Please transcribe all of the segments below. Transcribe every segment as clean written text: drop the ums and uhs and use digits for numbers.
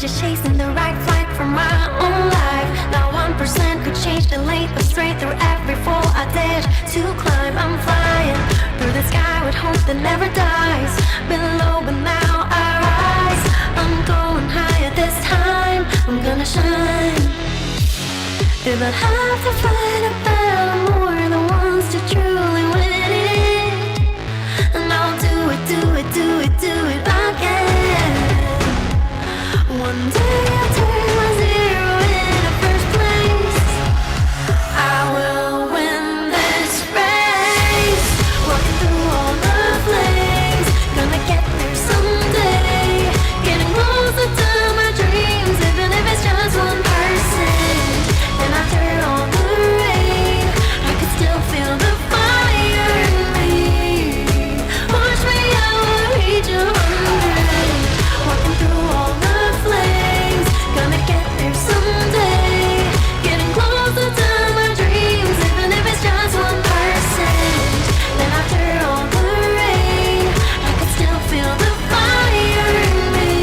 just chasing the right flight for my own life. Not 1% could change the length of straight through every fall I dared to climb. I'm flying through the sky with hope that never dies. Been low but now I rise. I'm going higher this time. I'm gonna shine. If I have to fight a battle, more the ones to truly win it. And I'll do it, do it, do it, do it again. One day I'll turn my zero into first place. I will win this race. Walking through all the flames, gonna get there someday. Getting closer to my dreams, even if it's just 1%. And after all the rain, I could still feel the fire in me. Watch me, I will reach 100. Walking through all the flames, gonna get there someday. Getting closer to my dreams, even if it's just 1%. Then after all the rain, I could still feel the fire in me.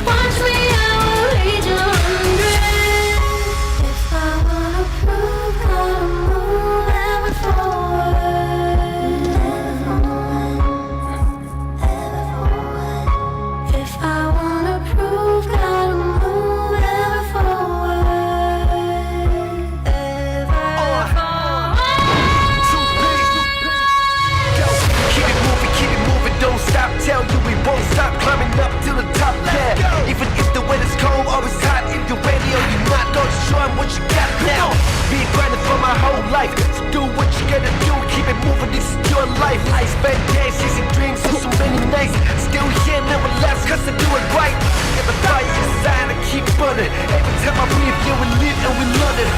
Watch me, I will reach 100. If I wanna prove, gotta move ever forward. If I wanna prove, gotta move ever forward. Ever forward. Keep it moving, don't stop. Tell you we won't stop climbing up to the top. Yeah, even if the weather's cold or it's hot, if you're ready or you're not, go show 'em what you got now. Been grinding for my whole life, so do what you gotta do. Keep it moving, this is your life. I spend days chasing dreams for so many nights. Still here, never last, cause I do it right. Get the fire inside, I keep burning. Every time I breathe, yeah, we live and we love it.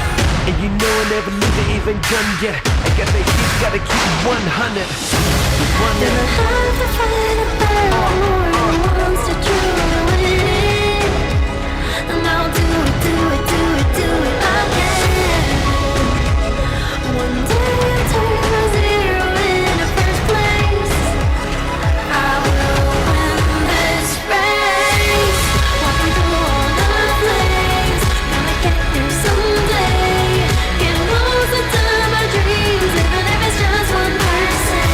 And you know I never leave it even done yet. I got that heat, gotta keep it 100. Never have to fight a battle, more than once to truly win it. And I'll do it, do it, do it, do it again. One day I'll turn my zero into first place. I will win this race. Walking through all the flames, gonna get there someday. Getting closer to my dreams, even if it's just 1%.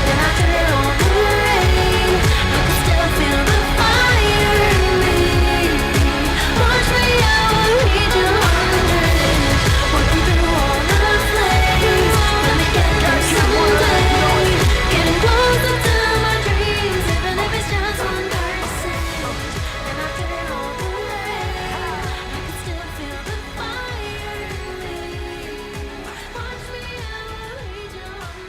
Then after all the rain, I can still feel the fire in me. Watch me, I will reach 100. Walking through all the flames, gonna get there someday. Getting closer to my dreams, even if it's just 1%. Then after all the rain, I can still feel the fire in me. Watch me, I will reach 100.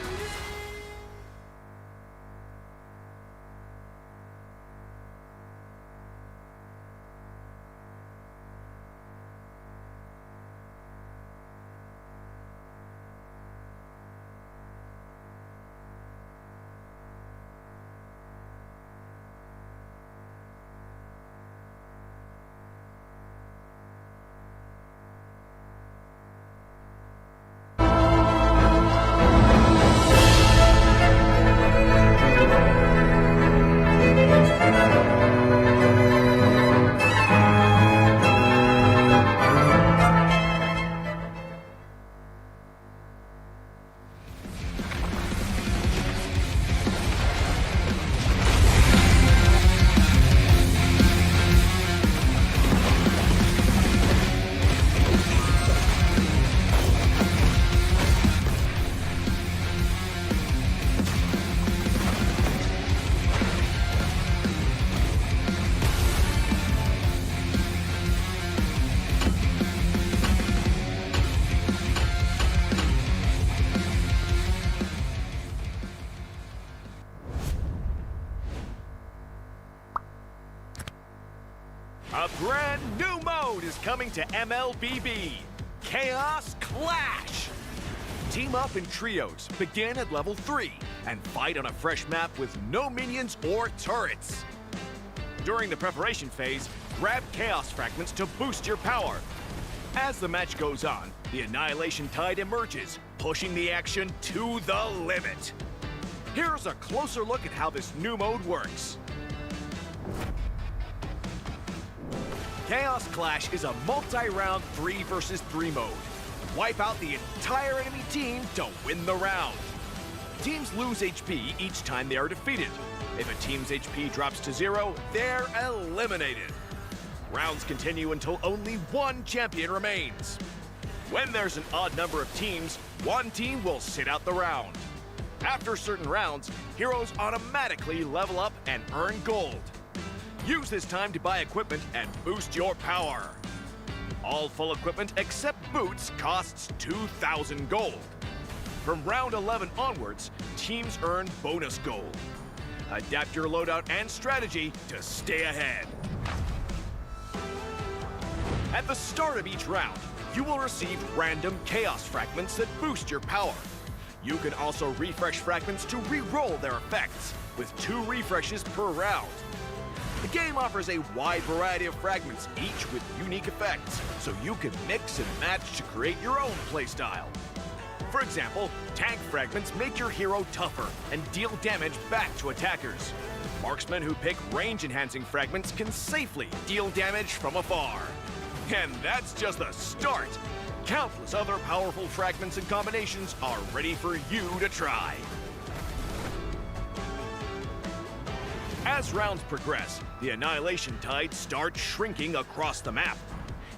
A brand new mode is coming to MLBB, Chaos Clash. Team up in trios, begin at level 3, and fight on a fresh map with no minions or turrets. During the preparation phase, grab Chaos Fragments to boost your power. As the match goes on, the Annihilation Tide emerges, pushing the action to the limit. Here's a closer look at how this new mode works. Chaos Clash is a multi-round 3 versus 3 mode. Wipe out the entire enemy team to win the round. Teams lose HP each time they are defeated. If a team's HP drops to 0, they're eliminated. Rounds continue until only one champion remains. When there's an odd number of teams, one team will sit out the round. After certain rounds, heroes automatically level up and earn gold. Use this time to buy equipment and boost your power. All full equipment except boots costs 2,000 gold. From round 11 onwards, teams earn bonus gold. Adapt your loadout and strategy to stay ahead. At the start of each round, you will receive random chaos fragments that boost your power. You can also refresh fragments to re-roll their effects, with 2 refreshes per round. The game offers a wide variety of fragments, each with unique effects, so you can mix and match to create your own playstyle. For example, tank fragments make your hero tougher and deal damage back to attackers. Marksmen who pick range-enhancing fragments can safely deal damage from afar. And that's just the start! Countless other powerful fragments and combinations are ready for you to try. As rounds progress, the Annihilation Tide starts shrinking across the map.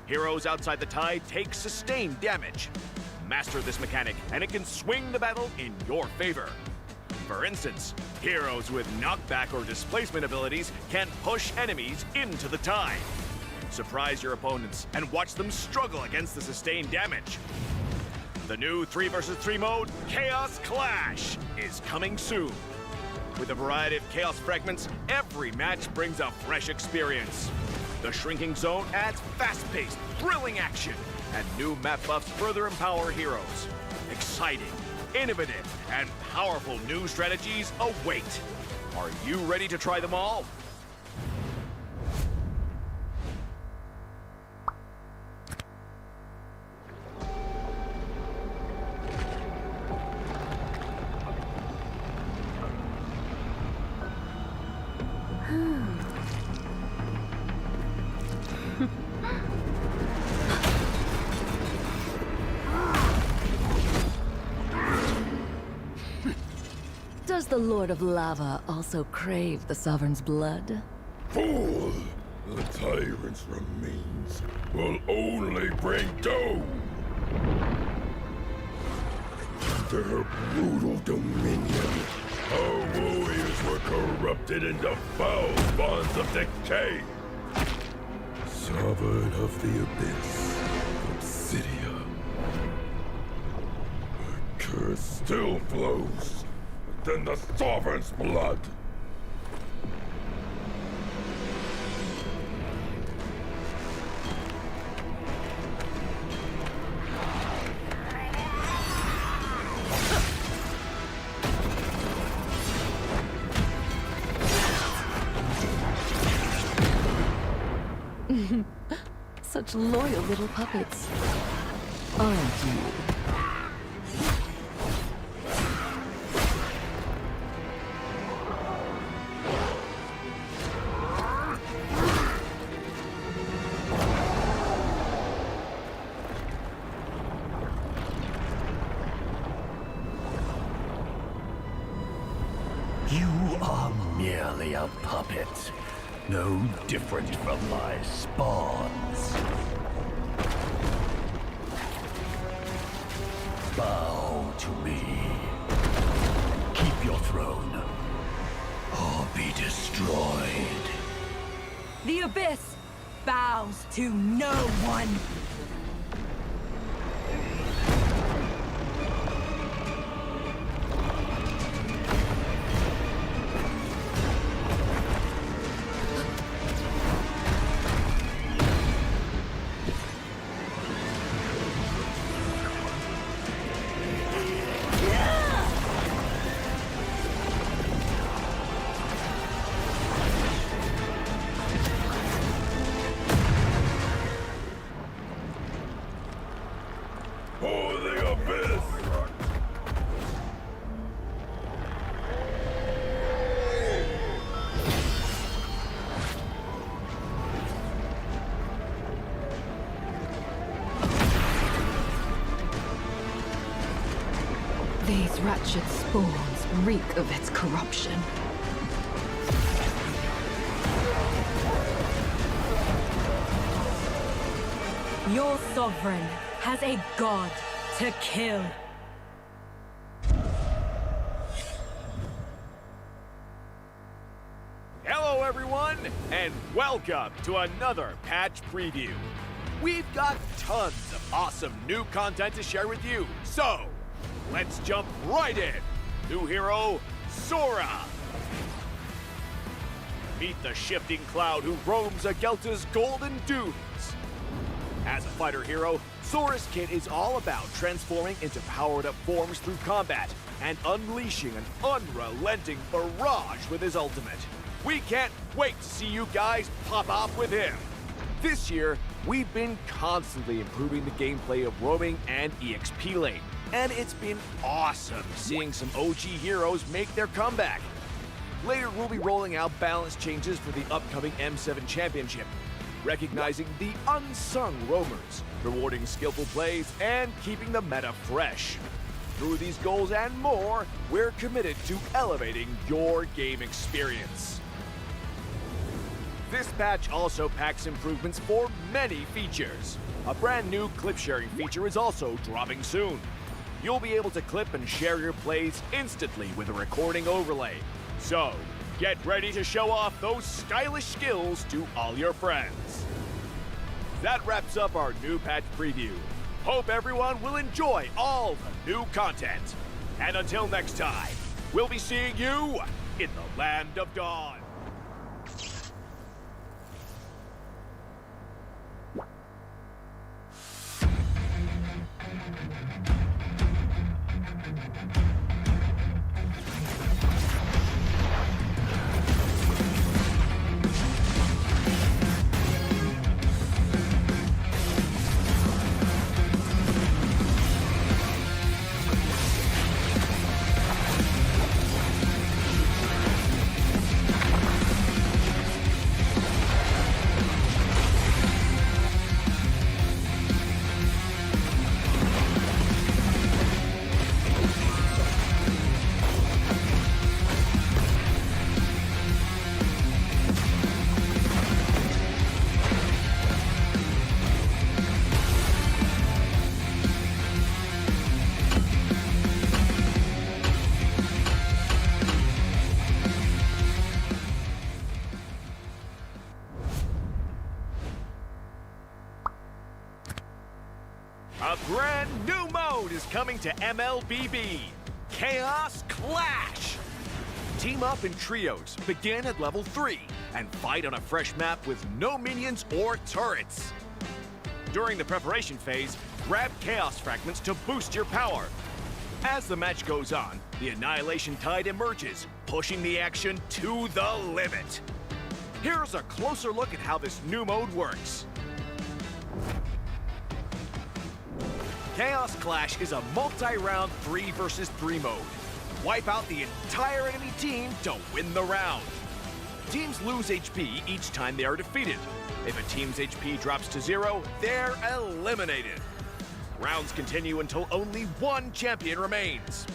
Heroes outside the tide take sustained damage. Master this mechanic, and it can swing the battle in your favor. For instance, heroes with knockback or displacement abilities can push enemies into the tide. Surprise your opponents and watch them struggle against the sustained damage. The new 3 versus 3 mode, Chaos Clash, is coming soon. With a variety of chaos fragments, every match brings a fresh experience. The shrinking zone adds fast-paced, thrilling action, and new map buffs further empower heroes. Exciting, innovative, and powerful new strategies await. Are you ready to try them all? Does the Lord of Lava also crave the Sovereign's blood? Fool! The tyrant's remains will only bring doom! Their brutal dominion, our warriors were corrupted into foul bonds of decay! Sovereign of the Abyss, Obsidia. The curse still flows within the Sovereign's blood! Such loyal little puppets, aren't you? You are merely a puppet, no different from my spawns. Bow to me. Keep your throne, or be destroyed. The Abyss bows to no one. For the Abyss! These wretched spawns reek of its corruption. Your sovereign has a god to kill. Hello, everyone, and welcome to another patch preview. We've got tons of awesome new content to share with you, so let's jump right in. New hero, Sora. Meet the shifting cloud who roams Agelta's golden dunes. As a fighter hero, Sora's kit is all about transforming into powered-up forms through combat and unleashing an unrelenting barrage with his ultimate. We can't wait to see you guys pop off with him. This year, we've been constantly improving the gameplay of roaming and EXP lane, and it's been awesome seeing some OG heroes make their comeback. Later, we'll be rolling out balance changes for the upcoming M7 Championship, recognizing the unsung roamers, rewarding skillful plays, and keeping the meta fresh. Through these goals and more, we're committed to elevating your game experience. This patch also packs improvements for many features. A brand new clip sharing feature is also dropping soon. You'll be able to clip and share your plays instantly with a recording overlay. So, get ready to show off those stylish skills to all your friends. That wraps up our new patch preview. Hope everyone will enjoy all the new content. And until next time, we'll be seeing you in the Land of Dawn. A brand new mode is coming to MLBB, Chaos Clash. Team up in trios, begin at level 3, and fight on a fresh map with no minions or turrets. During the preparation phase, grab Chaos Fragments to boost your power. As the match goes on, the Annihilation Tide emerges, pushing the action to the limit. Here's a closer look at how this new mode works. Chaos Clash is a multi-round 3 versus 3 mode. Wipe out the entire enemy team to win the round. Teams lose HP each time they are defeated. If a team's HP drops to 0, they're eliminated. Rounds continue until only one champion remains.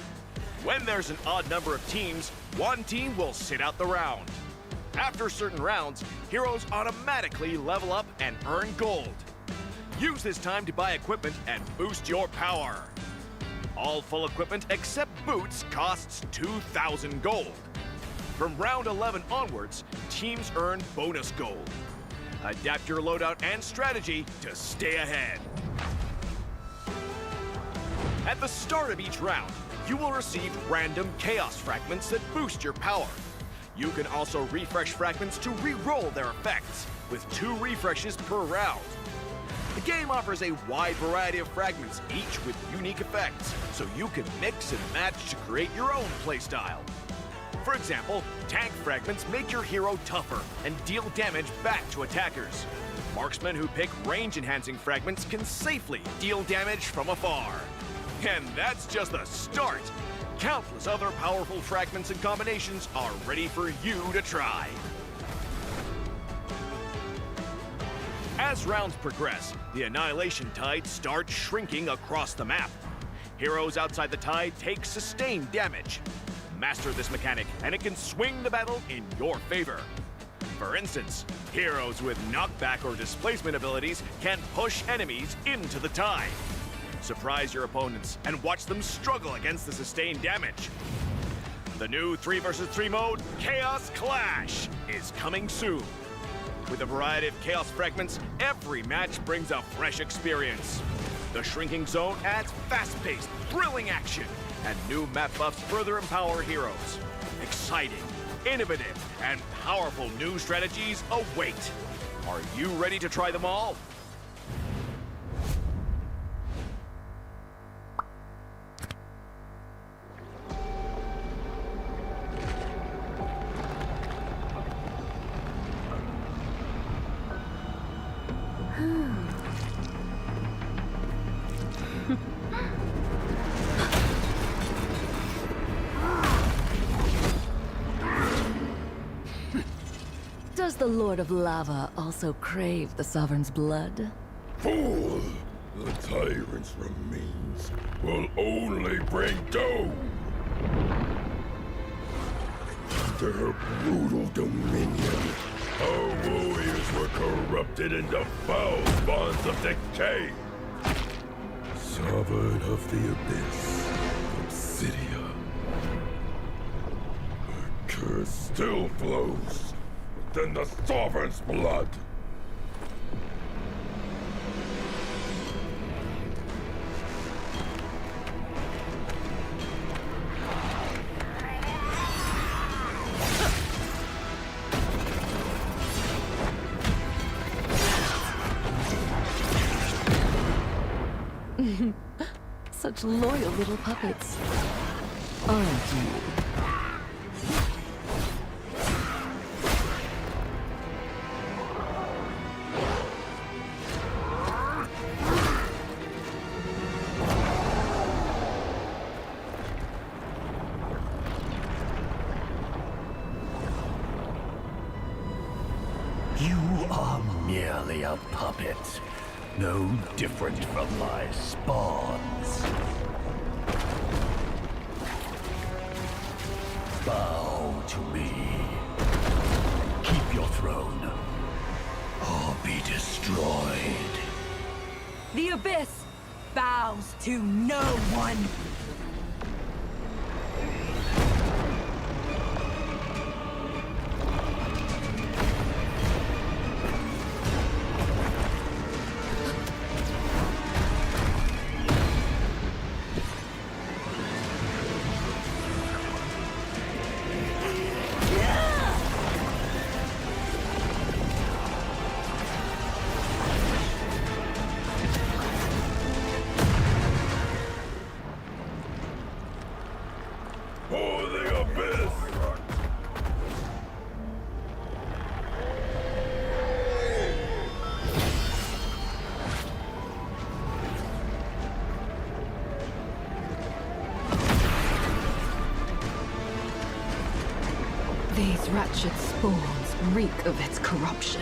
When there's an odd number of teams, one team will sit out the round. After certain rounds, heroes automatically level up and earn gold. Use this time to buy equipment and boost your power. All full equipment except boots costs 2,000 gold. From round 11 onwards, teams earn bonus gold. Adapt your loadout and strategy to stay ahead. At the start of each round, you will receive random Chaos Fragments that boost your power. You can also refresh fragments to re-roll their effects, with 2 refreshes per round. The game offers a wide variety of fragments, each with unique effects, so you can mix and match to create your own playstyle. For example, tank fragments make your hero tougher and deal damage back to attackers. Marksmen who pick range-enhancing fragments can safely deal damage from afar. And that's just the start! Countless other powerful fragments and combinations are ready for you to try. As rounds progress, the Annihilation Tide starts shrinking across the map. Heroes outside the tide take sustained damage. Master this mechanic, and it can swing the battle in your favor. For instance, heroes with knockback or displacement abilities can push enemies into the tide. Surprise your opponents and watch them struggle against the sustained damage. The new 3 vs 3 mode, Chaos Clash, is coming soon. With a variety of chaos fragments, every match brings a fresh experience. The shrinking zone adds fast-paced, thrilling action, and new map buffs further empower heroes. Exciting, innovative, and powerful new strategies await. Are you ready to try them all? Does the Lord of Lava also crave the Sovereign's blood? Fool! The tyrant's remains will only bring doom! Their brutal dominion, our warriors were corrupted into foul bonds of decay! Sovereign of the Abyss, Obsidia. The curse still flows within the Sovereign's blood! Such loyal little puppets. Aren't you? You are merely a puppet, no different from my spawns. Bow to me. Keep your throne, or be destroyed. The Abyss bows to no one. For the Abyss! These wretched spawns reek of its corruption.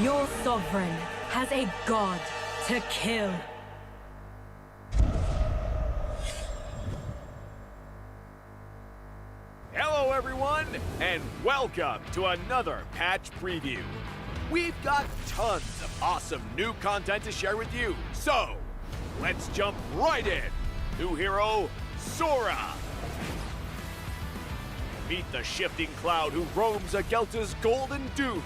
Your sovereign has a god to kill. Hello, everyone, and welcome to another patch preview. We've got tons of awesome new content to share with you, so let's jump right in. New hero, Sora. Meet the shifting cloud who roams Agelta's golden dunes.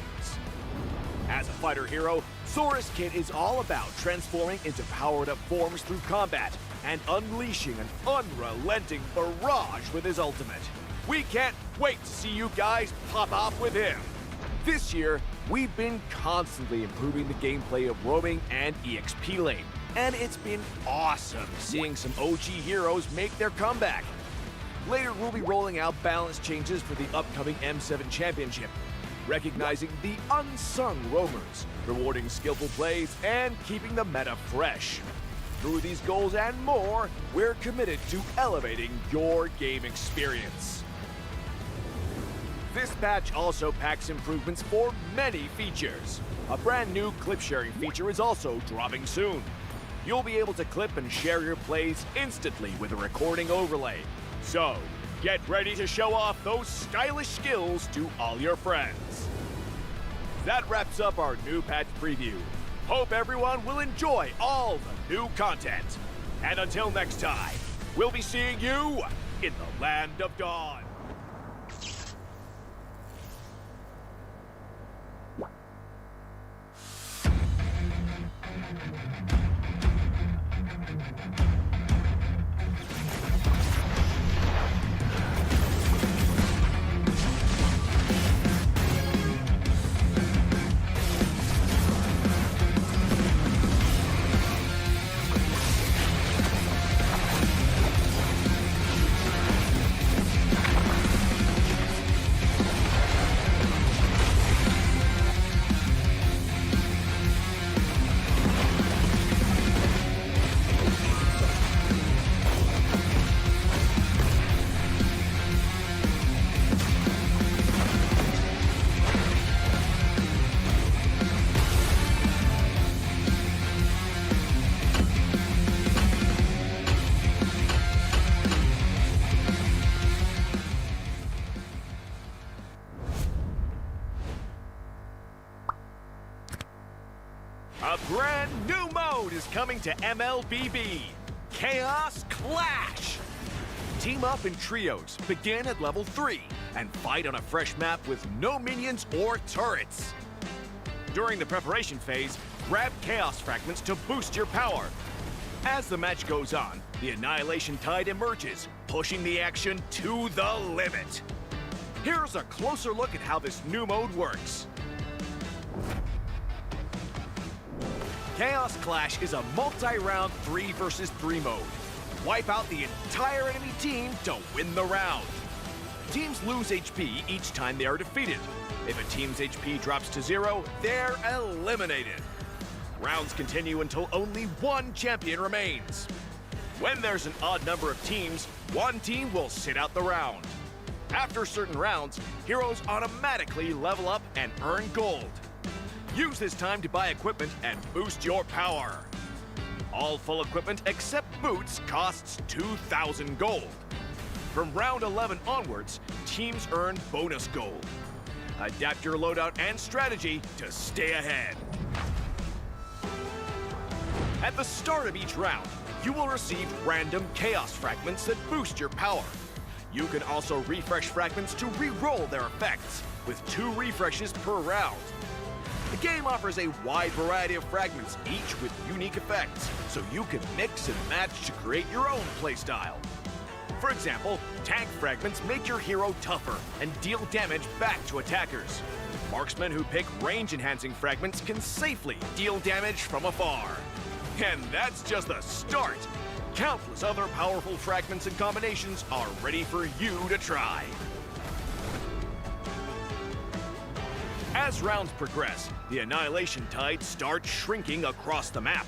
As a fighter hero, Sora's kit is all about transforming into powered-up forms through combat and unleashing an unrelenting barrage with his ultimate. We can't wait to see you guys pop off with him. This year, we've been constantly improving the gameplay of roaming and EXP lane, and it's been awesome seeing some OG heroes make their comeback. Later, we'll be rolling out balance changes for the upcoming M7 Championship, recognizing the unsung roamers, rewarding skillful plays, and keeping the meta fresh. Through these goals and more, we're committed to elevating your game experience. This patch also packs improvements for many features. A brand new clip sharing feature is also dropping soon. You'll be able to clip and share your plays instantly with a recording overlay. So, get ready to show off those stylish skills to all your friends. That wraps up our new patch preview. Hope everyone will enjoy all the new content. And until next time, we'll be seeing you in the Land of Dawn. A brand new mode is coming to MLBB, Chaos Clash. Team up in trios, begin at level 3, and fight on a fresh map with no minions or turrets. During the preparation phase, grab Chaos Fragments to boost your power. As the match goes on, the Annihilation Tide emerges, pushing the action to the limit. Here's a closer look at how this new mode works. Chaos Clash is a multi-round 3 versus 3 mode. Wipe out the entire enemy team to win the round. Teams lose HP each time they are defeated. If a team's HP drops to 0, they're eliminated. Rounds continue until only one champion remains. When there's an odd number of teams, one team will sit out the round. After certain rounds, heroes automatically level up and earn gold. Use this time to buy equipment and boost your power. All full equipment except boots costs 2,000 gold. From round 11 onwards, teams earn bonus gold. Adapt your loadout and strategy to stay ahead. At the start of each round, you will receive random chaos fragments that boost your power. You can also refresh fragments to re-roll their effects, with 2 refreshes per round. The game offers a wide variety of fragments, each with unique effects, so you can mix and match to create your own playstyle. For example, tank fragments make your hero tougher and deal damage back to attackers. Marksmen who pick range-enhancing fragments can safely deal damage from afar. And that's just the start! Countless other powerful fragments and combinations are ready for you to try. As rounds progress, the Annihilation Tide starts shrinking across the map.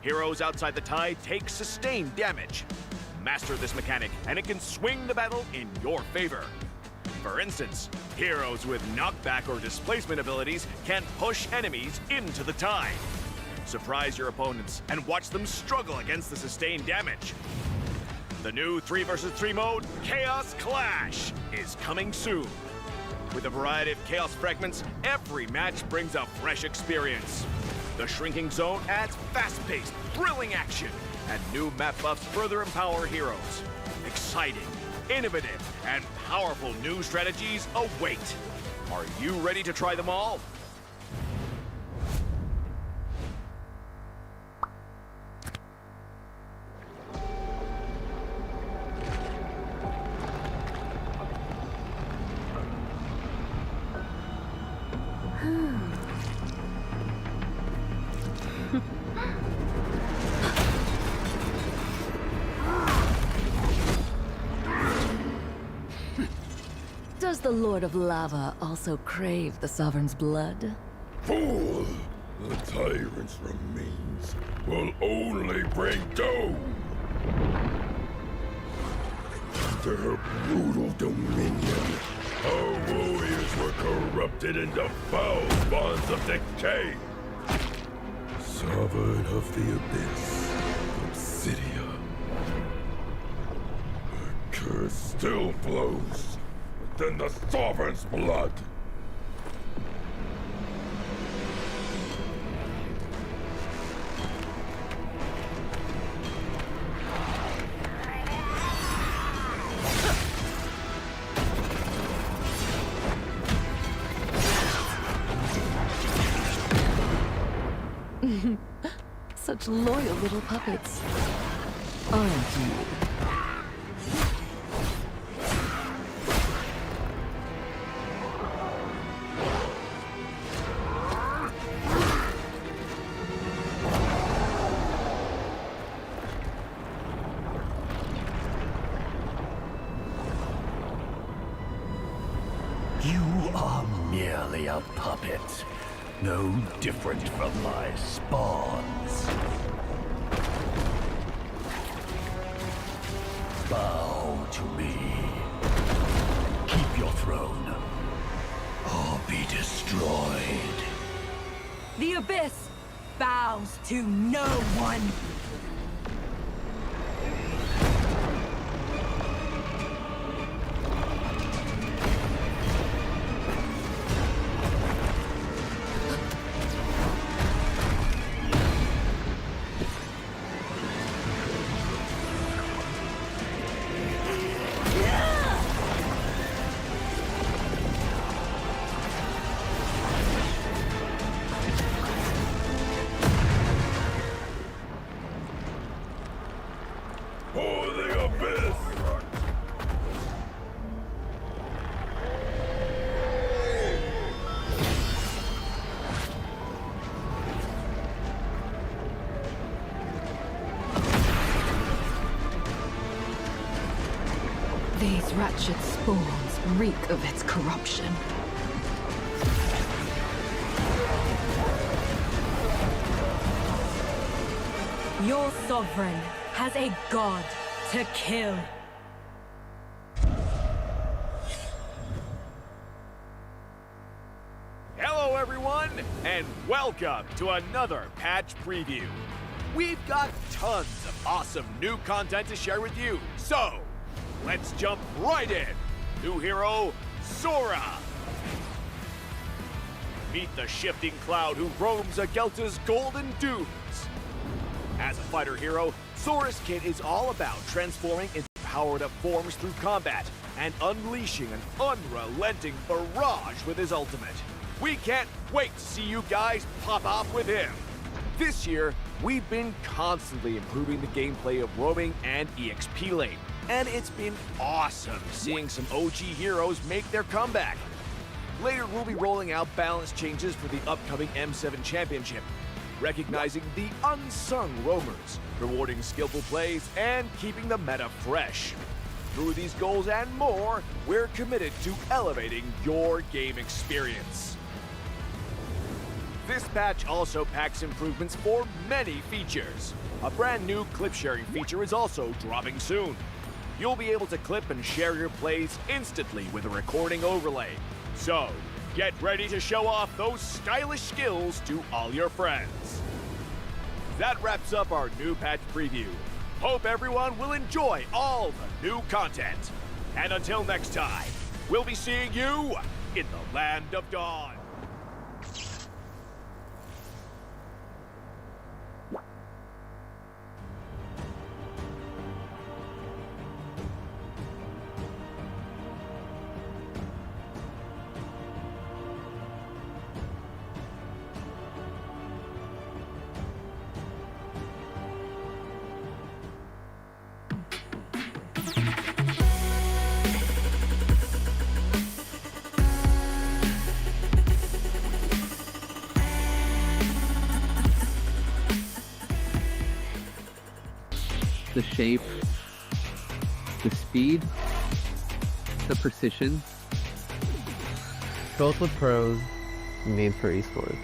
Heroes outside the tide take sustained damage. Master this mechanic, and it can swing the battle in your favor. For instance, heroes with knockback or displacement abilities can push enemies into the tide. Surprise your opponents and watch them struggle against the sustained damage. The new 3 versus 3 mode, Chaos Clash, is coming soon. With a variety of chaos fragments, every match brings a fresh experience. The shrinking zone adds fast-paced, thrilling action, and new map buffs further empower heroes. Exciting, innovative, and powerful new strategies await. Are you ready to try them all? Does the Lord of Lava also crave the Sovereign's blood? Fool! The tyrant's remains will only bring doom! Under her brutal dominion, our warriors were corrupted into foul spawns of decay. Sovereign of the Abyss, Obsidia. Her curse still flows within the Sovereign's blood. Such loyal little puppets. Aren't you? You are merely a puppet, no different from my spawns. Bow to me. Keep your throne, or be destroyed. The Abyss bows to no one. For the Abyss! These wretched spawns reek of its corruption. Your sovereign has a god to kill. Hello, everyone, and welcome to another patch preview. We've got tons of awesome new content to share with you, so let's jump right in. New hero, Sora. Meet the shifting cloud who roams Agelta's golden dunes. As a fighter hero, Sora's kit is all about transforming into powered-up forms through combat and unleashing an unrelenting barrage with his ultimate. We can't wait to see you guys pop off with him. This year, we've been constantly improving the gameplay of roaming and EXP lane, and it's been awesome seeing some OG heroes make their comeback. Later, we'll be rolling out balance changes for the upcoming M7 Championship, recognizing the unsung roamers, rewarding skillful plays, and keeping the meta fresh. Through these goals and more, we're committed to elevating your game experience. This patch also packs improvements for many features. A brand new clip sharing feature is also dropping soon. You'll be able to clip and share your plays instantly with a recording overlay. So, get ready to show off those stylish skills to all your friends. That wraps up our new patch preview. Hope everyone will enjoy all the new content. And until next time, we'll be seeing you in the Land of Dawn. The shape, the speed, the precision. Built with pros, made for esports.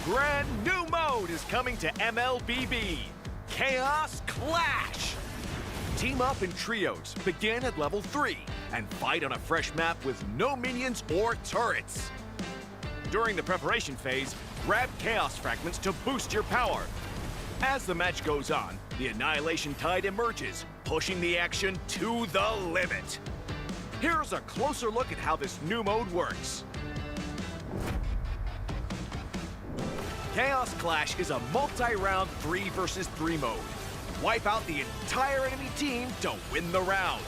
brand new mode is coming to MLBB, Chaos Clash. Team up in trios, begin at level 3, and fight on a fresh map with no minions or turrets. During the preparation phase, grab Chaos Fragments to boost your power. As the match goes on, the Annihilation Tide emerges, pushing the action to the limit. Here's a closer look at how this new mode works. Chaos Clash is a multi-round 3 versus 3 mode. Wipe out the entire enemy team to win the round.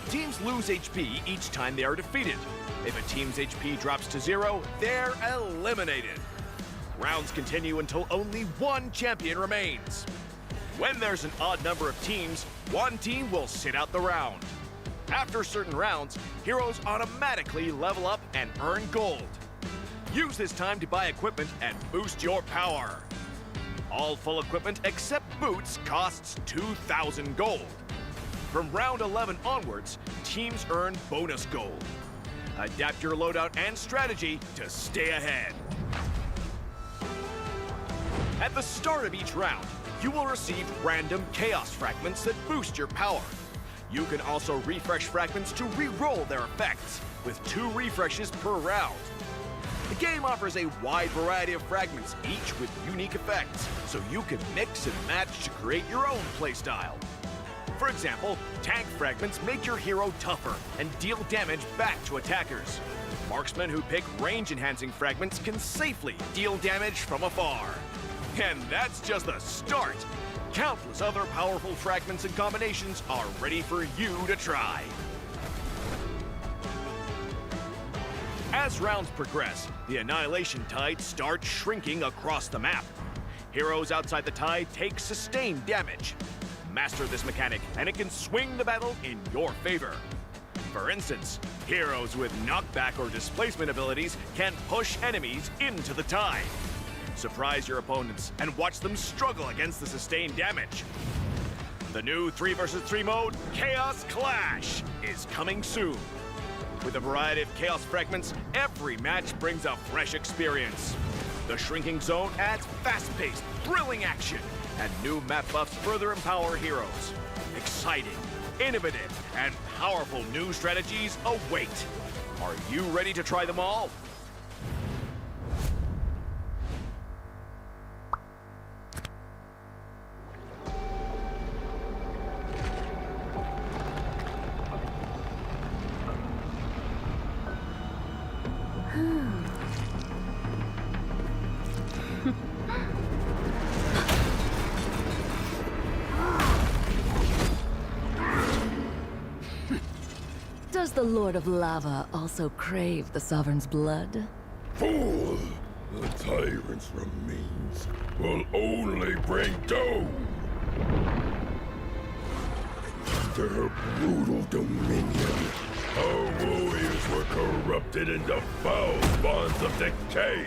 Teams lose HP each time they are defeated. If a team's HP drops to 0, they're eliminated. Rounds continue until only one champion remains. When there's an odd number of teams, one team will sit out the round. After certain rounds, heroes automatically level up and earn gold. Use this time to buy equipment and boost your power. All full equipment except boots costs 2,000 gold. From round 11 onwards, teams earn bonus gold. Adapt your loadout and strategy to stay ahead. At the start of each round, you will receive random Chaos Fragments that boost your power. You can also refresh fragments to re-roll their effects, with 2 refreshes per round. The game offers a wide variety of fragments, each with unique effects, so you can mix and match to create your own playstyle. For example, tank fragments make your hero tougher and deal damage back to attackers. Marksmen who pick range-enhancing fragments can safely deal damage from afar. And that's just the start! Countless other powerful fragments and combinations are ready for you to try. As rounds progress, the Annihilation Tide starts shrinking across the map. Heroes outside the tide take sustained damage. Master this mechanic, and it can swing the battle in your favor. For instance, heroes with knockback or displacement abilities can push enemies into the tide. Surprise your opponents and watch them struggle against the sustained damage. The new 3 versus 3 mode, Chaos Clash, is coming soon. With a variety of Chaos Fragments, every match brings a fresh experience. The shrinking zone adds fast-paced, thrilling action, and new map buffs further empower heroes. Exciting, innovative, and powerful new strategies await. Are you ready to try them all? Does the Lord of Lava also crave the Sovereign's blood? Fool! The tyrant's remains will only bring doom! Their brutal dominion, our warriors were corrupted into foul bonds of decay.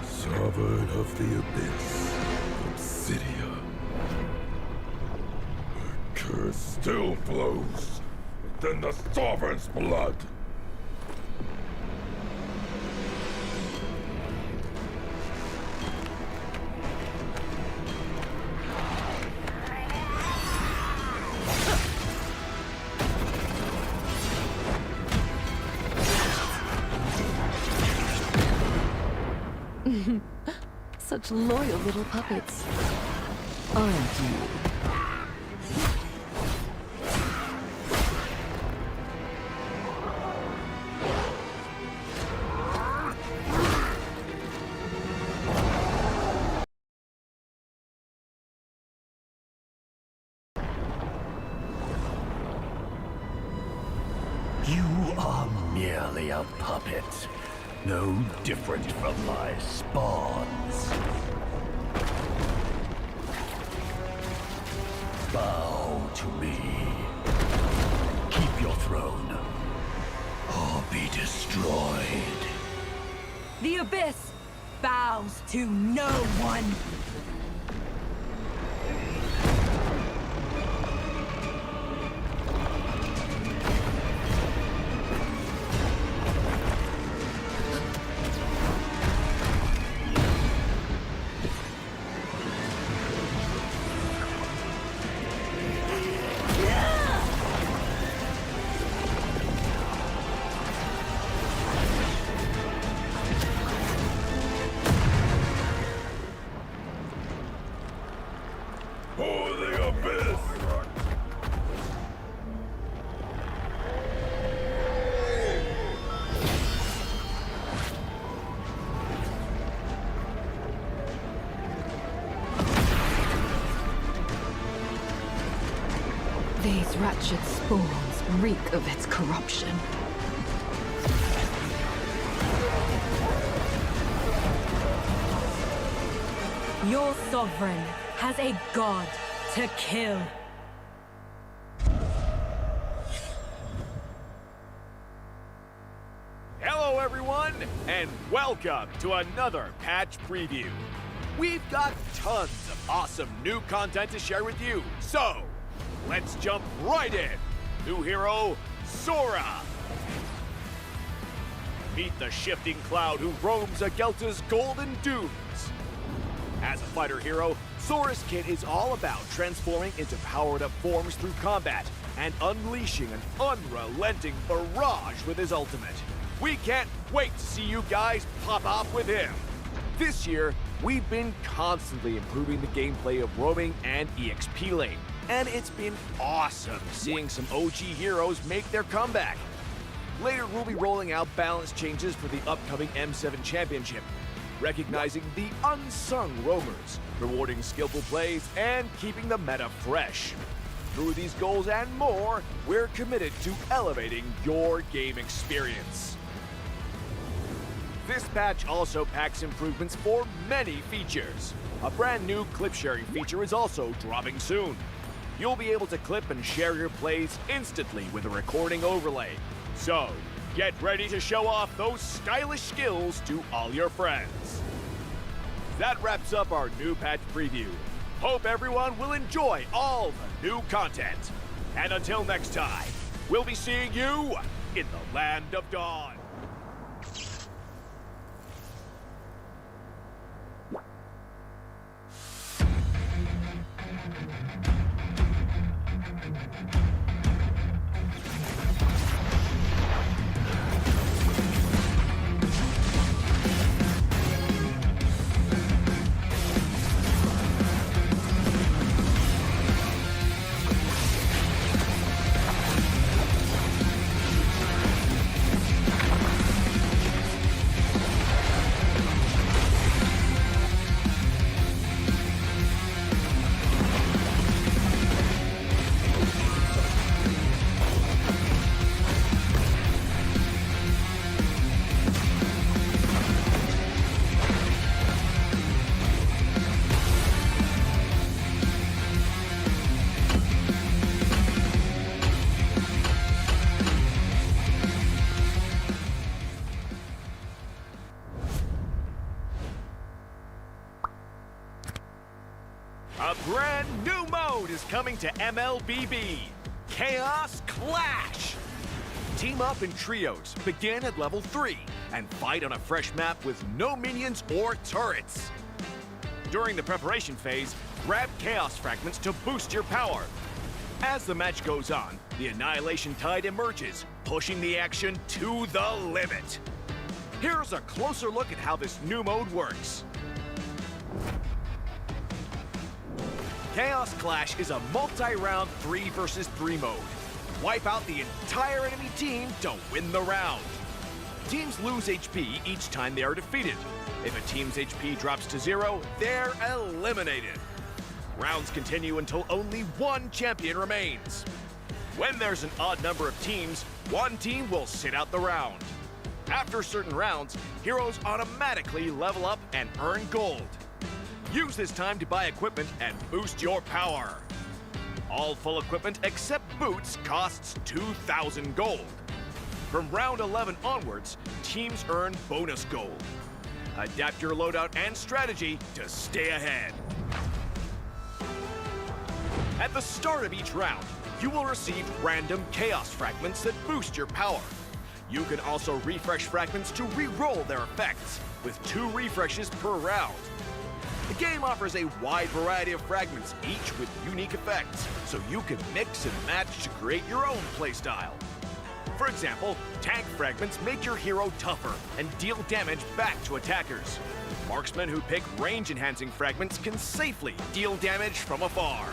Sovereign of the Abyss, Obsidia. The curse still flows within the Sovereign's blood. Such loyal little puppets. Aren't you? You are merely a puppet, no different from my spawns. Bow to me. Keep your throne, or be destroyed. The Abyss bows to no one. ratchet spores reek of its corruption. Your sovereign has a god to kill. Hello, everyone, and welcome to another patch preview. We've got tons of awesome new content to share with you, so let's jump right in. New hero, Sora. Meet the shifting cloud who roams Agelta's golden dunes. As a fighter hero, Sora's kit is all about transforming into powered-up forms through combat and unleashing an unrelenting barrage with his ultimate. We can't wait to see you guys pop off with him. This year, we've been constantly improving the gameplay of roaming and EXP lane, and it's been awesome seeing some OG heroes make their comeback. Later, we'll be rolling out balance changes for the upcoming M7 Championship, recognizing the unsung roamers, rewarding skillful plays, and keeping the meta fresh. Through these goals and more, we're committed to elevating your game experience. This patch also packs improvements for many features. A brand new clip sharing feature is also dropping soon. You'll be able to clip and share your plays instantly with a recording overlay. So, get ready to show off those stylish skills to all your friends. That wraps up our new patch preview. Hope everyone will enjoy all the new content. And until next time, we'll be seeing you in the Land of Dawn. A brand new mode is coming to MLBB, Chaos Clash. Team up in trios, begin at level 3, and fight on a fresh map with no minions or turrets. During the preparation phase, grab Chaos Fragments to boost your power. As the match goes on, the Annihilation Tide emerges, pushing the action to the limit. Here's a closer look at how this new mode works. Chaos Clash is a multi-round 3 versus 3 mode. Wipe out the entire enemy team to win the round. Teams lose HP each time they are defeated. If a team's HP drops to 0, they're eliminated. Rounds continue until only one champion remains. When there's an odd number of teams, one team will sit out the round. After certain rounds, heroes automatically level up and earn gold. Use this time to buy equipment and boost your power. All full equipment except boots costs 2,000 gold. From round 11 onwards, teams earn bonus gold. Adapt your loadout and strategy to stay ahead. At the start of each round, you will receive random Chaos Fragments that boost your power. You can also refresh fragments to re-roll their effects, with 2 refreshes per round. The game offers a wide variety of fragments, each with unique effects, so you can mix and match to create your own playstyle. For example, tank fragments make your hero tougher and deal damage back to attackers. Marksmen who pick range-enhancing fragments can safely deal damage from afar.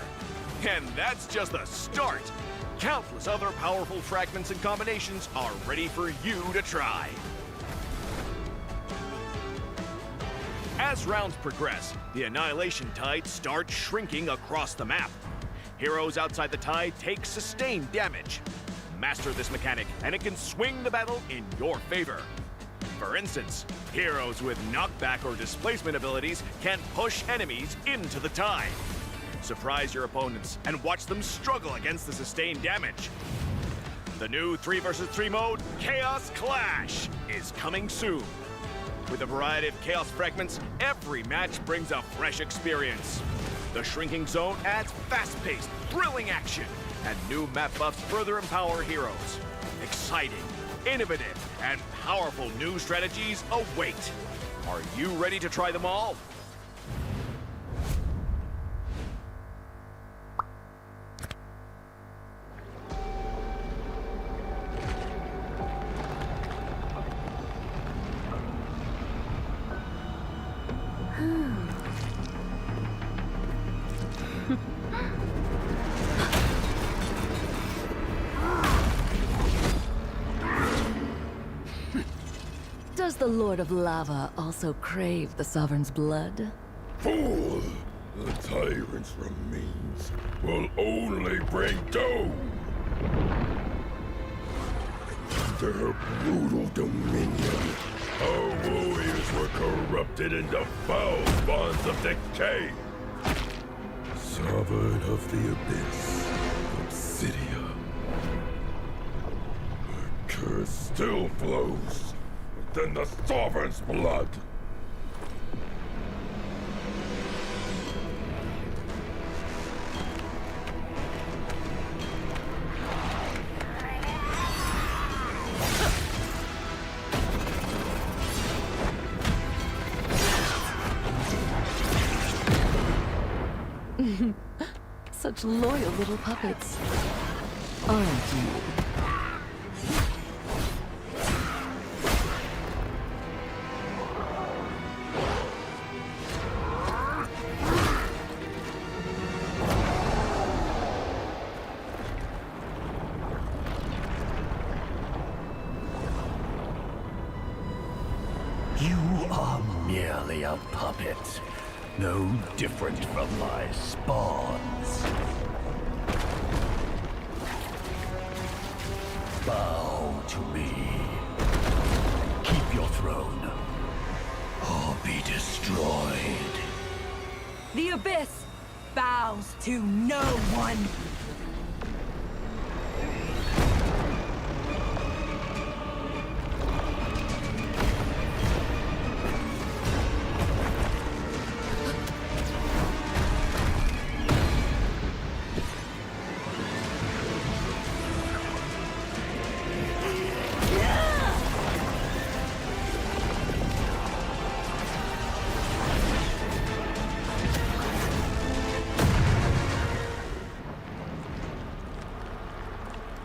And that's just the start! Countless other powerful fragments and combinations are ready for you to try. As rounds progress, the Annihilation Tide starts shrinking across the map. Heroes outside the tie take sustained damage. Master this mechanic, and it can swing the battle in your favor. For instance, heroes with knockback or displacement abilities can push enemies into the tie. Surprise your opponents and watch them struggle against the sustained damage. The new 3 vs 3 mode, Chaos Clash, is coming soon. With a variety of chaos fragments, every match brings a fresh experience. The shrinking zone adds fast-paced, thrilling action, and new map buffs further empower heroes. Exciting, innovative, and powerful new strategies await. Are you ready to try them all? Does the Lord of Lava also crave the Sovereign's blood? Fool! The tyrant's remains will only bring doom! Their brutal dominion, our warriors were corrupted into foul bonds of decay. Sovereign of the Abyss, Obsidia. The curse still flows within the Sovereign's blood. Such loyal little puppets. Aren't you? You are merely a puppet, no different from my spawns. Bow to me. Keep your throne, or be destroyed. The Abyss bows to no one.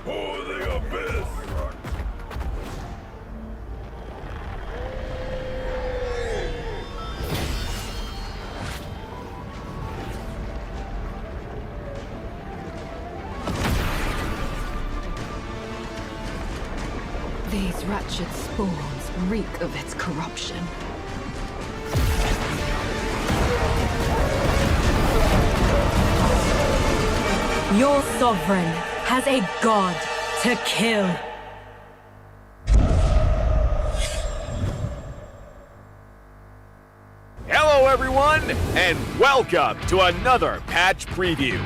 For the Abyss! These wretched spawns reek of its corruption. Your sovereign has a god to kill. Hello everyone, and welcome to another patch preview.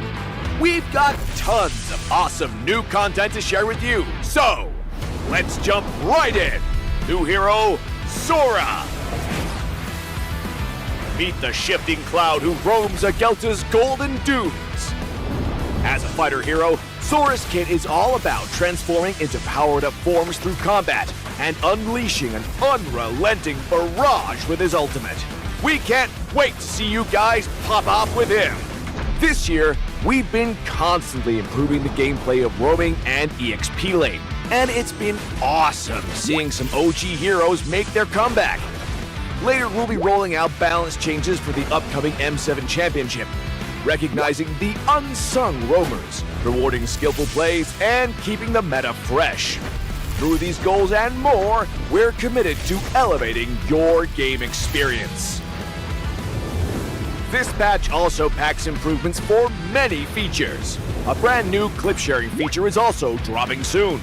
We've got tons of awesome new content to share with you, so let's jump right in. New hero, Sora. Meet the shifting cloud who roams Agelta's golden dunes. As a fighter hero, Sora's kit is all about transforming into powered-up forms through combat and unleashing an unrelenting barrage with his ultimate. We can't wait to see you guys pop off with him. This year, we've been constantly improving the gameplay of roaming and EXP lane, and it's been awesome seeing some OG heroes make their comeback. Later, we'll be rolling out balance changes for the upcoming M7 Championship, recognizing the unsung roamers, rewarding skillful plays, and keeping the meta fresh. Through these goals and more, we're committed to elevating your game experience. This patch also packs improvements for many features. A brand new clip sharing feature is also dropping soon.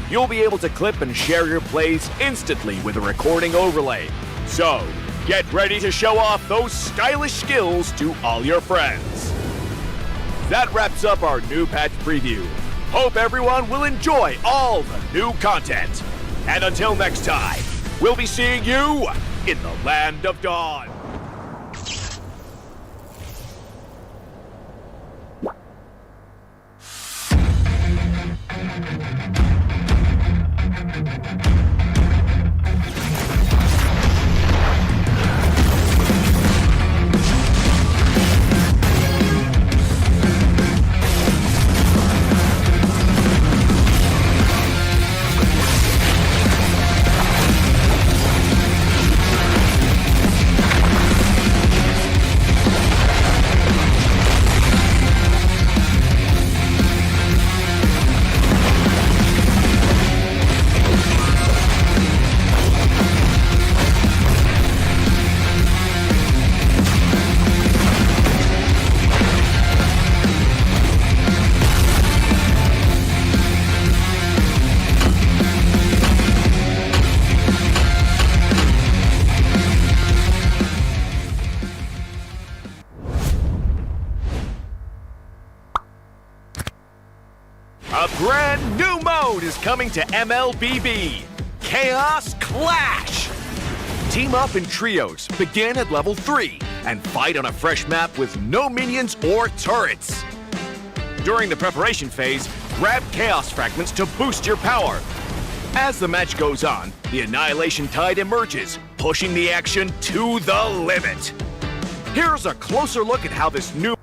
You'll be able to clip and share your plays instantly with a recording overlay. So, get ready to show off those stylish skills to all your friends. That wraps up our new patch preview. Hope everyone will enjoy all the new content. And until next time, we'll be seeing you in the Land of Dawn. A brand new mode is coming to MLBB, Chaos Clash! Team up in trios, begin at level 3, and fight on a fresh map with no minions or turrets. During the preparation phase, grab Chaos Fragments to boost your power. As the match goes on, the Annihilation Tide emerges, pushing the action to the limit. Here's a closer look at how this new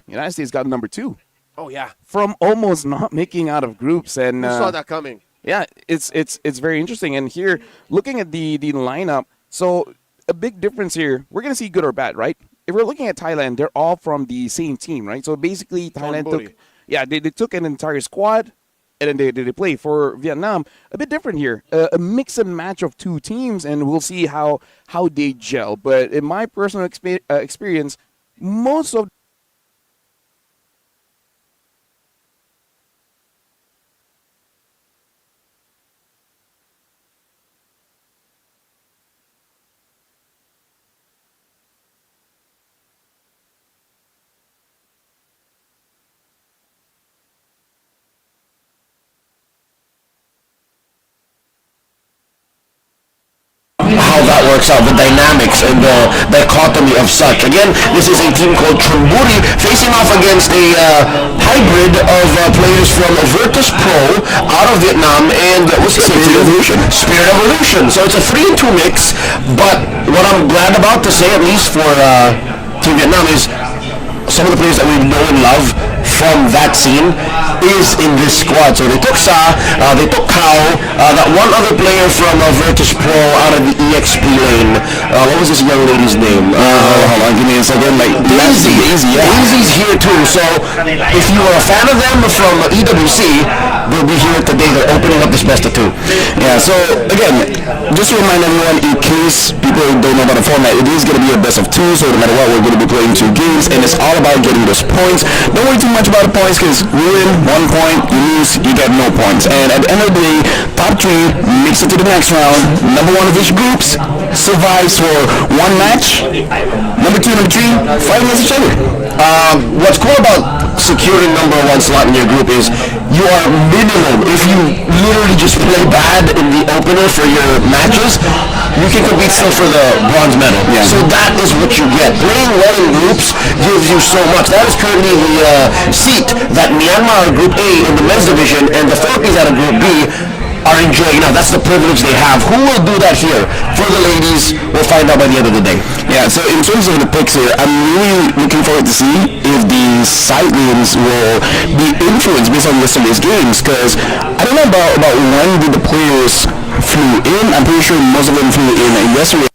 United States got number 2 Oh yeah, from almost not making out of groups. And who saw that coming? yeah, it's very interesting. And here, looking at the lineup, so a big difference here. We're gonna see good or bad, right? If we're looking at Thailand, they're all from the same team, right? So basically, Thailand took, they took an entire squad, and then they play. For Vietnam, a bit different here, a mix and match of 2 teams, and we'll see how they gel. But in my personal experience, most of how that works out, the dynamics and the dichotomy of such. Again, this is a team called Trumburi facing off against a hybrid of players from Virtus Pro out of Vietnam and what's the Spirit Evolution. Spirit Evolution. So it's a 3-2 mix, but what I'm glad about to say, at least for Team Vietnam, is some of the players that we know and love from that scene is in this squad. So they took Sa, they took Kao, that one other player from Virtus Pro out of the EXP lane. What was this young lady's name? Hold on, give me a second. Like Daisy. Daisy's here too. So if you are a fan of them from EWC, they'll be here today. They're opening up this best of 2. Yeah, so again, just to remind everyone, in case people don't know about the format, it is going to be a best of 2, so no matter what, we're going to be playing 2 games, and it's all about getting those points. Don't worry too much about the points, because you win 1 point, you lose, you get no points. And at the end of the day, top 3 makes it to the next round. Number 1 of each groups survives for 1 match. Number 2, number 3 fight against each other. What's cool about securing number 1 slot in your group is you are minimum. If you literally just play bad in the opener for your matches, you can compete still for the bronze medal. Yeah. So that is what you get. Playing well in groups gives you so much. That is currently the seat that Myanmar Group A in the men's division and the Philippines out of Group B are enjoying now. That's the privilege they have. Who will do that here? For the ladies, we'll find out by the end of the day. Yeah, so in terms of the picks here, I'm really looking forward to see if the side lanes will be influenced based on yesterday's games, because I don't know about when did the players flew in. I'm pretty sure most of them flew in yesterday.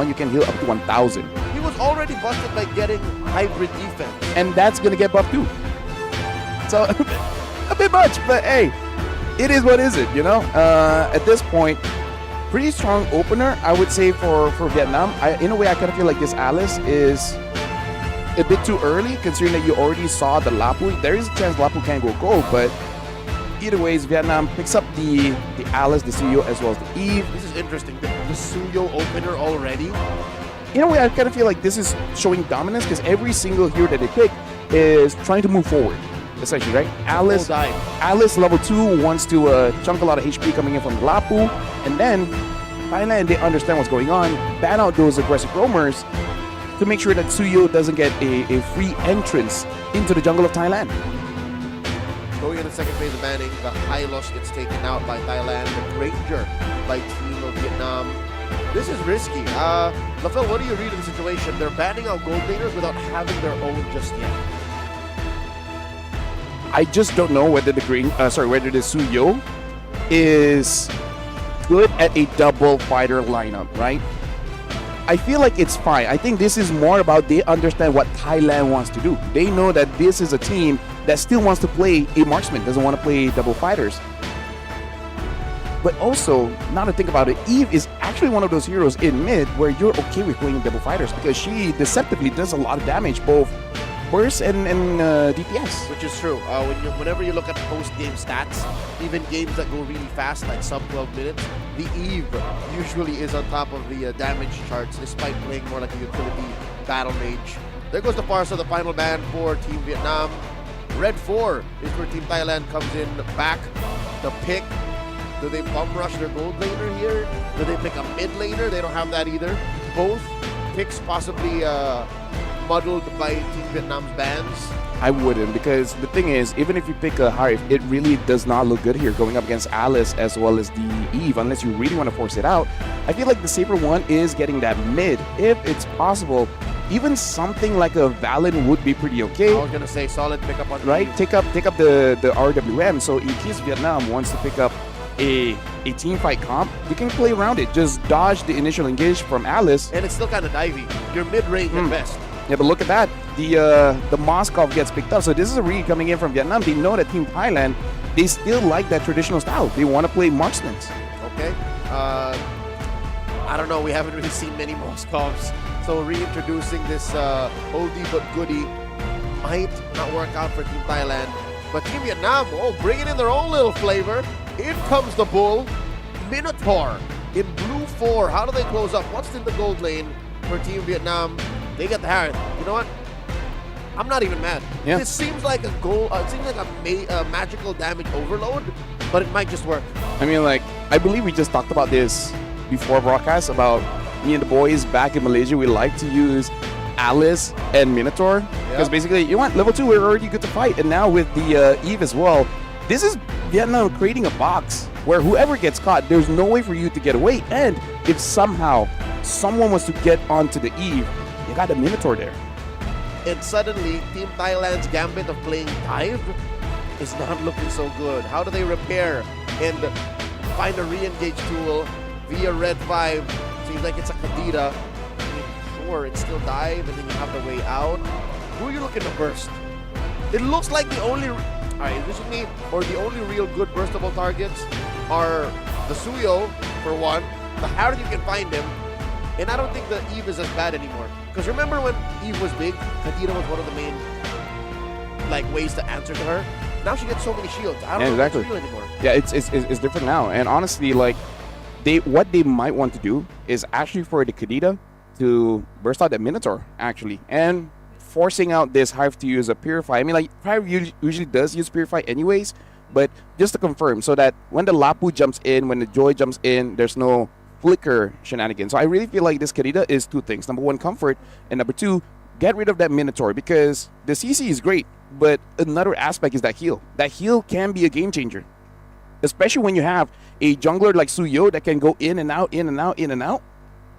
You can heal up to 1,000. He was already busted by getting hybrid defense. And that's going to get buffed too. So, a bit much, but hey, it is what is it, you know? At this point, pretty strong opener, I would say, for Vietnam. In a way, I kind of feel like this Alice is a bit too early, considering that you already saw the Lapu. There is a chance Lapu can go gold, but either ways, Vietnam picks up the Alice, the Suyo, as well as the Eve. This is interesting. The Suyo opener already. In a way, I kind of feel like this is showing dominance, because every single hero that they pick is trying to move forward, essentially, right? Alice level 2 wants to chunk a lot of HP coming in from the Lapu, and then Thailand, they understand what's going on, ban out those aggressive roamers to make sure that Suyo doesn't get a free entrance into the jungle of Thailand. Going into second phase of banning, the Hylos gets taken out by Thailand. The Granger by Team of Vietnam. This is risky. LaFell, what do you read of the situation? They're banning out gold laners without having their own just yet. I just don't know whether the whether the Suyo is good at a double fighter lineup, right? I feel like it's fine. I think this is more about they understand what Thailand wants to do. They know that this is a team that still wants to play a marksman, doesn't want to play double fighters. But also, now to think about it, Eve is actually one of those heroes in mid where you're okay with playing double fighters because she deceptively does a lot of damage, both burst and DPS. Which is true. Whenever you look at post-game stats, even games that go really fast, like sub 12 minutes, the Eve usually is on top of the damage charts, despite playing more like a utility battle mage. There goes the Farsa, the final ban for Team Vietnam. Red 4 is where Team Thailand comes in back. The pick. Do they bum rush their gold laner here? Do they pick a mid laner? They don't have that either. Both picks possibly muddled by Team Vietnam's bans. I wouldn't, because the thing is, even if you pick a Hive, it really does not look good here going up against Alice as well as the Eve, unless you really want to force it out. I feel like the safer one is getting that mid, if it's possible. Even something like a Valen would be pretty okay. I was gonna say solid pickup on right. Eve. Take up the RWM. So in case Vietnam wants to pick up a team fight comp, you can play around it. Just dodge the initial engage from Alice, and it's still kind of divey. You're mid range at best. Yeah, but look at that. The Moskov gets picked up. So this is a read coming in from Vietnam. They know that Team Thailand, they still like that traditional style. They want to play marksmen. Okay. I don't know. We haven't really seen many Moskovs. So reintroducing this oldie but goodie might not work out for Team Thailand. But Team Vietnam, bringing in their own little flavor. In comes the Bull. Minotaur in blue 4. How do they close up? What's in the gold lane for Team Vietnam? They get the Harith. You know what? I'm not even mad. Yeah. This seems like a goal. It seems like a magical damage overload, but it might just work. I mean, like, I believe we just talked about this before broadcast about me and the boys back in Malaysia. We like to use Alice and Minotaur because basically, you want level 2, we're already good to fight, and now with the Eve as well, this is Vietnam creating a box where whoever gets caught, there's no way for you to get away. And if somehow someone was to get onto the Eve, you got a Minotaur there. And suddenly, Team Thailand's gambit of playing dive is not looking so good. How do they repair and find a re-engage tool via Red 5? Seems like it's a Kadita. I mean, sure, it's still dive, and then you have the way out. Who are you looking to burst? It looks like the only... Alright, is this with me? Or the only real good burstable targets are the Suyo, for one. The Harith, you can find him. And I don't think the Eve is as bad anymore. Because remember when Eve was big, Kadita was one of the main ways to answer to her. Now she gets so many shields. I don't know if it's real anymore. Yeah, it's different now. And honestly, like, what they might want to do is actually for the Kadita to burst out that Minotaur, actually. And forcing out this Hive to use a Purify. I mean, like, Hive usually does use Purify anyways, but just to confirm, so that when the Lapu jumps in, when the Joy jumps in, there's no flicker shenanigans. So I really feel like this Kadita is two things. Number one, comfort, and number two, get rid of that Minotaur, because the CC is great, but another aspect is that heal. That heal can be a game changer, especially when you have a jungler like Suyo that can go in and out, in and out, in and out.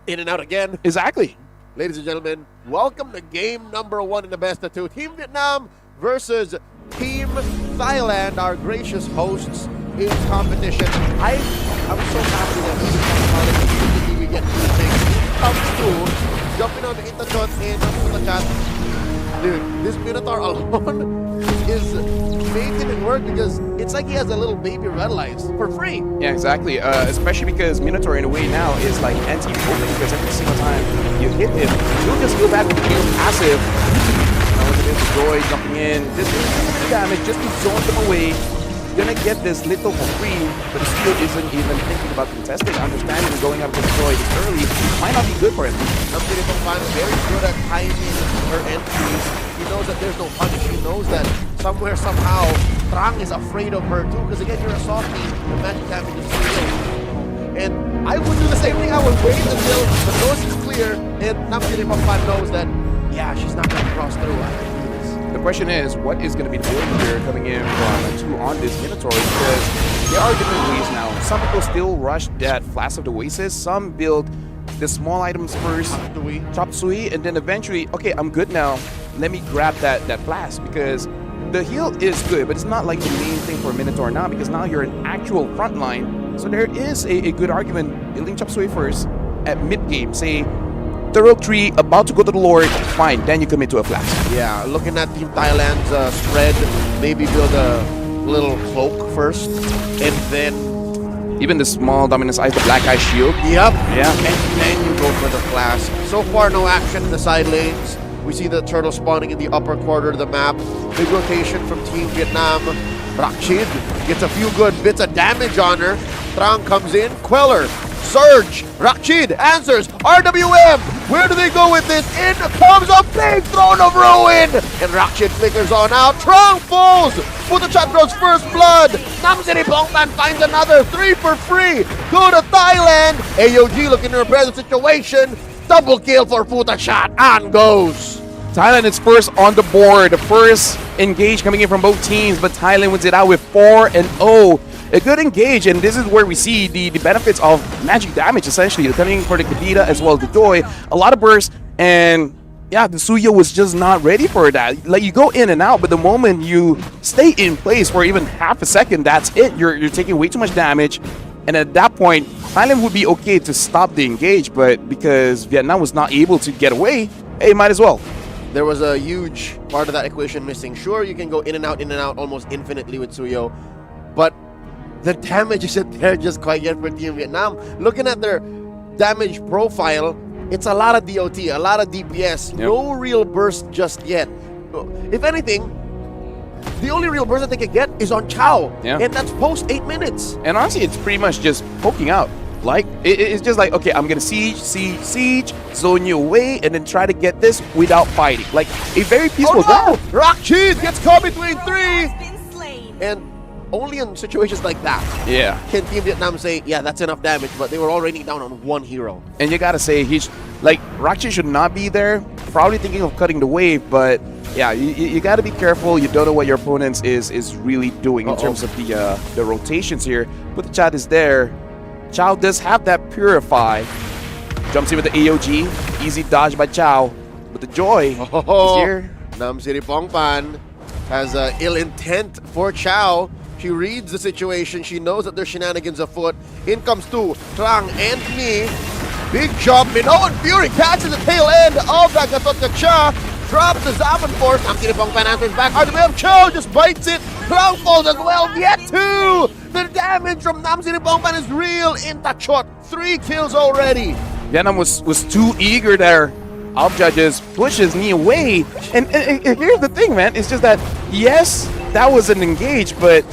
In and out again. Exactly. Ladies and gentlemen, welcome to game number 1 in the best of 2. Team Vietnam versus Team Thailand, our gracious hosts in competition. I'm so happy that we get these things. Comes to jumping on the Intachot and on the chat. Dude, this Minotaur alone is making it work because it's like he has a little baby Revitalize for free. Yeah, exactly. Especially because Minotaur in a way now is like anti-potent, because every single time you hit him, you'll just go back to being passive. Now look at this Joy jumping in. This is damage just to zone them away. You're gonna get this little for free, but still isn't even thinking about contesting. Understanding going up against Joy this early might not be good for him. Namjin Fan very good at timing her entries. He knows that there's no punish. He knows that somewhere, somehow, Trang is afraid of her too, because again, you're a softie, the magic damage is real. And I would do the same thing. I would wait until the coast is clear, and Namjin Fan knows that, yeah, she's not gonna cross through. I can do this. The question is, what is going to be the build here coming in from 2 on this Minotaur? Because there are different ways now. Some people still rush that Flask of the Oasis. Some build the small items first, Chop Suey, and then eventually, okay, I'm good now. Let me grab that Flask, because the heal is good, but it's not like the main thing for Minotaur now, because now you're an actual front line. So there is a good argument building Chop Suey first at mid-game. Say, Thorough 3, about to go to the Lord, fine, then you commit to a Flask. Yeah, looking at Team Thailand's spread, maybe build a little cloak first, and then... Even the small Dominance Eyes, the Black Eye Shield. Yep. Yeah. And then you go for the Flask. So far, no action in the side lanes. We see the turtle spawning in the upper quarter of the map. Big rotation from Team Vietnam. Rakshid gets a few good bits of damage on her. Trang comes in. Queller. Surge. Rakshid answers. RWM. Where do they go with this? In comes a big Throne of Ruin. And Rakshid flickers on out. Trang falls. Putachat grows first blood. Namsiri Bongtan finds another 3 for free. Go to Thailand. AOG looking to repair the situation. Double kill for Putachat. On goes. Thailand is first on the board. The first engage coming in from both teams, but Thailand wins it out with 4-0. A good engage, and this is where we see the benefits of magic damage, essentially. They're coming for the Kadita as well as the Joy. A lot of bursts, and yeah, the Suyo was just not ready for that. Like, you go in and out, but the moment you stay in place for even half a second, that's it. You're taking way too much damage. And at that point, Thailand would be okay to stop the engage, but because Vietnam was not able to get away, hey, might as well. There was a huge part of that equation missing. Sure, you can go in and out almost infinitely with Suyo, but the damage isn't there just quite yet for Team Vietnam. Looking at their damage profile, it's a lot of DOT, a lot of DPS, yep. No real burst just yet. If anything, the only real burst that they can get is on Chow, and that's post 8 minutes. And honestly, it's pretty much just poking out. Like, it's just like, okay, I'm gonna siege, zone you away, and then try to get this without fighting. Like, a very peaceful battle. Rakshid gets caught between 3! And only in situations like that can Team Vietnam say, yeah, that's enough damage, but they were all raining down on one hero. And you gotta say, he's like, Rakshid should not be there, probably thinking of cutting the wave, but yeah, you gotta be careful. You don't know what your opponent is really doing in terms of the rotations here. Putachat is there. Chow does have that Purify. Jumps in with the AOG. Easy dodge by Chow. But the Joy is here. Namsiri Bongpan has ill intent for Chow. She reads the situation. She knows that there's shenanigans afoot. In comes Tu, Trang, and me. Big jump. Minnow and Fury catches the tail end of that Gatot Cha. Drops the Zaman Force. Namsiri Bongpan answers back. RWM Chow just bites it. Trang falls as well. Yet 2. The damage from Namsiri Bongpan is real in that shot. 3 kills already. Vietnam was too eager there. Alpja just pushes knee away. And here's the thing, man. It's just that, yes, that was an engage, but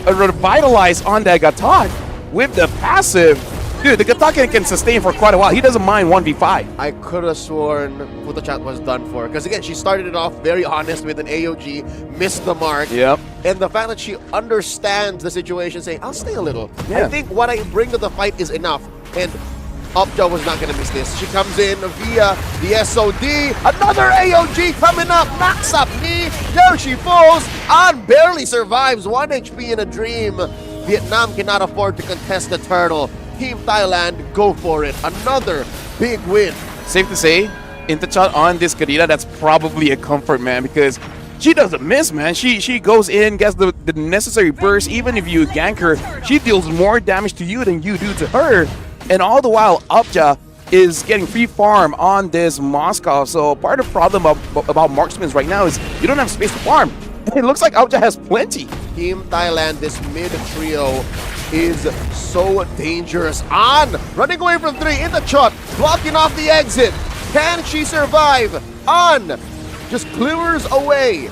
a revitalize on that Gatot with the passive. Dude, the Gatot can sustain for quite a while. He doesn't mind 1v5. I could have sworn Putachat was done for. Because again, she started it off very honest with an AOG, missed the mark. Yep. And the fact that she understands the situation, saying, I'll stay a little. Yeah. I think what I bring to the fight is enough. And Upja was not going to miss this. She comes in via the SOD. Another AOG coming up. Knocks up knee. There she falls. An barely survives. 1 HP in a dream. Vietnam cannot afford to contest the turtle. Team Thailand, go for it. Another big win. Safe to say, Intachat on this Kadita, that's probably a comfort, man, because she doesn't miss, man. She goes in, gets the necessary burst. Even if you gank her, she deals more damage to you than you do to her. And all the while, Upja is getting free farm on this Moscow. So part of the problem about marksmen right now is you don't have space to farm. It looks like Upja has plenty. Team Thailand, this mid trio is so dangerous. An running away from 3 in the shot, blocking off the exit. Can she survive? An just clears away.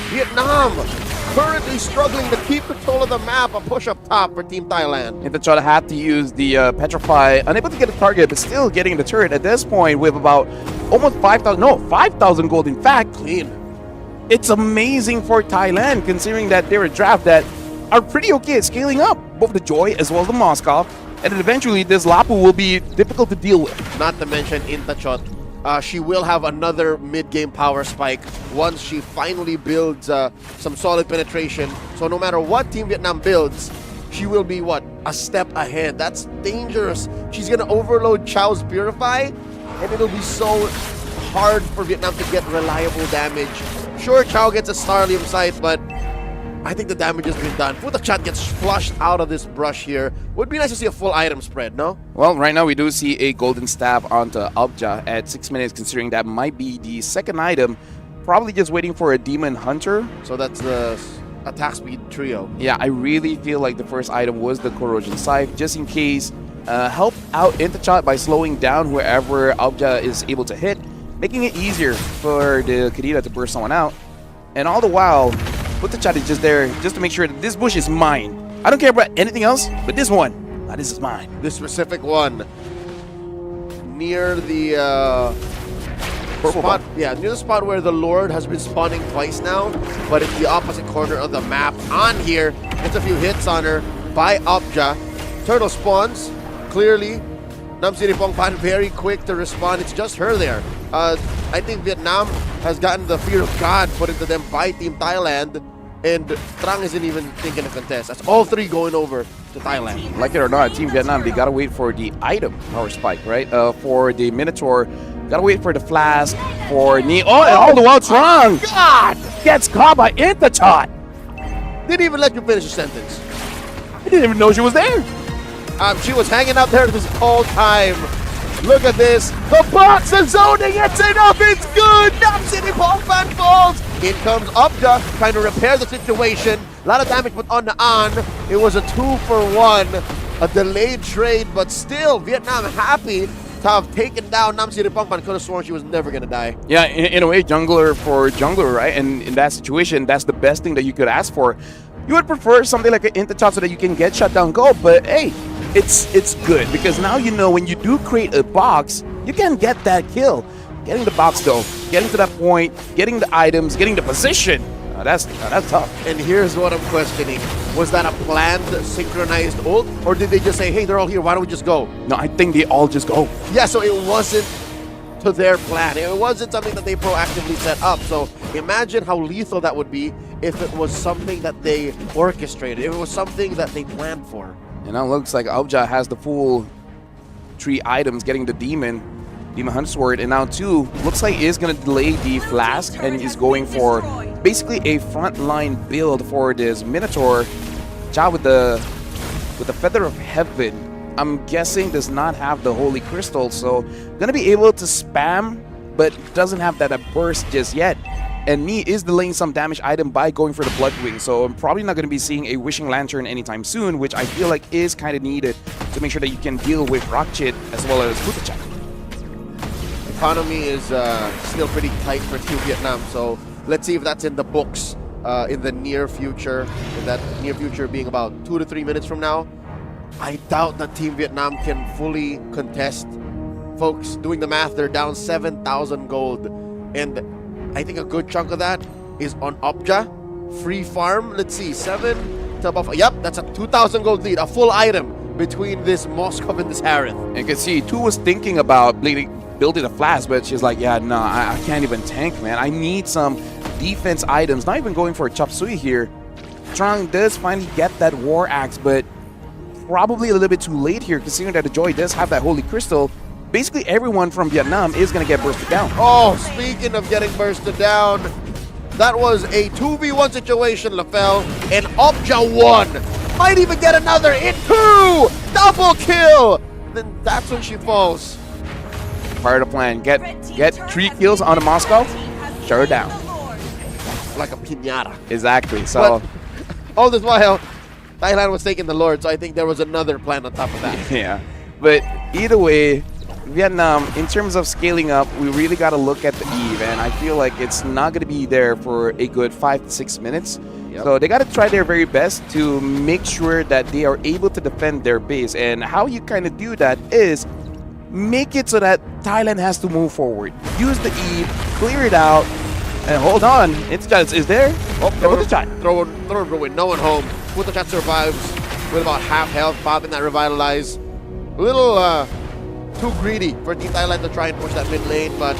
Vietnam currently struggling to keep control of the map. A push up top for Team Thailand. And the Chota had to use the Petrify, unable to get a target, but still getting the turret at this point with about almost 5,000 gold. In fact, clean. It's amazing for Thailand, considering that they're a draft that are pretty okay at scaling up both the Joy as well as the Moscow. And then eventually this Lapu will be difficult to deal with. Not to mention Intachot she will have another mid-game power spike once she finally builds some solid penetration. So no matter what Team Vietnam builds, she will be, what, a step ahead. That's dangerous. She's going to overload Chao's Purify, and it'll be so hard for Vietnam to get reliable damage. Sure, Chao gets a Starlium Sight, but I think the damage has been done. Futachat gets flushed out of this brush here. Would be nice to see a full item spread, no? Well, right now we do see a Golden Staff onto Abja at 6 minutes, considering that might be the second item. Probably just waiting for a Demon Hunter. So that's the attack speed trio. Yeah, I really feel like the first item was the Corrosion Scythe, just in case. Help out Intachat by slowing down whoever Abja is able to hit, making it easier for the Kadita to burst someone out. And all the while, Intachat is just there just to make sure that this bush is mine. I don't care about anything else, but this one, this is mine. This specific one, near the spot, near the spot where the Lord has been spawning twice now, but it's the opposite corner of the map. On here, gets a few hits on her by Abja. Turtle spawns, clearly. Nam Siripongpan very quick to respond. It's just her there. I think Vietnam has gotten the fear of God put into them by Team Thailand, and Trang isn't even thinking to contest. That's all three going over to Thailand. Like it or not, Team Vietnam, they gotta wait for the item power spike, right? For the Minotaur, gotta wait for the flask, for Ni. Oh, and all the while Trang! God! Gets caught by Intachat! Didn't even let you finish the sentence. I didn't even know she was there. She was hanging out there this whole time. Look at this. The box is zoning. It's enough. It's good. Nam City Pongpan falls. In comes Abja trying to repair the situation. A lot of damage put on the An. It was a 2-for-1. A delayed trade, but still Vietnam happy to have taken down Nam City Pongpan. Could have sworn she was never going to die. Yeah, in a way, jungler for jungler, right? And in that situation, that's the best thing that you could ask for. You would prefer something like an Intachat so that you can get shut down go, but hey, it's good because now you know when you do create a box, you can get that kill. Getting the box though, getting to that point, getting the items, getting the position, that's tough. And here's what I'm questioning. Was that a planned, synchronized ult? Or did they just say, hey, they're all here, why don't we just go? No, I think they all just go. Yeah, so it wasn't to their plan. It wasn't something that they proactively set up. So imagine how lethal that would be if it was something that they orchestrated, if it was something that they planned for. And now it looks like Abja has the full 3 items, getting the Demon Hunt Sword, and now 2, looks like is going to delay the Flask and is going for basically a frontline build for this Minotaur. Chao with the Feather of Heaven, I'm guessing does not have the Holy Crystal, so going to be able to spam, but doesn't have that burst just yet. And Ni is delaying some damage item by going for the Bloodwing, so I'm probably not going to be seeing a Wishing Lantern anytime soon, which I feel like is kind of needed to make sure that you can deal with Rockchit as well as Futachat. Economy is still pretty tight for Team Vietnam, so let's see if that's in the books in the near future. In that near future being about 2 to 3 minutes from now. I doubt that Team Vietnam can fully contest. Folks, doing the math, they're down 7,000 gold, and I think a good chunk of that is on Abja. Free farm, let's see, 7 to above. Yep, that's a 2,000 gold lead, a full item between this Moskov and this Harith. And you can see, 2 was thinking about building a flask, but she's like, yeah, no, I can't even tank, man. I need some defense items. Not even going for a Chop Suey here. Trang does finally get that War Axe, but probably a little bit too late here, considering that the Joy does have that Holy Crystal. Basically, everyone from Vietnam is going to get bursted down. Oh, speaking of getting bursted down, that was a 2v1 situation, LaFell, and Abja won. Might even get another in 2! Double kill! Then that's when she falls. Part of the plan. Get 3 kills on the Moscow, shut her down. Like a piñata. Exactly. So but all this while, Thailand was taking the Lord, so I think there was another plan on top of that. Yeah. But either way, Vietnam, in terms of scaling up, we really got to look at the Eve, and I feel like it's not going to be there for a good 5 to 6 minutes. Yep. So they got to try their very best to make sure that they are able to defend their base, and how you kind of do that is make it so that Thailand has to move forward. Use the Eve, clear it out, and hold on. It's there. Oh, throw it, no one home. Futachat survives with about half health, popping that Revitalize. A little too greedy for Team Thailand to try and push that mid lane, but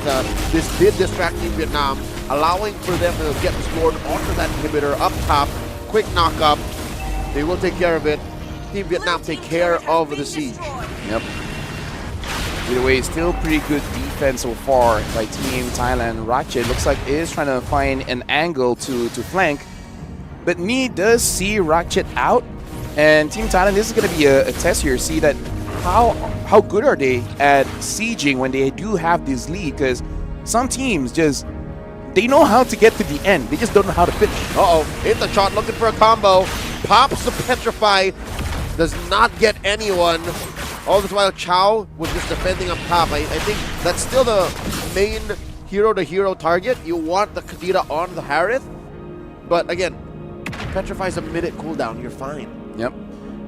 this did distract Team Vietnam, allowing for them to get this Lord onto that inhibitor up top. Quick knock up. They will take care of it. Team Vietnam take care of the siege. Yep. Either way, still pretty good defense so far by Team Thailand. Ratchet looks like is trying to find an angle to flank, but Nee does see Ratchet out, and Team Thailand, this is going to be a test here. See that how good are they at sieging when they do have this lead, because some teams just, they know how to get to the end. They just don't know how to finish. Uh-oh, hit the shot, looking for a combo. Pops the Petrify, does not get anyone. All this while, Chow was just defending up top. I think that's still the main hero-to-hero target. You want the Kadira on the Harith, but again, Petrify's a minute cooldown. You're fine. Yep.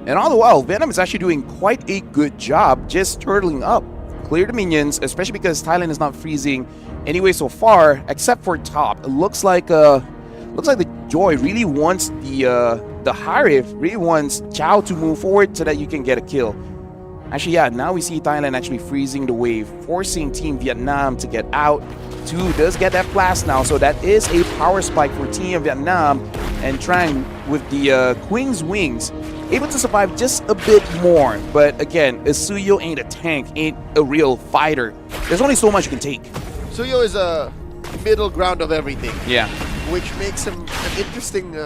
And all the while, Venom is actually doing quite a good job just turtling up. Clear the minions, especially because Thailand is not freezing anyway so far, except for top. It looks like the Joy really wants the Harith really wants Chow to move forward so that you can get a kill. Actually, yeah, now we see Thailand actually freezing the wave, forcing Team Vietnam to get out. 2 does get that blast now, so that is a power spike for Team Vietnam. And Trang with the Queen's Wings, able to survive just a bit more. But again, Suyo ain't a tank, ain't a real fighter. There's only so much you can take. Suyo is a middle ground of everything. Yeah. Which makes him an interesting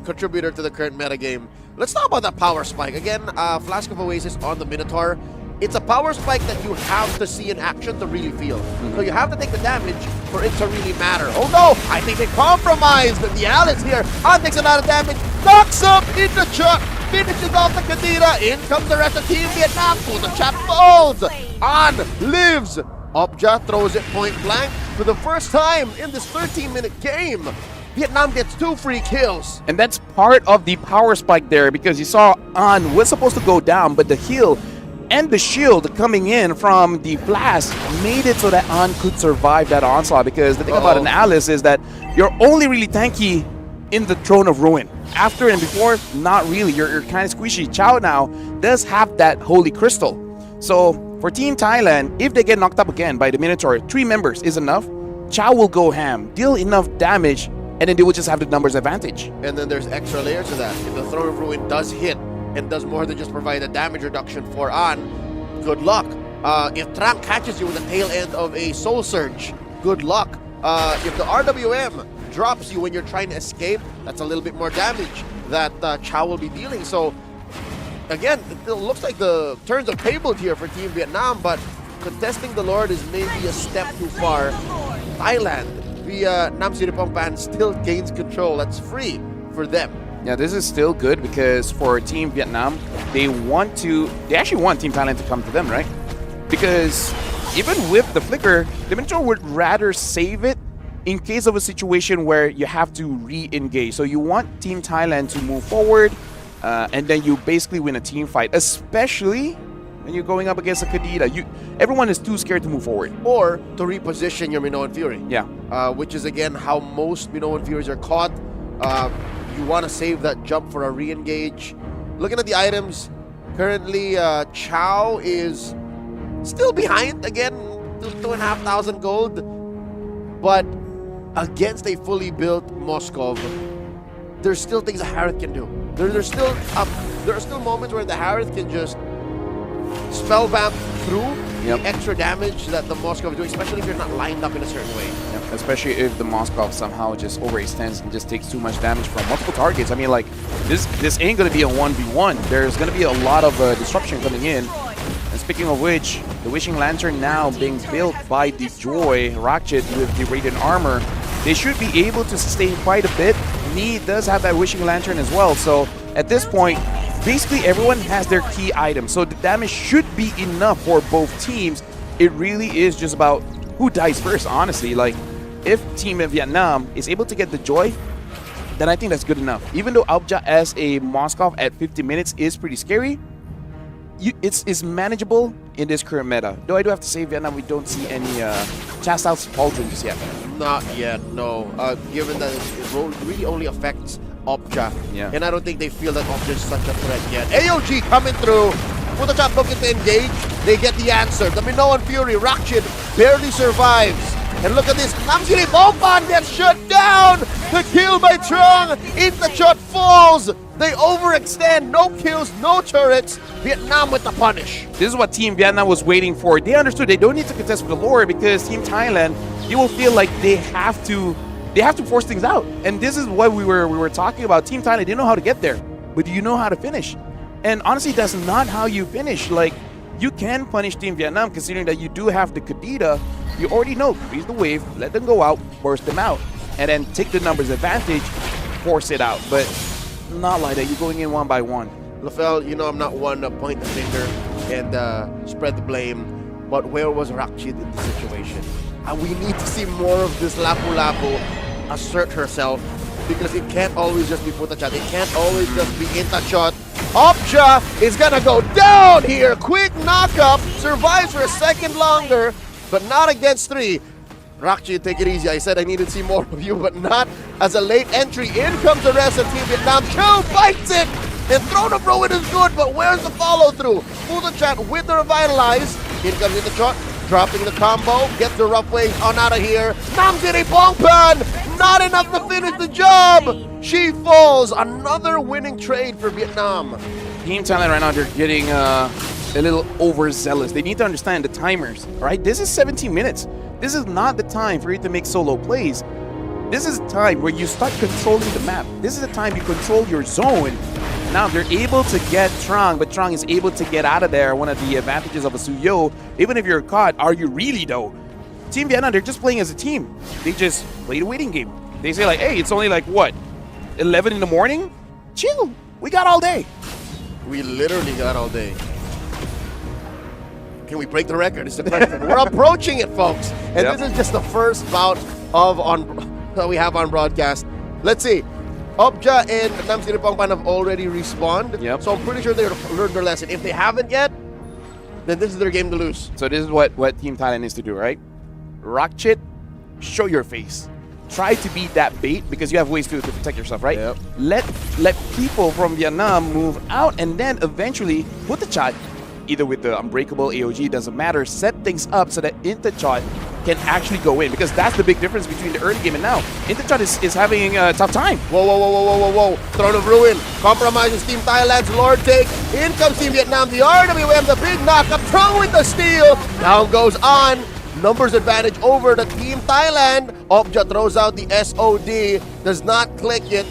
contributor to the current metagame. Let's talk about that power spike. Again, Flask of Oasis on the Minotaur. It's a power spike that you have to see in action to really feel. So you have to take the damage for it to really matter. Oh no! I think they compromised the Alice here. On takes a lot of damage. Knocks up in the chuck. Finishes off the Kadira. In comes the rest of Team Vietnam. For the chat folds. On lives. Obja throws it point blank for the first time in this 13-minute game. Vietnam gets 2 free kills. And that's part of the power spike there, because you saw An was supposed to go down, but the heal and the shield coming in from the blast made it so that An could survive that onslaught. Because the thing about an Alice is that you're only really tanky in the Throne of Ruin. After and before, not really. You're kind of squishy. Chow now does have that Holy Crystal. So for Team Thailand, if they get knocked up again by the Minotaur, 3 members is enough. Chow will go ham, deal enough damage, and then they will just have the numbers advantage. And then there's extra layers to that. If the Throne of Ruin does hit and does more than just provide a damage reduction for An, good luck. If Trang catches you with the tail end of a Soul Surge, good luck. If the RWM drops you when you're trying to escape, that's a little bit more damage that Chow will be dealing. So again, it looks like the turns are tabled here for Team Vietnam, but contesting the Lord is maybe a step too far. Thailand via Nam Siripongpan still gains control. That's free for them. Yeah, this is still good because for Team Vietnam, they actually want Team Thailand to come to them, right? Because even with the flicker, the Minotaur would rather save it in case of a situation where you have to re-engage. So you want Team Thailand to move forward, and then you basically win a team fight, especially when you're going up against a Kadira. Everyone is too scared to move forward. Or to reposition your Minoan Fury. Yeah. Which is, again, how most Minoan Furies are caught. You want to save that jump for a re-engage. Looking at the items, currently Chow is still behind, again, 2,500 gold. But against a fully built Moskov, there's still things a Harith can do. There are still moments where the Harith can just spell vamp through the extra damage that the Moskov is doing, especially if you're not lined up in a certain way. Yep. Especially if the Moskov somehow just overextends and just takes too much damage from multiple targets. I mean, like, this ain't going to be a 1v1. There's going to be a lot of disruption coming in. And speaking of which, the Wishing Lantern now being built by the Joy Ratchet with the Radiant Armor. They should be able to sustain quite a bit. Nee does have that Wishing Lantern as well. So at this point, basically everyone has their key items. So the damage should be enough for both teams. It really is just about who dies first, honestly. Like, if Team Vietnam is able to get the Joy, then I think that's good enough. Even though Aubja as a Moskov at 50 minutes is pretty scary, it's manageable in this current meta. Though I do have to say, Vietnam, we don't see any Chastile's Pauldron just yet. Not yet, no. Given that it really only affects Obja. Yeah. And I don't think they feel that Obja is such a threat yet. AOG coming through. Putachat looking to engage. They get the answer. The Minoan Fury, Rakshid barely survives. And look at this. Namsiri Bongpan gets shut down. The kill by Trong. Intachot falls. They overextend. No kills, no turrets. Vietnam with the punish. This is what Team Vietnam was waiting for. They understood they don't need to contest with the Lord because Team Thailand, you will feel like they have to force things out. And this is what we were talking about. Team Thailand didn't know how to get there, but do you know how to finish? And honestly, that's not how you finish. Like, you can punish Team Vietnam considering that you do have the Kadita. You already know, freeze the wave, let them go out, burst them out, and then take the numbers advantage, force it out. But not like that. You're going in one by one. LaFell, you know I'm not one to point the finger and spread the blame, but where was Rakshid in this situation? We need to see more of this Lapu-Lapu assert herself, because it can't always just be Putachat. It can't always just be Intachot. Opja is gonna go down here. Quick knock-up, survives for a second longer, but not against 3. Rakshid, take it easy. I said I needed to see more of you, but not as a late entry. In comes the rest of Team Vietnam. Cho bites it! And Throne of Ruin is good, but where's the follow-through? Putachat with the Revitalize. In comes Intachot, dropping the combo. Gets the rough wave on out of here. Namjiri Bongpan! Not enough to finish the job! She falls. Another winning trade for Vietnam. Team Thailand right now, they're getting a little overzealous. They need to understand the timers, right? This is 17 minutes. This is not the time for you to make solo plays. This is the time where you start controlling the map. This is the time you control your zone. Now they're able to get Trong, but Trong is able to get out of there. One of the advantages of a Suyo, even if you're caught, are you really though? Team Vietnam, they're just playing as a team. They just play the waiting game. They say like, hey, it's only like what, 11 in the morning? Chill, we got all day. We literally got all day. Can we break the record? Is the question. We're approaching it, folks. And This is just the first bout of that we have on broadcast. Let's see. Opja and Namsiri Bongpan have already respawned. Yep. So I'm pretty sure they've learned their lesson. If they haven't yet, then this is their game to lose. So this is what Team Thailand needs to do, right? Rakshit, show your face. Try to beat that bait because you have ways to protect yourself, right? Yep. Let people from Vietnam move out, and then eventually Putachat, either with the Unbreakable AOG, doesn't matter, set things up so that Intachot can actually go in, because that's the big difference between the early game and now. Intachot is having a tough time. Whoa. Throne of Ruin compromises Team Thailand's Lord take. In comes Team Vietnam, the RWM, the big knockup, Trong with the steal. Down goes on. Numbers advantage over the Team Thailand. Opja throws out the SOD, does not click it.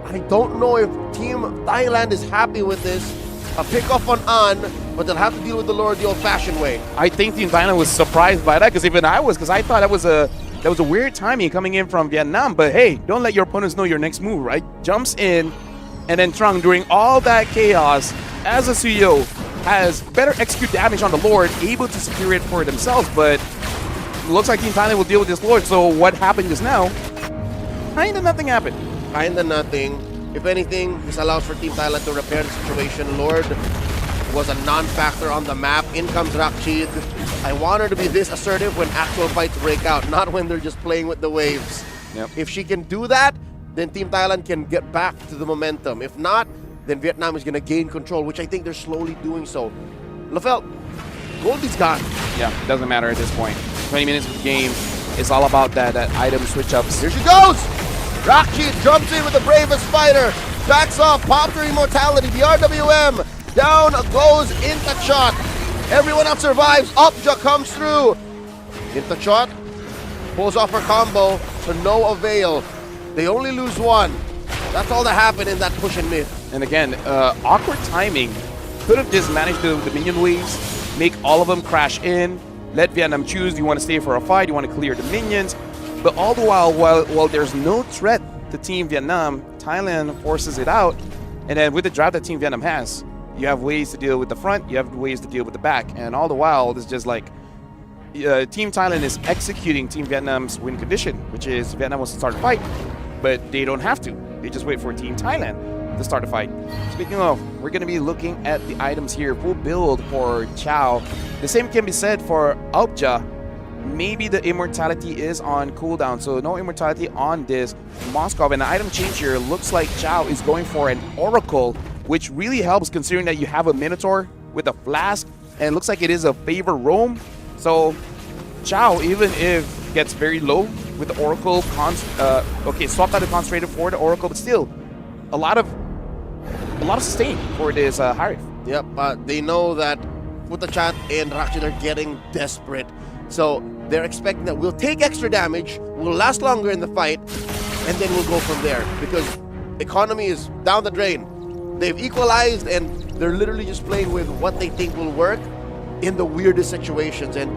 I don't know if Team Thailand is happy with this. A pick off on An, but they'll have to deal with the Lord the old-fashioned way. I think Team Thailand was surprised by that, because even I was, because I thought that was a weird timing coming in from Vietnam. But hey, don't let your opponents know your next move, right? Jumps in, and then Trong, during all that chaos, as a Suyo, has better execute damage on the Lord, able to secure it for themselves. But it looks like Team Thailand will deal with this Lord. So what happened just now? Kinda nothing happened. Kinda nothing. If anything, this allows for Team Thailand to repair the situation. Lord was a non-factor on the map. In comes Rakshid. I want her to be this assertive when actual fights break out, not when they're just playing with the waves. Yep. If she can do that, then Team Thailand can get back to the momentum. If not, then Vietnam is going to gain control, which I think they're slowly doing so. LaFell, Goldie's gone. Yeah, it doesn't matter at this point. 20 minutes of the game. It's all about that item switch-ups. Here she goes! Rakshid jumps in with the bravest fighter. Backs off, pops her immortality. The RWM. Down goes Intachot. Everyone else survives. Opja comes through. Intachot pulls off her combo to no avail. They only lose one. That's all that happened in that push and mid. And again, awkward timing. Could have just managed the minion waves, make all of them crash in, let Vietnam choose, do you want to stay for a fight, do you want to clear the minions? But all the while there's no threat to Team Vietnam, Thailand forces it out. And then with the drive that Team Vietnam has, you have ways to deal with the front, you have ways to deal with the back. And all the while, it's just like Team Thailand is executing Team Vietnam's win condition, which is Vietnam wants to start a fight, but they don't have to. They just wait for Team Thailand to start a fight. Speaking of, we're going to be looking at the items here. Full build for Chow. The same can be said for Opja. Maybe the immortality is on cooldown, so no immortality on this Moscow. And the item change here looks like Chow is going for an Oracle, which really helps considering that you have a Minotaur with a flask, and it looks like it is a favor roam. So Chow, even if gets very low with the Oracle, swapped out the Concentrated for the Oracle, but still a lot of sustain for this Harif. Yep, they know that Futachat and Rakshid are getting desperate. So they're expecting that we'll take extra damage, we'll last longer in the fight, and then we'll go from there. Because economy is down the drain. They've equalized, and they're literally just playing with what they think will work in the weirdest situations. And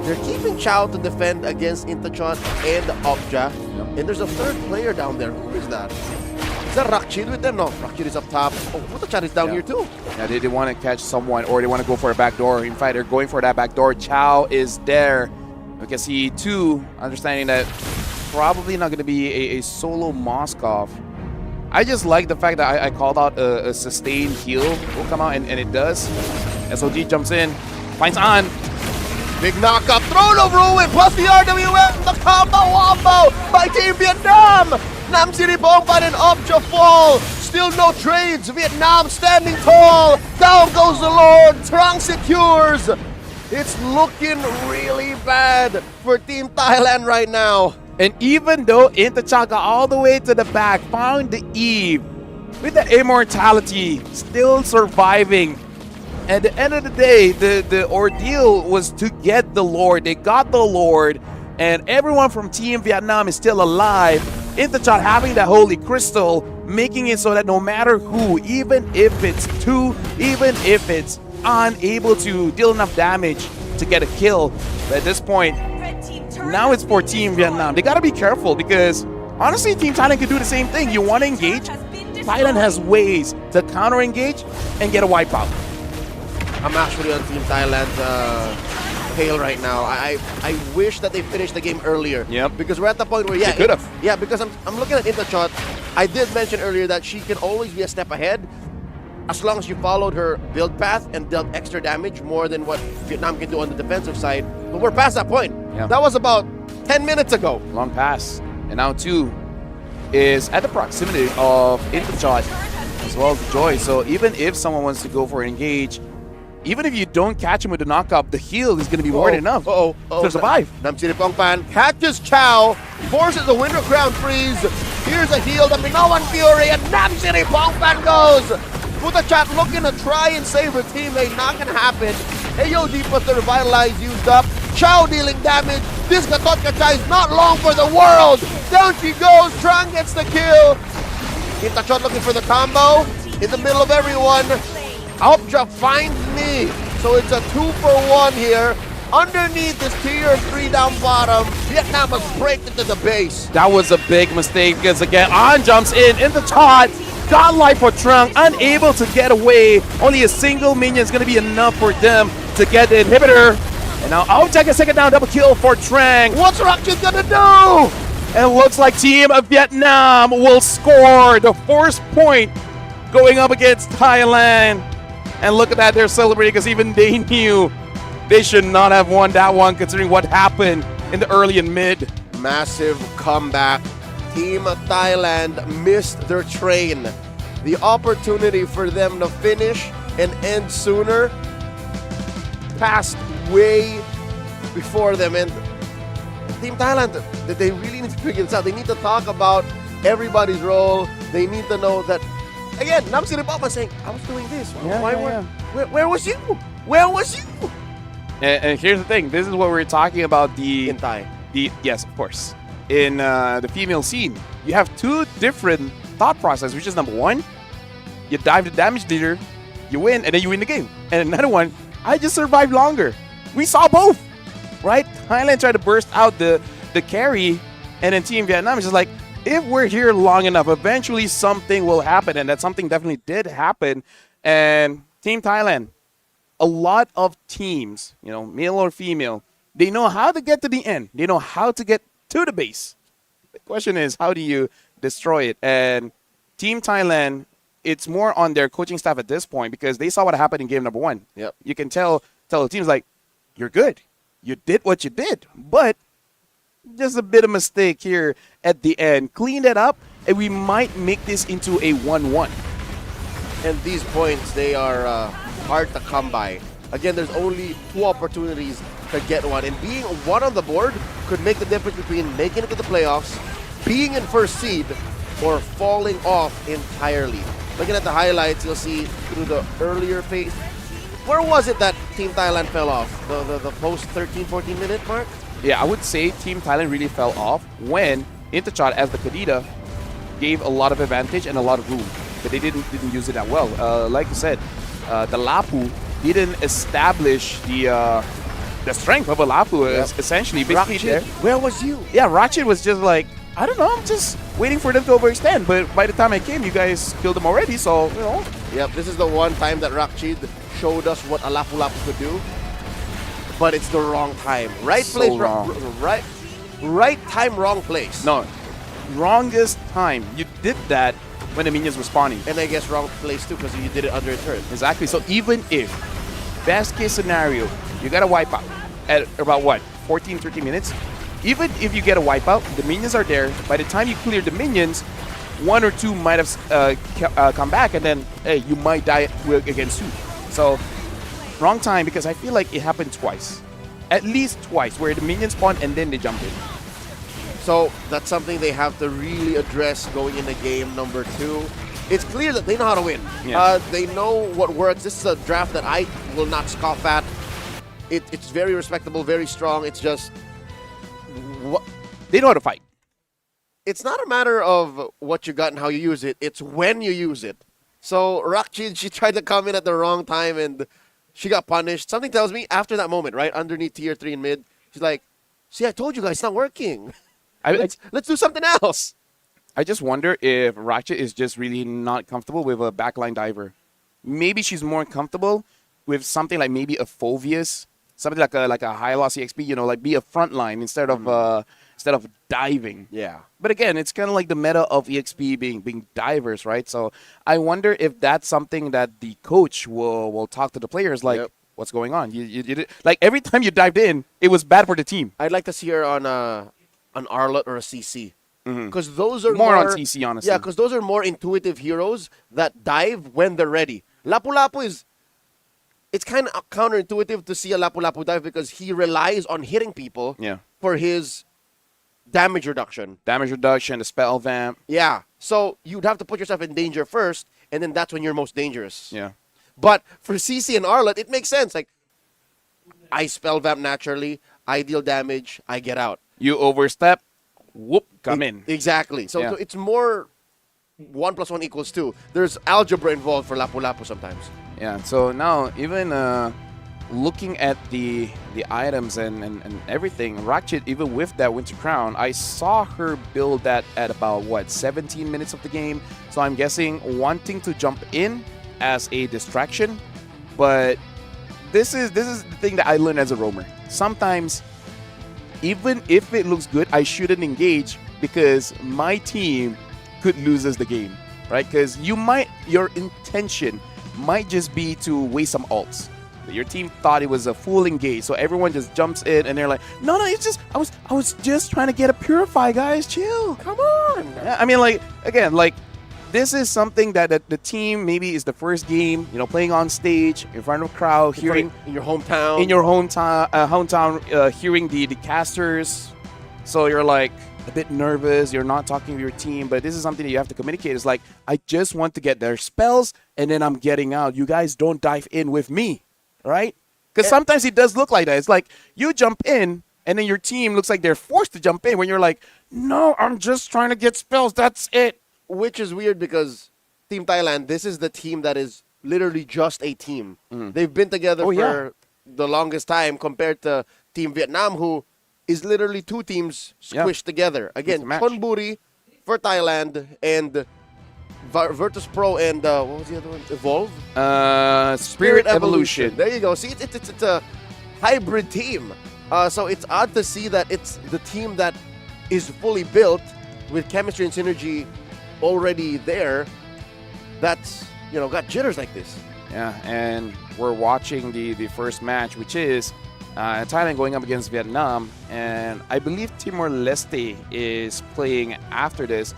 they're keeping Chow to defend against Intachot and Okja. And there's a third player down there. Who is that? Is that Rakshid with them? No, Rakshid is up top. Oh, Futachat is down here too. Yeah, they want to catch someone, or they want to go for a back door. In fact, they're going for that back door. Chow is there. We can see two, understanding that probably not going to be a solo Moskov. I just like the fact that I called out a sustained heal will come out, and it does. SOG jumps in, finds on. Big knockup, thrown over Ruin, plus the RWM, the combo wombo by Team Vietnam. Nam City Bomban and Obja fall. Still no trades. Vietnam standing tall. Down goes the Lord. Trang secures. It's looking really bad for Team Thailand right now. And even though Intachot got all the way to the back, found the Eve with the immortality, still surviving. At the end of the day, the ordeal was to get the Lord. They got the Lord, and everyone from Team Vietnam is still alive. Intachot having that holy crystal, making it so that no matter who, even if it's two, even if it's unable to deal enough damage to get a kill, but at this point, now it's for Team Vietnam. They gotta be careful because honestly, Team Thailand could do the same thing. You want to engage? Thailand has ways to counter-engage and get a wipeout. I'm actually on Team Thailand's tail right now. I wish that they finished the game earlier. Yep. Because we're at the point where, yeah, they could have. Yeah, because I'm looking at Intachot. I did mention earlier that she can always be a step ahead as long as you followed her build path and dealt extra damage more than what Vietnam can do on the defensive side. But we're past that point. Yeah. That was about 10 minutes ago. Long pass. And now 2 is at the proximity of Intachot as well as Joy. So even if someone wants to go for an engage, even if you don't catch him with the knockup, the heal is going to be more than enough to survive. Nam City Pongpan catches Chow, forces the Winter Crown freeze. Here's a heal, the Minoan Fury, and Nam City Pongpan goes. Futachat looking to try and save her teammate, not going to happen. AOD plus the Revitalize used up. Chow dealing damage. This Gatotkacha is not long for the world. Down she goes, Trang gets the kill. Intachot looking for the combo in the middle of everyone. Alpja finds me, so it's a 2-for-1 here. Underneath this tier 3 down bottom, Vietnam must break into the base. That was a big mistake because again, On jumps in the tot. Got life for Trang, unable to get away. Only a single minion is going to be enough for them to get the inhibitor. And now Alpja gets second down, double kill for Trang. What's Rakshid gonna do? And it looks like Team of Vietnam will score the first point going up against Thailand. And look at that, they're celebrating because even they knew they should not have won that one considering what happened in the early and mid. Massive comeback. Team Thailand missed their train. The opportunity for them to finish and end sooner passed way before them. And Team Thailand, they really need to figure this out. They need to talk about everybody's role. They need to know that. Again, Nam City Bomban saying, I was doing this. Where was you? Where was you? And here's the thing. This is what we're talking about. In Thai. Yes, of course. In the female scene, you have two different thought processes, which is number one, you dive the damage leader, you win, and then you win the game. And another one, I just survived longer. We saw both, right? Thailand tried to burst out the carry, and then Team Vietnam is just like, if we're here long enough, eventually something will happen. And that something definitely did happen. And Team Thailand, a lot of teams, male or female, they know how to get to the end. They know how to get to the base. The question is, how do you destroy it? And Team Thailand, it's more on their coaching staff at this point because they saw what happened in game number 1. Yep. You can tell the teams like, you're good. You did what you did. But just a bit of mistake here at the end. Clean that up, and we might make this into a 1-1. And these points, they are hard to come by. Again, there's only 2 opportunities to get one, and being 1 on the board could make the difference between making it to the playoffs, being in first seed, or falling off entirely. Looking at the highlights, you'll see through the earlier phase. Where was it that Team Thailand fell off? The post 13, 14 minute mark? Yeah, I would say Team Thailand really fell off when Interchat as the Kadita gave a lot of advantage and a lot of room, but they didn't use it that well. Like you said, the Lapu didn't establish the strength of a Lapu. Essentially, basically Ratchet, where was you? Yeah, Ratchet was just like, I don't know, I'm just waiting for them to overextend. But by the time I came, you guys killed them already, so, you know. Yep, this is the one time that Ratchet showed us what a Lapu Lapu could do. But it's the wrong time. Right So place, wrong. right time, wrong place. No, wrongest time. You did that when the minions were spawning. And I guess wrong place too, because you did it under a turn. Exactly. So even if, best case scenario, you got a wipeout at about what, 14, 13 minutes? Even if you get a wipeout, the minions are there. By the time you clear the minions, 1 or 2 might have come back, and then, hey, you might die against 2. So, wrong time, because I feel like it happened twice. At least twice, where the minions spawn and then they jump in. So that's something they have to really address going into game number 2. It's clear that they know how to win. Yeah. They know what works. This is a draft that I will not scoff at. It's very respectable, very strong. It's just... They know how to fight. It's not a matter of what you got and how you use it. It's when you use it. So Rakjin, she tried to come in at the wrong time and she got punished. Something tells me after that moment, right, underneath tier 3 in mid, she's like, see, I told you guys it's not working. Let's do something else. I just wonder if Ratchet is just really not comfortable with a backline diver. Maybe she's more comfortable with something like maybe a Phovius, something like a high loss EXP, you know, like be a frontline instead of diving. Yeah. But again, it's kind of like the meta of EXP being divers, right? So I wonder if that's something that the coach will talk to the players like, what's going on? You did, like every time you dived in, it was bad for the team. I'd like to see her on an Arlott or a CC. Because those are more on CC, honestly. Yeah, because those are more intuitive heroes that dive when they're ready. Lapu Lapu is... It's kind of counterintuitive to see a Lapu Lapu dive because he relies on hitting people for his damage reduction. Damage reduction, the spell vamp. Yeah. So you'd have to put yourself in danger first, and then that's when you're most dangerous. Yeah. But for CC and Arlott, it makes sense. Like, I spell vamp naturally, I deal damage, I get out. You overstep, whoop, come in. Exactly. So it's more 1 + 1 = 2. There's algebra involved for Lapu Lapu sometimes. Yeah, so now even looking at the items and everything, Ratchet, even with that Winter Crown, I saw her build that at about, what, 17 minutes of the game. So I'm guessing wanting to jump in as a distraction. But this is the thing that I learned as a roamer. Sometimes, even if it looks good, I shouldn't engage because my team could lose us the game, right? Because your intention might just be to waste some ults. Your team thought it was a full engage, so everyone just jumps in and they're like, no, it's just I was just trying to get a purify, guys. Chill. Come on. Yeah, I mean, like, again, like, this is something that the team maybe is the first game, you know, playing on stage in front of a crowd, hearing in your hometown, hearing the casters. So you're like a bit nervous, you're not talking to your team, but this is something that you have to communicate. It's like, I just want to get their spells and then I'm getting out. You guys don't dive in with me, right? Because sometimes it does look like that. It's like you jump in and then your team looks like they're forced to jump in when you're like, no, I'm just trying to get spells. That's it. Which is weird because Team Thailand, this is the team that is literally just a team. They've been together for the longest time compared to Team Vietnam, who is literally 2 teams squished together. Again, Chonburi for Thailand and Virtus Pro and what was the other one? Evolve? Spirit Evolution. There you go. See, it's a hybrid team. So it's odd to see that it's the team that is fully built with chemistry and synergy already there that's, you know, got jitters like this. Yeah, and we're watching the first match, which is Thailand going up against Vietnam, and I believe Timor-Leste is playing after this.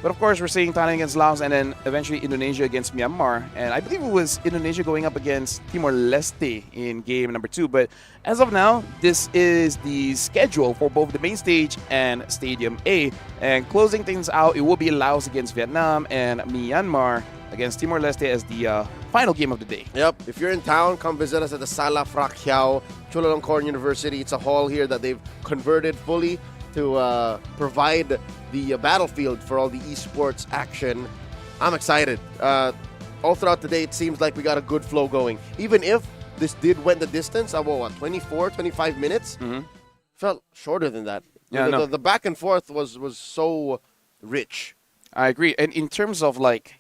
But of course, we're seeing Thailand against Laos and then eventually Indonesia against Myanmar. And I believe it was Indonesia going up against Timor-Leste in game number 2. But as of now, this is the schedule for both the main stage and Stadium A. And closing things out, it will be Laos against Vietnam and Myanmar against Timor-Leste as the final game of the day. Yep. If you're in town, come visit us at the Sala Phra Khiao Chulalongkorn University. It's a hall here that they've converted fully to provide the battlefield for all the esports action. I'm excited. All throughout the day, it seems like we got a good flow going. Even if this went the distance, about what, 24, 25 minutes? Felt shorter than that. Yeah, the back and forth was so rich. I agree. And in terms of like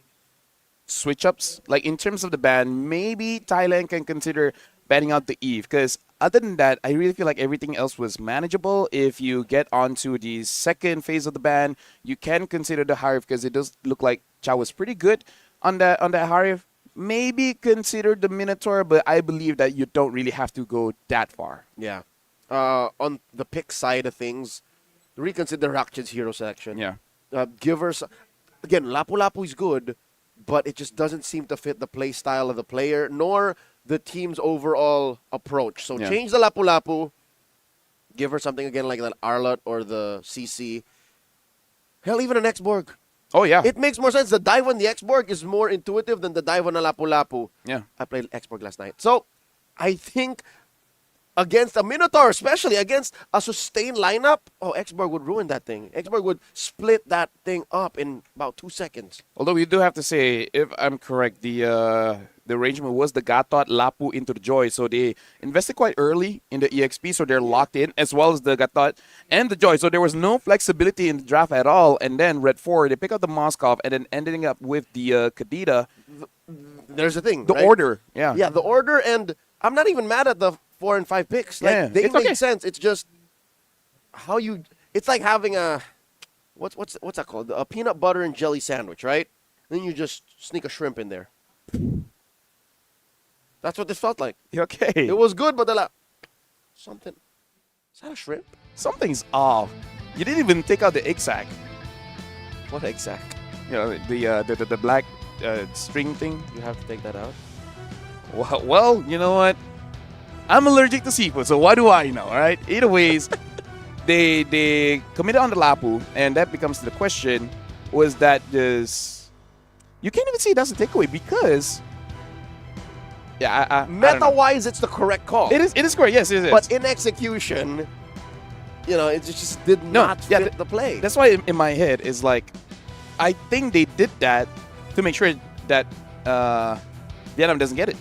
switch-ups, like in terms of the ban, maybe Thailand can consider banning out the Eve, because other than that, I really feel like everything else was manageable. If you get onto the second phase of the ban, you can consider the Harif, because it does look like Chow was pretty good on that Harif. Maybe consider the Minotaur, but I believe that you don't really have to go that far. Yeah. On the pick side of things, reconsider Rakchen's hero selection. Yeah. Givers, again, Lapu Lapu is good, but it just doesn't seem to fit the play style of the player, nor the team's overall approach. So change the Lapu Lapu, give her something again like that Arlot or the CC. Hell, even an X-Borg. Oh, yeah. It makes more sense. The dive on the X-Borg is more intuitive than the dive on a Lapu Lapu. Yeah. I played X-Borg last night. So, I think against a Minotaur, especially against a sustained lineup, X-Borg would ruin that thing. X-Borg would split that thing up in about 2 seconds. Although we do have to say, if I'm correct, the arrangement was the Gatot, Lapu into the Joy. So they invested quite early in the EXP, so they're locked in, as well as the Gatot and the Joy. So there was no flexibility in the draft at all. And then Red 4, they pick up the Moskov and then ending up with the Kadita. There's the thing, The right? order, yeah. Yeah, the order, and I'm not even mad at the 4 and 5 picks. Like, Yeah, they it's make okay. sense. It's just how you... It's like having a... What's that called? A peanut butter and jelly sandwich, right? Then you just sneak a shrimp in there. That's what this felt like. Okay. It was good, but they're like, something. Is that a shrimp? Something's off. You didn't even take out the egg sac. What egg sac? You know, the black string thing. You have to take that out? Well, you know what? I'm allergic to seafood, so what do I know, all right? Either ways, they committed on the Lapu, and that becomes the question, was that just... You can't even see that's a takeaway because... Yeah, I don't know. Meta-wise, it's the correct call. It is correct, yes, it is. But in execution, it just did not fit the play. That's why in my head is like, I think they did that to make sure that Vietnam doesn't get it.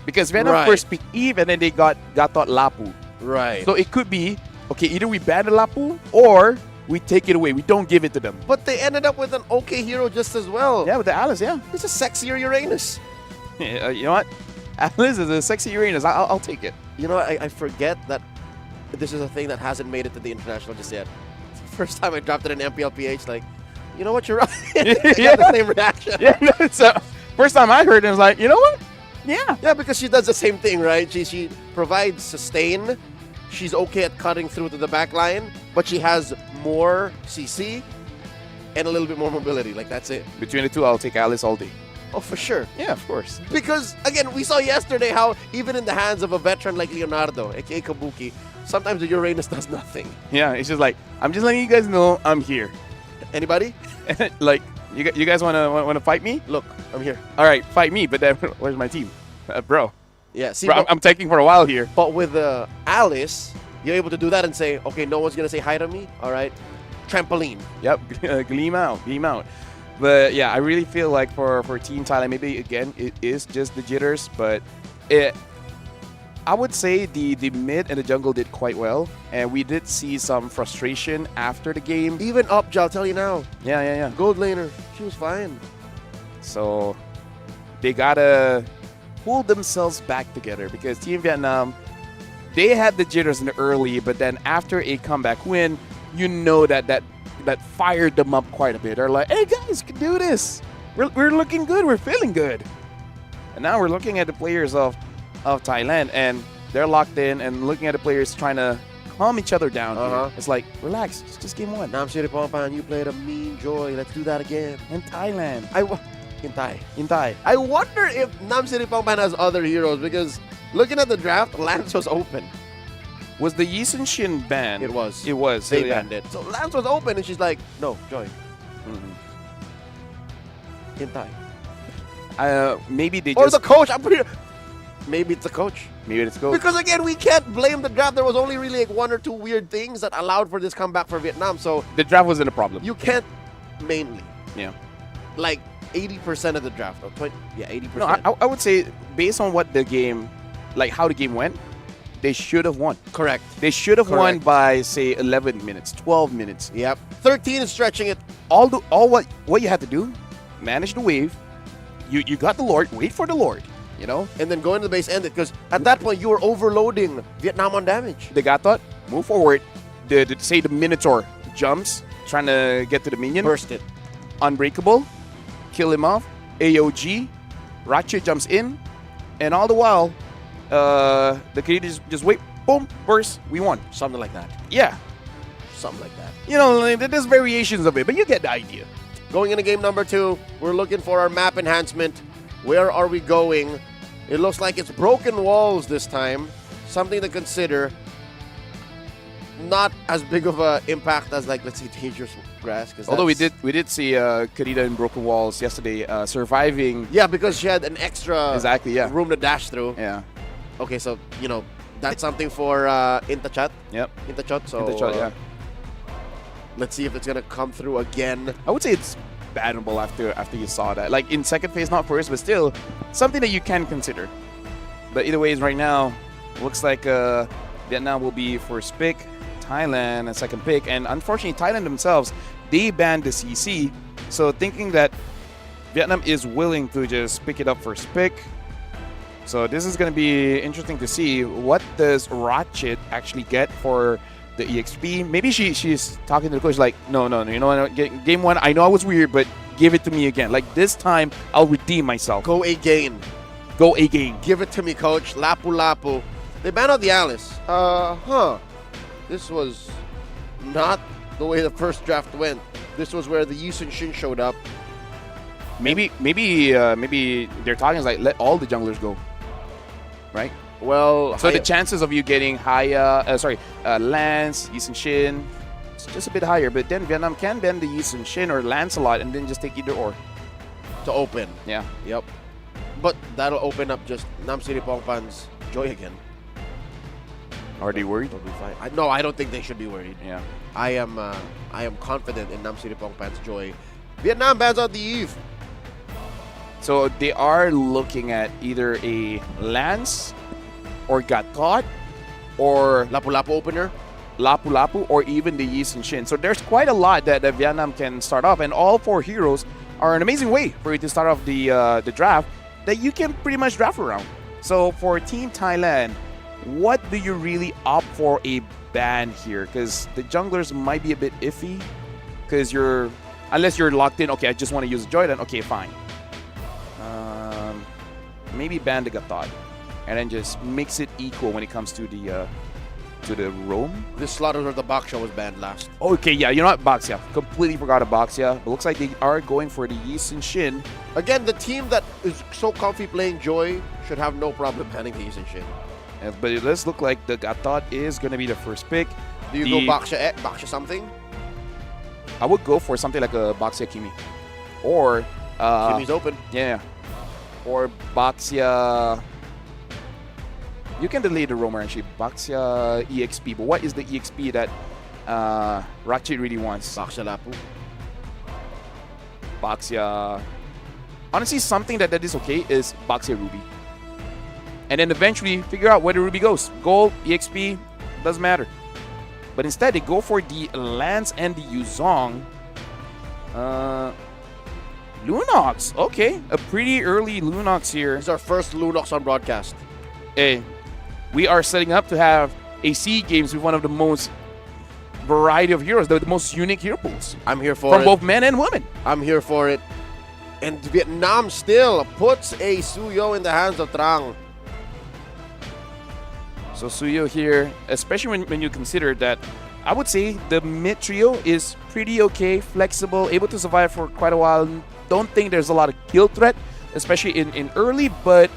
Because Vietnam first picked Eve and then they got thought Lapu. Right. So it could be, okay, either we ban the Lapu or we take it away. We don't give it to them. But they ended up with an okay hero just as well. Yeah, with the Alice, yeah. It's a sexier Uranus. You know what? Alice is a sexy Uranus. I'll take it. You know, I forget that this is a thing that hasn't made it to the international just yet. It's the first time I dropped it in MPLPH, like, you know what, you're right. Yeah. The same reaction. Yeah, so first time I heard it, I was like, you know what? Yeah. Yeah, because she does the same thing, right? She provides sustain. She's okay at cutting through to the back line, but she has more CC and a little bit more mobility. Like, that's it. Between the two, I'll take Alice all day. Oh, for sure. Yeah, of course. Because, again, we saw yesterday how even in the hands of a veteran like Leonardo, aka Kabuki, sometimes the Uranus does nothing. Yeah, it's just like, I'm just letting you guys know I'm here. Anybody? Like, you guys want to fight me? Look, I'm here. All right, fight me, but then where's my team? Bro. Yeah, see, bro, I'm taking for a while here. But with Alice, you're able to do that and say, okay, no one's going to say hi to me. All right, trampoline. Yep, gleam out. But yeah, I really feel like for Team Thailand, maybe again, it is just the jitters, but I would say the mid and the jungle did quite well, and we did see some frustration after the game. Even Upja, I'll tell you now. Yeah. Gold laner, she was fine. So they gotta pull themselves back together because Team Vietnam, they had the jitters in the early, but then after a comeback win, you know that fired them up quite a bit. They're like, hey guys, can do this. We're looking good. We're feeling good. And now we're looking at the players of Thailand, and they're locked in and looking at the players trying to calm each other down. Uh-huh. Here. It's like, relax, it's just game one. Nam City Pongpan, you played a mean Joy. Let's do that again. And Thailand. In Thai. In Thai. I wonder if Nam City Pongpan has other heroes because looking at the draft, Lance was open. Was the Yisun Shin banned? It was. It was. They so, yeah. banned it. So Lance was open and she's like, no, Joy. In Thai. Maybe they Or just... the coach. I'm pretty... Maybe it's the coach. Maybe it's coach. Because again, we can't blame the draft. There was only really like one or two weird things that allowed for this comeback for Vietnam. So the draft wasn't a problem. you can't mainly. Yeah. Like 80% of the draft. Or 20, yeah, 80%. No, I would say based on what the game, like how the game went, they should have won. Correct. They should have won by say 11 minutes, 12 minutes. Yep. 13 is stretching it. All what you had to do, manage the wave. You got the Lord. Wait for the Lord. You know, and then go into the base, end it, because at that point you were overloading Vietnam on damage. They got that. Move forward. Say the Minotaur jumps, trying to get to the minion. Burst it. Unbreakable. Kill him off. AOG. Ratchet jumps in, and all the while, the Canadians just wait. Boom. Burst. We won. Something like that. Yeah. Something like that. You know, there's variations of it, but you get the idea. Going into game number 2, we're looking for our map enhancement. Where are we going? It looks like it's broken walls this time. Something to consider. Not as big of an impact as, like, let's say, dangerous grass. Although we did see Karita in Broken Walls yesterday surviving. Yeah, because she had an extra room to dash through. Yeah. Okay, so, you know, that's something for Intachat. Yep. Intachat, so... Intachat, yeah. Let's see if it's going to come through again. I would say it's bannable after you saw that. Like in second phase, not first, but still something that you can consider. But either ways, right now, looks like Vietnam will be first pick, Thailand a second pick, and unfortunately, Thailand themselves, they banned the CC. So thinking that Vietnam is willing to just pick it up first pick. So this is going to be interesting to see what does Ratchet actually get for the EXP. Maybe she's talking to the coach like, no, you know what, game 1, I know I was weird, but give it to me again. Like this time, I'll redeem myself. Go again. Go again. Give it to me, coach. Lapu Lapu. They banned out the Alice. This was not the way the first draft went. This was where the Yisun Shin showed up. Maybe they're talking like, let all the junglers go. Right? Well, so the chances of you getting Lance, Yisun Shin, it's just a bit higher. But then Vietnam can bend the Yisun Shin or Lance a lot and then just take either or. To open. Yeah. Yep. But that'll open up just Nam City Pongpan's Joy again. Are they worried? They'll be fine. No, I don't think they should be worried. Yeah. I am confident in Nam City Pongpan's Joy. Vietnam bans out the Eve. So they are looking at either a Lance or Got Caught, or Lapu Lapu opener, Lapu Lapu, or even the Yisun Shin. So there's quite a lot that Vietnam can start off, and all 4 heroes are an amazing way for you to start off the draft that you can pretty much draft around. So for Team Thailand, what do you really opt for a ban here? Because the junglers might be a bit iffy, because unless you're locked in, okay, I just want to use Joy, then okay, fine. Maybe ban the Gatot, and then just mix it equal when it comes to the roam. This slot where the Baksha was banned last. Okay, yeah, you know what, Baxia. Completely forgot about Baxia. It looks like they are going for the Yisun Shin. Again, the team that is so comfy playing Joy should have no problem banning the Yisun Shin. But it does look like the Gatot is going to be the first pick. Do you go Baksha something? I would go for something like a Baxia Kimi. Or... Kimi's open. Yeah. Or Baxia... You can delay the roamer actually. Baxia EXP. But what is the EXP that Ratchet really wants? Baxia Lapu. Baxia... Honestly, something that is okay is Baxia Ruby. And then eventually figure out where the Ruby goes. Gold, EXP, doesn't matter. But instead, they go for the Lance and the Yuzong. Lunox. Okay, a pretty early Lunox here. This is our first Lunox on broadcast. Hey, we are setting up to have a SEA Games with one of the most variety of heroes, the most unique hero pools. I'm here for from it. both men and women. I'm here for it. And Vietnam still puts a Suyo in the hands of Trang. So Suyo here, especially when you consider that, I would say the mid trio is pretty okay, flexible, able to survive for quite a while. Don't think there's a lot of kill threat, especially in early, but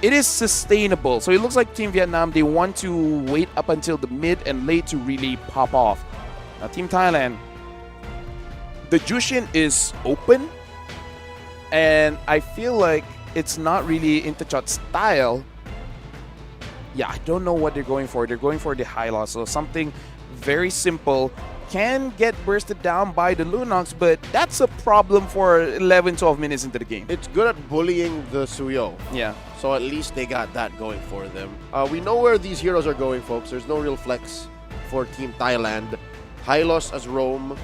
it is sustainable. So it looks like Team Vietnam, they want to wait up until the mid and late to really pop off. Now Team Thailand, the Jushin is open, and I feel like it's not really Interchot style. Yeah, I don't know what they're going for. They're going for the high loss, so something very simple. Can get bursted down by the Lunox, but that's a problem for 11, 12 minutes into the game. It's good at bullying the Suyo. Yeah. So at least they got that going for them. We know where these heroes are going, folks. There's no real flex for Team Thailand. Hylos as Roam,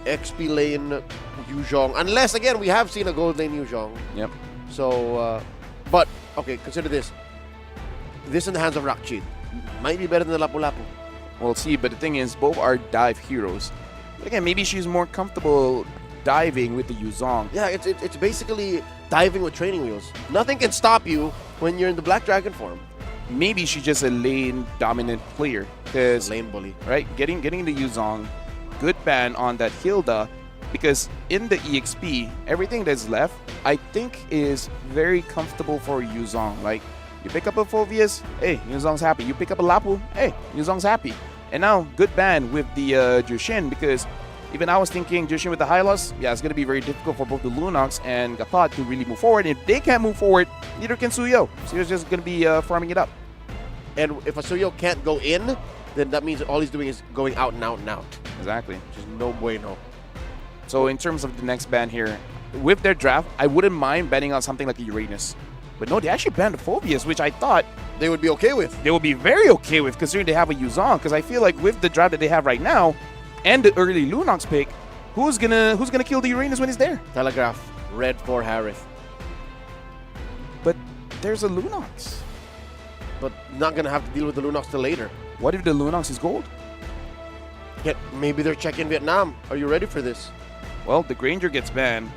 XP lane Yuzhong. Unless, again, we have seen a gold lane Yuzhong. Yep. So, but, okay, consider this. This in the hands of Rakchid might be better than the Lapu Lapu. We'll see, but the thing is, both are dive heroes. Again, maybe she's more comfortable diving with the Yuzong. Yeah, it's basically diving with training wheels. Nothing can stop you when you're in the Black Dragon form. Maybe she's just a lane dominant player. Because lane bully. Right? Getting the Yuzong, good ban on that Hilda, because in the EXP, everything that's left, I think is very comfortable for Yuzong. Like, you pick up a Phoveus, hey, Yuzong's happy. You pick up a Lapu, hey, Yuzong's happy. And now, good ban with the Jushin, because even I was thinking Jushin with the Hylos, yeah, it's going to be very difficult for both the Lunox and Gatot to really move forward. If they can't move forward, neither can Suyo. Suyo's just going to be farming it up. And if a Suyo can't go in, then that means all he's doing is going out and out and out. Exactly. Which is no bueno. So in terms of the next ban here, with their draft, I wouldn't mind betting on something like a Uranus. But no, they actually banned the Phoveus, which I thought they would be okay with. They would be very okay with, considering they have a Yuzong. Because I feel like with the draft that they have right now, and the early Lunox pick, who's gonna kill the Uranus when he's there? Telegraph, red for Harith. But there's a Lunox. But not gonna have to deal with the Lunox till later. What if the Lunox is gold? Yeah, maybe they're checking Vietnam. Are you ready for this? Well, the Granger gets banned.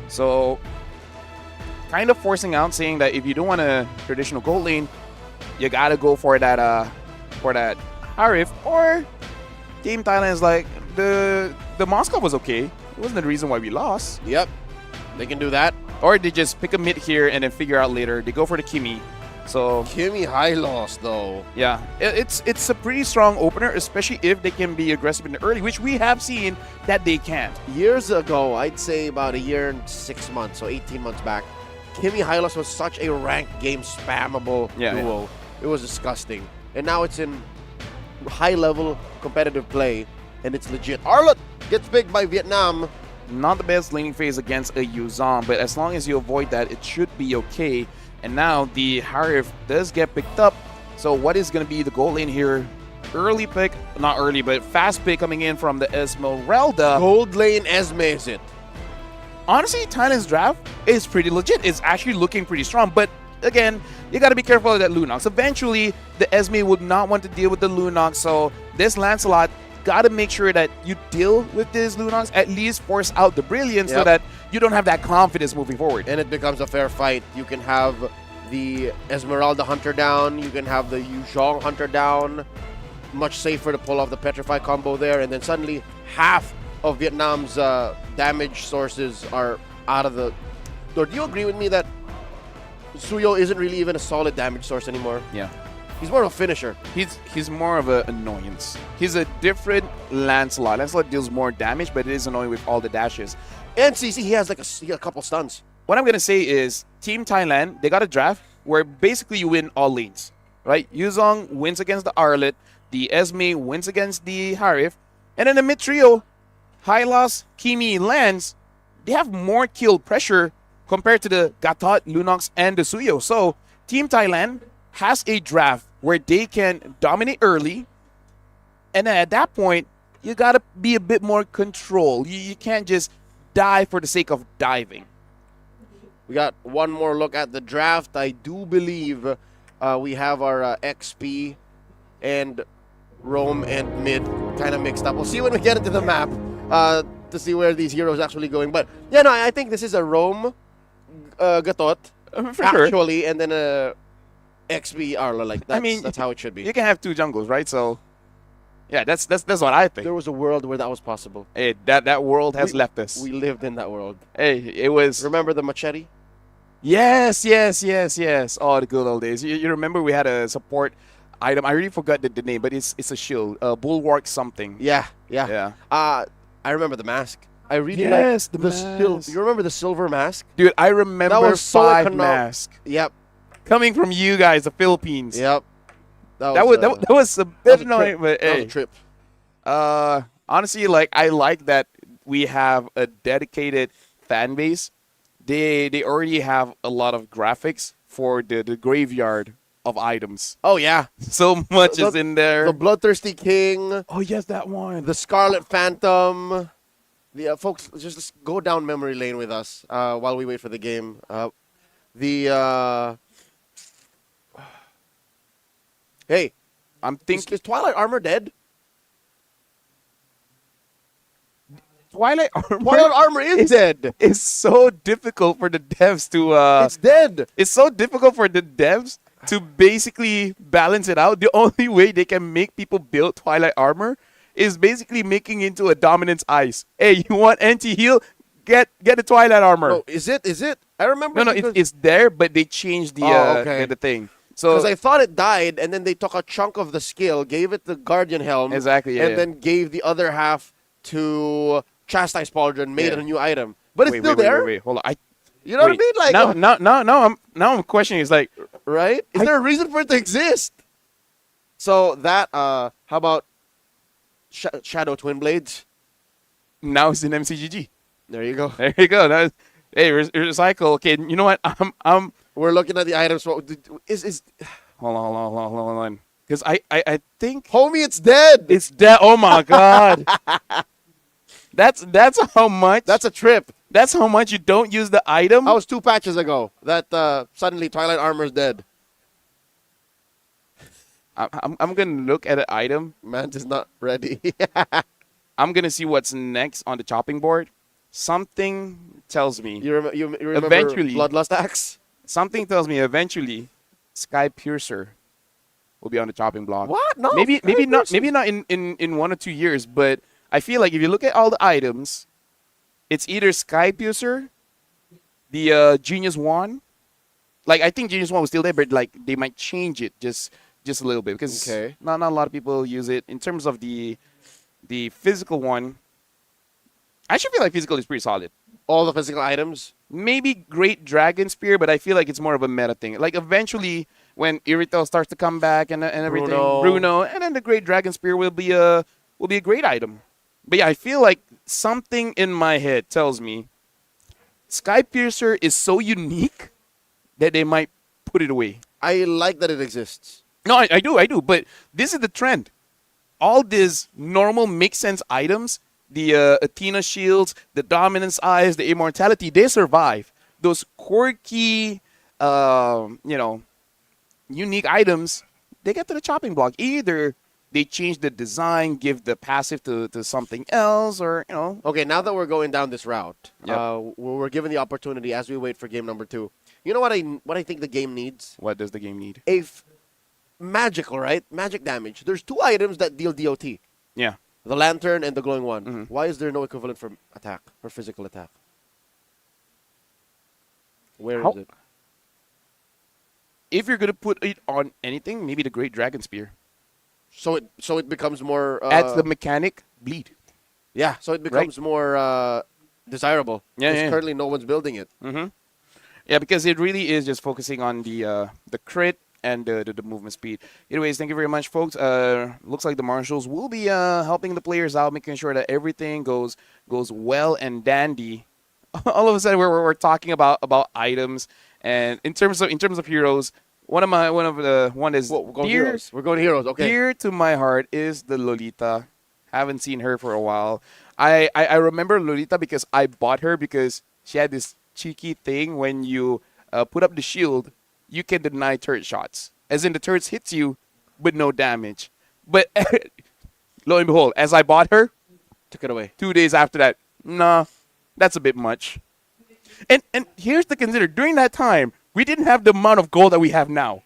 So kind of forcing out, saying that if you don't want a traditional gold lane, you gotta go for that Harith. Or Team Thailand is like, the Moscow was okay. It wasn't the reason why we lost. Yep, they can do that. Or they just pick a mid here and then figure out later. They go for the Kimi. So Kimi high loss though. Yeah, it's a pretty strong opener, especially if they can be aggressive in the early, which we have seen that they can't. Years ago, I'd say about a year and 6 months, so 18 months back, Kimi Hylos was such a ranked game spammable duo. Yeah. It was disgusting. And now it's in high-level competitive play, and it's legit. Arlott gets big by Vietnam. Not the best laning phase against a Yuzong, but as long as you avoid that, it should be okay. And now the Harith does get picked up. So what is going to be the gold lane here? Early pick, not early, but fast pick coming in from the Esmeralda. Gold lane Esme is it? Honestly, Thailand's draft is pretty legit. It's actually looking pretty strong. But again, you got to be careful of that Lunox. Eventually, the Esme would not want to deal with the Lunox. So this Lancelot got to make sure that you deal with this Lunox, at least force out the Brilliance so that you don't have that confidence moving forward. And it becomes a fair fight. You can have the Esmeralda Hunter down. You can have the Yuzhong Hunter down. Much safer to pull off the Petrify combo there. And then suddenly half of Vietnam's damage sources are out of the... Or do you agree with me that Suyo isn't really even a solid damage source anymore? Yeah. He's more of a finisher. He's more of an annoyance. He's a different Lancelot. Lancelot deals more damage, but it is annoying with all the dashes. And CC, he has like a couple stuns. What I'm going to say is, Team Thailand, they got a draft where basically you win all lanes, right? Yuzong wins against the Arlott, the Esme wins against the Harith, and then the mid trio, Hylos, Kimi, Lance, they have more kill pressure compared to the Gatot, Lunox, and the Suyo. So, Team Thailand has a draft where they can dominate early, and then at that point, you got to be a bit more controlled. You can't just dive for the sake of diving. We got one more look at the draft. I do believe we have our XP and Roam and mid kind of mixed up. We'll see when we get into the map to see where these heroes actually going. But yeah, no, I think this is a Roam Gatot for sure. actually, and then a XBR, like that's how it should be. You can have two jungles, right? So, yeah, that's what I think. There was a world where that was possible. Hey, that world has left us. We lived in that world. Hey, it was. Remember the machete? Yes. Oh, the good old days. You remember we had a support item. I really forgot the name, but it's a shield, bulwark something. Yeah. I remember the mask. I really liked the mask. You remember the silver mask? Dude, I remember that was so five mask. Yep. Coming from you guys, the Philippines. Yep. That was a bit annoying, but that hey. was a trip. Honestly, like I like that we have a dedicated fan base. They already have a lot of graphics for the graveyard of items. Oh yeah, so much is in there. The Bloodthirsty King. Oh yes, that one. The Scarlet Phantom. The folks, just go down memory lane with us while we wait for the game. Hey, I'm thinking. Is Twilight Armor dead? Twilight Armor is dead. It's so difficult for the devs to. It's dead. It's so difficult for the devs to basically balance it out. The only way they can make people build Twilight Armor is basically making into a Dominance Ice. Hey, you want anti-heal? Get the Twilight Armor. Oh, is it? I remember. No, it's there, but they changed the the thing. So because I thought it died, and then they took a chunk of the skill, gave it the Guardian Helm, exactly, and then gave the other half to Chastise Pauldron, made it a new item. But it's still there. Wait, hold on. You know what I mean? Like now I'm questioning. It's like, right? Is there a reason for it to exist? So that how about Shadow Twin Blades? Now it's in MCGG. There you go. There you go. Hey, recycle. Okay, you know what? We're looking at the items. Hold on. Because I think, homie, it's dead. It's dead. Oh my god. That's how much. That's a trip. That's how much you don't use the item. That was 2 patches ago. That suddenly Twilight Armor's dead. I'm gonna look at an item. Mant is not ready. I'm gonna see what's next on the chopping board. Something tells me you remember eventually Bloodlust Axe. Something tells me eventually Sky Piercer will be on the chopping block. What? No. Maybe not in 1 or 2 years, but I feel like if you look at all the items, it's either Sky Piercer, the Genius Wand. Like I think Genius Wand was still there, but like they might change it just a little bit because not a lot of people use it. In terms of the physical one, I should feel like physical is pretty solid. All the physical items? Maybe Great Dragon Spear, but I feel like it's more of a meta thing. Like eventually when Irithel starts to come back and everything, Bruno, and then the Great Dragon Spear will be a great item. But yeah, I feel like something in my head tells me Sky Piercer is so unique that they might put it away. I like that it exists. No, I do. But this is the trend. All these normal make sense items, the Athena shields, the Dominance Eyes, the Immortality, they survive. Those quirky, unique items, they get to the chopping block. Either they change the design, give the passive to something else, or, Okay, now that we're going down this route, we're given the opportunity as we wait for game number 2. You know what I think the game needs? What does the game need? Magical, right? Magic damage. There's 2 items that deal DOT. Yeah. The Lantern and the Glowing One. Mm-hmm. Why is there no equivalent for attack, for physical attack? Where is it? If you're going to put it on anything, maybe the Great Dragon Spear. So it becomes more... Adds the mechanic, bleed. Yeah, so it becomes more desirable. Yeah. Currently no one's building it. Mm-hmm. Yeah, because it really is just focusing on the crit and the movement speed. Anyways, thank you very much, folks. Looks like the Marshals will be helping the players out, making sure that everything goes well and dandy. All of a sudden, we're talking about items, and in terms of heroes, one is heroes. We're going heroes. Okay. Dear to my heart is the Lolita. Haven't seen her for a while. I remember Lolita because I bought her because she had this cheeky thing when you put up the shield. You can deny turret shots. As in the turrets hits you, but no damage. But lo and behold, as I bought her, took it away. 2 days after that, nah, that's a bit much. And here's the consider. During that time, we didn't have the amount of gold that we have now.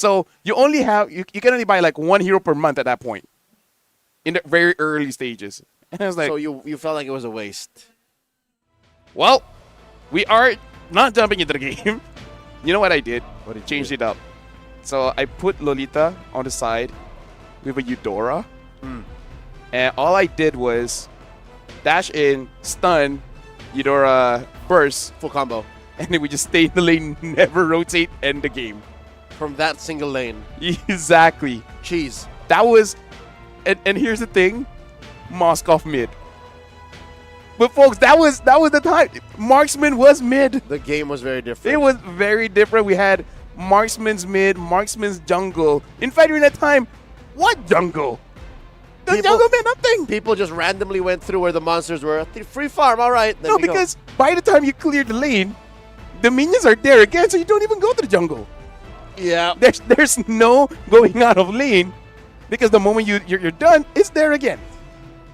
So you only have you can only buy like one hero per month at that point, in the very early stages. And I was like, So you felt like it was a waste. well, we are not jumping into the game. You know what I did? What did you Changed do? it up. So I put Lolita on the side with a Eudora. And all I did was dash in, stun, Eudora burst, Full combo. and then we just stay in the lane, never rotate, end the game. From that single lane. Exactly. Cheese. That was, and here's the thing, Moskov mid. But folks, that was the time. Marksman was mid. The game was very different. It was very different. We had Marksman's mid, Marksman's jungle. In fact, during that time, what jungle? The jungle meant nothing. People just randomly went through where the monsters were. Free farm, all right. Then No, we go. because by the time you clear the lane, the minions are there again, so you don't even go to the jungle. Yeah. There's no going out of lane, because the moment you're done, it's there again.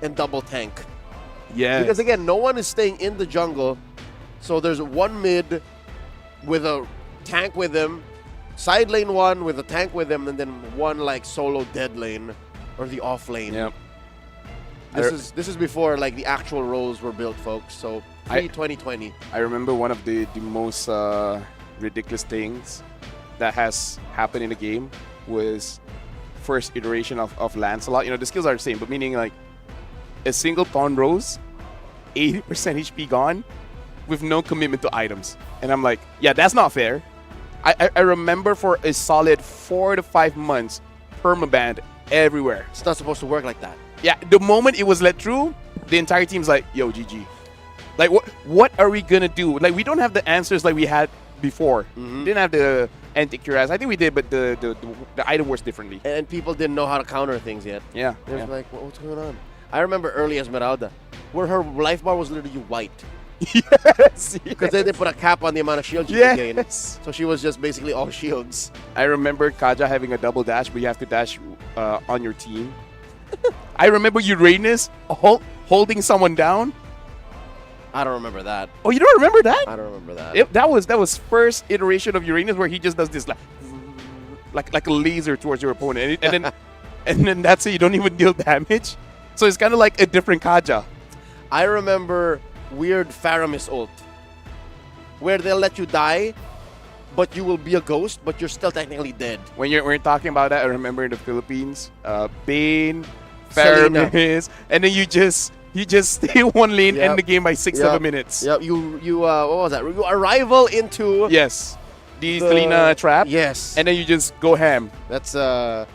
And double tank. Yeah. Because again, no one is staying in the jungle. So there's one mid with a tank with him, side lane one with a tank with him, and then one like solo dead lane or the off lane. Yep. This is before like the actual roles were built, folks. So pre-2020. I remember one of the most ridiculous things that has happened in the game was first iteration of Lancelot. You know, the skills are the same, but meaning like a single Thorn Rose, 80% HP gone, with no commitment to items. And I'm like, yeah, that's not fair. I remember for a solid 4 to 5 months, permabanned everywhere. It's not supposed to work like that. Yeah, the moment it was let through, the entire team's like, yo, GG. Like, what are we going to do? Like, we don't have the answers like we had before. Didn't have the anti-cuirass. I think we did, but the item works differently. And people didn't know how to counter things yet. Yeah. They're like, what's going on? I remember early Esmeralda, where her life bar was literally white. Yes. Because they put a cap on the amount of shields you could gain. So she was just basically all shields. I remember Kaja having a double dash, but you have to dash on your team. I remember Uranus holding someone down. I don't remember that. Oh, you don't remember that? I don't remember that. That was first iteration of Uranus where he just does this like a laser towards your opponent, and then that's it. You don't even deal damage. So it's kind of like a different Kaja. I remember weird Faramis ult, where they'll let you die, but you will be a ghost, but you're still technically dead. When you're talking about that, I remember in the Philippines, Bane, Selena. Faramis, and then you just stay one lane, end the game by 6-7 minutes. Yep. You what was that? You arrival into the Selena trap. Yes. And then you just go ham. That's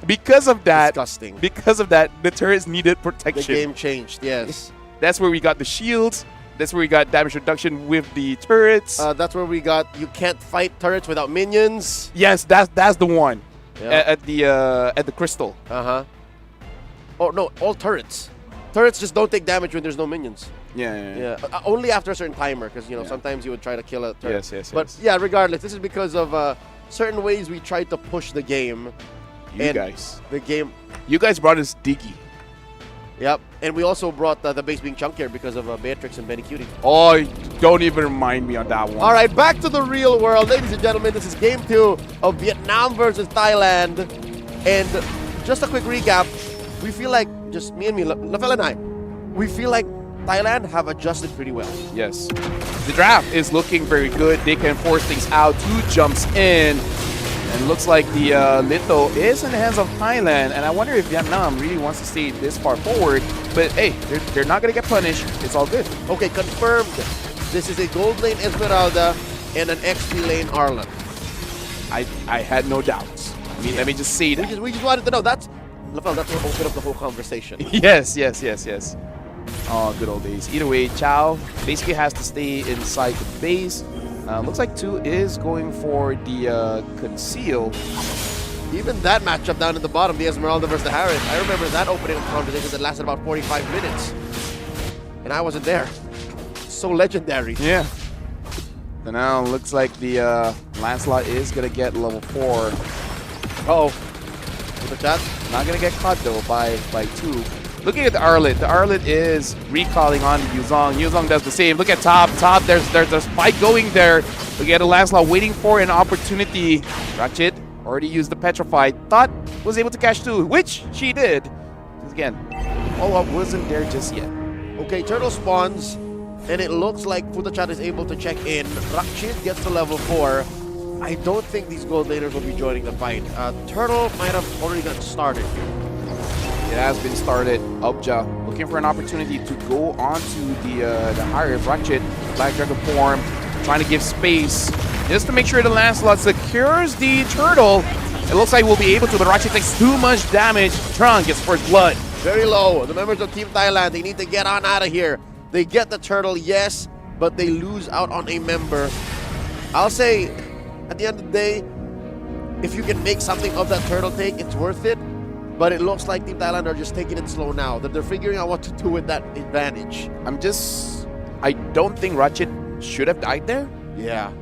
because of that. Disgusting. Because of that, the turrets needed protection. The game changed. Yes. That's where we got the shields. That's where we got damage reduction with the turrets. That's where we got you can't fight turrets without minions. Yes, that's the one. Yeah. At the crystal. Oh no, all turrets. Turrets just don't take damage when there's no minions. Yeah. Only after a certain timer, because sometimes you would try to kill a turret. Yes. But yeah, regardless, this is because of certain ways we tried to push the game. You guys brought us Diggy. Yep, and we also brought the base being chunkier because of Beatrix and Benny Cutie. Oh, don't even remind me on that one. All right, back to the real world, ladies and gentlemen. This is Game 2 of Vietnam versus Thailand, and just a quick recap. We feel like just me, Lafel and I, we feel like Thailand have adjusted pretty well. Yes. The draft is looking very good. They can force things out. 2 jumps in. And looks like the Litho is in the hands of Thailand. And I wonder if Vietnam really wants to stay this far forward. But hey, they're not going to get punished. It's all good. Okay, confirmed. This is a gold lane Esmeralda and an XP lane Arlan. I had no doubts. I mean, let me just say that. We just wanted to know. That's what opened up the whole conversation. Yes. Oh, good old days. Either way, Chow basically has to stay inside the base. Looks like 2 is going for the conceal. Even that matchup down in the bottom, the Esmeralda versus the Harris, I remember that opening conversation that lasted about 45 minutes. And I wasn't there. So legendary. Yeah. So now looks like the Lancelot is going to get level 4. Uh-oh. With the chat? Not going to get caught though by 2. Looking at the Arlet is recalling on Yuzong. Yuzong does the same. Look at top. There's a spike going there. Look at the Lancelot waiting for an opportunity. Ratchet Already used the Petrified. Thought was able to catch 2, which she did. Because again, follow-up wasn't there just yet. Okay, turtle spawns, and it looks like Futachat is able to check in. Rakshit gets to level 4. I don't think these gold laners will be joining the fight. Turtle might have already gotten started. It has been started. Ubja looking for an opportunity to go onto the higher Rakshit, Black Dragon form, trying to give space just to make sure the Lancelot secures the turtle. It looks like we'll be able to, but Rakshit takes too much damage. Tron gets first blood. Very low. The members of Team Thailand, they need to get on out of here. They get the turtle, yes, but they lose out on a member. I'll say, at the end of the day, if you can make something of that turtle take, it's worth it. But it looks like Team Thailand are just taking it slow now. That they're figuring out what to do with that advantage. I don't think Rakshit should have died there. Yeah.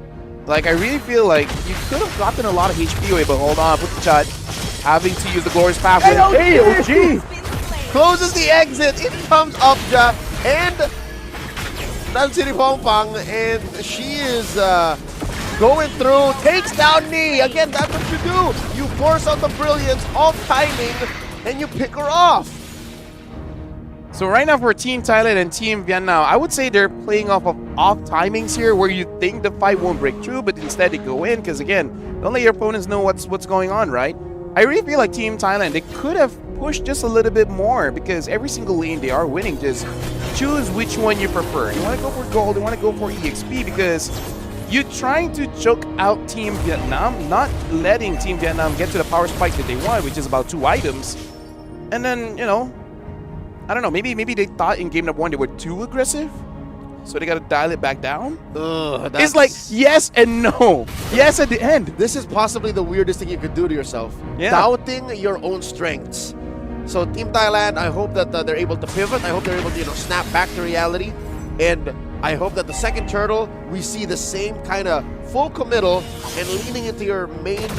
Like, I really feel like you could have gotten a lot of HP away, but hold on, put the shot. Having to use the Glorious Pathway. AOG closes the exit. In comes Upja and Nansiri Pongpang, and she is going through, takes down Knee. Again, that's what you do. You force out the brilliance of timing, and you pick her off. So right now for Team Thailand and Team Vietnam, I would say they're playing off of off timings here where you think the fight won't break through, but instead they go in because, again, don't let your opponents know what's going on, right? I really feel like Team Thailand, they could have pushed just a little bit more because every single lane they are winning. Just choose which one you prefer. You want to go for gold, you want to go for EXP because you're trying to choke out Team Vietnam, not letting Team Vietnam get to the power spike that they want, which is about 2 items. And then, you know, I don't know, maybe they thought in game number 1 they were too aggressive, so they got to dial it back down. It's like yes and no. Yes at the end. This is possibly the weirdest thing you could do to yourself. Yeah. Doubting your own strengths. So Team Thailand, I hope that they're able to pivot. I hope they're able to snap back to reality. And I hope that the second turtle, we see the same kind of full committal and leaning into your main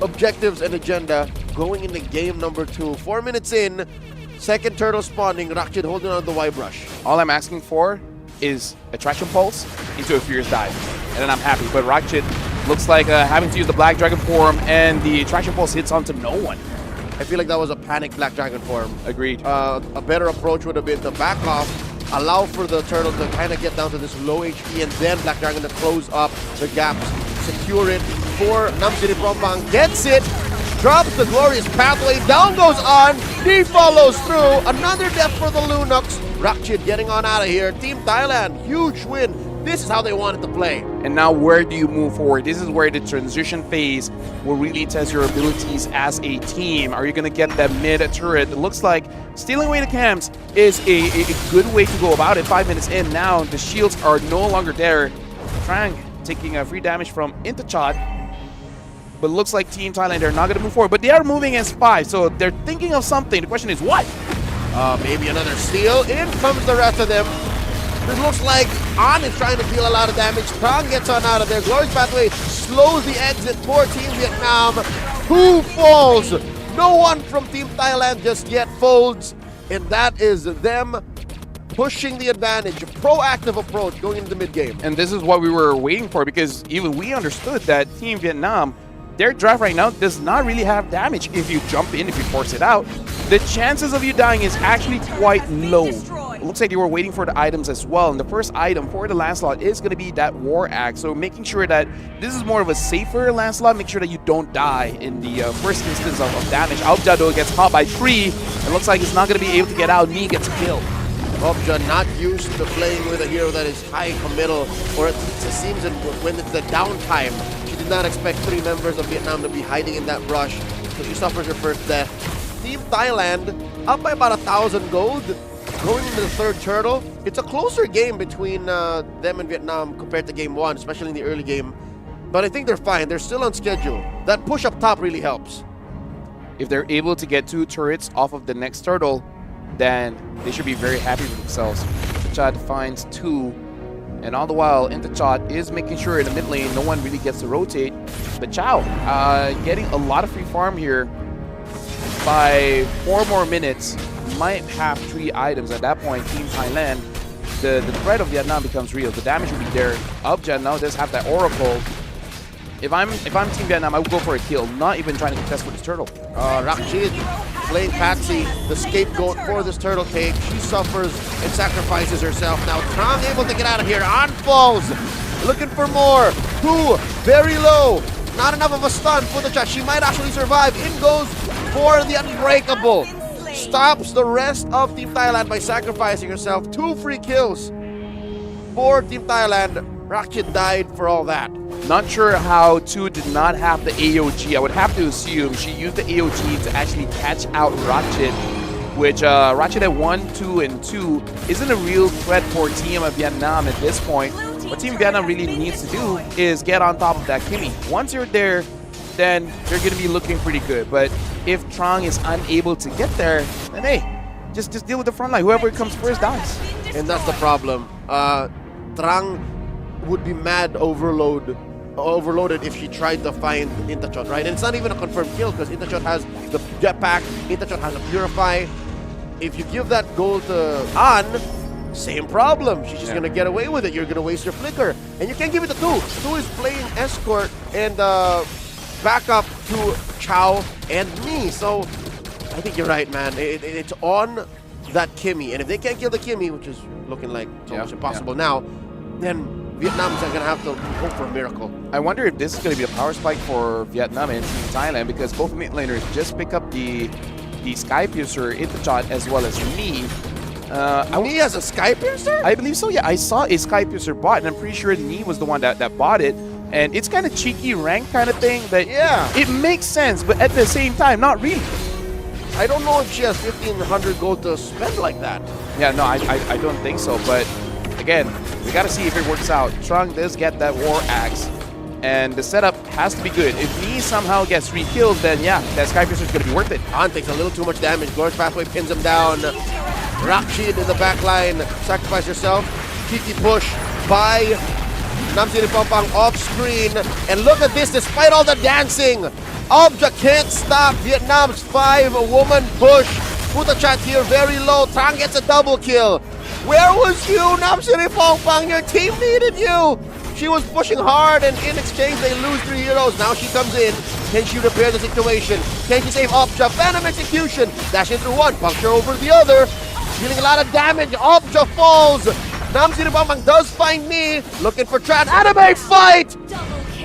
objectives and agenda going into game number 2. 4 minutes in, second turtle spawning, Rakshit holding on to the Y-Brush. All I'm asking for is Attraction Pulse into a Fierce Dive, and then I'm happy. But Rakshit looks like having to use the Black Dragon form, and the Attraction Pulse hits onto no one. I feel like that was a panic Black Dragon form. Agreed. A better approach would have been to back off, allow for the turtle to kind of get down to this low HP, and then Black Dragon to close up the gaps, secure it for Namsiri Prompang. Gets it, drops the Glorious Pathway, down goes on, he follows through, another death for the Lunox. Rakshit getting on out of here. Team Thailand, huge win. This is how they wanted to play. And now where do you move forward? This is where the transition phase will really test your abilities as a team. Are you going to get that mid turret? It looks like stealing away the camps is a good way to go about it. 5 minutes in now, the shields are no longer there. Trang taking a free damage from Intachot. But it looks like Team Thailand are not going to move forward. But they are moving as 5, so they're thinking of something. The question is what? Maybe another steal. In comes the rest of them. This looks like An is trying to deal a lot of damage. Trang gets on out of there. Glorious Pathway slows the exit for Team Vietnam. 2 falls. No one from Team Thailand just yet folds. And that is them pushing the advantage. A proactive approach going into the mid-game. And this is what we were waiting for, because even we understood that Team Vietnam, their draft right now does not really have damage. If you jump in, if you force it out, the chances of you dying is actually quite low. It looks like they were waiting for the items as well. And the first item for the Lancelot is going to be that War Axe. So making sure that this is more of a safer Lancelot. Make sure that you don't die in the first instance of damage. Aubjado gets caught by 3. It looks like he's not going to be able to get out. Knee gets killed. Aubja not used to playing with a hero that is high committal, or at least it seems when it's the downtime. She did not expect 3 members of Vietnam to be hiding in that brush, so she suffers her first death. Team Thailand up by about 1,000 gold. Going into the third turtle, it's a closer game between them and Vietnam compared to game 1, especially in the early game. But I think they're fine. They're still on schedule. That push up top really helps. If they're able to get 2 turrets off of the next turtle, then they should be very happy with themselves. Intachot finds 2, and all the while, Intachot is making sure in the mid lane no one really gets to rotate. But Chow, getting a lot of free farm here. By 4 more minutes, might have 3 items. At that point, Team Thailand, the threat of Vietnam becomes real. The damage will be there. Aubja now does have that Oracle. If I'm Team Vietnam, I would go for a kill, not even trying to contest for this turtle. Rakjid playing Patsy, the scapegoat for this turtle cake. She suffers and sacrifices herself. Now Trang able to get out of here. On falls, looking for more. 2, very low. Not enough of a stun for the chat. She might actually survive. In goes for the unbreakable. Stops the rest of Team Thailand by sacrificing herself. 2 free kills for Team Thailand. Rakjid died for all that. Not sure how 2 did not have the AOG. I would have to assume she used the AOG to actually catch out Ratchet, which Ratchet at 1, 2, and 2 isn't a real threat for Team Vietnam at this point. What Team Vietnam really needs to do is get on top of that Kimmy. Once you're there, then they're going to be looking pretty good. But if Trang is unable to get there, then hey, just deal with the front line. Whoever comes first dies. And that's the problem. Trang would be mad overloaded if she tried to find Intachot, right? And it's not even a confirmed kill because Intachot has the jetpack, Intachot has a purify. If you give that goal to An, same problem. She's just gonna get away with it. You're gonna waste your flicker. And you can't give it to 2. 2 is playing escort and backup to Chow and me. So I think you're right, man. It's on that Kimmy. And if they can't kill the Kimmy, which is looking like it's almost impossible now, then Vietnam's going to have to hope for a miracle. I wonder if this is going to be a power spike for Vietnam and Team Thailand because both mid laners just pick up the Sky Piercer, Intachot, as well as me. Me as a Sky Piercer? I believe so, yeah. I saw a Sky Piercer bot, and I'm pretty sure Nee was the one that bought it. And it's kind of cheeky rank kind of thing, but it makes sense, but at the same time, not really. I don't know if she has 1,500 gold to spend like that. Yeah, no, I don't think so, but again, we got to see if it works out. Trung does get that War Axe, and the setup has to be good. If Nee somehow gets 3 kills, then yeah, that Sky Piercer is going to be worth it. Han takes a little too much damage. Glorious Pathway pins him down. Rakjid in the back line. Sacrifice yourself. Cheeky push by Namsiri Pampang off screen. And look at this, despite all the dancing, Obja can't stop Vietnam's 5-woman push. Putachat here very low. Trang gets a double kill. Where was you, Namsiri Pampang? Your team needed you. She was pushing hard, and in exchange, they lose 3 heroes. Now she comes in. Can she repair the situation? Can she save Obja? Phantom Execution. Dashing through one, puncture over the other. Dealing a lot of damage. Obja falls. Namsiri Pampang does find me. Looking for Tran. Anime fight!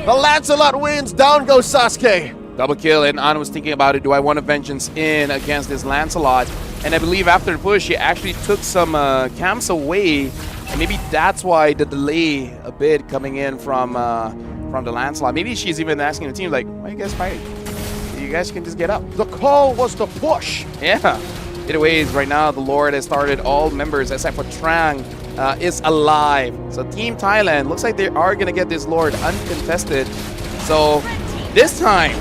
The Lancelot wins. Down goes Sasuke. Double kill, and Anna was thinking about it. Do I want a vengeance in against this Lancelot? And I believe after the push, she actually took some camps away. And maybe that's why the delay a bit coming in from the Lancelot. Maybe she's even asking the team, like, why are you guys fighting? You guys can just get up. The call was to push. Yeah. Either ways, right now, the Lord has started. All members, except for Trang, is alive. So Team Thailand, looks like they are going to get this Lord uncontested. So this time,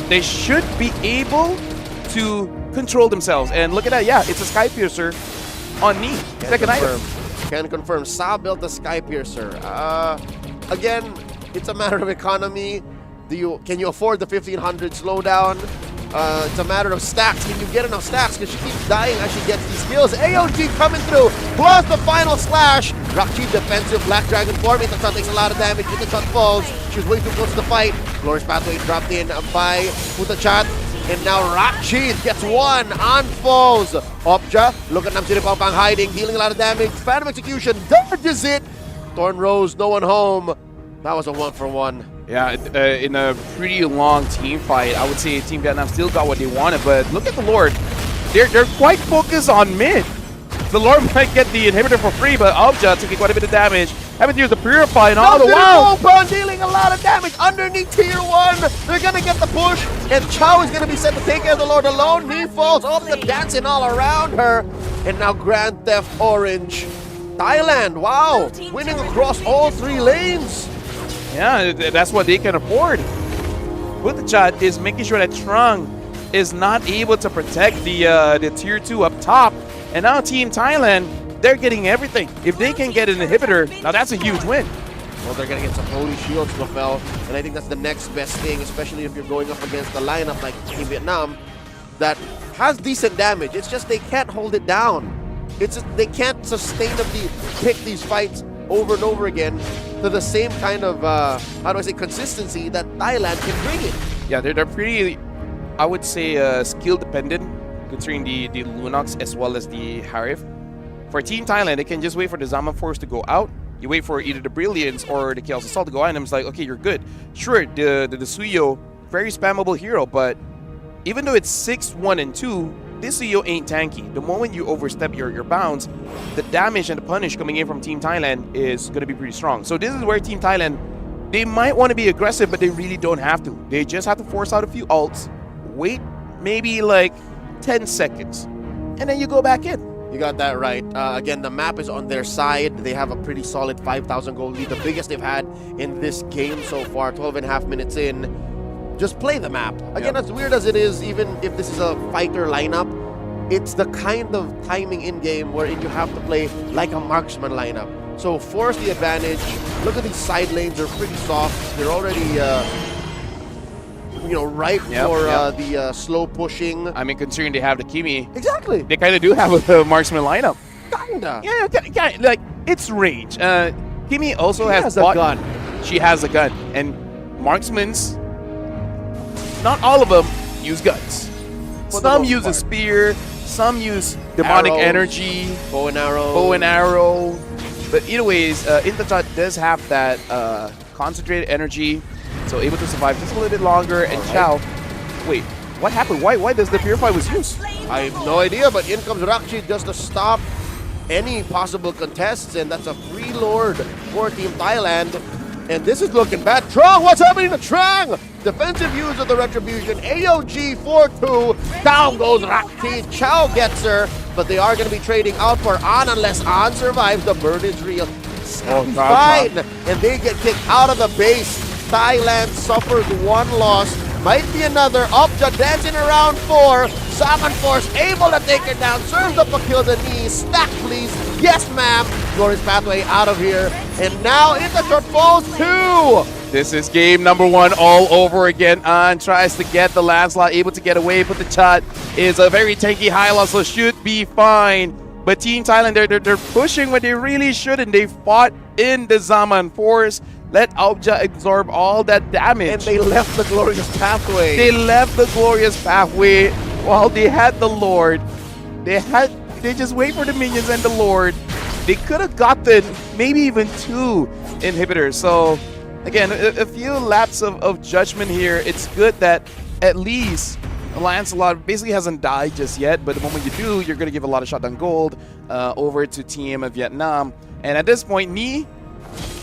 they should be able to control themselves. And look at that. Yeah, it's a Sky Piercer on Nee. Second item. Can confirm. Sa built the Sky Piercer. Again, it's a matter of economy. Can you afford the 1,500 slowdown? It's a matter of stacks. Can you get enough stacks? Because she keeps dying as she gets these kills. AOG coming through, plus the final slash. Rakjid defensive, Black Dragon form. Intachot takes a lot of damage. Intachot falls. She was way too close to the fight. Glorious Pathway dropped in by Putachat. And now Rakjid gets one on falls. Obja, look at Namsiri Pampang hiding, dealing a lot of damage. Phantom Execution dodges it. Thorn Rose, no one home. That was a 1-for-1. Yeah, in a pretty long team fight, I would say Team Vietnam still got what they wanted. But look at the Lord. They're quite focused on mid. The Lord might get the inhibitor for free, but Obja taking quite a bit of damage. Having to use the Purify and all the while. Dealing a lot of damage underneath tier 1. They're going to get the push, and Chow is going to be sent to take care of the Lord alone. Nee falls, all the dancing all around her. And now Grand Theft Orange. Thailand, wow, winning across all 3 lanes. Yeah, that's what they can afford. Putachat is making sure that Trung is not able to protect the tier 2 up top. And now Team Thailand, they're getting everything. If they can get an inhibitor, now that's a huge win. Well, they're going to get some holy shields, Rafael, and I think that's the next best thing, especially if you're going up against a lineup like Team Vietnam that has decent damage. It's just they can't hold it down. It's just they can't sustainably pick these fights over and over again to the same kind of, how do I say, consistency that Thailand can bring it. Yeah, they're pretty, I would say, skill dependent, considering the Lunox as well as the Harif. For Team Thailand, they can just wait for the Zaman Force to go out. You wait for either the Brilliance or the Chaos Assault to go out, and it's like, okay, you're good. Sure, the Suyo, very spammable hero, but even though it's 6, 1, and 2, this Suyo ain't tanky. The moment you overstep your bounds, the damage and the punish coming in from Team Thailand is going to be pretty strong. So this is where Team Thailand, they might want to be aggressive, but they really don't have to. They just have to force out a few ults, wait maybe like 10 seconds, and then you go back in. You got that right. Again, the map is on their side. They have a pretty solid 5,000 gold lead, the biggest they've had in this game so far, 12 and a half minutes in. Just play the map. Again, as weird as it is, even if this is a fighter lineup, it's the kind of timing in-game wherein you have to play like a marksman lineup. So force the advantage. Look at these side lanes, they're pretty soft. They're already ripe for the slow pushing. I mean, considering they have the Kimi. Exactly. They kind of do have a marksman lineup. Kinda. Yeah, kinda, like, it's range. Kimi also has a gun. She has a gun. And marksmans, not all of them use guns. Some use a spear, some use demonic energy. Bow and arrow. Bow and arrow. But either ways, Intachat does have that concentrated energy, so able to survive just a little bit longer. And Chao, wait, what happened? Why does the Purify was used? I have no idea, but in comes Rakchi just to stop any possible contests, and that's a free lord for Team Thailand. And this is looking bad. Trong, what's happening to Trong? Defensive use of the Retribution. AOG 4-2. Down goes Rakchi. Chao gets her, but they are going to be trading out for An unless An survives. The burn is real. Fine. And they get kicked out of the base. Thailand suffers one loss. Might be another. Upja dancing around 4. Saman Force able to take her down. Serves up a kill to the knee. Stack, please. Yes, ma'am. Glorious Pathway out of here. And now Intachat falls 2. This is game number 1 all over again. An tries to get the Lancelot, able to get away, but the Chat is a very tanky Hyla, so should be fine. But Team Thailand, they're pushing when they really shouldn't. They fought in the Zaman Force. Let Aubja absorb all that damage. And they left the Glorious Pathway. They left the Glorious Pathway while they had the Lord. They just wait for the minions and the Lord. They could have gotten maybe even 2 inhibitors. So again, a few laps of judgment here. It's good that at least Lancelot basically hasn't died just yet, but the moment you do, you're going to give a lot of shotgun gold over to Team Vietnam. And at this point, Ni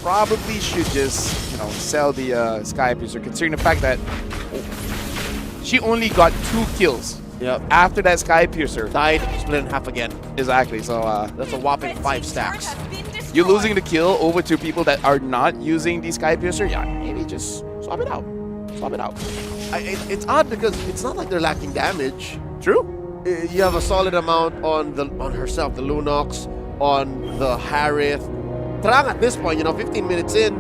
probably should just, sell the Sky Piercer, considering the fact that she only got 2 kills. Yep. After that Sky Piercer. Died, split in half again. Exactly, so that's a whopping 5 stacks. You're losing the kill over to people that are not using the Sky Piercer. Yeah, maybe just swap it out. Swap it out. It's odd because it's not like they're lacking damage. True. You have a solid amount on herself, the Lunox, on the Harith. Trang at this point, 15 minutes in,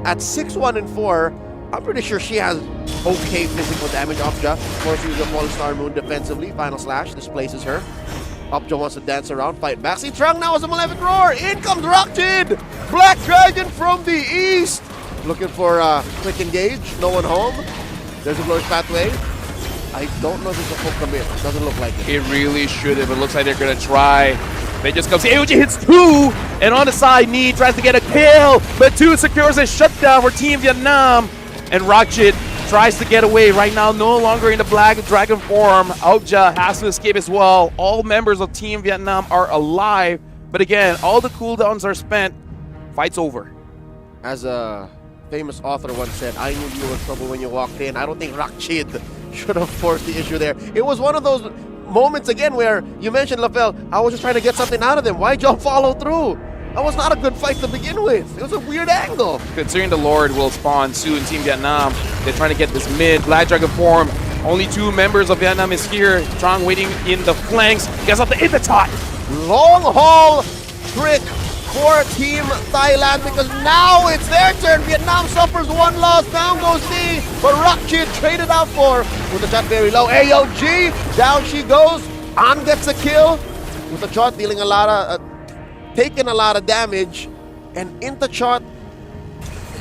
at 6-1 and 4, I'm pretty sure she has okay physical damage. Upja, of course, uses the Fallen Star Moon defensively. Final Slash displaces her. Upja wants to dance around, fight back. See, Trang now has a Malevolent Roar. In comes Rakchid! Black Dragon from the east! Looking for a quick engage. No one home. There's a Glorious Pathway. I don't know if it's a full commit. It doesn't look like it. It really should have. It looks like they're going to try. They just come. AOG hits 2, and on the side, Ni tries to get a kill, but 2 secures a shutdown for Team Vietnam. And Rakchid tries to get away. Right now, no longer in the Black Dragon form. Aubja has to escape as well. All members of Team Vietnam are alive. But again, all the cooldowns are spent. Fight's over. As a famous author once said, I knew you were in trouble when you walked in. I don't think Rakchid should have forced the issue there. It was one of those moments again where you mentioned LaFell, I was just trying to get something out of them. Why'd y'all follow through? That was not a good fight to begin with. It was a weird angle. Considering the Lord will spawn soon, Team Vietnam, they're trying to get this mid Black Dragon form. Only 2 members of Vietnam is here. Trong waiting in the flanks. Gets up the Intachat. Long haul trick for Team Thailand because now it's their turn. Vietnam suffers 1 loss. Down goes D, but Rakchid traded out for with the shot very low. AOG, down she goes. An gets a kill with the shot dealing a lot of, taking a lot of damage. And Intachot,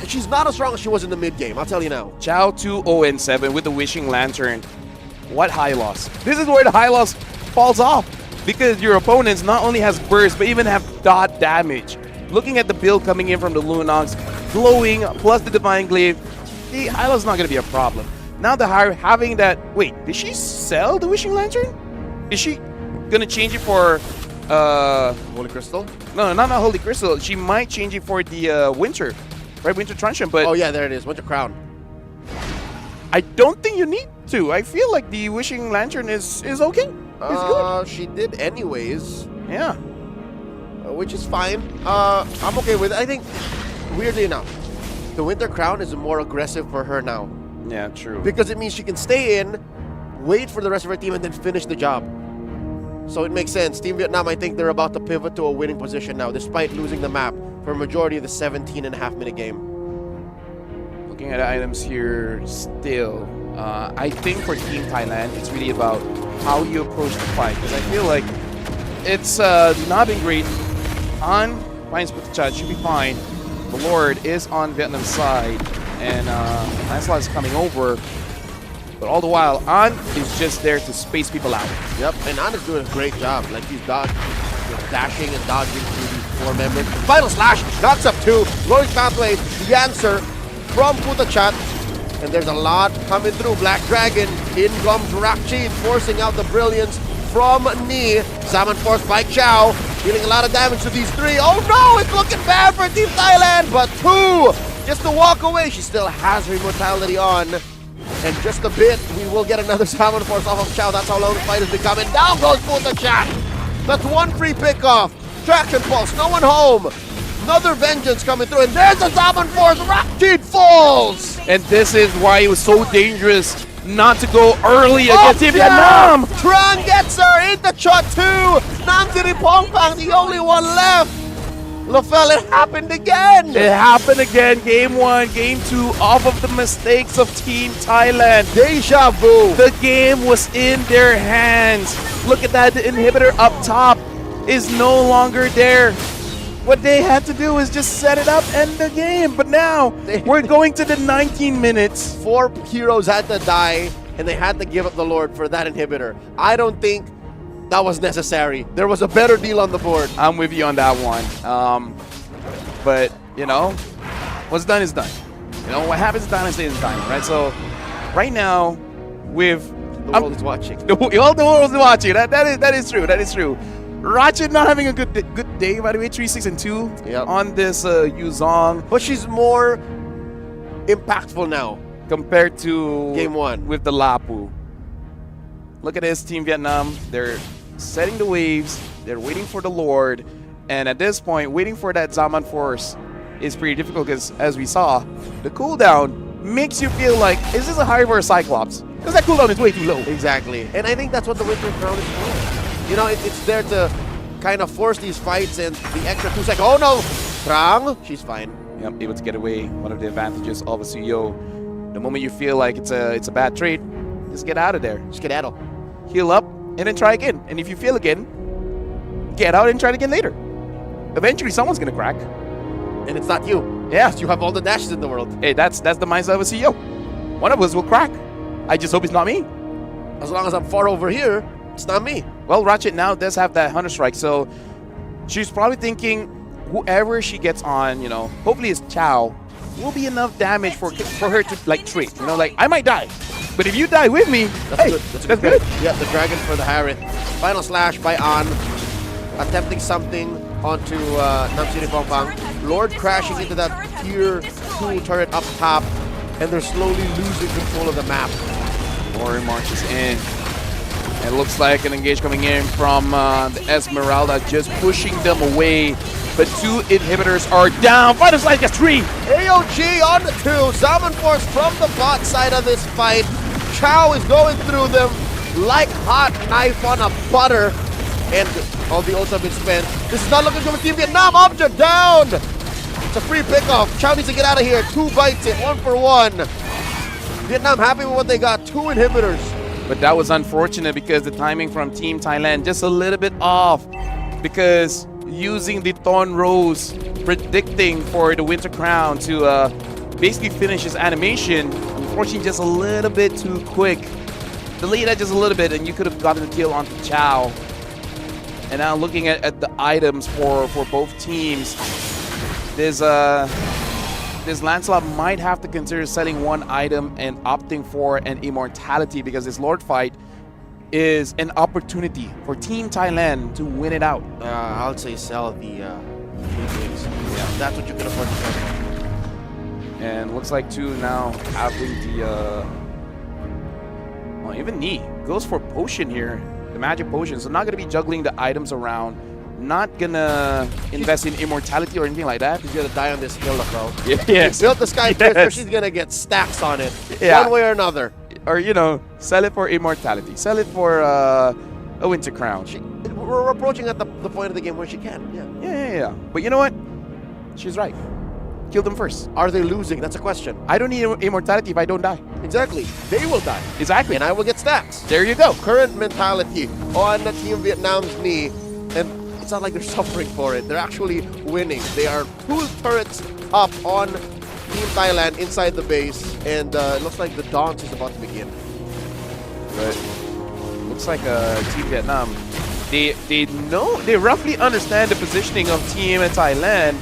she's not as strong as she was in the mid game, I'll tell you now. Chow 2-0-7 with the Wishing Lantern. What high loss? This is where the high loss falls off because your opponents not only has burst but even have dot damage. Looking at the build coming in from the Lunox, glowing plus the Divine Glaive, the high loss is not going to be a problem. Now the having that, wait, did she sell the Wishing Lantern? Is she going to change it for Holy Crystal? No, not Holy Crystal. She might change it for the Winter, right? Winter Truncheon, but oh yeah, there it is, Winter Crown. I don't think you need to. I feel like the Wishing Lantern is okay. It's good. She did anyways. Yeah. Which is fine. I'm okay with it. I think, weirdly enough, the Winter Crown is more aggressive for her now. Yeah, true. Because it means she can stay in, wait for the rest of her team, and then finish the job. So it makes sense. Team Vietnam, I think they're about to pivot to a winning position now, despite losing the map for a majority of the 17.5-minute game. Looking at items here still, I think for Team Thailand, it's really about how you approach the fight. Because I feel like it's not been great. On finds Putachat should be fine. The Lord is on Vietnam's side, and Lancelot is coming over. But all the while, An is just there to space people out. Yep, and An is doing a great job. Like he's dashing and dodging through these 4 members. Final slash, knocks up 2. Rolling pathway, the answer from Putachat. And there's a lot coming through. Black Dragon, in comes Rakchi, forcing out the brilliance from Ni. Salmon Force by Chow, dealing a lot of damage to these 3. Oh no, it's looking bad for Team Thailand, but 2 just to walk away. She still has her immortality on. And just a bit, we will get another Salmon Force off of Chow. That's how long the fight is becoming. Down goes Putachat. That's 1 free pickoff. Traction Pulse, no one home. Another Vengeance coming through, and there's a Salmon Force. Rakchi falls. And this is why it was so dangerous not to go early against Team Vietnam. Tran gets her in the shot 2. Nam Pong Pang, the only one left. LaFell, it happened again. It happened again. Game 1, Game 2, off of the mistakes of Team Thailand. Deja vu. The game was in their hands. Look at that. The inhibitor up top is no longer there. What they had to do is just set it up, end the game. But now we're going to the 19 minutes. 4 heroes had to die, and they had to give up the Lord for that inhibitor. I don't think that was necessary. There was a better deal on the board. I'm with you on that one. But, you know, what's done is done. You know, what happens in Diamond stays in Diamond, right? So, right now, with... The world is watching. All the world is watching. That is true. That is true. Ratchet not having a good day, by the way. 3-6-2 on this Yuzong. But she's more impactful now compared to Game 1 with the Lapu. Look at this, Team Vietnam. They're setting the waves. They're waiting for the Lord. And at this point, waiting for that Zaman Force is pretty difficult because, as we saw, the cooldown makes you feel like, is this a Hive or a Cyclops? Because that cooldown is way too low. Exactly. And I think that's what the Winter Crown is for. You know, it's there to kind of force these fights and the extra 2 seconds. Oh no! Trang, she's fine. Yep, able to get away. One of the advantages of a CEO. The moment you feel like it's a bad trade, just get out of there. Skedaddle. Heal up, and then try again. And if you fail again, get out and try it again later. Eventually, someone's gonna crack. And it's not you. Yeah. You have all the dashes in the world. Hey, that's the mindset of a CEO. One of us will crack. I just hope it's not me. As long as I'm far over here, it's not me. Well, Ratchet now does have that Hunter Strike, so she's probably thinking whoever she gets on, you know, hopefully it's Chow, will be enough damage for her to, like, trade. You know, like, I might die, but if you die with me, that's good. That's good. Yeah, the Dragon for the Harith. Final slash by An, attempting something onto Nam Pong Pang. Lord crashing into that tier 2 turret up top, and they're slowly losing control of the map. Warrior marches in. It looks like an engage coming in from the Esmeralda, just pushing them away. But 2 inhibitors are down. Final Slide gets 3. AOG on the 2. Salmon Force from the bot side of this fight. Chow is going through them like hot knife on a butter. And all the ults have been spent. This is not looking good for Team Vietnam. Object down. It's a free pickoff. Chow needs to get out of here. 2 bites it. 1 for 1. Vietnam happy with what they got. 2 inhibitors. But that was unfortunate because the timing from Team Thailand just a little bit off, because using the Thorn Rose predicting for the Winter Crown to basically finish his animation. Unfortunately, just a little bit too quick. Delayed that just a little bit, and you could have gotten the kill onto Chow. And now looking at the items for both teams, this Lancelot might have to consider selling one item and opting for an Immortality, because this Lord fight is an opportunity for Team Thailand to win it out. I'll say sell the wings. Yeah, that's what you can afford to sell. And looks like two now having the well, even Knee goes for potion here, the magic potion. So not gonna be juggling the items around. Not gonna invest in immortality or anything like that. He's gonna die on this hill, bro. Yes. He built the sky Yes. so she's gonna get stacks on it, Yeah. one way or another. Or you know, sell it for immortality. Sell it for a Winter Crown. We're approaching at the point of the game where she can. Yeah. But you know what? She's right. Kill them first. Are they losing? That's a question. I don't need immortality if I don't die. Exactly. They will die. Exactly. And I will get stacks. There you go. Current mentality on the Team Vietnam's Knee. And it's not like they're suffering for it. They're actually winning. They are 2 turrets up on Team Thailand inside the base. And it looks like the dance is about to begin. But looks like Team Vietnam. They roughly understand the positioning of Team Thailand.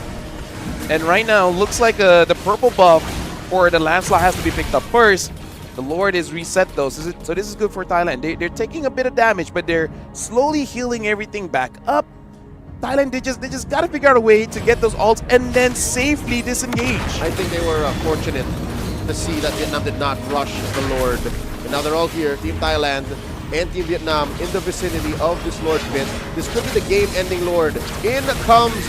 And right now, looks like the purple buff for the Lancelot has to be picked up first. The Lord is reset though, so this is good for Thailand. They're taking a bit of damage, but they're slowly healing everything back up. Thailand, they just gotta figure out a way to get those ults and then safely disengage. I think they were fortunate to see that Vietnam did not rush the Lord. And now they're all here, Team Thailand and Team Vietnam in the vicinity of this Lord pit. This could be the game-ending Lord. In comes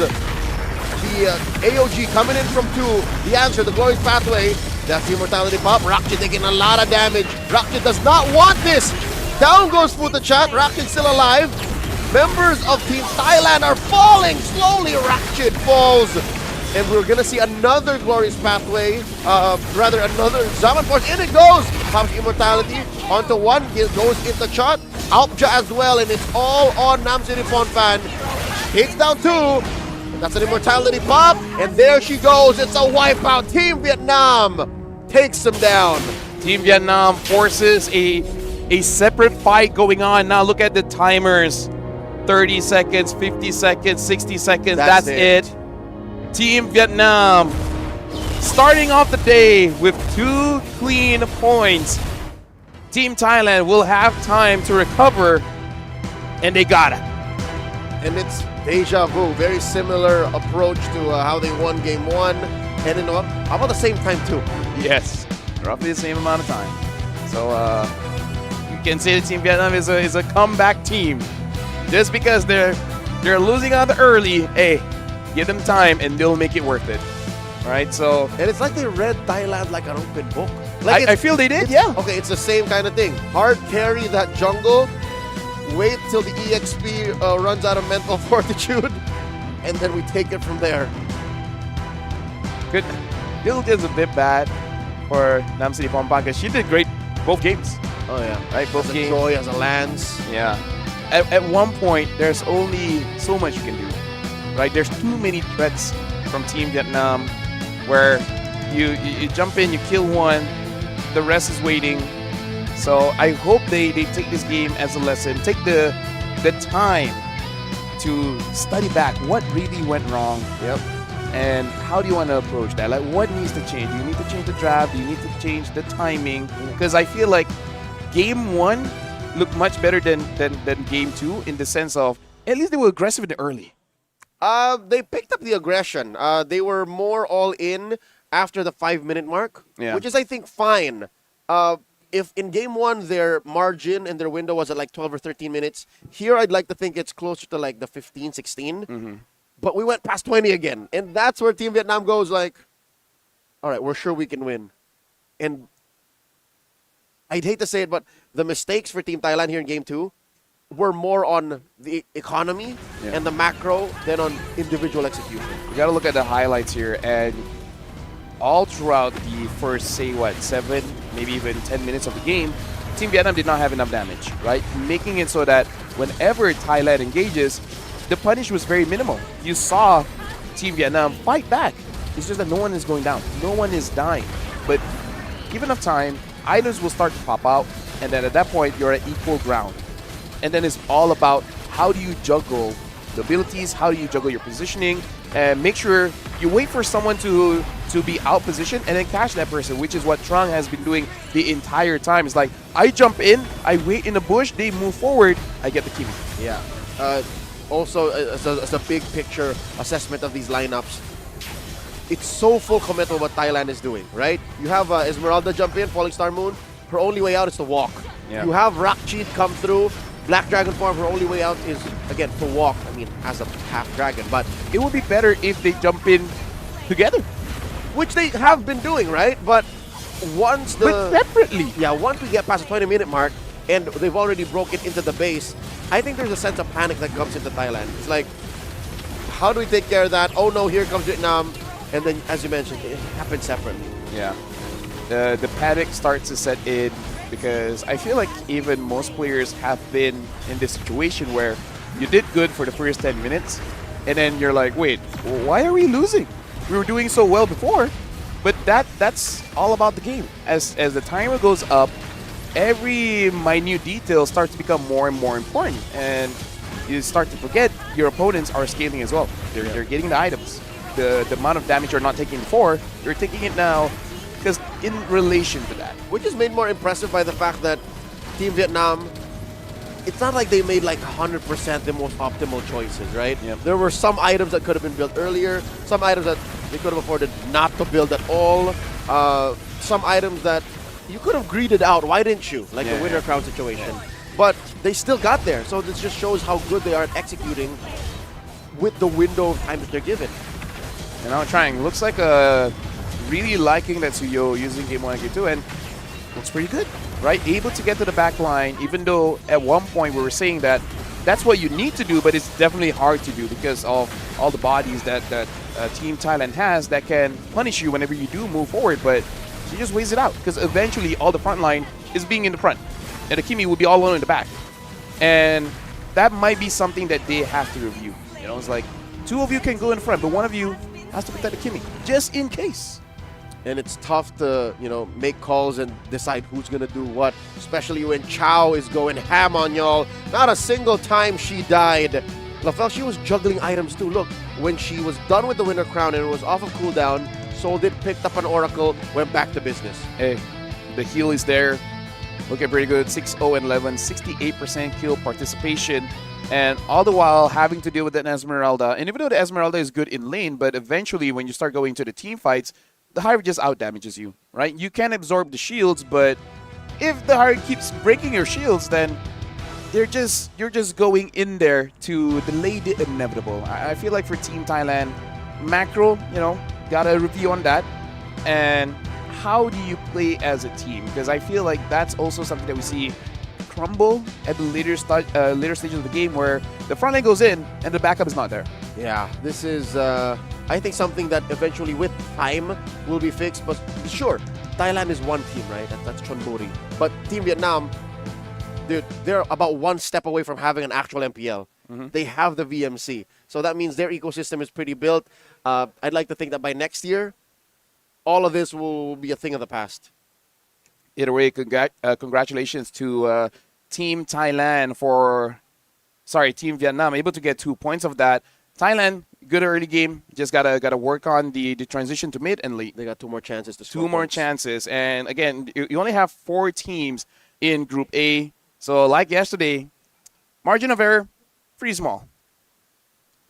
the AOG coming in from 2. The answer, the Glorious Pathway. That's the Immortality pop. Rakshit taking a lot of damage. Rakshit does not want this. Down goes Futachat. Rakshit still alive. Members of Team Thailand are falling slowly. Rakshit falls. And we're going to see another Glorious Pathway. Another Zaman Force. In it goes. Pops Immortality onto 1. Goes into shot. Alpja as well. And it's all on Namcity Fonfan. Takes down 2. That's an Immortality pop, and there she goes. It's a wipeout. Team Vietnam takes them down. Team Vietnam forces a separate fight going on. Now look at the timers. 30 seconds, 50 seconds, 60 seconds. That's it. Team Vietnam starting off the day with 2 clean points. Team Thailand will have time to recover, and they got it. And it's deja vu, very similar approach to how they won Game 1, and in about the same time too. Yes, roughly the same amount of time. So you can say the Team Vietnam is a comeback team. Just because they're losing out early, hey, give them time and they'll make it worth it. Right? So and it's like they read Thailand like an open book. Like I feel they did, yeah. Okay, it's the same kind of thing. Hard carry that jungle. Wait till the EXP runs out of mental fortitude, and then we take it from there. Good. Feels just a bit bad for Namcity Fonfan because she did great both games. Oh yeah, right. Both games. Joy as a Lance. Yeah. At one point, there's only so much you can do. Right. There's too many threats from Team Vietnam, where you jump in, you kill one, the rest is waiting. So I hope they take this game as a lesson, take the time to study back what really went wrong. Yep. And how do you want to approach that? Like, what needs to change? Do you need to change the draft? Do you need to change the timing? Because I feel like Game 1 looked much better than Game 2 in the sense of at least they were aggressive in the early. They picked up the aggression. They were more all in after the 5-minute mark, which is, I think, fine. If in Game 1 their margin and their window was at like 12 or 13 minutes, here I'd like to think it's closer to like the 15, 16. Mm-hmm. But we went past 20 again. And that's where Team Vietnam goes like, all right, we're sure we can win. And I'd hate to say it, but the mistakes for Team Thailand here in Game 2 were more on the economy and the macro than on individual execution. You got to look at the highlights here, and all throughout the first, say, 7, maybe even 10 minutes of the game, Team Vietnam did not have enough damage, right? Making it so that whenever Thailand engages, the punish was very minimal. You saw Team Vietnam fight back. It's just that no one is going down. No one is dying. But give enough time, items will start to pop out, and then at that point, you're at equal ground. And then it's all about how do you juggle the abilities, how do you juggle your positioning, and make sure you wait for someone to be out positioned and then catch that person, which is what Trung has been doing the entire time. It's like, I jump in, I wait in the bush, they move forward, I get the Kimi. Yeah. Also, as a big picture assessment of these lineups, it's so full committal what Thailand is doing, right? You have Esmeralda jump in, Falling Star Moon. Her only way out is to walk. Yeah. You have Rakcheat come through. Black Dragon form, her only way out is, again, to walk. I mean, as a half dragon, but it would be better if they jump in together. Which they have been doing, right? But once But separately. Yeah, once we get past the 20-minute mark and they've already broken into the base, I think there's a sense of panic that comes into Thailand. It's like, how do we take care of that? Oh no, here comes Vietnam. And then, as you mentioned, it happens separately. Yeah. The panic starts to set in because I feel like even most players have been in this situation where you did good for the first 10 minutes and then you're like, wait, why are we losing? We were doing so well before. But that's all about the game. As the timer goes up, every minute detail starts to become more and more important, and you start to forget your opponents are scaling as well. They're getting the items. The amount of damage you're not taking before, you're taking it now, because in relation to that. Which is made more impressive by the fact that Team Vietnam, it's not like they made like 100% the most optimal choices, right? Yep. There were some items that could have been built earlier, some items that they could have afforded not to build at all, some items that you could have greeded out. Why didn't you? Like the Winter Crown situation. But they still got there, so this just shows how good they are at executing with the window of time that they're given. And now trying. Looks like really liking that Suyo using Game 1 and Game 2, and looks pretty good, right? Able to get to the back line, even though at one point we were saying that that's what you need to do, but it's definitely hard to do because of all the bodies that Team Thailand has that can punish you whenever you do move forward, but she just weighs it out because eventually all the front line is being in the front, and the Kimi will be all alone in the back. And that might be something that they have to review. You know, it's like, two of you can go in front, but one of you has to protect the Kimi, just in case. And it's tough to, you know, make calls and decide who's going to do what, especially when Chow is going ham on y'all. Not a single time she died. LaFell, she was juggling items too. Look, when she was done with the Winter Crown and it was off of cooldown, sold it, picked up an Oracle, went back to business. Hey, the heal is there. Looking pretty good. 6-0 and 11, 68% kill participation. And all the while having to deal with an Esmeralda. And even though the Esmeralda is good in lane, but eventually when you start going to the team fights, the Hive just out-damages you, right? You can absorb the shields, but if the Hive keeps breaking your shields, then you're just going in there to delay the inevitable. I feel like for Team Thailand, macro, you know, got a review on that. And how do you play as a team? Because I feel like that's also something that we see crumble at the later stages of the game where the front line goes in and the backup is not there. Yeah, this is, I think, something that eventually with time will be fixed. But sure, Thailand is one team, right? That's Chonburi. But Team Vietnam, they're about one step away from having an actual MPL. They have the VMC. So that means their ecosystem is pretty built. I'd like to think that by next year, all of this will be a thing of the past. Either way, congratulations to Team Thailand Team Vietnam, able to get 2 points of that. Thailand, good early game. Just gotta work on the transition to mid and late. They got 2 more chances to score. 2 more chances, and again, you only have 4 teams in Group A. So like yesterday, margin of error, pretty small.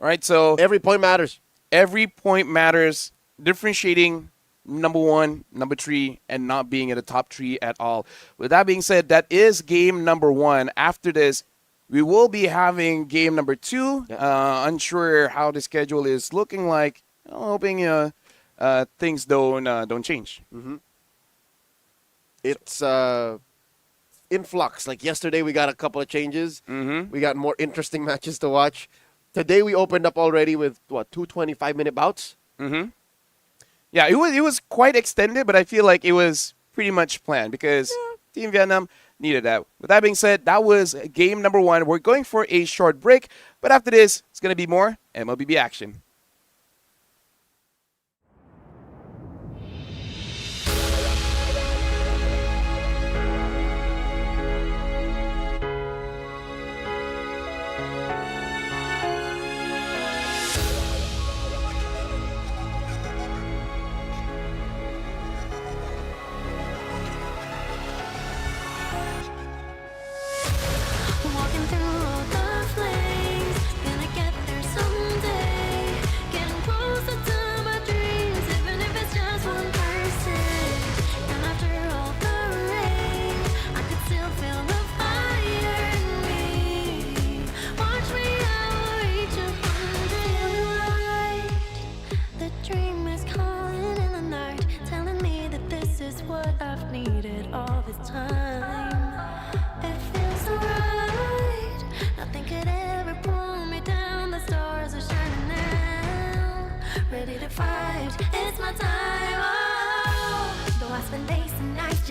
All right, so every point matters. Every point matters. Differentiating number 1, number 3, and not being in the top 3 at all. With that being said, that is game number 1. After this, we will be having game number 2. Unsure how the schedule is looking like. Hoping things don't change. It's in flux. Like yesterday, we got a couple of changes. We got more interesting matches to watch. Today, we opened up already with, 2 25-minute bouts? Yeah, it was quite extended, but I feel like it was pretty much planned because Team Vietnam needed that. With that being said, that was game number 1. We're going for a short break, but after this, it's going to be more MLBB action.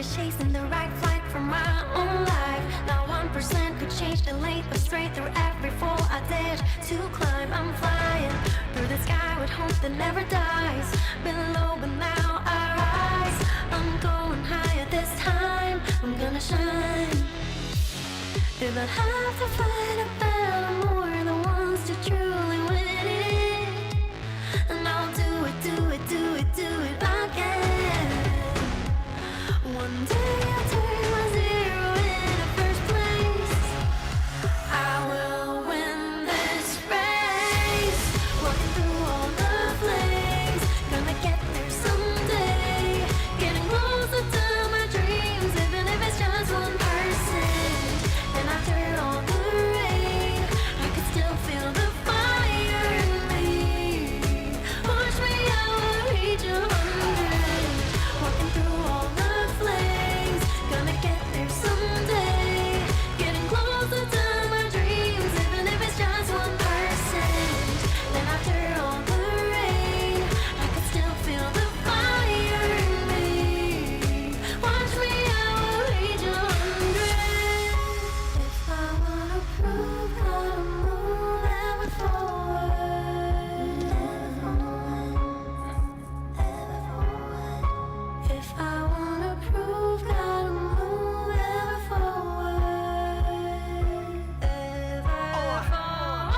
just chasing the right flight for my own life. Now 1% could change the length of straight through every fall I dared to climb. I'm flying through the sky with hope that never dies. Been low but now I rise. I'm going higher this time. I'm gonna shine. If I have to fight a battle, we're the ones to truly win it. And I'll do it, do it, do it, do it again. One day I'll turn my zero into first place. I will win this race. Walking through all the flames, gonna get there someday. Getting closer to my dreams, even if it's just 1%. And after all the rain, I can still feel the fire in me. Push me, I will reach 100. Walking through all the flames, gonna get there someday. Getting closer to my dreams, even if it's just 1%. And after all the rain, I can still feel the fire in me. Watch me, I will reach 100. If I wanna prove, gotta move ever forward. If I wanna prove, gotta move ever forward. Ever forward.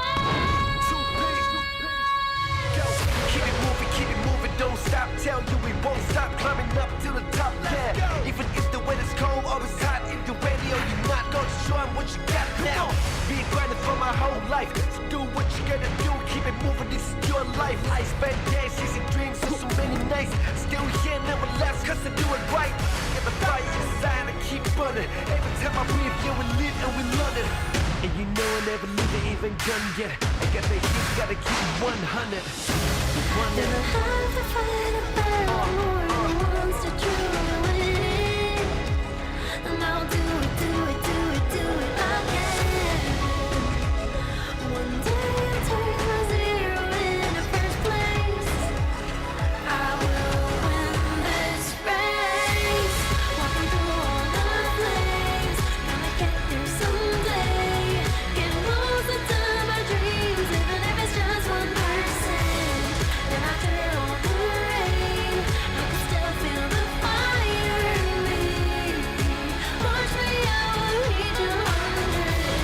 Go, keep it moving, don't stop. Tell you we won't stop climbing up to the top. Yeah, even if the weather's cold or it's hot in the radio, you're not gonna show 'em what you got now. Been grinding for my whole life, so do what you gotta do. Keep it moving, this is your life. I spent days chasing dreams for so many nights. Still here, never last, cause I do it right. Get the fire inside and keep burning. Every time I breathe, yeah, we live and we learn it. And you know I never leave it even done yet. I got the heat, gotta keep it 100. Never have to fight a battle, we're the ones to truly win it. And I'll do it, do it, do it, do it again. One day I'll turn my zero into first place. I will win this race. Walking through all the flames, gonna get there someday. Getting closer to my dreams, even if it's just 1%. And after all the rain, I can still feel the fire in me. Watch me, I will reach 100.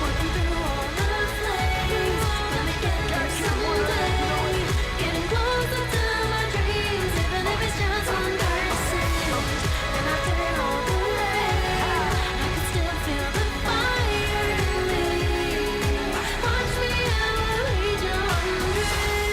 Walking through all the flames, gonna get there someday. Getting closer to my dreams, even if it's just 1%. And after all the rain, I can still feel the fire in me. Watch me, I will reach 100.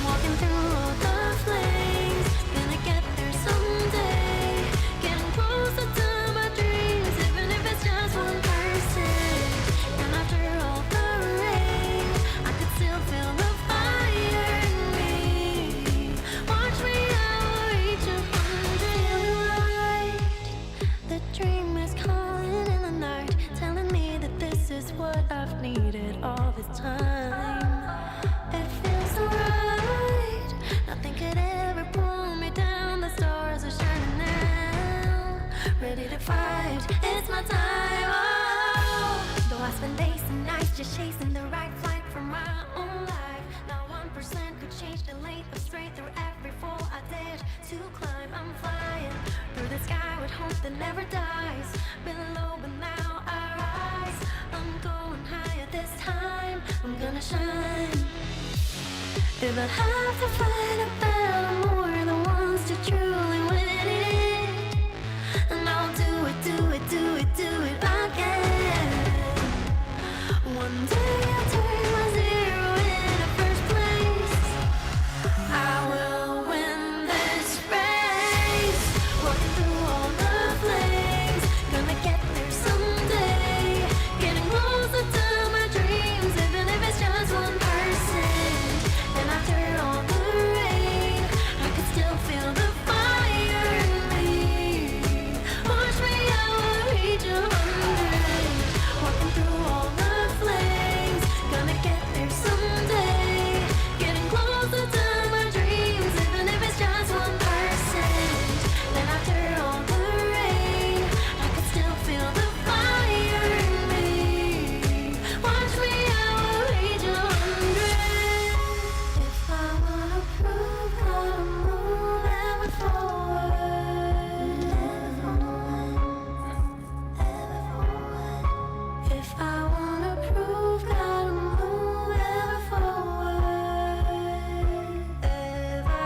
Walking through all the flames, gonna get there someday. Getting closer to my dreams, even if it's just 1%. And after all the rain, I could still feel the fire in me. Watch me, I will reach 100. The dream is calling in the night, telling me that this is what I've needed all this time. It feels so right. Nothing could ever pull me down. The stars are shining now. Ready to fight. It's my time. Oh, though I spend days and nights just chasing the right flight for my own life. Now 1% could change the length of straight through every fall I dared to climb. I'm flying through the sky with hope that never dies. Been low but now I rise. I'm going higher this time. I'm gonna shine. If I have to fight a battle, more the ones to truly win it. And I'll do it, do it, do it, do it again. One day I'll turn my zero into first place. I will win this race. Walking through all the flames, gonna get there someday. Getting closer to my dreams, even if it's just 1%. And after all the rain, I can still feel the fire in me. Watch me, I will reach 100. Walking through all the flames, gonna get there someday. Getting closer to my dreams, even if it's just 1%. And after all the rain, I can still feel the fire in me. Watch me, I will reach 100. If I wanna prove how to move ever forward, if I wanna prove how to move ever forward, ever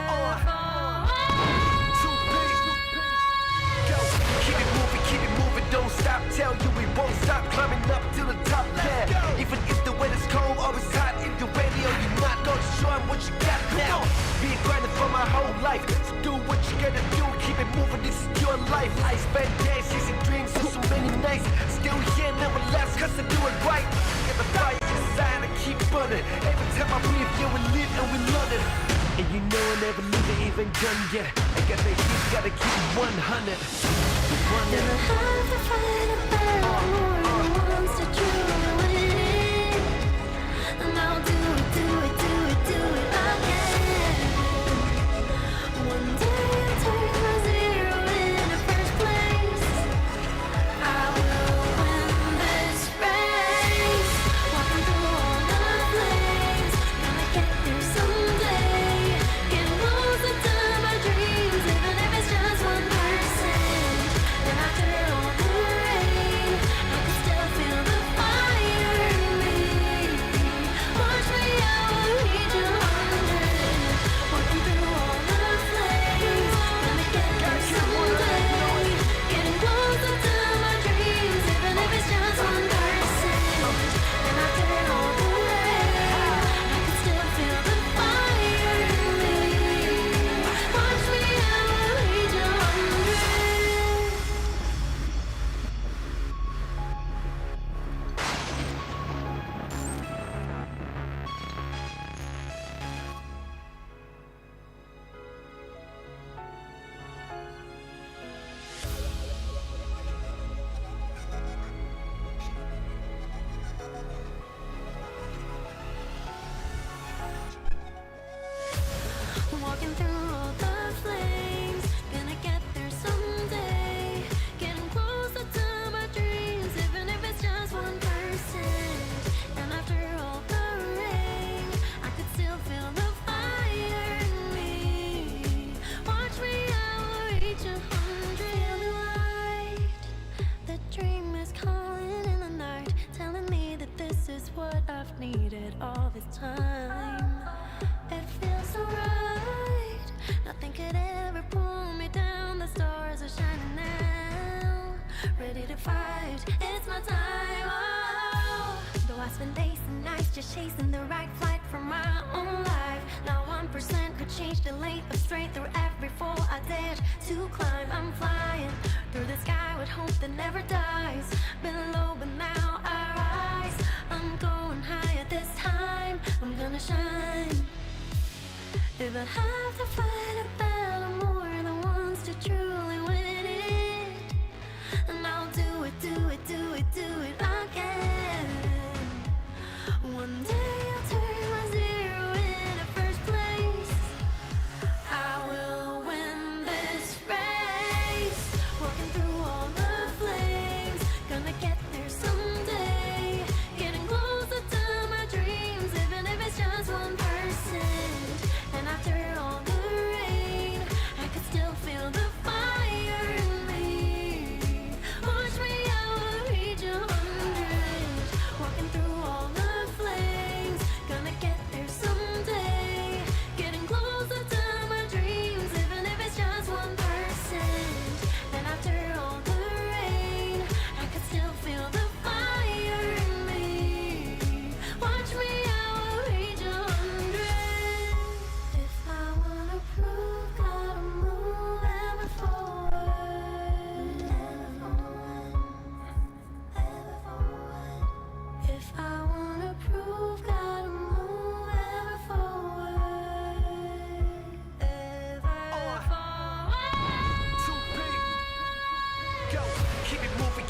Keep it moving, don't stop. Tell you we won't stop climbing up to the top. Yeah, even if the weather's cold or it's hot in the radio, you're not gonna show 'em what you got now. Been grinding for my whole life, so do what you gotta do. Keep it moving, this is your life. I spend days chasing dreams for so many nights. Still here, never last, cause I do it right. Get the fire inside and keep burning. Every time I breathe, yeah, we live and we love it. And you know I never leave it even done yet. I got that heat, gotta keep 100. Never have to fight a battle, more than once to truly win it. And I'll do it, do it, do it, do it again. One day I'll turn my zero into first place. I will win this race. Walking through all the flames, gonna get there someday. Getting closer to my dreams, even if it's just 1%. And after all the rain, I can still feel the fire in me. Watch me, I will reach 100. Walking through all the flames, gonna get there someday. Getting closer to my dreams, even if it's just 1%. And after all the rain, I can still feel the fire in me. Watch me, I will reach 100. Walking through all the flames, gonna get there someday. Getting closer to my dreams, even if it's just 1%. And after all the rain, I could still feel the fire in me. Watch me, I will reach 100. Light, the dream is calling in the night, telling me that this is what I've needed all this time. It feels so right. Nothing could ever pull me down. The stars are shining now. Ready to fight. It's my time. Oh. Though I spend days and nights just chasing the right flight for my own life. Now 1% could change the length of straight through every fall I dared to climb. I'm flying through the sky with hope that never dies. Been low, but now I rise. I'm going higher this time. I'm gonna shine. If I have to fight a battle, more than once to truly win it. And I'll do it, do it, do it, do it again. One day I'll turn my zero into first place. I will win this race. Walking through all the flames, gonna get there someday. Getting closer to my dreams, even if it's just 1%. And after all the rain,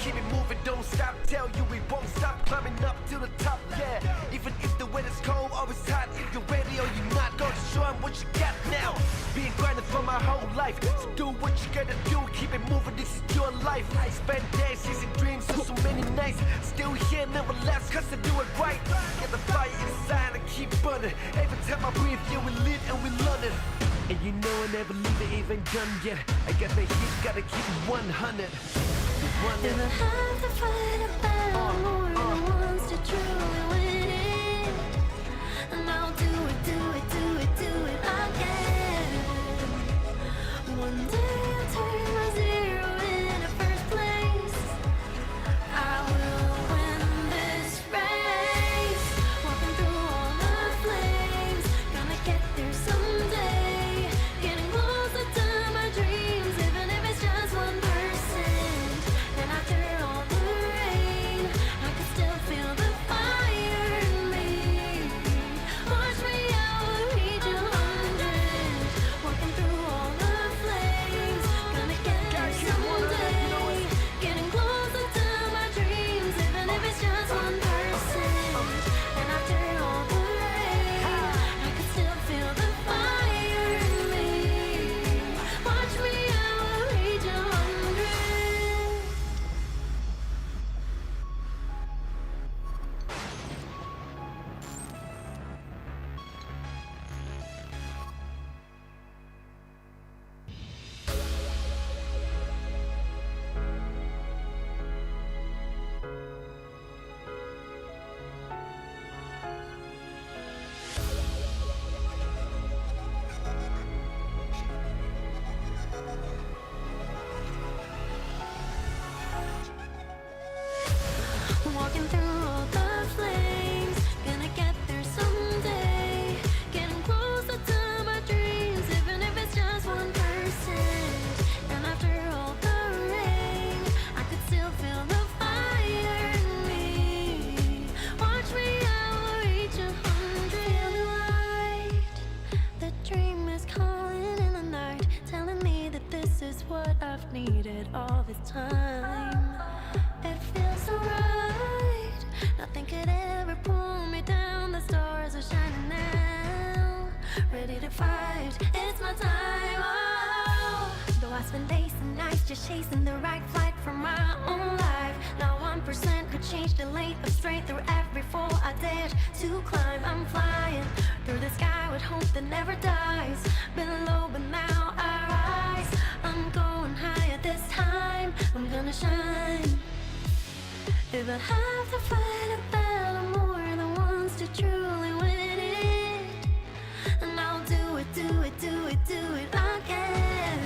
keep it moving, don't stop. Tell you we won't stop climbing up to the top, yeah. Even if the weather's cold or it's hot, if you're ready or you're not, gonna show 'em what you got now. Been grinding for my whole life, so do what you gotta do, keep it moving, this is your life. I spend days chasing dreams for so many nights, still here, never last, cause I do it right. Get the fire inside and keep burning. Every time I breathe, yeah, we live and we learn it. And you know I never leave it even done yet. I got the heat, gotta keep it 100. If I have to fight a battle more than once to truly win it, and I'll do it, do it, do it, do it again. One day I'll turn my zero into first place. I will win this race. Walking through all the flames, gonna get there someday. Getting closer to my dreams, even if it's just 1%. And after all the rain, I can still feel the fire in me. Watch me, I will reach 100. Walking through all the flames, gonna get there someday. Getting closer to my dreams, even if it's just 1%. And after all the rain, I can still feel the fire in me. Watch me, I will reach 100. Walking through all the flames, gonna get there someday. Getting closer to my dreams, even if it's just 1%. And after all the rain, I could still feel the fire in me. Watch me, I will reach 100. Feel the light, the dream is calling in the night, telling me that this is what I've needed all this time. It feels so right. Nothing could ever pull me down. The stars are shining now. Ready to fight. It's my time. Oh. Though I spend days and nights just chasing the right flight for my own life. Not 1% could change the length of straight through every fall I dared to climb. I'm flying through the sky with hope that never dies. Been low, but now I rise. I'm going higher this time. I'm gonna shine. If I have to fight a battle more than once to truly win it, and I'll do it, do it, do it, do it again.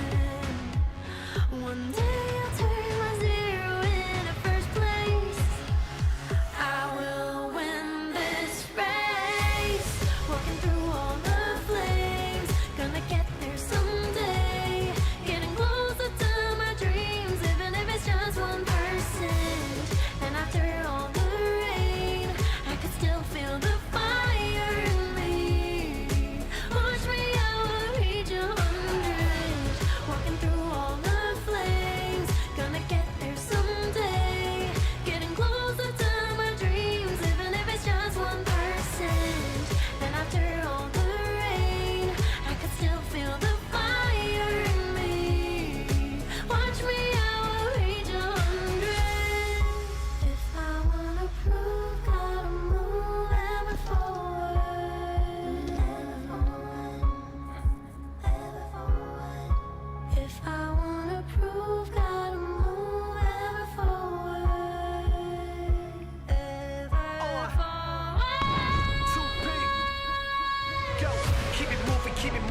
One day I'll turn my zero into first place. I will win this race. Walking through all the flames, gonna get there someday. Getting closer to my dreams, even if it's just 1%. And after all the rain, I could still feel the fire in me. Watch me, I will reach 100. Walking through all the flames, gonna get there someday. Getting closer to my dreams, even if it's just 1%. And after all the rain, I could still feel the fire in me. Watch me, I will reach 100. If I wanna prove, gotta move ever forward. Ever forward. If I wanna prove, gotta move ever forward. Ever forward. 2P. Go, keep it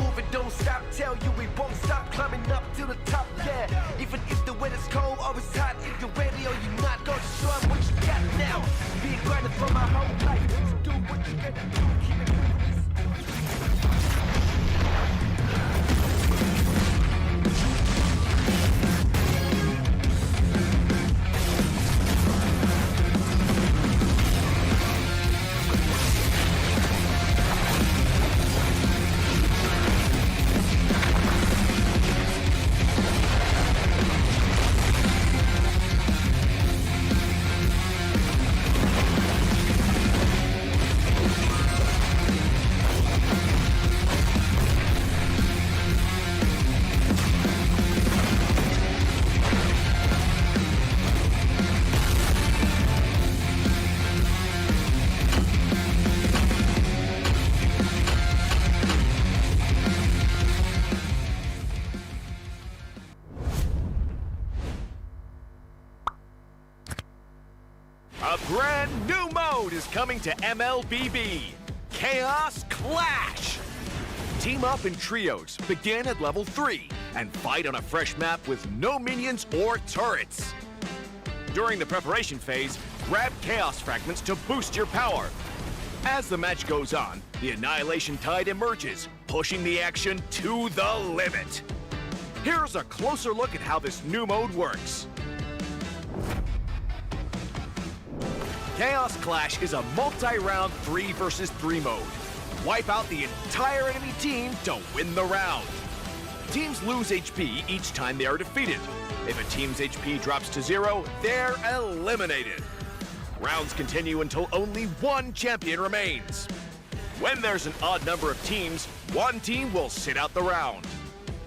moving, don't stop. Tell you we won't stop climbing up to the top, yeah. Even if the weather's cold or it's hot, if you're ready or you're not, gonna show 'em what you got now. Been grinding for my whole life, so do what you gotta do, keep it moving. A brand new mode is coming to MLBB, Chaos Clash. Team up in trios, begin at level 3, and fight on a fresh map with no minions or turrets. During the preparation phase, grab Chaos Fragments to boost your power. As the match goes on, the Annihilation Tide emerges, pushing the action to the limit. Here's a closer look at how this new mode works. Chaos Clash is a multi-round 3 versus 3 mode. Wipe out the entire enemy team to win the round. Teams lose HP each time they are defeated. If a team's HP drops to 0, they're eliminated. Rounds continue until only one champion remains. When there's an odd number of teams, one team will sit out the round.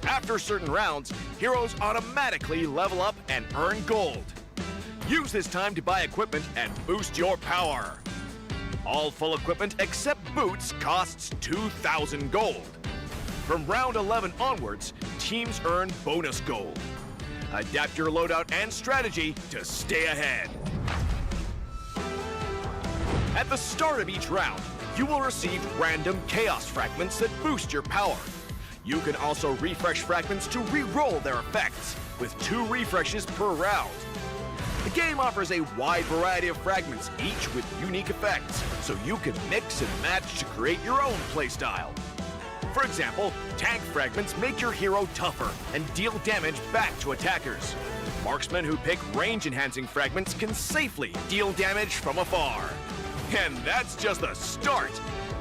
After certain rounds, heroes automatically level up and earn gold. Use this time to buy equipment and boost your power. All full equipment except boots costs 2,000 gold. From round 11 onwards, teams earn bonus gold. Adapt your loadout and strategy to stay ahead. At the start of each round, you will receive random Chaos Fragments that boost your power. You can also refresh fragments to re-roll their effects, with 2 refreshes per round. The game offers a wide variety of fragments, each with unique effects, so you can mix and match to create your own playstyle. For example, tank fragments make your hero tougher and deal damage back to attackers. Marksmen who pick range-enhancing fragments can safely deal damage from afar. And that's just the start!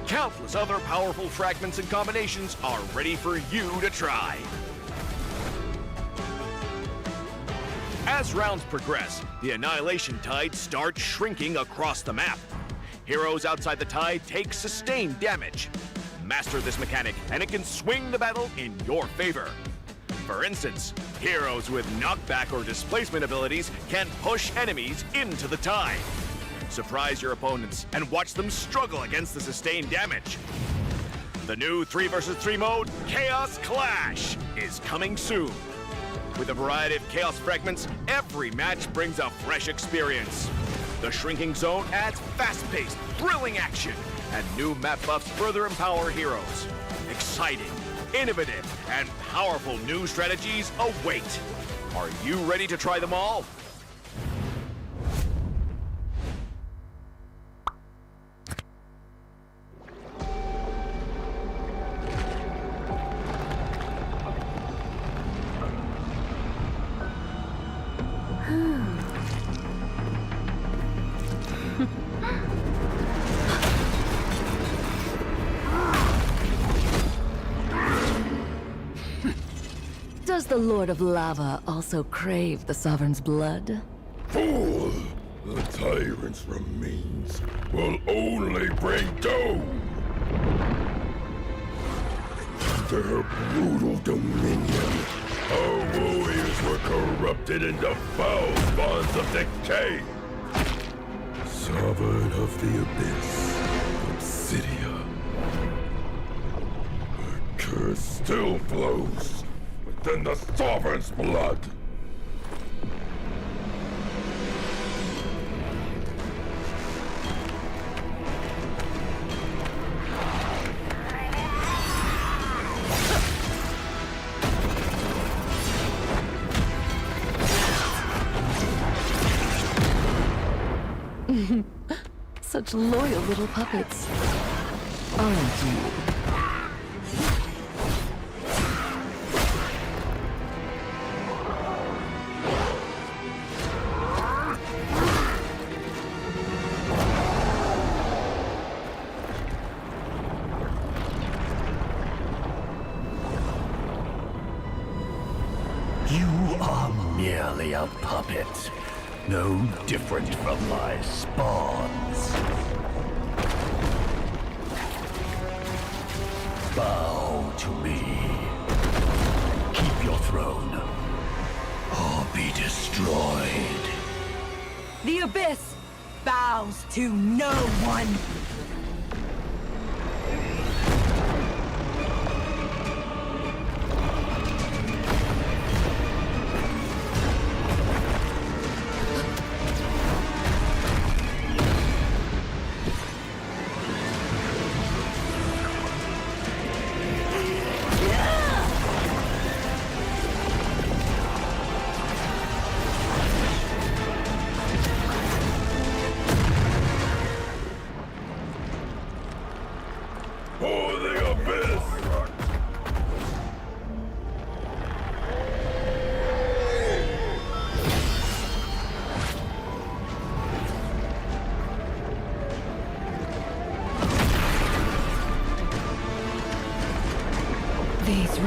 Countless other powerful fragments and combinations are ready for you to try. As rounds progress, the Annihilation Tide starts shrinking across the map. Heroes outside the tide take sustained damage. Master this mechanic, and it can swing the battle in your favor. For instance, heroes with knockback or displacement abilities can push enemies into the tide. Surprise your opponents and watch them struggle against the sustained damage. The new 3 versus 3 mode, Chaos Clash, is coming soon. With a variety of Chaos Fragments, every match brings a fresh experience. The Shrinking Zone adds fast-paced, thrilling action, and new map buffs further empower heroes. Exciting, innovative, and powerful new strategies await. Are you ready to try them all? Does the Lord of Lava also crave the Sovereign's blood? Fool! The tyrant's remains will only bring doom! Their brutal dominion, our warriors were corrupted into foul bonds of decay! Sovereign of the Abyss, Obsidia. The curse still flows within the Sovereign's blood! Such loyal little puppets. Aren't you? You are merely a puppet, no different from my spawns. Bow to me. Keep your throne, or be destroyed. The Abyss bows to no one.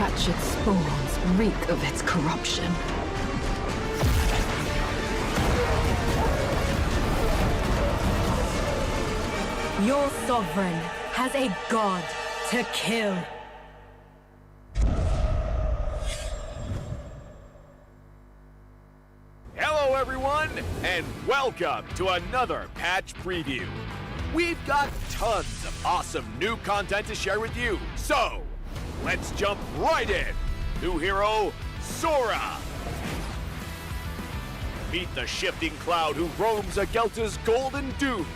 wretched spores reek of its corruption. Your sovereign has a god to kill. Hello, everyone, and welcome to another patch preview. We've got tons of awesome new content to share with you, so let's jump right in. New hero, Sora. Meet the shifting cloud who roams Agelta's golden dunes.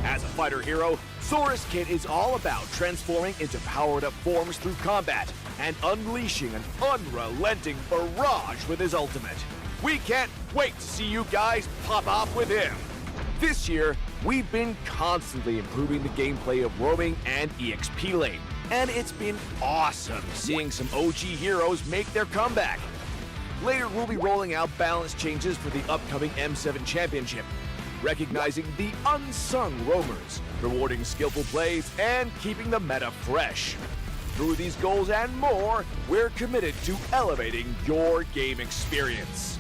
As a fighter hero, Sora's kit is all about transforming into powered-up forms through combat and unleashing an unrelenting barrage with his ultimate. We can't wait to see you guys pop off with him. This year, we've been constantly improving the gameplay of roaming and EXP lane, and it's been awesome seeing some OG heroes make their comeback. Later, we'll be rolling out balance changes for the upcoming M7 Championship, recognizing the unsung roamers, rewarding skillful plays, and keeping the meta fresh. Through these goals and more, we're committed to elevating your game experience.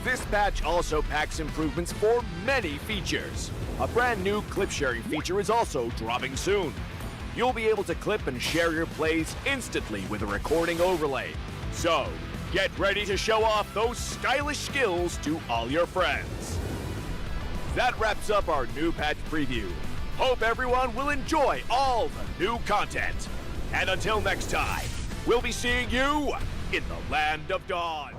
This patch also packs improvements for many features. A brand new clip sharing feature is also dropping soon. You'll be able to clip and share your plays instantly with a recording overlay. So, get ready to show off those stylish skills to all your friends. That wraps up our new patch preview. Hope everyone will enjoy all the new content. And until next time, we'll be seeing you in the Land of Dawn.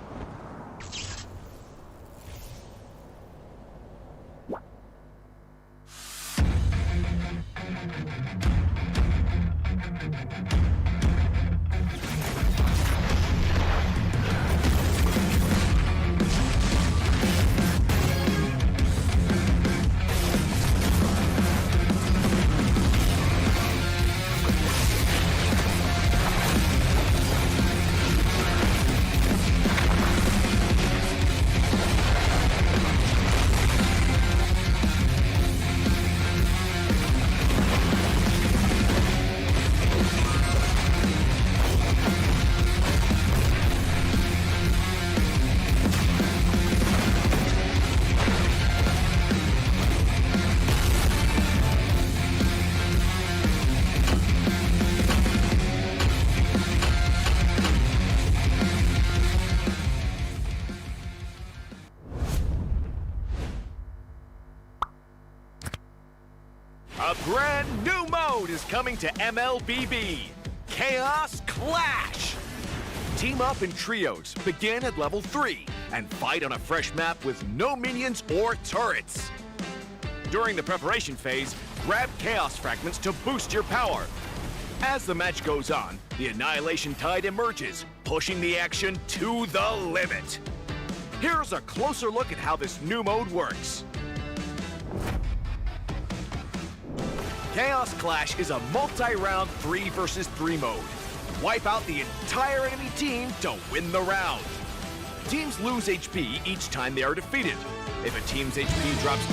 A brand new mode is coming to MLBB, Chaos Clash. Team up in trios, begin at level 3, and fight on a fresh map with no minions or turrets. During the preparation phase, grab Chaos Fragments to boost your power. As the match goes on, the Annihilation Tide emerges, pushing the action to the limit. Here's a closer look at how this new mode works. Chaos Clash is a multi-round 3 versus 3 mode. Wipe out the entire enemy team to win the round. Teams lose HP each time they are defeated. If a team's HP drops...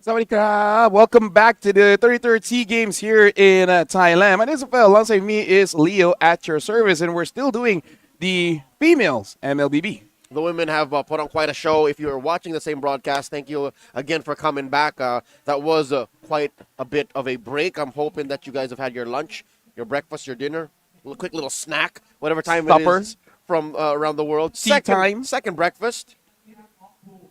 Sawadee krab! Welcome back to the 33rd SEA Games here in Thailand. My name is Rafael. Alongside me is Leo at your service, and we're still doing the females MLBB. The women have put on quite a show. If you're watching the same broadcast, thank you again for coming back. That was quite a bit of a break. I'm hoping that you guys have had your lunch, your breakfast, your dinner, a quick little snack, whatever time Supper. it is from around the world. Tea time. Second breakfast.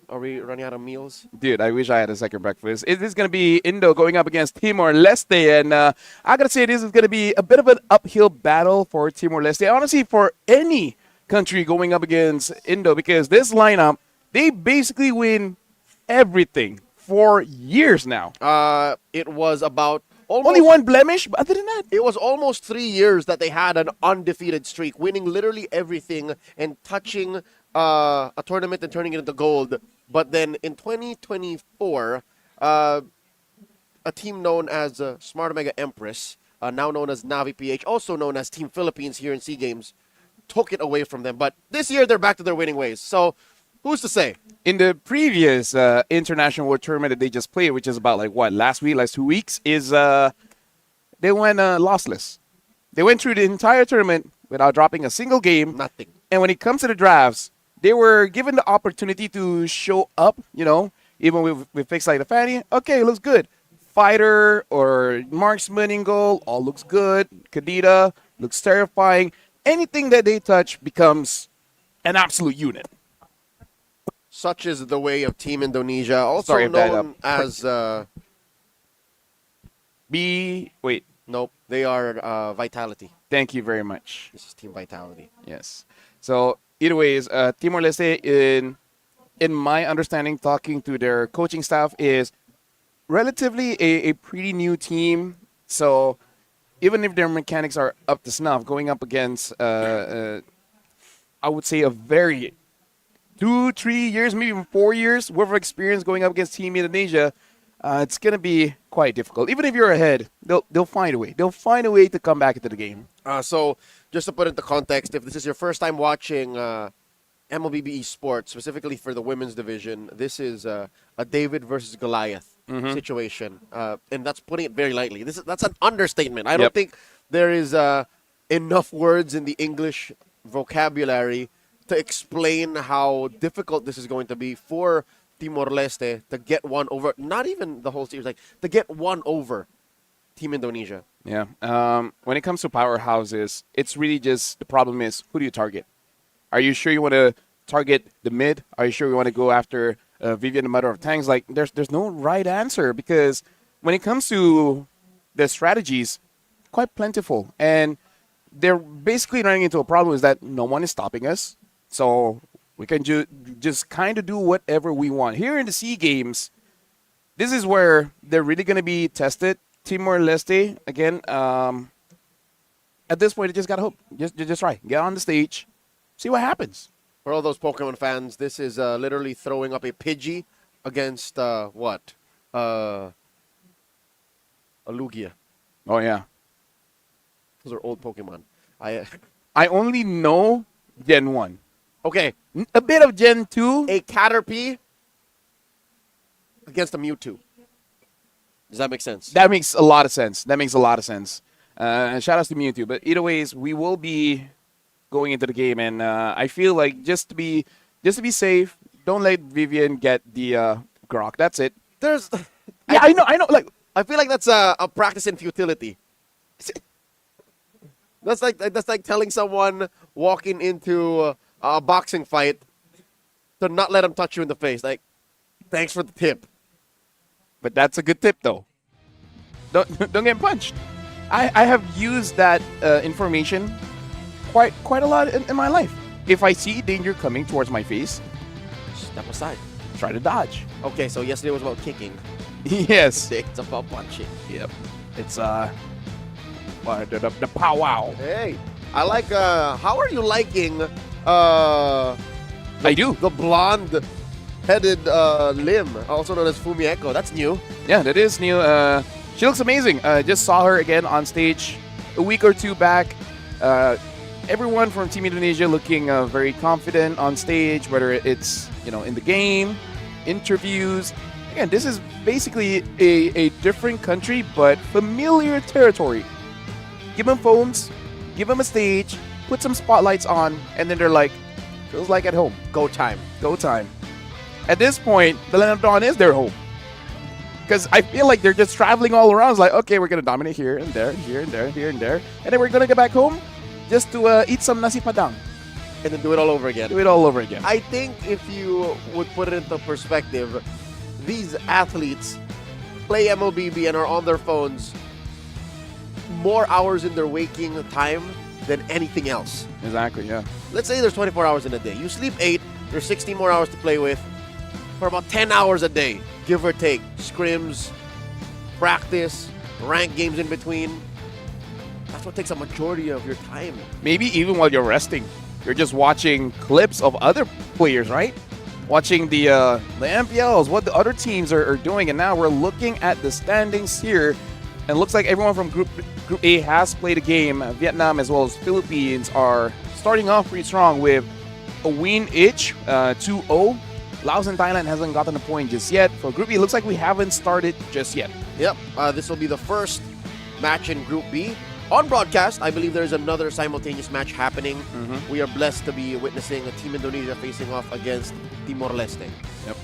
Are we running out of meals? Dude, I wish I had a second breakfast. It is going to be Indo going up against Timor-Leste, and I got to say this is going to be a bit of an uphill battle for Timor-Leste. Honestly, for any country going up against Indo, because this lineup, they basically win everything for years now. It was about only one blemish, but other than that, it was almost 3 years that they had an undefeated streak, winning literally everything and touching a tournament and turning it into gold. But then in 2024, a team known as Smart Omega Empress, now known as Navi PH, also known as Team Philippines here in SEA Games, took it away from them. But this year, they're back to their winning ways. So Who's to say? In the previous international world tournament that they just played, which is about last 2 weeks, is they went lossless. They went through the entire tournament without dropping a single game. Nothing. And when it comes to the drafts, they were given the opportunity to show up, even with picks like the Fanny. Okay, looks good. Fighter or marksman in goal, all looks good. Kadita looks terrifying. Anything that they touch becomes an absolute unit. Such is the way of Team Indonesia, also Sorry if that, known as... Wait. Nope, they are Vitality. Thank you very much. This is Team Vitality. Yes. So, either ways, Timor-Leste, in my understanding, talking to their coaching staff, is relatively a pretty new team. So, even if their mechanics are up to snuff, going up against, I would say, a very 2-3 years, maybe even 4 years worth of experience going up against Team Indonesia, it's going to be quite difficult. Even if you're ahead, they'll find a way. They'll find a way to come back into the game. So, just to put it into context, if this is your first time watching MLBB Sports, specifically for the women's division, this is a David versus Goliath situation. And that's putting it very lightly. That's an understatement. I don't think there is enough words in the English vocabulary to explain how difficult this is going to be for Timor-Leste to get one over, not even the whole series, to get one over Team Indonesia. Yeah. When it comes to powerhouses, it's really just, the problem is, who do you target? Are you sure you want to target the mid? Are you sure you want to go after Vivian, the Mother of Tanks? There's no right answer, because when it comes to the strategies, quite plentiful. And they're basically running into a problem is that no one is stopping us. So we can just kind of do whatever we want. Here in the SEA Games, this is where they're really going to be tested. Timor-Leste, again, at this point, you just got to hope. Just try. Get on the stage. See what happens. For all those Pokemon fans, this is literally throwing up a Pidgey against, what? A Lugia. Oh, yeah. Those are old Pokemon. I only know Gen 1. Okay. A bit of Gen 2. A Caterpie against a Mewtwo. Does that make sense? That makes a lot of sense. And shout outs to Mewtwo. But either ways, we will be going into the game, and I feel like just to be safe, don't let Vivian get the Grok. That's it. I know. I feel like that's a practice in futility. That's like telling someone walking into a boxing fight to not let them touch you in the face. Like, thanks for the tip. But that's a good tip, though. Don't get punched. I have used that information quite a lot in my life. If I see danger coming towards my face, step aside. Try to dodge. Okay, so yesterday was about kicking. Yes. It's about punching. Yep. It's the powwow. Hey, I like. How are you liking? I do. The blonde-headed Lim, also known as Fumieko. That's new. Yeah, that is new. She looks amazing. Just saw her again on stage a week or two back. Everyone from Team Indonesia looking very confident on stage, whether it's in the game, interviews. Again, this is basically a different country, but familiar territory. Give them phones, give them a stage, put some spotlights on, and then they're like, feels like at home. Go time. At this point, the Land of Dawn is their home. Because I feel like they're just traveling all around. It's like, okay, we're going to dominate here and there, here and there, here and there. And then we're going to get back home just to eat some nasi padang. And then do it all over again. I think if you would put it into perspective, these athletes play MLBB and are on their phones more hours in their waking time than anything else. Exactly, yeah. Let's say there's 24 hours in a day. You sleep 8, there's 16 more hours to play with for about 10 hours a day, give or take. Scrims, practice, rank games in between. That's what takes a majority of your time. Maybe even while you're resting, you're just watching clips of other players, right? Watching the MPLs, what the other teams are doing. And now we're looking at the standings here. And it looks like everyone from Group A has played a game. Vietnam as well as Philippines are starting off pretty strong with a win each, 2-0. Laos and Thailand hasn't gotten a point just yet. For Group B, it looks like we haven't started just yet. Yep, this will be the first match in Group B. On broadcast, I believe there's another simultaneous match happening. We are blessed to be witnessing a Team Indonesia facing off against Timor-Leste. Yep.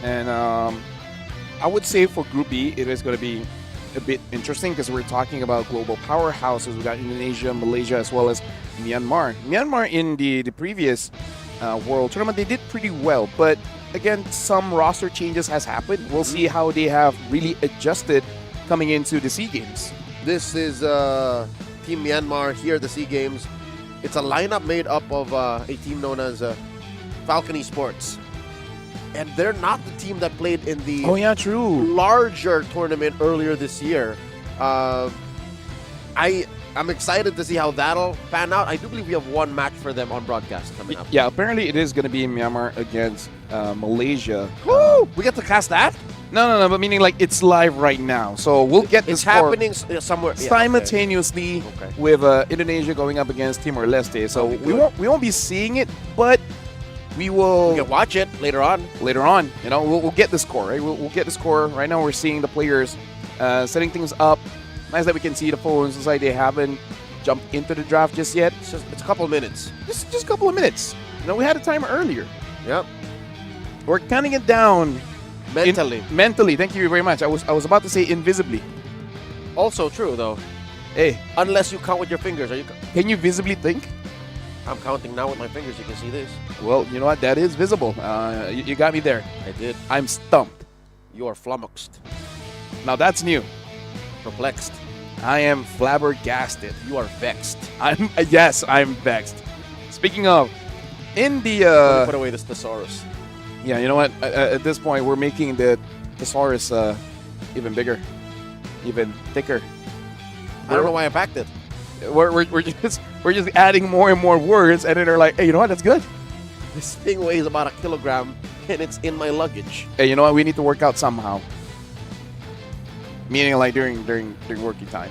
And I would say for Group B, it is going to be a bit interesting because we're talking about global powerhouses. We got Indonesia, Malaysia, as well as Myanmar. Myanmar in the previous World Tournament, they did pretty well, but again, some roster changes has happened. We'll see how they have really adjusted coming into the SEA Games. This is Team Myanmar here at the SEA Games. It's a lineup made up of a team known as Falcon Esports. And they're not the team that played in the larger tournament earlier this year. I'm excited to see how that'll pan out. I do believe we have one match for them on broadcast coming up. Yeah, apparently it is going to be Myanmar against Malaysia. Woo! We get to cast that? No, but meaning like it's live right now. So we'll get this happening somewhere simultaneously with Indonesia going up against Timor-Leste. So we won't be seeing it, but we can watch it later on. Later on, you know, we'll get the score, right? We'll get the score. Right now we're seeing the players setting things up. Nice that we can see the phones. Looks like they haven't jumped into the draft just yet. It's a couple of minutes. Just a couple of minutes. You know, we had a timer earlier. Yep. We're counting it down. Mentally. Mentally. Thank you very much. I was about to say invisibly. Also true though. Hey. Unless you count with your fingers. Can you visibly think? I'm counting now with my fingers. You can see this. Well, you know what? That is visible. You got me there. I did. I'm stumped. You are flummoxed. Now that's new. Perplexed. I am flabbergasted. You are vexed. I'm vexed. Speaking of, in the put away this thesaurus. Yeah, you know what? At this point, we're making the thesaurus even bigger, even thicker. I don't know why I packed it. We're just adding more and more words, and then they're like, hey, you know what? That's good. This thing weighs about 1 kilogram, and it's in my luggage. Hey, you know what? We need to work out somehow. Meaning like during working time.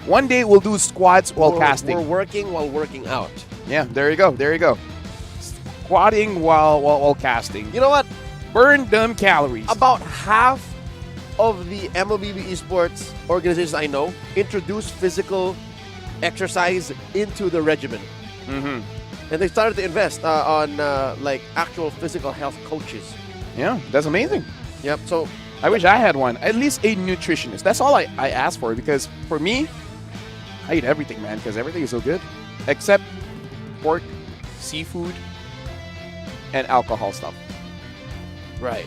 One day we'll do squats while casting. We're working while working out. Yeah, there you go. Squatting while casting. You know what? Burn them calories. About half of the MLBB esports organizations I know introduce physical exercise into the regimen. And they started to invest on like actual physical health coaches. Yeah, that's amazing. Yep. So I wish I had one. At least a nutritionist. That's all I ask for, because for me, I eat everything, man, because everything is so good. Except pork, seafood, and alcohol stuff. Right.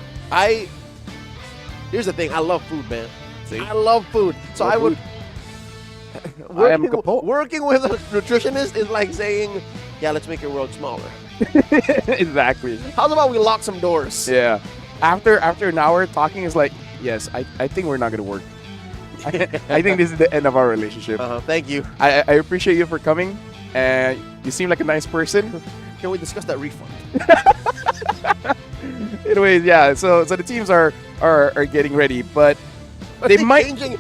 Here's the thing. I love food, man. See? I love food. So I would... Working with a nutritionist is like saying, yeah, let's make your world smaller. Exactly. How about we lock some doors? Yeah. After an hour talking is like, yes, I think we're not going to work. I think this is the end of our relationship. Thank you. I appreciate you for coming, and you seem like a nice person. Can we discuss that refund? Anyways, yeah. So the teams are getting ready, but they might changing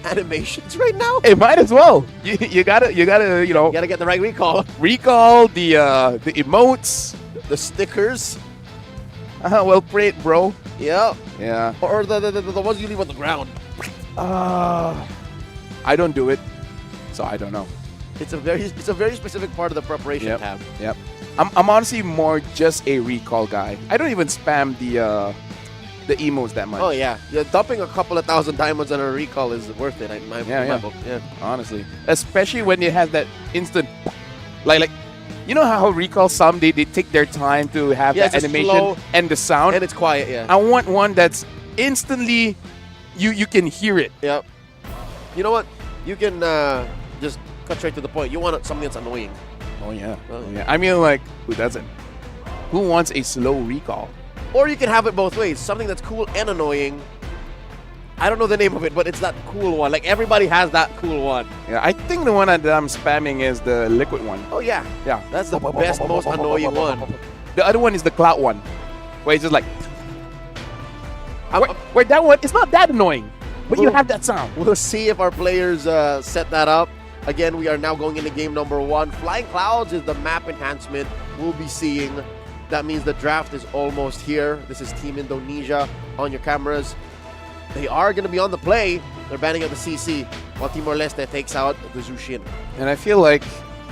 animations right now. It might as well. You gotta you gotta get the right recall. Recall the emotes, the stickers. Well played, bro. Yeah. Yeah. Or the ones you leave on the ground. I don't do it, so I don't know. It's a very specific part of the preparation tab. Yep. I'm honestly more just a recall guy. I don't even spam the emotes that much. Oh yeah, dumping a couple of thousand diamonds on a recall is worth it. In my book. Yeah. Honestly, especially when it has that instant, like. You know how recall some they take their time to have the animation and the sound, and it's quiet. Yeah. I want one that's instantly you can hear it. Yep. You know what? You can just cut straight to the point. You want something that's annoying. Oh yeah. I mean, like, who doesn't? Who wants a slow recall? Or you can have it both ways. Something that's cool and annoying. I don't know the name of it, but it's that cool one. Like, everybody has that cool one. Yeah, I think the one that I'm spamming is the liquid one. Oh, yeah. Yeah. That's the best, most annoying one. The other one is the clout one, where it's just like... Where that one, it's not that annoying, but you have that sound. We'll see if our players set that up. Again, we are now going into game number 1. Flying Clouds is the map enhancement we'll be seeing. That means the draft is almost here. This is Team Indonesia on your cameras. They are going to be on the play. They're banning out the CC, while Timor-Leste takes out the Zushin. And I feel like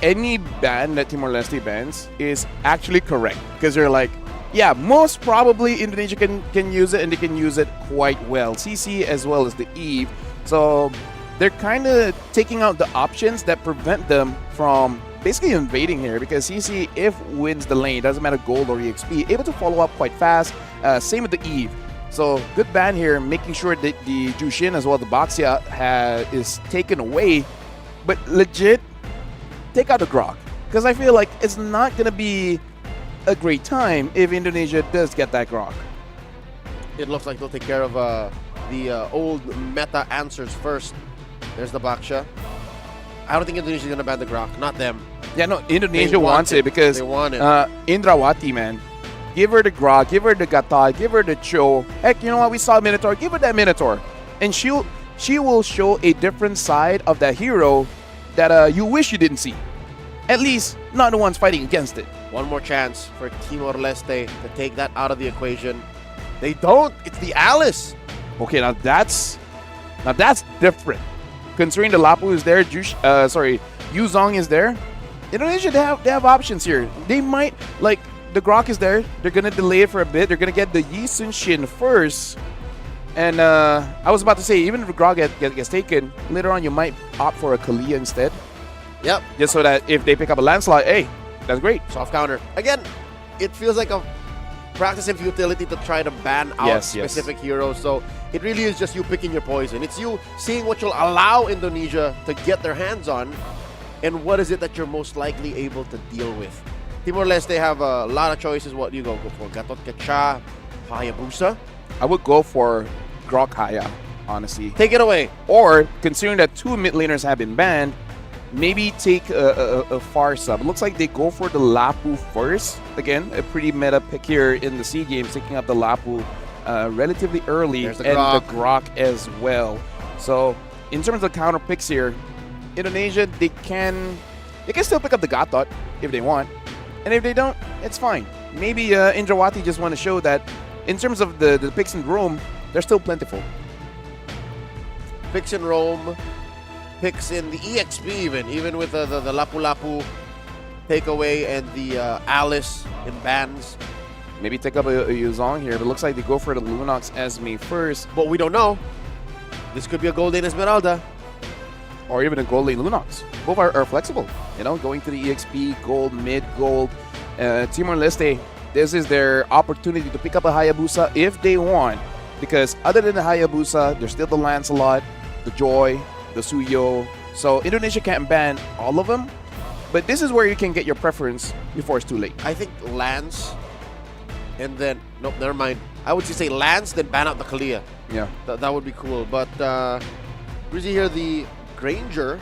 any ban that Timor-Leste bans is actually correct. Because they're like, yeah, most probably Indonesia can use it, and they can use it quite well. CC as well as the Eve. So they're kind of taking out the options that prevent them from basically invading here, because CC, if wins the lane, doesn't matter gold or EXP, able to follow up quite fast. Same with the Eve. So good ban here, making sure that the Jushin as well as the Baxia is taken away. But legit, take out the Grok, because I feel like it's not going to be a great time if Indonesia does get that Grok. It looks like they'll take care of the old meta answers first. There's the Baxia. I don't think Indonesia's going to ban the Grok, not them. Yeah, no, Indonesia wants it because they want it. Indrawati, man. Give her the Grok, give her the Gata, give her the Cho. Heck, you know what? We saw Minotaur. Give her that Minotaur. And she will show a different side of that hero that you wish you didn't see. At least, not the ones fighting against it. One more chance for Timor-Leste to take that out of the equation. They don't. It's the Alice. Okay, now that's different. Considering the Lapu is there, Yuzong is there. Indonesia, they have options here. They might, like, the Grok is there. They're going to delay it for a bit. They're going to get the Yi Sun Shin first. And I was about to say, even if the Grok gets taken, later on you might opt for a Kalia instead. Yep. Just so that if they pick up a Lancelot, hey, that's great. Soft counter. Again, it feels like a practice in futility to try to ban out specific heroes. So it really is just you picking your poison. It's you seeing what you'll allow Indonesia to get their hands on, and what is it that you're most likely able to deal with. Timor-Leste have a lot of choices. What do you go for? Gatot Kacha, Hayabusa? I would go for Grok Haya, honestly. Take it away. Or, considering that 2 mid laners have been banned, maybe take a far sub. It looks like they go for the Lapu first. Again, a pretty meta pick here in the SEA Games, taking up the Lapu relatively early. There's the Grok. The Grok as well. So, in terms of counter picks here, Indonesia, they can still pick up the Gatot if they want. And if they don't, it's fine. Maybe Indrawati just want to show that in terms of the picks in Rome, they're still plentiful. Picks in Rome, picks in the EXP even with the Lapu Lapu takeaway and the Alice in bans. Maybe take up a Yuzong here, but it looks like they go for the Lunox Esme first. But we don't know. This could be a Gold Lane Esmeralda. Or even a Gold Lane Lunox. Both are flexible. You know, going to the EXP, gold, mid, gold. Timor-Leste, this is their opportunity to pick up a Hayabusa if they want. Because other than the Hayabusa, there's still the Lancelot, the Joy, the Suyo. So Indonesia can't ban all of them. But this is where you can get your preference before it's too late. I think Lance, and then, nope, never mind. I would just say Lance, then ban out the Kalia. Yeah. That would be cool. But we see here the Granger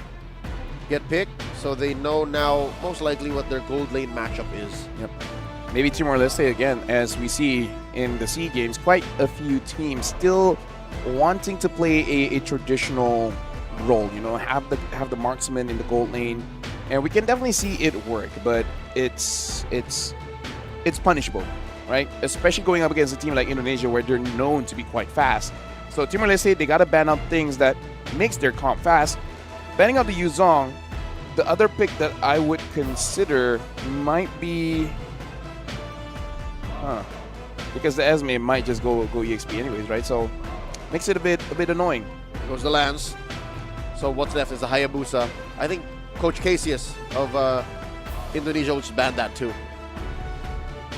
get picked, so they know now most likely what their gold lane matchup is. Yep. Maybe Timor-Leste again, as we see in the SEA Games, quite a few teams still wanting to play a traditional role. You know, have the marksman in the gold lane, and we can definitely see it work. But it's punishable, right? Especially going up against a team like Indonesia, where they're known to be quite fast. So Timor-Leste, they gotta ban out things that makes their comp fast. Banning out the Yuzong, the other pick that I would consider might be, because the Esme might just go EXP anyways, right? So makes it a bit annoying. There goes the Lance. So what's left is the Hayabusa. I think Coach Casius of Indonesia would just ban that too.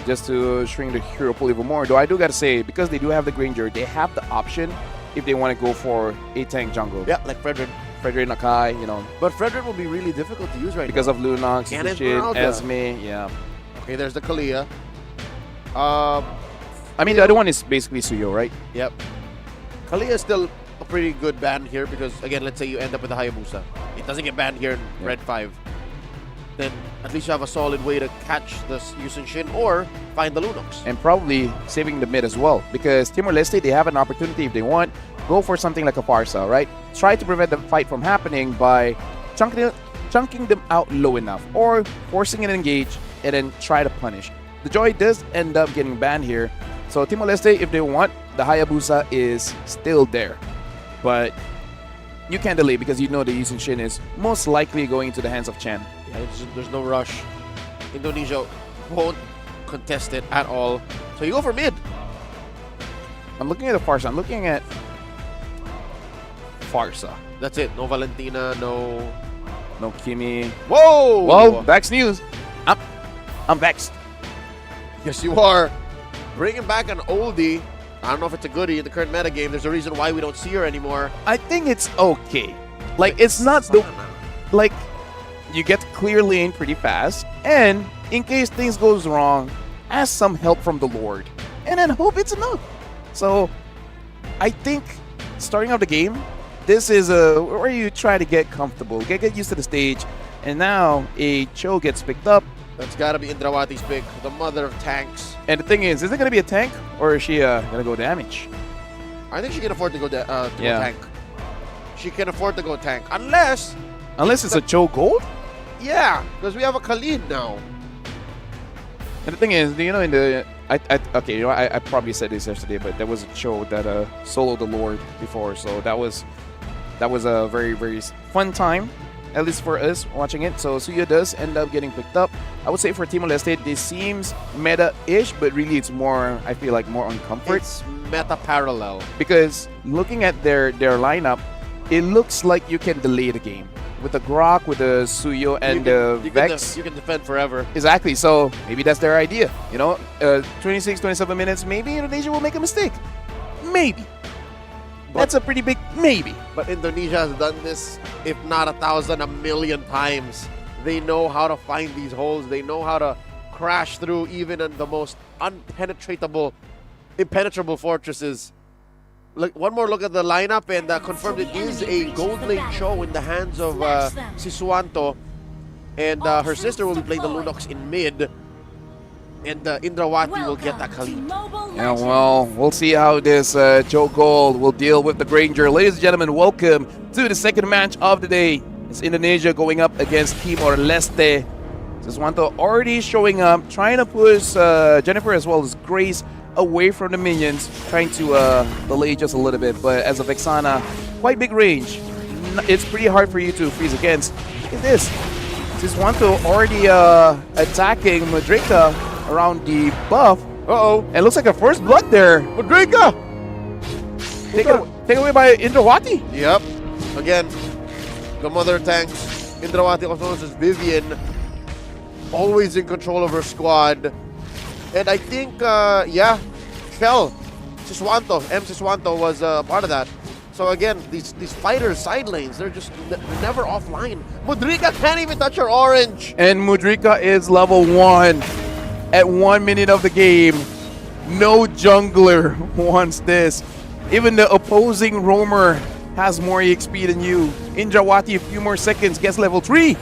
Just to shrink the hero pool even more. Though I do gotta say, because they do have the Granger, they have the option if they want to go for a tank jungle. Yeah, like Frederick Nakai, you know. But Frederick will be really difficult to use right because now. of Lunox, Esme, yeah. Okay, there's the Kalia. I mean, the other one is basically Suyo, right? Yep. Kalia is still a pretty good ban here because, again, let's say you end up with the Hayabusa. It doesn't get banned here in Red 5. Then at least you have a solid way to catch the Yusun Shin or find the Lunox. And probably saving the mid as well, because Timor-Leste, they have an opportunity if they want. Go for something like a Farsa, right? Try to prevent the fight from happening by chunking chunking them out low enough or forcing an engage and then try to punish. The Joy does end up getting banned here. So Timor-Leste, if they want, the Hayabusa is still there. But you can't delay because you know the Yusin Shin is most likely going into the hands of Chen. Yeah, there's no rush. Indonesia won't contest it at all. So you go for mid. I'm looking at the Farsa. I'm looking at Farsa. That's it. No Valentina, no Kimi. Whoa! Well, Vex news. I'm vexed. Yes, you are. Bringing back an oldie. I don't know if it's a goodie in the current metagame. There's a reason why we don't see her anymore. I think it's okay. Like, it's not the... Like, you get clear lane pretty fast. And in case things goes wrong, ask some help from the Lord. And then hope it's enough. So, I think starting out the game, this is where you try to get comfortable, get used to the stage. And now a Cho gets picked up. That's got to be Indrawati's pick, the mother of tanks. And the thing is it going to be a tank or is she going to go damage? I think she can afford to go go tank. She can afford to go tank. Unless it's a Cho gold? Yeah, because we have a Khalid now. And the thing is, you know, in the... okay, you know, I probably said this yesterday, but there was a Cho that soloed the Lord before. So that was a very, very fun time. At least for us watching it. So Suya does end up getting picked up. I would say for Timor-Leste, this seems meta-ish, but really it's more, I feel like, more on comfort. It's meta-parallel. Because looking at their lineup, it looks like you can delay the game. With the Grok, with the Suyo, and the Vex. You can defend forever. Exactly. So maybe that's their idea. You know, 26, 27 minutes, maybe Indonesia will make a mistake. Maybe. That's a pretty big maybe. But Indonesia has done this, if not 1,000, 1,000,000 times. They know how to find these holes. They know how to crash through even in the most impenetrable fortresses. Look, one more look at the lineup and confirmed it is a gold lane Cho in the hands of Sisuanto. And her sister will be playing the Lunox in mid. And Indrawati will get that Khalid. Yeah, well, we'll see how this Joe Gold will deal with the Granger. Ladies and gentlemen, welcome to the second match of the day. It's Indonesia going up against Timor-Leste. Siswanto already showing up, trying to push Jennifer as well as Grace away from the minions, trying to delay just a little bit. But as a Vexana, quite big range. It's pretty hard for you to freeze against. Look at this. Siswanto already attacking Madrika around the buff. Uh-oh. And it looks like a first blood there. Madrika! Taken away by Indrawati. Yep. Again, the mother tanks. Indrawati, also known as Vivian, always in control of her squad. And I think, yeah, Shell, Siswanto, M. Siswanto was part of that. So again, these fighters, side lanes, they're never offline. Mudrika can't even touch her orange. And Mudrika is level 1 at 1 minute of the game. No jungler wants this. Even the opposing roamer has more EXP than you. Indrawati, a few more seconds, gets level 3. Okay.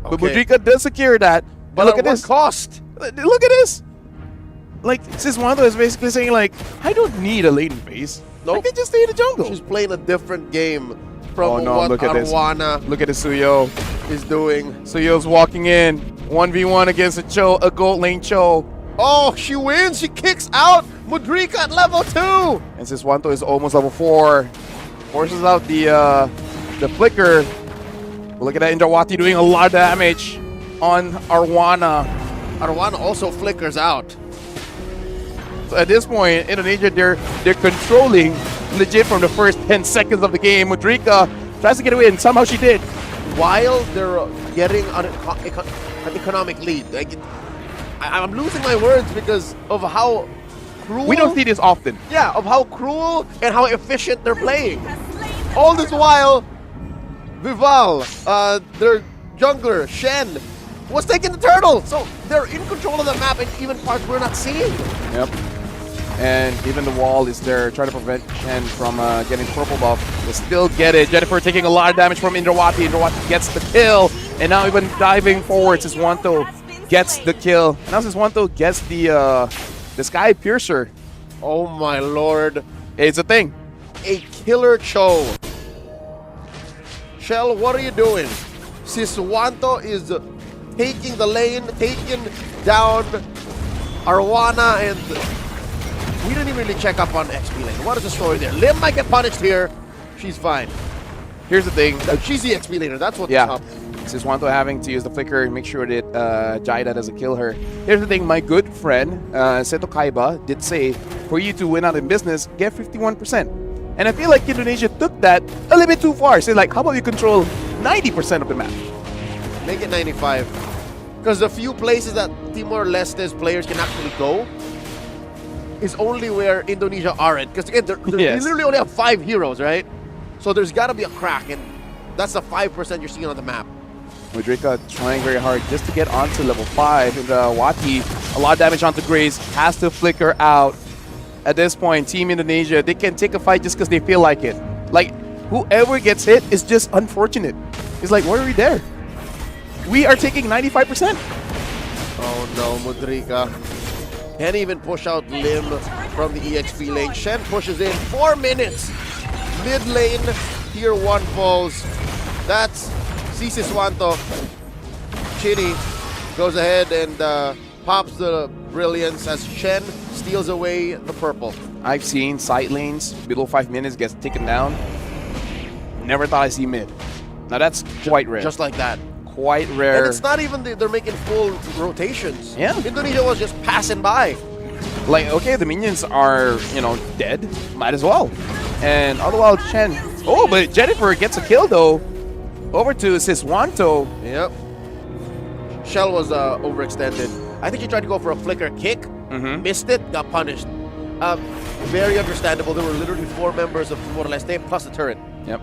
But Mudrika does secure that. But look at this cost. Look at this. Like, Siswanto is basically saying, like, I don't need a lane phase. Nope. I can just stay in the jungle. She's playing a different game from what look Arwana Look at the Suyo is doing. Suyo's walking in. 1v1 against a Cho, a gold lane Cho. Oh, she wins. She kicks out Mudrika at level 2. And Siswanto is almost level 4. Forces out the flicker. But look at that, Indrawati doing a lot of damage on Arwana. Arwana also flickers out. So at this point, Indonesia, they're controlling legit from the first 10 seconds of the game. Mudrika tries to get away, and somehow she did. While they're getting an economic lead. I'm losing my words because of how cruel... We don't see this often. Yeah, of how cruel and how efficient they're playing. All this while, Vival, their jungler, Shen, was taking the turtle. So they're in control of the map in even parts we're not seeing. Yep. And even the wall is there trying to prevent Shen from getting purple buff. They still get it. Jennifer taking a lot of damage from Indrawati. Indrawati gets the kill. And now even diving forward, Siswanto gets the kill. And now Siswanto gets the Sky Piercer. Oh my lord. It's a thing. A killer Cho. Shell, what are you doing? Siswanto is taking the lane, taking down Arwana, and we didn't even really check up on XP lane. What is the story there? Lim might get punished here. She's fine. Here's the thing. She's the XP laner. That's what's Yeah. up. Siswanto having to use the flicker and make sure that Jaida doesn't kill her. Here's the thing, my good friend Seto Kaiba did say, for you to win out in business, get 51%. And I feel like Indonesia took that a little bit too far. So like, how about you control 90% of the map? Make it 95. Because the few places that Timor-Leste's players can actually go is only where Indonesia aren't. Because again, they literally only have 5 heroes, right? So there's got to be a crack, and that's the 5% you're seeing on the map. Mudrika trying very hard just to get onto level 5. And Wati, a lot of damage onto Grace, has to flicker out. At this point, Team Indonesia, they can take a fight just because they feel like it. Like, whoever gets hit is just unfortunate. It's like, why are we there? We are taking 95%. Oh no, Mudrika can't even push out Lim from the EXP lane. Shen pushes in 4 minutes. Mid lane, tier 1 falls. That's Siswanto. Chini goes ahead and pops the brilliance as Shen steals away the purple. I've seen side lanes below 5 minutes gets taken down. Never thought I'd see mid. Now that's quite rare. Just like that. Quite rare. And it's not even they're making full rotations. Yeah. Indonesia was just passing by. Like, okay, the minions are, you know, dead. Might as well. And all the while, Chen. Oh, but Jennifer gets a kill, though. Over to Siswanto. Yep. Shell was overextended. I think she tried to go for a flicker kick. Missed it, got punished. Very understandable. There were literally 4 members of Timor-Leste plus a turret. Yep.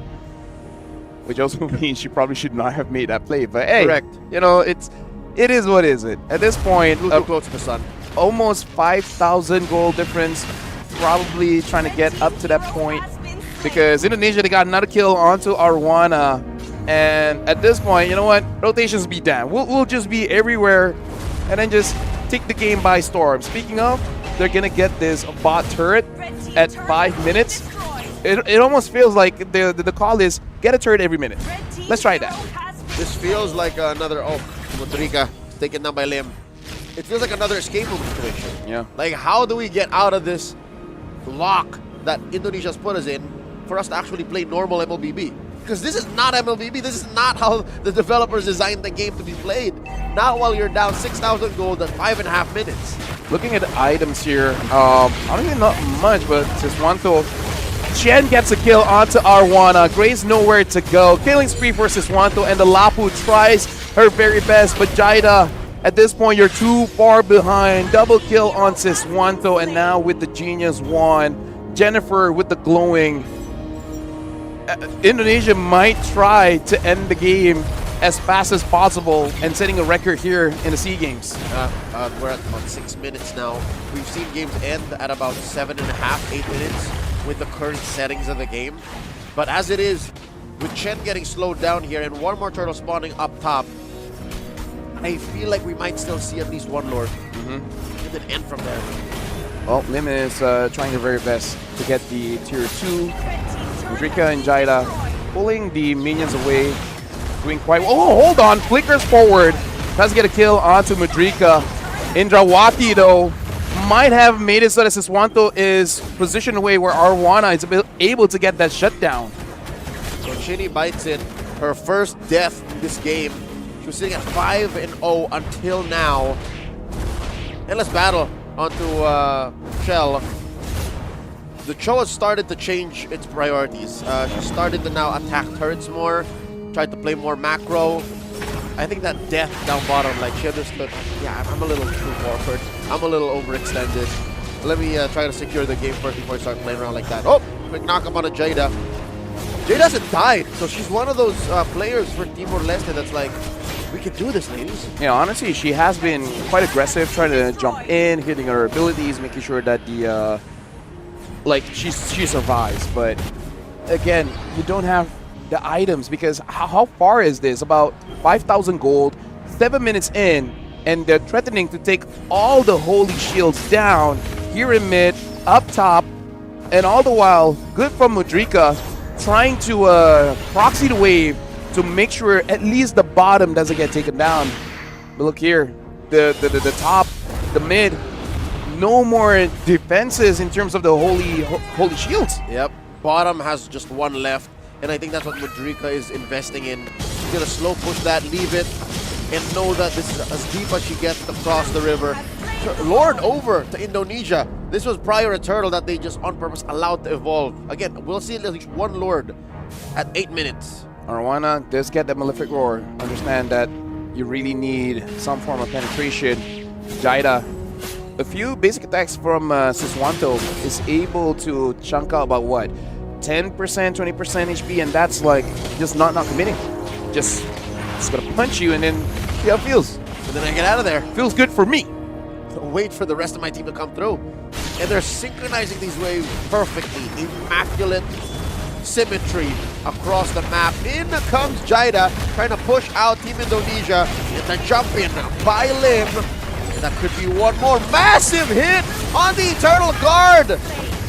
Which also means she probably should not have made that play. But hey, correct. You know, it is what is it. At this point, Too close to the sun. Almost 5,000 goal difference. Probably trying to get up to that point. Because Indonesia, they got another kill onto Arwana. And at this point, you know what? Rotations be damned. We'll just be everywhere and then just take the game by storm. Speaking of, they're going to get this bot turret at 5 minutes. It almost feels like the call is get a turret every minute. Let's try that. This feels like another, Mudrika taken down by Lim. It feels like another escape room situation. Yeah. Like, how do we get out of this lock that Indonesia's put us in for us to actually play normal MLBB? Because this is not MLBB. This is not how the developers designed the game to be played. Not while you're down 6,000 gold at 5.5 minutes. Looking at the items here, I don't even know much, but Siswanto, Chen gets a kill onto Arwana. Grace nowhere to go. Killing spree for Siswanto, and the Lapu tries her very best, but Jaida, at this point, you're too far behind. Double kill on Siswanto, and now with the Genius Wand, Jennifer with the glowing. Indonesia might try to end the game as fast as possible and setting a record here in the SEA Games. We're at about 6 minutes now. We've seen games end at about 7.5, 8 minutes with the current settings of the game. But as it is, with Chen getting slowed down here and one more turtle spawning up top, I feel like we might still see at least one Lord. And then end from there. Well, Lim is trying her very best to get the tier 2. Mudrika and Jaida pulling the minions away. Doing quite well. Oh, hold on. Flickers forward. Tries to get a kill onto Mudrika. Indrawati, though, might have made it so that Siswanto is positioned away where Arwana is able to get that shutdown. So Chini bites it. Her first death in this game. She was sitting at 5-0 until now. Endless battle onto Shell. The Cho has started to change its priorities. She started to now attack turrets more, tried to play more macro. I think that death down bottom, like she understood, yeah, I'm a little too forward. I'm a little overextended. Let me try to secure the game first before I start playing around like that. Oh, quick knock up on a Jaida. Jada hasn't died, so she's one of those players for Timor-Leste that's like, we can do this, ladies. Yeah, honestly, she has been quite aggressive, trying to jump in, hitting her abilities, making sure that the she survives. But again, you don't have the items because how far is this? About 5,000 gold, 7 minutes in, and they're threatening to take all the holy shields down here in mid, up top, and all the while, good from Mudrika, trying to proxy the wave, to make sure at least the bottom doesn't get taken down. But look here, the top, the mid, no more defenses in terms of the holy shields. Yep, bottom has just one left, and I think that's what Mudrika is investing in. She's gonna slow push that, leave it, and know that this is as deep as she gets to cross the river. Lord over to Indonesia. This was prior a turtle that they just on purpose allowed to evolve. Again, we'll see at least one Lord at 8 minutes. Arwana does get the Malefic Roar. Understand that you really need some form of penetration. Jaida, a few basic attacks from Siswanto is able to chunk out about what? 10%, 20% HP, and that's like just not committing. Just gonna punch you and then see how it feels. And then I get out of there. Feels good for me. Wait for the rest of my team to come through. And they're synchronizing these waves perfectly. Immaculate symmetry across the map. In comes Jaida, trying to push out Team Indonesia. And the jump in by Lim. That could be one more massive hit on the Eternal Guard.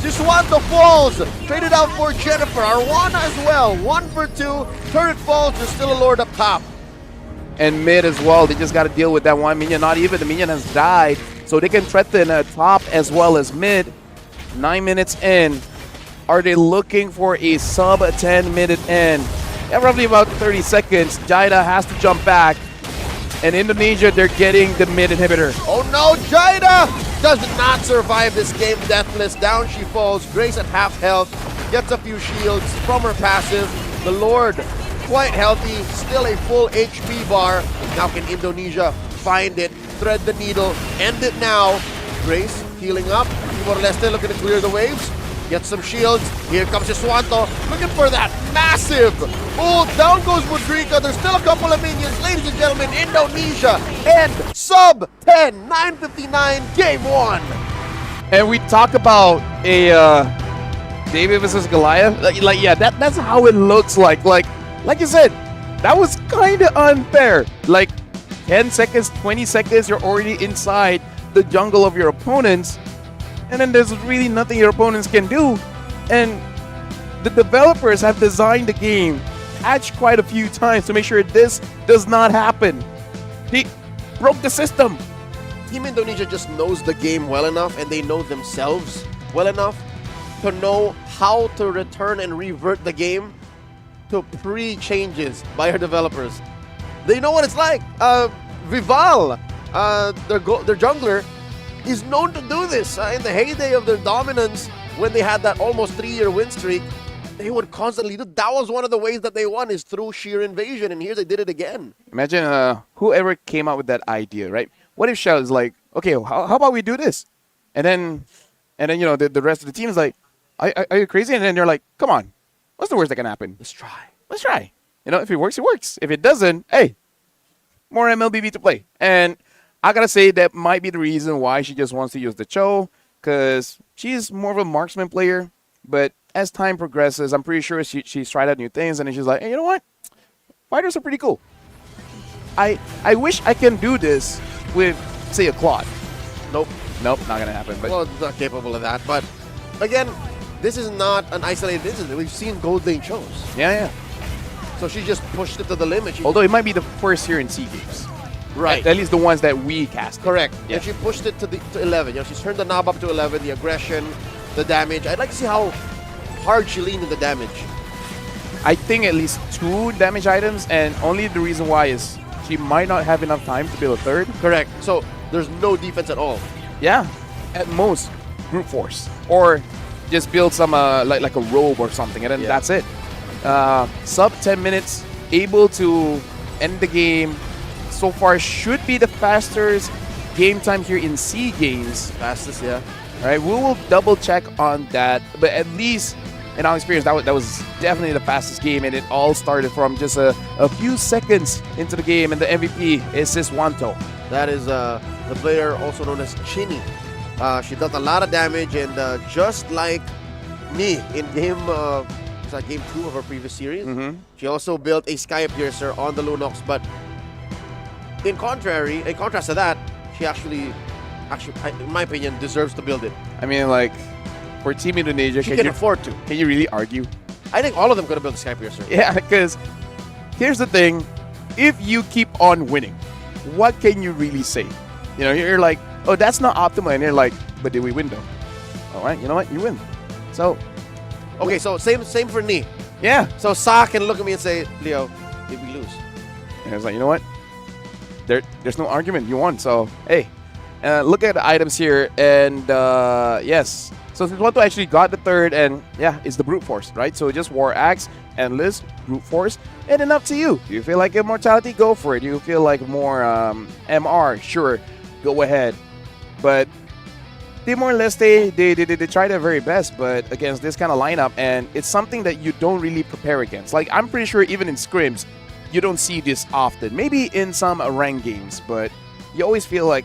Siswanto falls. Traded out for Jennifer. Arwana as well. 1 for 2. Turret falls. There's still a Lord up top. And mid as well. They just got to deal with that one minion. Not even the minion has died. So they can threaten top as well as mid. 9 minutes in. Are they looking for a sub 10-minute end? At roughly about 30 seconds, Jaida has to jump back. And Indonesia, they're getting the mid inhibitor. Oh no, Jaida does not survive this game deathless. Down she falls. Grace at half health. Gets a few shields from her passive. The Lord quite healthy. Still a full HP bar. Now can Indonesia find it, thread the needle, end it now. Grace healing up. Timor-Leste looking to clear the waves. Get some shields. Here comes Siswanto. Looking for that massive. Oh, down goes Mudrika. There's still a couple of minions. Ladies and gentlemen, Indonesia end sub 10, 9:59, game 1. And we talk about a David versus Goliath. Like yeah, that's how it looks like. Like you said, that was kind of unfair. Like 10 seconds, 20 seconds, you're already inside the jungle of your opponents. And then there's really nothing your opponents can do. And the developers have designed the game patched quite a few times to make sure this does not happen. They broke the system. Team Indonesia just knows the game well enough, and they know themselves well enough to know how to return and revert the game to pre-changes by our developers. They know what it's like. Vival, their jungler, is known to do this. In the heyday of their dominance, when they had that almost 3-year win streak, they would constantly do. That was one of the ways that they won, is through sheer invasion, and here they did it again. Imagine whoever came up with that idea, right? What if Shell is like, okay, how about we do this? And then you know the rest of the team is like, are you crazy? And then they're like, come on, what's the worst that can happen? Let's try. You know, if it works, it works. If it doesn't, hey, more MLBB to play. And I gotta say that might be the reason why she just wants to use the Cho, because she's more of a marksman player. But as time progresses, I'm pretty sure she's tried out new things, and then she's like, hey, you know what? Fighters are pretty cool. I wish I can do this with, say, a Claude. Nope, not gonna happen. But well, it's not capable of that. But again, this is not an isolated incident. We've seen Gold Lane Chos. Yeah. So she just pushed it to the limit. Although it might be the first here in SEA Games. Right. At least the ones that we cast. Correct. Yeah. And she pushed it to 11. You know, she's turned the knob up to 11, the aggression, the damage. I'd like to see how hard she leaned in the damage. I think at least 2 damage items, and only the reason why is she might not have enough time to build a 3rd. Correct. So there's no defense at all. Yeah. At most, brute force. Or just build some like a robe or something, and then that's it. Sub 10 minutes, able to end the game. So far, should be the fastest game time here in SEA Games. Fastest, yeah. All right, we will double check on that. But at least in our experience, that was definitely the fastest game, and it all started from just a few seconds into the game. And the MVP is Siswanto. That is the player also known as Chini. She dealt a lot of damage, and just like me in game 2 of her previous series, she also built a Sky Piercer on the Lunox, but in contrast to that, she actually, in my opinion, deserves to build it. I mean, like, for Team Indonesia, she can afford to. Can you really argue? I think all of them could have built a Sky Piercer. Yeah, because here's the thing. If you keep on winning, what can you really say? You know, you're like, oh, that's not optimal. And you're like, but did we win though? All right, you know what? You win. So, okay, so same for Ni. Yeah. So Sa can look at me and say, Leo, did we lose? And it's like, you know what? There's no argument. You won. So, hey, look at the items here. And yes. So Siswanto actually got the third. And yeah, it's the brute force, right? So just War Axe, Endless, brute force. And then up to you. Do you feel like immortality? Go for it. Do you feel like more MR? Sure. Go ahead. But Timor-Leste, they try their very best, but against this kind of lineup, and it's something that you don't really prepare against. Like, I'm pretty sure even in scrims, you don't see this often. Maybe in some ranked games, but you always feel like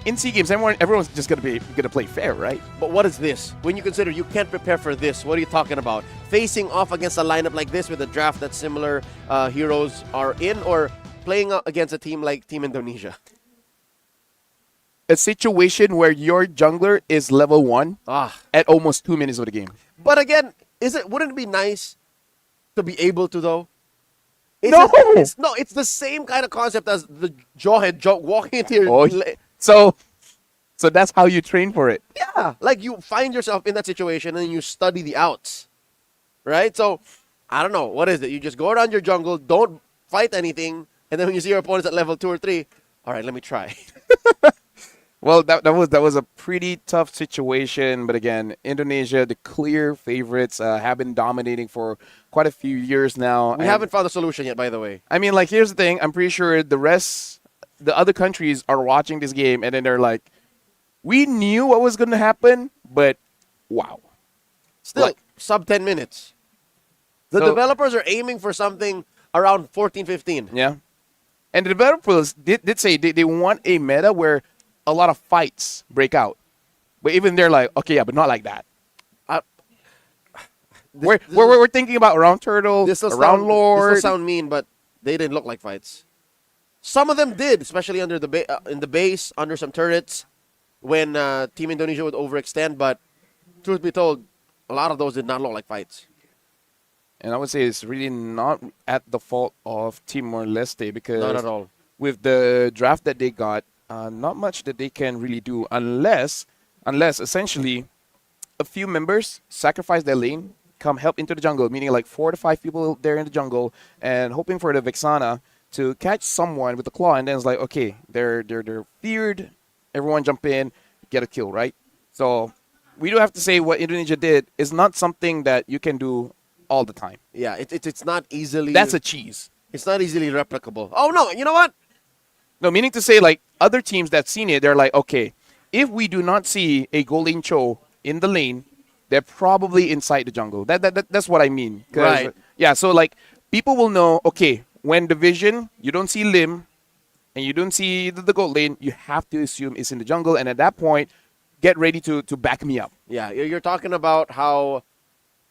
in SEA games, everyone's just gonna play fair, right? But what is this? When you consider you can't prepare for this, what are you talking about? Facing off against a lineup like this with a draft that similar heroes are in, or playing against a team like Team Indonesia? A situation where your jungler is level 1 at almost 2 minutes of the game. But again, wouldn't it be nice to be able to, though? It's the same kind of concept as the jawhead walking into your... So that's how you train for it. Yeah, like you find yourself in that situation and you study the outs, right? So, I don't know, what is it? You just go around your jungle, don't fight anything, and then when you see your opponents at level 2 or 3, all right, let me try. Well, that was a pretty tough situation, but again, Indonesia, the clear favorites, have been dominating for quite a few years now. We haven't found a solution yet, by the way. I mean, like, here's the thing. I'm pretty sure the other countries are watching this game, and then they're like, we knew what was going to happen, but wow. Still, sub 10 minutes. The developers are aiming for something around 14, 15. Yeah. And the developers did say they want a meta where a lot of fights break out. But even they're like, okay, yeah, but not like that. We're thinking about Round Turtle, Round Lord. This will sound mean, but they didn't look like fights. Some of them did, especially under in the base, under some turrets, when Team Indonesia would overextend. But truth be told, a lot of those did not look like fights. And I would say it's really not at the fault of Timor-Leste, because not at all. With the draft that they got, not much that they can really do unless essentially a few members sacrifice their lane, come help into the jungle, meaning like 4 to 5 people there in the jungle, and hoping for the Vexana to catch someone with the claw, and then it's like, okay, they're feared, everyone jump in, get a kill, right? So we do have to say what Indonesia did is not something that you can do all the time. Yeah, it's not easily... That's a cheese. It's not easily replicable. Oh, no, you know what? No, meaning to say, like, other teams that seen it, they're like, okay, if we do not see a Golden Cho in the lane, they're probably inside the jungle. That's what I mean. Right. Yeah, so, like, people will know, okay, when the vision, you don't see Lim, and you don't see the gold lane, you have to assume it's in the jungle, and at that point, get ready to back me up. Yeah, you're talking about how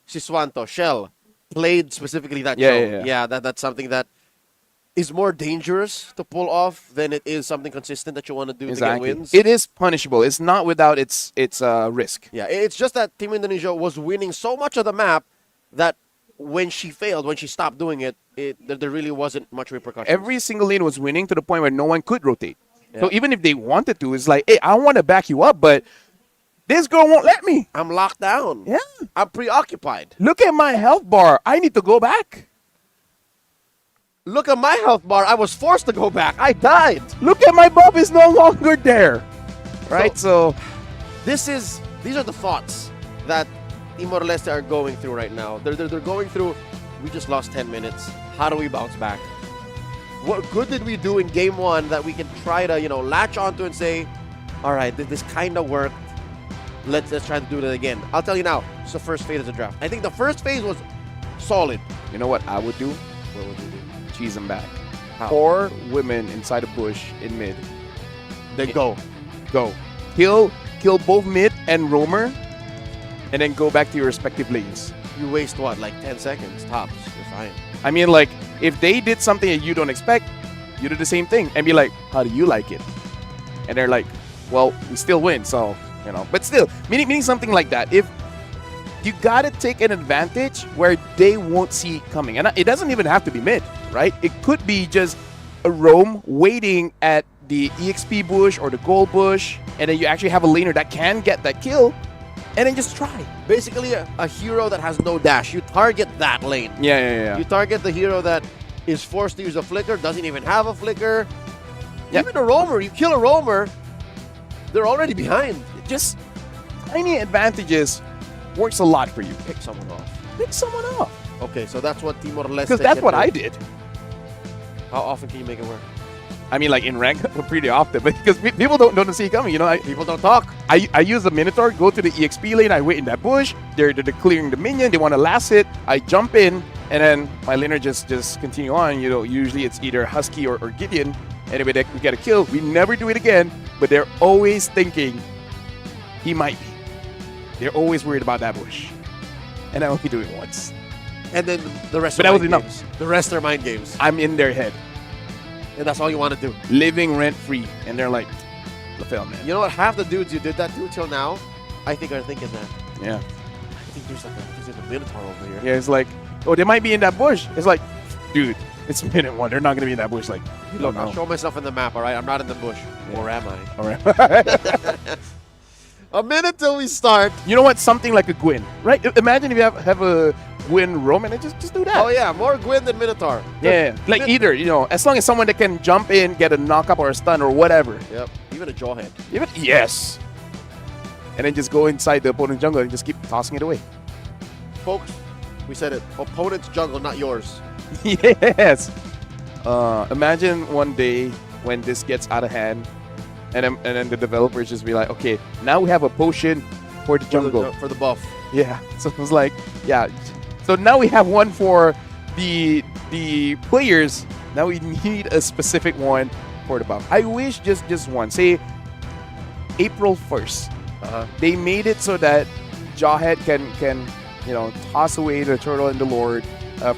Siswanto, Shell, played specifically that show. Yeah, that's something that is more dangerous to pull off than it is something consistent that you want to do to get wins. It is punishable. It's not without its risk. Yeah, it's just that Team Indonesia was winning so much of the map that when she failed, when she stopped doing it, there really wasn't much repercussions. Every single lane was winning to the point where no one could rotate. Yeah. So even if they wanted to, it's like, hey, I want to back you up, but this girl won't let me. I'm locked down. Yeah. I'm preoccupied. Look at my health bar. I need to go back. Look at my health bar. I was forced to go back. I died. Look at my buff is no longer there. Right? So these are the thoughts that Timor-Leste are going through right now. They're going through, we just lost 10 minutes. How do we bounce back? What good did we do in game 1 that we can try to, latch onto and say, all right, this kind of worked. Let's try to do it again. I'll tell you now, it's the first phase of the draft. I think the first phase was solid. You know what I would do? What would you do? Cheese them back. How? 4 women inside a bush in mid. Then go. Kill both mid and roamer, and then go back to your respective lanes. You waste what, like 10 seconds tops. You're fine. I mean, like, if they did something that you don't expect, you do the same thing and be like, how do you like it? And they're like, well, we still win, so, But still, meaning something like that. If you got to take an advantage where they won't see it coming. And it doesn't even have to be mid. right? It could be just a roam waiting at the EXP bush or the gold bush, and then you actually have a laner that can get that kill, and then just try. Basically, a hero that has no dash. You target that lane. Yeah. You target the hero that is forced to use a flicker, doesn't even have a flicker. Yep. Even a roamer, you kill a roamer, they're already behind. Just tiny advantages works a lot for you. Pick someone off. Pick someone off. Okay, so that's what Timor-Leste Because that's can what do. I did. How often can you make it work? I mean, like in rank, pretty often, but because people don't see it coming, you know. People don't talk. I use the Minotaur, go to the EXP lane, I wait in that bush. They're clearing the minion, they want to last hit. I jump in, and then my laner just continue on. You know, usually it's either Husky or Gideon. Anyway, we get a kill. We never do it again, but they're always thinking he might be. They're always worried about that bush, and I only do it once. And then the rest. But are that was mind enough. games. The rest are mind games, I'm in their head, and that's all you want to do. living rent free, and they're like, LaFell, man. You know what? Half the dudes you did that to till now, I think are thinking that. Yeah. I think there's a Minotaur over here. Yeah, it's like, oh, they might be in that bush. It's like, dude, it's minute one. They're not going to be in that bush. Like, you Look, don't I'll know. show myself in the map, all right? I'm not in the bush. Yeah. Or am I? All right. A minute till we start. You know what? Something like a Gwyn, right? Imagine if you have a Gwyn roam and just do that. Oh, yeah. More Gwyn than Minotaur. Yeah, like either, you know, as long as someone that can jump in, get a knockup or a stun or whatever. Yep. Even a jawhead. Yes. And then just go inside the opponent's jungle and just keep tossing it away. Folks, we said it. Opponent's jungle, not yours. Yes. Imagine one day when this gets out of hand, and then the developers just be like, okay, now we have a potion for the jungle. For the buff. Yeah. So it was like, yeah. So now we have one for the players. Now we need a specific one for the buff. I wish just one. Say April 1st. They made it so that Jawhead can you know, toss away the turtle and the Lord.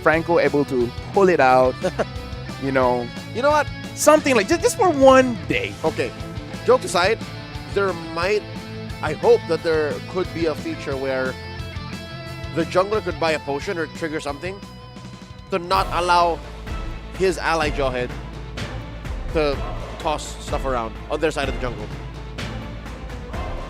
Franco able to pull it out. You know what? Something like just for one day. Okay. Joke aside, I hope that there could be a feature where the jungler could buy a potion or trigger something to not allow his ally Jawhead to toss stuff around on their side of the jungle.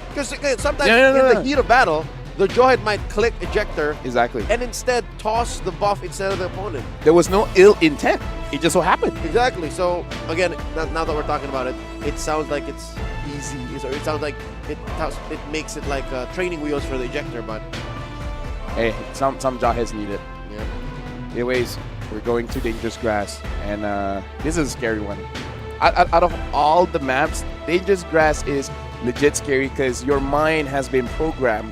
Because sometimes in the heat of battle, the Jawhead might click ejector Exactly. and instead toss the buff instead of the opponent. There was no ill intent. It just so happened. Exactly. So again, now that we're talking about it, it sounds like it's easy. It sounds like it makes it like training wheels for the ejector, but Hey, some Jawheads need it. yeah. Anyways, we're going to Dangerous Grass, and this is a scary one. Out of all the maps, Dangerous Grass is legit scary because your mind has been programmed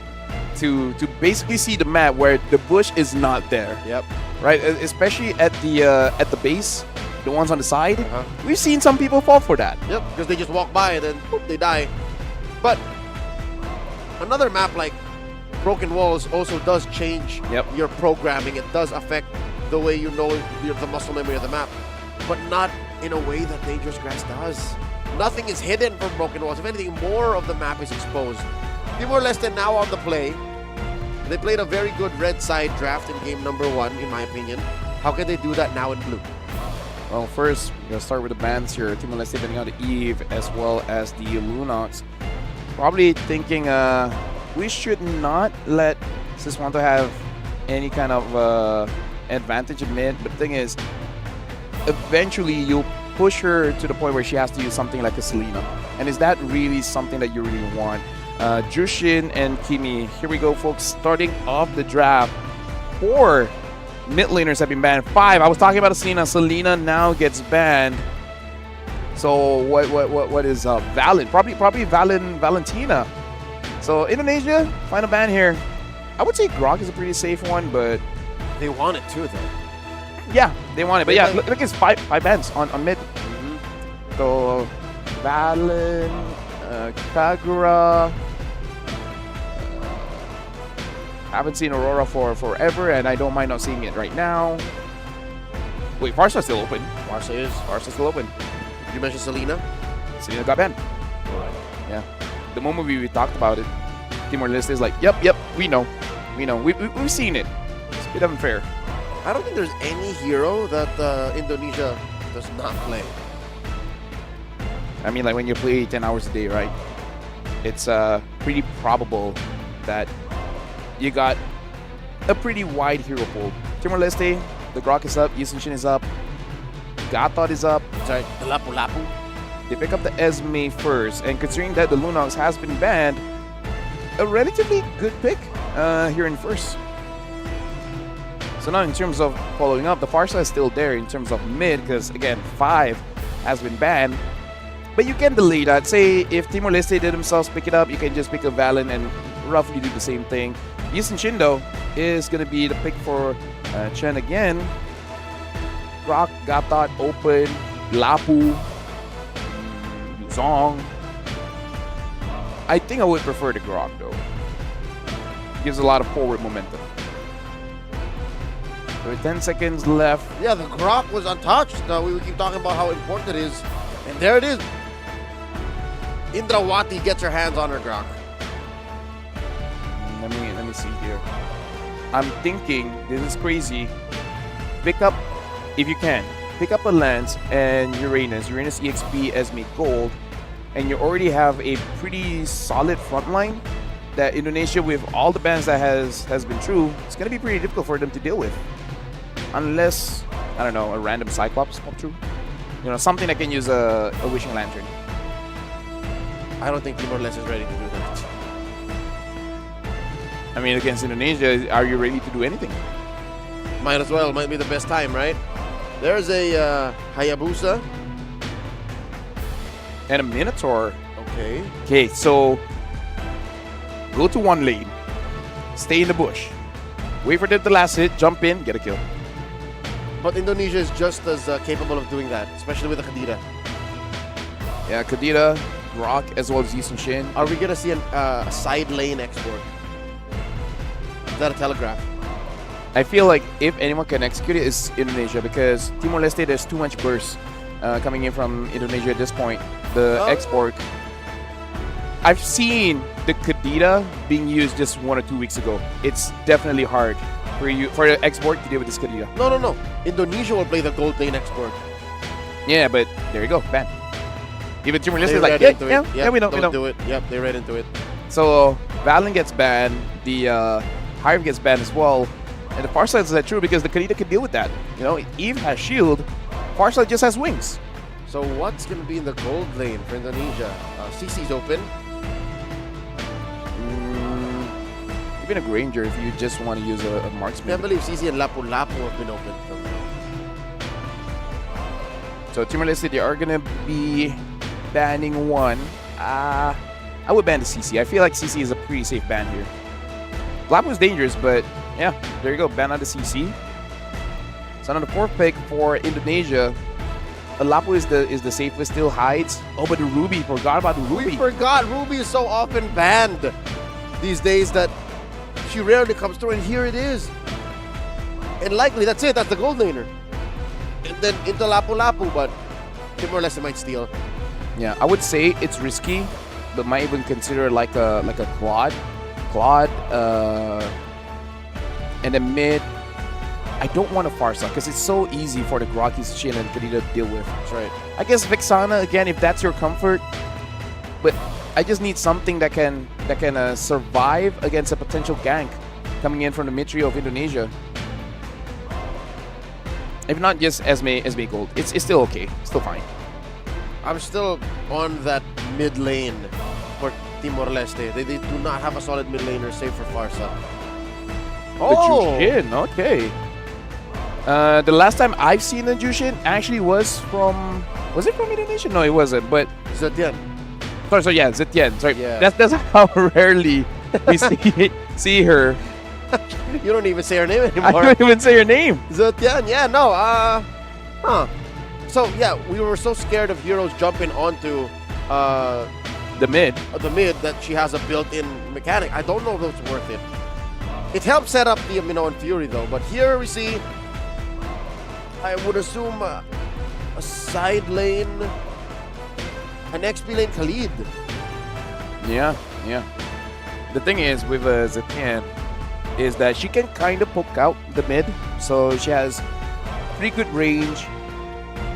to basically see the map where the bush is not there. Yep. Right, especially at the base, the ones on the side. We've seen some people fall for that. Yep, because they just walk by and then boop, they die. But another map like Broken Walls also does change your programming. It does affect the way you know the muscle memory of the map, but not in a way that Dangerous Grass does. Nothing is hidden from Broken Walls. If anything, more of the map is exposed. Timor-Leste now on the play. They played a very good red side draft in game number 1, in my opinion. How can they do that now in blue? Well, first, we're going to start with the bans here. Timor-Leste taking out the Eve as well as the Lunox. Probably thinking we should not let Siswanto have any kind of advantage in mid. But the thing is, eventually you'll push her to the point where she has to use something like a Selena. And is that really something that you really want? Jushin and Kimi. Here we go, folks. Starting off the draft. 4 mid laners have been banned. 5. I was talking about Selena. Selena now gets banned. So what is Valen? Probably Valentina. So Indonesia, final ban here. I would say Grog is a pretty safe one, but they want it too, though. Yeah, they want it. But yeah, look, it's 5 bans on mid. So Valen, Kagura. Haven't seen Aurora for forever, and I don't mind not seeing it right now. Wait, Farsa's still open. Farsa's still open. Did you mention Selena? Selena got banned. Yeah. The moment we talked about it, Timor-Leste is like, yep, we know. We've seen it. It's a bit unfair. I don't think there's any hero that Indonesia does not play. I mean, like when you play 10 hours a day, right? It's pretty probable that you got a pretty wide hero pool. Timor-Leste, the Grok is up, Yusenshin is up, Gatot is up. Sorry, the Lapu-Lapu. They pick up the Esme first, and considering that the Lunox has been banned, a relatively good pick here in first. So now in terms of following up, the Farsa is still there in terms of mid, because again, 5 has been banned. But you can delay that. Say if Timor-Leste did themselves pick it up, you can just pick a Valen and roughly do the same thing. Yusenshin though is going to be the pick for Chen again. Grok, Gatot, Open, Lapu, Zong. I think I would prefer the Grok though. Gives a lot of forward momentum. With 10 seconds left. Yeah, the Grok was untouched. We keep talking about how important it is. And there it is. Indrawati gets her hands on her Grok. Let me see here. I'm thinking, this is crazy. Pick up, if you can, pick up a Lance and Uranus EXP, Esme Gold, and you already have a pretty solid front line that Indonesia, with all the bans that has been true, it's going to be pretty difficult for them to deal with. Unless, I don't know, a random Cyclops pop through. You know, something that can use a Wishing Lantern. I don't think Timor-Leste is ready to do that. I mean, against Indonesia, are you ready to do anything? Might as well. Might be the best time, right? There's a Hayabusa. And a Minotaur. Okay. Okay, so go to one lane. Stay in the bush. Wait for them to last hit, jump in, get a kill. But Indonesia is just as capable of doing that, especially with the Khedira. Yeah, Khedira, Grok, as well as Yusenshin. Are we going to see a side lane export? Is that a telegraph? I feel like if anyone can execute it, it's Indonesia, because Timor-Leste, there's too much burst coming in from Indonesia at this point. The export. I've seen the Khedira being used just 1 or 2 weeks ago. It's definitely hard for the export to deal with this Khedira. No. Indonesia will play the gold lane export. Yeah, but there you go, ban. Even Timor-Leste is They like, read into it. yeah, we don't do it. Yep, they read into it. So Valen gets banned, the Hive gets banned as well, and the Farsight is that true because the Khedira can deal with that. You know, Eve has shield, Farsight just has wings. So what's going to be in the gold lane for Indonesia? CC's open. Even a Granger if you just want to use a marksman. I believe CC and Lapu-Lapu have been open till now. So Timor-Leste, they are going to be banning one. I would ban the CC. I feel like CC is a pretty safe ban here. Lapu is dangerous, but yeah, there you go. Ban on the CC. So on the 4th pick for Indonesia, Lapu is the safest, still hides. Oh, but the Ruby, forgot about the Ruby. We forgot Ruby is so often banned these days that she rarely comes through, and here it is. And likely, that's it. That's the gold laner. And then into Lapu-Lapu, but Timor-Leste might steal. Yeah, I would say it's risky, but might even consider like a Claude, and then mid. I don't want a Farsa because it's so easy for the Grokis, Shin, and Khedira to deal with. That's right. I guess Vexana again, if that's your comfort, but I just need something that can survive against a potential gank coming in from the mid trio of Indonesia. If not, just Esme Gold. It's still okay. Still fine. I'm still on that mid lane for Timor-Leste. They do not have a solid mid laner save for Farsa. Oh! The Jushin, okay. The last time I've seen the Jushin actually was from... Was it from Indonesia? No, it wasn't, but... Zetian. Sorry, yeah, Zetian. Sorry, yeah. That's how rarely we see her. You don't even say her name anymore. I don't even say her name. Zetian, yeah, no, So, yeah, we were so scared of heroes jumping onto the mid that she has a built-in mechanic. I don't know if it's worth it. It helps set up the and Fury, though. But here we see, I would assume, a side lane, an XP lane Khalid. Yeah. The thing is, with Zetian, is that she can kind of poke out the mid. So she has pretty good range,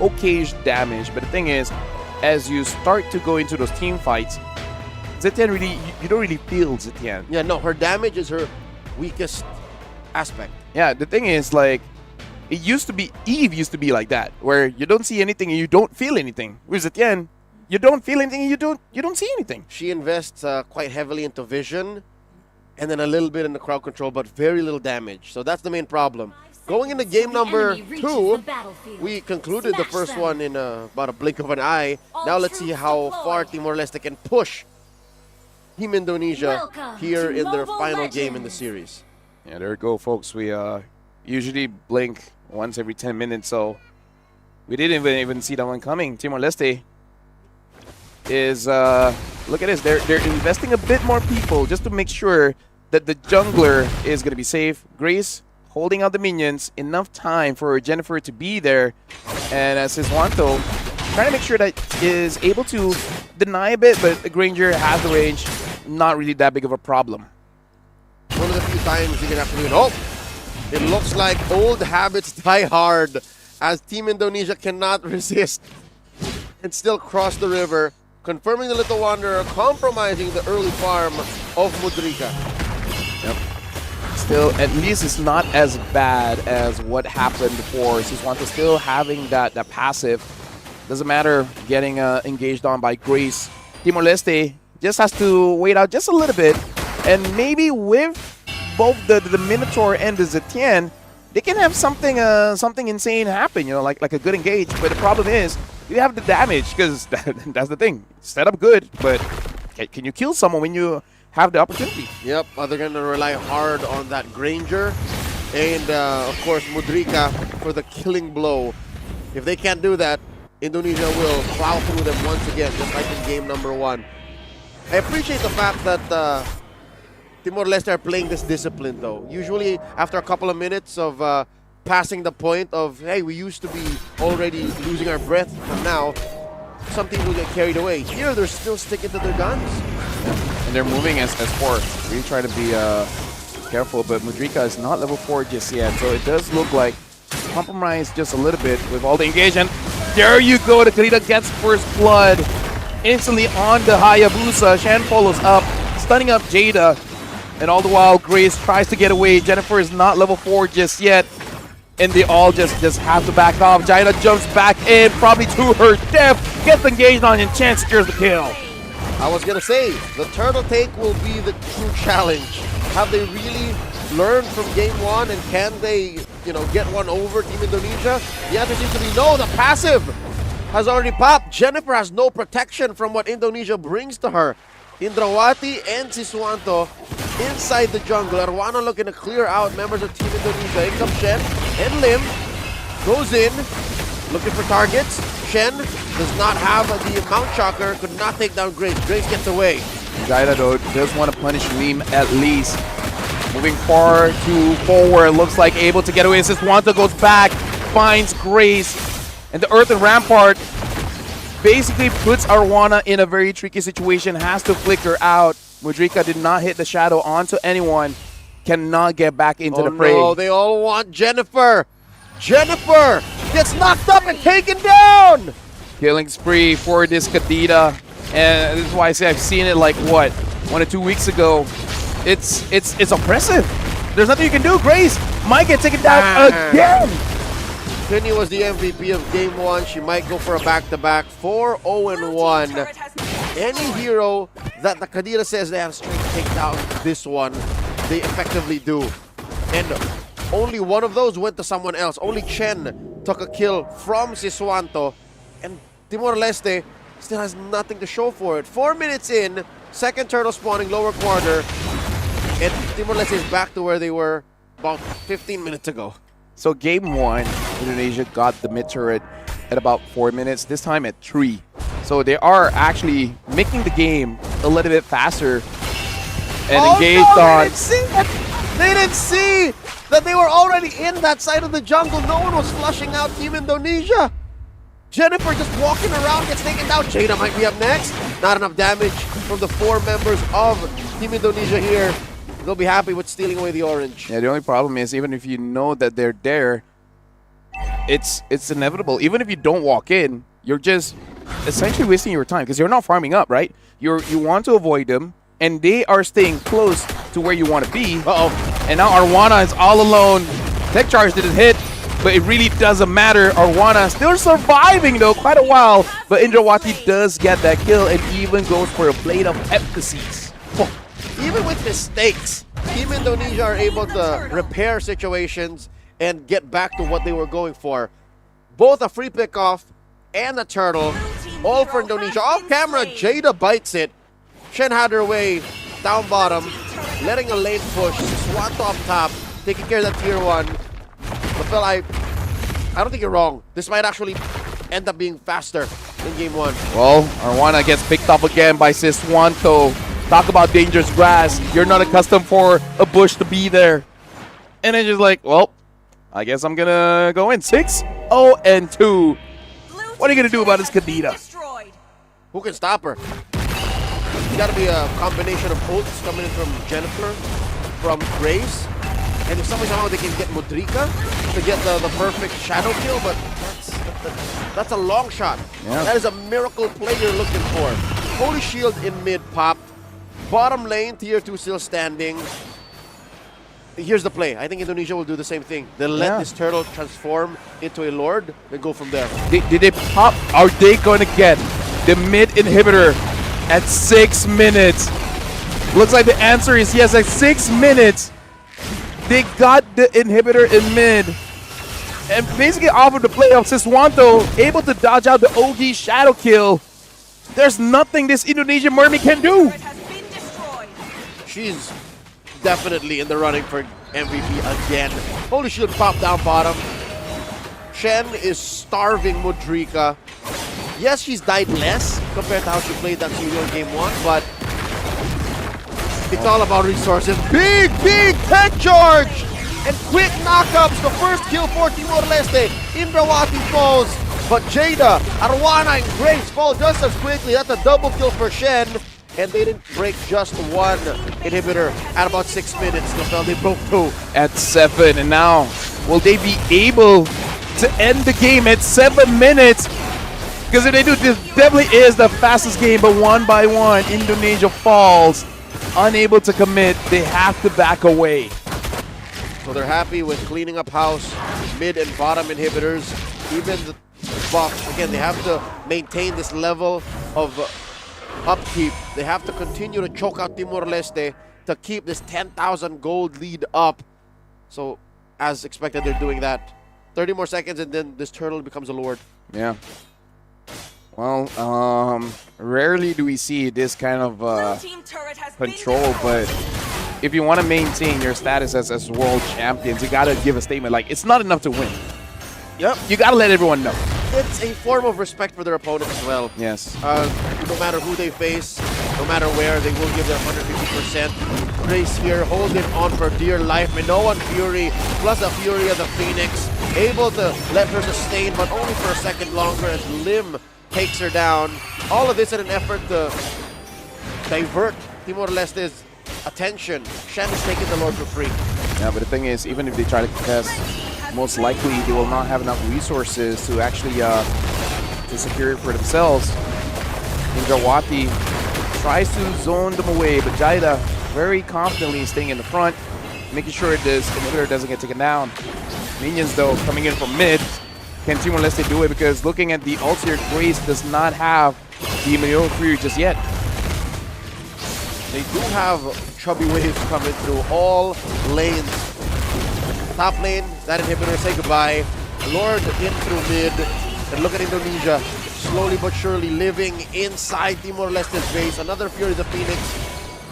okay damage. But the thing is, as you start to go into those team fights, Zetian really, you don't really feel Zetian. Yeah, no, her damage is her weakest aspect. Yeah, the thing is, like, it used to be, Eve used to be like that, where you don't see anything and you don't feel anything. With Zetian, you don't feel anything and you don't see anything. She invests quite heavily into vision and then a little bit in the crowd control, but very little damage. So that's the main problem. Going into game number 2, we concluded the first one in about a blink of an eye. Now let's see how far Timor-Leste can push Team Indonesia here in their final game in the series. Yeah, there we go, folks. We usually blink once every 10 minutes, so we didn't even see that one coming. Timor-Leste is, look at this, they're investing a bit more people just to make sure that the jungler is going to be safe. Grace holding out the minions, enough time for Jennifer to be there, and Siswanto trying to make sure that is able to deny a bit, but the Granger has the range, not really that big of a problem. One of the few times you're going to have to do it. Oh, it looks like old habits die hard as Team Indonesia cannot resist and still cross the river, confirming the Little Wanderer, compromising the early farm of Mudrika. Yep. Still, at least it's not as bad as what happened before. Siswanto still having that passive. Doesn't matter getting engaged on by Grace. Timor-Leste just has to wait out just a little bit. And maybe with both the Minotaur and the Zetian, they can have something insane happen, you know, like a good engage. But the problem is, you have the damage, because that's the thing. Set up good, but can you kill someone when you have the opportunity? Yep, they're going to rely hard on that Granger. And, of course, Mudrika for the killing blow. If they can't do that, Indonesia will plow through them once again, just like in game number 1. I appreciate the fact that Timor-Leste are playing this discipline, though. Usually, after a couple of minutes of passing the point of, hey, we used to be already losing our breath, but now some teams will get carried away. Here, they're still sticking to their guns. And they're moving as 4. Really try to be careful, but Mudrika is not level 4 just yet, so it does look like compromise just a little bit with all the engagement. There you go, the Karita gets first blood. Instantly on the Hayabusa, Shan follows up, stunning up Jada. And all the while, Grace tries to get away. Jennifer is not level 4 just yet. And they all just have to back off. Jaina jumps back in, probably to her death. Gets engaged on and Chan secures the kill. I was going to say, the turtle take will be the true challenge. Have they really learned from game 1, and can they, get one over Team Indonesia? The answer seems to be no. The passive has already popped. Jennifer has no protection from what Indonesia brings to her. Indrawati and Siswanto inside the jungle. Arwana looking to clear out members of Team Indonesia. In comes Shen and Lim. Goes in, looking for targets. Shen does not have the Mount Shocker, could not take down Grace. Grace gets away. Jaida, though, does want to punish Lim at least. Moving far to forward, looks like able to get away. Siswanto goes back, finds Grace. And the Earthen Rampart basically puts Arwana in a very tricky situation, has to flicker out. Mudrika did not hit the shadow onto anyone, cannot get back into the fray. No, they all want Jennifer. Jennifer gets knocked up and taken down. Killing spree for this Kadita. And this is why I say I've seen it like, what, 1 or 2 weeks ago. It's oppressive. There's nothing you can do. Grace might get taken down again. Penny was the MVP of game 1. She might go for a back-to-back. 4-0-1. Any hero that the Kadira says they have strength to take down this one, they effectively do. And only one of those went to someone else. Only Chen took a kill from Siswanto. And Timor-Leste still has nothing to show for it. 4 minutes in, second turtle spawning lower quarter. And Timor-Leste is back to where they were about 15 minutes ago. So game 1, Indonesia got the mid turret at about 4 minutes, this time at 3. So they are actually making the game a little bit faster and engaged on. They didn't see that they were already in that side of the jungle. No one was flushing out Team Indonesia. Jennifer just walking around, gets taken down. Jada might be up next. Not enough damage from the 4 members of Team Indonesia here. They'll be happy with stealing away the orange. Yeah, the only problem is even if you know that they're there, it's inevitable. Even if you don't walk in, you're just essentially wasting your time because you're not farming up, right? You want to avoid them, and they are staying close to where you want to be. And now Arwana is all alone. Tech charge didn't hit, but it really doesn't matter. Arwana still surviving though, quite a while. But Indrawati does get that kill and even goes for a Blade of Epicles. Even with mistakes, Team Indonesia are able to repair situations and get back to what they were going for. Both a free pickoff and a turtle, all for Indonesia. Off camera, Jada bites it. Shen had her way down bottom, letting a lane push. Swanto up top, taking care of that tier 1. But I don't think you're wrong. This might actually end up being faster in game 1. Well, Arwana gets picked up again by Siswanto. Talk about dangerous grass. You're not accustomed for a bush to be there. And it's just like, well, I guess I'm going to go in. 6-0-2. What are you going to do about this Kadita? Who can stop her? It's got to be a combination of ults coming in from Jennifer, from Grace. And if somehow they can get Mudrika to get the perfect shadow kill, but that's a long shot. Yeah. That is a miracle play you're looking for. Holy Shield in mid pop. Bottom lane, tier 2 still standing. Here's the play. I think Indonesia will do the same thing. They'll let this turtle transform into a lord and go from there. Did they pop? Are they going to get the mid inhibitor at 6 minutes? Looks like the answer is yes, at 6 minutes. They got the inhibitor in mid. And basically off of the play of Siswanto, able to dodge out the OG shadow kill. There's nothing this Indonesian Mermaid can do. She's definitely in the running for MVP again. Holy Shield popped down bottom. Shen is starving Mudrika. Yes, she's died less compared to how she played that studio in game 1, but it's all about resources. Big tech charge! And quick knockups. The first kill for Timor-Leste. Indrawati falls, but Jada, Arwana, and Grace fall just as quickly. That's a double kill for Shen. And they didn't break just one inhibitor at about 6 minutes. They broke 2. At 7, and now will they be able to end the game at 7 minutes? Because if they do, this definitely is the fastest game, but one by one, Indonesia falls. Unable to commit, they have to back away. So they're happy with cleaning up house, mid and bottom inhibitors. Even the buff, again, they have to maintain this level of upkeep. They have to continue to choke out Timor-Leste to keep this 10,000 gold lead up. So, as expected, they're doing that. 30 more seconds and then this turtle becomes a lord. Yeah. Well, rarely do we see this kind of control, but if you want to maintain your status as world champions, you got to give a statement like, it's not enough to win. Yep. You got to let everyone know. It's a form of respect for their opponent as well. Yes. No matter who they face, no matter where, they will give their 150%. Grace here holding on for dear life. Minoan Fury plus a Fury of the Phoenix. Able to let her sustain, but only for a second longer as Lim takes her down. All of this in an effort to divert Timor-Leste's attention. Shen is taking the Lord for free. Yeah, but the thing is, even if they try to contest, most likely they will not have enough resources to actually to secure it for themselves. Indrawati tries to zone them away, but Jaida very confidently staying in the front, making sure this inhibitor doesn't get taken down. Minions, though, coming in from mid. Can Timor-Leste do it? Because looking at the ult here, Grace does not have the Minoan Fury just yet. They do have chubby waves coming through all lanes. Top lane, that inhibitor, say goodbye. Lord in through mid. And look at Indonesia, slowly but surely living inside Timor-Leste's base. Another Fury of the Phoenix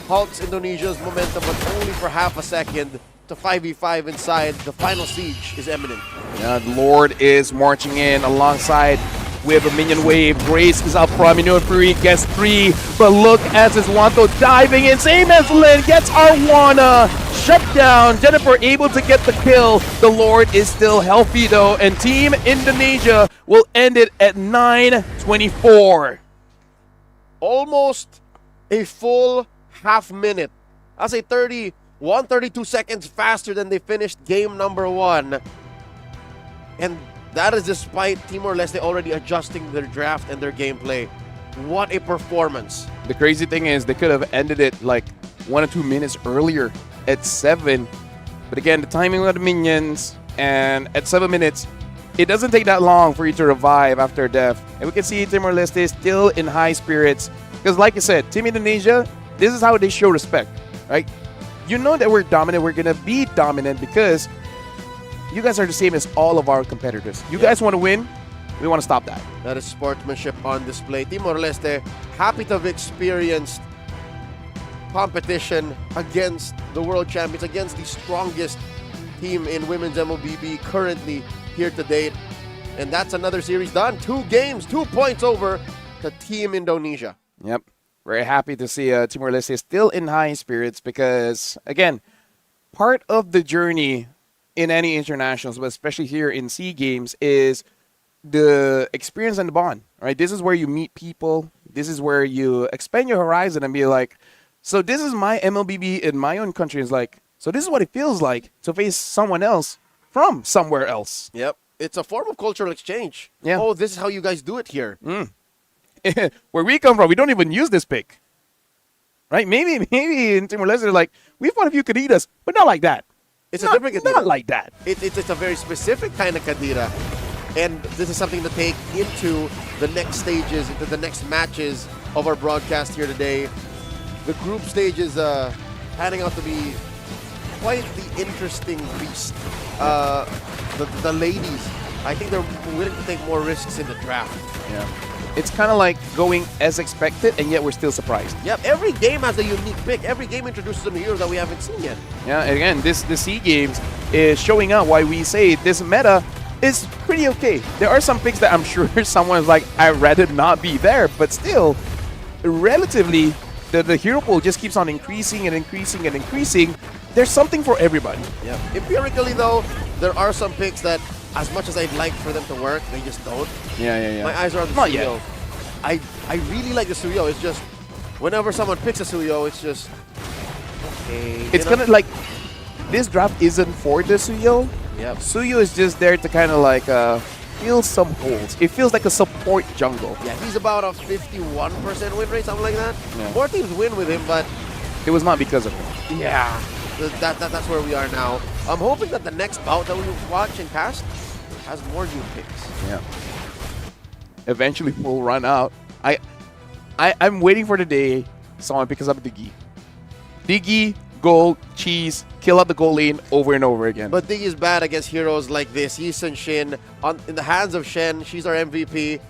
halts Indonesia's momentum, but only for half a second. To 5v5 inside, the final siege is imminent. Yeah, Lord is marching in alongside with a minion wave. Grace is up front. Minoan Fury gets 3, but look at Siswanto diving in. Same as Lin gets Arwana shut down. Jennifer able to get the kill. The Lord is still healthy though, and Team Indonesia will end it at 9:24. Almost a full half minute. I'll say 31 132 seconds faster than they finished game number 1. And that is despite Timor-Leste already adjusting their draft and their gameplay. What a performance. The crazy thing is they could have ended it like 1 or 2 minutes earlier at 7. But again, the timing of the minions, and at 7 minutes, it doesn't take that long for you to revive after death. And we can see Timor-Leste is still in high spirits. Because like I said, Team Indonesia, this is how they show respect, right? You know that we're dominant. We're going to be dominant because you guys are the same as all of our competitors. You guys want to win. We want to stop that. That is sportsmanship on display. Timor-Leste, happy to have experienced competition against the world champions, against the strongest team in women's MLBB currently here to date. And that's another series done. 2 games, 2 points over to Team Indonesia. Yep. Very happy to see Timor-Leste still in high spirits because, again, part of the journey in any internationals, but especially here in SEA Games, is the experience and the bond, right? This is where you meet people. This is where you expand your horizon and be like, so this is my MLBB in my own country. It's like, so this is what it feels like to face someone else from somewhere else. Yep. It's a form of cultural exchange. Yeah. Oh, this is how you guys do it here. Where we come from, we don't even use this pick. Right? Maybe in Timor-Leste, they're like, we fought a few Kadidas, but not like that. It's a different Kadira. Not like that. It's a very specific kind of Kadira. And this is something to take into the next stages, into the next matches of our broadcast here today. The group stage is panning out to be quite the interesting beast. The ladies, I think they're willing to take more risks in the draft. Yeah. It's kind of like going as expected, and yet we're still surprised. Yep, every game has a unique pick. Every game introduces some heroes that we haven't seen yet. Yeah, and again, the SEA Games is showing out why we say this meta is pretty okay. There are some picks that I'm sure someone's like, I'd rather not be there, but still, relatively, the hero pool just keeps on increasing and increasing and increasing. There's something for everybody. Yeah. Empirically, though, there are some picks that, as much as I'd like for them to work, they just don't. Yeah. My eyes are on the Not Suyo. yet. I really like the Suyo. It's just, whenever someone picks a Suyo, it's just, okay. It's kind of like, this draft isn't for the Suyo. Yep. Suyo is just there to kind of like fill some holes. It feels like a support jungle. Yeah, he's about a 51% win rate, something like that. Yeah. More teams win with him, but it was not because of him. Yeah, that's where we are now. I'm hoping that the next bout that we watch in past has more new picks. Yeah. Eventually, we'll run out. I'm waiting for the day someone picks up Diggy. Diggy, gold, cheese, kill out the goal lane over and over again. But Diggy is bad against heroes like this. Yi Sun-shin, in the hands of Shen, she's our MVP.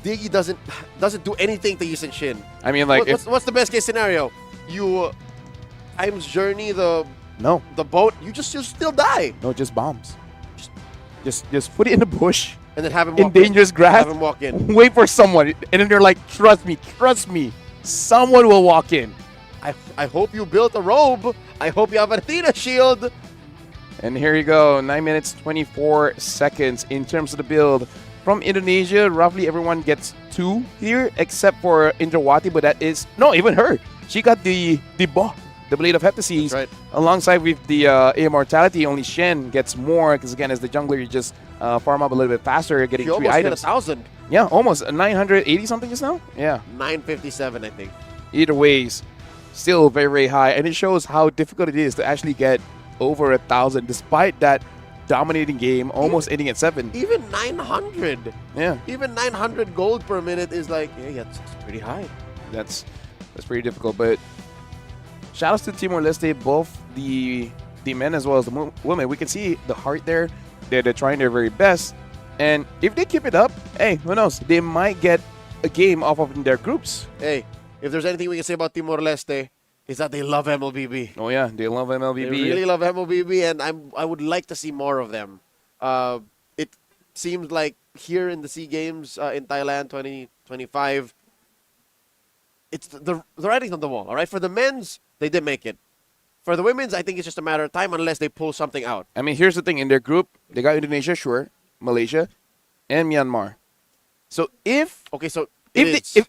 Diggy doesn't do anything to Yi Sun-shin. I mean, like, what's the best case scenario? You times journey the boat. You still die. No, just bombs. Just put it in the bush. And then have him in walk dangerous grass. Have him walk in. Wait for someone, and then they're like, "Trust me, someone will walk in." I hope you built a robe. I hope you have an Athena shield. And here you go, 9 minutes 24 seconds in terms of the build from Indonesia. Roughly everyone gets 2 here, except for Indrawati, but that is even her. She got the Blade of Heptases. Right. Alongside with the Immortality, only Shen gets more because again, as the jungler, you just farm up a little bit faster, getting She 3 almost items. hit 1,000. Yeah, almost 980 something just now. Yeah, 957, I think. Either ways, still very, very high, and it shows how difficult it is to actually get over 1,000 despite that dominating game, almost ending at 7. Even 900. Yeah. Even 900 gold per minute is like, yeah, it's pretty high. That's pretty difficult, but shout outs to Timor-Leste, both the men as well as the women. We can see the heart there. They're trying their very best, and if they keep it up, hey, who knows? They might get a game off of their groups. Hey, if there's anything we can say about Timor-Leste, is that they love MLBB. Oh yeah, they love MLBB. They really love MLBB, and I would like to see more of them. It seems like here in the SEA Games in Thailand 2025, it's the writing's on the wall. All right, for the men's, they did make it. For the women's, I think it's just a matter of time unless they pull something out. I mean, here's the thing. In their group, they got Indonesia, sure, Malaysia, and Myanmar. So if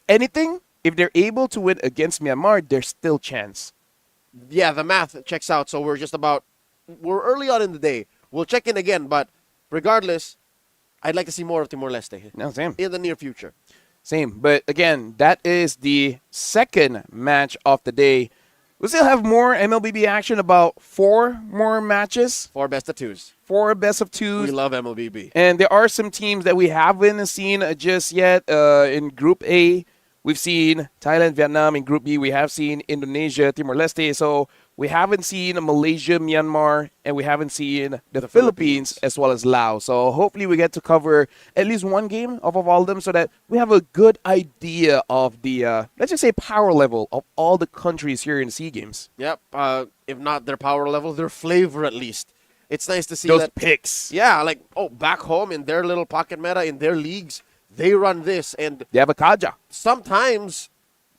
anything, if they're able to win against Myanmar, there's still chance. yeah, the math checks out. So we're early on in the day. We'll check in again, but regardless, I'd like to see more of Timor-Leste. No, same. In the near future. Same. But again, that is the second match of the day. We still have more MLBB action, about 4 more matches. 4 best of 2s. 4 best of 2s. We love MLBB. And there are some teams that we haven't seen just yet. In Group A, we've seen Thailand, Vietnam. In Group B, we have seen Indonesia, Timor-Leste. So we haven't seen Malaysia, Myanmar, and we haven't seen the Philippines as well as Laos. So hopefully we get to cover at least one game of all of them so that we have a good idea of the, let's just say, power level of all the countries here in the SEA Games. Yep. If not their power level, their flavor at least. It's nice to see those that picks. Yeah, like, back home in their little pocket meta, in their leagues, they run this. And they have a Kaja. Sometimes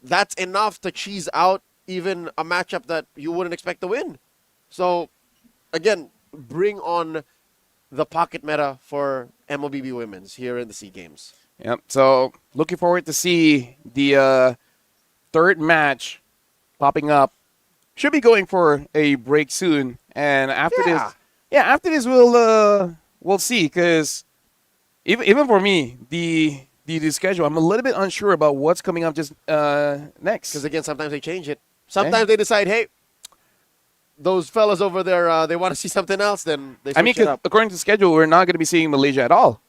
that's enough to cheese out even a matchup that you wouldn't expect to win. So, again, bring on the pocket meta for MLBB Women's here in the SEA Games. Yep. So, looking forward to see the third match popping up. Should be going for a break soon. And after this, we'll see. Because even for me, the schedule, I'm a little bit unsure about what's coming up just next. Because, again, sometimes they change it. Sometimes they decide, hey, those fellas over there, they want to see something else, then they switch it up. According to the schedule, we're not going to be seeing Malaysia at all.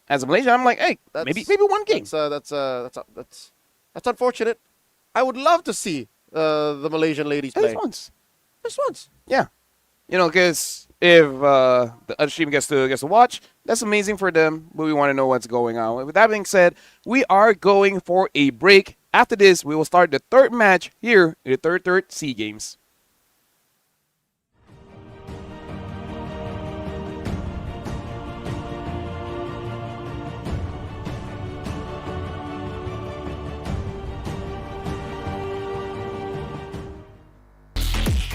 As a Malaysia, I'm like, hey, maybe one game. That's unfortunate. I would love to see the Malaysian ladies play. Just once. Yeah. Because if the other team gets to watch, that's amazing for them, but we want to know what's going on. With that being said, we are going for a break. After this, we will start the third match here in the third SEA Games.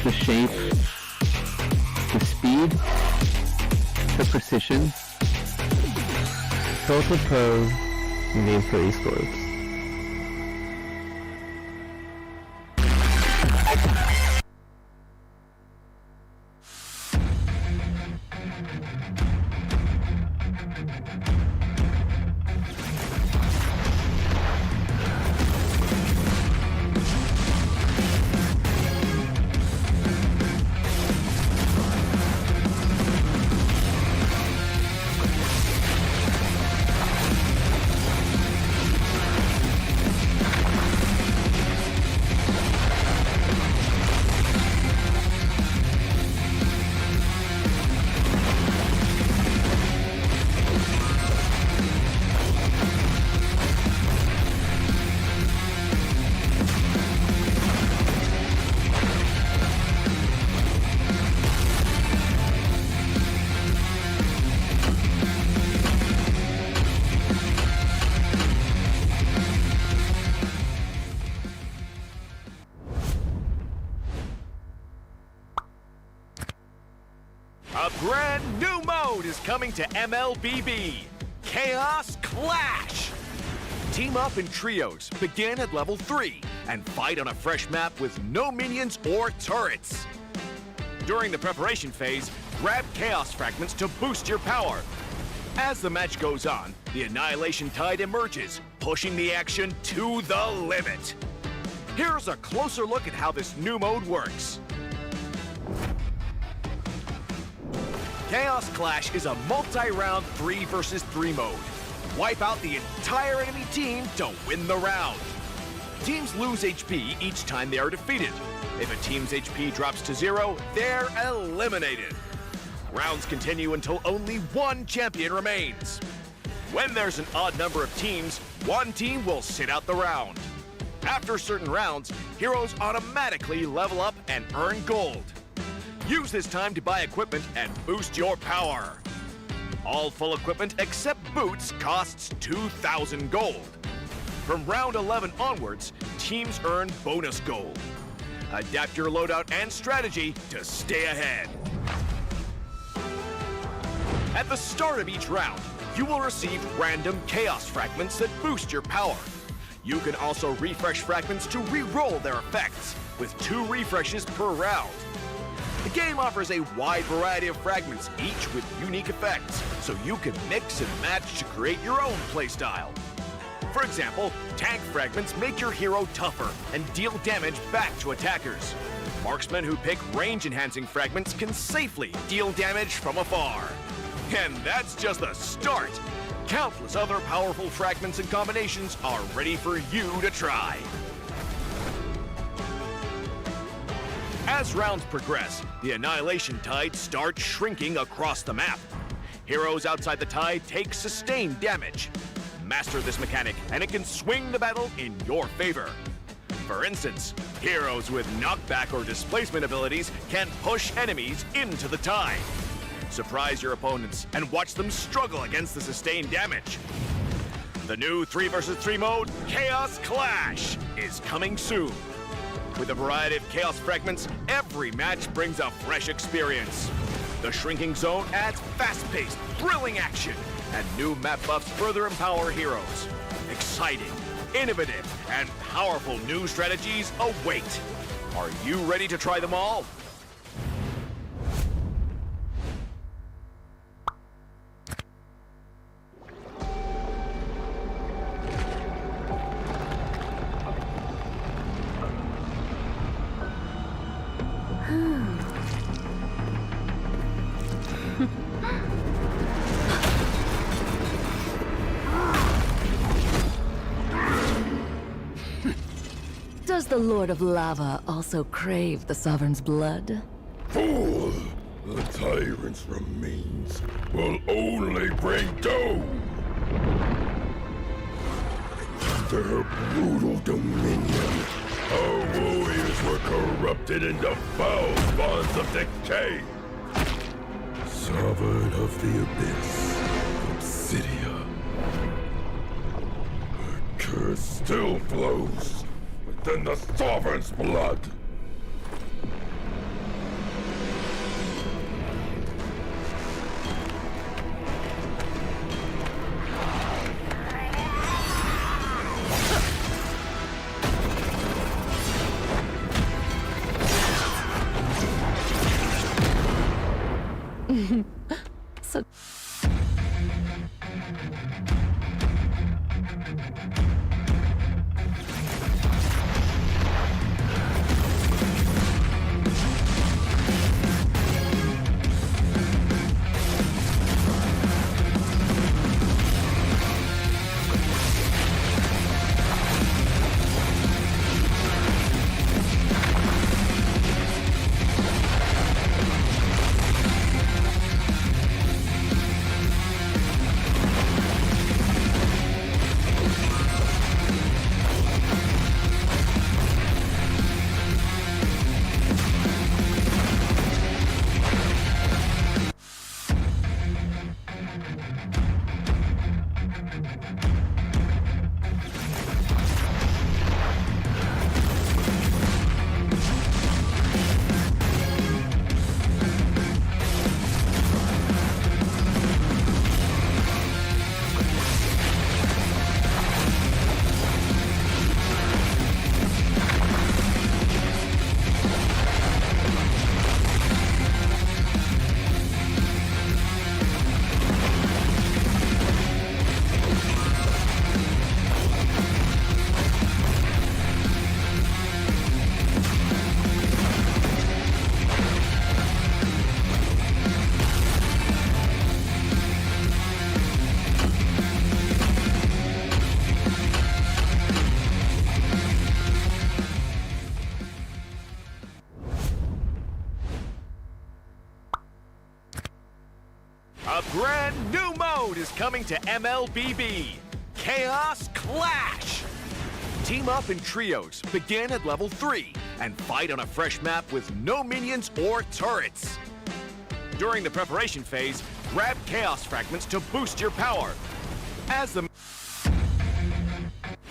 The shape, the speed, the precision. Social Pro made for esports. A brand new mode is coming to MLBB, Chaos Clash. Team up in trios, begin at level 3, and fight on a fresh map with no minions or turrets. During the preparation phase, grab Chaos Fragments to boost your power. As the match goes on, the Annihilation Tide emerges, pushing the action to the limit. Here's a closer look at how this new mode works. Chaos Clash is a multi-round 3 versus 3 mode. Wipe out the entire enemy team to win the round. Teams lose HP each time they are defeated. If a team's HP drops to 0, they're eliminated. Rounds continue until only one champion remains. When there's an odd number of teams, one team will sit out the round. After certain rounds, heroes automatically level up and earn gold. Use this time to buy equipment and boost your power. All full equipment except boots costs 2,000 gold. From round 11 onwards, teams earn bonus gold. Adapt your loadout and strategy to stay ahead. At the start of each round, you will receive random chaos fragments that boost your power. You can also refresh fragments to re-roll their effects. with 2 refreshes per round. The game offers a wide variety of fragments, each with unique effects, so you can mix and match to create your own playstyle. For example, tank fragments make your hero tougher and deal damage back to attackers. Marksmen who pick range-enhancing fragments can safely deal damage from afar. And that's just the start! Countless other powerful fragments and combinations are ready for you to try. As rounds progress, the Annihilation Tide starts shrinking across the map. Heroes outside the tide take sustained damage. Master this mechanic, and it can swing the battle in your favor. For instance, heroes with knockback or displacement abilities can push enemies into the tide. Surprise your opponents and watch them struggle against the sustained damage. The new 3 vs 3 mode, Chaos Clash, is coming soon. With a variety of chaos fragments, every match brings a fresh experience. The shrinking zone adds fast-paced, thrilling action, and new map buffs further empower heroes. Exciting, innovative, and powerful new strategies await. Are you ready to try them all? Does the Lord of Lava also crave the Sovereign's blood? Fool! The tyrant's remains will only bring doom! Their brutal dominion, our warriors were corrupted into foul bonds of decay. Sovereign of the Abyss, Obsidia. The curse still flows within the Sovereign's blood. So A brand new mode is coming to MLBB, Chaos Clash. Team up in trios, begin at level 3, and fight on a fresh map with no minions or turrets. During the preparation phase, grab chaos fragments to boost your power.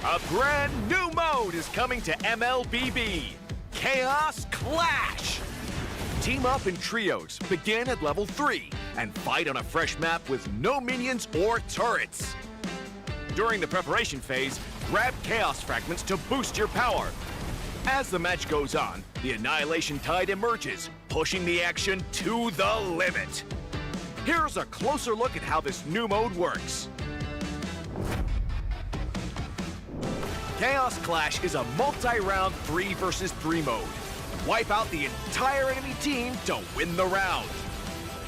A brand new mode is coming to MLBB, Chaos Clash. Team up in trios, begin at level 3, and fight on a fresh map with no minions or turrets. During the preparation phase, grab chaos fragments to boost your power. As the match goes on, the Annihilation Tide emerges, pushing the action to the limit. Here's a closer look at how this new mode works. Chaos Clash is a multi-round 3 versus 3 mode. Wipe out the entire enemy team to win the round.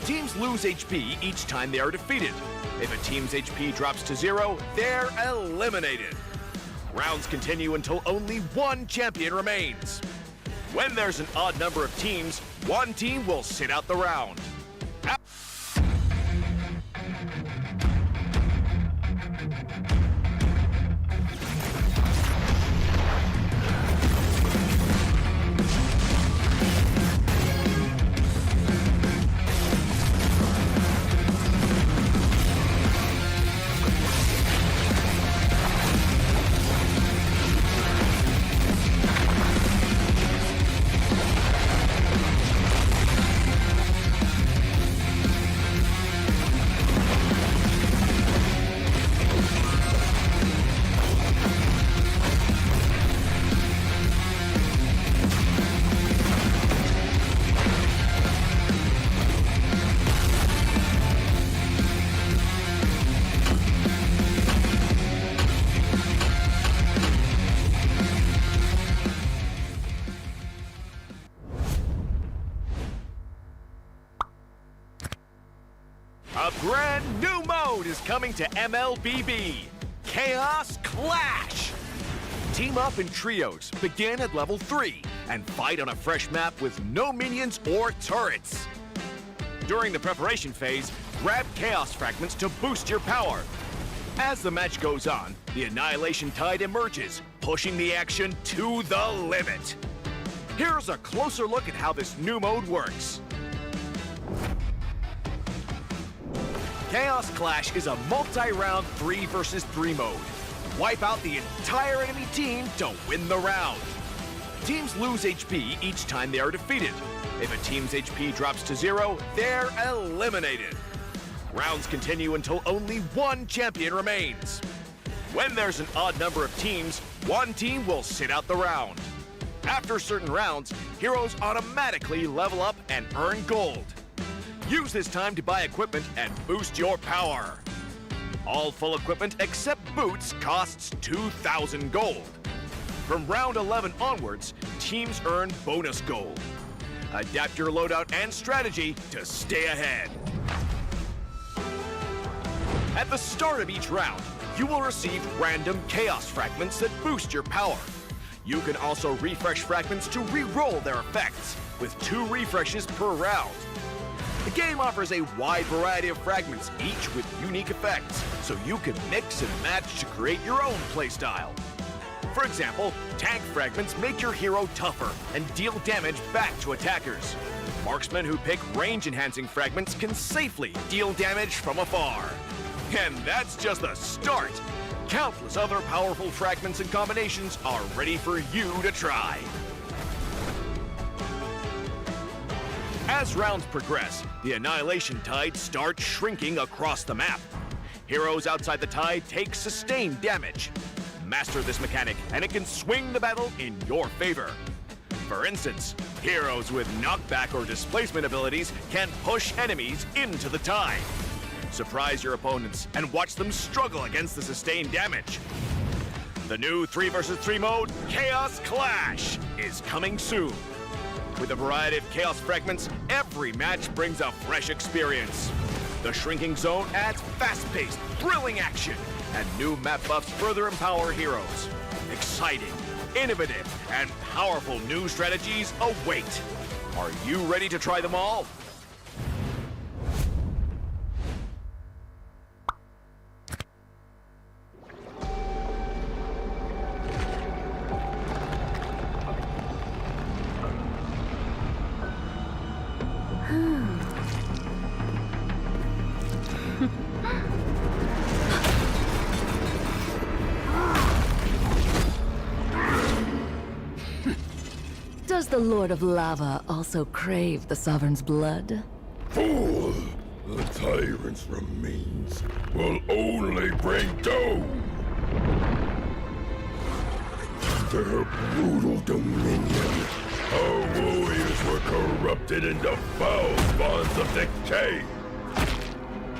Teams lose HP each time they are defeated. If a team's HP drops to 0, they're eliminated. Rounds continue until only one champion remains. When there's an odd number of teams, one team will sit out the round. A brand new mode is coming to MLBB, Chaos Clash. Team up in trios, begin at level 3, and fight on a fresh map with no minions or turrets. During the preparation phase, grab Chaos Fragments to boost your power. As the match goes on, the Annihilation Tide emerges, pushing the action to the limit. Here's a closer look at how this new mode works. Chaos Clash is a multi-round 3 versus 3 mode. Wipe out the entire enemy team to win the round. Teams lose HP each time they are defeated. If a team's HP drops to 0, they're eliminated. Rounds continue until only one champion remains. When there's an odd number of teams, one team will sit out the round. After certain rounds, heroes automatically level up and earn gold. Use this time to buy equipment and boost your power. All full equipment except boots costs 2,000 gold. From round 11 onwards, teams earn bonus gold. Adapt your loadout and strategy to stay ahead. At the start of each round, you will receive random Chaos Fragments that boost your power. You can also refresh fragments to re-roll their effects, with 2 refreshes per round. The game offers a wide variety of fragments, each with unique effects, so you can mix and match to create your own playstyle. For example, tank fragments make your hero tougher and deal damage back to attackers. Marksmen who pick range-enhancing fragments can safely deal damage from afar. And that's just the start! Countless other powerful fragments and combinations are ready for you to try. As rounds progress, the Annihilation Tide starts shrinking across the map. Heroes outside the tide take sustained damage. Master this mechanic, and it can swing the battle in your favor. For instance, heroes with knockback or displacement abilities can push enemies into the tide. Surprise your opponents and watch them struggle against the sustained damage. The new 3 versus 3 mode, Chaos Clash, is coming soon. With a variety of Chaos Fragments, every match brings a fresh experience. The Shrinking Zone adds fast-paced, thrilling action, and new map buffs further empower heroes. Exciting, innovative, and powerful new strategies await. Are you ready to try them all? Does the Lord of Lava also crave the Sovereign's blood? Fool! The tyrant's remains will only bring doom! their brutal dominion, our warriors were corrupted into foul bonds of decay.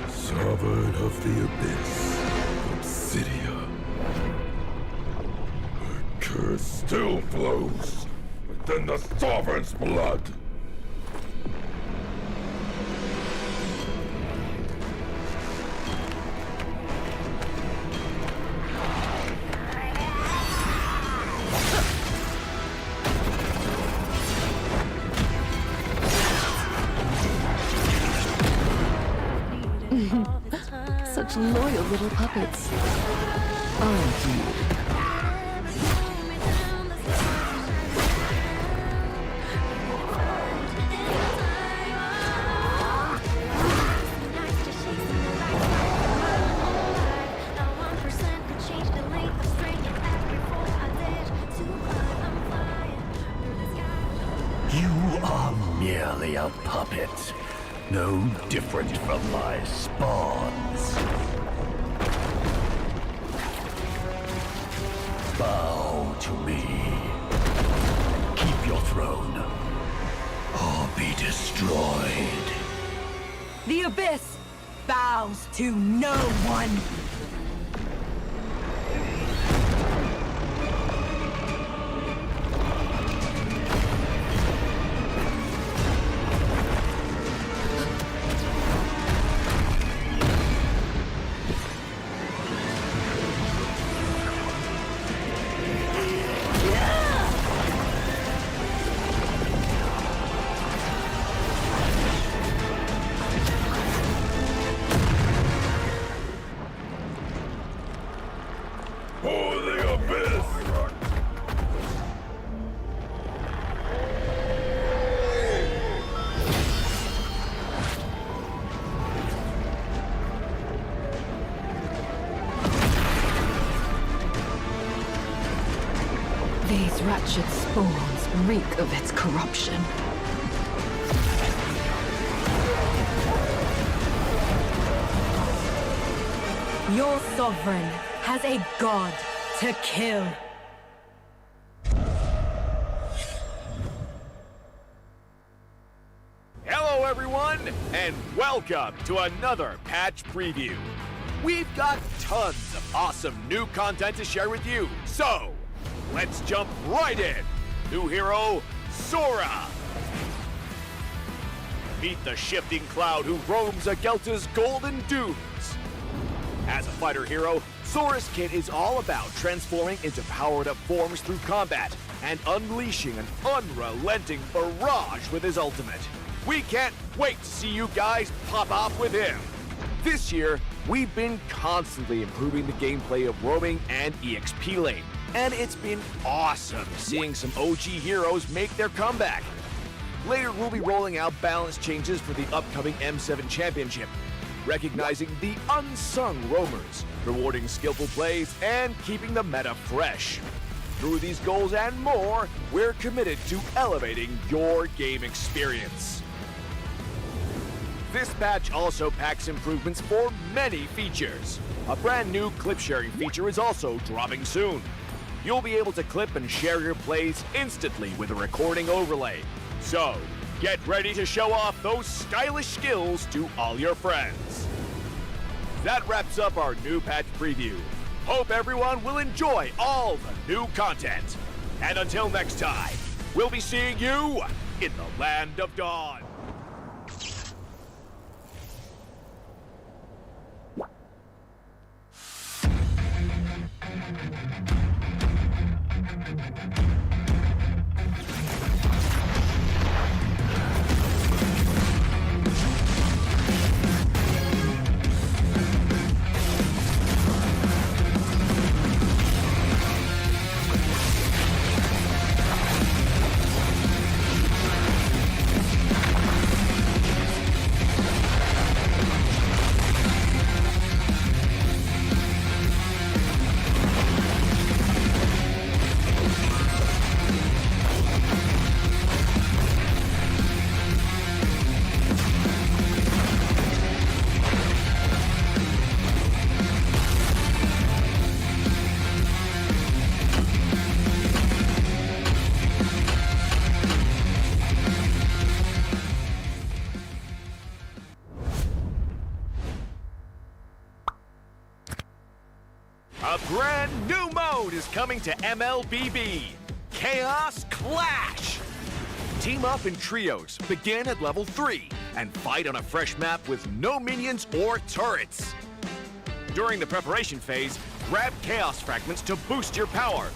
Sovereign of the Abyss, Obsidia. A curse still flows within the Sovereign's blood. Such loyal little puppets. Aren't you? You are merely a puppet, no different from my spawns. Bow to me. Keep your throne, or be destroyed. The Abyss bows to no one. For the Abyss! These wretched spawns reek of its corruption. Your sovereign has a god to kill. Hello, everyone, and welcome to another patch preview. We've got tons of awesome new content to share with you, so let's jump right in. New hero, Sora. Meet the shifting cloud who roams Agelta's golden dunes. As a fighter hero, Sora's kit is all about transforming into powered-up forms through combat and unleashing an unrelenting barrage with his ultimate. We can't wait to see you guys pop off with him. This year, we've been constantly improving the gameplay of roaming and EXP lane, and it's been awesome seeing some OG heroes make their comeback. Later, we'll be rolling out balance changes for the upcoming M7 Championship, recognizing the unsung roamers, rewarding skillful plays, and keeping the meta fresh. Through these goals and more, we're committed to elevating your game experience. This patch also packs improvements for many features. A brand new clip sharing feature is also dropping soon. You'll be able to clip and share your plays instantly with a recording overlay. So, get ready to show off those stylish skills to all your friends. That wraps up our new patch preview. Hope everyone will enjoy all the new content. And until next time, we'll be seeing you in the Land of Dawn. coming to MLBB. Chaos Clash! Team up in trios, begin at level 3, and fight on a fresh map with no minions or turrets. During the preparation phase, grab Chaos Fragments to boost your power.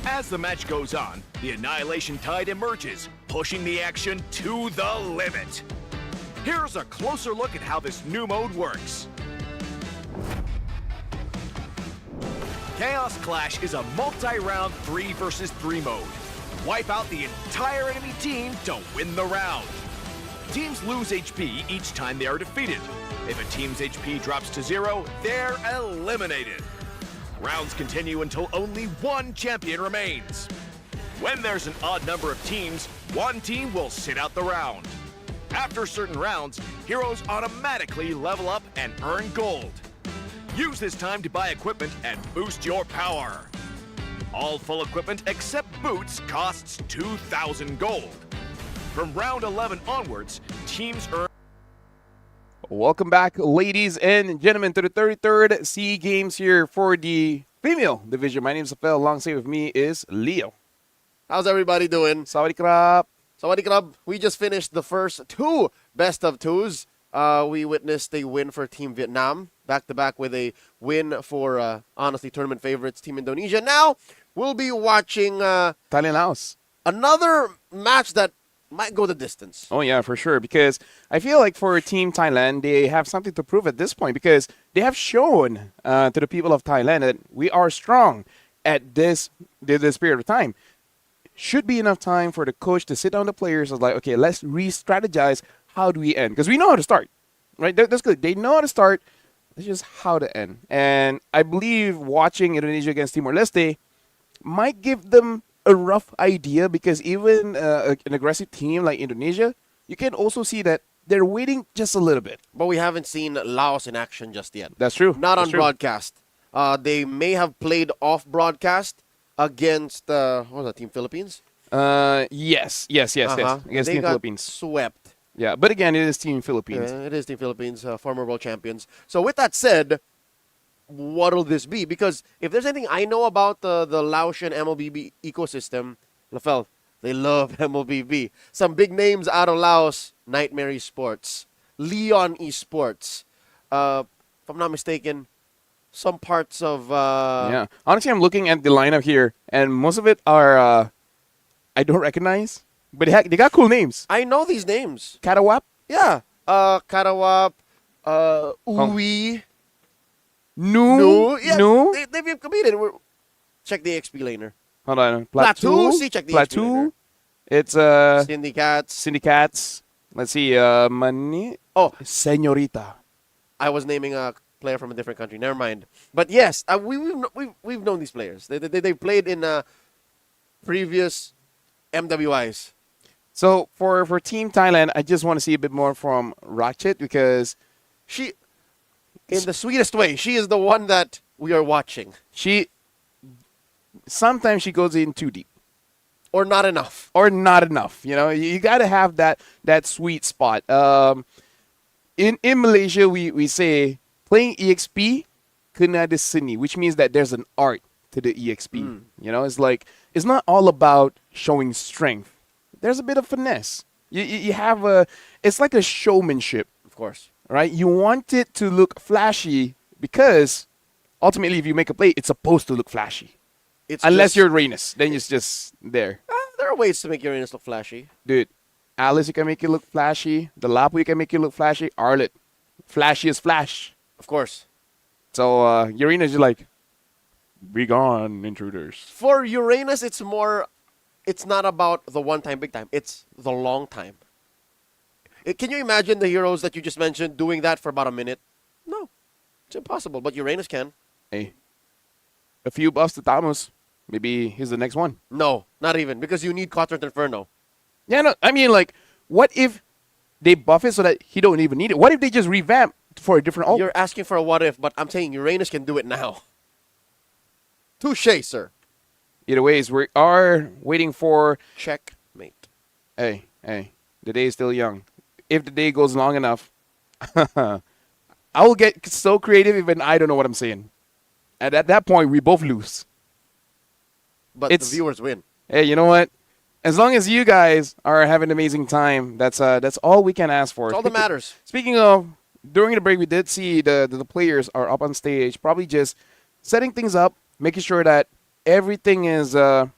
As the match goes on, the Annihilation Tide emerges, pushing the action to the limit. Here's a closer look at how this new mode works. Chaos Clash is a multi-round 3 versus 3 mode. Wipe out the entire enemy team to win the round. Teams lose HP each time they are defeated. If a team's HP drops to 0, they're eliminated. Rounds continue until only one champion remains. When there's an odd number of teams, one team will sit out the round. After certain rounds, heroes automatically level up and earn gold. Use this time to buy equipment and boost your power. All full equipment except boots costs 2,000 gold. From round 11 onwards, teams earn... Welcome back, ladies and gentlemen, to the 33rd SEA Games here for the female division. My name is Rafael. Alongside with me is Leo. How's everybody doing? Sawadee krap. Sawadee krap. We just finished the first 2 best of 2s. We witnessed a win for Team Vietnam, back-to-back with a win for, honestly, tournament favorites, Team Indonesia. Now, we'll be watching Thailand Laos. Another match that might go the distance. Oh, yeah, for sure. Because I feel like for Team Thailand, they have something to prove at this point. Because they have shown to the people of Thailand that we are strong at this period of time. Should be enough time for the coach to sit down the players and like, okay, let's re-strategize. How do we end? Because we know how to start, right? That's good. They know how to start. It's just how to end. And I believe watching Indonesia against Timor-Leste might give them a rough idea, because even an aggressive team like Indonesia, you can also see that they're waiting just a little bit. But we haven't seen Laos in action just yet. That's true. Not That's on true. broadcast. They may have played off broadcast against, what was that, Team Philippines? Yes. Against they Team got Philippines. Swept. Yeah, but again, it is Team Philippines. It is Team Philippines, former world champions. So with that said, what'll this be? Because if there's anything I know about the Laotian MLBB ecosystem, Lafel, they love MLBB. Some big names out of Laos: Nightmare Esports, Leon Esports. If I'm not mistaken, some parts of... yeah. Honestly, I'm looking at the lineup here, and most of it are I don't recognize. But they got cool names. I know these names. Karawap? Yeah. Karawap, Uwi, Nu. Yeah, Nu. they've competed. Check the XP laner. Hold on. Plateau. See, check the XP Plateau. laner. It's Syndicats. Let's see. Mani. Oh, Señorita. I was naming a player from a different country. Never mind. But yes, we've known these players. They've played in previous MWIs. So for Team Thailand, I just want to see a bit more from Ratchet, because she, in the sweetest way, she is the one that we are watching. Sometimes she goes in too deep. Or not enough. You know, you got to have that sweet spot. In Malaysia, we say playing EXP, kena ada seni, which means that there's an art to the EXP. You know, it's like, it's not all about showing strength. There's a bit of finesse. You have it's like a showmanship. Of course. Right? You want it to look flashy because ultimately if you make a play, it's supposed to look flashy. Unless you're Reynes, then it's just there. There are ways to make your Reynes look flashy. Dude, Alice, you can make it look flashy. The Lapu, you can make it look flashy. Arlet, flashy as flash. Of course. So Uranus is like, be gone, intruders. For Uranus, it's not about the one time, big time. It's the long time. Can you imagine the heroes that you just mentioned doing that for about a minute? No. It's impossible, but Uranus can. Hey, a few buffs to Thamus. Maybe he's the next one. No, not even, because you need Quadrant Inferno. Yeah, no, I mean, like, what if they buff it so that he don't even need it? What if they just revamp for a different ult? You're asking for a what if, but I'm saying Uranus can do it now. Touché, sir. Either ways, we are waiting for... Checkmate. Hey, the day is still young. If the day goes long enough, I will get so creative even I don't know what I'm saying. And at that point, we both lose. but It's- the viewers win. Hey, you know what? As long as you guys are having an amazing time, that's all we can ask for. It's all that matters. Speaking of, during the break, we did see the players are up on stage, probably just setting things up, making sure that everything is up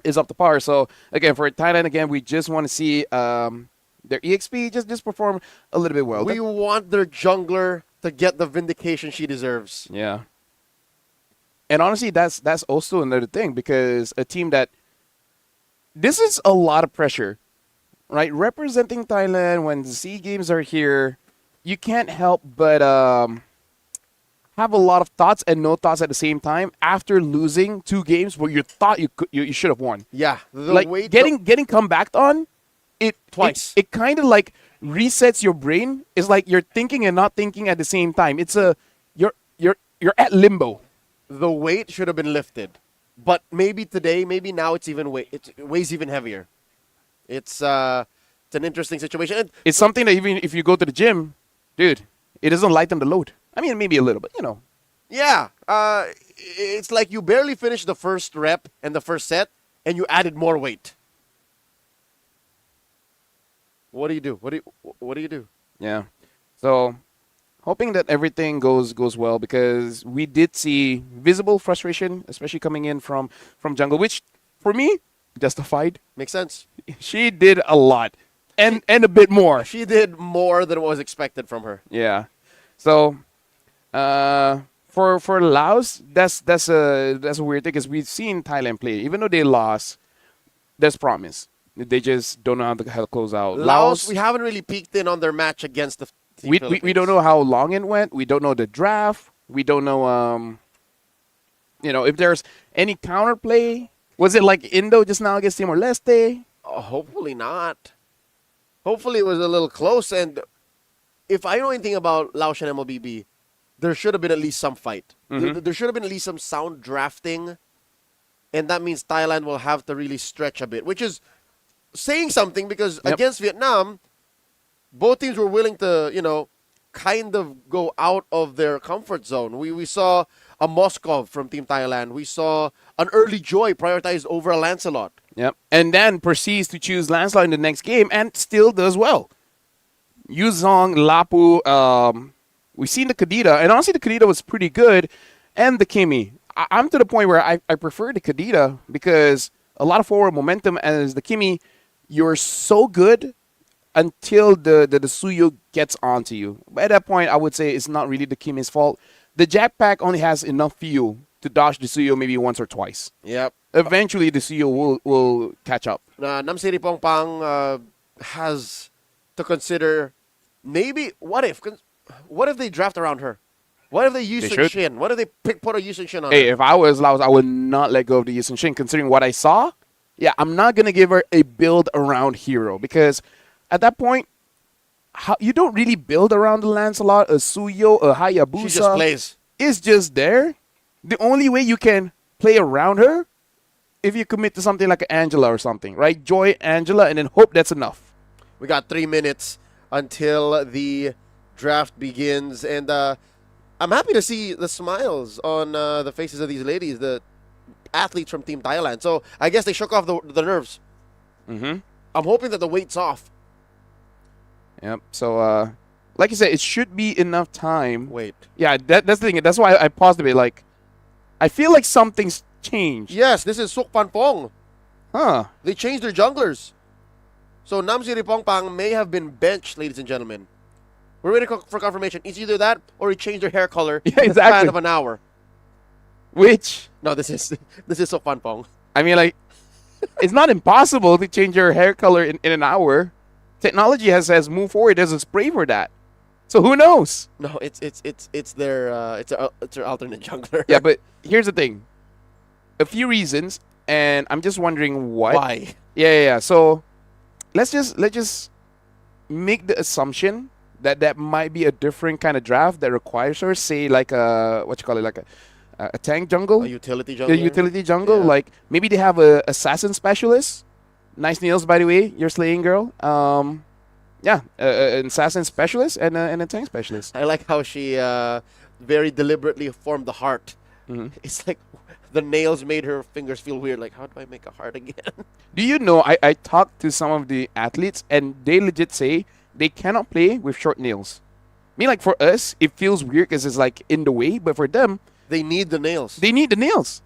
to par. So again, for Thailand, again, we just want to see their EXP just perform a little bit well. We want their jungler to get the vindication she deserves. Yeah. And honestly, that's also another thing, because a team that this is a lot of pressure, right? Representing Thailand when the SEA Games are here, you can't help but have a lot of thoughts and no thoughts at the same time after losing 2 games where you thought you should have won. Yeah, like getting come back on it twice. It kind of like resets your brain. It's like you're thinking and not thinking at the same time. It's you're at limbo. The weight should have been lifted, but maybe today, maybe now it weighs even heavier. It's an interesting situation. And it's something that even if you go to the gym, dude, it doesn't lighten the load. I mean, maybe a little, but you know. Yeah, it's like you barely finished the first rep and the first set, and you added more weight. What do you do? What do you do? Yeah. So, hoping that everything goes well, because we did see visible frustration, especially coming in from jungle, which for me justified. Makes sense. She did a lot, and a bit more. She did more than what was expected from her. Yeah. So, for Laos, that's a weird thing, because we've seen Thailand play. Even though they lost, there's promise. They just don't know how to close out. Laos, we haven't really peeked in on their match against the team we don't know how long it went. We don't know the draft. We don't know if there's any counterplay. Was it like Indo just now against Timor Leste? Hopefully not. Hopefully it was a little close. And if I know anything about Laos and MLBB, there should have been at least some fight. Mm-hmm. There should have been at least some sound drafting. And that means Thailand will have to really stretch a bit, which is saying something, because against Vietnam, both teams were willing to, kind of go out of their comfort zone. We saw a Moskov from Team Thailand. We saw an early Joy prioritized over a Lancelot. Yep. And then proceeds to choose Lancelot in the next game and still does well. Yuzong, Lapu, we've seen the Kadita, and honestly the Kadita was pretty good, and the Kimi. I'm to the point where I prefer the Kadita, because a lot of forward momentum, as the Kimi, you're so good until the Suyo gets onto you. But at that point, I would say it's not really the Kimi's fault. The Jackpack only has enough fuel to dodge the Suyo maybe once or twice. Yep. Eventually, the Suyo will catch up. Namsiri Pongpang has to consider maybe what if they draft around her? What if they use Sun Shin? What if they put a Yusun Shin on Hey, her? if I was Laos, I would not let go of the Yusun Shin, considering what I saw. Yeah, I'm not going to give her a build around hero, because at that point, you don't really build around the Lancelot, a Suyo, a Hayabusa. She just plays. It's just there. The only way you can play around her, if you commit to something like an Angela or something, right? Joy Angela, and then hope that's enough. We got 3 minutes until the draft begins, and I'm happy to see the smiles on the faces of these ladies, the athletes from Team Thailand. So I guess they shook off the nerves. Mm-hmm. I'm hoping that the weight's off. Yep. So, like you said, it should be enough time. Wait. Yeah, that's the thing. That's why I paused a bit. Like, I feel like something's changed. Yes, this is Suk Pan Pong. Huh. They changed their junglers. So Namsiri Pongpang may have been benched, ladies and gentlemen. We're waiting for confirmation. It's either that or he changed their hair color Yeah, in the span exactly. of an hour. Which? No, this is Suk Pan Pong. I mean, like, it's not impossible to change your hair color in an hour. Technology has moved forward. There's a spray for that. So who knows? No, it's their alternate jungler. Yeah, but here's the thing. A few reasons, and I'm just wondering what. Why? Yeah. So let's just make the assumption that might be a different kind of draft that requires her, say, like a like a tank jungle, A utility jungler. a utility jungle. Yeah. Like maybe they have a assassin specialist. Nice nails, by the way. You're slaying, girl. Yeah, an assassin specialist and a tank specialist. I like how she very deliberately formed the heart. Mm-hmm. It's like the nails made her fingers feel weird. Like, how do I make a heart again? Do you know, I talked to some of the athletes, and they legit say they cannot play with short nails. I mean, like, for us, it feels weird because it's, like, in the way, but for them... They need the nails. They need the nails.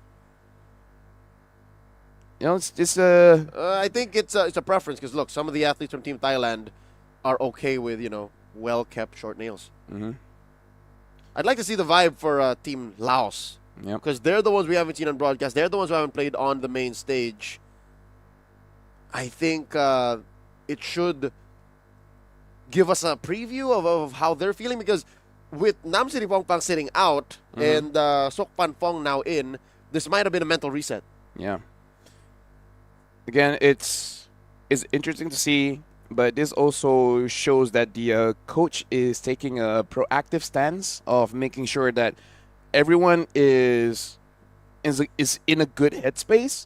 You know, it's just... I think it's a preference, because, look, some of the athletes from Team Thailand are okay with, you know, well-kept short nails. Mm-hmm. I'd like to see the vibe for Team Laos. Yep. Because they're the ones we haven't seen on broadcast. They're the ones who haven't played on the main stage. I think it should give us a preview of how they're feeling, because with Nam Siripongpang sitting out and Sok Pan Fong now in, this might have been a mental reset. Yeah. Again, it's interesting to see, but this also shows that the coach is taking a proactive stance of making sure that everyone is in a good headspace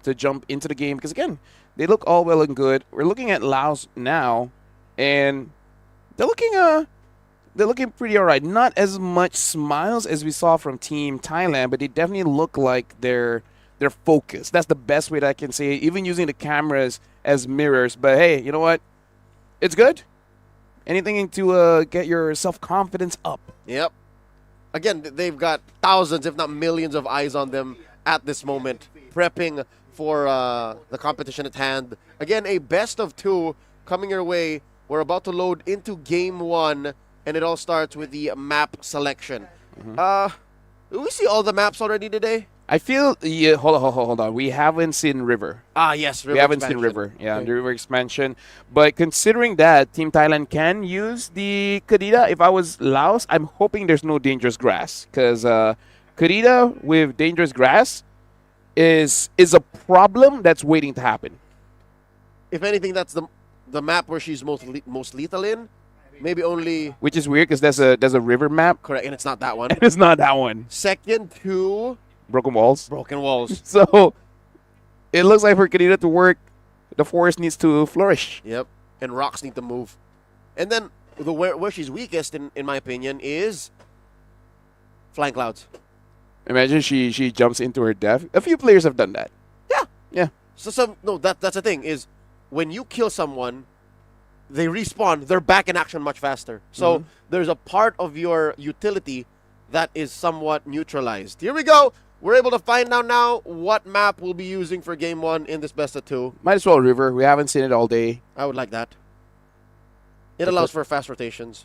to jump into the game. Because again, they look all well and good. We're looking at Laos now, and they're looking pretty all right. Not as much smiles as we saw from Team Thailand, but they definitely look like they're focused. That's the best way that I can say it, even using the cameras as mirrors. But hey, you know what? It's good. Anything to get your self-confidence up. Yep. Again, they've got thousands, if not millions, of eyes on them at this moment, prepping for the competition at hand. Again, a best of two coming your way. We're about to load into Game 1, and it all starts with the map selection. Do we see all the maps already today? I feel, yeah, hold on. We haven't seen River. Ah, yes, River We haven't expansion. seen River. Yeah, Okay. the River expansion. But considering that Team Thailand can use the Kadida, if I was Laos, I'm hoping there's no dangerous grass. Because Kadida with dangerous grass is a problem that's waiting to happen. If anything, that's the map where she's most lethal in. Maybe only... Which is weird because there's a river map. Correct, and it's not that one. It's not that one. Second to... Broken walls. Broken walls. So it looks like for Kadida to work, the forest needs to flourish. Yep, and rocks need to move. And then where she's weakest, in my opinion, is flying clouds. Imagine she jumps into her death. A few players have done that. Yeah. Yeah. So that's the thing, is when you kill someone, they respawn, they're back in action much faster. So there's a part of your utility that is somewhat neutralized. Here we go. We're able to find out now what map we'll be using for Game 1 in this best of two. Might as well River. We haven't seen it all day. I would like that. It allows for fast rotations.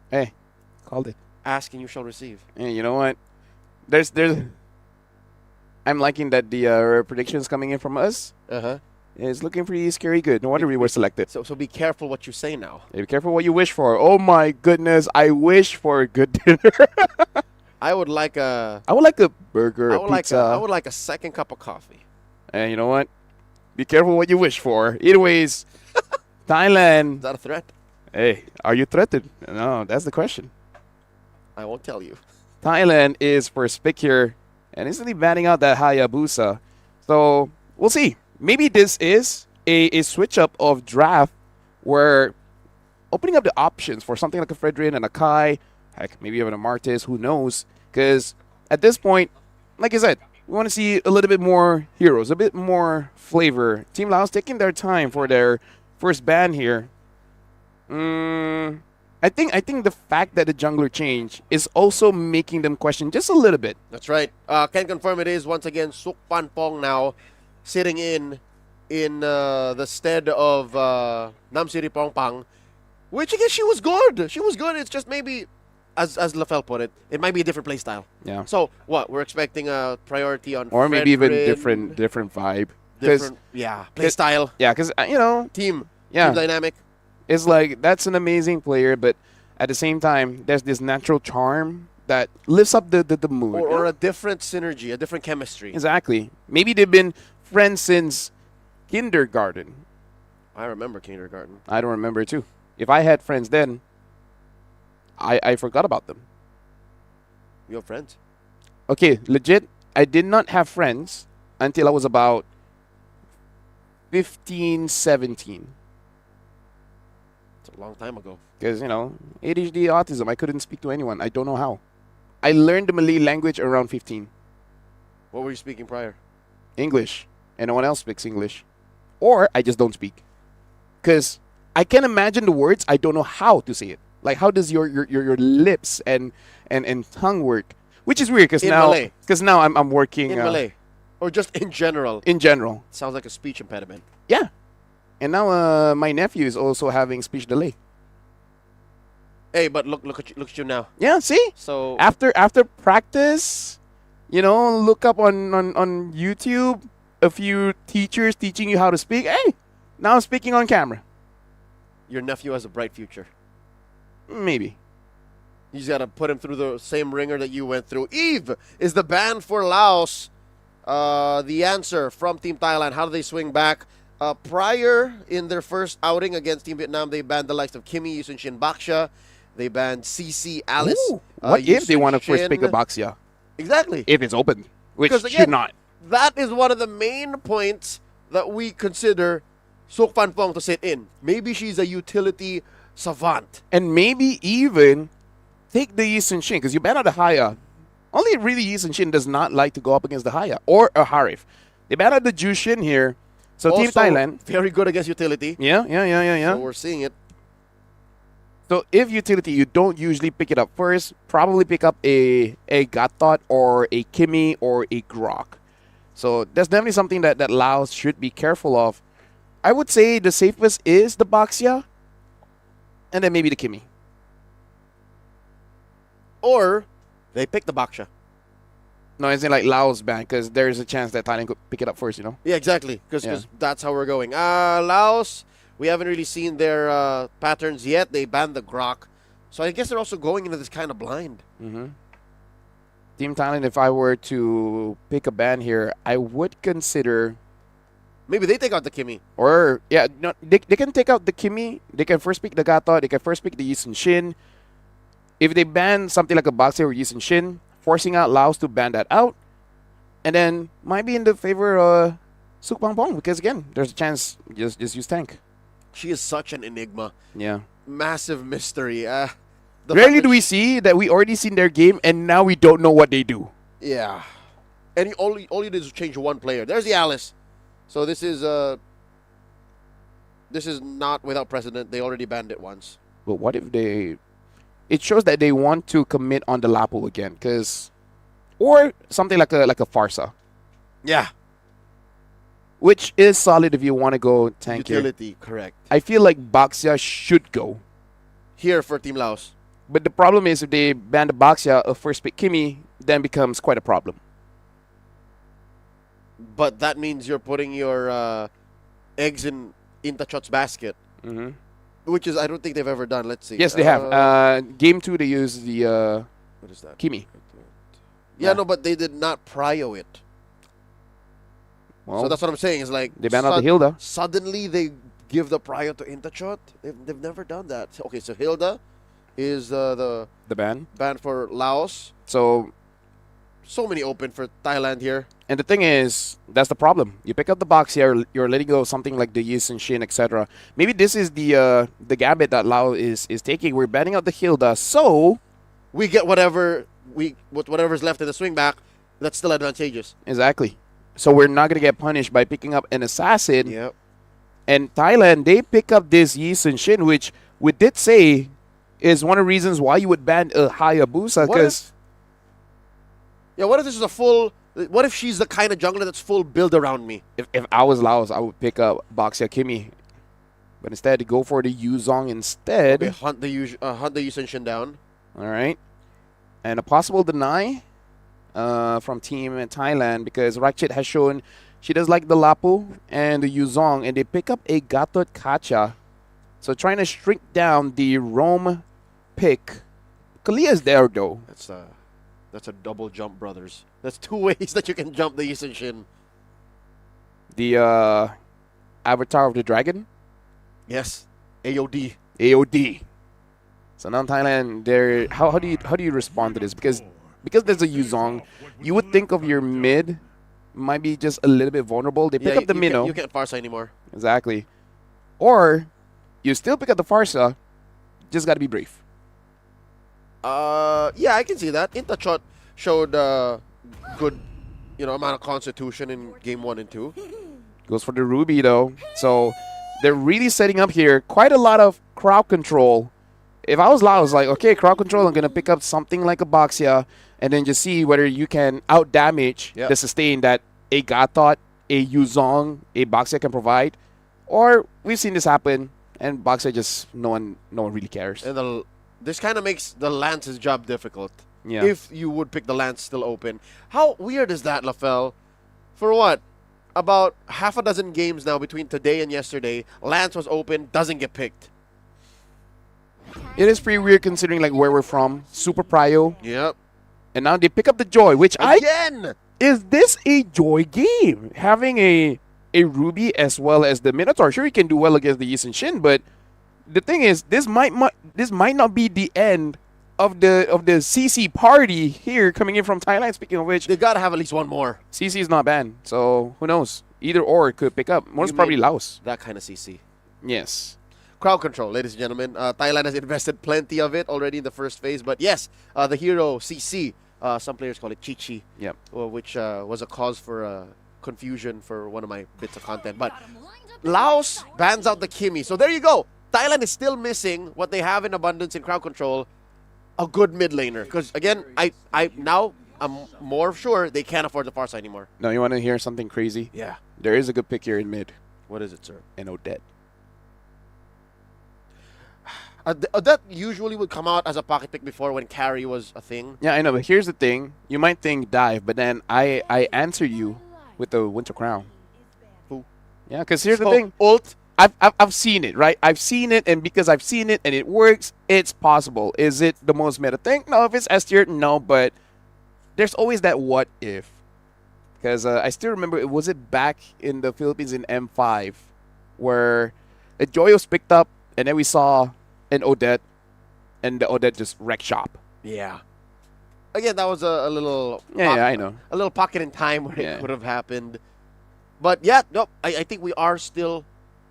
Hey, called it. Ask and you shall receive. And you know what? There's I'm liking that the predictions coming in from us is looking pretty scary good. No wonder we were selected. So be careful what you say now. Hey, be careful what you wish for. Oh my goodness, I wish for a good dinner. I would like a burger, a pizza. I would like a second cup of coffee. And you know what? Be careful what you wish for. Either ways, Thailand. Is that a threat? Hey, are you threatened? No, that's the question. I won't tell you. Thailand is first pick here and instantly batting out that Hayabusa. So we'll see. Maybe this is a switch up of draft where opening up the options for something like a Fredrin and a Kai, heck, maybe even a Martes, who knows? Because at this point, like I said, we want to see a little bit more heroes, a bit more flavor. Team Laos taking their time for their first ban here. I think the fact that the jungler changed is also making them question just a little bit. That's right. Can confirm it is once again Sok Pan Pong now sitting in the stead of Nam Siripongpang, which I guess she was good. She was good. It's just maybe, as Lafel put it, it might be a different play style. Yeah. So what we're expecting a priority on, or maybe even Fredrin, different vibe. different play style. Yeah, because you know, team yeah, dynamic. It's like that's an amazing player, but at the same time, there's this natural charm that lifts up the mood. Or a different synergy, a different chemistry. Exactly. Maybe they've been friends since kindergarten. I remember kindergarten. I don't remember too. If I had friends then, I forgot about them. You have friends? Okay, legit, I did not have friends until I was about 15, 17. It's a long time ago. Because, you know, ADHD, autism, I couldn't speak to anyone. I don't know how. I learned the Malay language around 15. What were you speaking prior? English, and no one else speaks English, or I just don't speak, because I can imagine the words. I don't know how to say it. Like, how does your lips and tongue work? Which is weird because now I'm working in Malay, or just in general. In general, sounds like a speech impediment. Yeah, and now my nephew is also having speech delay. Hey, but look at you now. Yeah, see. So after practice, look up on YouTube a few teachers teaching you how to speak. Hey, now I'm speaking on camera. Your nephew has a bright future. Maybe. You just gotta put him through the same ringer that you went through. Eve is the ban for Laos. The answer from Team Thailand. How do they swing back? Prior in their first outing against Team Vietnam, they banned the likes of Kimmy, Yusun Shin, Baksha. They banned CC, Alice. What if they want to first Shin. pick a Baksha? Exactly. If it's open, which Because, again, should not. That is one of the main points that we consider Sok Fan Fong to sit in. Maybe she's a utility savant. And maybe even take the Yusun Shin, because you ban out the Haya. Only really Yusun Shin does not like to go up against the Haya or a Harif. They ban out the Jushin here. So Also, Team Thailand. very good against utility. Yeah. So we're seeing it. So if utility, you don't usually pick it up first, probably pick up a Gatot or a Kimmy or a Grok. So that's definitely something that Laos should be careful of. I would say the safest is the Baxia, and then maybe the Kimmy. Or they pick the Baksha. No, it's in like Laos ban, because there's a chance that Thailand could pick it up first, Yeah, exactly, because that's how we're going. Laos, we haven't really seen their patterns yet. They banned the Grok. So I guess they're also going into this kind of blind. Mm-hmm. Team Thailand, if I were to pick a ban here, I would consider... Maybe they take out the Kimmy. Or, yeah, no, they can take out the Kimmy. They can first pick the Gato. They can first pick the Yusun Shin. If they ban something like a Boxer or Yusun Shin, forcing out Laos to ban that out, and then might be in the favor of Suk Pang Pong, because again, there's a chance just use tank. She is such an enigma. Yeah. Massive mystery. Rarely do we see that we already seen their game and now we don't know what they do. Yeah. And all you did is change one player. There's the Alice. So this is not without precedent. They already banned it once. But what if they... It shows that they want to commit on the Lapo again, or something like a Farsa. Yeah. Which is solid if you want to go tank Utility, here. correct. I feel like Baxia should go here for Team Laos. But the problem is if they ban the Baxia, a first pick Kimmy then becomes quite a problem. But that means you're putting your eggs in Intachot's basket. Mm-hmm. Which is, I don't think they've ever done. Let's see. Yes, they have. Game 2, they used the what is that? Kimmy. Yeah, no, but they did not prio it. Well, so that's what I'm saying. Is like they ban out the Hilda. Suddenly they give the prio to Intachot. They've never done that. Okay, so Hilda is the ban for Laos. So many open for Thailand here. And the thing is, that's the problem. You pick up the box here, you're letting go of something like the Yis and Shin, etc. Maybe this is the gambit that Lao is taking. We're banning out the Hilda, so we get whatever's left in the swing back. That's still advantageous. Exactly. So we're not gonna get punished by picking up an assassin. Yep. And Thailand, they pick up this Yis and Shin, which we did say is one of the reasons why you would ban a Hayabusa, because what if this is a full? What if she's the kind of jungler that's full build around me? If I was Laos, I would pick up Baxia Kimmy. But instead, to go for the Yuzong instead. Okay, hunt the Yusen Shin down. All right. And a possible deny from Team Thailand, because Rakchit has shown she does like the Lapu and the Yuzong, and they pick up a Gatot Kacha. So trying to shrink down the Rome pick. Kalia is there, though. That's a double jump, brothers. That's two ways that you can jump the Yusen Shin. The Avatar of the Dragon? Yes. AOD. AOD. So now Thailand, how do you respond to this? Because there's a Yuzong, you would think of your mid might be just a little bit vulnerable. They pick up the minnow. You can't Farsa anymore. Exactly. Or you still pick up the Farsa, just got to be brave. Yeah, I can see that. Intachot showed good, amount of constitution in game 1 and 2. Goes for the Ruby, though. So they're really setting up here quite a lot of crowd control. If I was Laos, like, okay, crowd control, I'm going to pick up something like a Boxia and then just see whether you can out-damage the sustain that a Gatot, a Yuzong, a Boxia can provide. Or we've seen this happen, and Boxia just, no one really cares. And this kind of makes the Lance's job difficult. Yeah. If you would pick the Lance still open. How weird is that, LaFell? For what? About half a dozen games now between today and yesterday, Lance was open, doesn't get picked. It is pretty weird considering like where we're from. Super Prio. Yep. And now they pick up the Joy, which Again! Is this a Joy game? Having a Ruby as well as the Minotaur. Sure, you can do well against the Yi and Shin, but the thing is, this might not be the end of the CC party here coming in from Thailand. Speaking of which, they gotta have at least one more. CC is not banned, so who knows? Either or could pick up. Most probably Laos. That kind of CC. Yes. Crowd control, ladies and gentlemen. Thailand has invested plenty of it already in the first phase, but yes, the hero CC. Some players call it Chichi. Yep. Which was a cause for confusion for one of my bits of content. But Laos bans out the Kimi. So there you go. Thailand is still missing what they have in abundance in crowd control, a good mid laner. Because again, I'm more sure they can't afford the Farsight anymore. No, you want to hear something crazy? Yeah. There is a good pick here in mid. What is it, sir? An Odette. That usually would come out as a pocket pick before when carry was a thing. Yeah, I know, but here's the thing. You might think dive, but then I answer you with the Winter Crown. Who? Yeah, because here's the thing. Ult. I've seen it, right? I've seen it, and because I've seen it and it works, it's possible. Is it the most meta thing? No. If it's S tier, no. But there's always that what if. Because I still remember, was it back in the Philippines in M5 where a Joy was picked up, and then we saw an Odette, and the Odette just wrecked shop. Yeah. Again, that was a little... Yeah, I know. A little pocket in time where it could have happened. But yeah, no, I think we are still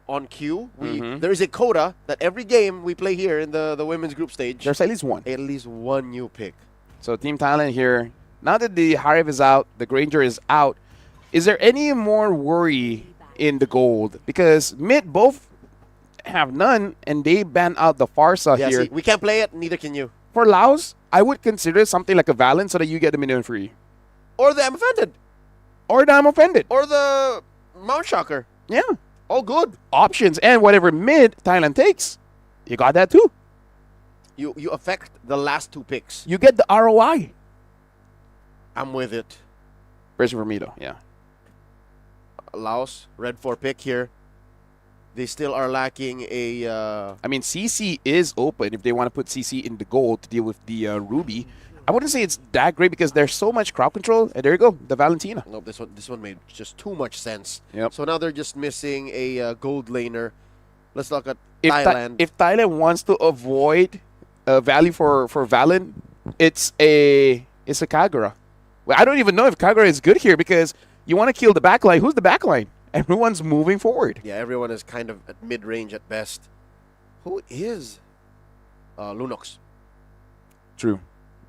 on cue. There is a quota that every game we play here in the women's group stage... There's at least one. At least one new pick. So Team Thailand here, now that the Harif is out, the Granger is out, is there any more worry in the gold? Because mid both have none, and they ban out the Farsa here. See, we can't play it, neither can you. For Laos, I would consider something like a Valen so that you get the minion free. Or the I'm offended. Or the I'm offended. Or the Mount Shocker. Yeah. All good. Options, and whatever mid Thailand takes, you got that too. You affect the last two picks. You get the ROI. I'm with it. Version for me though, yeah. Laos, red 4 pick here. They still are lacking a... I mean, CC is open if they want to put CC in the gold to deal with the Ruby. I wouldn't say it's that great because there's so much crowd control. And there you go, the Valentina. Nope, this one made just too much sense. Yep. So now they're just missing a gold laner. Let's look at Thailand. If Thailand wants to avoid value for Valen, it's a Kagura. Well, I don't even know if Kagura is good here because you want to kill the backline. Who's the backline? Everyone's moving forward. Yeah, everyone is kind of at mid-range at best. Who is Lunox? True.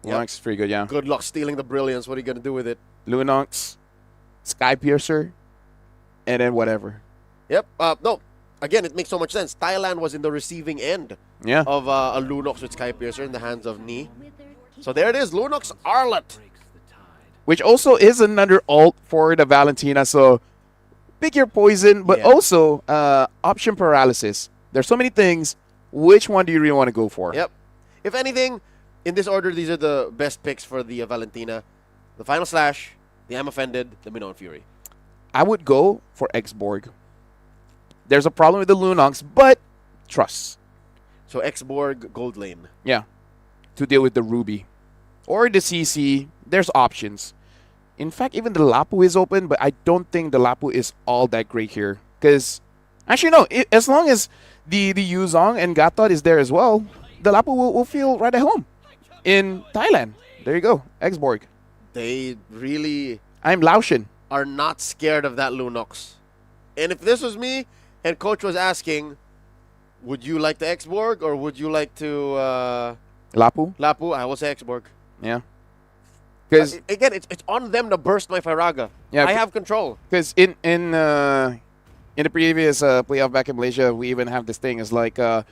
Lunox is pretty good, yeah. Good luck stealing the brilliance. What are you going to do with it? Lunox, Sky Piercer, and then whatever. Yep. No, again, it makes so much sense. Thailand was in the receiving end of a Lunox with Sky Piercer in the hands of Ni. So there it is, Lunox Arlet. Which also is another ult for the Valentina, so... Pick your poison, but also option paralysis. There's so many things. Which one do you really want to go for? Yep. If anything, in this order, these are the best picks for the Valentina. The Final Slash, the I'm Offended, the Minoan Fury. I would go for X-Borg. There's a problem with the Lunox, but trust. So X-Borg, Gold Lane. Yeah. To deal with the Ruby. Or the CC. There's options. In fact, even the Lapu is open, but I don't think the Lapu is all that great here. Because, actually, no. As long as the Yuzong and Gatot is there as well, the Lapu will feel right at home in Thailand. There you go. X-Borg. They really... I'm Laotian. ...are not scared of that Lunox. And if this was me and Coach was asking, would you like the X-Borg or would you like to... Lapu? Lapu, I will say X-Borg. Yeah. Because again, it's on them to burst my Firaga. Yeah, I have control. Because in the previous playoff back in Malaysia, we even have this thing. It's like, you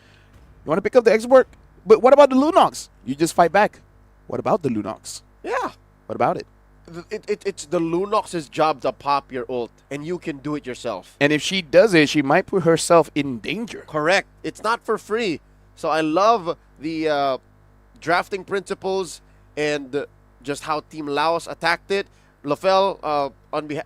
want to pick up the export, but what about the Lunox? You just fight back. What about the Lunox? Yeah. What about it? It's the Lunox's job to pop your ult, and you can do it yourself. And if she does it, she might put herself in danger. Correct. It's not for free. So I love the drafting principles and just how Team Laos attacked it. Lafel, on behalf,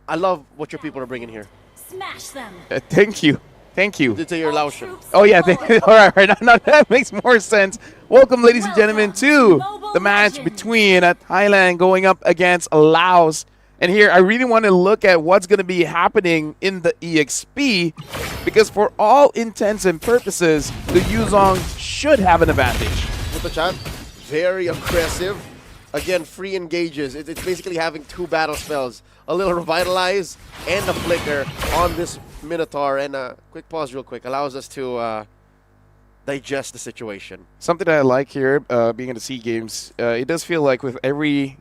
I love what your people are bringing here. Smash them. Thank you. Thank you. Did say your Laotian. Oh, yeah. All right. Now that makes more sense. Welcome, ladies and gentlemen, to the match between Thailand going up against Laos. And here, I really want to look at what's going to be happening in the EXP, because for all intents and purposes, the Yuzong should have an advantage. With the chat, very aggressive. Again, free engages. It's basically having two battle spells. A little Revitalize and a Flicker on this Minotaur. And quick pause real quick. Allows us to digest the situation. Something that I like here, being in the SEA Games, it does feel like with every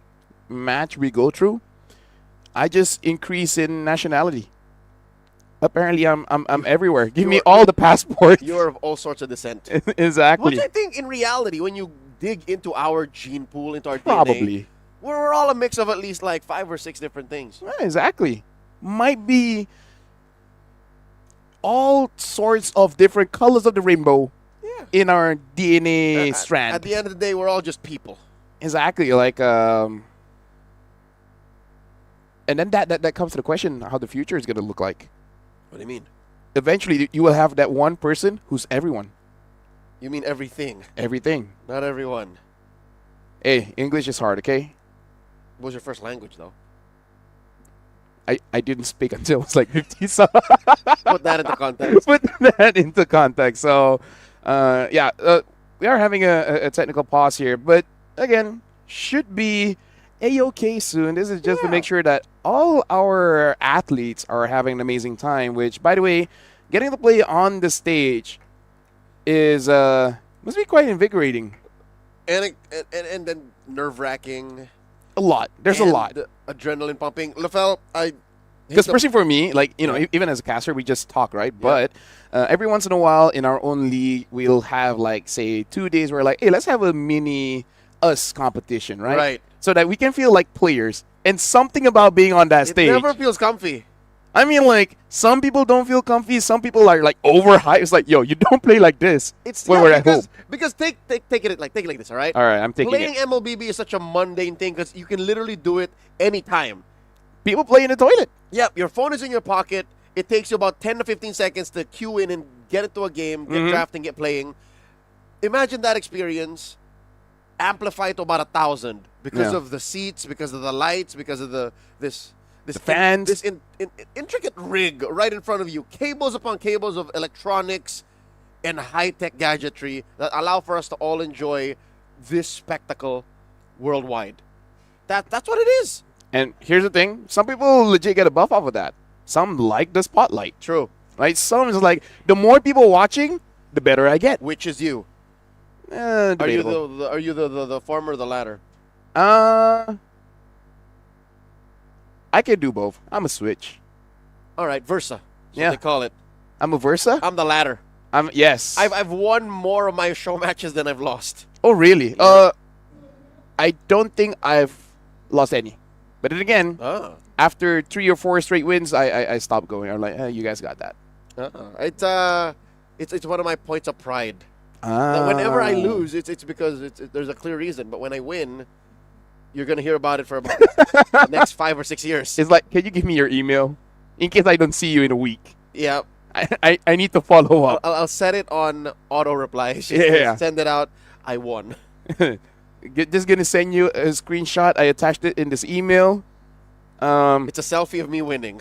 match we go through, I just increase in nationality. Apparently, I'm everywhere. Give me all the passports. You're of all sorts of descent. Exactly. Which I think, in reality, when you dig into our gene pool, into our Probably. DNA, we're all a mix of at least like 5 or 6 different things. Yeah, exactly. Might be all sorts of different colors of the rainbow in our DNA strand. At the end of the day, we're all just people. Exactly. Like, and then that comes to the question how the future is going to look like. What do you mean? Eventually, you will have that one person who's everyone. You mean everything? Everything. Not everyone. Hey, English is hard, okay? What was your first language, though? I didn't speak until I was like 50, so... Put that into context. Put that into context. So, yeah, we are having a technical pause here, but again, should be A-okay soon. This is just to make sure that all our athletes are having an amazing time, which, by the way, getting to play on the stage is must be quite invigorating. And then nerve-wracking. A lot. There's a lot. Adrenaline pumping. Lafel, because especially for me, like, you know, even as a caster, we just talk, right? Yeah. But every once in a while in our own league, we'll have, like, say, 2 days where, like, hey, let's have a mini us competition, right? Right. So that we can feel like players. And something about being on that stage. It never feels comfy. I mean, like, some people don't feel comfy. Some people are, like, overhyped. It's like, yo, you don't play like this when we're at home. Because take it like this, all right? All right, I'm taking Playing it. MLBB is such a mundane thing because you can literally do it anytime. People play in the toilet. Yep, your phone is in your pocket. It takes you about 10 to 15 seconds to queue in and get into a game, get drafting, get playing. Imagine that experience amplified to about 1,000 because of the seats, because of the lights, because of this fans, this intricate rig right in front of you, cables upon cables of electronics and high-tech gadgetry that allow for us to all enjoy this spectacle worldwide. That's what it is. And here's the thing. Some people legit get a buff off of that. Some like the spotlight. True. Right? Some is like, the more people watching, the better I get. Which is you? Debatable. Are you the former or the latter? I can do both. I'm a switch. All right, Versa. That's what they call it. I'm a Versa? I'm the latter. Yes. I've won more of my show matches than I've lost. Oh, really? Yeah. I don't think I've lost any. But then again, after 3 or 4 straight wins, I stopped going. I'm like, you guys got that. It's one of my points of pride. That whenever I lose, it's because there's a clear reason. But when I win, you're gonna hear about it for about the next 5 or 6 years. It's like, can you give me your email in case I don't see you in a week? Yeah. I need to follow up. I'll set it on auto replies. Yeah. Send it out. I won. Just gonna send you a screenshot. I attached it in this email. It's a selfie of me winning.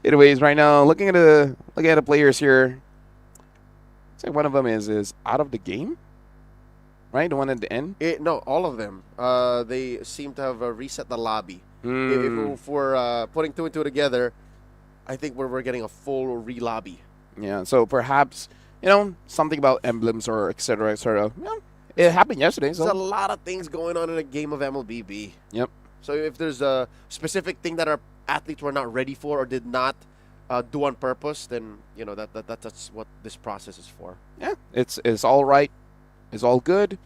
Anyways, right now, looking at the players here. It's like one of them is out of the game, right? The one at the end. No, all of them. They seem to have reset the lobby. If we're putting 2 and 2 together, I think we're getting a full re-lobby. Yeah. So perhaps something about emblems or etc. etc. It happened yesterday. There's a So lot of things going on in a game of MLBB. yep. So if there's a specific thing that our athletes were not ready for or did not do on purpose, then that's what this process is for. Yeah, it's all right. It's all good.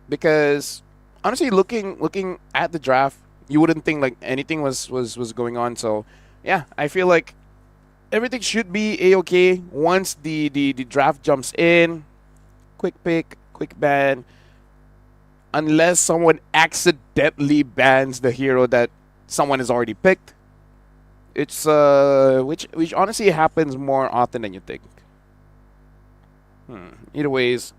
Because honestly, looking at the draft, you wouldn't think like anything was going on. So yeah, I feel like everything should be a-okay once the draft jumps in. Quick pick, quick ban. Unless someone accidentally bans the hero that someone has already picked. It's which honestly happens more often than you think. Either ways,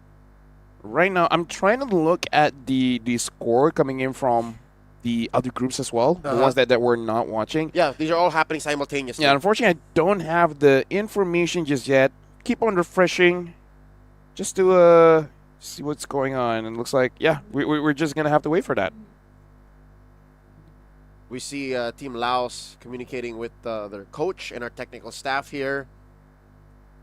right now I'm trying to look at the score coming in from the other groups as well, the ones that we're not watching. Yeah, these are all happening simultaneously. Yeah, unfortunately, I don't have the information just yet. Keep on refreshing, just to see what's going on. And it looks like we're just gonna have to wait for that. We see Team Laos communicating with their coach and our technical staff here.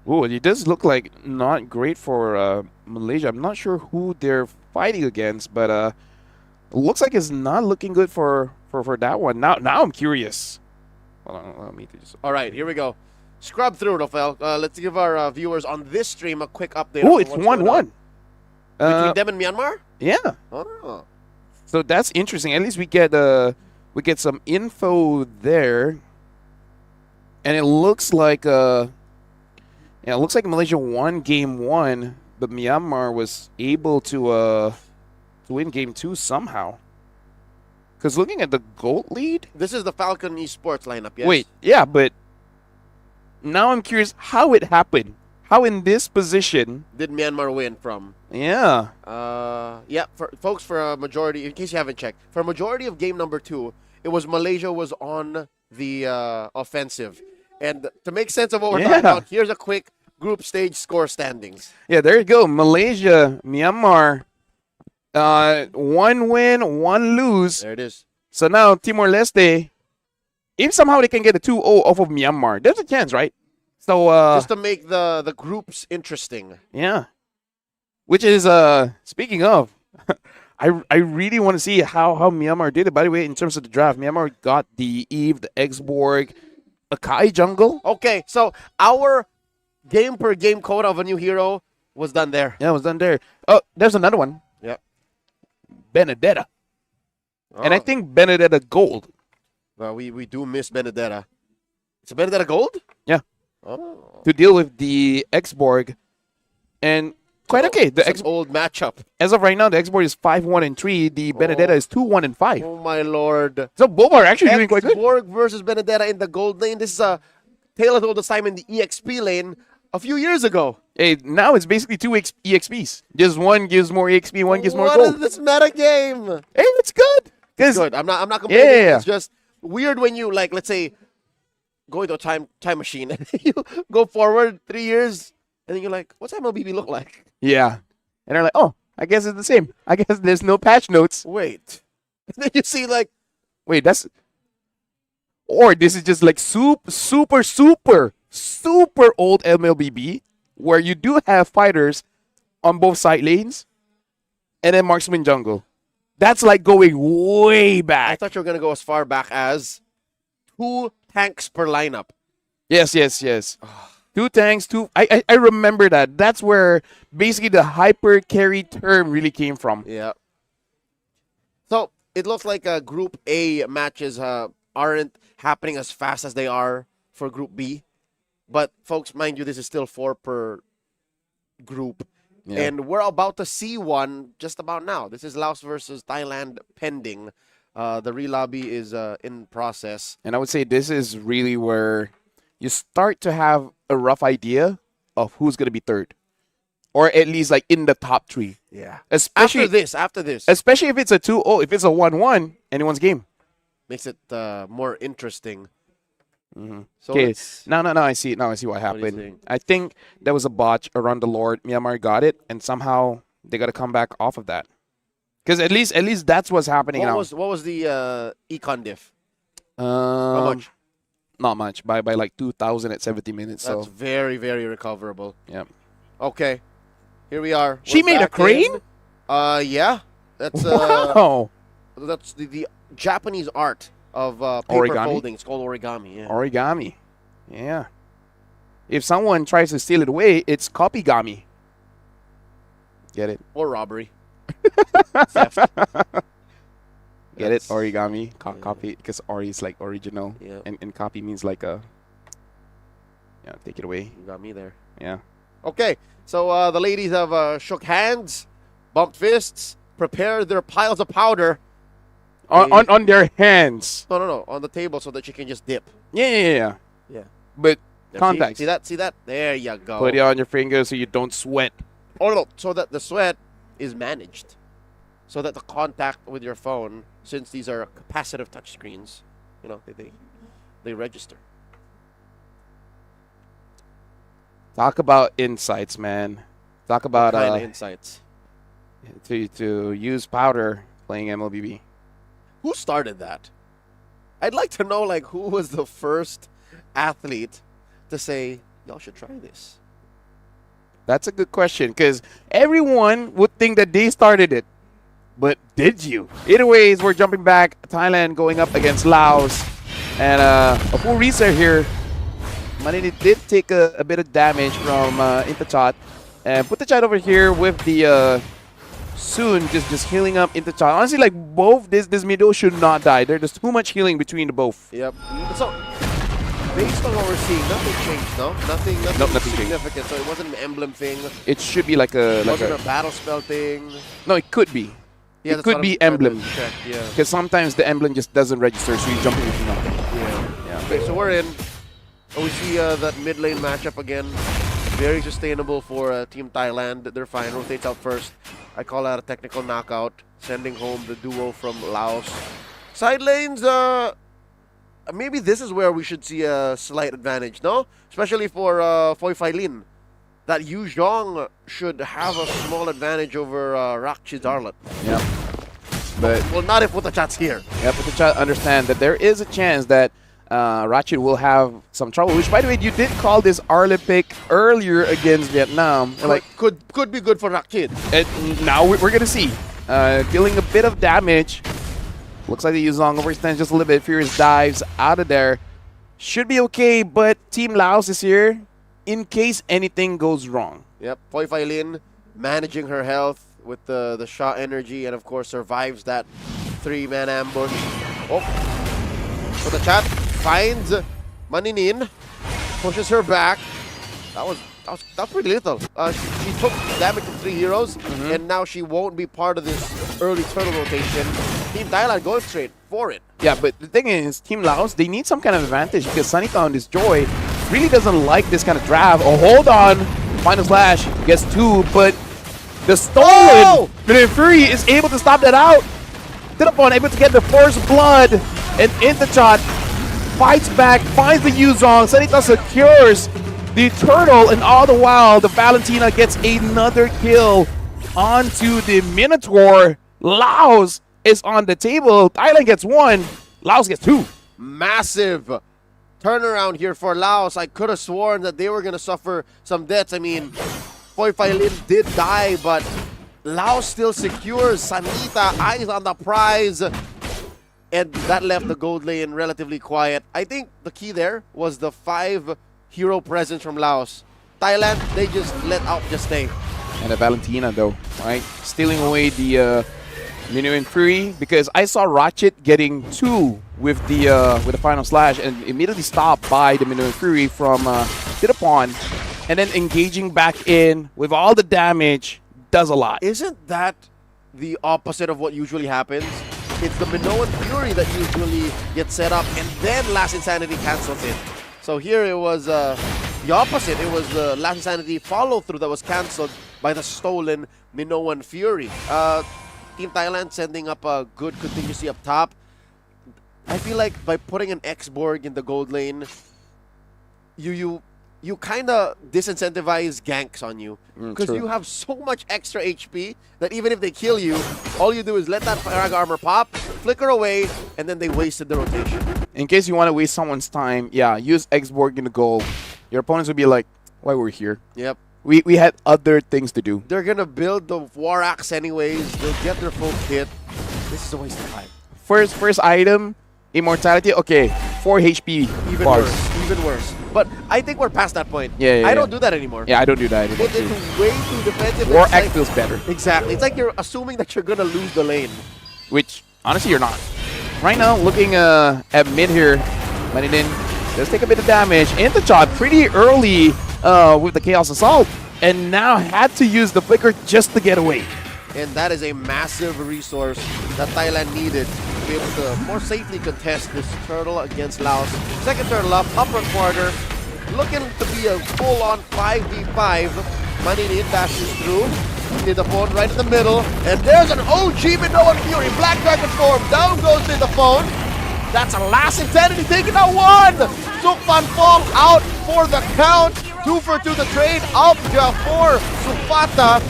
Ooh, it does look like not great for Malaysia. I'm not sure who they're fighting against, but it looks like it's not looking good for that one. Now I'm curious. Hold on, let me just... All right, here we go. Scrub through, Rafael. Let's give our viewers on this stream a quick update. Oh, it's 1-1. Between them and Myanmar? Yeah. Oh. So that's interesting. At least we get some info there, and it looks like Malaysia won game 1, but Myanmar was able to win game 2 somehow. Because looking at the gold lead, this is the Falcon Esports lineup. Yes. Wait, yeah, but now I'm curious how it happened. How in this position did Myanmar win from? Yeah. For a majority, in case you haven't checked, for a majority of game number 2, it was Malaysia was on the offensive. And to make sense of what we're talking about, here's a quick group stage score standings. Yeah, there you go. Malaysia, Myanmar, 1 win, 1 lose. There it is. So now Timor-Leste, if somehow they can get a 2-0 off of Myanmar, there's a chance, right? So just to make the groups interesting. Yeah. Which is speaking of, I really want to see how Myanmar did it. By the way, in terms of the draft, Myanmar got the Eve, the Exborg, Akai Jungle. Okay, so our game per game quota of a new hero was done there. Yeah, it was done there. Oh, there's another one. Yep. Benedetta. Oh. And I think Benedetta Gold. Well, we do miss Benedetta. It's a Benedetta Gold? Yeah. Oh. To deal with the Exborg. And quite okay. The old matchup. As of right now, the Exborg is 5-1-3. The Benedetta is 2-1-5. Oh my lord! So both are actually doing quite good. Exborg versus Benedetta in the gold lane. This is a Tale of the Time in the EXP lane a few years ago. Hey, now it's basically 2 EXPs. Just one gives more EXP, one gives more gold. What is this meta game? Hey, it's good. It's good. I'm not complaining. Yeah. It's just weird when you let's say go into a time machine and you go forward 3 years and then you're like, what's MLBB look like? Yeah. And they're like, oh, I guess it's the same. I guess there's no patch notes. Wait. And then you see wait, that's... Or this is just like super old MLBB where you do have fighters on both side lanes and then marksman jungle. That's like going way back. I thought you were going to go as far back as 2 tanks per lineup. Yes. 2 tanks, 2... I remember that. That's where basically the hyper carry term really came from. Yeah. So it looks like Group A matches aren't happening as fast as they are for Group B. But folks, mind you, this is still 4 per group. Yeah. And we're about to see one just about now. This is Laos versus Thailand pending. The re-lobby is in process. And I would say this is really where you start to have a rough idea of who's going to be third. Or at least like in the top 3. Yeah. Especially after this. Especially if it's a 2-0. If it's a 1-1, anyone's game. Makes it more interesting. Mm-hmm. So okay, now I see it. Now I see what happened. I think there was a botch around the Lord. Myanmar got it, and somehow they got to come back off of that. Because at least that's what's happening now. What was the econ diff? How much? Not much. By like 2,000 at 70 minutes. That's so very, very recoverable. Yeah. Okay, here we are. She made a crane? Yeah. That's Wow. that's the Japanese art of paper Origami? folding. It's called origami. Yeah. Origami. Yeah. If someone tries to steal it away, it's copygami. Get it? Or robbery. Theft. Get it? Origami. Copy. Because ori is like original. Yeah. And copy means like a... Yeah, take it away. You got me there. Yeah. Okay. So the ladies have shook hands, bumped fists, prepared their piles of powder. On their hands. No. On the table so that you can just dip. Yeah. Yeah. But Yeah, contact. See that? There you go. Put it on your fingers so you don't sweat. Oh, no. So that the sweat is managed. So that the contact with your phone, since these are capacitive touchscreens, you know, they register. Talk about insights, man. Talk about What kind of insights. to use powder playing MLBB. Who started that? I'd like to know, like, who was the first athlete to say, y'all should try this? That's a good question because everyone would think that they started it. But did you? Either ways, we're jumping back. Thailand going up against Laos. And a full reset here. Manini did take a bit of damage from Intachat. And put the chat over here with the Soon just healing up Intachat. Honestly, like both this middle should not die. There's too much healing between the both. Yep. So, based on what we're seeing, nothing changed, no? Nothing nothing significant. So it wasn't an emblem thing. It should be like a... It wasn't a battle spell thing. No, it could be. Yeah, it could be emblem. Yeah. Because sometimes the emblem just doesn't register, so you jump into nothing. Yeah. Okay, so we're in. We see that mid lane matchup again. Very sustainable for Team Thailand. They're fine. Rotates out first. I call that a technical knockout. Sending home the duo from Laos. Side lanes, maybe this is where we should see a slight advantage, no? Especially for Phoi Phai Lin. That Yu Zhong should have a small advantage over Rakchi Darlet. Yep. But well, not if Putachat's here. Yeah, Putachat understand that there is a chance that Ratchet will have some trouble. Which, by the way, you did call this Arle pick earlier against Vietnam. Could be good for Rakchi. And now we're gonna see. Dealing a bit of damage. Looks like the Yu Zhong overextends just a little bit. Furious dives out of there. Should be okay, but Team Laos is here in case anything goes wrong. Yep, Phoi Phai Lin managing her health with the shot energy and of course survives that 3-man ambush. Oh, so the chat finds Maninin, pushes her back. That was pretty little. She took damage from 3 heroes and now she won't be part of this early turtle rotation. Team Thailand going straight for it. Yeah, but the thing is, Team Laos, they need some kind of advantage because Sanita on this Joy really doesn't like this kind of draft. Oh, hold on. Final Slash gets 2, but the stolen Minute Fury is able to stop that out. Dilapon able to get the first blood, and Intachat fights back, finds the Yu Zhong. Sanita secures the turtle, and all the while, the Valentina gets another kill onto the Minotaur. Laos is on the table. Thailand gets 1, Laos gets 2. Massive turnaround here for Laos. I could have sworn that they were going to suffer some deaths. I mean, Phoi Phai Lin did die, but Laos still secures. Sanita, eyes on the prize. And that left the gold lane relatively quiet. I think the key there was the 5 hero presence from Laos. Thailand, they just let out just stay. And the Valentina, though, right? Stealing away the Minuin Fury, because I saw Ratchet getting 2 with the Final Slash and immediately stopped by the Minuin Fury from Dilapon, and then engaging back in with all the damage does a lot. Isn't that the opposite of what usually happens? It's the Minoan Fury that usually gets set up and then Last Insanity cancels it. So here it was the opposite. It was the Last Insanity follow-through that was cancelled by the stolen Minoan Fury. Team Thailand sending up a good contingency up top. I feel like by putting an X-Borg in the gold lane, you kind of disincentivize ganks on you. Because you have so much extra HP that even if they kill you, all you do is let that Frag Armor pop, flicker away, and then they wasted the rotation. In case you want to waste someone's time, yeah, use X-Borg in the goal. Your opponents will be like, why we're here? Yep. We had other things to do. They're gonna build the War Axe anyways. They'll get their full kit. This is a waste of time. First item, immortality. Okay, 4 HP Even bars. worse. Even worse. But I think we're past that point. Yeah, I don't do that anymore. Yeah, I don't do that anymore. It's way too defensive. War It's Axe like- feels better. Exactly. It's like you're assuming that you're gonna lose the lane. Which honestly you're not. Right now, looking at mid here, Maninin does take a bit of damage. Into shot pretty early with the Chaos Assault, and now had to use the flicker just to get away. And that is a massive resource that Thailand needed to be able to more safely contest this turtle against Laos. Second turtle up, upper quarter, looking to be a full-on 5v5. Maninin dashes through. Nidaphone right in the middle, and there's an OG Minoan Fury. Black Dragon form, down goes Nidaphone. That's a last insanity taking out one. Sukfan Fong out for the count. 2 for 2 the trade. Alpja for Sufata.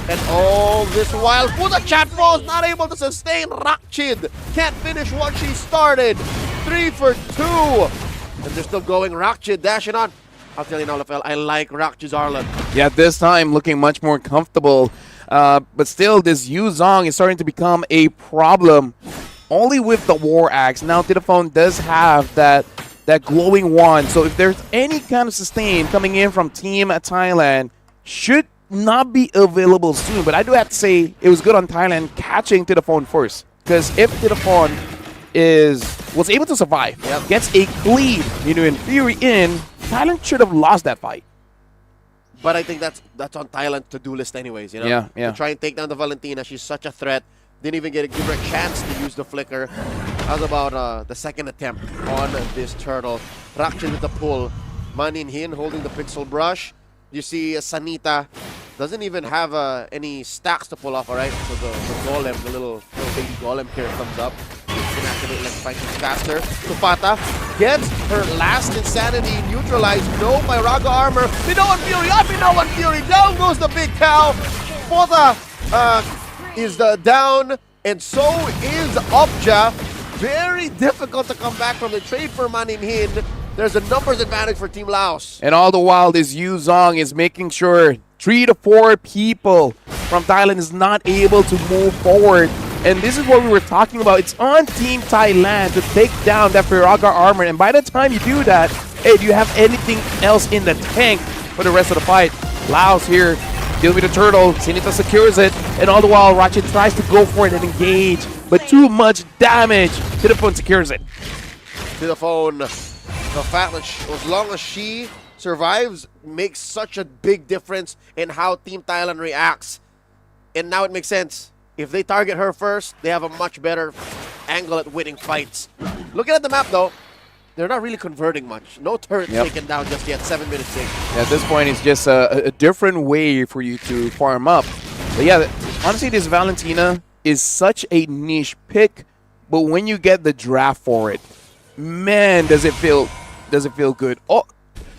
And all this while, Fuda Chatfo is not able to sustain Rakchid. Can't finish what she started. 3 for 2. And they're still going. Rakchid dashing on. I'll tell you now, LFL, I like Rakchid's Arlen. Yeah, this time looking much more comfortable. But still, this Yu Zong is starting to become a problem. Only with the War Axe. Now, Tidaphone does have that glowing wand. So if there's any kind of sustain coming in from Team Thailand, should not be available soon. But I do have to say, it was good on Thailand catching Tidaphone first. Because if Tidaphone was able to survive, gets a clean, in Fury in, Thailand should have lost that fight. But I think that's on Thailand's to-do list anyways, Yeah. To try and take down the Valentina. She's such a threat. Didn't even give her a chance to use the flicker. How's about the second attempt on this turtle? Rakchin with the pull. Manin Hin holding the pixel brush. You see Sanita doesn't even have any stacks to pull off, alright? So the golem, the little baby golem here comes up. Can activate Fighting faster. Sufata gets her last insanity neutralized. No Myraga armor. Minoan Fury up, Minoan Fury. Down goes the big cow. Fota is down, and so is Opja. Very difficult to come back from the trade for Manin Hin. There's a numbers advantage for Team Laos. And all the while, this Yu Zong is making sure 3 to 4 people from Thailand is not able to move forward. And this is what we were talking about. It's on Team Thailand to take down that Firaga armor. And by the time you do that, hey, do you have anything else in the tank for the rest of the fight? Laos here, dealing with the turtle. Sinita secures it. And all the while, Ratchet tries to go for it and engage. But too much damage. Tidaphone secures it. Tidaphone, the fact that as long as she survives makes such a big difference in how Team Thailand reacts. And now it makes sense. If they target her first, they have a much better angle at winning fights. Looking at the map, though, they're not really converting much. No turret taken down just yet. 7 minutes in. At this point, it's just a different way for you to farm up. But yeah, honestly, this Valentina is such a niche pick. But when you get the draft for it, man, does it feel good. Oh,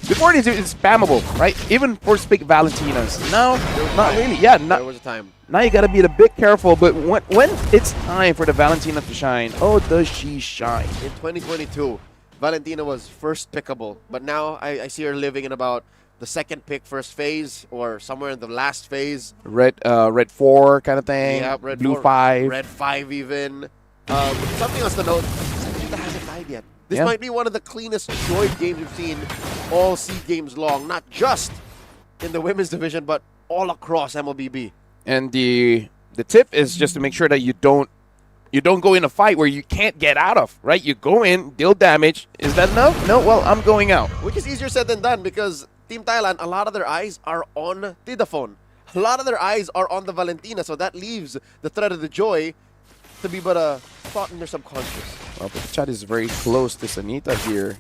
before it's spammable, right? Even first pick Valentinas. Now, not really. Yeah, there was a time. Now you gotta be a bit careful, but when it's time for the Valentina to shine, oh, does she shine? In 2022, Valentina was first pickable, but now I see her living in about the second pick first phase or somewhere in the last phase. Red 4 kind of thing. Yeah, red blue 4, 5. red 5 even. Something else to note, Sanita hasn't died yet. This might be one of the cleanest Droid games we've seen all SEA games long, not just in the women's division, but all across MLBB. And the tip is just to make sure that you don't go in a fight where you can't get out of, right? You go in, deal damage. Is that enough? No, well, I'm going out. Which is easier said than done because Team Thailand, a lot of their eyes are on Tidaphone. A lot of their eyes are on the Valentina, so that leaves the threat of the Joy to be but a thought in their subconscious. Well, but the chat is very close to Sanita here.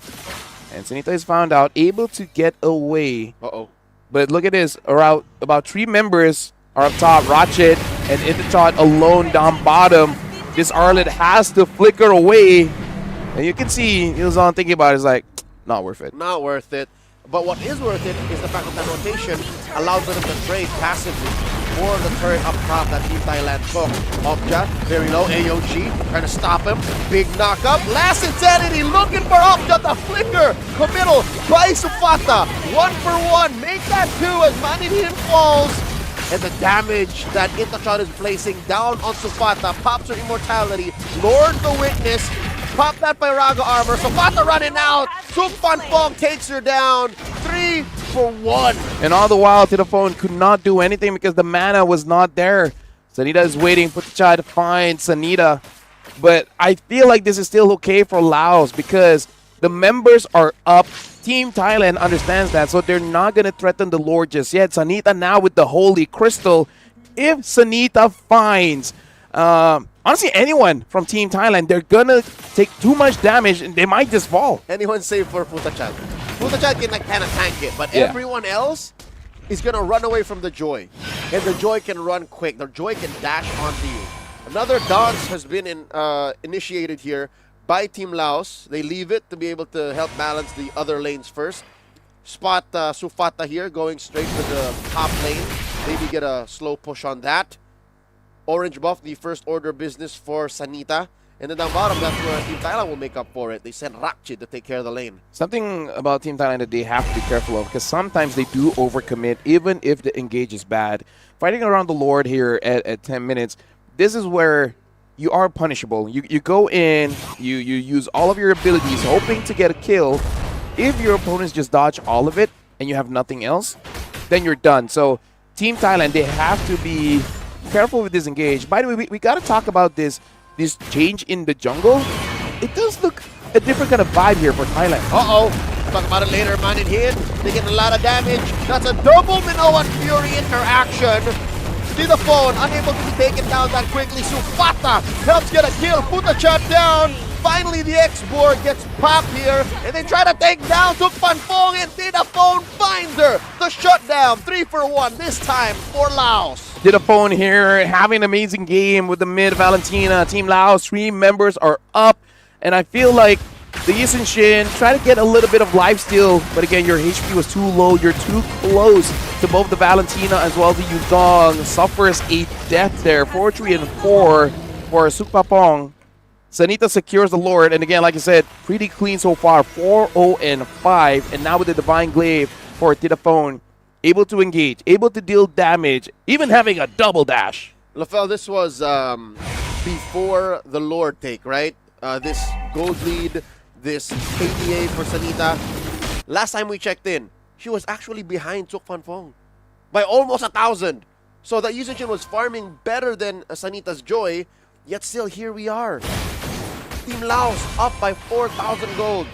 And Sanita is found out, able to get away. Uh-oh. But look at this. Around about 3 members are up top. Ratchet and Interchot alone down bottom. This Arlet has to flicker away. And you can see Ilzon thinking about it. It's like, not worth it. Not worth it. But what is worth it is the fact that that rotation allows them to trade passively. for the turret up top that Team Thailand took. Okja, very low. AOG trying to stop him. Big knockup. Last Insanity looking for Okja. The flicker. Committal by Sufata. 1 for 1. Make that 2 as Maninin falls. And the damage that Intachan is placing down on Sufata pops her immortality. Lord the Witness. Pop that by Raga armor. Sufata running out. Suk Fan Fong takes her down. 3 for 1. And all the while, Tidaphone could not do anything because the mana was not there. Sanita is waiting for Puthachai to find Sanita. But I feel like this is still okay for Laos because the members are up. Team Thailand understands that, so they're not going to threaten the Lord just yet. Sanita now with the Holy Crystal. If Sanita finds, honestly, anyone from Team Thailand, they're going to take too much damage and they might just fall. Anyone save for Puthachai. Puthachai can like kind of tank it, but everyone else is going to run away from the Joy. And the Joy can run quick. The Joy can dash onto you. Another dance has been initiated here by Team Laos. They leave it to be able to help balance the other lanes first. Spot Sufata here going straight to the top lane. Maybe get a slow push on that. Orange buff, the first order business for Sanita. And then down bottom, that's where Team Thailand will make up for it. They sent Rakchi to take care of the lane. Something about Team Thailand that they have to be careful of because sometimes they do overcommit even if the engage is bad. Fighting around the Lord here at 10 minutes, this is where you are punishable. You go in, you use all of your abilities hoping to get a kill. If your opponents just dodge all of it and you have nothing else, then you're done. So Team Thailand, they have to be careful with this engage. By the way, we got to talk about this change in the jungle. It does look a different kind of vibe here for Thailand. Uh-oh. Talk about it later. Manin hit. They get a lot of damage. That's a double Minoan Fury interaction. Tidaphone unable to be taken down that quickly. Sufata helps get a kill. Puthachai down. Finally, the X-Board gets popped here. And they try to take down Suk Fan Fong, and Tidaphone finds her. The shutdown. 3 for 1 this time for Laos. Tidaphone here having an amazing game with the mid Valentina. Team Laos, 3 members are up. And I feel like the Yisun Shin try to get a little bit of lifesteal, but again, your HP was too low. You're too close to both the Valentina as well as the Yudong. Suffers a death there. 4-3 and 4 for Sukpapong. Sanita secures the Lord, and again, like I said, pretty clean so far. 4-0 and 5, and now with the Divine Glaive for Tidaphone, able to engage, able to deal damage, even having a double dash. LaFell, this was before the Lord take, right? This gold lead, this KDA for Sanita. Last time we checked in, she was actually behind Suk Fan Fong by almost 1,000. So the Yusichin was farming better than Sanita's Joy, yet still here we are. Team Laos up by 4,000 gold.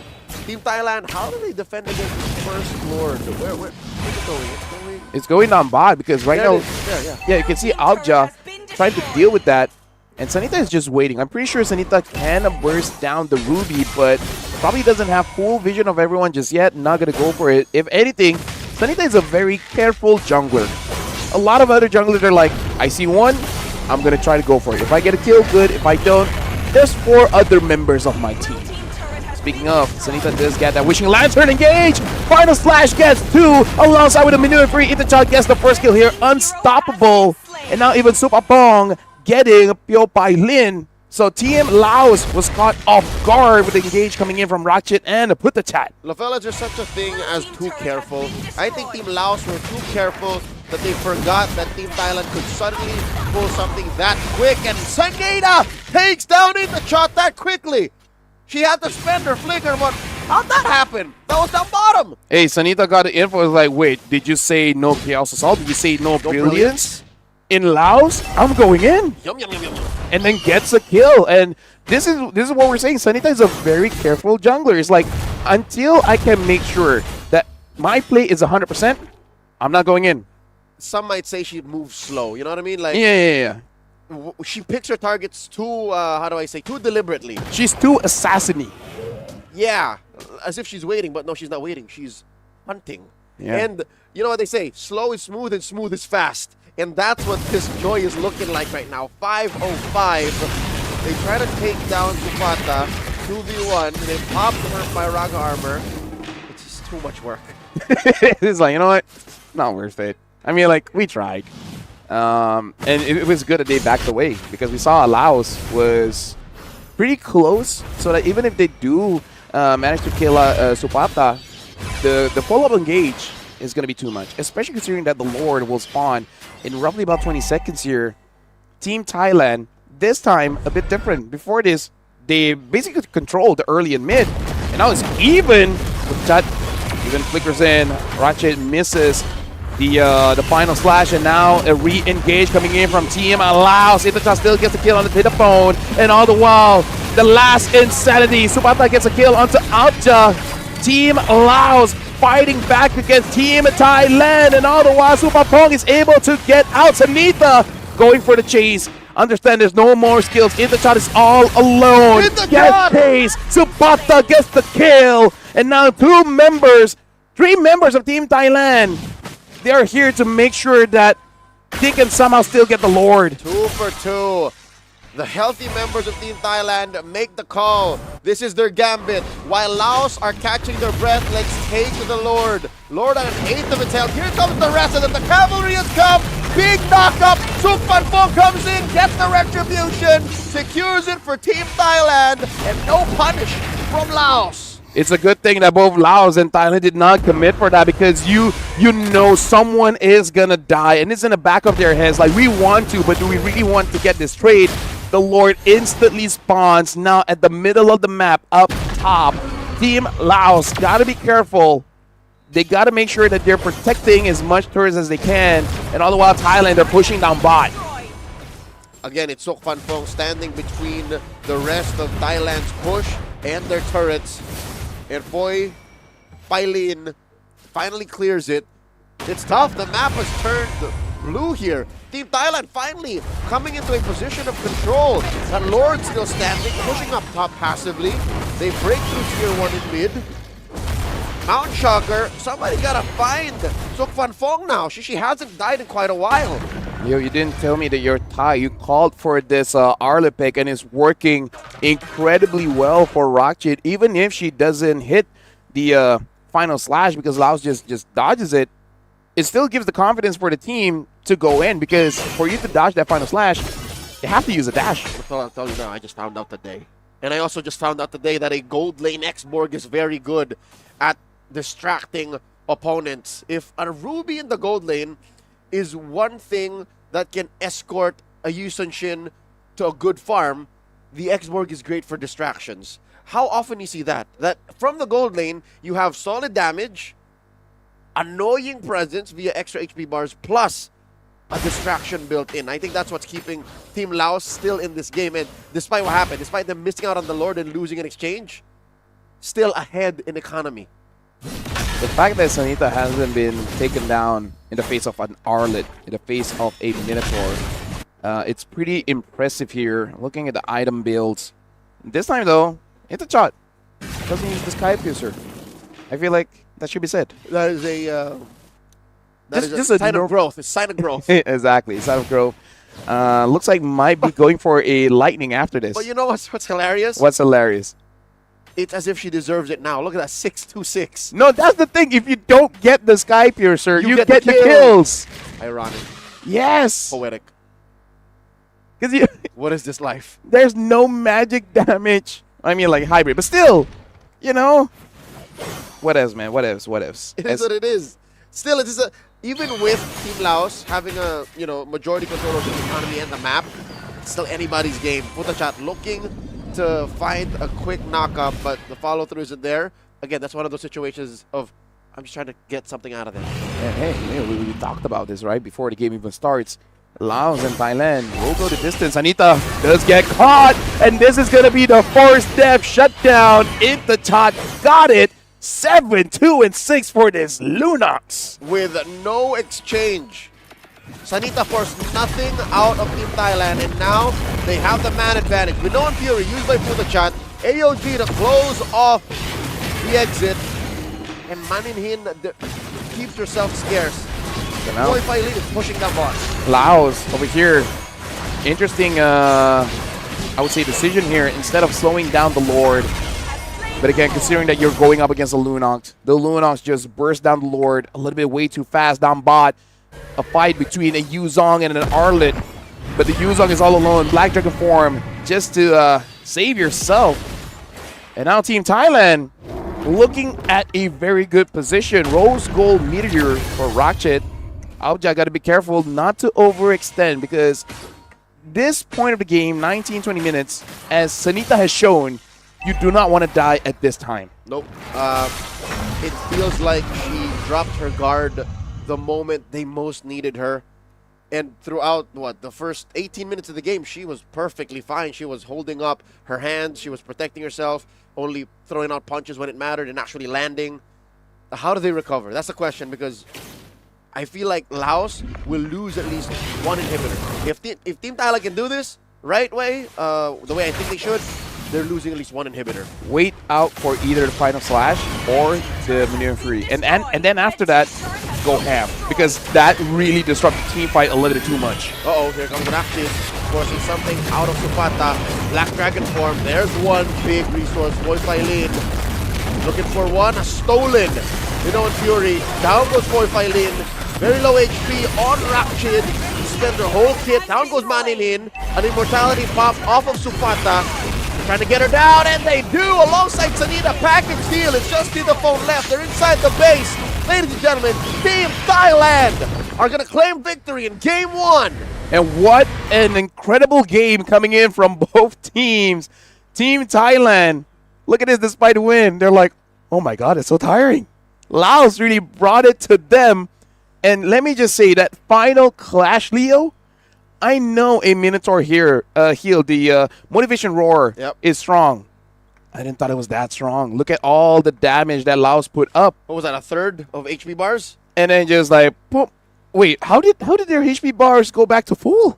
Team Thailand, how do they defend against the first Lord? Where's it going? It's going down bot because right now, yeah, you can see Alja trying to deal with that. And Sanita is just waiting. I'm pretty sure Sanita can burst down the Ruby, but probably doesn't have full vision of everyone just yet. Not going to go for it. If anything, Sanita is a very careful jungler. A lot of other junglers are like, I see one, I'm going to try to go for it. If I get a kill, good. If I don't, there's 4 other members of my team. Speaking of, Sanita does get that Wishing Lantern engage. Final Slash gets 2. Alongside with a maneuver free. Itachak gets the first kill here. Unstoppable. And now even Supapong getting Pyo Pai Lin. So Team Laos was caught off guard with the engage coming in from Ratchet and Puthachai. LaFella, there's such a thing as too careful. I think Team Laos were too careful that they forgot that Team Thailand could suddenly pull something that quick. And Sanita takes down Itachak that quickly. She had to spend her flicker, but how'd that happen? That was down bottom. Hey, Sanita got the info. Was like, wait, did you say no Chaos Assault? Did you say no Brilliance? In Laos, I'm going in. Yum, yum, yum, yum. And then gets a kill. And this is what we're saying. Sanita is a very careful jungler. It's like, until I can make sure that my play is 100%, I'm not going in. Some might say she moves slow. You know what I mean? Like, yeah. She picks her targets too, how do I say, too deliberately. She's too assassiny. Yeah, as if she's waiting, but no, she's not waiting. She's hunting. Yeah. And you know what they say, slow is smooth and smooth is fast. And that's what this Joy is looking like right now. 505. They try to take down Sufata. 2v1. They pop her by Raga armor. It's just too much work. It's like, you know what? Not worth it. I mean, like, we tried. And it was good that they backed away because we saw Laos was pretty close, so that even if they do manage to kill Supata, the follow-up engage is going to be too much, especially considering that the Lord will spawn in roughly about 20 seconds here. Team Thailand, this time a bit different. Before this, they basically controlled the early and mid, and now it's even. With that, even flickers in. Ratchet misses the final slash, and now a re-engage coming in from Team Laos. Itacha still gets a kill on the Pitaphone, and all the while, the last insanity. Supata gets a kill onto Alja. Team Laos fighting back against Team Thailand, and all the while, Supapong is able to get out. Sanita going for the chase. Understand there's no more skills. Itacha is all alone. Gets chase. Supata gets the kill, and now three members of Team Thailand. They are here to make sure that they can somehow still get the Lord. 2 for 2. The healthy members of Team Thailand make the call. This is their gambit. While Laos are catching their breath, let's take the Lord. Lord on an 8th of its health. Here comes the rest of them. The cavalry has come. Big knockup. Suk Fan Fong comes in, gets the retribution, secures it for Team Thailand, and no punish from Laos. It's a good thing that both Laos and Thailand did not commit for that, because you know someone is gonna die, and it's in the back of their heads like, we want to, but do we really want to get this trade? The Lord instantly spawns now at the middle of the map up top. Team Laos gotta be careful. They gotta make sure that they're protecting as much turrets as they can, and all the while Thailand, they're pushing down bot. Again, it's Suk Fan Fong standing between the rest of Thailand's push and their turrets. And boy, Pailin finally clears it. It's tough. The map has turned blue here. Team Thailand finally coming into a position of control. That Lord still standing, pushing up top passively. They break through tier 1 in mid. Mountain Shocker, somebody gotta find Suk Fan Fong now. She hasn't died in quite a while. Yo, you didn't tell me that you're Thai. You called for this Arla pick, and it's working incredibly well for Rockchit. Even if she doesn't hit the final slash because Laos just dodges it, it still gives the confidence for the team to go in, because for you to dodge that final slash, you have to use a dash. I'll tell you now, I just found out today. And I also just found out today that a gold lane X-Borg is very good at distracting opponents. If a Ruby in the gold lane is one thing that can escort a Yusun Shin to a good farm, the X-Borg is great for distractions. How often you see that? That from the gold lane, you have solid damage, annoying presence via extra HP bars, plus a distraction built in. I think that's what's keeping Team Laos still in this game. And despite what happened, despite them missing out on the Lord and losing an exchange, still ahead in economy. The fact that Sanita hasn't been taken down in the face of an Arlet, in the face of a Minotaur, it's pretty impressive here. Looking at the item builds. This time though, Itacha doesn't use the Sky Piercer. I feel like that should be said. That is a sign of growth. It's a sign of growth. Exactly, a sign of growth. Looks like might be going for a lightning after this. But you know what's hilarious? What's hilarious? It's as if she deserves it now. Look at that 626. No, that's the thing. If you don't get the Sky Piercer, you get the kills. Ironic. Yes. Poetic. Because what is this life? There's no magic damage. I mean, like hybrid, but still, you know. What else, man? What else? What else? It is what it is. Still, it is even with Team Laos having a majority control of the economy and the map, it's still anybody's game. Putachat looking to find a quick knockup, but the follow-through isn't there. Again, that's one of those situations of, I'm just trying to get something out of it. Yeah, hey, we talked about this, right? Before the game even starts. Laos and Thailand will go the distance. Anita does get caught, and this is going to be the first step shutdown. Itacha got it. 7, 2, and 6 for this Lunox. With no exchange. Sanita forced nothing out of Team Thailand, and now they have the man advantage. With no Fury used by Putachat, AOG to close off the exit, and Maninhin keeps herself scarce. Boy Pailin is pushing that boss. Laos over here. Interesting, I would say, decision here. Instead of slowing down the Lord, but again, considering that you're going up against a Lunox, the Lunox just burst down the Lord a little bit way too fast down bot. a fight between a Yuzong and an Arlet, but the Yuzong is all alone, Black Dragon form, just to save yourself. And now Team Thailand looking at a very good position. Rose Gold Meteor for Ratchet. Aoja got to be careful not to overextend, because this point of the game, 19-20 minutes, as Sanita has shown, you do not want to die at this time. Nope. It feels like she dropped her guard the moment they most needed her. And throughout, the first 18 minutes of the game, she was perfectly fine. She was holding up her hands. She was protecting herself, only throwing out punches when it mattered and actually landing. How do they recover? That's the question, because I feel like Laos will lose at least one inhibitor. If Team Thailand can do this right way, the way I think they should, they're losing at least one inhibitor. Wait out for either the Final Slash or the Maneuver Free. And then after that, go ham. Because that really disrupted the team fight a little bit too much. Uh-oh, here comes Rakshit, forcing something out of Supata. Black Dragon form, there's one big resource. Boy Filene looking for one, stolen. And Fury, down goes Boy Filene. Very low HP on Rakshit. Spent their whole kit, down goes Manilin. An Immortality pop off of Supata. Trying to get her down, and they do, alongside Sanita. Package deal, it's just the phone left. They're inside the base. Ladies and gentlemen, Team Thailand are going to claim victory in Game 1. And what an incredible game coming in from both teams. Team Thailand, look at this, despite the win, they're like, oh my god, it's so tiring. Laos really brought it to them. And let me just say, that final clash, Leo, I know a Minotaur here, heal, the Motivation Roar is strong. I didn't thought it was that strong. Look at all the damage that Laos put up. What was that, a third of HP bars? And then just like, boom. Wait, how did their HP bars go back to full?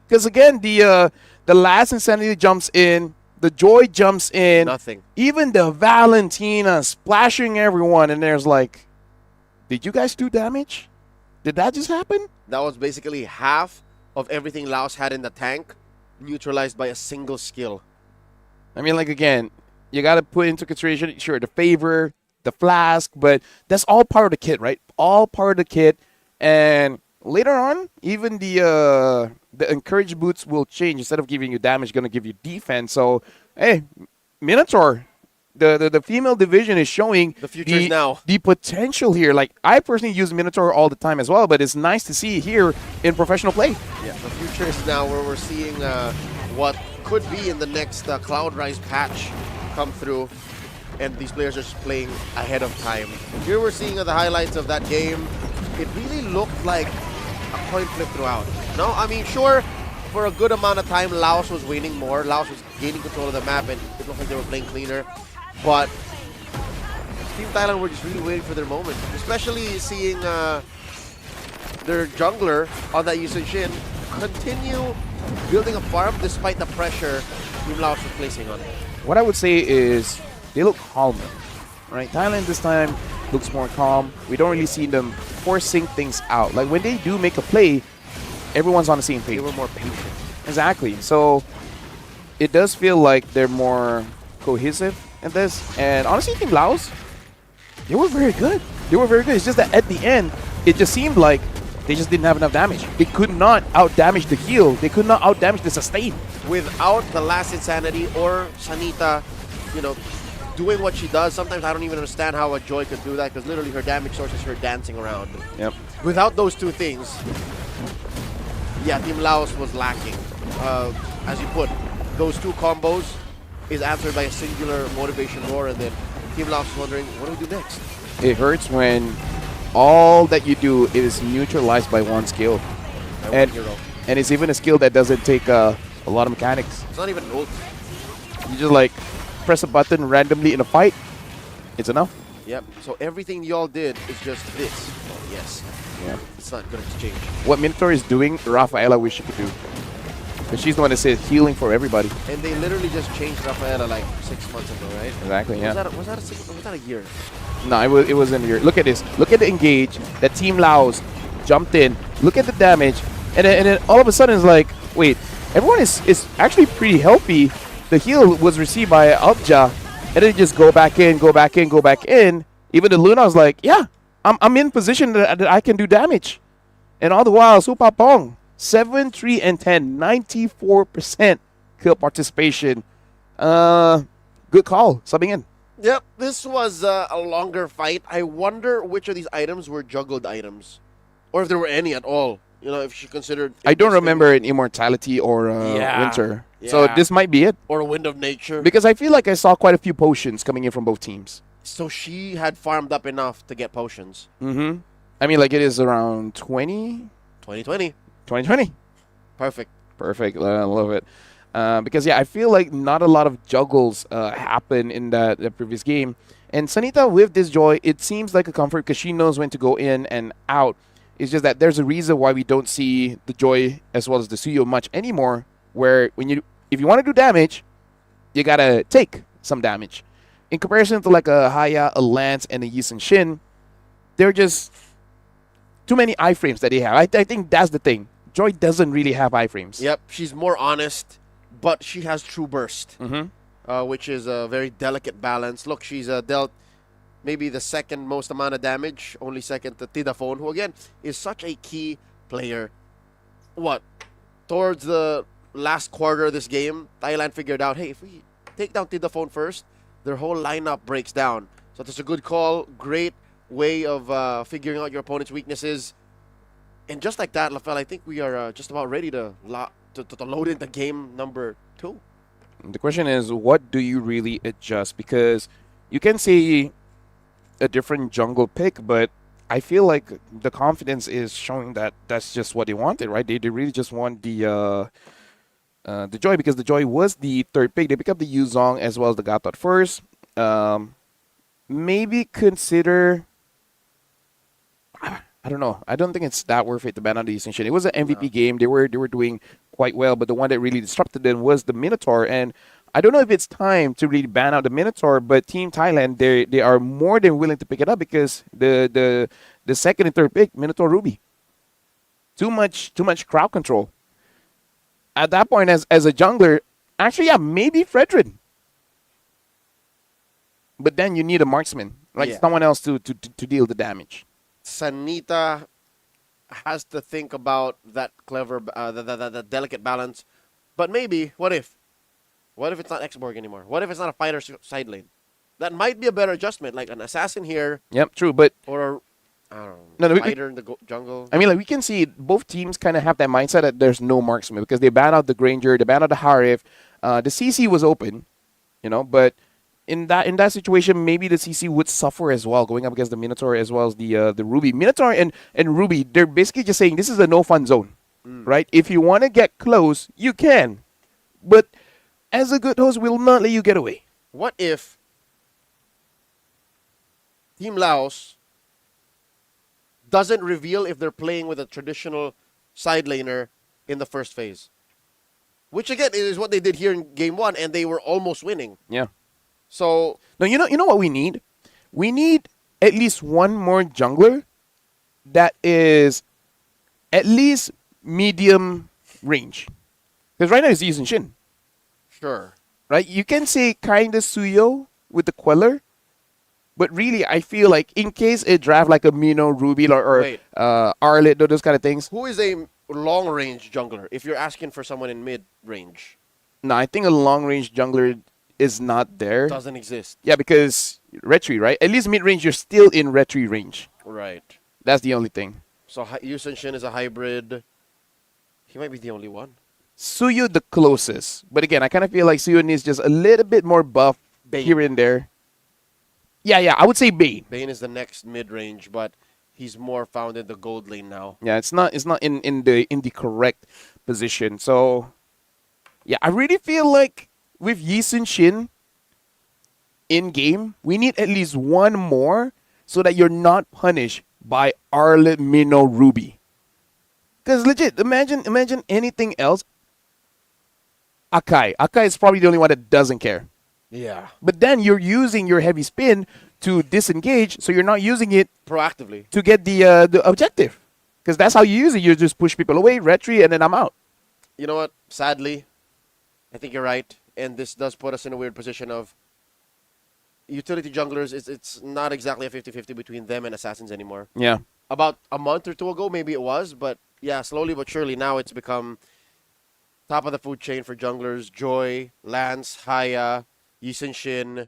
Because again, the last Insanity jumps in, the Joy jumps in. Nothing. Even the Valentina splashing everyone, and there's like, did you guys do damage? Did that just happen? That was basically half of everything Laos had in the tank, neutralized by a single skill. I mean, like, again, you got to put into consideration, sure, the favor, the flask, but that's all part of the kit, right? All part of the kit. And later on, even the encouraged boots will change. Instead of giving you damage, going to give you defense. So, hey, Minotaur, the female division is showing the future is now. The potential here. Like, I personally use Minotaur all the time as well, but it's nice to see here in professional play. Yeah, the future is now, where we're seeing what could be in the next Cloud Rise patch come through, and these players are just playing ahead of time. Here we're seeing the highlights of that game. It really looked like a coin flip throughout. No, I mean, sure, for a good amount of time, Laos was winning more. Laos was gaining control of the map, and it looked like they were playing cleaner. But Team Thailand were just really waiting for their moment, especially seeing their jungler on that Yusun Shin continue building a farm despite the pressure Team Laos was placing on it. What I would say is they look calmer, right? Thailand this time looks more calm. We don't really see them forcing things out. Like, when they do make a play, everyone's on the same page. They were more patient. Exactly. So it does feel like they're more cohesive in this. And honestly, Team Laos, they were very good. They were very good. It's just that at the end, it just seemed like they just didn't have enough damage. They could not out-damage the heal. They could not out-damage the sustain. Without the last Insanity or Sanita, doing what she does, sometimes I don't even understand how a Joy could do that, because literally her damage source is her dancing around. Yep. Without those two things, yeah, Team Laos was lacking. As you put, those two combos is answered by a singular Motivation Roar, and then Team Laos is wondering, what do we do next? It hurts when all that you do is neutralized by one skill. One hero. And it's even a skill that doesn't take a lot of mechanics. It's not even an ult. You just like press a button randomly in a fight. It's enough. Yep. So everything y'all did is just this. Yes. Yeah. It's not going to change. What Minotaur is doing, Rafaela wish she could do. But she's the one that says healing for everybody. And they literally just changed Rafaela like 6 months ago, right? Exactly, yeah. Was that a year? No, it was in a year. Look at this. Look at the engage that Team Laos jumped in. Look at the damage. And then all of a sudden it's like, wait, everyone is actually pretty healthy. The heal was received by Abja. And then just go back in, go back in, go back in. Even the Luna was like, yeah, I'm in position that I can do damage. And all the while, Supapong, 7, 3, and 10, 94% kill participation. Good call, subbing in. Yep, this was a longer fight. I wonder which of these items were juggled items, or if there were any at all. You know, if she considered. I don't remember an Immortality or Winter. So this might be it. Or a Wind of Nature. Because I feel like I saw quite a few potions coming in from both teams. So she had farmed up enough to get potions. Mm-hmm. I mean, like it is around 20? 2020. 2020. Perfect. Perfect. I love it. Because, yeah, I feel like not a lot of juggles happen in the previous game. And Sanita, with this Joy, it seems like a comfort because she knows when to go in and out. It's just that there's a reason why we don't see the Joy as well as the Suyo much anymore, where if you want to do damage, you got to take some damage. In comparison to like a Haya, a Lance, and a Yisun Shin, they're just too many iframes that they have. I think that's the thing. Joy doesn't really have iframes. Yep, she's more honest, but she has True Burst, which is a very delicate balance. Look, she's dealt maybe the second most amount of damage, only second to Tidafone, who again is such a key player. Towards the last quarter of this game, Thailand figured out, hey, if we take down Tidafone first, their whole lineup breaks down. So that's a good call, great way of figuring out your opponent's weaknesses. And just like that, Lafel, I think we are just about ready to load into game number 2. The question is, what do you really adjust? Because you can say a different jungle pick, but I feel like the confidence is showing that that's just what they wanted, right? They really just want the Joy, because the Joy was the third pick. They pick up the Yuzong as well as the Gato at first. Maybe consider... I don't know. I don't think it's that worth it to ban on the Ascension. It was an MVP game. They were doing quite well, but the one that really disrupted them was the Minotaur. And I don't know if it's time to really ban out the Minotaur, but Team Thailand, they are more than willing to pick it up because the second and third pick, Minotaur Ruby. Too much crowd control. At that point, as a jungler, actually, yeah, maybe Fredrin. But then you need a marksman, right? Yeah. Someone else to deal the damage. Sanita has to think about that clever, the delicate balance. But maybe, what if? What if it's not X-Borg anymore? What if it's not a fighter side lane? That might be a better adjustment, like an assassin here. Yep, true, but... Or, I don't know, fighter in the jungle. I mean, like, we can see both teams kind of have that mindset that there's no marksman because they ban out the Granger, they ban out the Harif. The CC was open, but... In that situation, maybe the CC would suffer as well, going up against the Minotaur as well as the Ruby. Minotaur and Ruby, they're basically just saying this is a no-fun zone, right? If you want to get close, you can. But as a good host, we'll not let you get away. What if Team Laos doesn't reveal if they're playing with a traditional side laner in the first phase? Which, again, is what they did here in Game 1, and they were almost winning. Yeah. So no, you know what we need? We need at least one more jungler that is at least medium range. Because right now it's Yisun Shin. Sure. Right? You can say kinda Suyo with the Queller, but really I feel like in case it draft like a Mino, Ruby, or Arlet, those kind of things. Who is a long range jungler if you're asking for someone in mid range? No, I think a long range jungler is not there. Doesn't exist. Yeah, because Retri, right? At least mid-range, you're still in Retri range. Right. That's the only thing. So Yisun Shin is a hybrid. He might be the only one. Suyu the closest. But again, I kind of feel like Suyu needs just a little bit more buff here and there. Yeah, I would say Bane. Bane is the next mid-range, but he's more found in the gold lane now. Yeah, it's not in the correct position. So, yeah, I really feel like with Yisun Shin in game, we need at least one more so that you're not punished by Arlet, Mino, Ruby. Because legit, imagine anything else. Akai is probably the only one that doesn't care. Yeah. But then you're using your heavy spin to disengage, so you're not using it proactively to get the objective. Because that's how you use it. You just push people away, retry, and then I'm out. You know what? Sadly, I think you're right. And this does put us in a weird position of utility junglers. It's not exactly a 50-50 between them and assassins anymore. Yeah. about a month or two ago, maybe it was. But yeah, slowly but surely now it's become top of the food chain for junglers. Joy, Lance, Haya, Yisun Shin.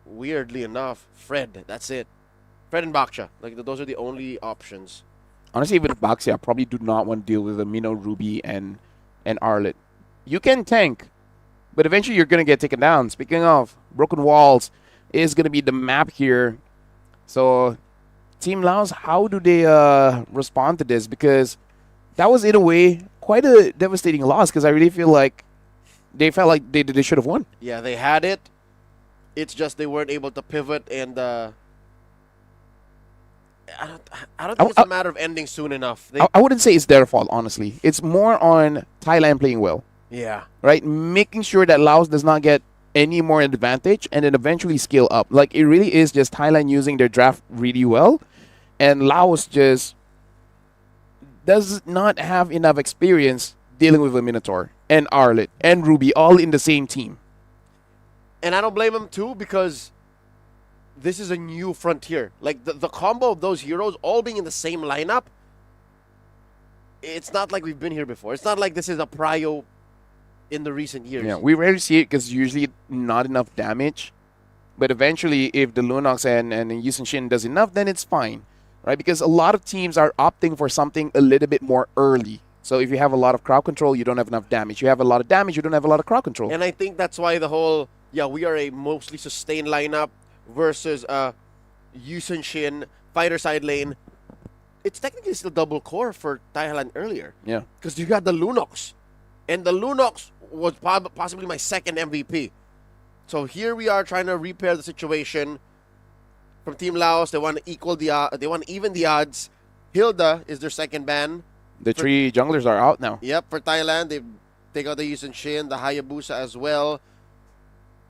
Weirdly enough, Fred. That's it. Fred and Baksha. Like those are the only options. Honestly, with Baxi, I probably do not want to deal with Amino, Ruby, and Arlet. You can tank, but eventually you're going to get taken down. Speaking of, Broken Walls is going to be the map here. So, Team Laos, how do they respond to this? Because that was, in a way, quite a devastating loss, because I really feel like they felt like they should have won. Yeah, they had it. It's just they weren't able to pivot, and I don't think it's a matter of ending soon enough. I wouldn't say it's their fault, honestly. It's more on Thailand playing well. Yeah. Right? Making sure that Laos does not get any more advantage and then eventually scale up. Like, it really is just Thailand using their draft really well, and Laos just does not have enough experience dealing with a Minotaur and Arlet and Ruby all in the same team. And I don't blame them, too, because this is a new frontier. Like, the combo of those heroes all being in the same lineup, it's not like we've been here before. It's not like this is a prio in the recent years. Yeah, we rarely see it because usually not enough damage. But eventually, if the Lunox and Yisun Shin does enough, then it's fine. Right? Because a lot of teams are opting for something a little bit more early. So if you have a lot of crowd control, you don't have enough damage. You have a lot of damage, you don't have a lot of crowd control. And I think that's why the whole, we are a mostly sustained lineup versus Yisun Shin, fighter side lane. It's technically still double core for Thailand earlier. Yeah. Because you got the Lunox. And the Lunox was possibly my second MVP. So here we are trying to repair the situation. From Team Laos, they want to they want to even the odds. Hilda is their second ban. The three junglers are out now. Yep, for Thailand, they got the Yisun Shin, the Hayabusa as well.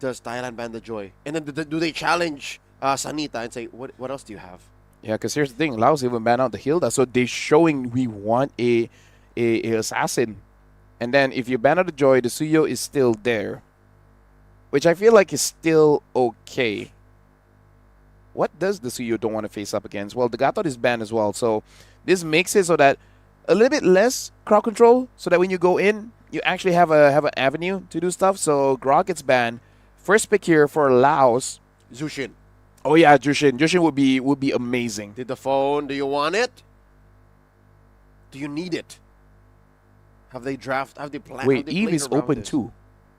Does Thailand ban the Joy? And then do they challenge Sanita and say, what else do you have? Yeah, because here's the thing. Laos even ban out the Hilda. So they're showing we want a assassin. And then if you ban out the Joy, the Suyo is still there. Which I feel like is still okay. What does the Suyo don't want to face up against? Well, the Gatot is banned as well. So this makes it so that a little bit less crowd control. So that when you go in, you actually have an avenue to do stuff. So Grog gets banned. First pick here for Laos. Zushin. Oh yeah, Jushin. Jushin would be amazing. Did the phone? Do you want it? Do you need it? Have they planned? Wait, Eve is open too.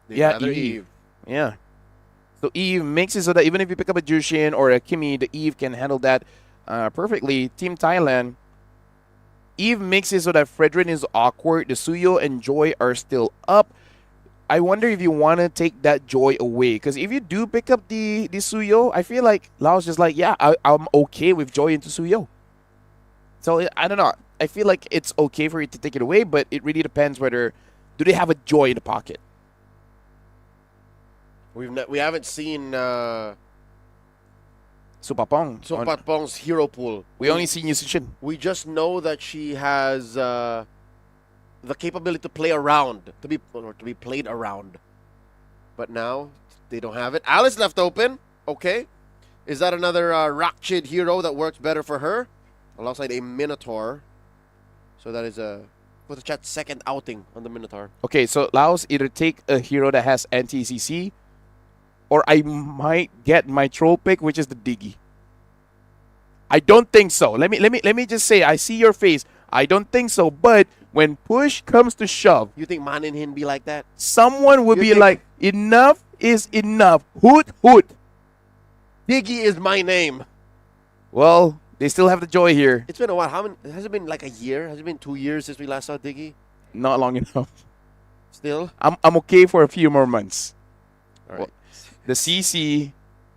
Yeah, Eve. Yeah. So Eve makes it so that even if you pick up a Jushin or a Kimi, the Eve can handle that perfectly. Team Thailand, Eve makes it so that Fredrin is awkward. The Suyo and Joy are still up. I wonder if you want to take that Joy away. Because if you do pick up the Suyo, I feel like Laos just like, yeah, I'm okay with Joy into Suyo. So I don't know. I feel like it's okay for you to take it away, but it really depends whether do they have a Joy in the pocket. We haven't seen Supapong's hero pool. We only seen Yisun Shin. We just know that she has the capability to play around, to be played around. But now they don't have it. Alice left open. Okay, is that another Rakchid hero that works better for her, alongside a Minotaur? So that is for the chat second outing on the Minotaur. Okay, so Laos either take a hero that has anti-CC, or I might get my troll pick, which is the Diggy. I don't think so. Let me just say, I see your face. I don't think so. But when push comes to shove, you think Maninhin be like that? Someone would be like, enough is enough. Hoot hoot. Diggy is my name. Well, they still have the Joy here. It's been a while. Has it been like a year? Has it been 2 years since we last saw Diggy? Not long enough. Still? I'm okay for a few more months. All right. Well, the CC,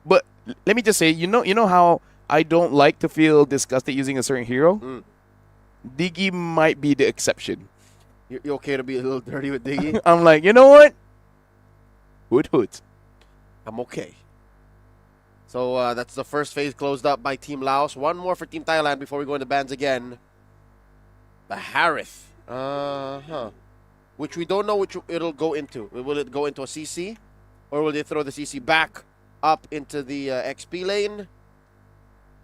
but let me just say, you know how I don't like to feel disgusted using a certain hero? Diggy might be the exception. You okay to be a little dirty with Diggy? I'm like, you know what? Hoot hoot. I'm okay. So that's the first phase closed up by Team Laos. One more for Team Thailand before we go into bans again. The Harith. Which we don't know which it'll go into. Will it go into a CC? Or will they throw the CC back up into the XP lane?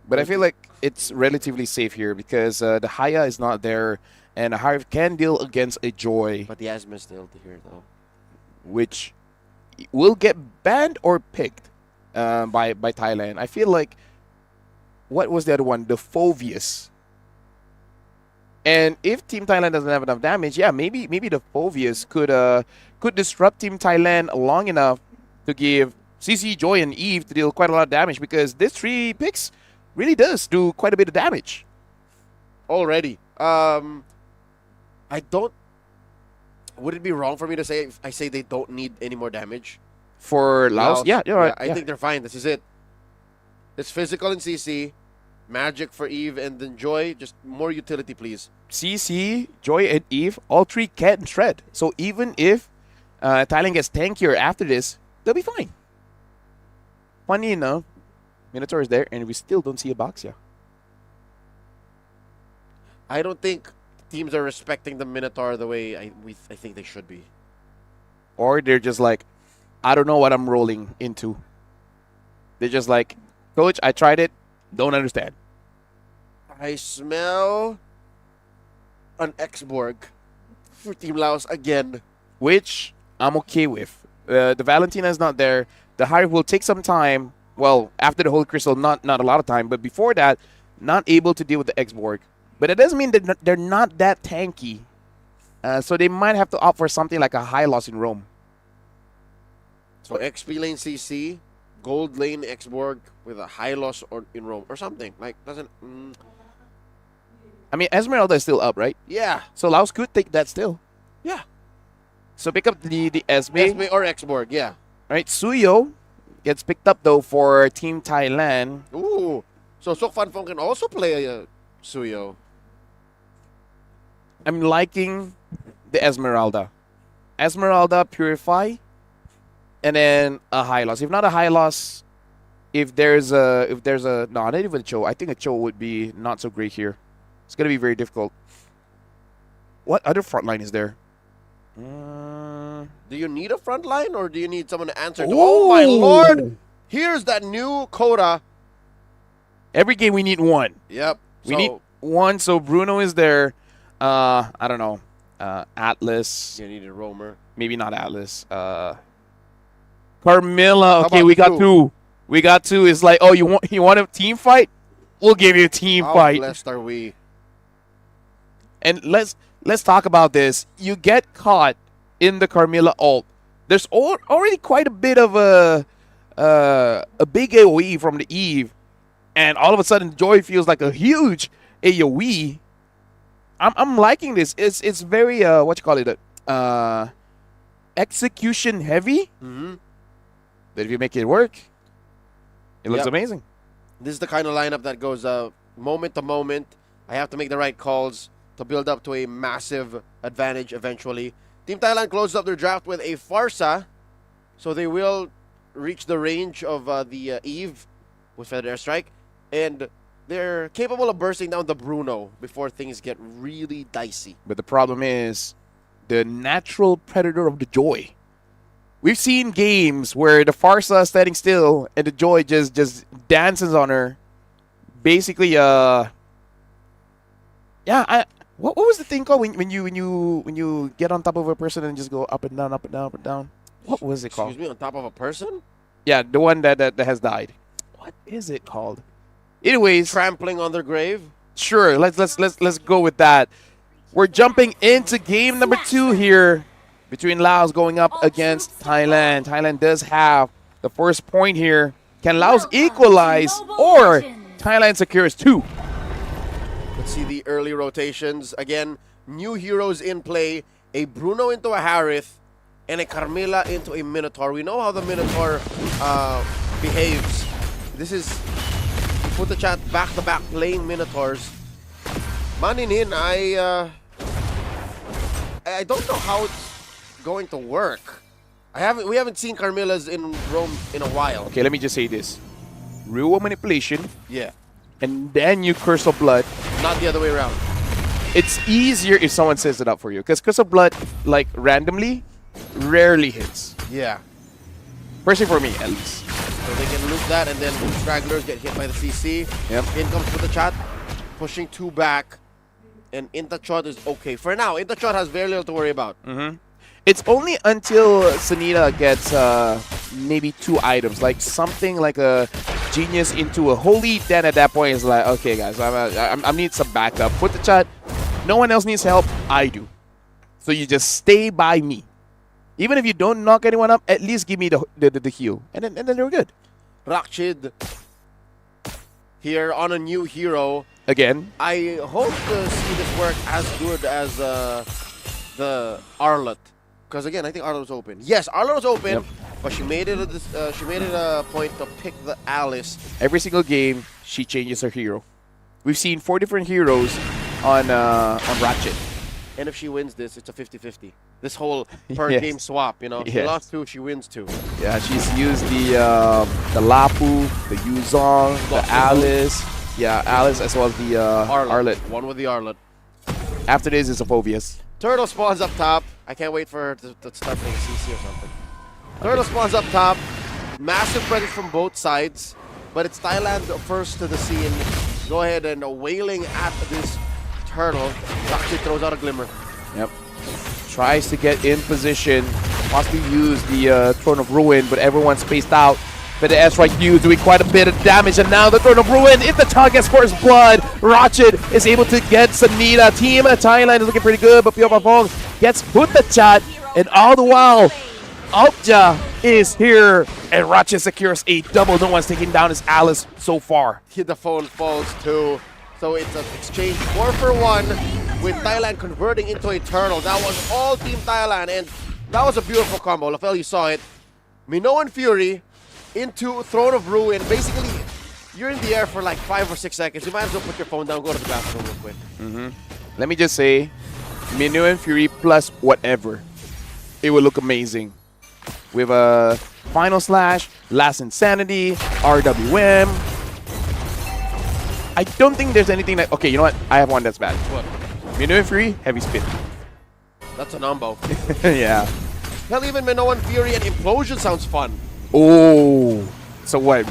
But I feel like it's relatively safe here because the Haya is not there, and a Harv can deal against a Joy. But the Asma is still here, though. Which will get banned or picked by Thailand. I feel like, what was the other one? The Phovius. And if Team Thailand doesn't have enough damage, yeah, maybe the Phovius could disrupt Team Thailand long enough to give CC, Joy, and Eve to deal quite a lot of damage, because this 3 picks really does do quite a bit of damage. Already. I don't... Would it be wrong for me to say if I say they don't need any more damage? For Laos? Yeah, you're right. I think they're fine. This is it. It's physical in CC, magic for Eve, and then Joy. Just more utility, please. CC, Joy, and Eve, all 3 can shred. So even if Thailand gets tankier after this, they'll be fine. Funny enough, Minotaur is there, and we still don't see a Baxia. I don't think teams are respecting the Minotaur the way I think they should be. Or they're just like, I don't know what I'm rolling into. They're just like, Coach, I tried it, don't understand. I smell an X-Borg for Team Laos again. Which I'm okay with. The Valentina is not there. The Hive will take some time. Well, after the Holy Crystal, not a lot of time. But before that, not able to deal with the X-Borg. But it doesn't mean that they're not that tanky. So they might have to opt for something like a high loss in Rome. So XP lane CC, gold lane X-Borg with a high loss or in Rome or something. Like, doesn't... I mean, Esmeralda is still up, right? Yeah. So Laos could take that still. Yeah. So pick up the Esme. Esme or X-Borg, yeah. Right, Suyo gets picked up, though, for Team Thailand. Ooh. So Sok Fan Fong can also play Suyo. I'm liking the Esmeralda. Esmeralda, Purify, and then a high loss. If not a high loss, if there's a no, not even a Cho. I think a Cho would be not so great here. It's gonna be very difficult. What other front line is there? Do you need a front line, or do you need someone to answer to? Oh my lord! Here's that new coda. Every game we need one. Yep. We need one, so Bruno is there. I don't know. Atlas. You need a roamer. Maybe not Atlas. Carmilla. Okay, we got two. We got two. It's like, oh, you want a team fight? We'll give you a team fight. How blessed are we? And let's talk about this. You get caught in the Carmilla ult. There's already quite a bit of a big AoE from the Eve, and all of a sudden Joy feels like a huge AoE. I'm liking this. It's very what you call it, execution heavy. Mm-hmm. But if you make it work, it looks amazing. This is the kind of lineup that goes moment to moment. I have to make the right calls to build up to a massive advantage eventually. Team Thailand closes up their draft with a Farsa, so they will reach the range of the Eve with Feather Airstrike, and they're capable of bursting down the Bruno before things get really dicey. But the problem is the natural predator of the Joy. We've seen games where the Farsa is standing still and the Joy just dances on her. Basically, what was the thing called when you get on top of a person and just go up and down, up and down, up and down? What was it called? Excuse me, on top of a person? Yeah, the one that has died. What is it called? Anyways, trampling on their grave. Sure, let's go with that. We're jumping into game number 2 here between Laos going up against Thailand. Thailand does have the first point here. Can Laos equalize or Thailand secures 2? Let's see the early rotations. Again, new heroes in play. A Bruno into a Harith and a Carmilla into a Minotaur. We know how the Minotaur behaves. This is put the chat back-to-back playing Minotaurs. Maninin, I don't know how it's going to work. We haven't seen Carmillas in Rome in a while. Okay, let me just say this. Real manipulation. Yeah. And then you Curse of Blood. Not the other way around. It's easier if someone sets it up for you. Because Curse of Blood, like, randomly, rarely hits. Yeah. Personally for me, at least. So they can loot that, and then stragglers get hit by the CC. Yep. In comes with the chat, pushing 2 back, and Intachot is okay. For now, Intachot has very little to worry about. It's only until Sanita gets maybe 2 items, like something like a genius into a holy. Then at that point, it's like, okay, guys, I need some backup. Put the chat. No one else needs help. I do. So you just stay by me. Even if you don't knock anyone up, at least give me the heal, and then they're good. Rakshid here on a new hero. Again. I hope to see this work as good as the Arlott. Because again, I think Arlott was open. Yes, Arlott was open, but she made it a point to pick the Alice. Every single game, she changes her hero. We've seen 4 different heroes on Ratchet. And if she wins this, it's a 50-50. This whole per game swap, you know. She lost 2, she wins 2. Yeah, she's used the Lapu, the Yuzong, the Alice. Yeah, Alice as well as the Arlott. One with the Arlott. After this, it's a Phobius. Turtle spawns up top. I can't wait for her to start playing CC or something. Turtle spawns up top. Massive presence from both sides. But it's Thailand first to the scene. Go ahead and wailing at this Turtle. Actually throws out a Glimmer. Yep. Tries to get in position. Possibly use the Throne of Ruin, but everyone's spaced out. But the S-Right Q doing quite a bit of damage, and now the Throne of Ruin, if the target scores blood, Ratchet is able to get Sanita. Team Thailand is looking pretty good, but Pio Papong gets put the chat, and all the while, Alpja is here, and Ratchet secures a double. No one's taking down his Alice so far. The phone falls too. So it's an exchange 4 for 1 with Thailand converting into a turtle. That was all Team Thailand, and that was a beautiful combo. Lafel, you saw it. Minoan Fury into Throne of Ruin. Basically, you're in the air for like 5 or 6 seconds. You might as well put your phone down, go to the bathroom real quick. Let me just say, Minoan Fury plus whatever. It would look amazing. With a Final Slash, Last Insanity, RWM. I don't think there's anything that... Okay, you know what? I have one that's bad. What? Minoan Fury, Heavy Spin. That's a numbo. Yeah. Hell, even Minoan Fury and Implosion sounds fun. Oh. So what?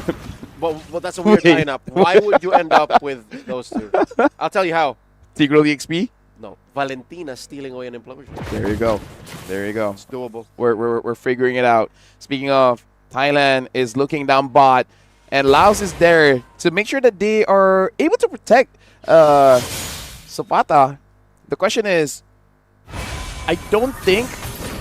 But that's a weird lineup. Why would you end up with those 2? I'll tell you how. Tigreal EXP? No. Valentina stealing away an Implosion. There you go. There you go. It's doable. We're figuring it out. Speaking of, Thailand is looking down bot, and Laos is there to make sure that they are able to protect Zapata. The question is, I don't think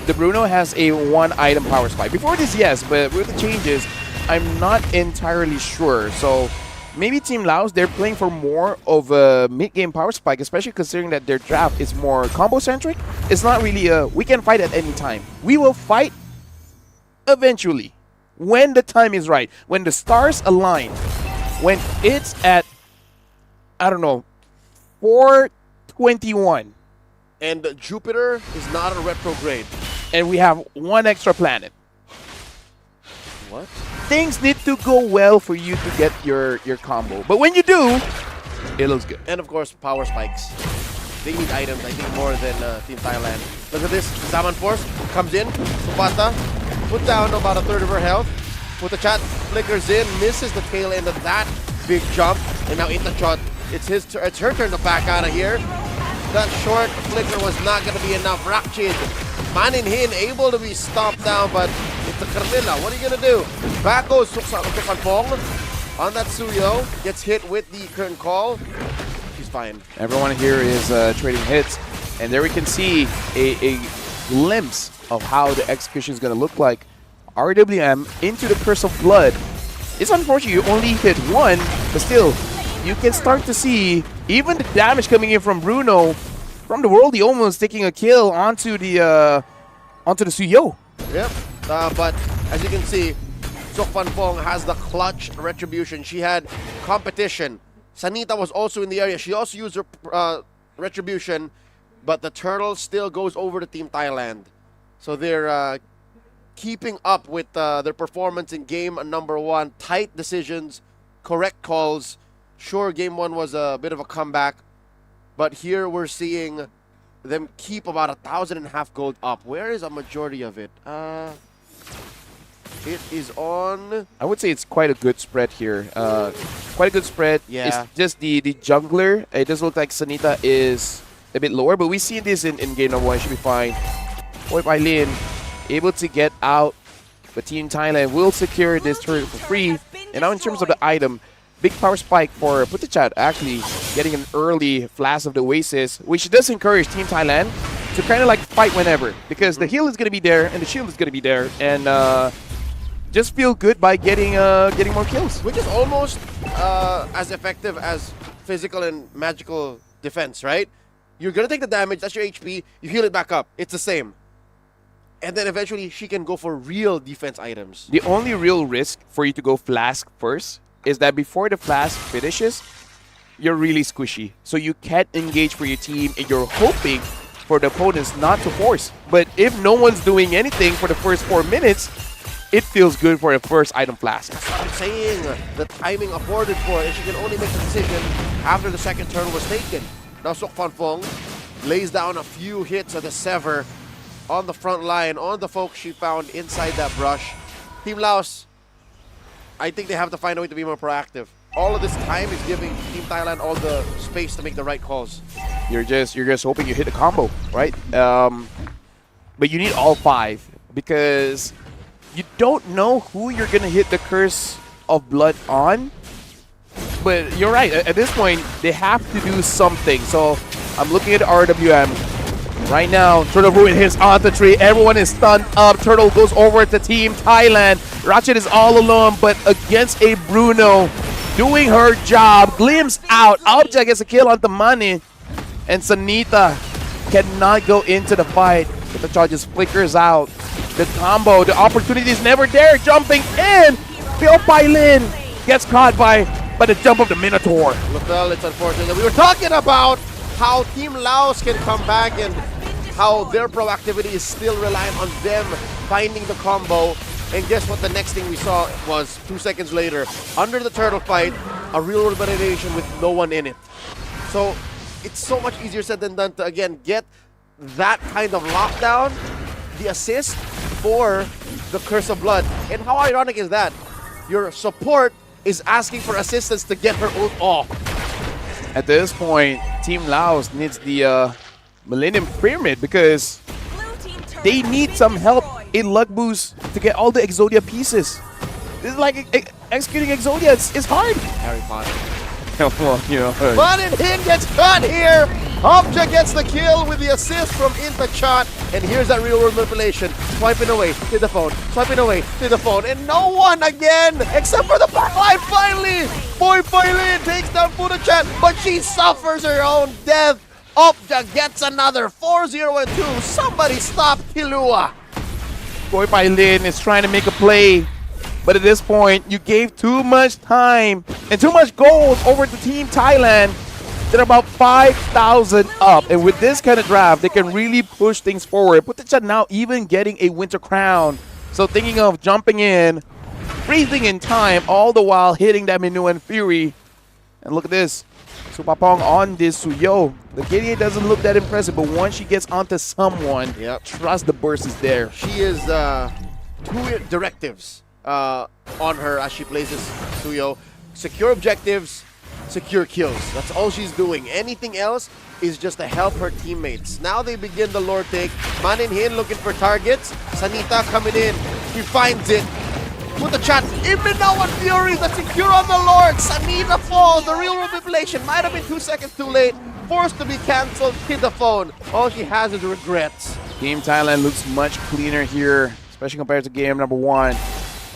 the Bruno has a 1-item power spike. Before this, yes, but with the changes, I'm not entirely sure. So maybe Team Laos, they're playing for more of a mid-game power spike, especially considering that their draft is more combo-centric. It's not really a, we can fight at any time. We will fight eventually, when the time is right, when the stars align, when it's at, I don't know, 421. And Jupiter is not a retrograde. And we have 1 extra planet. What? Things need to go well for you to get your combo. But when you do, it looks good. And of course, power spikes. They need items, I think, more than Team Thailand. Look at this. Zaman Force comes in. Supata put down about a third of her health. Put the chat, flickers in, misses the tail end of that big jump. And now Intachot, it's her turn to back out of here. That short flicker was not going to be enough. Rakchid, Maninhin able to be stomped down, but it's the Carmilla. What are you going to do? Back goes Tukpong on that Suyo. Gets hit with the curtain call. She's fine. Everyone here is trading hits. And there we can see a glimpse of how the execution is going to look like. RWM into the Curse of Blood. It's unfortunate you only hit 1, but still, you can start to see even the damage coming in from Bruno. From the Worldie almost taking a kill onto the Suyo. Yep, but as you can see, Sok Fan Fong has the clutch retribution. She had competition. Sanita was also in the area. She also used her retribution, but the turtle still goes over to Team Thailand. So they're keeping up with their performance in game number 1. Tight decisions, correct calls. Sure, game 1 was a bit of a comeback, but here we're seeing them keep about 1,500 gold up. Where is a majority of it? It is on. I would say it's quite a good spread here. Quite a good spread. Yeah. It's just the jungler. It does look like Sanita is a bit lower, but we see this in game number 1. Should be fine. Boy Bailin able to get out, but Team Thailand will secure this turret for free. And now in terms of the item, big power spike for Putachat, actually getting an early flash of the Oasis, which does encourage Team Thailand to kind of like fight whenever, because the heal is going to be there and the shield is going to be there, and just feel good by getting more kills. Which is almost as effective as physical and magical defense, right? You're going to take the damage, that's your HP, you heal it back up. It's the same. And then eventually she can go for real defense items. The only real risk for you to go Flask first is that before the Flask finishes, you're really squishy. So you can't engage for your team, and you're hoping for the opponents not to force. But if no one's doing anything for the first 4 minutes, it feels good for a first item Flask. That's what I'm saying. The timing afforded for it, and she can only make the decision after the second turn was taken. Now Sok Fan Fong lays down a few hits of the Sever on the front line, on the folks she found inside that brush. Team Laos, I think they have to find a way to be more proactive. All of this time is giving Team Thailand all the space to make the right calls. You're just hoping you hit a combo, right? But you need all 5, because you don't know who you're gonna hit the Curse of Blood on. But you're right, at this point they have to do something. So I'm looking at RWM right now. Turtle Ruin hits on the tree. Everyone is stunned up. Turtle goes over to Team Thailand. Ratchet is all alone, but against a Bruno doing her job. Glimpse out. Object gets a kill on the money. And Sanita cannot go into the fight. But the charge just flickers out. The combo, the opportunity is never there. Jumping in. Phil Pailin gets caught by the jump of the Minotaur. Well, it's unfortunate. We were talking about how Team Laos can come back and how their proactivity is still reliant on them finding the combo. And guess what? The next thing we saw was 2 seconds later, under the turtle fight, a real world validation with no one in it. So it's so much easier said than done to, again, get that kind of lockdown, the assist for the Curse of Blood. And how ironic is that? Your support is asking for assistance to get her ult off. At this point, Team Laos needs the Millennium Pyramid, because they need some help in luck boost to get all the Exodia pieces. This is like executing Exodia. It's hard. Harry Potter. Well, you know. Manin Hin gets caught here. Object gets the kill with the assist from Intachat. And here's that real world manipulation. Swiping away to the phone. Swiping away to the phone. And no one again except for the backline finally. Boy Pailin takes down Putachat, but she suffers her own death. Object gets another 4-0-2. Somebody stop Hilua. Boy Pailin is trying to make a play, but at this point, you gave too much time and too much gold over to Team Thailand. They're about 5,000 up, and with this kind of draft, they can really push things forward. Putachat now even getting a Winter Crown, so thinking of jumping in, freezing in time, all the while hitting that Minuan Fury. And look at this. Supapong on this Suyo. The KDA doesn't look that impressive, but once she gets onto someone, trust the burst is there. She is 2 directives on her as she plays this Suyo. Secure objectives, secure kills. That's all she's doing. Anything else is just to help her teammates. Now they begin the lore take. Manin Hin looking for targets. Sanita coming in. He finds it. Putachat, Imminawan Fury, the secure on the Lord. Sanita falls. The real manipulation might have been 2 seconds too late. Forced to be cancelled. Hit the phone. All she has is regrets. Team Thailand looks much cleaner here, especially compared to game number 1.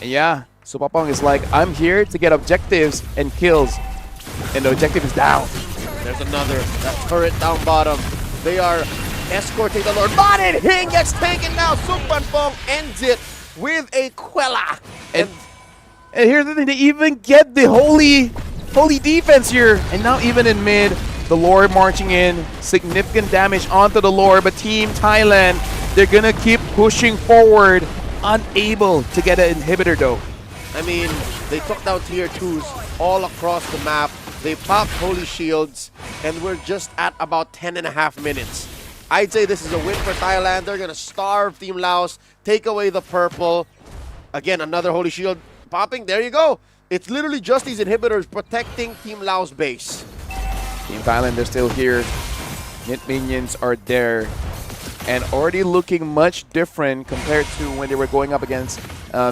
And yeah, Supapong is like, I'm here to get objectives and kills. And the objective is down. There's another. That turret down bottom. They are escorting the Lord. Manin Hin gets taken now. Sok Fan Fong ends it with a Quella. And here's the thing, they even get the holy defense here. And now even in mid, the Lord marching in, significant damage onto the Lord, but Team Thailand, they're gonna keep pushing forward, unable to get an inhibitor though. I mean, they took down tier 2s all across the map. They popped holy shields, and we're just at about 10.5 minutes. I'd say this is a win for Thailand. They're gonna starve Team Laos, take away the purple, Again, another Holy Shield popping. There you go. It's literally just these inhibitors protecting Team Lao's base. Team Thailand, they're still here. Mid minions are there. And already looking much different compared to when they were going up against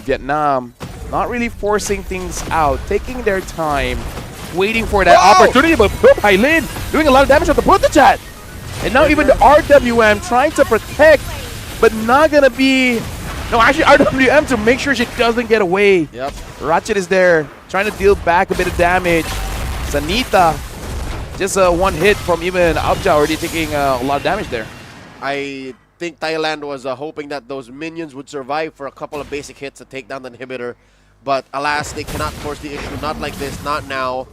Vietnam. Not really forcing things out, taking their time, waiting for that opportunity. But Thailand doing a lot of damage on the Putachat. And now even the RWM trying to protect, but not going to be... No, actually RWM to make sure she doesn't get away. Yep. Ratchet is there, trying to deal back a bit of damage. Sanita, just one hit from even Abja, already taking a lot of damage there. I think Thailand was hoping that those minions would survive for a couple of basic hits to take down the inhibitor. But alas, they cannot force the issue. Not like this, not now.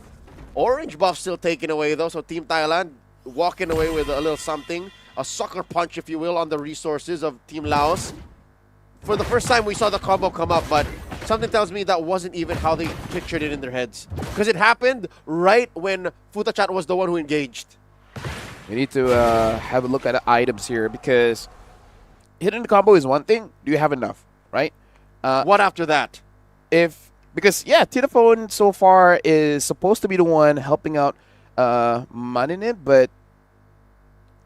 Orange buff still taken away though, so Team Thailand walking away with a little something. A sucker punch, if you will, on the resources of Team Laos. For the first time, we saw the combo come up, but something tells me that wasn't even how they pictured it in their heads. Because it happened right when Futachat was the one who engaged. We need to have a look at the items here, because hitting the combo is one thing. Do you have enough, right? What after that? Because Titaphone so far is supposed to be the one helping out Maninit, but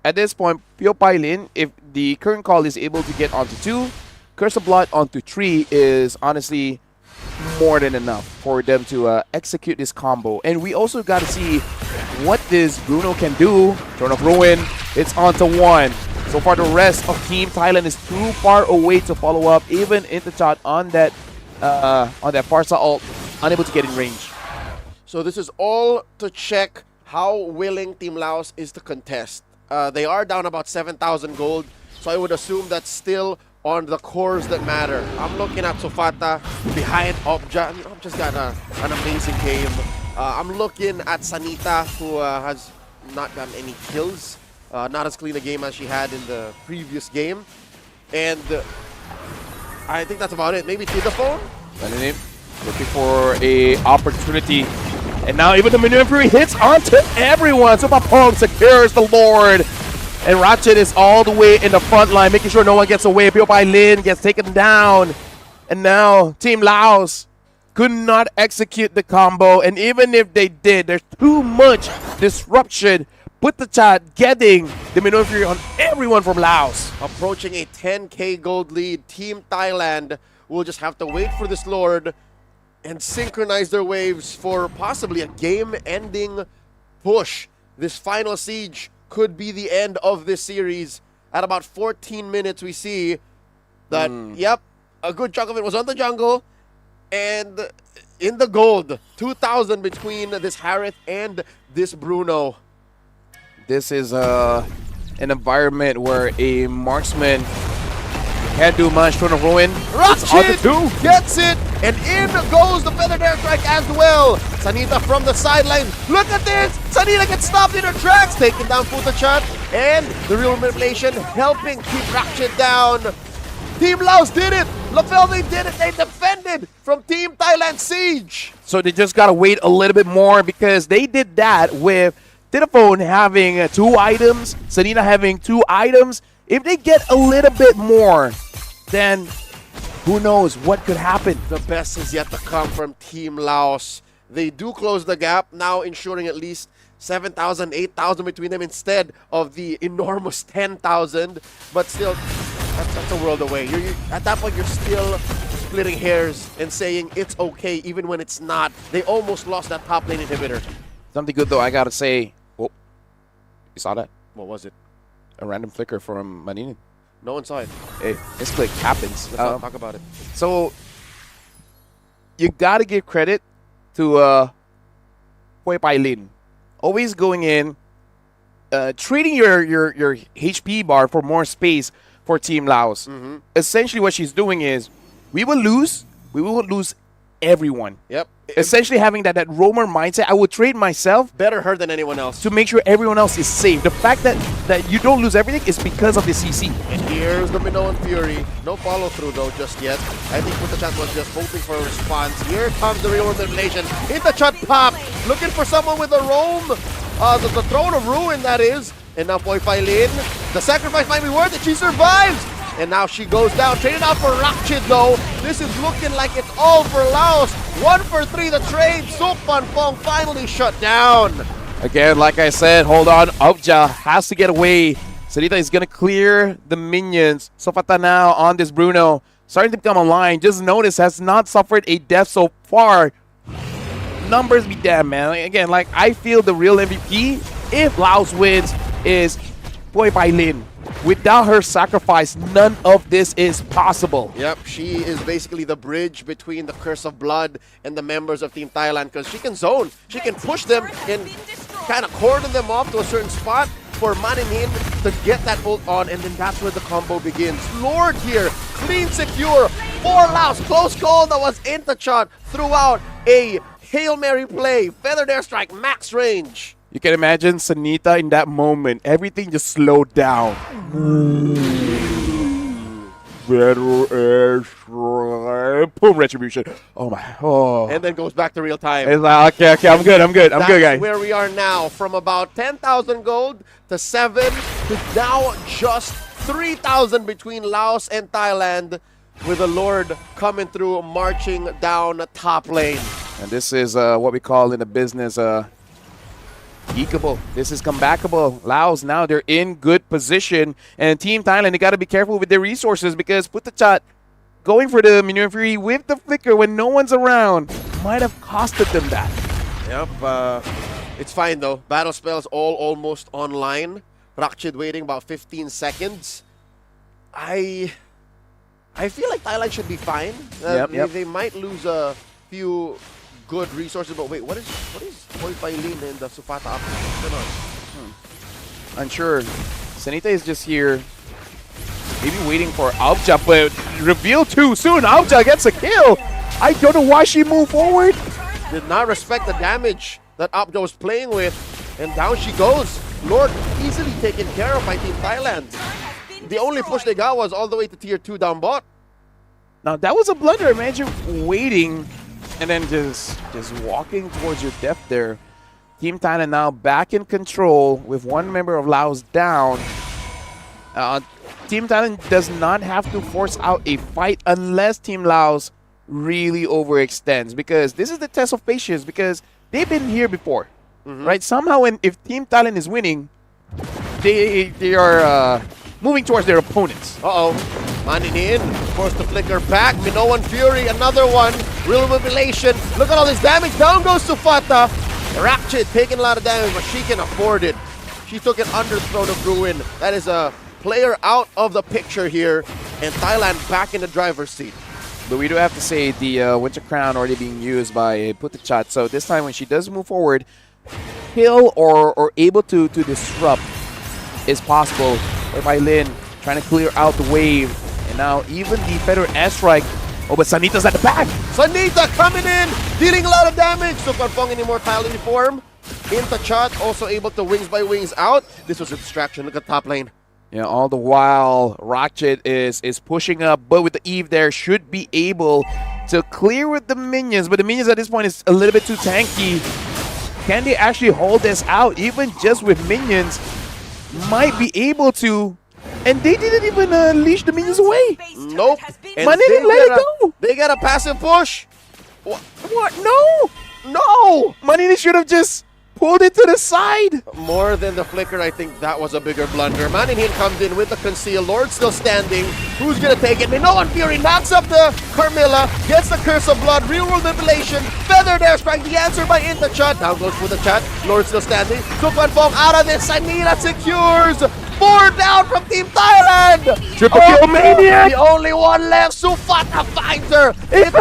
at this point, Pio Pailin, if the current call is able to get onto 2, Curse of Blood onto 3 is honestly more than enough for them to execute this combo. And we also got to see what this Bruno can do. Throne of Ruin, it's onto 1. So far, the rest of Team Thailand is too far away to follow up. Even Interchat on that Farsa ult, unable to get in range. So this is all to check how willing Team Laos is to contest. They are down about 7,000 gold, so I would assume that's still on the cores that matter. I'm looking at Sofata behind Obja. Obja's got an amazing game. I'm looking at Sanita, who has not gotten any kills. Not as clean a game as she had in the previous game. And I think that's about it. Maybe Titaphone? Looking for a opportunity. And now even the Minion Fury hits onto everyone. So Papong secures the Lord. And Ratchet is all the way in the front line, making sure no one gets away. Pio Pai Lin gets taken down. And now Team Laos could not execute the combo. And even if they did, there's too much disruption. Put the chat getting the Minion Fury on everyone from Laos. Approaching a 10k gold lead. Team Thailand will just have to wait for this Lord and synchronize their waves for possibly a game-ending push. This final siege could be the end of this series. At about 14 minutes, we see that, yep, a good chunk of it was on the jungle. And in the gold, 2,000 between this Harith and this Bruno. This is an environment where a marksman can't do much. Throne of Ruin. Ratchet gets it, and in goes the Feathered Airstrike as well. Sanita from the sideline. Look at this! Sanita gets stopped in her tracks, taking down Futachat, and the real manipulation helping keep Ratchet down. Team Laos did it! Lafel, they did it! They defended from Team Thailand Siege! So they just gotta wait a little bit more, because they did that with Titaphone having 2 items, Sanita having 2 items. If they get a little bit more, then who knows what could happen. The best is yet to come from Team Laos. They do close the gap, now ensuring at least 7,000, 8,000 between them instead of the enormous 10,000. But still, that's a world away. At that point, you're still splitting hairs and saying it's okay even when it's not. They almost lost that top lane inhibitor. Something good though, I gotta say. Oh, you saw that? What was it? A random flicker from Maninin. No one saw it. Hey, this click happens. Let's not talk about it. So, you gotta give credit to Poi Pai Lin. Always going in, trading your HP bar for more space for Team Laos. Essentially what she's doing is, we will lose everyone. Yep. Essentially having that roamer mindset. I would trade myself. Better her than anyone else. To make sure everyone else is safe. The fact that you don't lose everything is because of the CC. And here's the Minoan Fury. No follow through though just yet. I think Futachat was just hoping for a response. Here comes the real manipulation. Hit the chat pop. Looking for someone with a roam. The Throne of Ruin, that is. And now Poi Pai Lin. The sacrifice might be worth it. She survives. And now she goes down. Traded out for Rakchid though. This is looking like it's all for Laos. 1 for 3 the trade. Sukpan Fong finally shut down. Again, like I said, hold on. Aubja has to get away. Sarita is going to clear the minions. Sofata now on this Bruno. Starting to come online. Just notice has not suffered a death so far. Numbers be damn, man. Again, like I feel the real MVP, if Laos wins, is Boy Bai Lin. Without her sacrifice, none of this is possible. Yep, she is basically the bridge between the Curse of Blood and the members of Team Thailand because she can zone. She can push them and kind of cordon them off to a certain spot for Maninin to get that ult on, and then that's where the combo begins. Lord here, clean secure for Laos. Close call that was Intachot throughout a Hail Mary play. Feathered airstrike, max range. You can imagine Sanita in that moment. Everything just slowed down. Better airstrike. Boom, retribution. Oh my. Oh. And then goes back to real time. It's like, okay, I'm good, I'm good, That's guys. where we are now. From about 10,000 gold to 7 to now just 3,000 between Laos and Thailand, with the Lord coming through, marching down top lane. And this is what we call in the business geekable. This is comebackable. Laos now, they're in good position. And Team Thailand, they got to be careful with their resources because Putachat going for the Minion Fury with the flicker when no one's around might have costed them that. Yep, it's fine though. Battle spells all almost online. Rakchid waiting about 15 seconds. I feel like Thailand should be fine. They might lose a few good resources, but wait, what is Boy Pailin and the Sufata up to? Unsure. Sanita is just here, maybe waiting for Aubja, but reveal too soon. Aubja gets a kill. I don't know why she moved forward. Did not respect the damage that Aubja was playing with, and down she goes. Lord easily taken care of by Team Thailand. The only push they got was all the way to tier 2 down bot. Now that was a blunder. Imagine waiting and then just walking towards your death there. Team Thailand now back in control with one member of Laos down. Team Thailand does not have to force out a fight unless Team Laos really overextends, because this is the test of patience, because they've been here before, right? Somehow, if Team Thailand is winning, they are moving towards their opponents. Maninin forced to flicker back. Minoan Fury, another one. Real manipulation. Look at all this damage. Down goes Sufata. Rakchid taking a lot of damage, but she can afford it. She took an underthrow of Ruin. That is a player out of the picture here, and Thailand back in the driver's seat. But we do have to say the Winter Crown already being used by Putachat. So this time when she does move forward, kill or able to disrupt is possible. By Lin trying to clear out the wave. And now even the Feather airstrike. Oh, but Sanita's at the back. Sanita coming in, dealing a lot of damage. Super Fong in immortality form. Intachot also able to wings by wings out. This was a distraction. Look at top lane. Yeah, all the while Ratchet is pushing up, but with the Eve there should be able to clear with the minions. But the minions at this point is a little bit too tanky. Can they actually hold this out? Even just with minions, might be able to. And they didn't even leash the minions away. Nope. And Man, they didn't let it go. They got a passive push. What? No. No. Manini should have just pulled it to the side. More than the flicker, I think that was a bigger blunder. Maninin comes in with the conceal. Lord still standing. Who's going to take it? Minoan Fury knocks up the Carmilla. Gets the Curse of Blood. Real world manipulation. Feathered airstrike. The answer by Intachot. Down goes for the chat. Lord still standing. Sukwan Fong out of this. Sanita secures. 4 down from Team Thailand. Triple kill maniac. The only one left. Sufata finds her. It's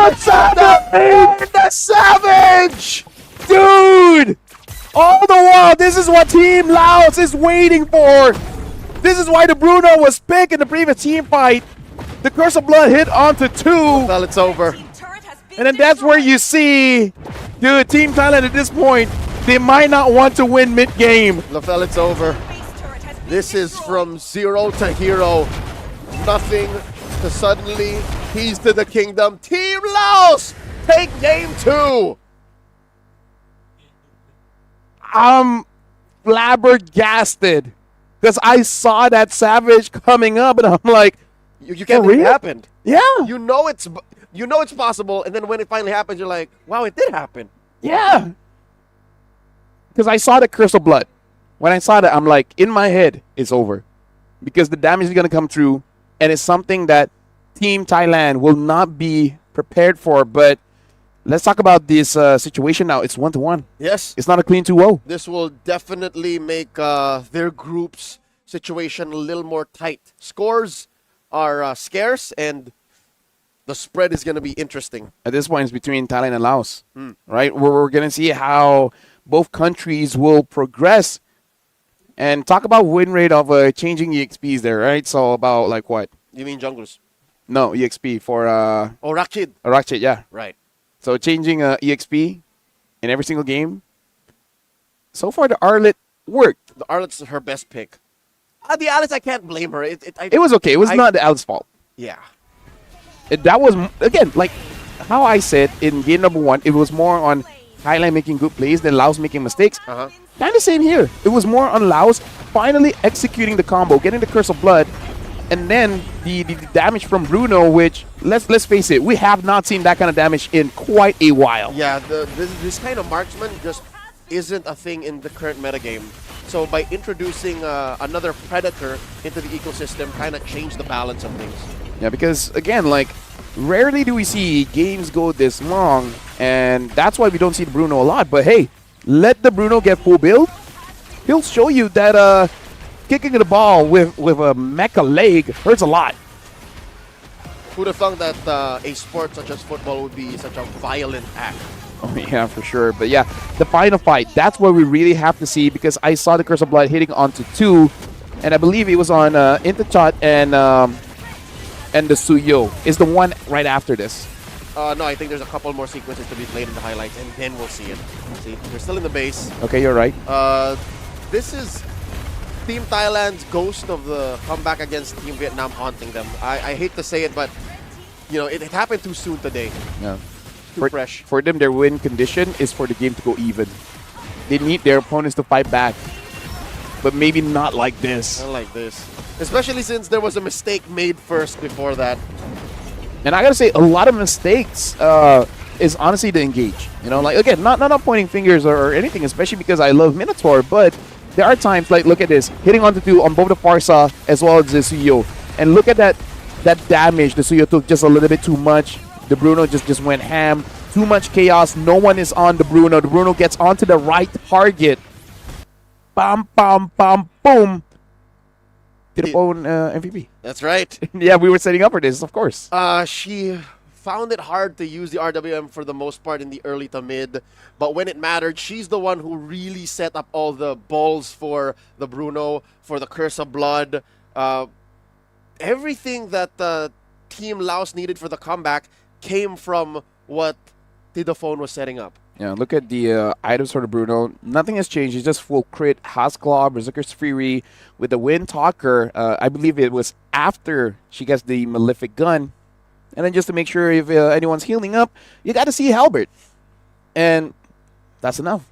the Savage. Dude. All the while, this is what Team Laos is waiting for. This is why the Bruno was picked in the previous team fight. The Curse of Blood hit onto 2. Well, it's over. And then that's where you see, dude, Team Thailand at this point, they might not want to win mid-game. LaFell, it's over. This is from 0 to hero. Nothing to suddenly keys to the kingdom. Team Laos take game 2. I'm flabbergasted because I saw that Savage coming up and I'm like, You can't believe it happened. Yeah. You know it's possible, and then when it finally happens, you're like, wow, it did happen. Yeah. Because I saw the curse of blood. When I saw that, I'm like, in my head, it's over. Because the damage is going to come through, and it's something that Team Thailand will not be prepared for. But let's talk about this situation now. It's 1-1. Yes. It's not a clean 2-0. This will definitely make their group's situation a little more tight. Scores are scarce, and the spread is going to be interesting. At this point, it's between Thailand and Laos, right? We're going to see how both countries will progress. And talk about win rate of changing EXPs there, right? So about like what? You mean junglers? No, EXP for... Rakshid. Rakshid, yeah. Right. So changing EXP in every single game. So far, the Arlet worked. The Arlet's her best pick. The Alice, I can't blame her. It was okay. It was not the Alice's fault. Yeah. That was, again, like how I said in game number 1, it was more on Thailand making good plays than Laos making mistakes. Kind of the same here. It was more on Laos finally executing the combo, getting the Curse of Blood, and then the damage from Bruno, which, let's face it, we have not seen that kind of damage in quite a while. Yeah, this kind of marksman just isn't a thing in the current metagame. So by introducing another predator into the ecosystem, kind of changed the balance of things. Yeah, because, again, like, rarely do we see games go this long, and that's why we don't see the Bruno a lot. But hey, let the Bruno get full build. He'll show you that kicking the ball with a mecha leg hurts a lot. Who'd have thought that a sport such as football would be such a violent act? Oh, yeah, for sure. But yeah, the final fight, that's what we really have to see, because I saw the Curse of Blood hitting onto 2, and I believe it was on Interchat and the Suyo is the one right after this. No, I think there's a couple more sequences to be played in the highlights, and then we'll see it. See, they're still in the base. Okay, you're right. This is Team Thailand's ghost of the comeback against Team Vietnam haunting them. I hate to say it, but you know, it happened too soon today. Yeah. Too fresh. For them, their win condition is for the game to go even. They need their opponents to fight back, but maybe not like this. Not like this. Especially since there was a mistake made first before that. And I gotta say, a lot of mistakes is honestly the engage. You know, like, again, not pointing fingers or anything, especially because I love Minotaur, but there are times, like, look at this, hitting onto 2 on both the Farsa as well as the Suyo. And look at that damage. The Suyo took just a little bit too much. The Bruno just went ham. Too much chaos. No one is on the Bruno. The Bruno gets onto the right target. Bam, bam, bam, boom. Did the own MVP. That's right. Yeah, we were setting up for this, of course. She found it hard to use the RWM for the most part in the early to mid, but when it mattered, she's the one who really set up all the balls for the Bruno, for the Curse of Blood. Everything that Team Laos needed for the comeback came from what Tidaphone was setting up. Yeah, look at the items for the Bruno. Nothing has changed. It's just full crit, Hasclaw, Berserker's Fury with the Wind Talker. I believe it was after she gets the Malefic Gun. And then just to make sure if anyone's healing up, you got to see Halbert. And that's enough.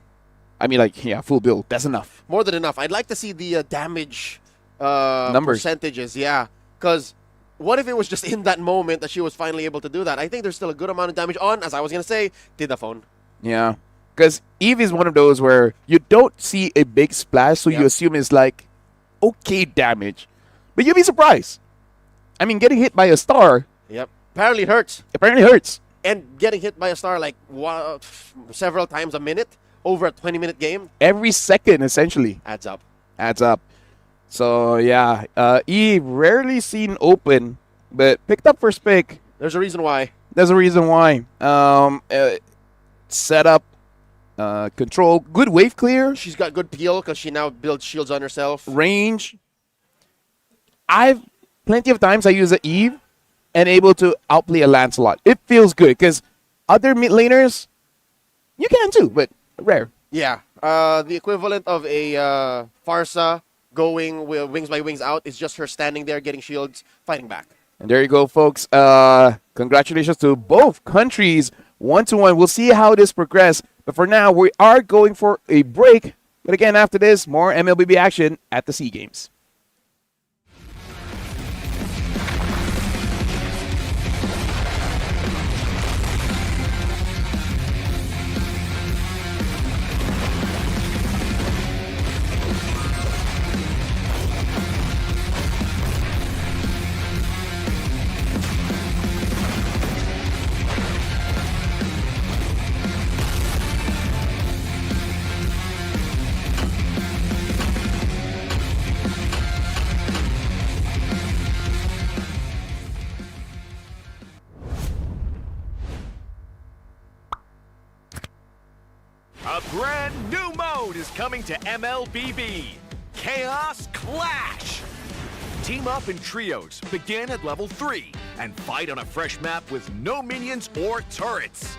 I mean, like, yeah, full build. That's enough. More than enough. I'd like to see the damage numbers. Percentages, yeah. Because what if it was just in that moment that she was finally able to do that? I think there's still a good amount of damage on, as I was going to say, Tidaphone. Yeah, because Eve is one of those where you don't see a big splash, so you assume it's like okay damage, but you'll be surprised. I mean, getting hit by a star. Yep, apparently hurts. Apparently hurts. And getting hit by a star like several times a minute over a 20-minute game. Every second, essentially. Adds up. Adds up. So yeah, Eve rarely seen open, but picked up first pick. There's a reason why. There's a reason why. Setup, control, good wave clear. She's got good peel because she now builds shields on herself. Range. I've plenty of times I use an Eve and able to outplay a Lancelot. It feels good because other mid laners, you can too, but rare. Yeah, the equivalent of a Farsa going with wings by wings out is just her standing there getting shields, fighting back. And there you go, folks. Congratulations to both countries. 1-1. We'll see how this progresses. But for now, we are going for a break. But again, after this, more MLBB action at the SEA Games. coming to MLBB. Chaos Clash! Team up in trios, begin at level 3, and fight on a fresh map with no minions or turrets.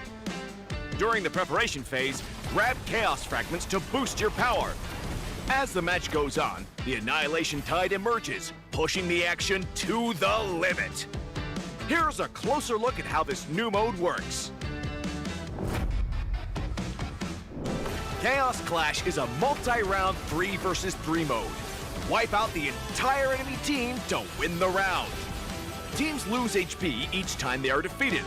During the preparation phase, grab Chaos Fragments to boost your power. As the match goes on, the Annihilation Tide emerges, pushing the action to the limit. Here's a closer look at how this new mode works. Chaos Clash is a multi-round 3 versus 3 mode. Wipe out the entire enemy team to win the round. Teams lose HP each time they are defeated.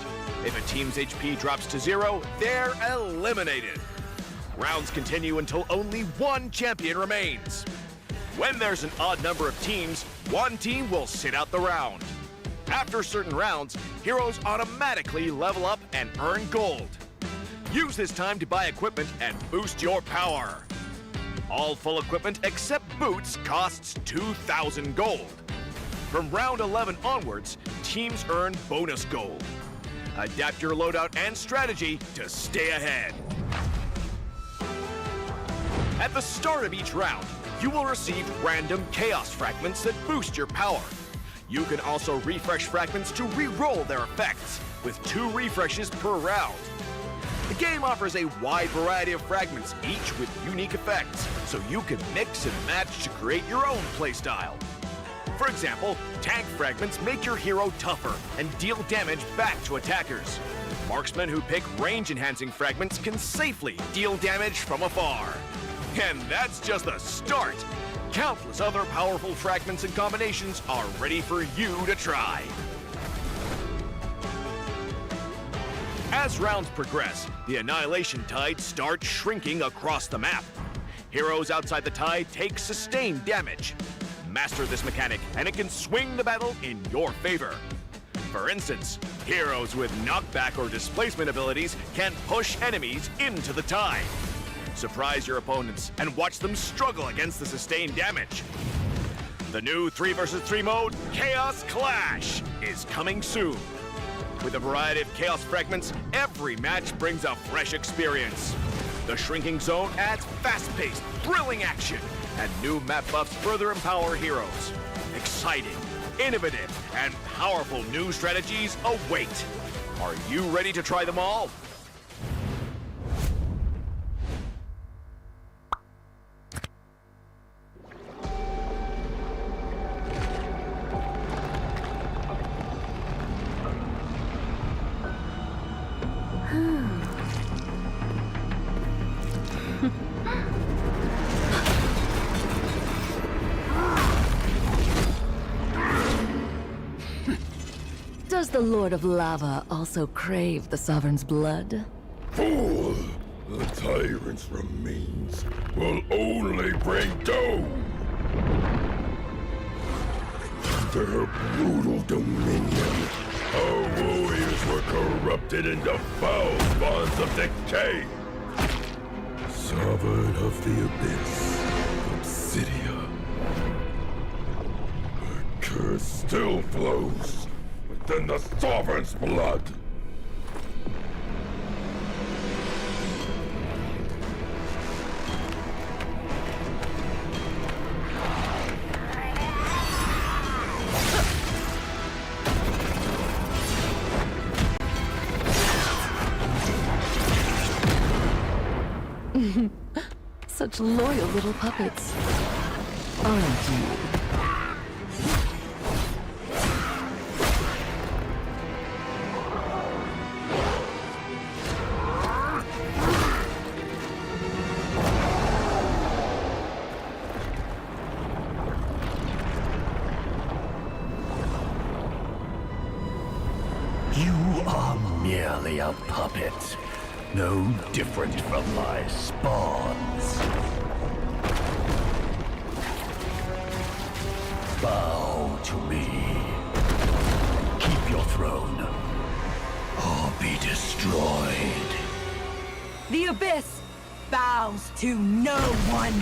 If a team's HP drops to 0, they're eliminated. Rounds continue until only one champion remains. When there's an odd number of teams, one team will sit out the round. After certain rounds, heroes automatically level up and earn gold. Use this time to buy equipment and boost your power. All full equipment except boots costs 2,000 gold. From round 11 onwards, teams earn bonus gold. Adapt your loadout and strategy to stay ahead. At the start of each round, you will receive random chaos fragments that boost your power. You can also refresh fragments to re-roll their effects, with 2 refreshes per round. The game offers a wide variety of fragments, each with unique effects, so you can mix and match to create your own playstyle. For example, tank fragments make your hero tougher and deal damage back to attackers. Marksmen who pick range-enhancing fragments can safely deal damage from afar. And that's just the start! Countless other powerful fragments and combinations are ready for you to try. As rounds progress, the Annihilation Tide starts shrinking across the map. Heroes outside the tide take sustained damage. Master this mechanic, and it can swing the battle in your favor. For instance, heroes with knockback or displacement abilities can push enemies into the tide. Surprise your opponents and watch them struggle against the sustained damage. The new 3 versus 3 mode, Chaos Clash, is coming soon. With a variety of chaos fragments, every match brings a fresh experience. The shrinking zone adds fast-paced, thrilling action, and new map buffs further empower heroes. Exciting, innovative, and powerful new strategies await. Are you ready to try them all? Does the Lord of Lava also crave the Sovereign's blood? Fool! The tyrant's remains will only bring doom! Their brutal dominion, our warriors were corrupted into foul bonds of decay! Sovereign of the Abyss, Obsidia. The curse still flows within the Sovereign's blood! Such loyal little puppets. Aren't you? You are merely a puppet, no different from my spawns. Bow to me. Keep your throne, or be destroyed. The Abyss bows to no one.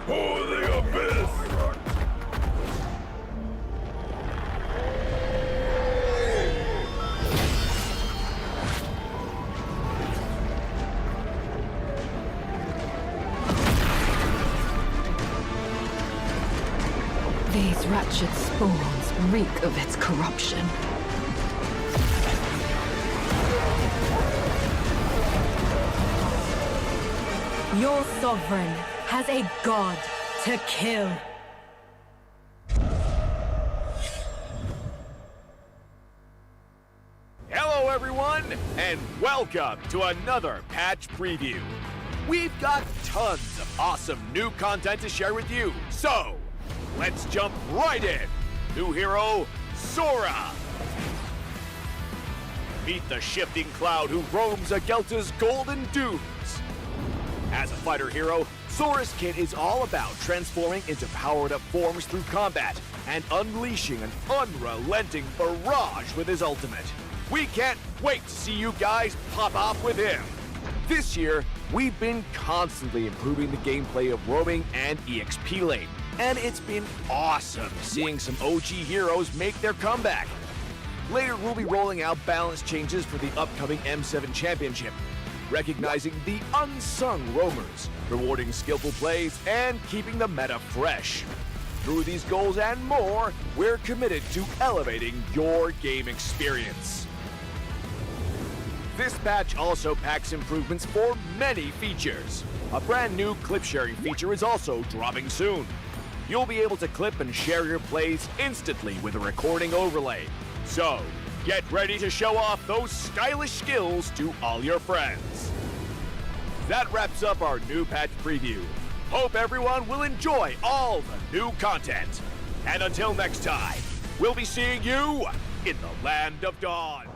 For the abyss! These wretched spawns reek of its corruption. Your sovereign has a god to kill. Hello, everyone, and welcome to another patch preview. We've got tons of awesome new content to share with you, so let's jump right in. New hero, Sora. Meet the shifting cloud who roams Agelta's golden dunes. As a fighter hero, Sora's kit is all about transforming into powered-up forms through combat and unleashing an unrelenting barrage with his ultimate. We can't wait to see you guys pop off with him. This year, we've been constantly improving the gameplay of roaming and EXP lane, and it's been awesome seeing some OG heroes make their comeback. Later, we'll be rolling out balance changes for the upcoming M7 Championship, recognizing the unsung roamers, rewarding skillful plays, and keeping the meta fresh. Through these goals and more, we're committed to elevating your game experience. This patch also packs improvements for many features. A brand new clip sharing feature is also dropping soon. You'll be able to clip and share your plays instantly with a recording overlay. So, get ready to show off those stylish skills to all your friends. That wraps up our new patch preview. Hope everyone will enjoy all the new content. And until next time, we'll be seeing you in the Land of Dawn.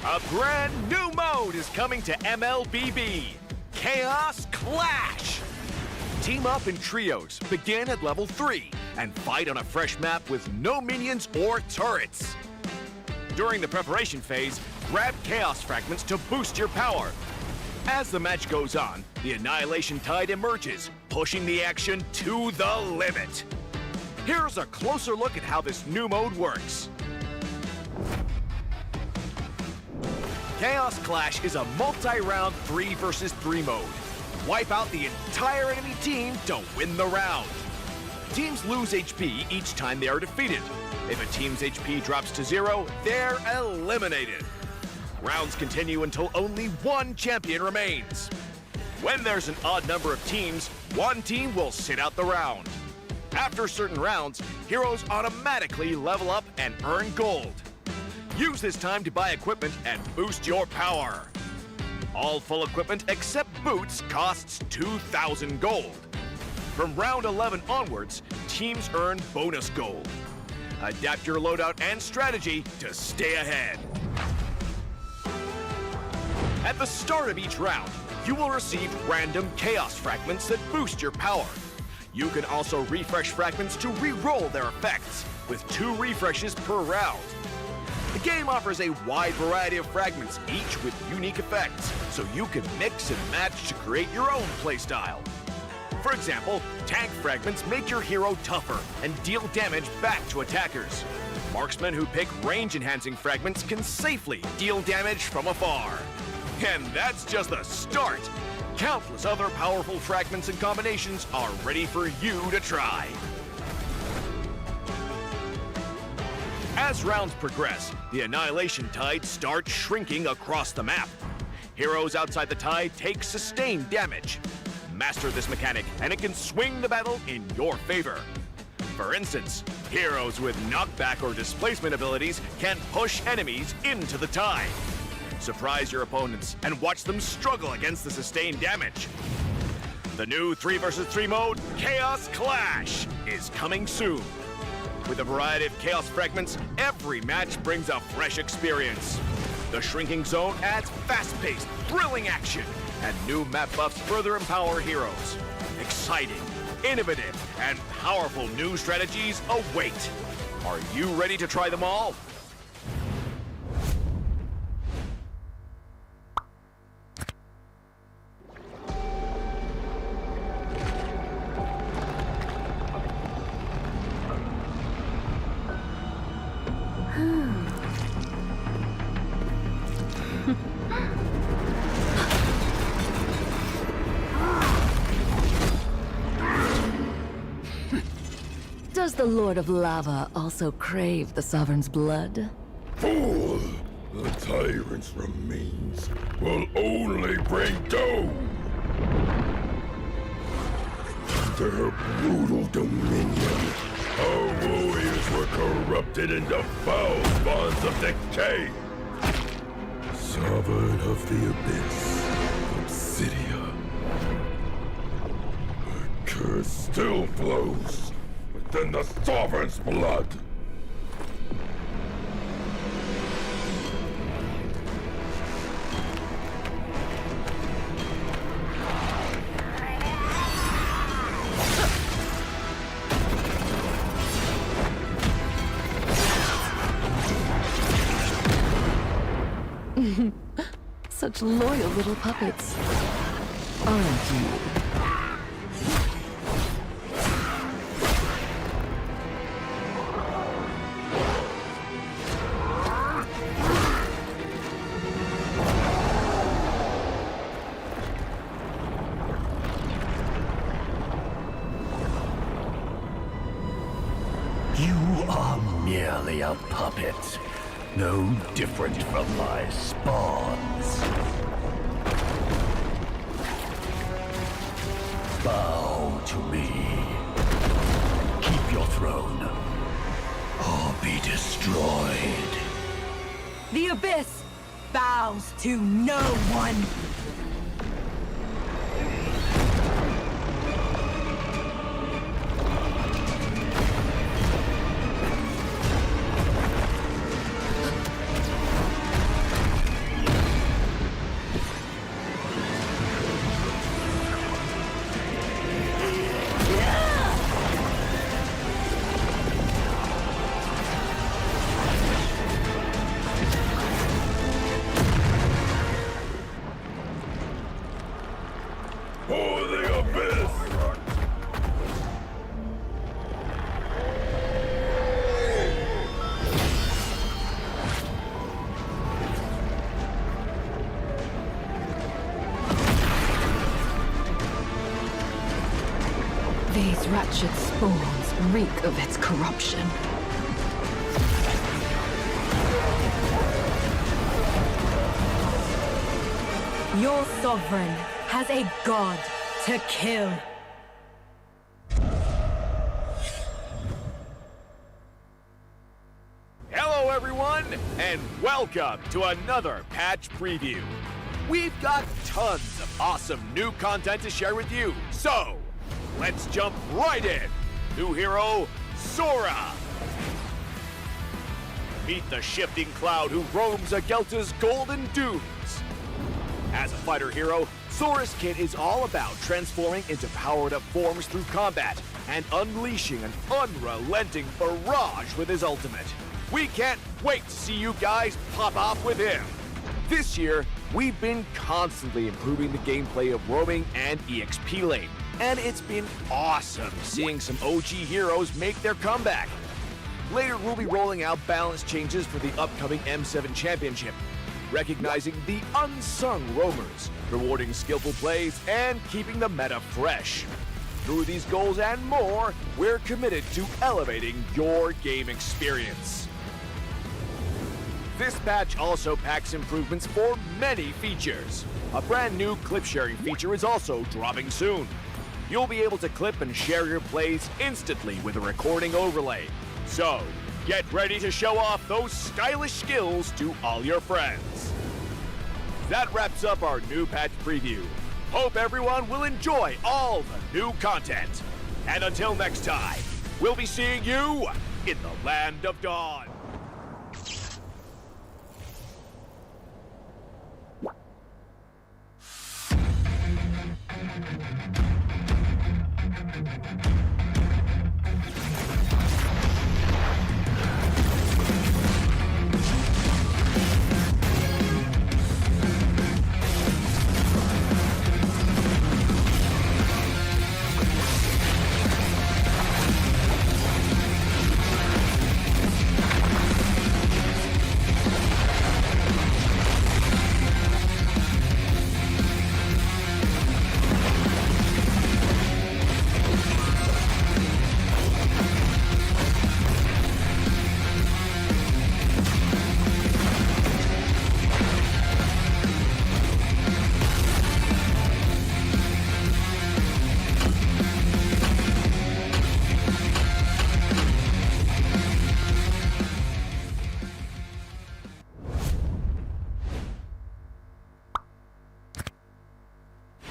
A brand new mode is coming to MLBB, Chaos Clash. Team up in trios, begin at level 3, and fight on a fresh map with no minions or turrets. During the preparation phase, grab Chaos Fragments to boost your power. As the match goes on, the Annihilation Tide emerges, pushing the action to the limit. Here's a closer look at how this new mode works. Chaos Clash is a multi-round 3 versus 3 mode. Wipe out the entire enemy team to win the round. Teams lose HP each time they are defeated. If a team's HP drops to 0, they're eliminated. Rounds continue until only one champion remains. When there's an odd number of teams, one team will sit out the round. After certain rounds, heroes automatically level up and earn gold. Use this time to buy equipment and boost your power. All full equipment except boots costs 2,000 gold. From round 11 onwards, teams earn bonus gold. Adapt your loadout and strategy to stay ahead. At the start of each round, you will receive random Chaos Fragments that boost your power. You can also refresh fragments to re-roll their effects, with 2 refreshes per round. The game offers a wide variety of fragments, each with unique effects, so you can mix and match to create your own playstyle. For example, tank fragments make your hero tougher and deal damage back to attackers. Marksmen who pick range-enhancing fragments can safely deal damage from afar. And that's just the start. Countless other powerful fragments and combinations are ready for you to try. As rounds progress, the Annihilation Tide starts shrinking across the map. Heroes outside the tide take sustained damage. Master this mechanic, and it can swing the battle in your favor. For instance, heroes with knockback or displacement abilities can push enemies into the tide. Surprise your opponents and watch them struggle against the sustained damage. The new 3 vs 3 mode, Chaos Clash, is coming soon. With a variety of chaos fragments, every match brings a fresh experience. The shrinking zone adds fast-paced, thrilling action, and new map buffs further empower heroes. Exciting, innovative, and powerful new strategies await. Are you ready to try them all? Does the Lord of Lava also crave the Sovereign's blood? Fool! The tyrant's remains will only bring doom! Their brutal dominion, our warriors were corrupted into foul bonds of decay! Sovereign of the Abyss, Obsidia. The curse still flows within the Sovereign's blood! Such loyal little puppets, aren't you? You are merely a puppet, no different from my spawns. Bow to me. Keep your throne, or be destroyed. The Abyss bows to no one. For the Abyss! These wretched spawns reek of its corruption. Your sovereign has a god to kill. Hello everyone, and welcome to another patch preview. We've got tons of awesome new content to share with you, so let's jump right in. New hero, Sora. Meet the shifting cloud who roams Agelta's golden dunes. As a fighter hero, Sora's kit is all about transforming into powered-up forms through combat and unleashing an unrelenting barrage with his ultimate. We can't wait to see you guys pop off with him. This year, we've been constantly improving the gameplay of roaming and EXP lane, and it's been awesome seeing some OG heroes make their comeback. Later, we'll be rolling out balance changes for the upcoming M7 Championship, recognizing the unsung roamers, rewarding skillful plays, and keeping the meta fresh. Through these goals and more, we're committed to elevating your game experience. This patch also packs improvements for many features. A brand new clip sharing feature is also dropping soon. You'll be able to clip and share your plays instantly with a recording overlay. So, get ready to show off those stylish skills to all your friends. That wraps up our new patch preview. Hope everyone will enjoy all the new content. And until next time, we'll be seeing you in the Land of Dawn.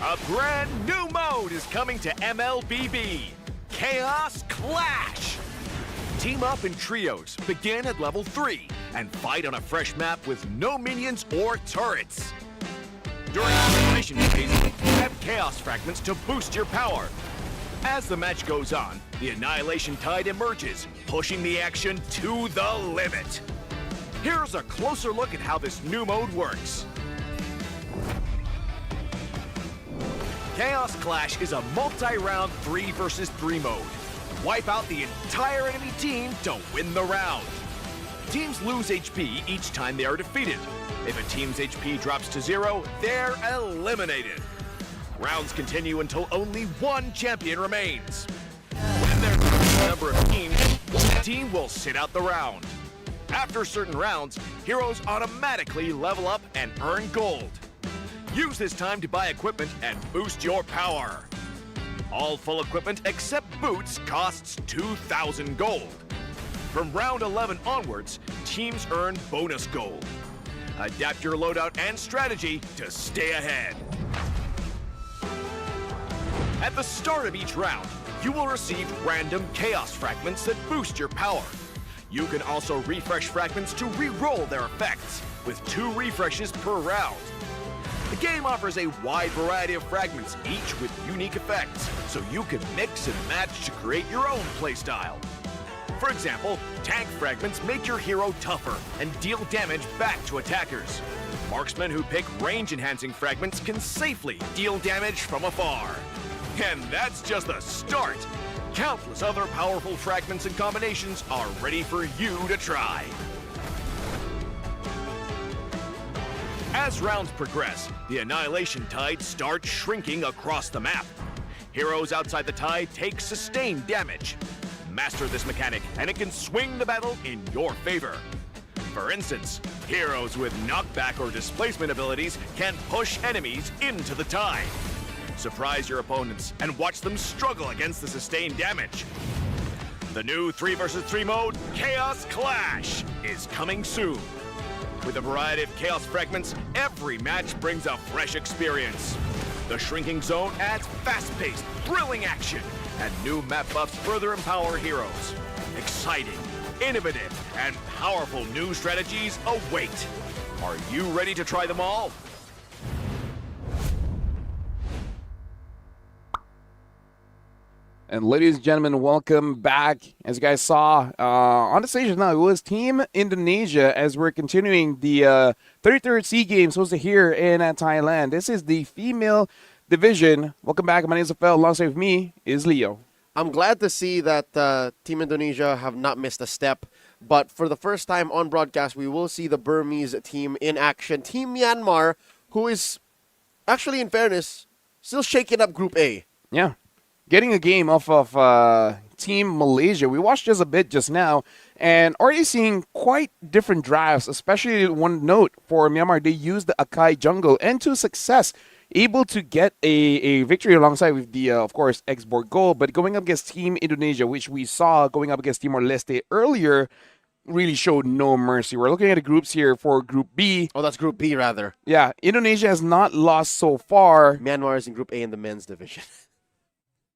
A brand new mode is coming to MLBB, Chaos Clash. Team up in trios, begin at level 3, and fight on a fresh map with no minions or turrets. During the simulation phase, you have chaos fragments to boost your power. As the match goes on, the Annihilation Tide emerges, pushing the action to the limit. Here's a closer look at how this new mode works. Chaos Clash is a multi-round 3 versus 3 mode. Wipe out the entire enemy team to win the round. Teams lose HP each time they are defeated. If a team's HP drops to 0, they're eliminated. Rounds continue until only one champion remains. When there's a number of teams, one team will sit out the round. After certain rounds, heroes automatically level up and earn gold. Use this time to buy equipment and boost your power. All full equipment except boots costs 2,000 gold. From round 11 onwards, teams earn bonus gold. Adapt your loadout and strategy to stay ahead. At the start of each round, you will receive random chaos fragments that boost your power. You can also refresh fragments to re-roll their effects, with 2 refreshes per round. The game offers a wide variety of fragments, each with unique effects, so you can mix and match to create your own playstyle. For example, tank fragments make your hero tougher and deal damage back to attackers. Marksmen who pick range-enhancing fragments can safely deal damage from afar. And that's just the start! Countless other powerful fragments and combinations are ready for you to try. As rounds progress, the Annihilation Tide starts shrinking across the map. Heroes outside the tide take sustained damage. Master this mechanic, and it can swing the battle in your favor. For instance, heroes with knockback or displacement abilities can push enemies into the tide. Surprise your opponents and watch them struggle against the sustained damage. The new 3 versus 3 mode, Chaos Clash, is coming soon. With a variety of chaos fragments, every match brings a fresh experience. The shrinking zone adds fast-paced, thrilling action, and new map buffs further empower heroes. Exciting, innovative, and powerful new strategies await. Are you ready to try them all? And ladies and gentlemen, welcome back. As you guys saw on the stage now, it was Team Indonesia as we're continuing the 33rd SEA Games hosted here in Thailand. This is the female division. Welcome back. My name is Rafael. Alongside with me is Leo. I'm glad to see that Team Indonesia have not missed a step. But for the first time on broadcast, we will see the Burmese team in action. Team Myanmar, who is actually, in fairness, still shaking up Group A. Yeah. Getting a game off of Team Malaysia. We watched just a bit just now and already seeing quite different drafts, especially one note for Myanmar. They used the Akai jungle and to success, able to get a victory alongside with the, of course, X-Borg goal. But going up against Team Indonesia, which we saw going up against Timor-Leste earlier, really showed no mercy. We're looking at the groups here for Group B. Oh, that's Group B, rather. Yeah, Indonesia has not lost so far. Myanmar is in Group A in the men's division.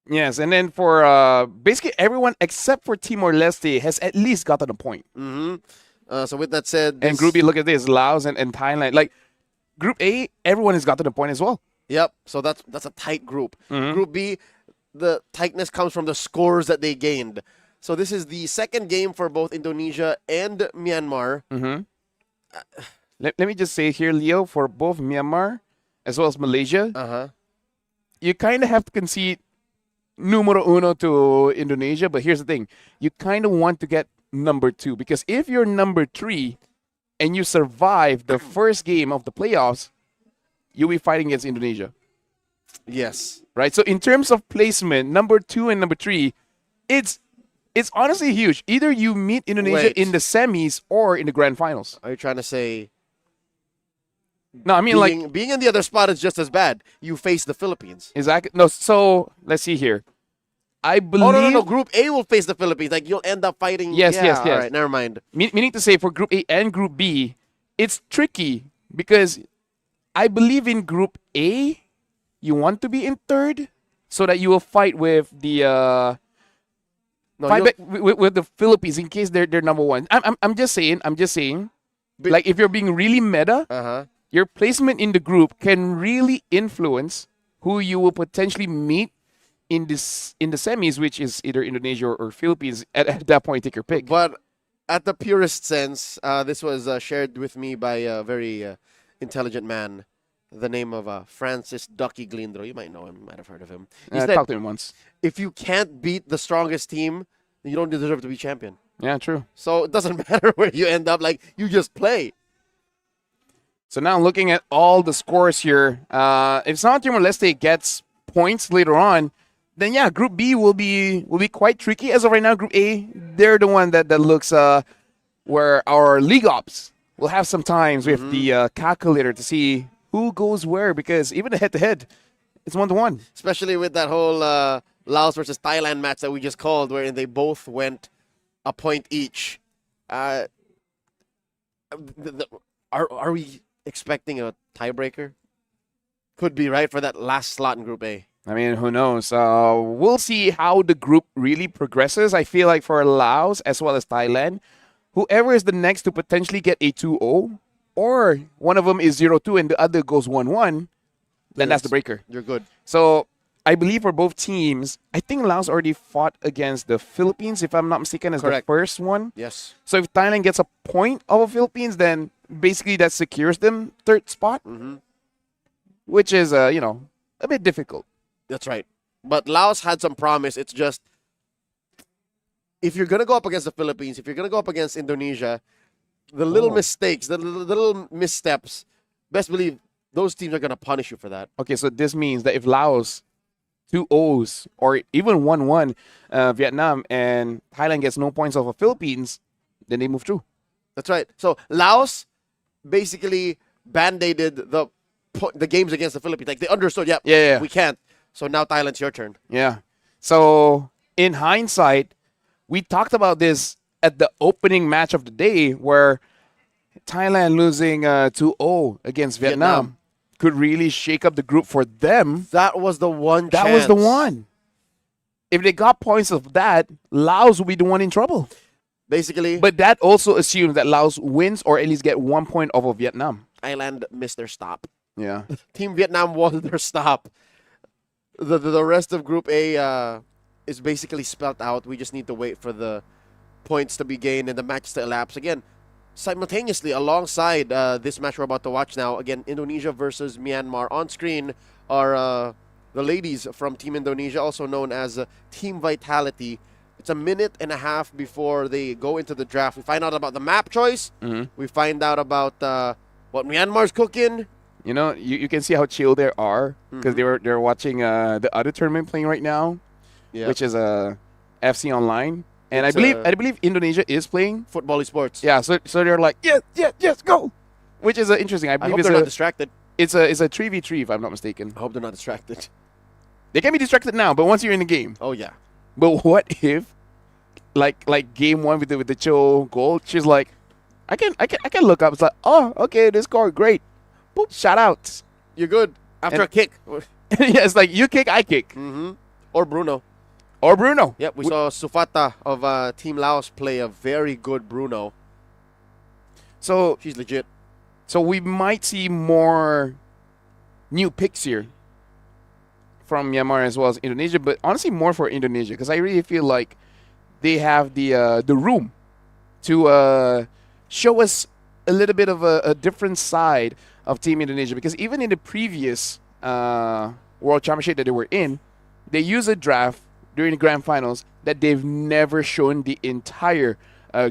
Yes, and then for basically everyone except for Timor-Leste has at least gotten a point. So with that said... And Group B, look at this, Laos and Thailand. Like, Group A, everyone has gotten a point as well. Yep, so that's a tight group. Group B, the tightness comes from the scores that they gained. So this is the second game for both Indonesia and Myanmar. Let me just say here, Leo, for both Myanmar as well as Malaysia, you kind of have to concede numero uno to Indonesia, but here's the thing. You kind of want to get number 2, because if you're number 3 and you survive the first game of the playoffs, you'll be fighting against Indonesia. Yes. Right? So in terms of placement, number 2 and number 3, it's honestly huge. Either you meet Indonesia in the semis or in the grand finals. Are you trying to say... No, I mean, being in the other spot is just as bad. You face the Philippines. Exactly. No, so let's see here. I believe... Oh, no. Group A will face the Philippines. Like, you'll end up fighting... Yes. All right, never mind. Meaning to say, for Group A and Group B, it's tricky because I believe in Group A, you want to be in third so that you will fight with the... with the Philippines in case they're number 1. I'm just saying. Like, if you're being really meta, your placement in the group can really influence who you will potentially meet in the semis, which is either Indonesia or Philippines. At that point, take your pick. But at the purest sense, this was shared with me by a very intelligent man, the name of Francis Ducky Glindro. You might know him, you might have heard of him. He said, talked to him once. If you can't beat the strongest team, then you don't deserve to be champion. Yeah, true. So it doesn't matter where you end up. Like, you just play. So now looking at all the scores here, if South Timor-Leste gets points later on, then yeah, Group B will be quite tricky. As of right now, Group A, they're the one that looks where our league ops will have some times with the calculator to see who goes where, because even the head-to-head, it's 1-1. Especially with that whole Laos versus Thailand match that we just called, wherein they both went a point each. Are we expecting a tiebreaker? Could be, right, for that last slot in Group A. I mean, who knows? We'll see how the group really progresses. I feel like for Laos as well as Thailand, whoever is the next to potentially get a 2-0, or one of them is 0-2 and the other goes 1-1, then that's the breaker. You're good. So I believe for both teams, I think Laos already fought against the Philippines, if I'm not mistaken, as the first one. Yes. So if Thailand gets a point over Philippines, then basically that secures them third spot, which is, a bit difficult. That's right. But Laos had some promise. It's just, if you're going to go up against the Philippines, if you're going to go up against Indonesia, the little mistakes, the little missteps, best believe those teams are going to punish you for that. Okay, so this means that if Laos 2-0s or even 1-1 Vietnam and Thailand gets no points over Philippines, then they move through. That's right. So Laos basically band-aided the games against the Philippines. Like, they understood, yeah, we can't. So now Thailand's your turn. Yeah. So in hindsight, we talked about this at the opening match of the day where Thailand losing 2-0 against Vietnam could really shake up the group for them. That was the one That was the one. If they got points of that, Laos will be the one in trouble. Basically. But that also assumes that Laos wins or at least get 1 point over Vietnam. Thailand missed their stop. Yeah. Team Vietnam won their stop. The rest of Group A is basically spelled out. We just need to wait for the points to be gained and the match to elapse. Again, simultaneously, alongside this match we're about to watch now, again, Indonesia versus Myanmar. On screen are the ladies from Team Indonesia, also known as Team Vitality. It's a minute and a half before they go into the draft. We find out about the map choice. We find out about what Myanmar's cooking. You know, you can see how chill they are because they're watching the other tournament playing right now, which is FC Online, and I believe Indonesia is playing football esports. Yeah, so they're like yes, go, which is interesting. I believe hope they're not distracted. It's a 3v3 if I'm not mistaken. I hope they're not distracted. They can be distracted now, but once you're in the game. Oh yeah. But what if, like game one with the Cho goal, she's like, I can look up. It's like, oh, okay, this score great. Boop, shout outs. You're good after a kick. Yeah, it's like you kick, I kick. Or Bruno. Yep, we saw Sufata of Team Laos play a very good Bruno. So she's legit. So we might see more new picks here from Myanmar as well as Indonesia, but honestly more for Indonesia because I really feel like they have the room to show us a little bit of a different side of Team Indonesia, because even in the previous World Championship that they were in, they used a draft during the grand finals that they've never shown the entire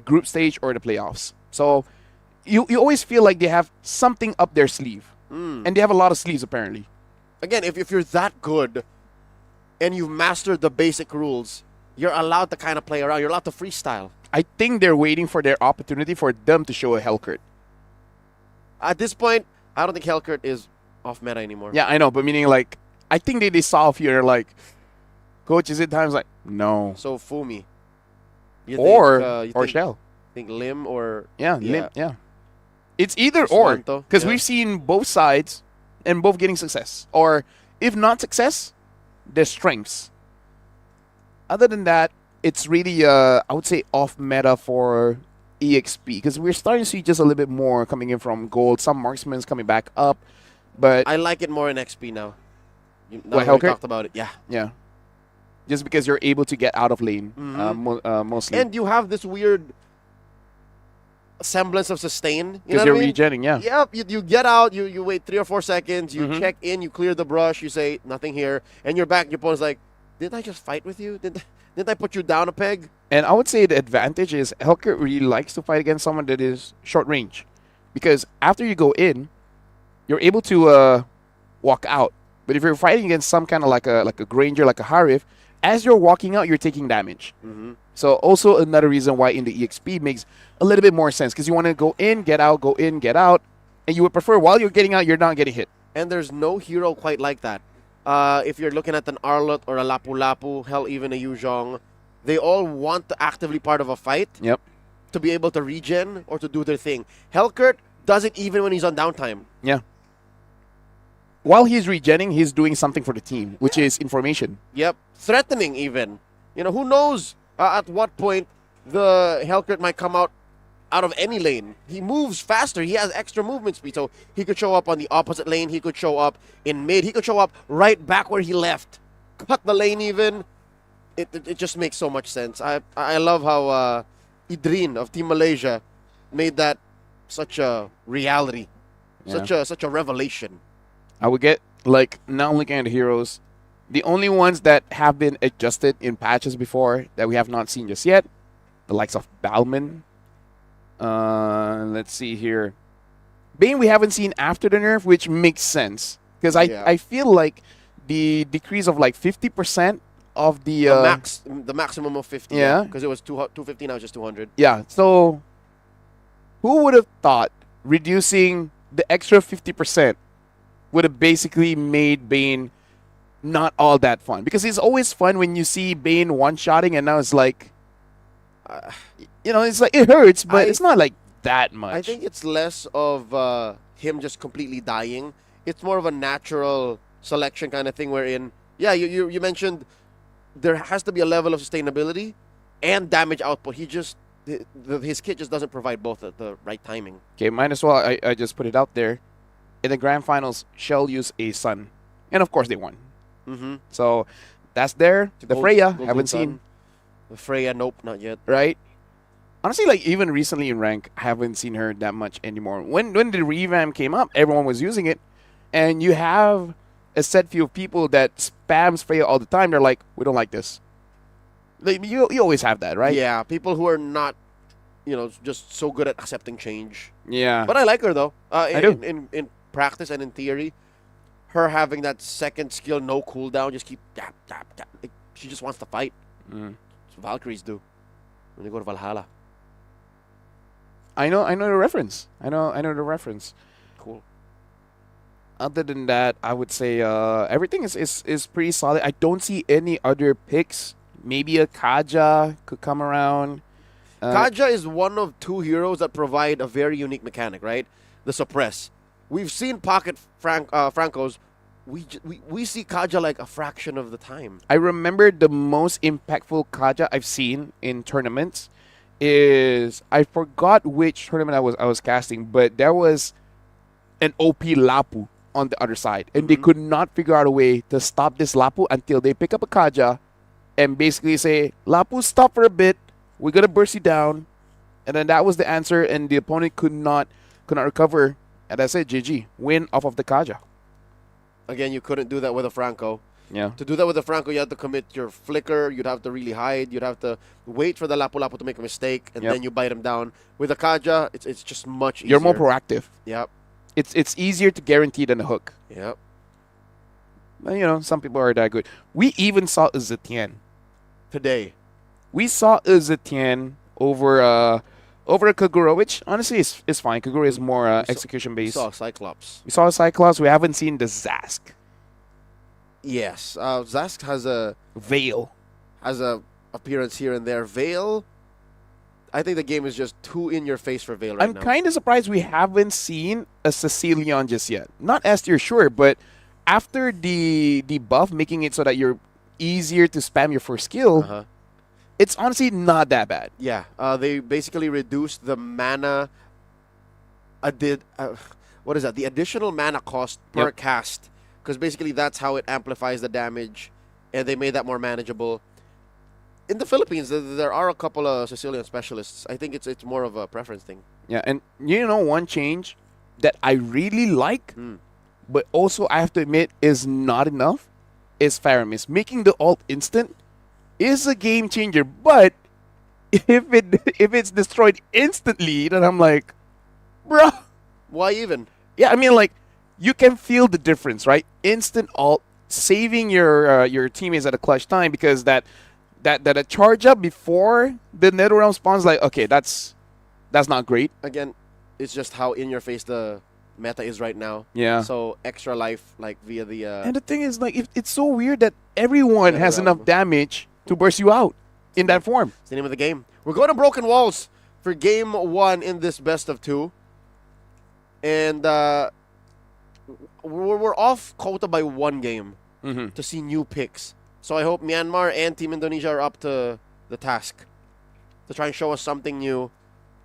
group stage or the playoffs. So you always feel like they have something up their sleeve. And they have a lot of sleeves apparently. Again, if you're that good and you've mastered the basic rules, you're allowed to kind of play around. You're allowed to freestyle. I think they're waiting for their opportunity for them to show a Hellkurt. At this point, I don't think Hellkurt is off meta anymore. Yeah, I know, but meaning like, I think they saw a few and they're like, Coach, is it time? It's like, no. So Fumi. Or Shell. Think Lim or... Lim, yeah. It's either or, because we've seen both sides and both getting success. Or if not success, their strengths. Other than that, it's really, I would say, off meta for EXP, because we're starting to see just a little bit more coming in from gold. Some marksmen's coming back up, but I like it more in XP now. What, we talked about it, yeah. Just because you're able to get out of lane, mostly, and you have this weird semblance of sustain. Because you're regenning, yeah. Yep, you get out, you wait 3 or 4 seconds, you check in, you clear the brush, you say nothing here, and you're back. Your opponent's like, did I just fight with you? Didn't I put you down a peg? And I would say the advantage is Hellkurt really likes to fight against someone that is short range, because after you go in, you're able to walk out. But if you're fighting against some kind of like a Granger, like a Harif, as you're walking out, you're taking damage. So also another reason why in the EXP makes a little bit more sense, because you want to go in, get out, go in, get out, and you would prefer while you're getting out, you're not getting hit. And there's no hero quite like that. If you're looking at an Arlot or a Lapu Lapu, hell, even a Yuzhong, they all want to actively part of a fight. Yep. To be able to regen or to do their thing. Hellkurt does it even when he's on downtime. Yeah. While he's regenning, he's doing something for the team, which is information. Yep. Threatening even. You know, who knows at what point the Hellkurt might come out of any lane. He moves faster. He has extra movement speed. So he could show up on the opposite lane. He could show up in mid. He could show up right back where he left. Cut the lane even. It just makes so much sense. I love how Idrin of Team Malaysia made that such a reality. Yeah. Such a revelation. I would get, like, now looking at the heroes, the only ones that have been adjusted in patches before that we have not seen just yet, the likes of Balman. Let's see here. Bane we haven't seen after the nerf, which makes sense. Because I feel like the decrease of like 50% of the maximum of 50. Yeah. Because it was 250, now it's just 200. Yeah. So who would have thought reducing the extra 50% would have basically made Bane not all that fun? Because it's always fun when you see Bane one-shotting, and now it's like, it's like it hurts, but it's not like that much. I think it's less of him just completely dying. It's more of a natural selection kind of thing wherein, you mentioned there has to be a level of sustainability and damage output. His kit just doesn't provide both at the right timing. Okay, might as well. I just put it out there. In the grand finals, Shell used a Sun. And of course they won. So that's there. The Freya, haven't seen. The Freya, nope, not yet. Right? Honestly, like even recently in rank, I haven't seen her that much anymore. When the revamp came up, everyone was using it. And you have a set few of people that spams Freya all the time. They're like, we don't like this. Like, you always have that, right? Yeah, people who are not, just so good at accepting change. Yeah. But I like her though. I do. In practice and in theory, her having that second skill, no cooldown, just keep tap, tap, tap. Like, she just wants to fight. Mm. That's what Valkyries do when they go to Valhalla. I know the reference. I know the reference. Cool. Other than that, I would say everything is pretty solid. I don't see any other picks. Maybe a Kaja could come around. Kaja is one of two heroes that provide a very unique mechanic, right? The suppress. We've seen pocket Francos. We see Kaja like a fraction of the time. I remember the most impactful Kaja I've seen in tournaments is, I forgot which tournament I was casting, but there was an OP Lapu on the other side, and they could not figure out a way to stop this Lapu until they pick up a Kaja and basically say, Lapu, stop for a bit, we're gonna burst you down. And then that was the answer, and the opponent could not recover. And that's it, GG. Win off of the Kaja. Again, you couldn't do that with a Franco. Yeah. To do that with a Franco, you had to commit your flicker. You'd have to really hide. You'd have to wait for the Lapu Lapu to make a mistake, and then you bite him down. With a Kaja, it's just much easier. You're more proactive. Yep. It's easier to guarantee than a hook. Yep. But, some people are that good. We even saw Zetian today. We saw Zetian over a Kagura, which honestly is fine. Kagura is more execution based. We saw a Cyclops. We saw a Cyclops. We haven't seen the Zask. Yes, Zask has a Veil. Has a appearance here and there. Veil. I think the game is just too in your face for Veil right now. I'm kind of surprised we haven't seen a Cecilion just yet. Not S tier, sure, but after the buff making it so that you're easier to spam your first skill, it's honestly not that bad. Yeah, they basically reduced the mana. What is that? The additional mana cost per cast, because basically that's how it amplifies the damage, and they made that more manageable. In the Philippines, there are a couple of Sicilian specialists. I think it's more of a preference thing. Yeah, and one change that I really like, but also I have to admit is not enough, is Faramis. Making the ult instant is a game changer, but if it's destroyed instantly, then I'm like, bruh. Why even? Yeah, I mean, like, you can feel the difference, right? Instant ult, saving your teammates at a clutch time, because that a charge up before the NetherRealm spawns, like, okay, that's not great. Again, it's just how in your face the meta is right now. Yeah. So extra life, like via the. And the thing is, like, it's so weird that everyone has enough damage to burst you out in that form. It's the name of the game. We're going to Broken Walls for game 1 in this best of 2. And we're off quota by 1 game to see new picks. So I hope Myanmar and Team Indonesia are up to the task to try and show us something new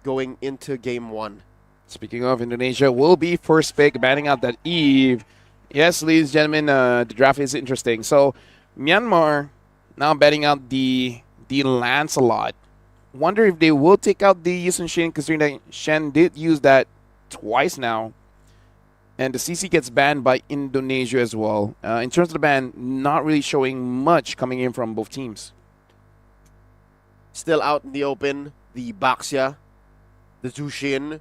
going into game 1. Speaking of, Indonesia will be first pick, banning out that Eve. Yes, ladies and gentlemen, the draft is interesting. So Myanmar now betting out the Lancelot. Wonder if they will take out the Yusun Shin, considering that Shen did use that twice now. And the CC gets banned by Indonesia as well. In terms of the ban, not really showing much coming in from both teams. Still out in the open, the Baxia, the Zushin.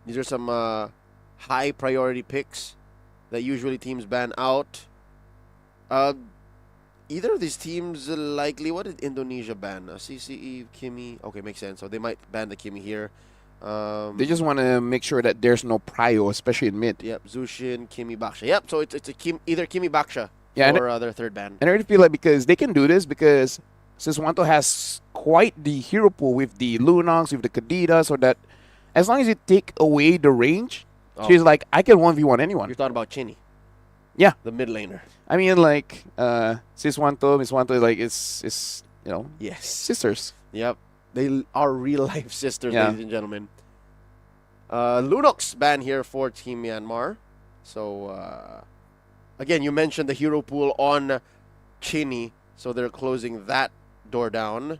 These are some high priority picks that usually teams ban out. Either of these teams likely. What did Indonesia ban? CCE, Kimi. Okay, makes sense. So they might ban the Kimi here. They just want to make sure that there's no prio, especially in mid. Yep, Zushin, Kimi, Baxia. Yep, so it's either Kimi, Baxia or their third ban. And I really feel like because they can do this because Siswanto has quite the hero pool with the Lunox, with the Kadidas, so that as long as you take away the range, she's like, I can 1v1 anyone. You're talking about Chinny. Yeah. The mid laner. I mean, like, Siswanto, Miswanto, like, it's yes, sisters. Yep. They are real-life sisters, ladies and gentlemen. Lunox ban here for Team Myanmar. So, again, you mentioned the hero pool on Chinny, so they're closing that door down.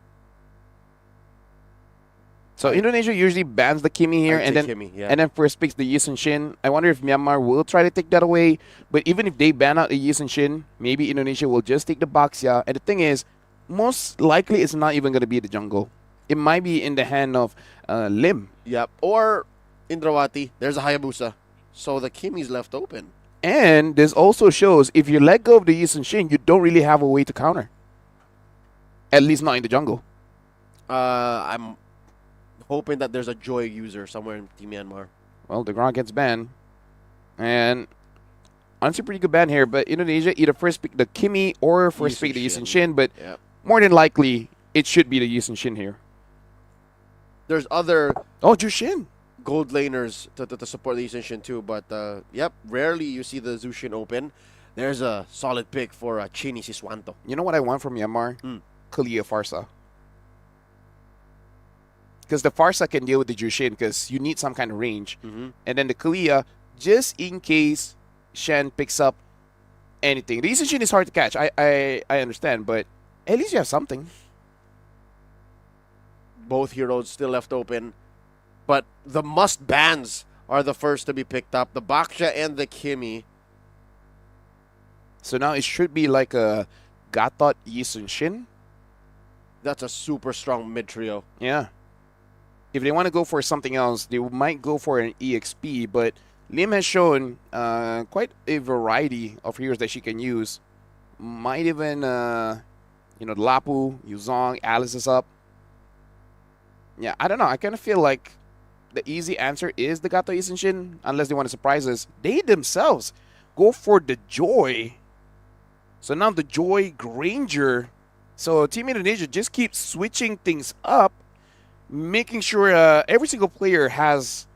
So Indonesia usually bans the Kimi here, I'd and say then Kimi, yeah. and then first picks the Yusun Shin. I wonder if Myanmar will try to take that away. But even if they ban out the Yusun Shin, maybe Indonesia will just take the Baxia. And the thing is, most likely it's not even going to be the jungle. It might be in the hand of Lim. Yep. Or Indrawati. There's a Hayabusa. So the Kimi's left open. And this also shows if you let go of the Yusun Shin, you don't really have a way to counter. At least not in the jungle. I'm hoping that there's a Joy user somewhere in Team Myanmar. Well, the Gronk gets banned. And honestly, pretty good ban here. But Indonesia either first pick the Kimi or first pick the Yusun Shin. But more than likely, it should be the Yusun Shin here. There's other Jushin gold laners to support the Yusun Shin too. But, yep, rarely you see the Zushin open. There's a solid pick for Chini Siswanto. You know what I want from Myanmar? Kalia Farsa. Because the Farsa can deal with the Jushin because you need some kind of range. And then the Kalia, just in case Shen picks up anything. The Yusun Shin is hard to catch. I understand, but at least you have something. Both heroes still left open. But the must bans are the first to be picked up. The Baksha and the Kimi. So now it should be like a Gatot Yusun Shin. That's a super strong mid trio. Yeah. If they want to go for something else, they might go for an EXP, but Lim has shown quite a variety of heroes that she can use. Might even, Lapu, Yuzong, Alice is up. Yeah, I don't know. I kind of feel like the easy answer is the Gato Yusun Shin, unless they want to surprise us. They themselves go for the Joy. So now the Joy Granger. So Team Indonesia just keeps switching things up, making sure every single player has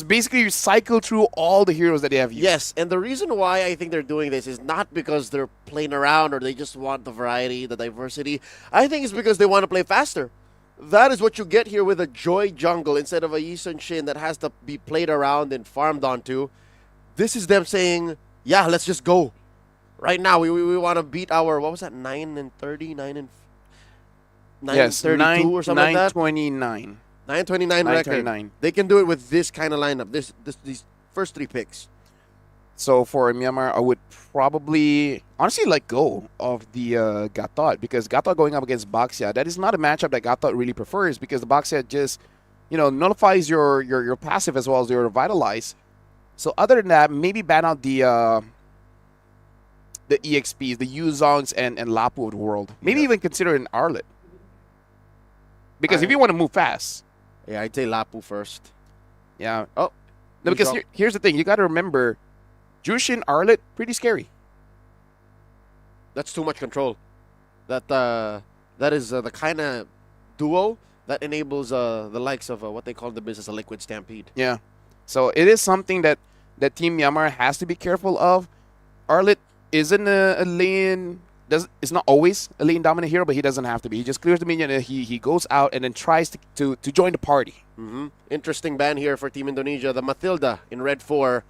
basically cycled through all the heroes that they have used. Yes, and the reason why I think they're doing this is not because they're playing around or they just want the variety, the diversity. I think it's because they want to play faster. That is what you get here with a Joy jungle instead of a Yusun Shin that has to be played around and farmed onto. This is them saying, yeah, let's just go. Right now, we want to beat our, what was that, 9 and 30? 9 and 932 or something like that? 929. 929 record. They can do it with this kind of lineup, these first three picks. So for Myanmar, I would probably honestly let go of the Gatot because Gatot going up against Baxia, that is not a matchup that Gatot really prefers because the Baxia just, nullifies your passive as well as your Revitalize. So other than that, maybe ban out the EXPs, the Yuzongs and Lapu of the world. Maybe even consider an Arlet. Because if you want to move fast. Yeah, I'd say Lapu first. Yeah. Oh. No, because here's the thing. You got to remember, Jushin Arlet, pretty scary. That's too much control. That is the kind of duo that enables the likes of what they call in the business a liquid stampede. Yeah. So it is something that Team Myanmar has to be careful of. Arlet isn't a lane. It's not always a lane dominant hero, but he doesn't have to be. He just clears the minion and he goes out and then tries to join the party. Interesting ban here for Team Indonesia. The Matilda in red 4.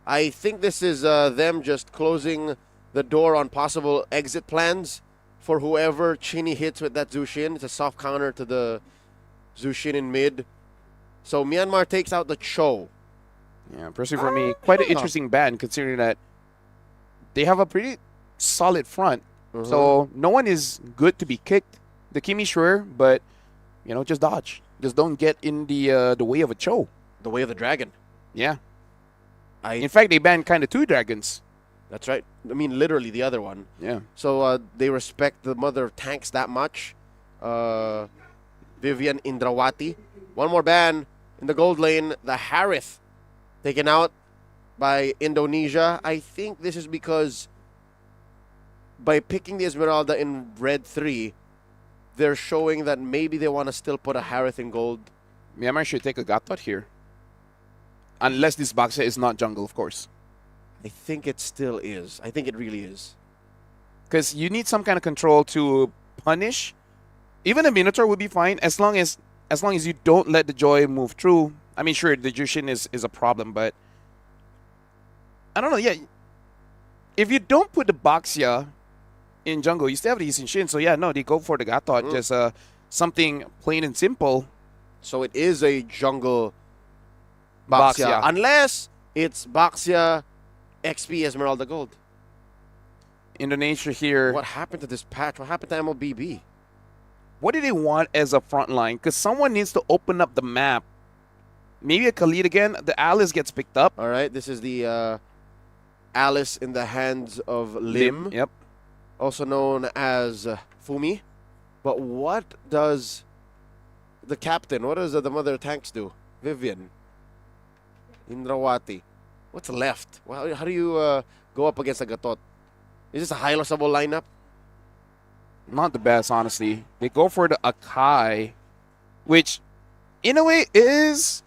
I think this is them just closing the door on possible exit plans for whoever Chini hits with that Zushin. It's a soft counter to the Zushin in mid. So Myanmar takes out the Cho. Yeah, personally for me, quite an interesting ban considering that they have a pretty solid front. So no one is good to be kicked. The Kimi, sure, but, just dodge. Just don't get in the way of a Cho. The way of the dragon. Yeah. In fact, they banned kind of 2 dragons. That's right. I mean, literally the other one. Yeah. So they respect the mother of tanks that much. Vivian Indrawati. One more ban in the gold lane. The Harith taken out by Indonesia. I think this is because by picking the Esmeralda in red 3, they're showing that maybe they want to still put a Harith in gold. Myanmar should take a Gatot here. Unless this Baxia is not jungle, of course. I think it still is. I think it really is. Because you need some kind of control to punish. Even a Minotaur would be fine as long as you don't let the Joy move through. I mean, sure, the Jushin is a problem, but I don't know. Yeah, if you don't put the Baxia in jungle, you still have the Yusun Shin. So yeah, no, they go for the Gatot. Just something plain and simple. So it is a jungle Baxia. Unless it's Baxia XP Esmeralda Gold. Indonesia here. What happened to this patch? What happened to MLBB? What do they want as a front line? Because someone needs to open up the map. Maybe a Khalid again. The Alice gets picked up. All right, this is the Alice in the hands of Lim. Yep. Also known as Fumi. But what does the captain, what does the mother tanks do? Vivian. Indrawati. What's left? Well, how do you go up against a Gatot? Is this a high-lossable lineup? Not the best, honestly. They go for the Akai, which, in a way, is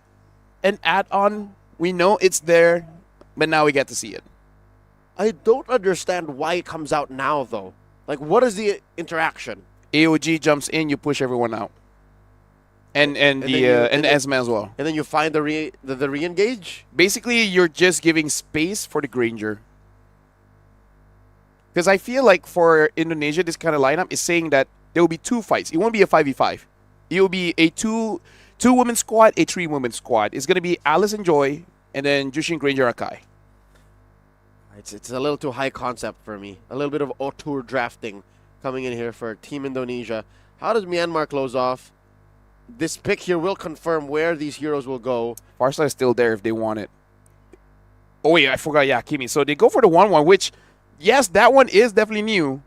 an add-on. We know it's there, but now we get to see it. I don't understand why it comes out now, though. Like, what is the interaction? AOG jumps in, you push everyone out. And the Esme as well. And then you find the re-engage? Basically, you're just giving space for the Granger. Because I feel like for Indonesia, this kind of lineup is saying that there will be 2 fights. It won't be a 5v5. It will be a two-woman squad, a 3-woman squad. It's going to be Alice and Joy, and then Jushin, Granger, Akai. It's a little too high concept for me. A little bit of auteur drafting coming in here for Team Indonesia. How does Myanmar close off? This pick here will confirm where these heroes will go. Farstar is still there if they want it. Oh, wait, I forgot. Yeah, Kimi. So they go for the 1-1, which, yes, that one is definitely new.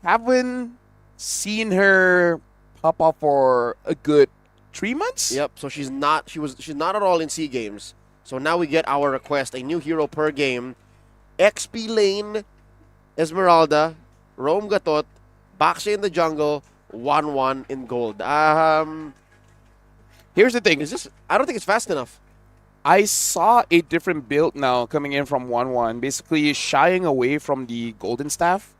Haven't seen her pop up for a good 3 months? Yep, so she's not at all in SEA Games. So now we get our request, a new hero per game. XP lane, Esmeralda, Rome Gatot, Baxia in the jungle, 1-1 in gold. Here's the thing. I don't think it's fast enough. I saw a different build now coming in from 1-1, basically shying away from the golden staff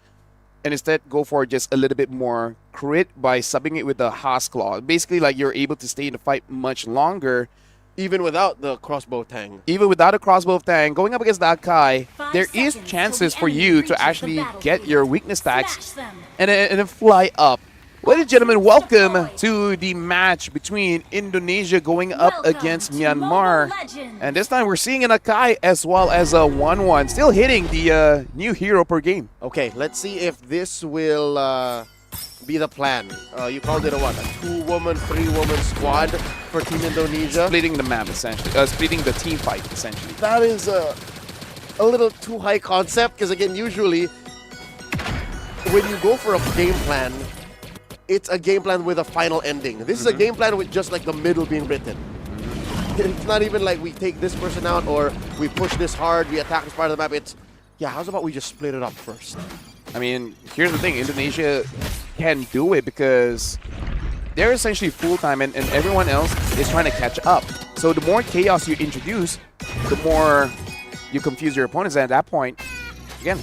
and instead go for just a little bit more crit by subbing it with the Haas Claw. Basically, like, you're able to stay in the fight much longer. Even without the crossbow tang. Even without a crossbow tang, going up against that Akai, there is chances for you to actually get your weakness stacks and then fly up. Ladies and gentlemen, welcome to the match between Indonesia going up against Myanmar. And this time we're seeing an Akai as well as a 1-1. Still hitting the new hero per game. Okay, let's see if this will be the plan. You called it a what? A 2-woman, 3-woman squad for Team Indonesia? Splitting the map, essentially. Splitting the team fight, essentially. That is a little too high concept because, again, usually when you go for a game plan, it's a game plan with a final ending. This is a game plan with just like the middle being written. It's not even like we take this person out or we push this hard, we attack this part of the map. It's, yeah, how's about we just split it up first? I mean, here's the thing. Indonesia can do it because they're essentially full-time and everyone else is trying to catch up. So the more chaos you introduce, the more you confuse your opponents. And at that point, again,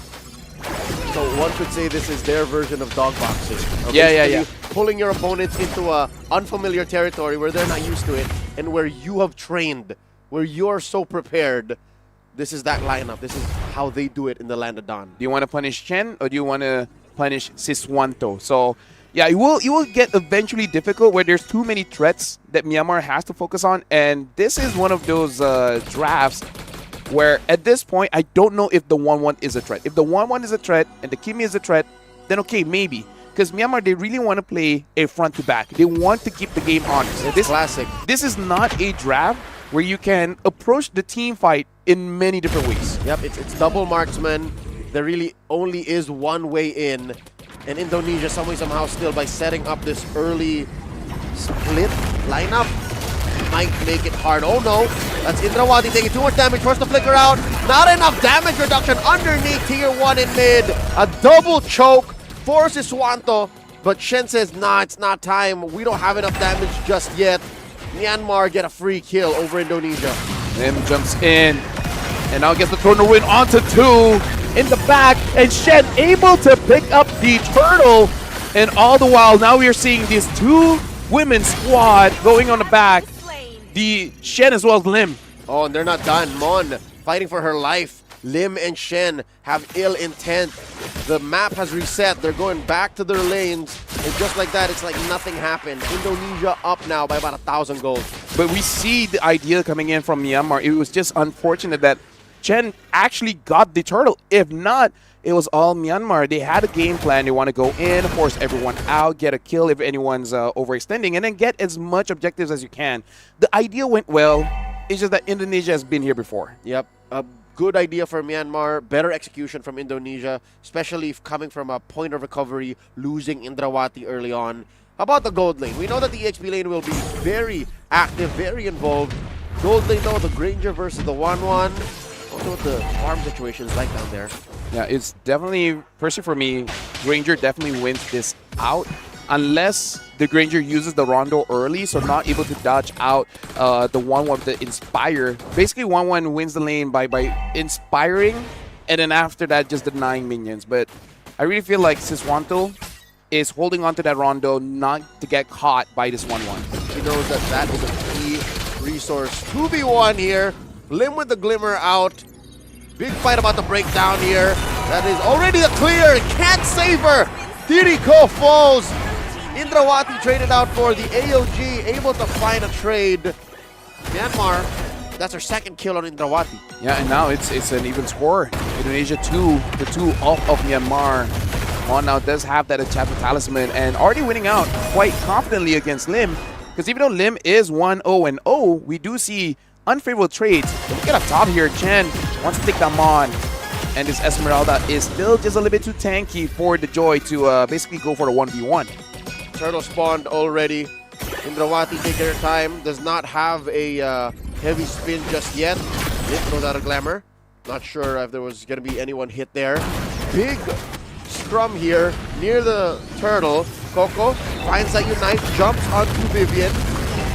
so one could say this is their version of dog boxing. Yeah. Pulling your opponents into a unfamiliar territory where they're not used to it and where you have trained, where you're so prepared. This is that lineup. This is how they do it in the Land of Dawn. Do you want to punish Chen or do you want to punish Siswanto? So, yeah, it will get eventually difficult where there's too many threats that Myanmar has to focus on. And this is one of those drafts where at this point, I don't know if the 1-1 is a threat. If the 1-1 is a threat and the Kimi is a threat, then okay, maybe. Because Myanmar, they really want to play a front-to-back. They want to keep the game honest. It's classic. This is not a draft where you can approach the team fight in many different ways. Yep, it's double marksman. There really only is one way in. And Indonesia, somehow still, by setting up this early split lineup, might make it hard. Oh no, that's Indrawati taking too much damage, forced to flicker out. Not enough damage reduction underneath tier 1 in mid. A double choke forces Swanto, but Shen says, nah, it's not time. We don't have enough damage just yet. Myanmar get a free kill over Indonesia. Lim jumps in and now gets the Turner win onto 2 in the back, and Shen able to pick up the turtle. And all the while, now we are seeing this 2-women squad going on the back. The Shen as well as Lim. Oh, and they're not done. Mon fighting for her life. Lim and Shen have ill intent. The map has reset. They're going back to their lanes. And just like that, it's like nothing happened. Indonesia up now by about 1,000 gold. But we see the idea coming in from Myanmar. It was just unfortunate that Chen actually got the turtle. If not, it was all Myanmar. They had a game plan. They want to go in, force everyone out, get a kill if anyone's overextending, and then get as much objectives as you can. The idea went well. It's just that Indonesia has been here before. Yep. A good idea for Myanmar. Better execution from Indonesia, especially coming from a point of recovery, losing Indrawati early on. How about the gold lane? We know that the EXP lane will be very active, very involved. Gold lane, though, the Granger versus the 1-1. Also, what the farm situation is like down there. Yeah, it's definitely, personally for me, Granger definitely wins this out. Unless the Granger uses the Rondo early, so not able to dodge out the 1-1 with the Inspire. Basically, 1-1 wins the lane by inspiring, and then after that, just denying minions. But I really feel like Siswanto is holding on to that Rondo not to get caught by this 1-1. He knows that that is a key resource. 2v1 here. Lim with the Glimmer out. Big fight about to break down here. That is already the clear. Can't save her. Tiriko falls. Indrawati traded out for the AOG. Able to find a trade. Myanmar, that's her second kill on Indrawati. Yeah, and now it's an even score. Indonesia 2, the 2 off of Myanmar. Mon now does have that Enchanted Talisman and already winning out quite confidently against Lim. Because even though Lim is 1-0-0, we do see unfavorable trades. Look at up top here. Chen wants to take them on. And this Esmeralda is still just a little bit too tanky for the Joy to basically go for the 1v1. Turtle spawned already. Indrawati taking her time. Does not have a heavy spin just yet. Did throw out a Glamour. Not sure if there was going to be anyone hit there. Big scrum here near the turtle. Coco finds that Unite, jumps onto Vivian.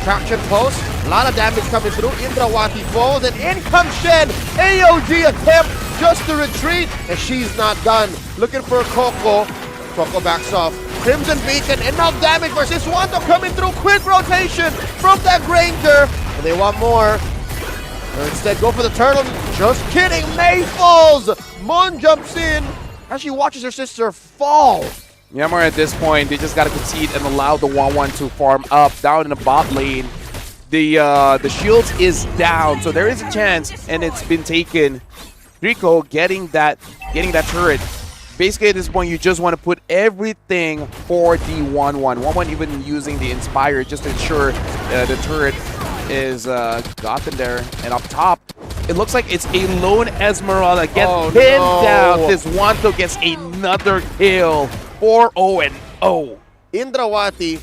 Traction post, a lot of damage coming through. Indrawati falls, and in comes Shen. AOG attempt just to retreat, and she's not done. Looking for Coco. Coco backs off. Crimson Beacon, enough damage versus Swanto coming through. Quick rotation from that Granger. And they want more. Or instead, go for the turtle. Just kidding. May falls. Mon jumps in as she watches her sister fall. Myanmar at this point, they just got to concede and allow the 1-1 to farm up down in the bot lane. The shields is down, so there is a chance, and it's been taken. Rico getting that turret. Basically, at this point, you just want to put everything for the 1-1. 1-1 even using the Inspire just to ensure the turret is gotten there. And up top, it looks like it's a lone Esmeralda gets pinned down. This Wanto gets another kill. 4-0-0. Indrawati,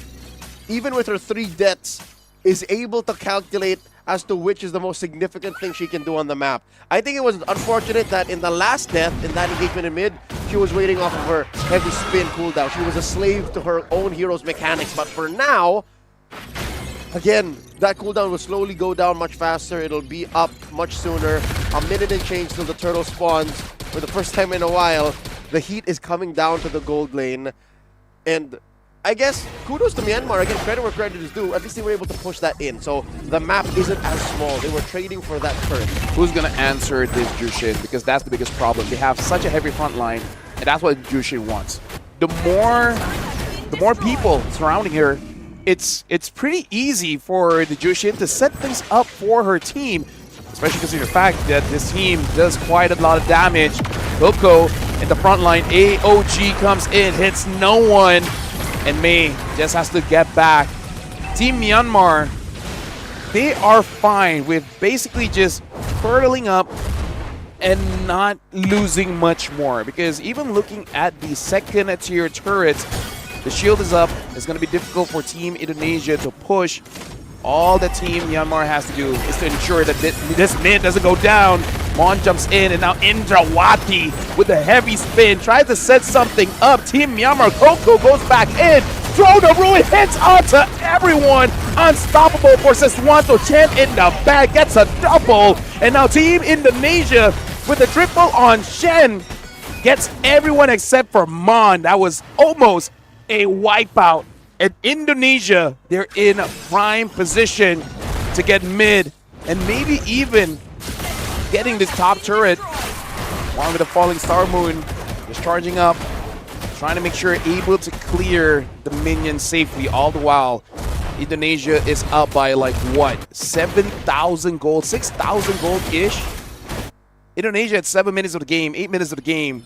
even with her 3 deaths, is able to calculate as to which is the most significant thing she can do on the map. I think it was unfortunate that in the last death, in that engagement in mid, she was waiting off of her heavy spin cooldown. She was a slave to her own hero's mechanics. But for now, again, that cooldown will slowly go down much faster. It'll be up much sooner. A minute and change till the turtle spawns. For the first time in a while, the heat is coming down to the gold lane. And I guess kudos to Myanmar. Again, credit where credit is due. At least they were able to push that in. So the map isn't as small. They were trading for that turret. Who's going to answer this Jushin? Because that's the biggest problem. They have such a heavy front line, and that's what Jushin wants. The more people surrounding her, it's pretty easy for the Jushin to set things up for her team, especially considering the fact that this team does quite a lot of damage. Coco in the front line. AOG comes in, hits no one. And May just has to get back. Team Myanmar, they are fine with basically just hurtling up and not losing much more. Because even looking at the second tier turrets, the shield is up. It's going to be difficult for Team Indonesia to push. All that Team Myanmar has to do is to ensure that this mid doesn't go down. Mon jumps in, and now Indrawati with a heavy spin tries to set something up. Team Myanmar, Coco goes back in. Throne of Ruin hits onto everyone. Unstoppable for Siswanto. Chen in the back gets a double. And now Team Indonesia with a triple on Shen gets everyone except for Mon. That was almost a wipeout. And Indonesia, they're in prime position to get mid and maybe even getting this top turret. One with a falling Star Moon, just charging up, trying to make sure able to clear the minions safely. All the while, Indonesia is up by like what? 7,000 gold, 6,000 gold-ish? Indonesia at 7 minutes of the game, 8 minutes of the game.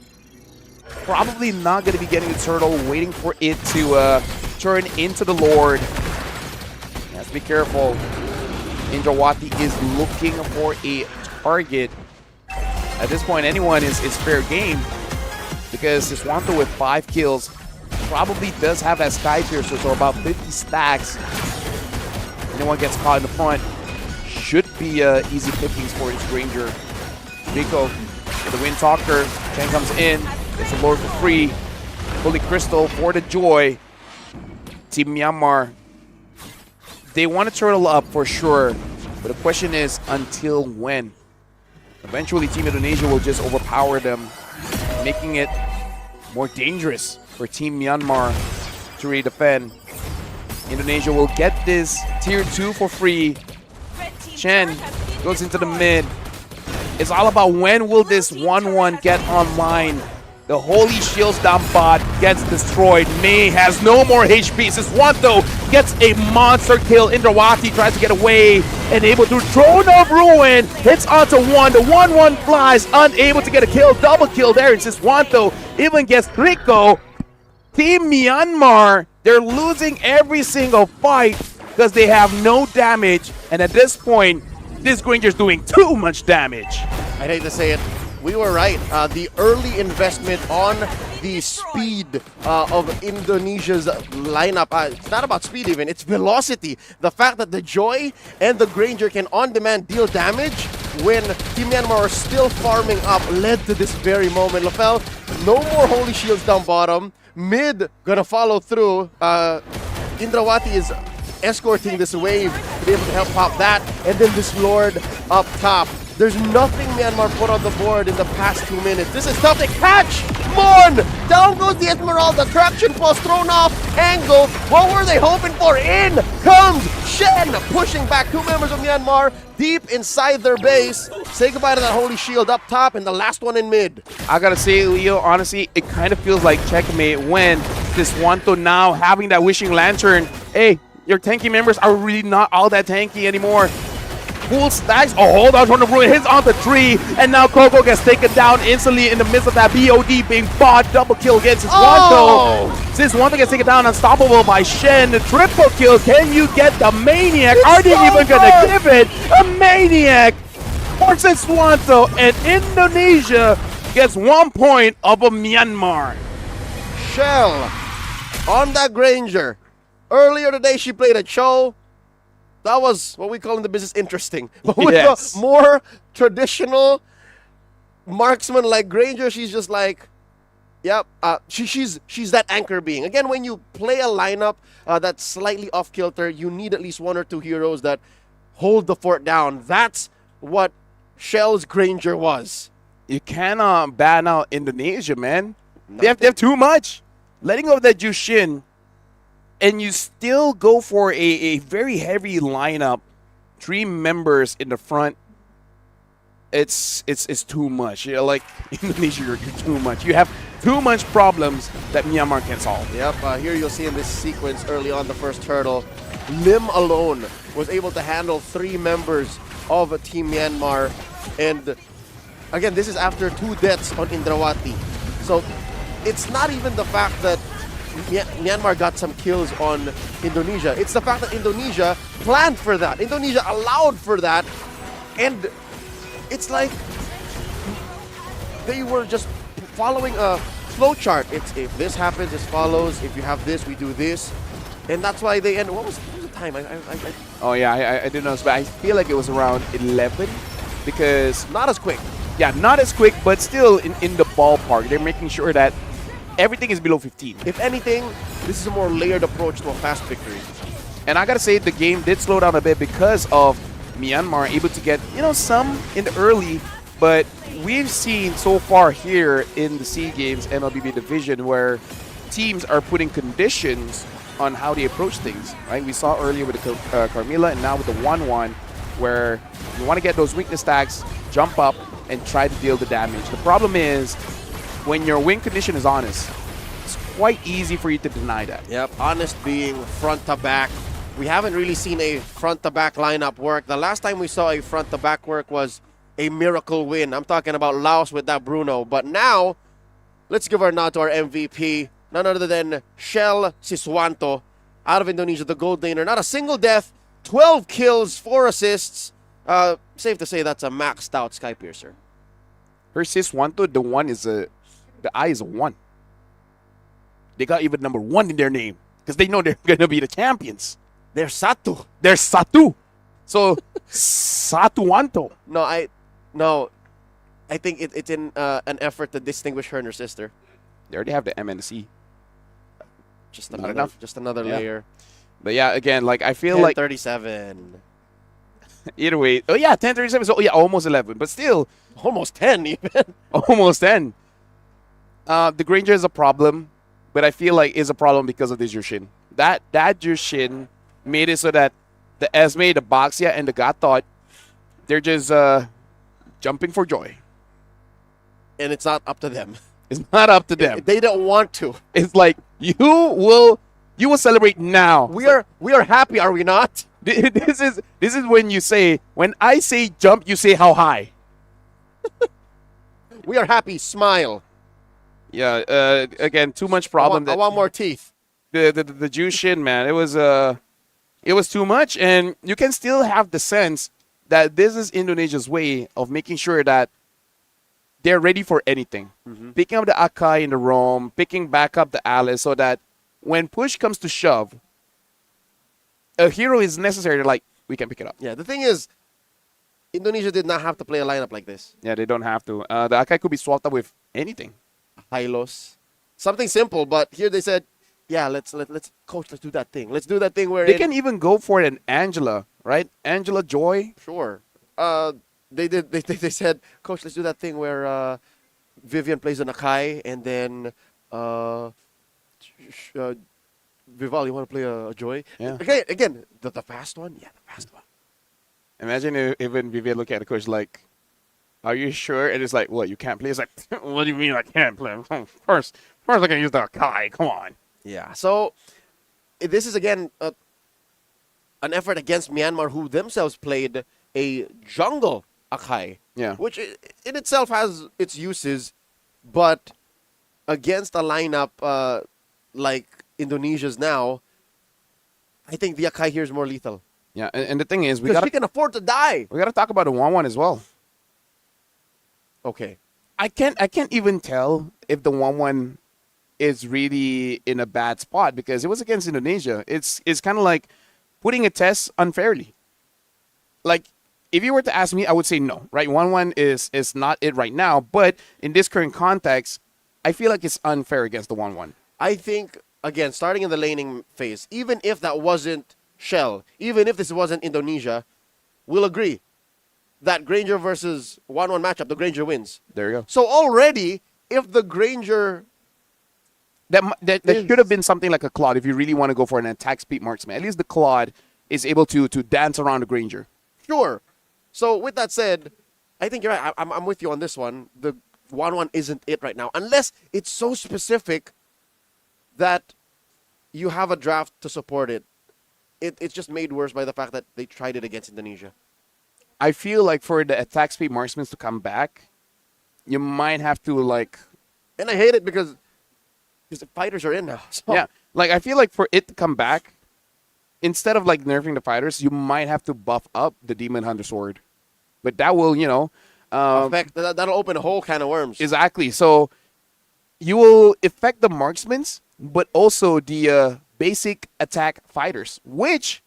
Probably not going to be getting the turtle, waiting for it to turn into the Lord. You have to be careful. Indrawati is looking for a target. At this point, anyone is fair game because Siswanto with 5 kills probably does have that Sky Piercer, so about 50 stacks. Anyone gets caught in the front should be easy pickings for his Ranger. Rico with the Wind Talker. Chen comes in. Gets the Lord for free. Holy Crystal for the Joy. Team Myanmar, they want to turtle up for sure, but the question is until when? Eventually, Team Indonesia will just overpower them, making it more dangerous for Team Myanmar to really defend. Indonesia will get this tier 2 for free. Chen goes into the mid. It's all about when will this 1-1 get online. The Holy Shields down bot gets destroyed. Mei has no more HP. Siswanto gets a monster kill. Indrawati tries to get away and able to Throne of Ruin. Hits onto one. The 1-1 flies, unable to get a kill. Double kill there, and Siswanto even gets Rico. Team Myanmar, they're losing every single fight because they have no damage. And at this point, this Granger's doing too much damage. I hate to say it. We were right. The early investment on the speed of Indonesia's lineup. It's not about speed even, it's velocity. The fact that the Joy and the Granger can on-demand deal damage when Team Myanmar are still farming up led to this very moment. Lafel, no more Holy Shields down bottom. Mid gonna follow through. Indrawati is escorting this wave to be able to help pop that. And then this Lord up top. There's nothing Myanmar put on the board in the past 2 minutes. This is tough to catch! Mon! Down goes the Esmeralda. Traction pulse thrown off. Angle. What were they hoping for? In comes Shen, pushing back 2 members of Myanmar deep inside their base. Say goodbye to that Holy Shield up top and the last one in mid. I gotta say, Leo, honestly, it kind of feels like checkmate when Siswanto now having that Wishing Lantern. Hey, your tanky members are really not all that tanky anymore. Full stacks. Oh, hold on, Throne of Ruin hits on the tree, and now Coco gets taken down instantly in the midst of that BOD being bought. Double kill against Siswanto. Siswanto gets taken down, unstoppable by Shen. The triple kill. Can you get the Maniac? Are they even gonna give it a Maniac for Siswanto? And Indonesia gets 1 point of a Myanmar. Shell on that Granger. Earlier today, she played a Cho. That was what we call in the business interesting. But with a more traditional marksman like Granger, she's just like, yep, she's that anchor being. Again, when you play a lineup that's slightly off kilter, you need at least 1 or 2 heroes that hold the fort down. That's what Shell's Granger was. You cannot ban out Indonesia, man. They have too much. Letting go of that Jushin, and you still go for a very heavy lineup, 3 members in the front. It's too much. You're like, Indonesia, you're too much. You have too much problems that Myanmar can solve. Yep, here you'll see in this sequence early on the first turtle, Lim alone was able to handle 3 members of Team Myanmar. And again, this is after 2 deaths on Indrawati. So it's not even the fact that Myanmar got some kills on Indonesia. It's the fact that Indonesia planned for that. Indonesia allowed for that. And it's like they were just following a flow chart. It's if this happens, this follows. If you have this, we do this. And that's why they end. What was the time? Oh, yeah, I didn't know. But I feel like it was around 11 because... Not as quick. Yeah, not as quick, but still in the ballpark. They're making sure that everything is below 15. If anything, this is a more layered approach to a fast victory. And I gotta say, the game did slow down a bit because of Myanmar able to get, some in the early, but we've seen so far here in the SEA Games MLBB division where teams are putting conditions on how they approach things, right? We saw earlier with the Carmilla and now with the 1-1 where you want to get those weakness stacks, jump up, and try to deal the damage. The problem is when your win condition is honest, quite easy for you to deny that. Yep, Honest being front to back. We haven't really seen a front to back lineup work. The last time we saw a front to back work was a miracle win. I'm talking about Laos with that Bruno. But now, let's give our nod to our MVP, none other than Shell Siswanto out of Indonesia, the gold laner. Not a single death, 12 kills, 4 assists. Safe to say that's a maxed out Sky Piercer. Her Siswanto, the I is a 1. They got even number 1 in their name because they know they're going to be the champions. They're Satu. They're Satu. So, Satuanto. No, I think it's in an effort to distinguish her and her sister. They already have the M and the C. Just Not another, enough. just another Yeah. layer. But yeah, again, like I feel like 37. either way. Oh yeah, 10:37. So yeah, almost 11, but still almost 10 even. Almost 10. The Granger is a problem, but I feel like it's a problem because of this Jushin. That Jushin made it so that the Esme, the Baxia, and the God thought they're just jumping for joy. And it's not up to them. It's not up to them. They don't want to. It's like you will celebrate now. We are happy, are we not? This is when you say, when I say jump, you say how high. We are happy. Smile. Yeah. Again, too much problem. I want more teeth. The Jushin, man, it was too much, and you can still have the sense that this is Indonesia's way of making sure that they're ready for anything. Picking up the Akai in the Rome, picking back up the Alice, so that when push comes to shove, a hero is necessary. Like, we can pick it up. Yeah, the thing is, Indonesia did not have to play a lineup like this. Yeah, they don't have to. The Akai could be swapped up with anything. Hylos. Something simple, but here they said, yeah, let's coach, let's do that thing. Let's do that thing where they can even go for an Angela, right? Angela Joy. Sure. They said, coach, let's do that thing where Vivian plays an Akai and then Vival, you want to play a Joy? Yeah. Again, the fast one? Yeah, the fast one. Imagine if even Vivian look at the coach like, are you sure? And it's like, what, you can't play? It's like, what do you mean I can't play? First I can use the Akai. Come on. Yeah, so this is, again, an effort against Myanmar, who themselves played a jungle Akai. Yeah. Which in itself has its uses, but against a lineup like Indonesia's now, I think the Akai here is more lethal. Yeah, and the thing is, because she can afford to die. We got to talk about the 1-1 as well. Okay. I can't even tell if the 1-1 is really in a bad spot because it was against Indonesia. It's kind of like putting a test unfairly. Like, if you were to ask me, I would say no, right? 1-1 is not it right now, but in this current context, I feel like it's unfair against the 1-1. I think, again, starting in the laning phase, even if that wasn't Shell, even if this wasn't Indonesia, we'll agree that Granger versus 1-1 matchup, the Granger wins. There you go. So already, if the Granger... That should have been something like a Claude if you really want to go for an attack speed marksman. At least the Claude is able to dance around the Granger. Sure. So with that said, I think you're right. I'm with you on this one. The 1-1 isn't it right now. Unless it's so specific that you have a draft to support it. It's just made worse by the fact that they tried it against Indonesia. I feel like for the attack speed marksmen to come back, you might have to like... And I hate it because the fighters are in now. So. Yeah, like I feel like for it to come back, instead of like nerfing the fighters, you might have to buff up the Demon Hunter Sword. But that will, affect, that'll open a whole can of worms. Exactly. So you will affect the marksmans, but also the basic attack fighters, which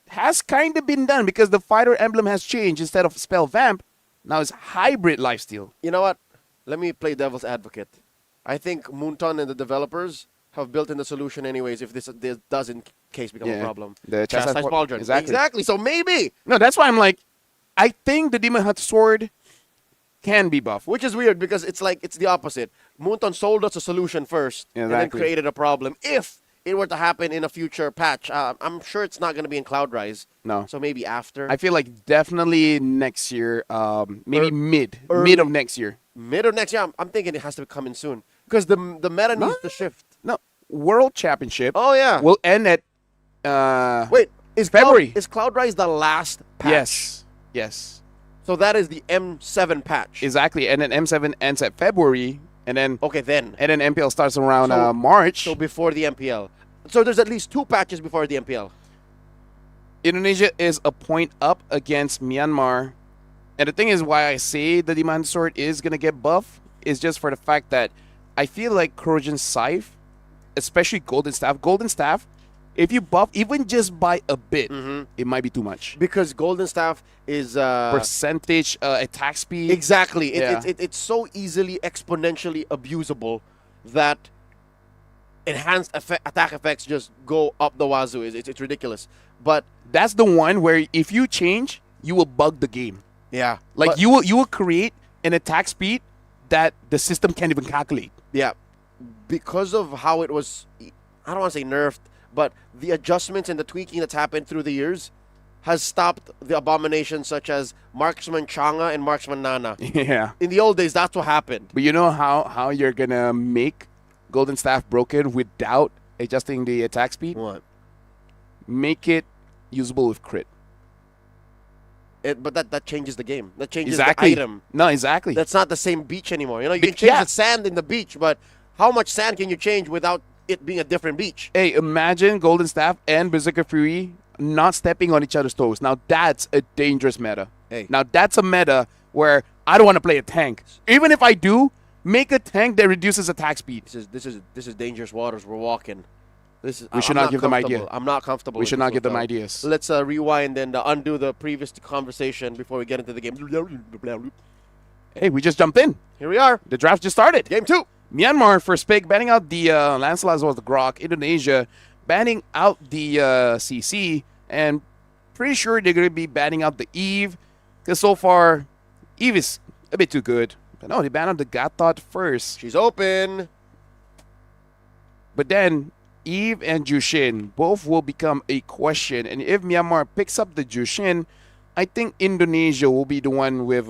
has kind of been done because the fighter emblem has changed. Instead of spell vamp, now it's hybrid lifesteal. You know what? Let me play devil's advocate. I think Moonton and the developers have built in the solution anyways if this does in case become a problem. The Chastise Pauldron. Exactly. So maybe. No, that's why I'm like, I think the Demon Hunter Sword can be buffed. Which is weird because it's like, it's the opposite. Moonton sold us a solution first and then created a problem. If it were to happen in a future patch, I'm sure it's not going to be in Cloud Rise. No. So maybe after. I feel like definitely next year, maybe mid of next year. Mid of next year, I'm thinking it has to be coming soon. Because the meta needs to shift. No, World Championship. Oh yeah. Will end at Wait, is February. Is Cloud Rise the last patch? Yes. So that is the M7 patch. Exactly. And then M7 ends at February, and then then MPL starts around So- March. So before the MPL. So there's at least 2 patches before the MPL. Indonesia is a point up against Myanmar. And the thing is why I say the Demand Sword is going to get buff is just for the fact that I feel like Corrosion Scythe, especially Golden Staff, if you buff even just by a bit, it might be too much. Because Golden Staff is Percentage attack speed. exactly. Yeah. It's so easily exponentially abusable that enhanced attack effects just go up the wazoo. It's ridiculous. But That's the one where if you change, you will bug the game. yeah, Like but- you will create an attack speed that the system can't even calculate. Yeah, because of how it was, I don't want to say nerfed, but the adjustments and the tweaking that's happened through the years has stopped the abominations such as Marksman Changa and Marksman Nana. Yeah. In the old days, that's what happened. But you know how you're gonna make Golden Staff broken without adjusting the attack speed? What? Make it usable with crit. But that changes the game. That changes Exactly. the item. No, exactly. That's not the same beach anymore. You know, you can change the sand in the beach, but how much sand can you change without it being a different beach? Hey, imagine Golden Staff and Berserker Fury not stepping on each other's toes. Now that's a dangerous meta. Hey. Now that's a meta where I don't want to play a tank. Even if I do, make a tank that reduces attack speed. This is dangerous waters we're walking. We should not give them comfortable. idea. I'm not comfortable. We with should this not give them one, ideas. Let's rewind and undo the previous conversation before we get into the game. Hey, we just jumped in. Here we are. The draft just started. Game 2. Myanmar first pick, banning out the Lancelot as well as the Grok. Indonesia banning out the CC. And pretty sure they're going to be banning out the Eve. Because so far, Eve is a bit too good. But no, they banned out the Gatot first. She's open. But then, Eve and Jushin both will become a question. And if Myanmar picks up the Jushin, I think Indonesia will be the one with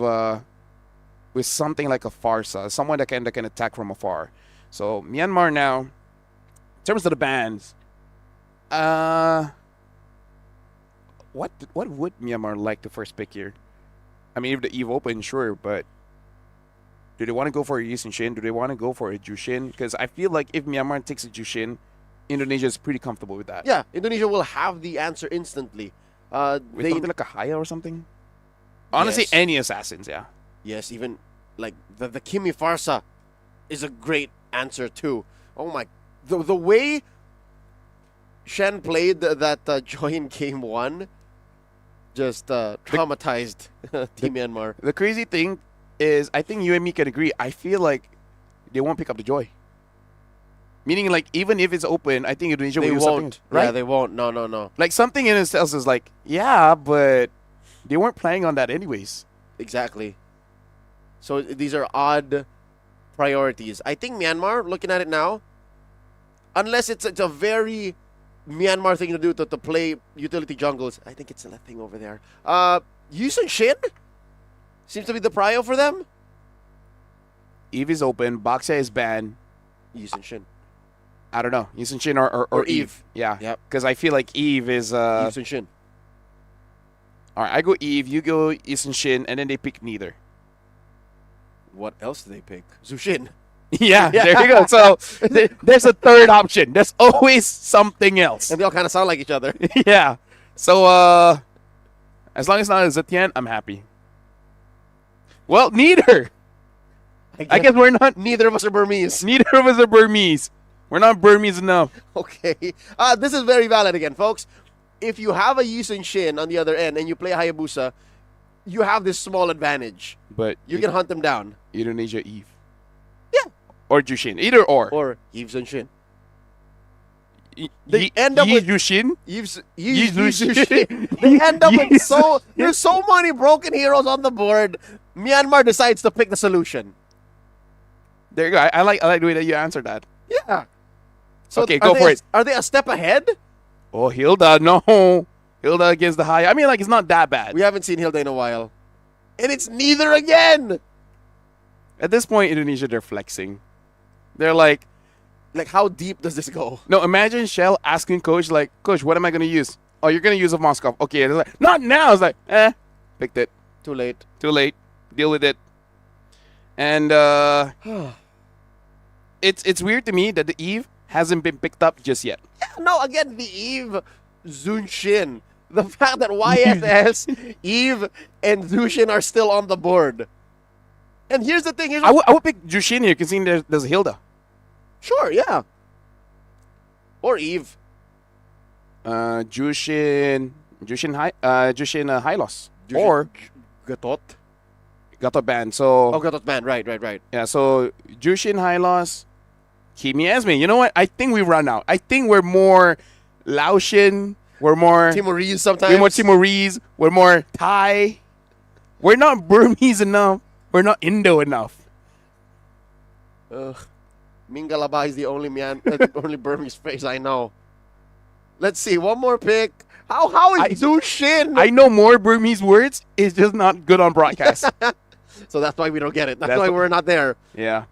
something like a Farsa, someone that can attack from afar. So Myanmar now, in terms of the bans, what would Myanmar like to first pick here? I mean, if the Eve open, sure, but do they want to go for a Yusin Shin? Do they want to go for a Jushin? Because I feel like if Myanmar takes a Jushin, Indonesia is pretty comfortable with that. Yeah, Indonesia will have the answer instantly. With something like a Haya or something? Honestly, Yes. any assassins, yeah. Yes, even like the Kimi Farsa is a great answer too. Oh my, the way Shen played that join game 1 just traumatized Team Myanmar. The crazy thing is, I think you and me can agree, I feel like they won't pick up the Joy. Meaning, like, even if it's open, I think Indonesia They will use won't. something. Right? Yeah, they won't. No. Like, something in itself is like, yeah, but they weren't planning on that anyways. Exactly. So these are odd priorities. I think Myanmar, looking at it now, unless it's a very Myanmar thing to do to play utility jungles, I think it's a thing over there. Yusun Shin seems to be the prio for them. Eve is open, Boxia is banned. Yusun Shin. I don't know. Yusun Shin or Eve. Yeah. Yep. Because I feel like Eve is... Yusun Shin. All right, I go Eve, you go Yusun Shin, and then they pick neither. What else do they pick? Zushin. Yeah, there you go. So there's a third option. There's always something else. And they all kind of sound like each other. Yeah. So as long as it's not a Zetian, I'm happy. Well, neither. I guess we're not. Neither of us are Burmese. Neither of us are Burmese. We're not Burmese enough. Okay. This is very valid again, folks. If you have a Yusun Shin on the other end and you play Hayabusa, you have this small advantage. But you can hunt them down. Indonesia Eve. Yeah. Or Jushin. Either or. Or Yusun Shin. They end up with Jushin. They end up with there's so many broken heroes on the board. Myanmar decides to pick the solution. There you go. I like the way that you answered that. Yeah. So okay, go for it. Are they a step ahead? Oh, Hilda, no. Hilda against the high. I mean, like, it's not that bad. We haven't seen Hilda in a while. And it's neither again. At this point, Indonesia, they're flexing. They're like, how deep does this go? no, imagine Shell asking Coach, like, Coach, what am I going to use? Oh, you're going to use a Moskov. Okay. It's like, not now. It's like, picked it. Too late. Too late. Deal with it. And it's weird to me that the Eve hasn't been picked up just yet. Yeah, no, again, the Eve, Zunshin. The fact that YSS, Eve, and Zushin are still on the board. And here's the thing. I would pick Jushin here, considering there's Hilda. Sure, yeah. Or Eve. Jushin Hylos. Or Gatot. Gatot Band. So, Gatot Band. Right. yeah, so Jushin Hylos, Kimi Esme. You know what? I think we run out. I think we're more Laotian. We're more Timorese sometimes. We're more Timorese. We're more Thai. We're not Burmese enough. We're not Indo enough. Mingalaba is the only only Burmese face I know. Let's see, one more pick. How is Zushin? I know more Burmese words. It's just not good on broadcast. So that's why we don't get it. That's why we're not there. Yeah.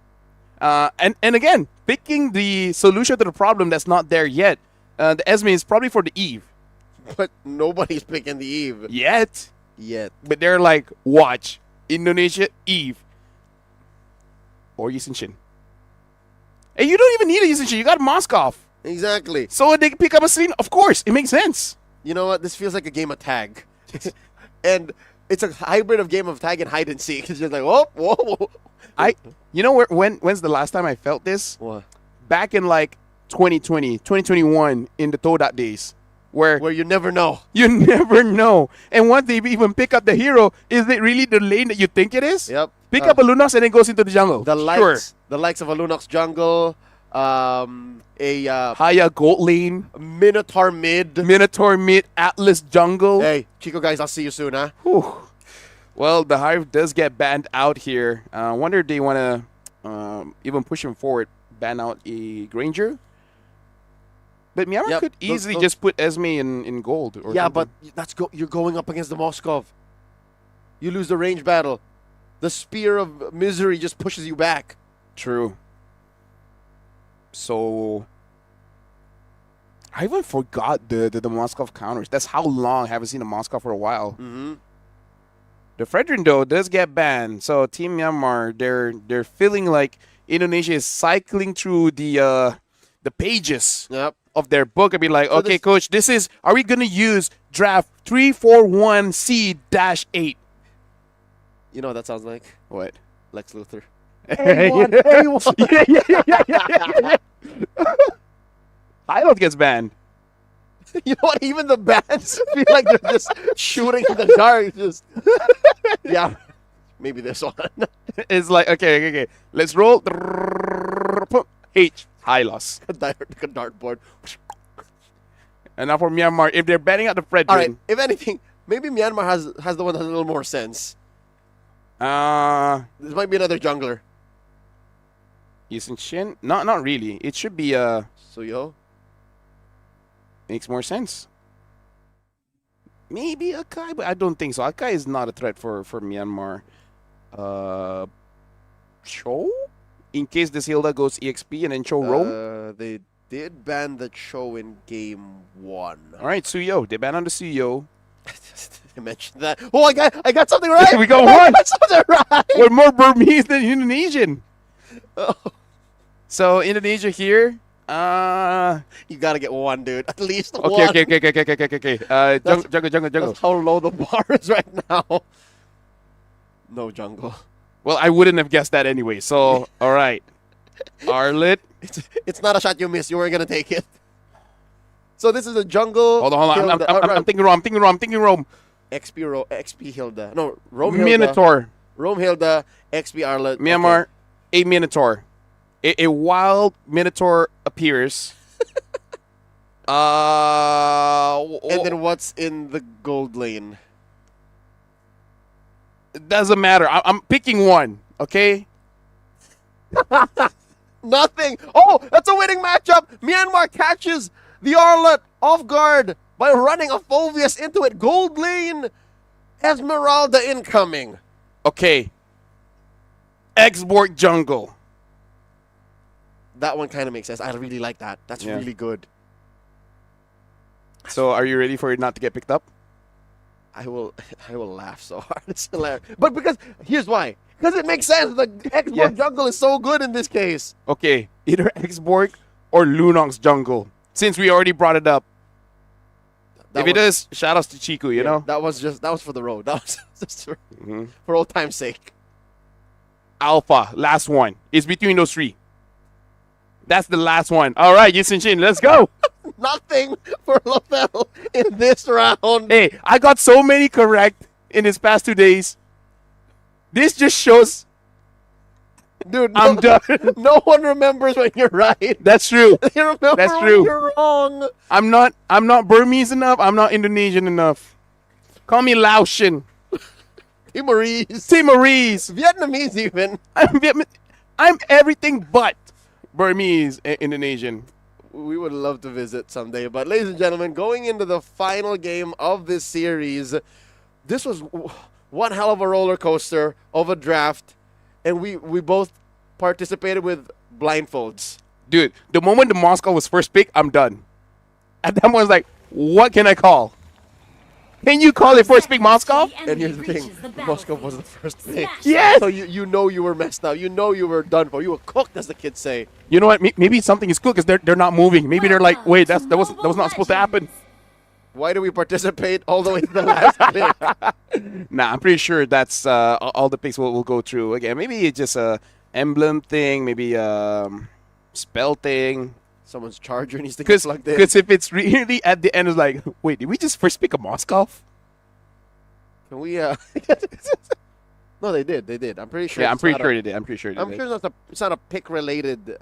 And again, picking the solution to the problem that's not there yet. The Esme is probably for the Eve. But nobody's picking the Eve. Yet. But they're like, watch. Indonesia, Eve. Or Yusin. And you don't even need a Yusin. You got Moskov. Exactly. So they can pick up a scene. Of course, it makes sense. You know what? This feels like a game of tag. And it's a hybrid of game of tag and hide and seek. It's just like, whoa. You know when's the last time I felt this? What? Back in like 2020, 2021 in the Todat days. Where you never know. You never know. And once they even pick up the hero, is it really the lane that you think it is? Yep. Pick up a Lunox and then goes into the jungle. The likes of a Lunox jungle, Haya gold lane, Minotaur mid, Atlas jungle. Hey, Chico guys, I'll see you soon, huh? Whew. Well, the Hive does get banned out here. I wonder if they want to even push him forward, ban out a Granger. But Myanmar could easily just put Esme in gold. Or something. But you're going up against the Moskov. You lose the range battle. The Spear of Misery just pushes you back. True. So I even forgot the Moskov counters. That's how long I haven't seen a Moskov for a while. Mm-hmm. The Fredrin, though, does get banned. So Team Myanmar, they're feeling like Indonesia is cycling through the pages of their book and be like, okay, coach, are we going to use draft 341C-8? You know what that sounds like? What? Lex Luthor. Yeah. Pilot gets banned. You know what? Even the bands feel like they're just shooting in the dark. Just yeah, maybe this one. It's like, okay. Let's roll. H. High loss. Dartboard. And now for Myanmar, if they're banning out the Fredrin. All right, if anything, maybe Myanmar has the one that has a little more sense. This might be another jungler. Isn't Shin? Not really. It should be Suyo. Makes more sense. Maybe Akai, but I don't think so. Akai is not a threat for Myanmar. Cho? In case this Hilda goes EXP and then Cho roam? They did ban the Cho in game 1. All right, Suyo. They banned on the Suyo. I mentioned that. Oh, I got something right. We got one. I got something right. We're more Burmese than Indonesian. Oh. So Indonesia here. You gotta get one, dude. At least one. Okay. Jungle. That's how low the bar is right now. No jungle. Well, I wouldn't have guessed that anyway. So, all right. Arlet. It's not a shot you miss. You weren't gonna take it. So this is a jungle. Hold on. I'm thinking wrong. XP Hilda. No, Rome Hilda. Minotaur. Rome Hilda. XP Arlet. Myanmar. Okay. A Minotaur. A wild Minotaur appears. And then what's in the gold lane? It doesn't matter. I'm picking one, okay? Nothing. Oh, that's a winning matchup. Myanmar catches the Arlet off guard by running a Fulvius into it. Gold lane. Esmeralda incoming. Okay. Export jungle. That one kind of makes sense. I really like that. That's really good. So are you ready for it not to get picked up? I will laugh so hard. It's hilarious. But because here's why. Because it makes sense. The Xborg jungle is so good in this case. Okay, either Xborg or Lunong's jungle. Since we already brought it up. If it is, shout outs to Chiku, you know? That was for the road. That was just for old time's sake. Alpha, last one. It's between those three. That's the last one. All right, Yisun Shin, let's go. Nothing for Lavelle in this round. Hey, I got so many correct in these past 2 days. This just shows, dude, I'm done. No one remembers when you're right. That's true. They remember That's when true. you're wrong. I'm not Burmese enough. I'm not Indonesian enough. Call me Laotian. Timorese. Vietnamese even. I'm everything but Burmese and Indonesian. We would love to visit someday. But ladies and gentlemen, going into the final game of this series, this was one hell of a roller coaster of a draft. And we both participated with blindfolds. Dude, the moment the Moscow was first pick, I'm done. At that point, I was like, what can I call? Can you call it first pick Moscow? And here's the thing, Moscow was the first pick. Yes! So you know you were messed up. You know you were done for. You were cooked, as the kids say. You know what? Maybe something is cool because they're not moving. Maybe they're like, wait, that was not supposed to happen. Why do we participate all the way to the last pick? Nah, I'm pretty sure that's all the picks will go through. Again, maybe it's just a emblem thing, maybe spell thing. Someone's charger needs to get plugged in. Because if it's really at the end, it's like, wait, did we just first pick a Moskov? Can we? No, they did. They did. I'm pretty sure. Yeah, I'm pretty sure they did. I'm pretty sure they I'm did. sure it's not a pick-related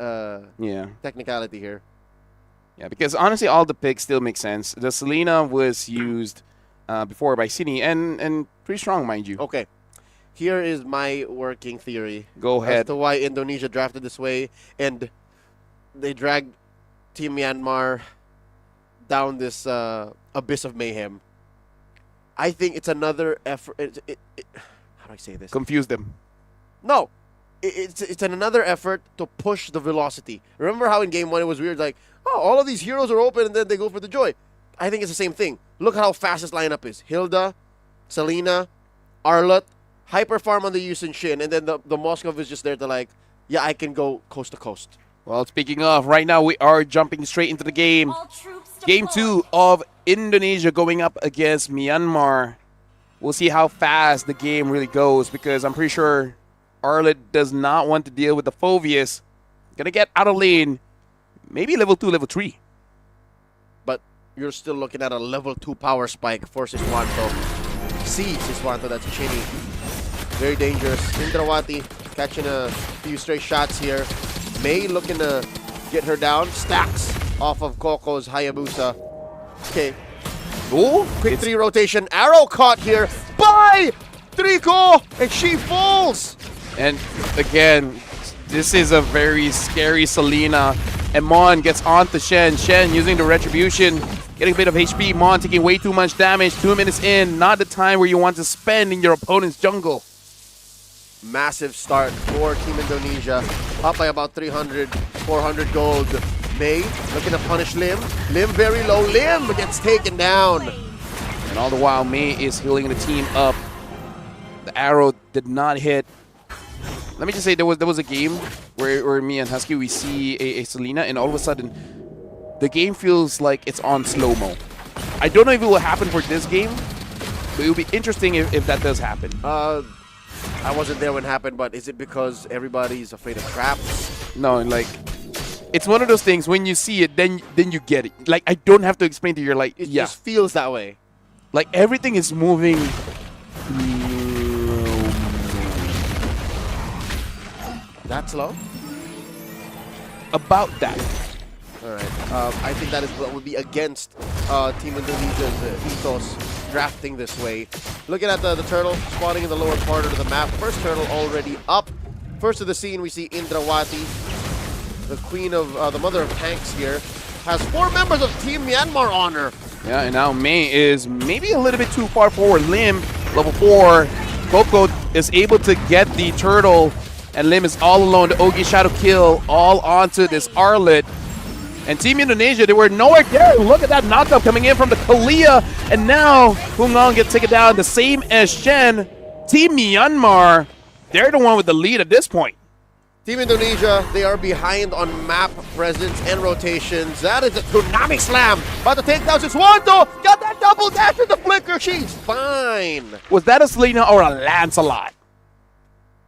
technicality here. Yeah, because honestly, all the picks still make sense. The Selena was used before by Cine, and pretty strong, mind you. Okay. Here is my working theory. Go ahead. As to why Indonesia drafted this way, and they dragged Team Myanmar down this abyss of mayhem. I think it's another effort. How do I say this? Confuse them. No. It's another effort to push the velocity. Remember how in Game 1 it was weird? Like, oh, all of these heroes are open and then they go for the joy. I think it's the same thing. Look how fast this lineup is. Hilda, Selena, Arlott, Hyper Farm on the Yusin Shin, and then the Moskov is just there to like, yeah, I can go coast to coast. Well, speaking of, right now we are jumping straight into the game. Game 2 of Indonesia going up against Myanmar. We'll see how fast the game really goes because I'm pretty sure Arlott does not want to deal with the Phoveus. Gonna get out of lane. Maybe level 2, level 3. But you're still looking at a level 2 power spike for Siswanto. See Siswanto, that's Chinny. Very dangerous. Indrawati catching a few stray shots here. May looking to get her down. Stacks off of Coco's Hayabusa. Okay. Ooh, quick 3 rotation. Arrow caught here by Trico, and she falls. And again, this is a very scary Selena. And Mon gets onto Shen. Shen using the Retribution, getting a bit of HP. Mon taking way too much damage. 2 minutes in, not the time where you want to spend in your opponent's jungle. Massive start for Team Indonesia. Up by about 300, 400 gold. May looking to punish Lim. Lim very low. Lim gets taken down. And all the while, May is healing the team up. The arrow did not hit. Let me just say, there was a game where me and Husky, we see a Selena, and all of a sudden, the game feels like it's on slow-mo. I don't know if it will happen for this game, but it will be interesting if that does happen. I wasn't there when it happened, but is it because everybody's afraid of traps? No, like, it's one of those things, when you see it, then you get it. Like, I don't have to explain to you, you're like, It yeah. just feels that way. Like, everything is moving. That slow? About that. All right. I think that is what would be against Team Indonesia's ethos drafting this way. Looking at the turtle spawning in the lower part of the map. First turtle already up. First of the scene, we see Indrawati, the queen of the mother of tanks here, has 4 members of Team Myanmar on her. Yeah, and now May is maybe a little bit too far forward. Lim, level 4. Coco is able to get the turtle, And Lim is all alone. The Ogi Shadow Kill all onto this Arlet. And Team Indonesia, they were nowhere near. Look at that knockup coming in from the Kalia. And now Hung Long gets taken down, the same as Shen. Team Myanmar, they're the one with the lead at this point. Team Indonesia, they are behind on map presence and rotations. That is a tsunami slam. About to take down Siswanto. Got that double dash with the flicker. She's fine. Was that a Selena or a Lancelot?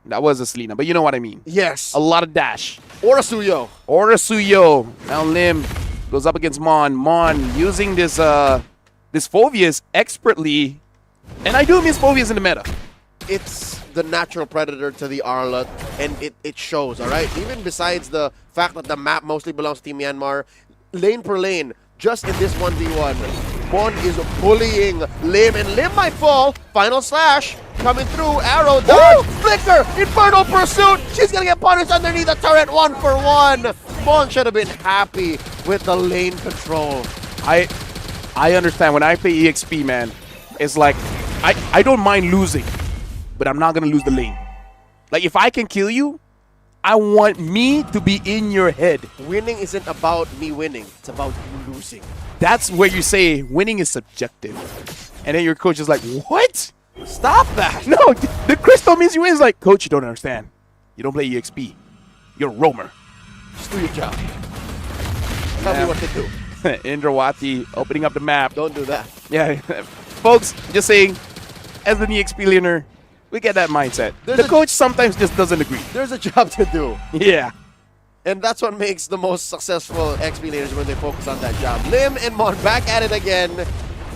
That was a Selena, but you know what I mean. Yes. A lot of dash. Or a Suyo. Or a Suyo. Now Lim goes up against Mon. Mon using this Phoveus expertly. And I do miss Phoveus in the meta. It's the natural predator to the Arlet, and it shows, all right? Even besides the fact that the map mostly belongs to Team Myanmar, lane per lane, just in this 1v1, Mon is bullying Lim, and Lim might fall. Final slash coming through, arrow, dodge, flicker, infernal pursuit. She's gonna get punished underneath the turret 1-for-1. Mon should have been happy with the lane control. I understand. When I play EXP, man, it's like, I don't mind losing, but I'm not gonna lose the lane. Like, if I can kill you, I want me to be in your head. Winning isn't about me winning, it's about you losing. That's where you say winning is subjective. And then your coach is like, what? Stop that. No, the crystal means you win. Is like, coach, you don't understand. You don't play EXP. You're a roamer. Just do your job. Tell me what to do. Indrawati opening up the map. Don't do that. Yeah, folks, just saying, as an EXP learner, we get that mindset. The coach sometimes just doesn't agree. There's a job to do. Yeah. And that's what makes the most successful XP leaders when they focus on that job. Lim and Mon back at it again.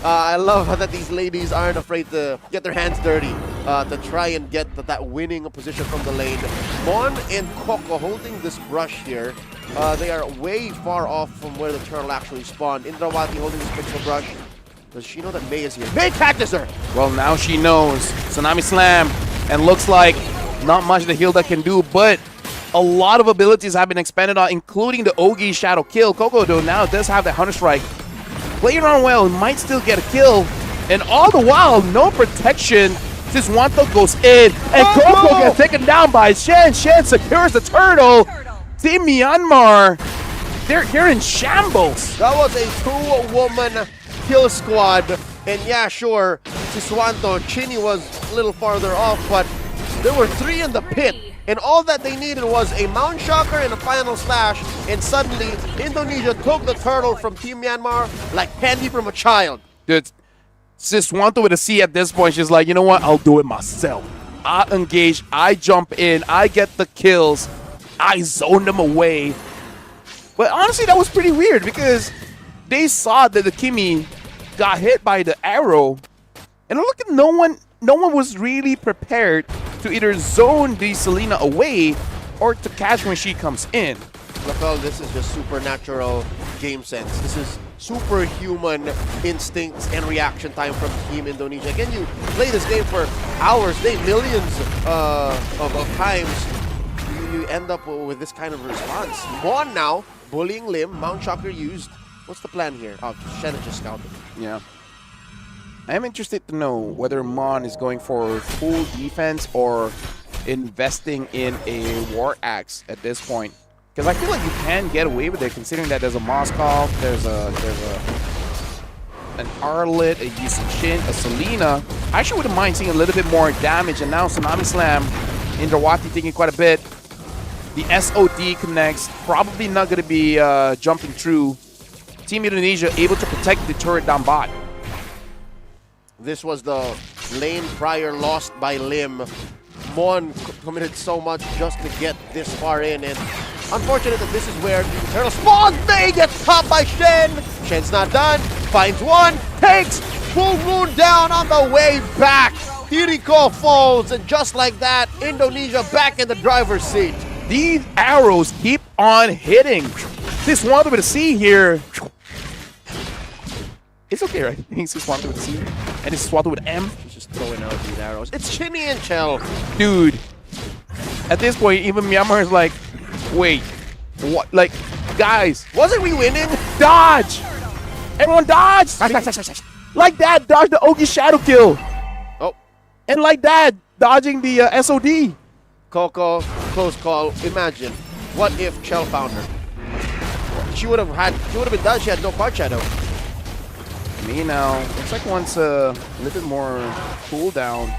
I love that these ladies aren't afraid to get their hands dirty to try and get that winning position from the lane. Mon and Coco holding this brush here. They are way far off from where the turtle actually spawned. Indrawati holding this pixel brush. Does she know that May is here? May catches her! Well, now she knows. Tsunami Slam. And looks like not much the Hilda can do, but a lot of abilities have been expanded on, including the Ogi Shadow Kill. Coco, though, now does have the Hunter Strike. Playing on well, might still get a kill. And all the while, no protection. Siswanto goes in, and Coco gets taken down by Shen. Shen secures the turtle. Team Myanmar, they're in shambles. That was a two-woman kill squad. And yeah, sure, Siswanto, Chini was a little farther off, but there were three in the pit. And all that they needed was a Mount Shocker and a final slash. And suddenly, Indonesia took the turtle from Team Myanmar like candy from a child. Dude, Siswanto with a C at this point, she's like, you know what? I'll do it myself. I engage, I jump in, I get the kills, I zone them away. But honestly, that was pretty weird because they saw that the Kimi got hit by the arrow. And look at no one was really prepared to either zone the Selena away or to catch when she comes in. Rafael, this is just supernatural game sense. This is superhuman instincts and reaction time from Team Indonesia. Again, you play this game for hours, millions of times. You end up with this kind of response. Mon now, bullying Lim, Mount Shocker used. What's the plan here? Oh, Shen just scouted. Yeah. I am interested to know whether Mon is going for full defense or investing in a War Axe at this point. Because I feel like you can get away with it considering that there's a Moskov, there's an Arlet, a Yusichin, a Selena. I actually wouldn't mind seeing a little bit more damage. And now Tsunami Slam, Indrawati taking quite a bit. The SOD connects, probably not going to be jumping through. Team Indonesia able to protect the turret down bot. This was the lane prior lost by Lim. Mon committed so much just to get this far in, and unfortunate that this is where the turtle spawns. May gets caught by Shen. Shen's not done. Finds one. Takes Full Moon down on the way back. Tiriko falls, and just like that, Indonesia back in the driver's seat. These arrows keep on hitting. This one with a C here. It's okay, right? He's Siswanto with a C, and it's Siswanto with an M. He's just throwing out these arrows. It's Chinny and Chell. Dude, at this point, even Myanmar is like, wait, what? Like, guys, wasn't we winning? Dodge! Everyone dodge! Like that, dodge the Ogi Shadow Kill. Oh. And like that, dodging the SOD. Coco close call. Imagine, what if Chell found her? She would have been done. She had no part shadow. Me now. Looks like wants a little bit more cooldown.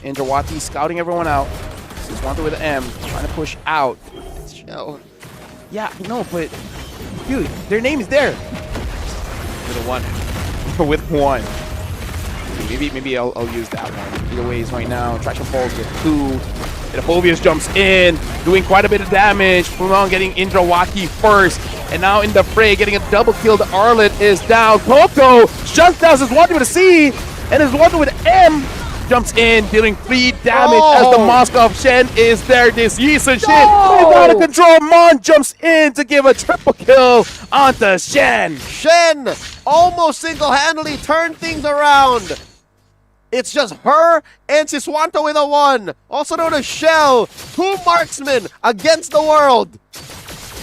Indrawati scouting everyone out. Siswanto with an M, trying to push out. Chell. Yeah, no, but dude, their name is there. With a 1. With 1. Maybe I'll use that one. Either ways right now. Traction falls with 2. Phobius jumps in, doing quite a bit of damage. Fulon getting Indrawati first. And now in the fray, getting a double kill. The Arlet is down. Coco shuts down Siswanto with a C. And Siswanto with an M. Jumps in, dealing 3 damage as the Moscow of Shen is there. This Yisun Shin is out of control. Mon jumps in to give a triple kill onto Shen. Shen almost single-handedly turned things around. It's just her and Siswanto with a 1. Also known as Shell. 2 marksmen against the world.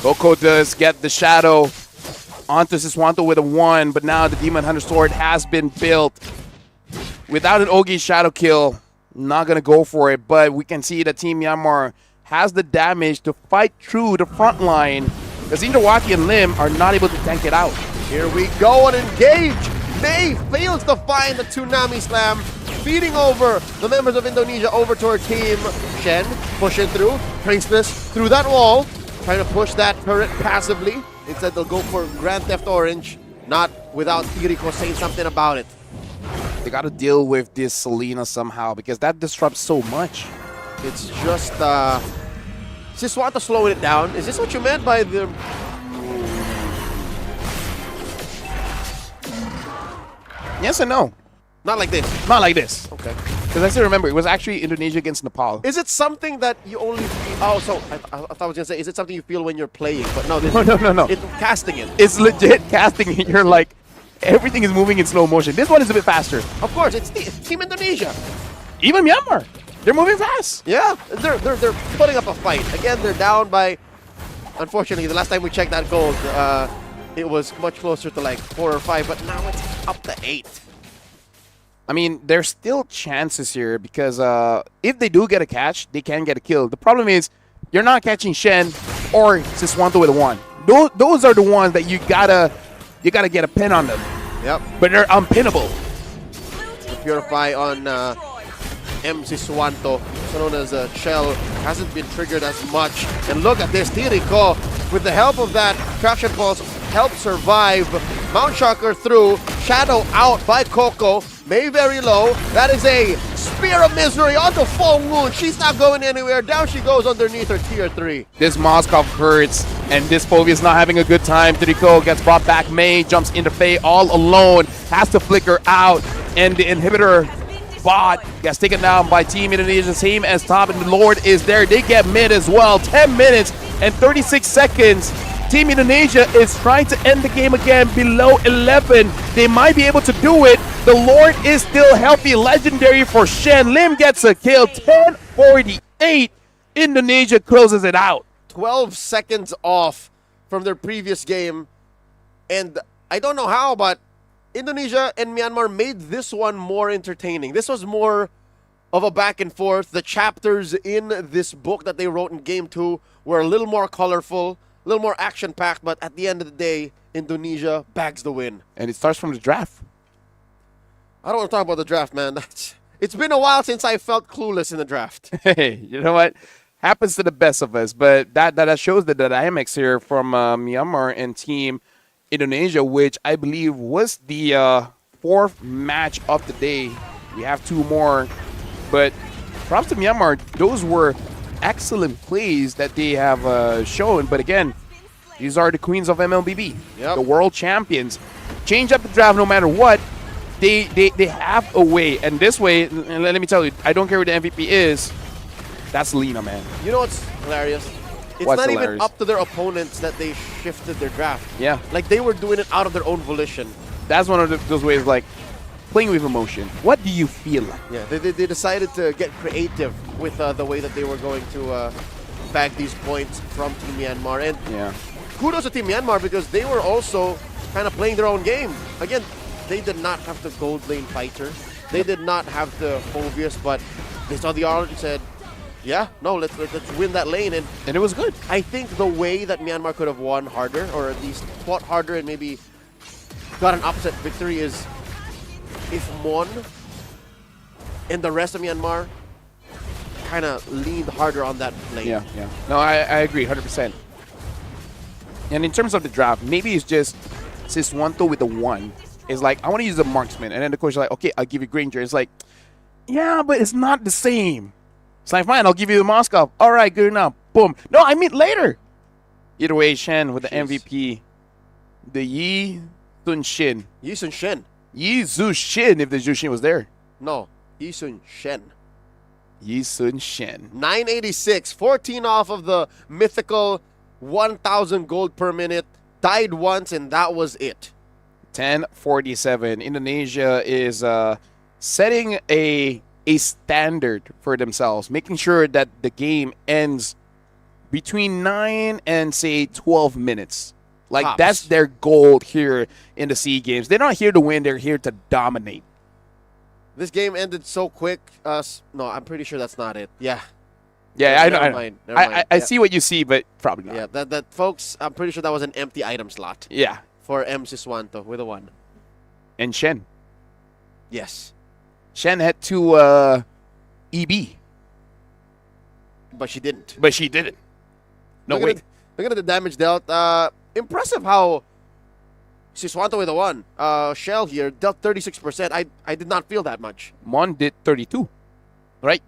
Coco does get the shadow onto Siswanto with a 1, but now the Demon Hunter Sword has been built. Without an Ogi shadow kill, not going to go for it, but we can see that Team Myanmar has the damage to fight through the front line because Indrawati and Lim are not able to tank it out. Here we go and engage. May fails to find the Tsunami Slam, feeding over the members of Indonesia over to her team. Shen pushing through, Priestess through that wall, trying to push that turret passively. Instead, they'll go for Grand Theft Orange, not without Tiriko saying something about it. They got to deal with this Selena somehow because that disrupts so much. It's just Siswanto slowing it down. Is this what you meant by the... Yes and no. Not like this. Not like this. Okay. Because I still remember, it was actually Indonesia against Nepal. Is it something that you only feel... Oh, so I thought I was going to say, is it something you feel when you're playing? But no, this, no. It's casting it. It's legit casting it. You're like, everything is moving in slow motion. This one is a bit faster. Of course, it's Team Indonesia. Even Myanmar. They're moving fast. Yeah, they're putting up a fight. Again, they're down by... Unfortunately, the last time we checked that gold, it was much closer to like 4 or 5, but now it's up to 8. I mean, there's still chances here because if they do get a catch, they can get a kill. The problem is you're not catching Shen or Siswanto with a 1. Those are the ones that you gotta get a pin on them. Yep. But they're unpinnable. The Purify on M. Siswanto, also known as Shell, hasn't been triggered as much. And look at this, Tiriko, with the help of that Traction Pulse, help survive. Mount Shocker through, Shadow out by Coco. May very low. That is a Spear of Misery onto Fong Moon. She's not going anywhere. Down she goes underneath her tier 3. This Moskov hurts, and this Phoebe is not having a good time. Tiriko gets brought back. May jumps into Faye all alone. Has to flicker out, and the inhibitor bot gets taken down by Team Indonesia, same as top, and the Lord is there. They get mid as well. 10 minutes and 36 seconds. Team Indonesia is trying to end the game again below 11. They might be able to do it. The Lord is still healthy. Legendary for Shen. Lim gets a kill. 10:48. Indonesia closes it out. 12 seconds off from their previous game. And I don't know how, but Indonesia and Myanmar made this one more entertaining. This was more of a back and forth. The chapters in this book that they wrote in Game 2 were a little more colorful, a little more action-packed, but at the end of the day, Indonesia bags the win. And it starts from the draft. I don't want to talk about the draft, man. It's been a while since I felt clueless in the draft. Hey, you know what? Happens to the best of us, but that shows the dynamics here from Myanmar and Team Indonesia, which I believe was the 4th match of the day. We have 2 more, but props to Myanmar. Those were excellent plays that they have shown, but again, these are the queens of MLBB, the world champions. Change up the draft no matter what. They have a way, and this way, and let me tell you, I don't care who the MVP is. That's Lena, man. You know what's hilarious? It's What's not hilarious? even up to their opponents that they shifted their draft. Yeah. Like, they were doing it out of their own volition. That's one of those ways, like, playing with emotion. What do you feel like? Yeah, they decided to get creative with the way that they were going to bag these points from Team Myanmar. And yeah, kudos to Team Myanmar because they were also kind of playing their own game. Again, they did not have the gold lane fighter. They did not have the Phobius, but they saw the Arlet and said, Yeah, no, let's win that lane. And it was good. I think the way that Myanmar could have won harder, or at least fought harder and maybe got an upset victory, is if Mon and the rest of Myanmar kind of leaned harder on that lane. Yeah. No, I agree 100%. And in terms of the draft, maybe it's just Siswanto with the 1 is like, I want to use the marksman. And then the coach is like, okay, I'll give you Granger. It's like, yeah, but it's not the same. It's like, fine, I'll give you the Moscow. All right, good enough. Boom. No, I mean later. Either way, Shen with the MVP. The Yi Sun Shin. Yi Sun Shin. Yi Zu Shin, if the Zhu Shin was there. No, Yi Sun Shen. Yi Sun Shen. 986, 14 off of the mythical 1,000 gold per minute. Died once, and that was it. 10:47. Indonesia is setting a standard for themselves, making sure that the game ends between 9 and say 12 minutes. Like Tops. That's their goal here in the SEA Games. They're not here to win, they're here to dominate. This game ended so quick. No, I'm pretty sure that's not it. Yeah. Yeah, I know. Never mind. Never mind. I see what you see, but probably not. Yeah, that folks, I'm pretty sure that was an empty item slot. Yeah. For M. Siswanto with a 1. And Shen. Yes. Shen had to EB. But she didn't. No, wait. Look at the damage dealt. Impressive how Siswanto with a 1. Shell here dealt 36%. I did not feel that much. Mon did 32. Right?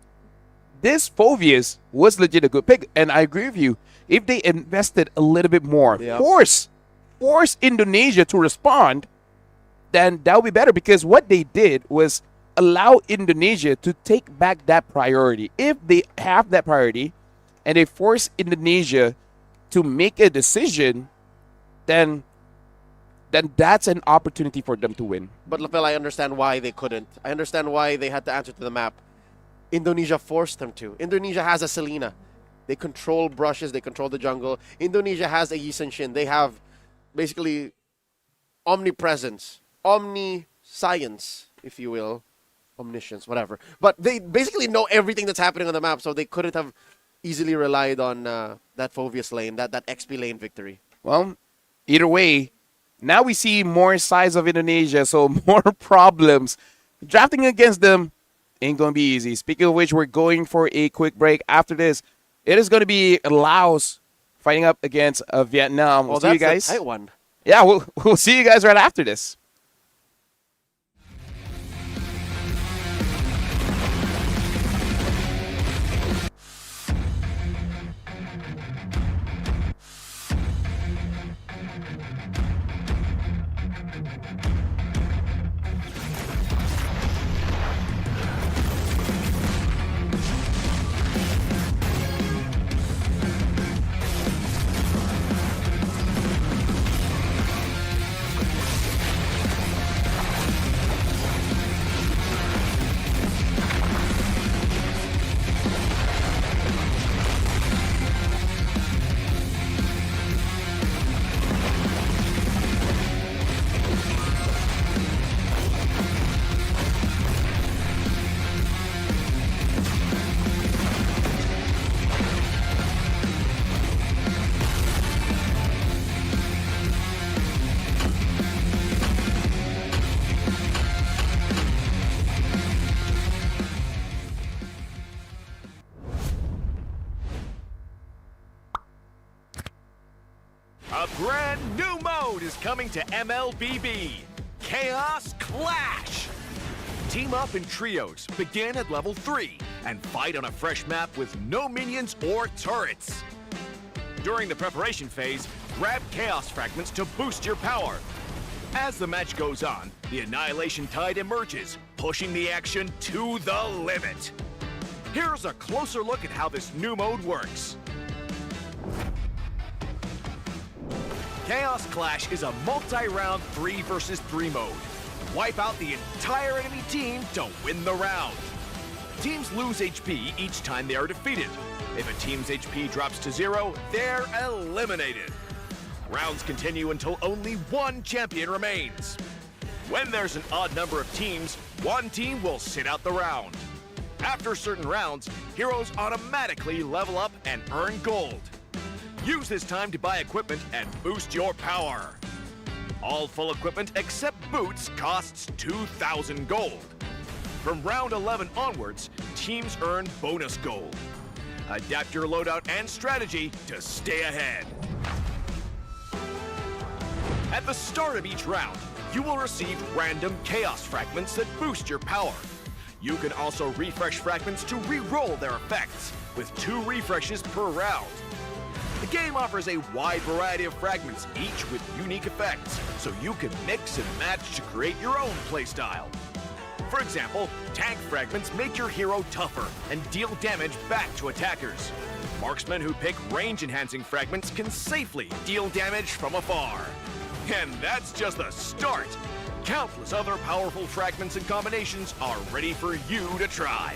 This Phoveus was legit a good pick. And I agree with you. If they invested a little bit more, force Indonesia to respond, then that would be better. Because what they did was allow Indonesia to take back that priority. If they have that priority and they force Indonesia to make a decision, then that's an opportunity for them to win. But Lapel, I understand why they couldn't. I understand why they had to answer to the map. Indonesia forced them to. Indonesia has a Selena. They control brushes. They control the jungle. Indonesia has a Yi Sun Shin. They have basically omnipresence, omniscience, if you will, omniscience, whatever. But they basically know everything that's happening on the map, so they couldn't have easily relied on that Phoveus lane, that XP lane victory. Well, either way, now we see more size of Indonesia, so more problems. Drafting against them ain't going to be easy. Speaking of which, we're going for a quick break. After this, it is going to be Laos fighting up against Vietnam. We'll see you guys. That's a tight one. Yeah, we'll see you guys right after this. A brand new mode is coming to MLBB, Chaos Clash. Team up in trios, begin at level 3, and fight on a fresh map with no minions or turrets. During the preparation phase, grab Chaos Fragments to boost your power. As the match goes on, the Annihilation Tide emerges, pushing the action to the limit. Here's a closer look at how this new mode works. Chaos Clash is a multi-round 3 versus 3 mode. Wipe out the entire enemy team to win the round. Teams lose HP each time they are defeated. If a team's HP drops to 0, they're eliminated. Rounds continue until only one champion remains. When there's an odd number of teams, one team will sit out the round. After certain rounds, heroes automatically level up and earn gold. Use this time to buy equipment and boost your power. All full equipment except boots costs 2,000 gold. From round 11 onwards, teams earn bonus gold. Adapt your loadout and strategy to stay ahead. At the start of each round, you will receive random chaos fragments that boost your power. You can also refresh fragments to re-roll their effects, with 2 refreshes per round. The game offers a wide variety of fragments, each with unique effects, so you can mix and match to create your own playstyle. For example, tank fragments make your hero tougher and deal damage back to attackers. Marksmen who pick range-enhancing fragments can safely deal damage from afar. And that's just the start! Countless other powerful fragments and combinations are ready for you to try.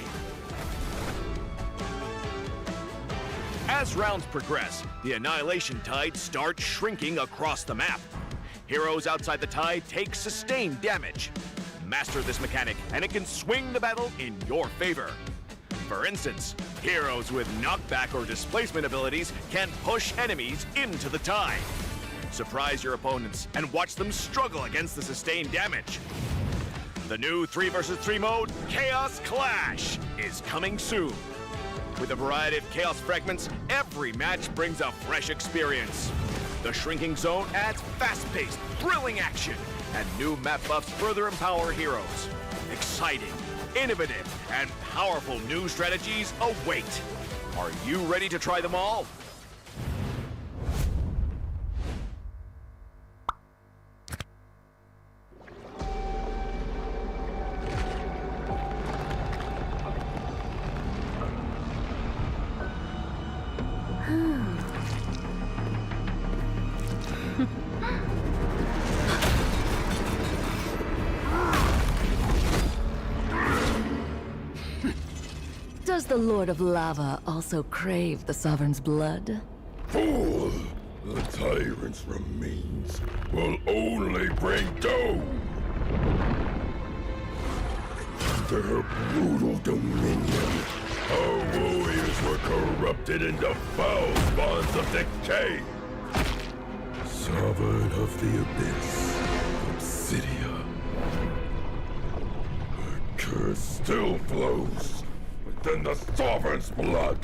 As rounds progress, the Annihilation Tide starts shrinking across the map. Heroes outside the tide take sustained damage. Master this mechanic, and it can swing the battle in your favor. For instance, heroes with knockback or displacement abilities can push enemies into the tide. Surprise your opponents and watch them struggle against the sustained damage. The new 3 vs 3 mode, Chaos Clash, is coming soon. With a variety of chaos fragments, every match brings a fresh experience. The shrinking zone adds fast-paced, thrilling action, and new map buffs further empower heroes. Exciting, innovative, and powerful new strategies await. Are you ready to try them all? Does the Lord of Lava also crave the Sovereign's blood? Fool! The tyrant's remains will only bring doom! Under her brutal dominion, our warriors were corrupted into foul bonds of decay! Sovereign of the Abyss, Obsidia. Her curse still flows within the Sovereign's blood!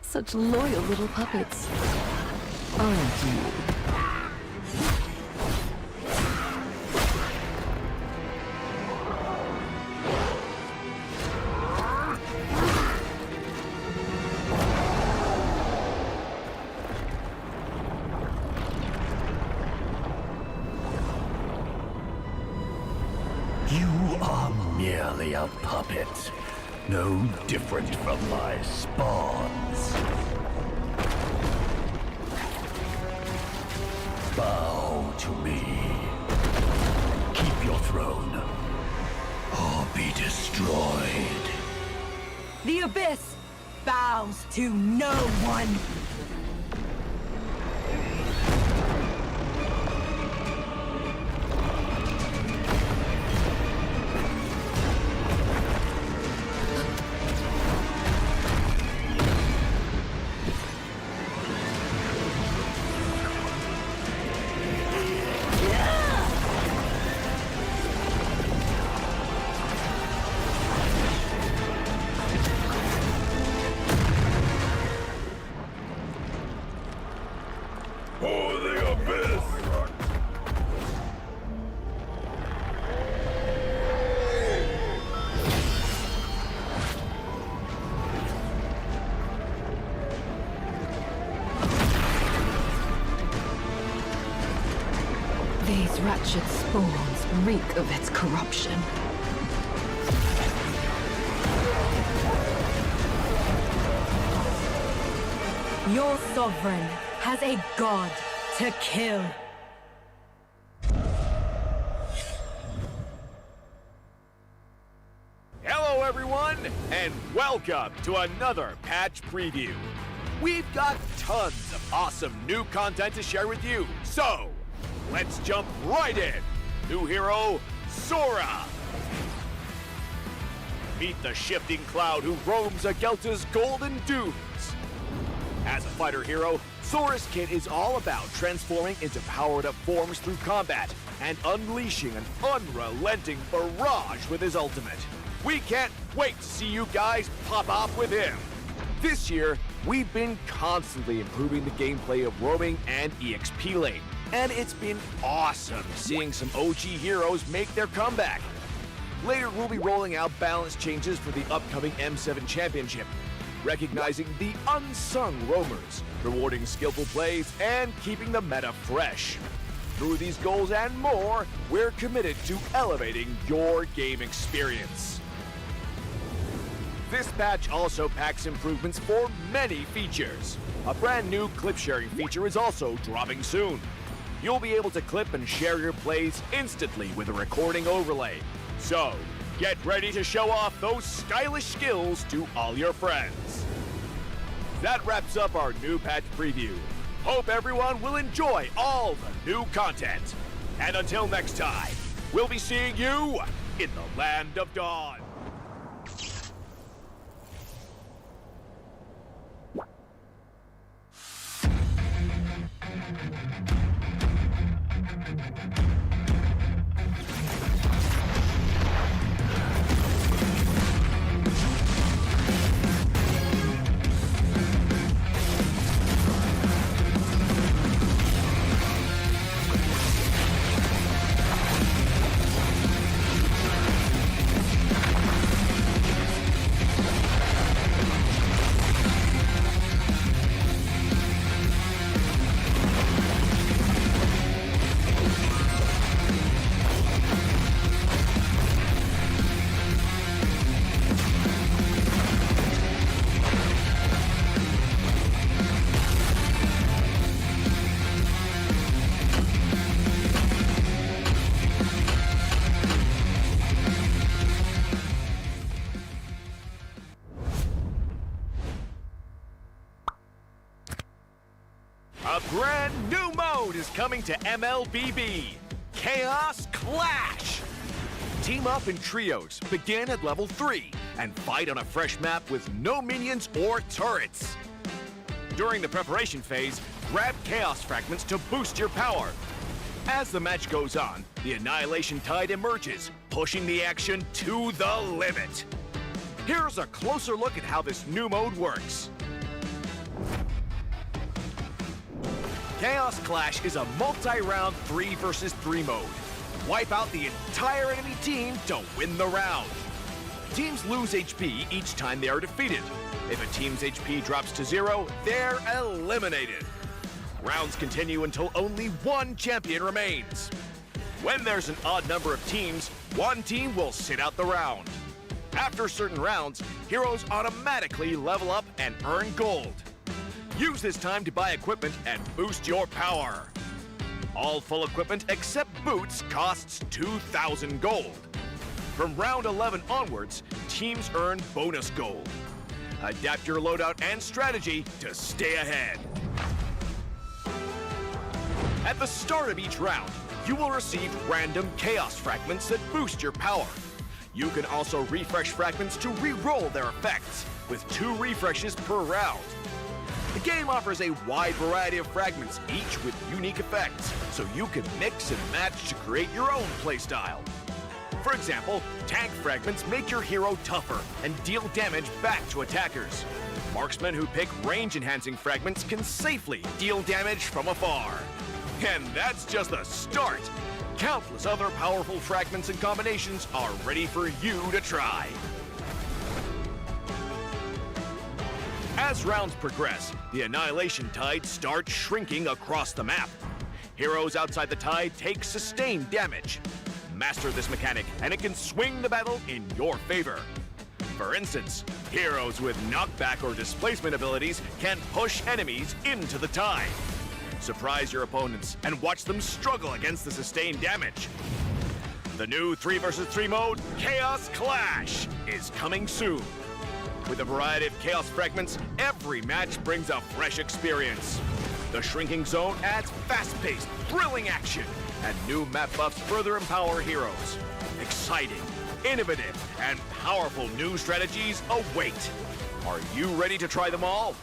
Such loyal little puppets. Aren't you? You are merely a puppet, no different from my spawns. Bow to me. Keep your throne, or be destroyed. The Abyss bows to no one. For the Abyss! These wretched spawns reek of its corruption. Your sovereign has a god to kill. and welcome to another patch preview. We've got tons of awesome new content to share with you, so let's jump right in. New hero, Sora. Meet the shifting cloud who roams Agelta's golden dunes. As a fighter hero, Sora's kit is all about transforming into powered-up forms through combat and unleashing an unrelenting barrage with his ultimate. We can't wait to see you guys pop off with him. This year, we've been constantly improving the gameplay of roaming and EXP lane, and it's been awesome seeing some OG heroes make their comeback. Later, we'll be rolling out balance changes for the upcoming M7 Championship, recognizing the unsung roamers, rewarding skillful plays, and keeping the meta fresh. Through these goals and more, we're committed to elevating your game experience. This patch also packs improvements for many features. A brand new clip sharing feature is also dropping soon. You'll be able to clip and share your plays instantly with a recording overlay. So, get ready to show off those stylish skills to all your friends. That wraps up our new patch preview. Hope everyone will enjoy all the new content. And until next time, we'll be seeing you in the Land of Dawn. A brand new mode is coming to MLBB, Chaos Clash. Team up in trios, begin at level 3, and fight on a fresh map with no minions or turrets. During the preparation phase, grab Chaos Fragments to boost your power. As the match goes on, the Annihilation Tide emerges, pushing the action to the limit. Here's a closer look at how this new mode works. Chaos Clash is a multi-round 3 versus 3 mode. Wipe out the entire enemy team to win the round. Teams lose HP each time they are defeated. If a team's HP drops to 0, they're eliminated. Rounds continue until only one champion remains. When there's an odd number of teams, one team will sit out the round. After certain rounds, heroes automatically level up and earn gold. Use this time to buy equipment and boost your power. All full equipment except boots costs 2,000 gold. From round 11 onwards, teams earn bonus gold. Adapt your loadout and strategy to stay ahead. At the start of each round, you will receive random chaos fragments that boost your power. You can also refresh fragments to re-roll their effects, with 2 refreshes per round. The game offers a wide variety of fragments, each with unique effects, so you can mix and match to create your own playstyle. For example, tank fragments make your hero tougher and deal damage back to attackers. Marksmen who pick range-enhancing fragments can safely deal damage from afar. And that's just the start! Countless other powerful fragments and combinations are ready for you to try. As rounds progress, the Annihilation Tide starts shrinking across the map. Heroes outside the tide take sustained damage. Master this mechanic, and it can swing the battle in your favor. For instance, heroes with knockback or displacement abilities can push enemies into the tide. Surprise your opponents and watch them struggle against the sustained damage. The new 3 vs 3 mode, Chaos Clash, is coming soon. With a variety of chaos fragments, every match brings a fresh experience. The shrinking zone adds fast-paced, thrilling action, and new map buffs further empower heroes. Exciting, innovative, and powerful new strategies await. Are you ready to try them all?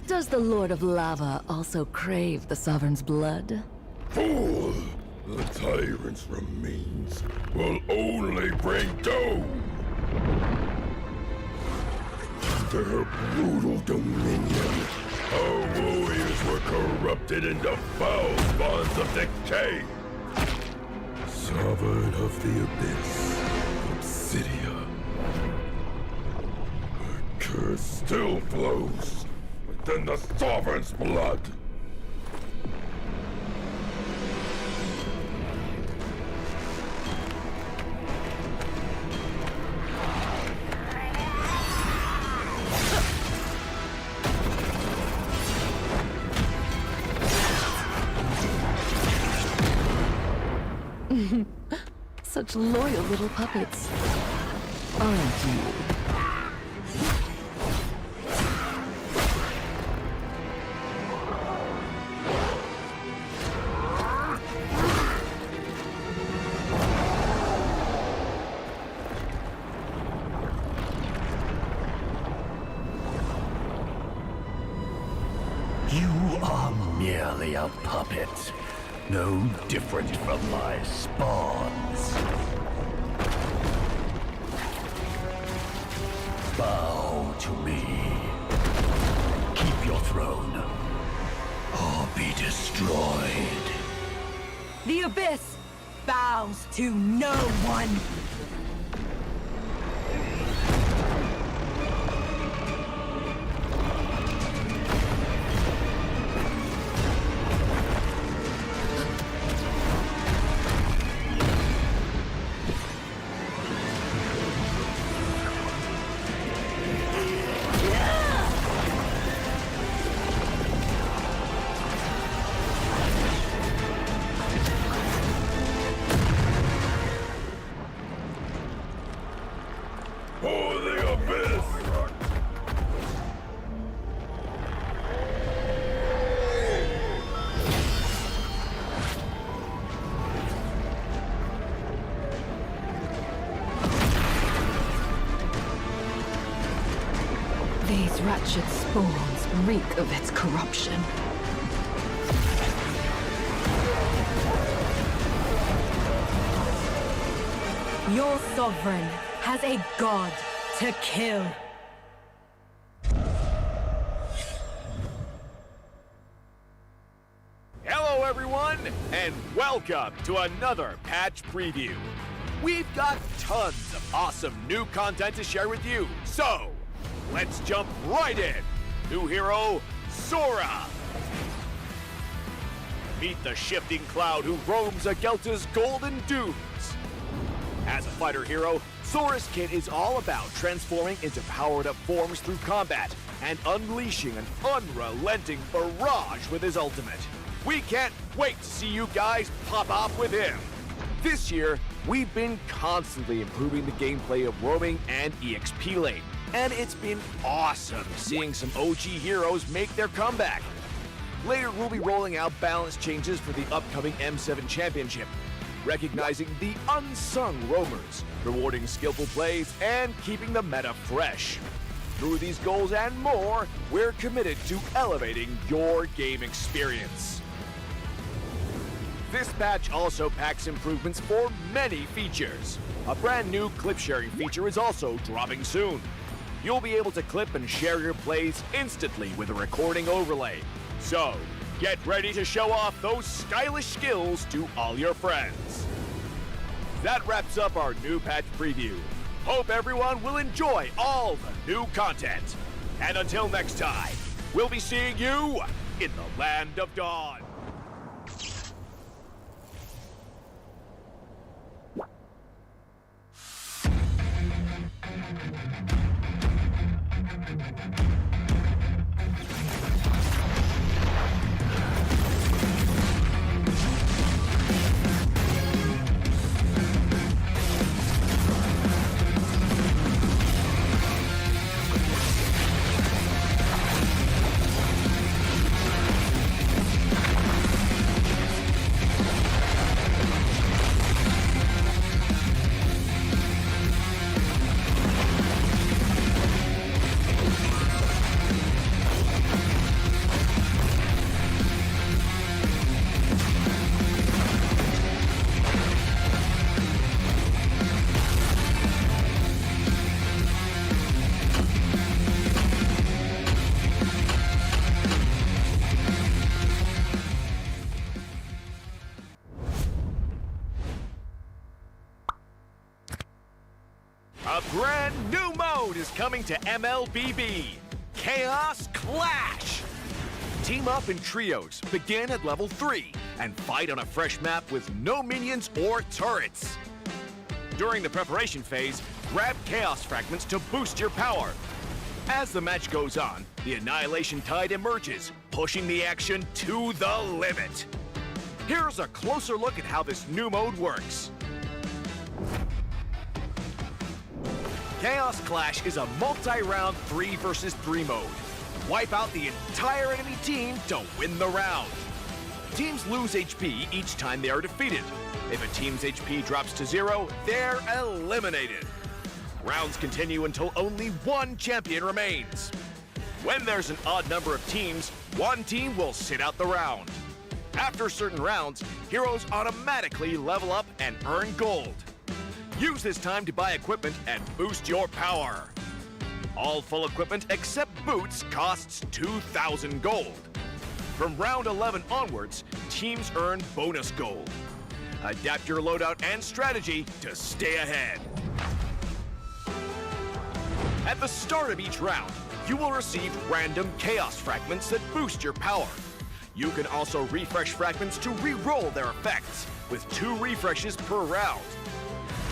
Does the Lord of Lava also crave the Sovereign's blood? Fool! The tyrant's remains will only bring doom! Under her brutal dominion, our warriors were corrupted into foul spawns of decay! Sovereign of the Abyss, Obsidia. Her curse still flows within the Sovereign's blood! Such loyal little puppets, aren't you? You are merely a puppet, no different from my spawns. Bow to me. Keep your throne, or be destroyed. The Abyss bows to no one. For the Abyss! These wretched spawns reek of its corruption. Your sovereign has a god to kill. Hello everyone, and welcome to another patch preview. We've got tons of awesome new content to share with you, so let's jump right in. New hero, Sora. Meet the shifting cloud who roams Agelta's golden dunes. As a fighter hero, Sora's kit is all about transforming into powered-up forms through combat and unleashing an unrelenting barrage with his ultimate. We can't wait to see you guys pop off with him. This year, we've been constantly improving the gameplay of roaming and EXP lane, and it's been awesome seeing some OG heroes make their comeback. Later, we'll be rolling out balance changes for the upcoming M7 Championship, recognizing the unsung roamers, rewarding skillful plays, and keeping the meta fresh. Through these goals and more, we're committed to elevating your game experience. This patch also packs improvements for many features. A brand new clip sharing feature is also dropping soon. You'll be able to clip and share your plays instantly with a recording overlay. So, get ready to show off those stylish skills to all your friends. That wraps up our new patch preview. Hope everyone will enjoy all the new content. And until next time, we'll be seeing you in the Land of Dawn. A brand new mode is coming to MLBB, Chaos Clash. Team up in trios, begin at level 3, and fight on a fresh map with no minions or turrets. During the preparation phase, grab Chaos Fragments to boost your power. As the match goes on, the Annihilation Tide emerges, pushing the action to the limit. Here's a closer look at how this new mode works. Chaos Clash is a multi-round 3 versus 3 mode. Wipe out the entire enemy team to win the round. Teams lose HP each time they are defeated. If a team's HP drops to 0, they're eliminated. Rounds continue until only one champion remains. When there's an odd number of teams, one team will sit out the round. After certain rounds, heroes automatically level up and earn gold. Use this time to buy equipment and boost your power. All full equipment except boots costs 2,000 gold. From round 11 onwards, teams earn bonus gold. Adapt your loadout and strategy to stay ahead. At the start of each round, you will receive random chaos fragments that boost your power. You can also refresh fragments to re-roll their effects, with 2 refreshes per round.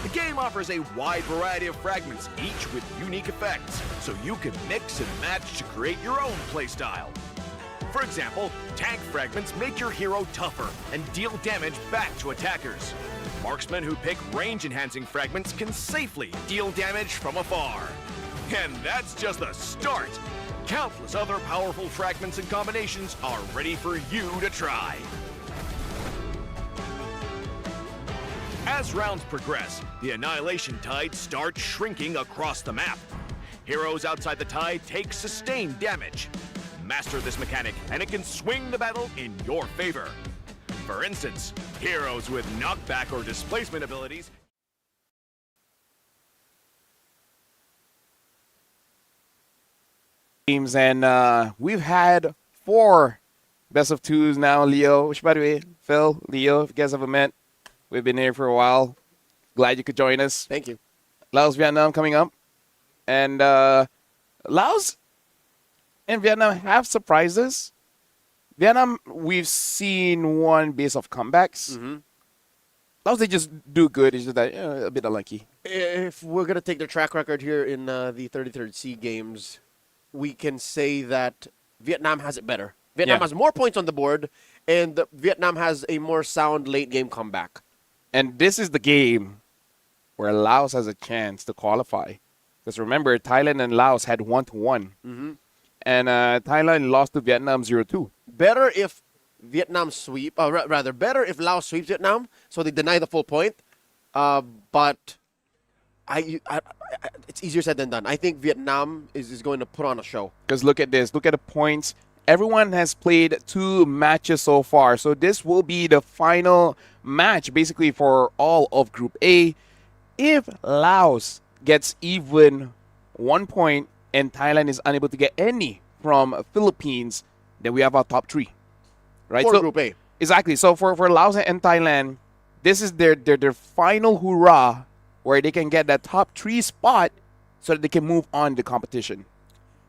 The game offers a wide variety of fragments, each with unique effects, so you can mix and match to create your own playstyle. For example, tank fragments make your hero tougher and deal damage back to attackers. Marksmen who pick range-enhancing fragments can safely deal damage from afar. And that's just the start! Countless other powerful fragments and combinations are ready for you to try. As rounds progress, the Annihilation Tide starts shrinking across the map. Heroes outside the tide take sustained damage. Master this mechanic, and it can swing the battle in your favor. For instance, heroes with knockback or displacement abilities teams, and we've had 4 best of 2s now, Leo. Which, by the way, Phil, Leo, if you guys haven't met, we've been here for a while. Glad you could join us. Thank you. Laos, Vietnam coming up. And Laos and Vietnam have surprised us. Vietnam, we've seen one base of comebacks. Laos, they just do good. It's just that a bit unlucky. If we're going to take the track record here in the 33rd SEA Games, we can say that Vietnam has it better. Vietnam has more points on the board, and Vietnam has a more sound late-game comeback. And this is the game where Laos has a chance to qualify. Because remember, Thailand and Laos had 1-1. And Thailand lost to Vietnam 0-2. Better if Vietnam sweep, rather, better if Laos sweeps Vietnam, so they deny the full point. But it's easier said than done. I think Vietnam is going to put on a show. Because look at this. Look at the points. Everyone has played 2 matches so far. So this will be the final match, basically, for all of Group A. If Laos gets even 1 point and Thailand is unable to get any from Philippines, then we have our top 3. Right? For Group A. Exactly. So for Laos and Thailand, this is their final hurrah where they can get that top 3 spot so that they can move on the competition.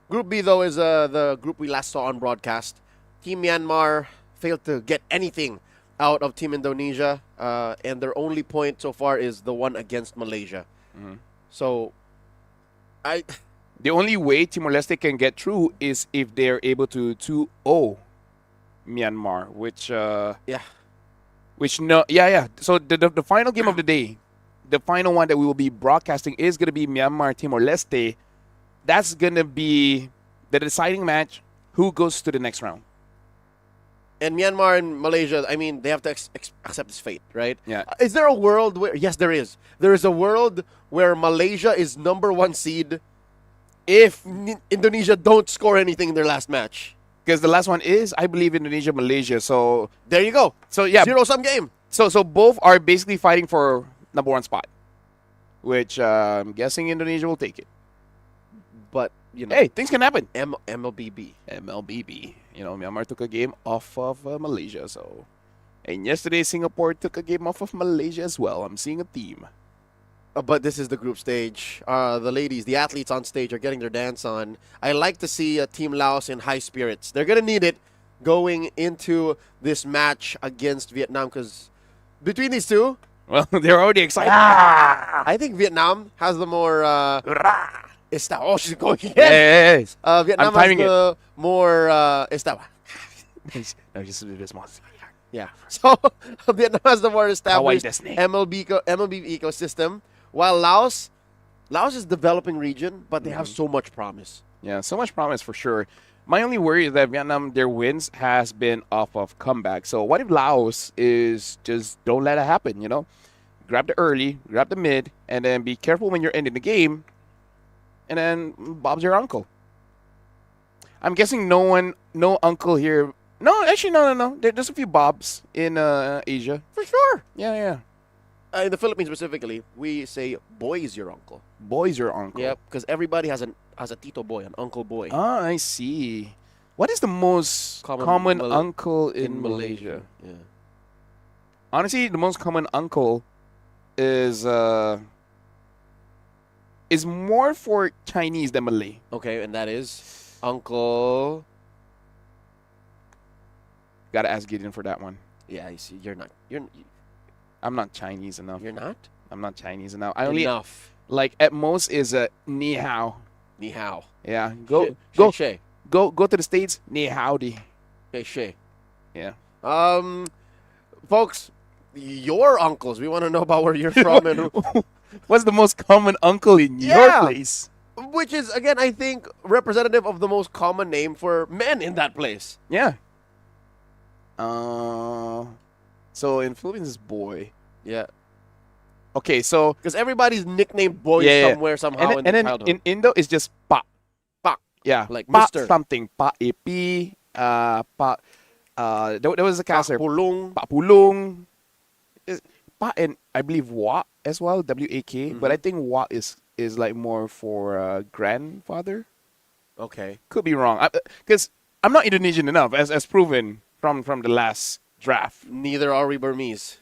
Group B, though, is the group we last saw on broadcast. Team Myanmar failed to get anything out of Team Indonesia, and their only point so far is the one against Malaysia. So, the only way Timor-Leste can get through is if they're able to 2-0 Myanmar, which So the final game of the day, the final one that we will be broadcasting is going to be Myanmar Timor-Leste. That's going to be the deciding match. Who goes to the next round? And Myanmar and Malaysia, I mean, they have to accept this fate, right? Yeah. Is there a world where... Yes, there is. There is a world where Malaysia is #1 seed if Indonesia don't score anything in their last match. Because the last one is, I believe, Indonesia, Malaysia. So there you go. So yeah, zero-sum game. So both are basically fighting for #1 spot, which I'm guessing Indonesia will take it. But you know, hey, things can happen. MLBB. You know, Myanmar took a game off of Malaysia. So, and yesterday Singapore took a game off of Malaysia as well. I'm seeing a theme. But this is the group stage. The ladies, the athletes on stage are getting their dance on. I like to see Team Laos in high spirits. They're going to need it going into this match against Vietnam because between these two... Well, they're already excited. I think Vietnam has the more... Oh, she's going again. Yes. Vietnam has the more... Yeah. So Vietnam has the more established MLB ecosystem, while Laos is developing region, but they have so much promise. Yeah, so much promise for sure. My only worry is that Vietnam, their wins has been off of comeback. So what if Laos is just don't let it happen, you know? Grab the early, grab the mid, and then be careful when you're ending the game, and then Bob's your uncle. I'm guessing no uncle here. No, actually, no. There's a few Bobs in Asia. For sure. Yeah. In the Philippines specifically, we say boy is your uncle. Boy is your uncle. Yep, because everybody has a tito boy, an uncle boy. Ah, I see. What is the most common uncle in Malaysia? Yeah. Honestly, the most common uncle is more for Chinese than Malay. Okay, and that is Uncle... Gotta ask Gideon for that one. Yeah, you see, I'm not Chinese enough. You're not? I'm not Chinese enough. I only enough. Like at most is a ni hao. Ni hao. Yeah. Go to the States. Ni howdy. Hey, yeah. Folks, your uncles. We want to know about where you're from and what's the most common uncle in your place? Which is again, I think, representative of the most common name for men in that place. Yeah. So in Philippines is boy. Yeah. Okay, so because everybody's nicknamed boy somewhere somehow and then childhood. in Indo it's just pa. Pa. Yeah. Like pa Mr. something. Pa epi. Pa. There was a caster. Pa pulung. Pa pulung. Pa and I believe wa as well. WAK. But I think wa is like more for grandfather. Okay. Could be wrong. Because I'm not Indonesian enough as proven from the last draft. Neither are we Burmese.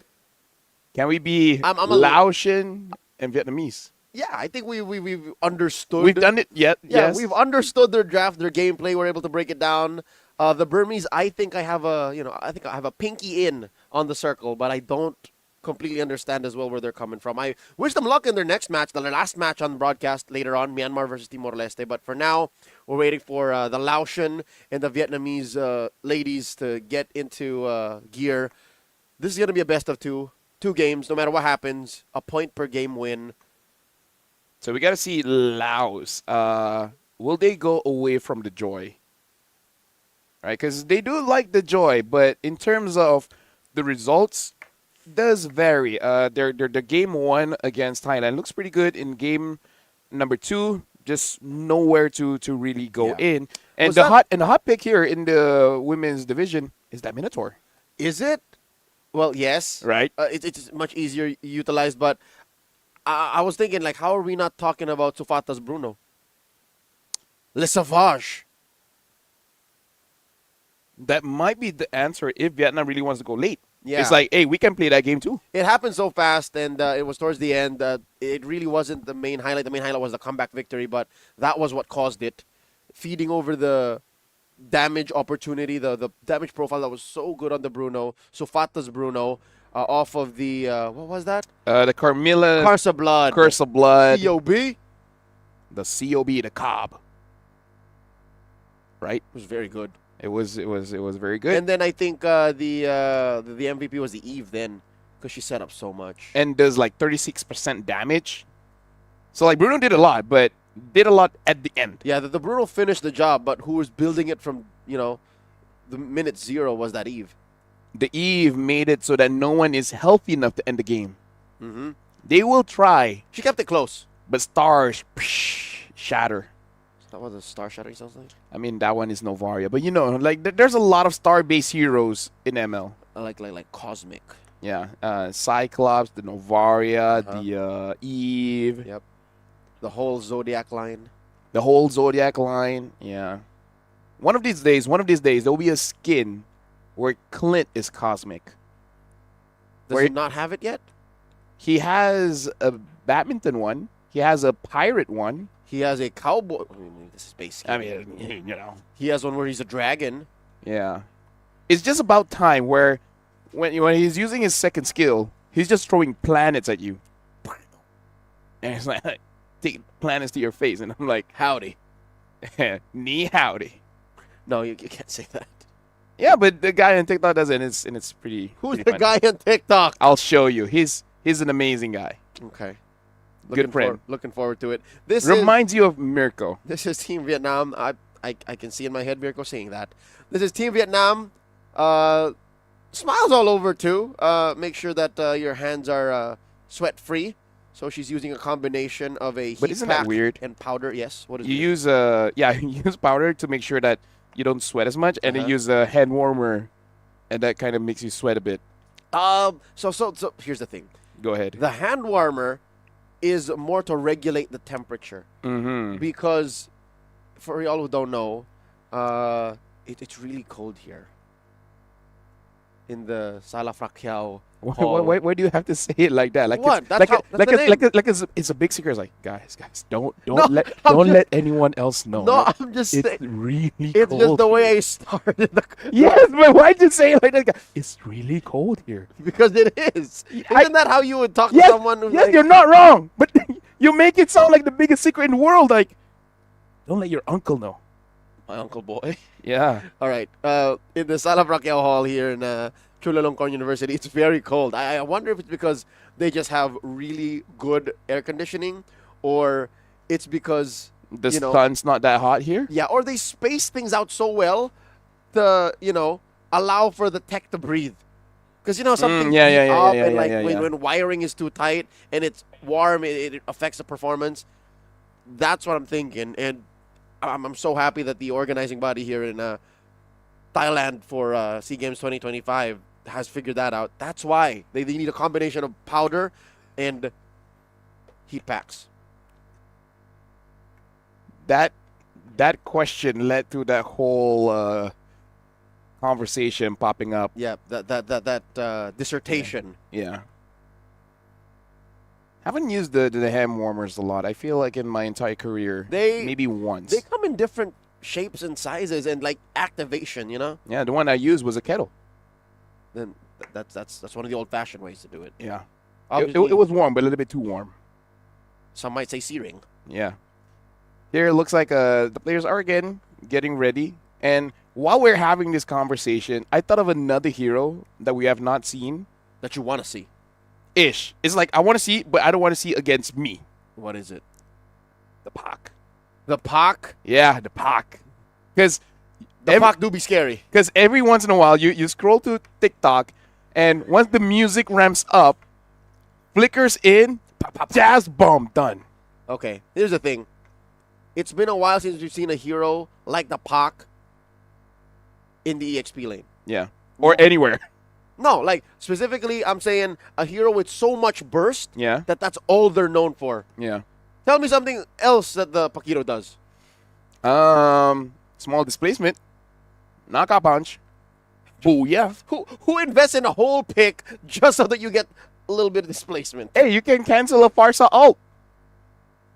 Can we be Laotian and Vietnamese? Yeah, I think we've understood. We've done it yet. Yeah, yes. We've understood their draft, their gameplay. We're able to break it down. The Burmese, I think I have a pinky in on the circle, but I don't completely understand as well where they're coming from. I wish them luck in their next match, their last match on the broadcast later on, Myanmar versus Timor-Leste. But for now, we're waiting for the Laotian and the Vietnamese ladies to get into gear. This is going to be a best of two games, no matter what happens, a point per game win. So we got to see Laos. Will they go away from the joy? Right, because they do like the joy, but in terms of the results, does vary. Their game 1 against Thailand looks pretty good. In game number 2, just nowhere to really go in. And the hot pick here in the women's division is that Minotaur. Is it? Well, yes. Right. It's much easier utilized, but I was thinking, like, how are we not talking about Sufata's Bruno? Le Sauvage. That might be the answer if Vietnam really wants to go late. Yeah. It's like, hey, we can play that game too. It happened so fast, and it was towards the end. It really wasn't the main highlight. The main highlight was the comeback victory, but that was what caused it. Feeding over the damage opportunity, the damage profile that was so good on the Bruno, Sufata's Bruno, off of the, what was that? The Carmilla. Curse of Blood. Curse of Blood. COB. The COB, the Cobb. Right? It was very good. It was very good. And then I think the MVP was the Eve then, because she set up so much. And does like 36% damage. So like Bruno did a lot, but did a lot at the end. Yeah, the Bruno finished the job, but who was building it from, the minute 0 was that Eve. The Eve made it so that no one is healthy enough to end the game. Mm-hmm. They will try. She kept it close. But stars shatter. That was a star shattering something. I mean, that one is Novaria. But there's a lot of star-based heroes in ML. Like Cosmic. Yeah. Cyclops, the Novaria, the Eve. Yep. The whole Zodiac line. The whole Zodiac line. Yeah. One of these days, there will be a skin where Clint is Cosmic. Does he not have it yet? He has a badminton one. He has a pirate one. He has a cowboy. I mean, this is basic. I mean, He has one where he's a dragon. Yeah. It's just about time where when he's using his second skill, he's just throwing planets at you. And it's like, take planets to your face. And I'm like, howdy. Ni howdy. No, you can't say that. Yeah, but the guy on TikTok does it, and it's pretty. Who's pretty the funny. guy on TikTok? I'll show you. He's an amazing guy. Okay. Good friend. Looking forward to it. This reminds you of Mirko. This is Team Vietnam. I can see in my head Mirko saying that. This is Team Vietnam. Smiles all over too. Make sure that your hands are sweat free. So she's using a combination of a heat isn't pack that weird? and powder. Yes. What is You it? use you use powder to make sure that you don't sweat as much, and then use a hand warmer, and that kind of makes you sweat a bit. So here's the thing. Go ahead. The hand warmer is more to regulate the temperature. Mm-hmm. Because for y'all who don't know, it's really cold here. In the Sala Frakiao. Why do you have to say it like that? Like what? It's a big secret. It's like, guys, don't let anyone else know. No, right? I'm just it's saying. Really it's cold. just the way I started. Yes, but why'd you say it like that? It's really cold here. Because it is. Isn't that how you would talk to someone? Who's Yes, you're not wrong. But you make it sound like the biggest secret in the world. Like, don't let your uncle know. My uncle boy. Yeah. All right. In the Sala Frakiao Hall here in Chulalongkorn University, it's very cold. I wonder if it's because they just have really good air conditioning, or it's because the sun's not that hot here. Yeah, or they space things out so well to allow for the tech to breathe. Because something when wiring is too tight and it's warm, it affects the performance. That's what I'm thinking, and I'm so happy that the organizing body here in Thailand for SEA Games 2025 has figured that out. That's why they need a combination of powder and heat packs. That question led to that whole conversation popping up. Yeah, that dissertation. Yeah. Haven't used the hand warmers a lot. I feel like in my entire career, maybe once. They come in different shapes and sizes and like activation, Yeah, the one I used was a kettle. Then that's one of the old-fashioned ways to do it. Yeah. It was warm, but a little bit too warm. Some might say C-ring. Yeah. Here it looks like the players are getting ready. And while we're having this conversation, I thought of another hero that we have not seen. That you want to see. Ish. It's like I want to see, but I don't want to see against me. What is it? The Pac. The Pac? Yeah, the Pac. Because the Pac do be scary. Because every once in a while, you scroll to TikTok, and once the music ramps up, flickers in, jazz bomb, done. Okay, here's the thing. It's been a while since we've seen a hero like the Pac in the EXP lane. Yeah, or anywhere. No, like specifically, I'm saying a hero with so much burst that's all they're known for. Yeah. Tell me something else that the Paquito does. Small displacement, knockout punch, Booyah. Who invests in a whole pick just so that you get a little bit of displacement? Hey, you can cancel a Farsa ult.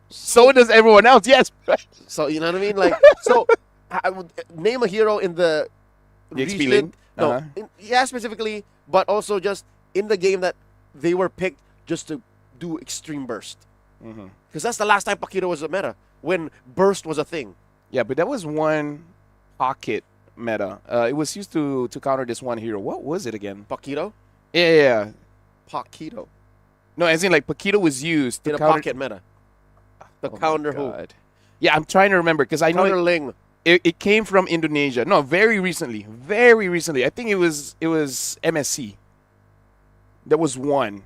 So does everyone else. Yes. So you know what I mean? Like, so I would name a hero in the XP recent- lane? No, Uh-huh. yeah, specifically, but also just in the game that they were picked just to do extreme burst. Because that's the last time Paquito was a meta, when burst was a thing. Yeah, but that was one pocket meta. It was used to counter this one hero. What was it again? Paquito? Yeah. Paquito. No, as in like Paquito was used to In a counter pocket meta. The Oh my counter who? God. Yeah, I'm trying to remember because I know Counter Ling. it came from Indonesia. No, very recently. Very recently. I think it was MSC. That was one.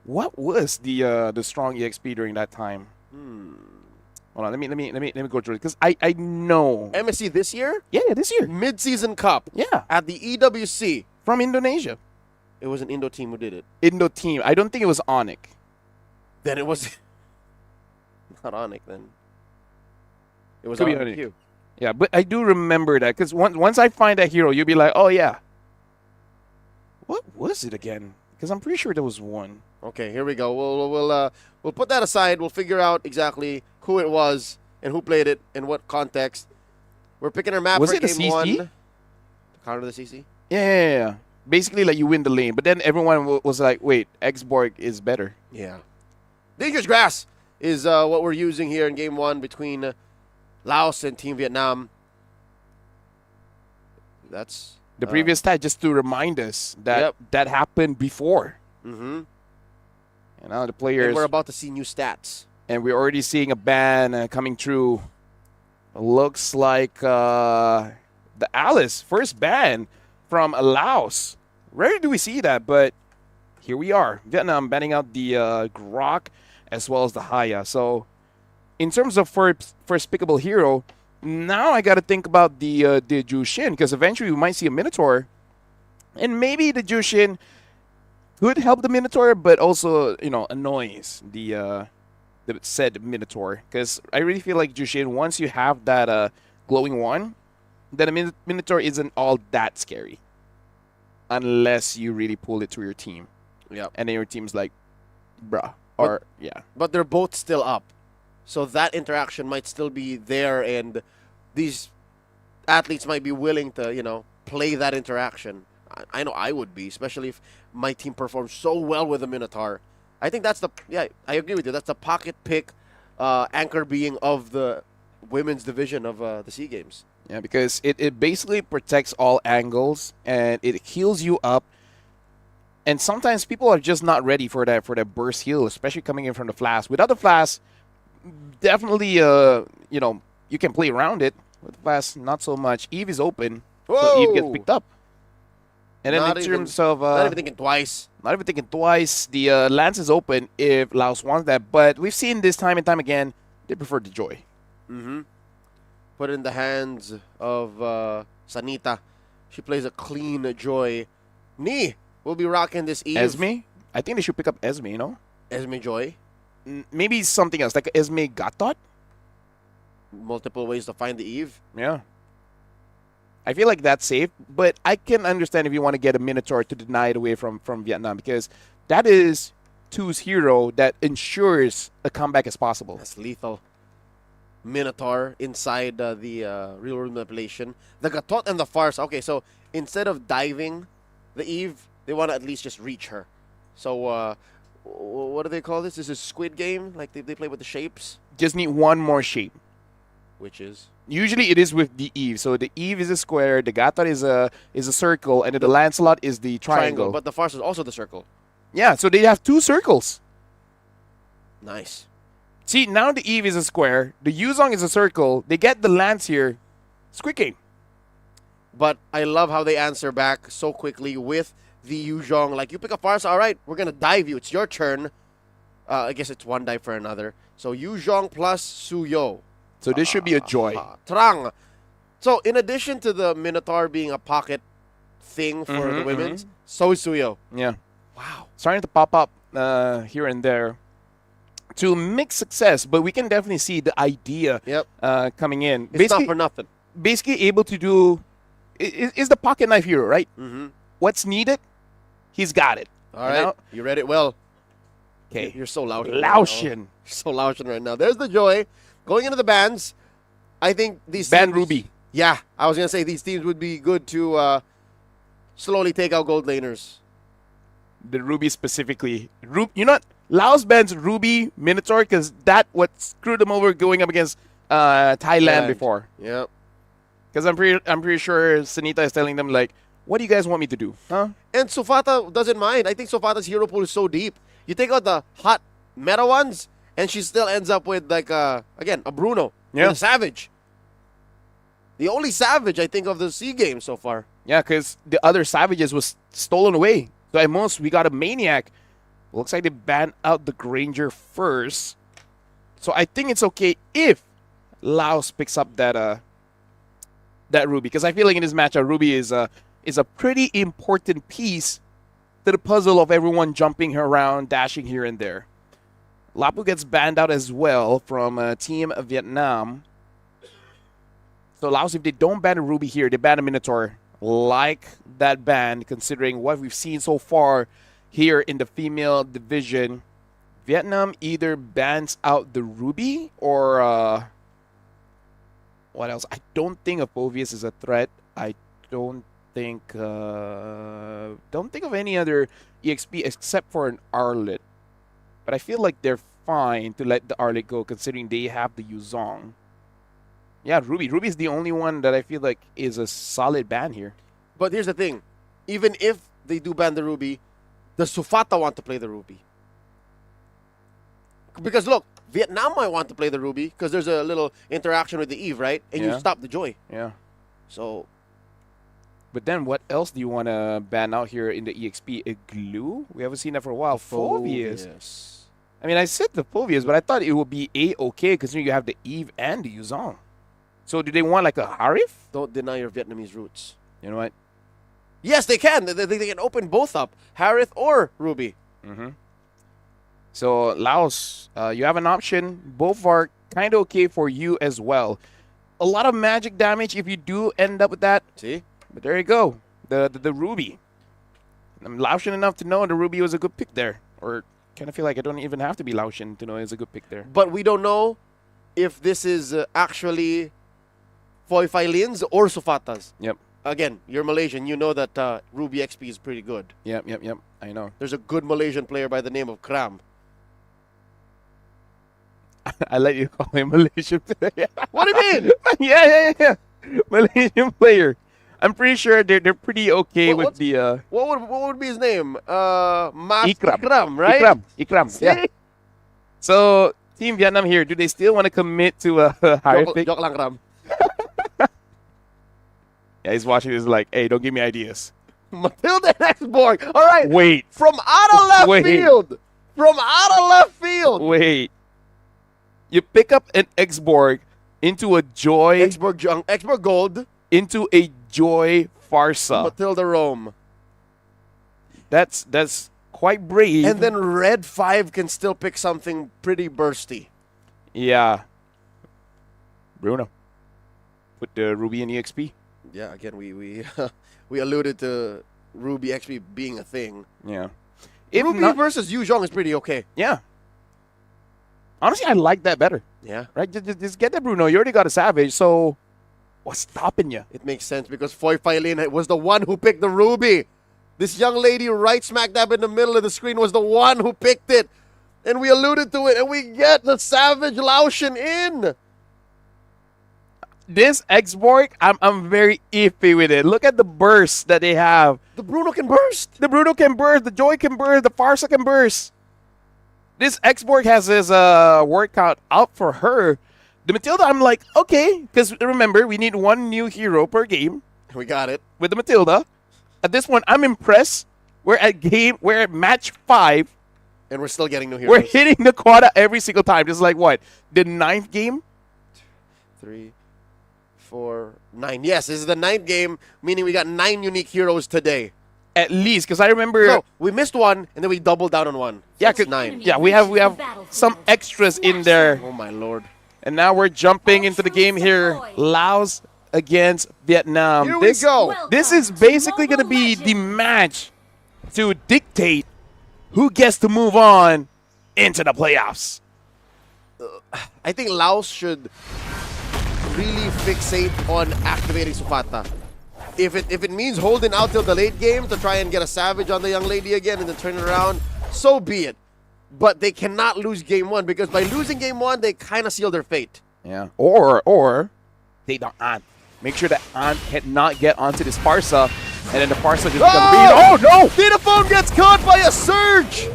What was the strong EXP during that time? Hold on, let me go through it because I know MSC this year? Yeah, this year. Mid-season cup. Yeah. At the EWC. From Indonesia. It was an Indo team who did it. Indo team. I don't think it was Onyx. Then it was not Onyx then. It was Could be Onyx. Onyx. Yeah, but I do remember that because once I find that hero, you'll be like, oh yeah. What was it again? Because I'm pretty sure there was one. Okay, here we go. We'll put that aside. We'll figure out exactly who it was and who played it in what context. We're picking our map Was for it a game CC? 1. To counter the CC? Yeah. Basically, like you win the lane, but then everyone was like, "Wait, Xborg is better." Yeah. Dangerous Grass is what we're using here in game 1 between Laos and Team Vietnam. That's The previous stat, just to remind us that that happened before. Mm-hmm. And now the players. And we're about to see new stats. And we're already seeing a ban coming through. Looks like the Alice first ban from Laos. Rarely do we see that, but here we are. Vietnam banning out the Grok as well as the Haya. So in terms of first pickable hero, now I got to think about the Jushin because eventually we might see a Minotaur. And maybe the Jushin could help the Minotaur, but also, annoys the said Minotaur. Because I really feel like Jushin, once you have that glowing one, then a Minotaur isn't all that scary. Unless you really pull it through your team. Yeah. And then your team's like, bruh. But they're both still up. So that interaction might still be there, and these athletes might be willing to, play that interaction. I know I would be, especially if my team performs so well with the Minotaur. I think that's I agree with you. That's the pocket pick anchor being of the women's division of the SEA Games. Yeah, because it basically protects all angles and it heals you up. And sometimes people are just not ready for that burst heal, especially coming in from the flash. Without the flash, definitely you can play around it. With the flash, not so much. Eve is open, so Eve gets picked up. And then Not in even- terms of not even thinking twice. Not even thinking twice. The Lance is open if Laos wants that, but we've seen this time and time again they prefer the Joy. Mm-hmm. Put it in the hands of Sanita. She plays a clean Joy. Ni will be rocking this Eve. Esme? I think they should pick up Esme, Esme Joy. Maybe something else, like Esme Gatot? Multiple ways to find the Eve. Yeah. I feel like that's safe, but I can understand if you want to get a Minotaur to deny it away from Vietnam, because that is Two's hero that ensures a comeback as possible. That's lethal. Minotaur inside the real world manipulation. The Gatot and the Farce. Okay, so instead of diving the Eve, they want to at least just reach her. So what do they call this? This is Squid Game? Like they play with the shapes? Just need one more shape. Which is? Usually it is with the Eve. So the Eve is a square, the Gatot is a circle, and then the Lancelot is the triangle. But the Farce is also the circle. Yeah, so they have two circles. Nice. See, now the Eve is a square, the Yuzong is a circle, they get the Lance here. Squid Game. But I love how they answer back so quickly with the Yuzhong. Like, you pick a Farce, all right, we're going to dive you. It's your turn. I guess it's one dive for another. So Yuzhong plus Suyo. So this should be a Joy. Trang. So in addition to the Minotaur being a pocket thing for the women's, so is Suyo. Yeah. Wow. Starting to pop up here and there. To mixed success, but we can definitely see the idea coming in. It's not for nothing. Basically able to do is the pocket knife hero, right? Mm-hmm. What's needed, he's got it. All right, you read it well. Okay. You're so loud. Laotian. So Laotian right now. There's the joy. Going into the bans, I think these Ban teams, Ruby. Yeah, I was going to say these teams would be good to slowly take out gold laners. The Ruby specifically. You know what? Laos bans Ruby Minotaur because that what screwed them over going up against Thailand before. Yep. Because I'm pretty sure Sanita is telling them like, what do you guys want me to do? Huh? And Sofata doesn't mind. I think Sofata's hero pool is so deep. You take out the hot meta ones, and she still ends up with like again a Bruno, Yeah, a Savage. The only Savage I think of the SEA game so far. Yeah, because the other Savages was stolen away. So at most we got a Maniac. Looks like they banned out the Granger first. So I think it's okay if Laos picks up that Ruby, because I feel like in this matchup Ruby is a pretty important piece to the puzzle of everyone jumping around, dashing here and there. Lapu gets banned out as well from Team Vietnam. So Laos, if they don't ban a Ruby here, they ban a Minotaur. Like that ban, considering what we've seen so far here in the female division. Vietnam either bans out the Ruby or what else? I don't think Apovius is a threat. I don't think of any other EXP except for an Arlet. But I feel like they're fine to let the Arlet go considering they have the Yuzong. Yeah, Ruby. Ruby is the only one that I feel like is a solid ban here. But here's the thing. Even if they do ban the Ruby, does Sufata want to play the Ruby? Because look, Vietnam might want to play the Ruby because there's a little interaction with the Eve, right? And you stop the Joy. Yeah. So. But then what else do you want to ban out here in the EXP? A glue? We haven't seen that for a while. Phobias. I mean, I said the Phobias, but I thought it would be A-okay considering you have the Eve and the Yuzong. So do they want like a Harif? Don't deny your Vietnamese roots. You know what? Yes, they can. They can open both up. Harith or Ruby. Mm-hmm. So, Laos, you have an option. Both are kind of okay for you as well. A lot of magic damage if you do end up with that. See? But there you go. The Ruby. I'm Laotian enough to know the Ruby was a good pick there. Or kind of feel like I don't even have to be Laotian to know it's a good pick there. But we don't know if this is actually Foy Fai Lin's or Sufata's. Yep. Again, you're Malaysian. You know that Ruby XP is pretty good. Yep. I know. There's a good Malaysian player by the name of Kram. I let you call him Malaysian player. What do you mean? yeah. Malaysian player. I'm pretty sure they're pretty okay with the... What would be his name? Ikram, right? Ikram, yeah. So, Team Vietnam here, do they still want to commit to a higher pick? Jok lang Kram. Yeah, he's watching this like, hey, don't give me ideas. Matilda and X-Borg. All right. Wait. From out of left field. From out of left field. Wait. You pick up an X-Borg into a Joy... X-Borg Gold. Into a Joy Farsa. Matilda Rome. That's quite brave. And then Red 5 can still pick something pretty bursty. Yeah. Bruno. Put the Ruby in EXP. Yeah, again, we alluded to Ruby XP being a thing. Yeah. Ruby versus Yu Zhong is pretty okay. Yeah. Honestly, I like that better. Yeah. Right? Just get that Bruno. You already got a Savage, so what's stopping you? It makes sense because Foy Fai Lin was the one who picked the Ruby. This young lady right smack dab in the middle of the screen was the one who picked it. And we alluded to it, and we get the Savage Laotian in. This X-Borg, I'm very iffy with it. Look at the burst that they have. The Bruno can burst. The Bruno can burst. The Joy can burst. The Farsa can burst. This X-Borg has his workout out for her. The Matilda, I'm like, okay. Because remember, we need one new hero per game. We got it. With the Matilda. At this point, I'm impressed. We're at match 5. And we're still getting new heroes. We're hitting the quota every single time. Just like what? The 9th game? 3, 4, 9. Yes, this is the 9th game, meaning we got 9 unique heroes today. At least, because I remember... No, we missed one, and then we doubled down on one. So yeah, 9. Yeah, we have some extras in there. Oh, my Lord. And now we're jumping into the game here. Laos against Vietnam. Here we go. This is basically going to be the match to dictate who gets to move on into the playoffs. I think Laos should really fixate on activating Sufata. If it means holding out till the late game to try and get a savage on the young lady again and then turn it around, so be it. But they cannot lose game one, because by losing game one, they kind of seal their fate. Yeah. Or they don't make sure that Ant cannot get onto this Parsa, and then the Parsa just becomes oh no! Ditaphone gets caught by a surge!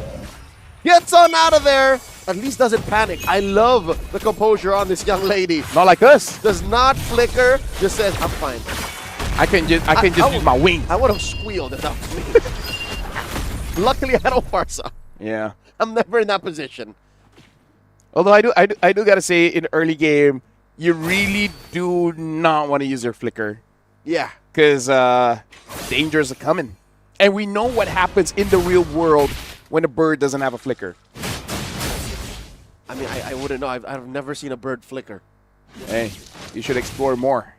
Gets on out of there. At least doesn't panic. I love the composure on this young lady. Not like us. Does not flicker. Just says, I'm fine. I can just use my wing. I would have squealed if that was me. Luckily, I don't Parsa. Yeah. I'm never in that position. Although I do gotta say, in the early game, you really do not want to use your flicker. Yeah. Because dangers are coming. And we know what happens in the real world when a bird doesn't have a flicker. I mean, I wouldn't know. I've never seen a bird flicker. Hey, you should explore more.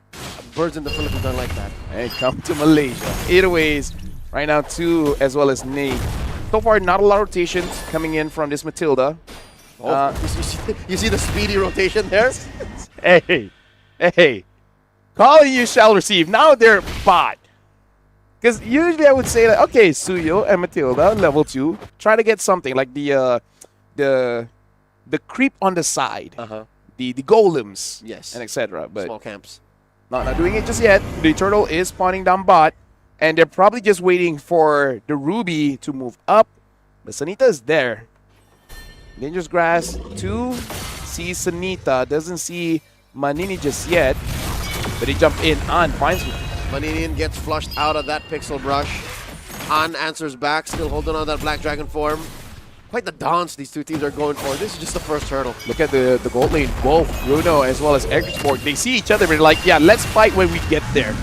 Birds in the Philippines are like that. Hey, come to Malaysia. Either ways, right now, 2 as well as Nate. So far, not a lot of rotations coming in from this Matilda. You see the speedy rotation there? Hey. Calling you shall receive. Now they're bot. Because usually I would say that, okay, Suyo and Matilda, level 2, try to get something like the creep on the side. The golems. Yes. And etc. But small camps. Not doing it just yet. The turtle is spawning down bot. And they're probably just waiting for the Ruby to move up. But Sanita is there. Dangerous Grass 2 sees Sanita. Doesn't see Manini just yet. But he jumped in. An finds me. Maninian gets flushed out of that pixel brush. An answers back, still holding on that Black Dragon form. Quite the dance these two teams are going for. This is just the first hurdle. Look at the gold lane. Both Bruno as well as Eggsborg. They see each other and they're like, yeah, let's fight when we get there.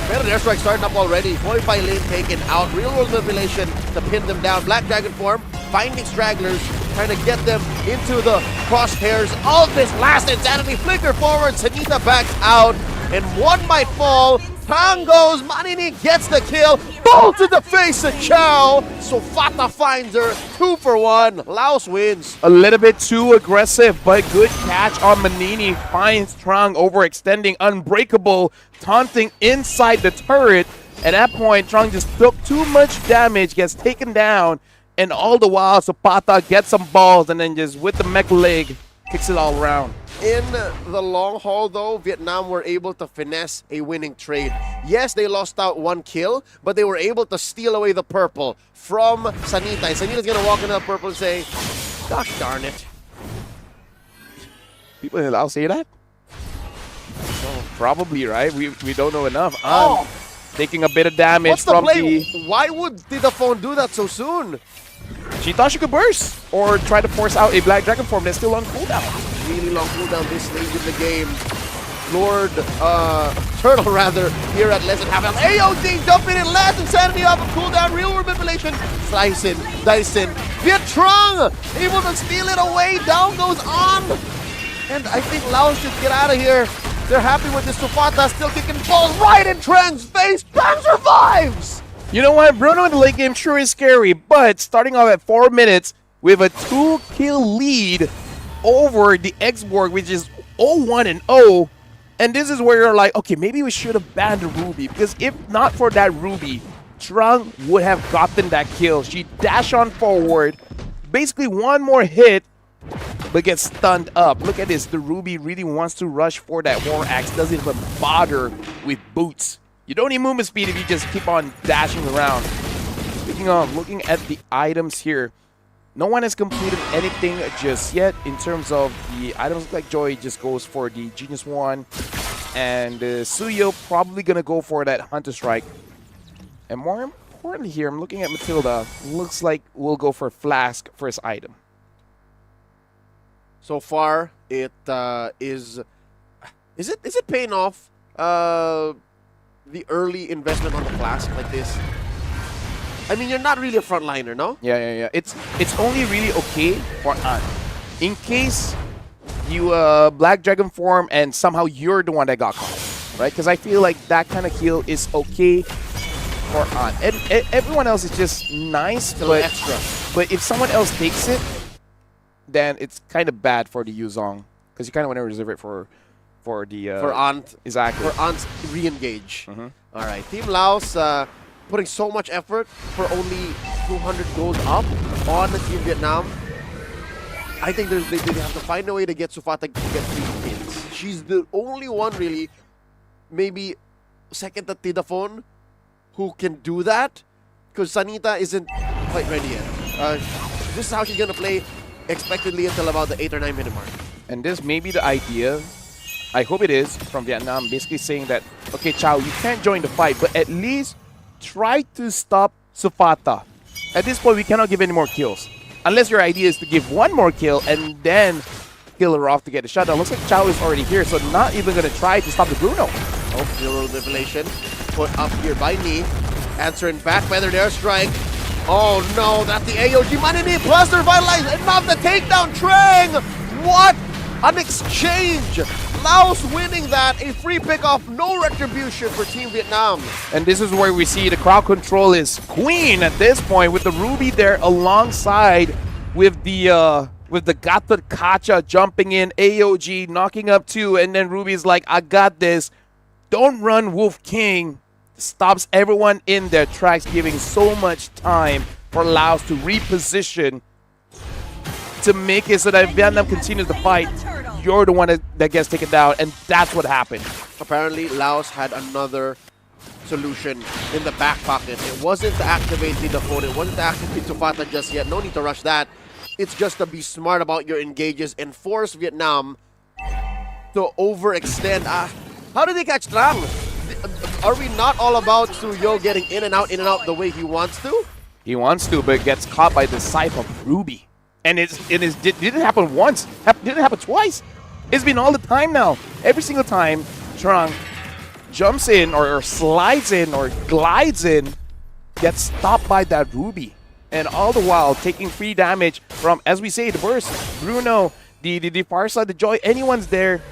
Better airstrike starting up already. 45 lane taken out. Real world manipulation to pin them down. Black Dragon form, finding stragglers, trying to get them into the crosshairs of this last insanity. Flicker forward, Sanita backs out, and one might fall. Tang goes, Manini gets the kill. Ball to the face of Chow. Sofata finds her. 2 for 1. Laos wins. A little bit too aggressive, but good catch on Manini. Finds Trang overextending, unbreakable, taunting inside the turret. At that point, Trang just took too much damage, gets taken down, and all the while, Zapata gets some balls and then just with the mech leg, kicks it all around. In the long haul, though, Vietnam were able to finesse a winning trade. Yes, they lost out 1 kill, but they were able to steal away the purple from Sanita. And Sanita's going to walk into the purple and say, gosh darn it. People in Lao say that? So, probably, right? We don't know enough. Taking a bit of damage What's the from play? Why would Ditaphone do that so soon? She thought she could burst or try to force out a Black Dragon form that's still on cooldown. Really long cooldown this stage of the game. Lord, Turtle rather, here at less than half health. AOD jumping in last insanity off of cooldown. Real world manipulation. Slicing, dicing. Vietrung able to steal it away. Down goes on. And I think Laos should get out of here. They're happy with this. Sufata still kicking balls right in Trang's face. Trang survives. You know what? Bruno in the late game sure is scary, but starting off at 4 minutes with a 2-kill lead over the Eggsborg, which is 0-1-0. And this is where you're like, okay, maybe we should have banned the Ruby, because if not for that Ruby, Trang would have gotten that kill. She dashed on forward, basically one more hit, but gets stunned up. Look at this. The Ruby really wants to rush for that War Axe, doesn't even bother with boots. You don't need movement speed if you just keep on dashing around. Speaking of, looking at the items here, no one has completed anything just yet in terms of the items. Like Joy just goes for the Genius one, and Suyo probably gonna go for that Hunter Strike. And more importantly here, I'm looking at Matilda. Looks like we'll go for Flask for his item. So far, it is it paying off? The early investment on the Flask like this. I mean, you're not really a frontliner, no? Yeah. It's only really okay for An. In case you Black Dragon form and somehow you're the one that got caught. right? Because I feel like that kind of kill is okay for An. And everyone else is just nice, but extra. But if someone else takes it, then it's kind of bad for the Yuzong, because you kind of want to reserve it for the for Ant. Exactly. For Ant's re-engage. All right, Team Laos putting so much effort for only 200 gold up on Team Vietnam. I think they have to find a way to get Sufata to get 3 kills. She's the only one really, maybe second to Tidafon, who can do that, because Sanita isn't quite ready yet. This is how she's going to play expectedly until about the 8 or 9 minute mark. And this may be the idea, I hope it is, from Vietnam, basically saying that, okay, Chow, you can't join the fight, but at least try to stop Sufata. At this point, we cannot give any more kills. Unless your idea is to give 1 more kill and then kill her off to get a shutdown. Looks like Chow is already here, so not even going to try to stop the Bruno. Oh, zero revelation put up here by Ni. Answering back by their air strike. Oh no, that's the AOG Money Ni plus their vitalize and not the takedown. Trang! What an exchange! Laos winning that, a free pick-off, no retribution for Team Vietnam. And this is where we see the crowd control is queen at this point, with the Ruby there alongside with the Gatot Kacha jumping in, AOG knocking up 2, and then Ruby's like, I got this. Don't run, Wolf King. Stops everyone in their tracks, giving so much time for Laos to reposition to make it so that if Vietnam continues to fight, you're the one that gets taken down, and that's what happened. Apparently, Laos had another solution in the back pocket. It wasn't to activate the phone, it wasn't to activate Sufata just yet. No need to rush that. It's just to be smart about your engages and force Vietnam to overextend. How did they catch Trang? Are we not all about Suyo getting in and out the way he wants to? He wants to, but gets caught by the scythe of Ruby. And it didn't happen once. It didn't happen twice. It's been all the time now. Every single time Trang jumps in or slides in or glides in, gets stopped by that Ruby. And all the while taking free damage from, as we say, the burst, Bruno, the far side, the Joy, anyone's there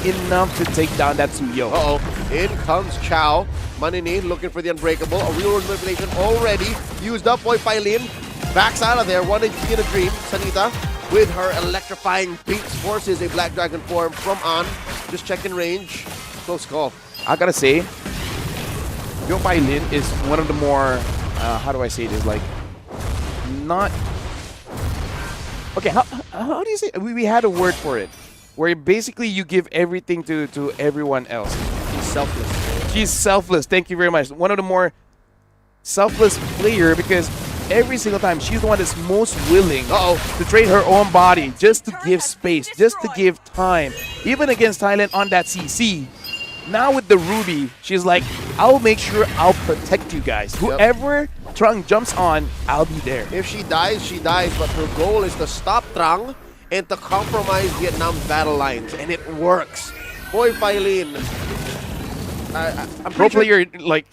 enough to take down that Suyo. Uh-oh. In comes Chow. Manini looking for the unbreakable. A real manipulation already used up. Boy Pailin backs out of there. 1 HP in a dream. Sanita with her electrifying beats forces a Black Dragon form from An. Just checking range. Close call. I gotta say, Yo Pailin is one of the more, how do I say this? Like, not... Okay, how do you say... We had a word for it. Where basically you give everything to everyone else. She's selfless. She's selfless. Thank you very much. One of the more selfless player, because every single time she's the one that's most willing to trade her own body just to give space, just to give time. Even against Thailand on that CC. Now with the Ruby, she's like, I'll make sure I'll protect you guys. Whoever Trang jumps on, I'll be there. If she dies, she dies. But her goal is to stop Trang and to compromise Vietnam's battle lines, and it works. Boy Pailin, I'm pro player, like,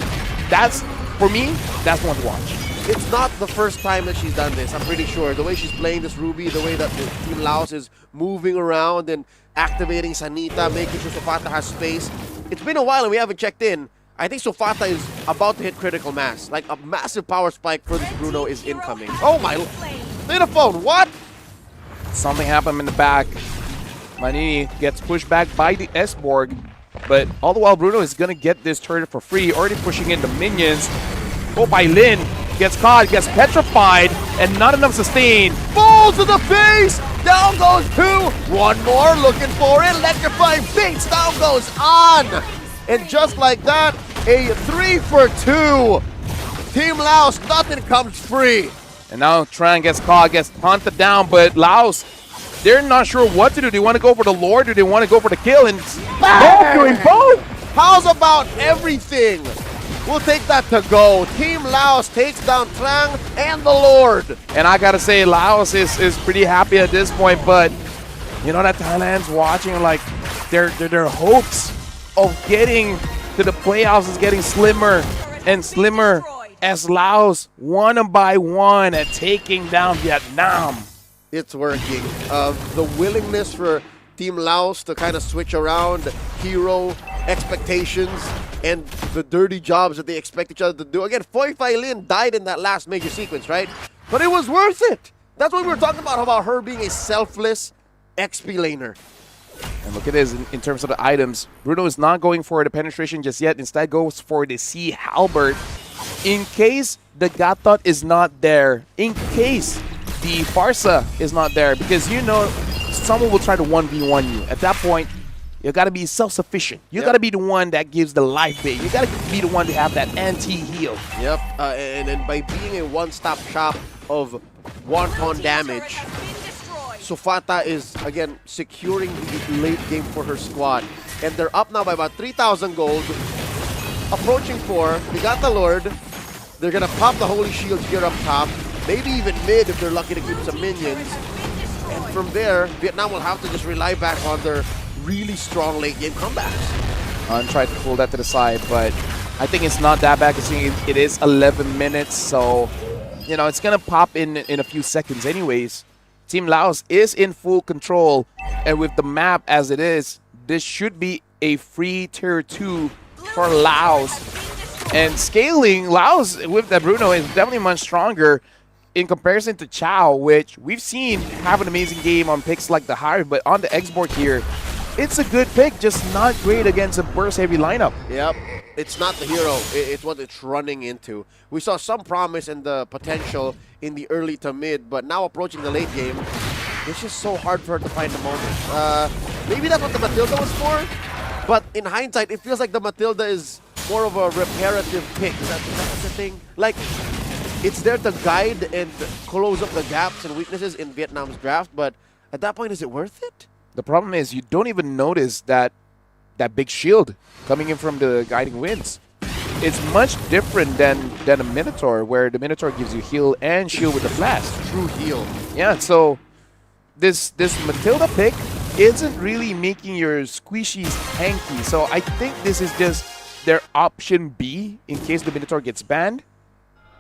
that's, for me, that's one to watch. It's not the first time that she's done this, I'm pretty sure. The way she's playing this Ruby, the way that the Team Laos is moving around and activating Sanita, making sure Sufata has space. It's been a while and we haven't checked in. I think Sufata is about to hit critical mass. Like, a massive power spike for this Bruno is incoming. Oh my, Telephone, what? Something happened in the back. Manini gets pushed back by the S-Borg, but all the while Bruno is going to get this turret for free, already pushing in the minions. Oh, Pailin gets caught, gets petrified, and not enough sustain. Falls to the face! Down goes 2! One more, looking for it, electrifying beats, down goes On! And just like that, a 3 for 2! Team Laos, nothing comes free! And now Trang gets caught, gets hunted down, but Laos, they're not sure what to do. Do they want to go for the Lord? Do they want to go for the kill? And both doing both! How's about everything? We'll take that to go. Team Laos takes down Trang and the Lord. And I gotta say, Laos is pretty happy at this point, but you know that Thailand's watching, like, their hopes of getting to the playoffs is getting slimmer and slimmer as Laos one by one at taking down Vietnam. It's working. The willingness for Team Laos to kind of switch around hero expectations and the dirty jobs that they expect each other to do. Again, Foy Fai Lin died in that last major sequence, right? But it was worth it. That's what we were talking about her being a selfless XP laner. And look at this, in terms of the items, Bruno is not going for the penetration just yet. Instead goes for the Sea Halberd. In case the Gatot is not there, in case the Farsa is not there, because you know someone will try to 1v1 you. At that point, you got to be self-sufficient. You got to be the one that gives the life bait. You got to be the one to have that anti-heal. Yep, and by being a one-stop shop of one-on damage, Sufata is, again, securing the late game for her squad. And they're up now by about 3,000 gold. Approaching 4. They got the Lord. They're going to pop the Holy Shields here up top. Maybe even mid if they're lucky to keep some minions. And from there, Vietnam will have to just rely back on their really strong late game comebacks. I'm trying to pull that to the side, but I think it's not that bad considering it is 11 minutes. So, you know, it's going to pop in a few seconds anyways. Team Laos is in full control, and with the map as it is, this should be a free tier 2 for Laos. And scaling, Laos with that Bruno is definitely much stronger in comparison to Chao, which we've seen have an amazing game on picks like the Hive, but on the export here, it's a good pick, just not great against a burst-heavy lineup. Yep, it's not the hero, it's what it's running into. We saw some promise and the potential in the early to mid, but now approaching the late game, it's just so hard for her to find the moment. Maybe that's what the Matilda was for, but in hindsight, it feels like the Matilda is more of a reparative pick. Is that the thing? Like, it's there to guide and close up the gaps and weaknesses in Vietnam's draft, but at that point, is it worth it? The problem is you don't even notice that big shield coming in from the guiding winds. It's much different than a Minotaur, where the Minotaur gives you heal and shield with the flash. True heal. Yeah, so this Matilda pick isn't really making your squishies tanky. So I think this is just their option B in case the Minotaur gets banned.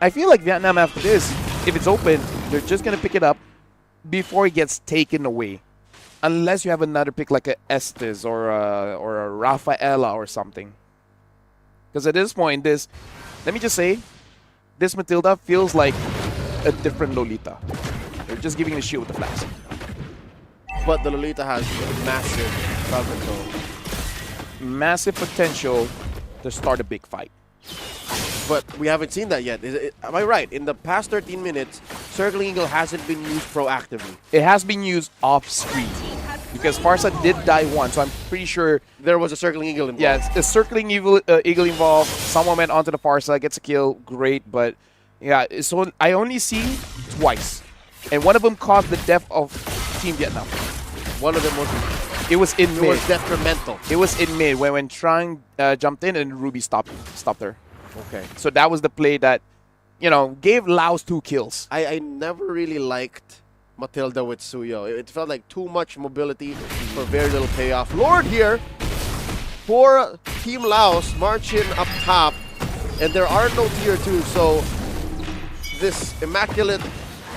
I feel like Vietnam after this, if it's open, they're just going to pick it up before it gets taken away. Unless you have another pick like a Estes or a Rafaela or something. Because at this point, let me just say, this Matilda feels like a different Lolita. They're just giving the shield with the flash. But the Lolita has massive crowd control. Massive potential to start a big fight. But we haven't seen that yet. Am I right? In the past 13 minutes, Circling Eagle hasn't been used proactively. It has been used off-screen. Because Farsa did die once, so I'm pretty sure there was a Circling Eagle involved. Yeah, the Circling Eagle involved. Someone went onto the Farsa, gets a kill, great. But yeah, so I only see twice. And one of them caused the death of Team Vietnam. One of them was... It was in mid. It was detrimental. It was in mid when Trang jumped in and Ruby stopped her. Okay. So that was the play that, you know, gave Laos 2 kills. I never really liked Matilda with Suyo. It felt like too much mobility for very little payoff. Lord here for Team Laos marching up top, and there are no tier 2, so this immaculate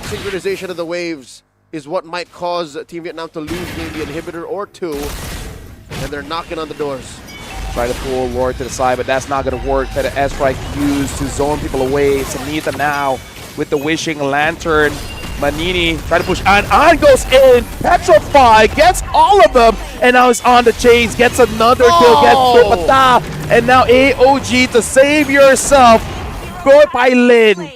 synchronization of the waves is what might cause Team Vietnam to lose maybe an inhibitor or 2, and they're knocking on the doors. Try to pull Lord to the side, but that's not going to work. That an S-Strike used to zone people away. Samita now with the Wishing Lantern. Manini try to push An goes in, Petrify, gets all of them, and now he's on the chase, gets another kill, gets Tripata, and now AOG to save yourself. Go by Lin.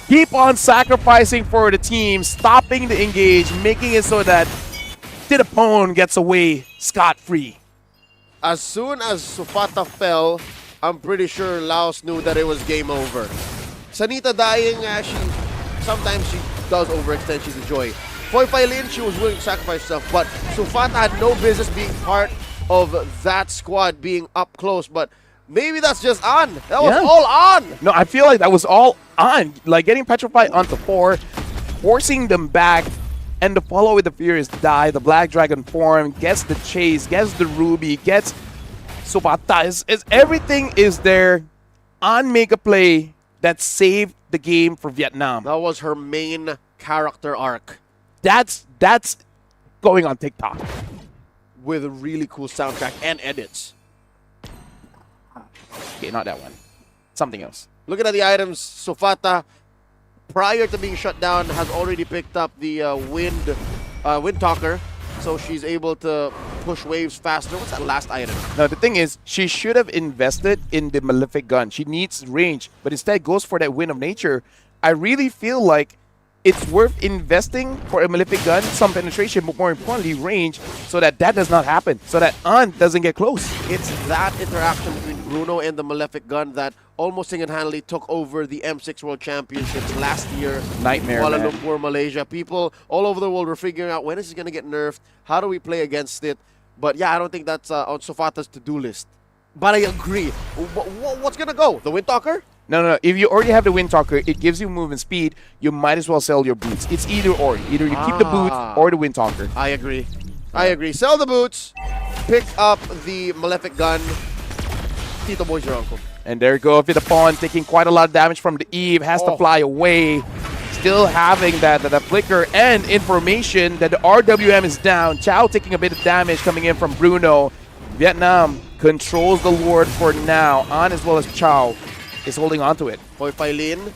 Keep on sacrificing for the team, stopping the engage, making it so that Titapone gets away scot-free. As soon as Sufata fell, I'm pretty sure Laos knew that it was game over. Sanita dying, sometimes she does overextend, she's a joy. Foy Fai Lin, she was willing to sacrifice herself, but Sufata had no business being part of that squad being up close, but maybe that's just on. That was all on. No, I feel like that was all on. Like getting Petrified onto 4, forcing them back, and the follow with the Furious die. The Black Dragon form, gets the chase, gets the Ruby, gets Sufata. Everything is there on Mega Play that saved the game for Vietnam. That was her main character arc. That's going on TikTok. With a really cool soundtrack and edits. Okay, not that one. Something else. Looking at the items, Sofata, prior to being shut down, has already picked up the Wind Talker, so she's able to push waves faster. What's that last item? Now, the thing is, she should have invested in the Malefic Gun. She needs range, but instead goes for that Wind of Nature. I really feel like it's worth investing for a Malefic Gun, some penetration, but more importantly, range, so that that does not happen, so that Aunt doesn't get close. It's that interaction between Bruno and the Malefic Gun that almost single-handedly took over the M6 World Championships last year. Nightmare, Kuala man. Lumpur, Malaysia. People all over the world were figuring out when is it going to get nerfed, how do we play against it. But yeah, I don't think that's on Sofata's to-do list. But I agree. What's going to go? The Wind Talker? No. If you already have the Wind Talker, it gives you movement speed. You might as well sell your boots. It's either or. Either you keep the boots or the Wind Talker. I agree. I agree. Sell the boots. Pick up the Malefic Gun. Tito Boy's your uncle. And there you go. Vitaphone taking quite a lot of damage from the Eve. Has to fly away. Still having that flicker and information that the RWM is down. Chow taking a bit of damage coming in from Bruno. Vietnam controls the Lord for now. An as well as Chow is holding on to it. Hoi Fai Lin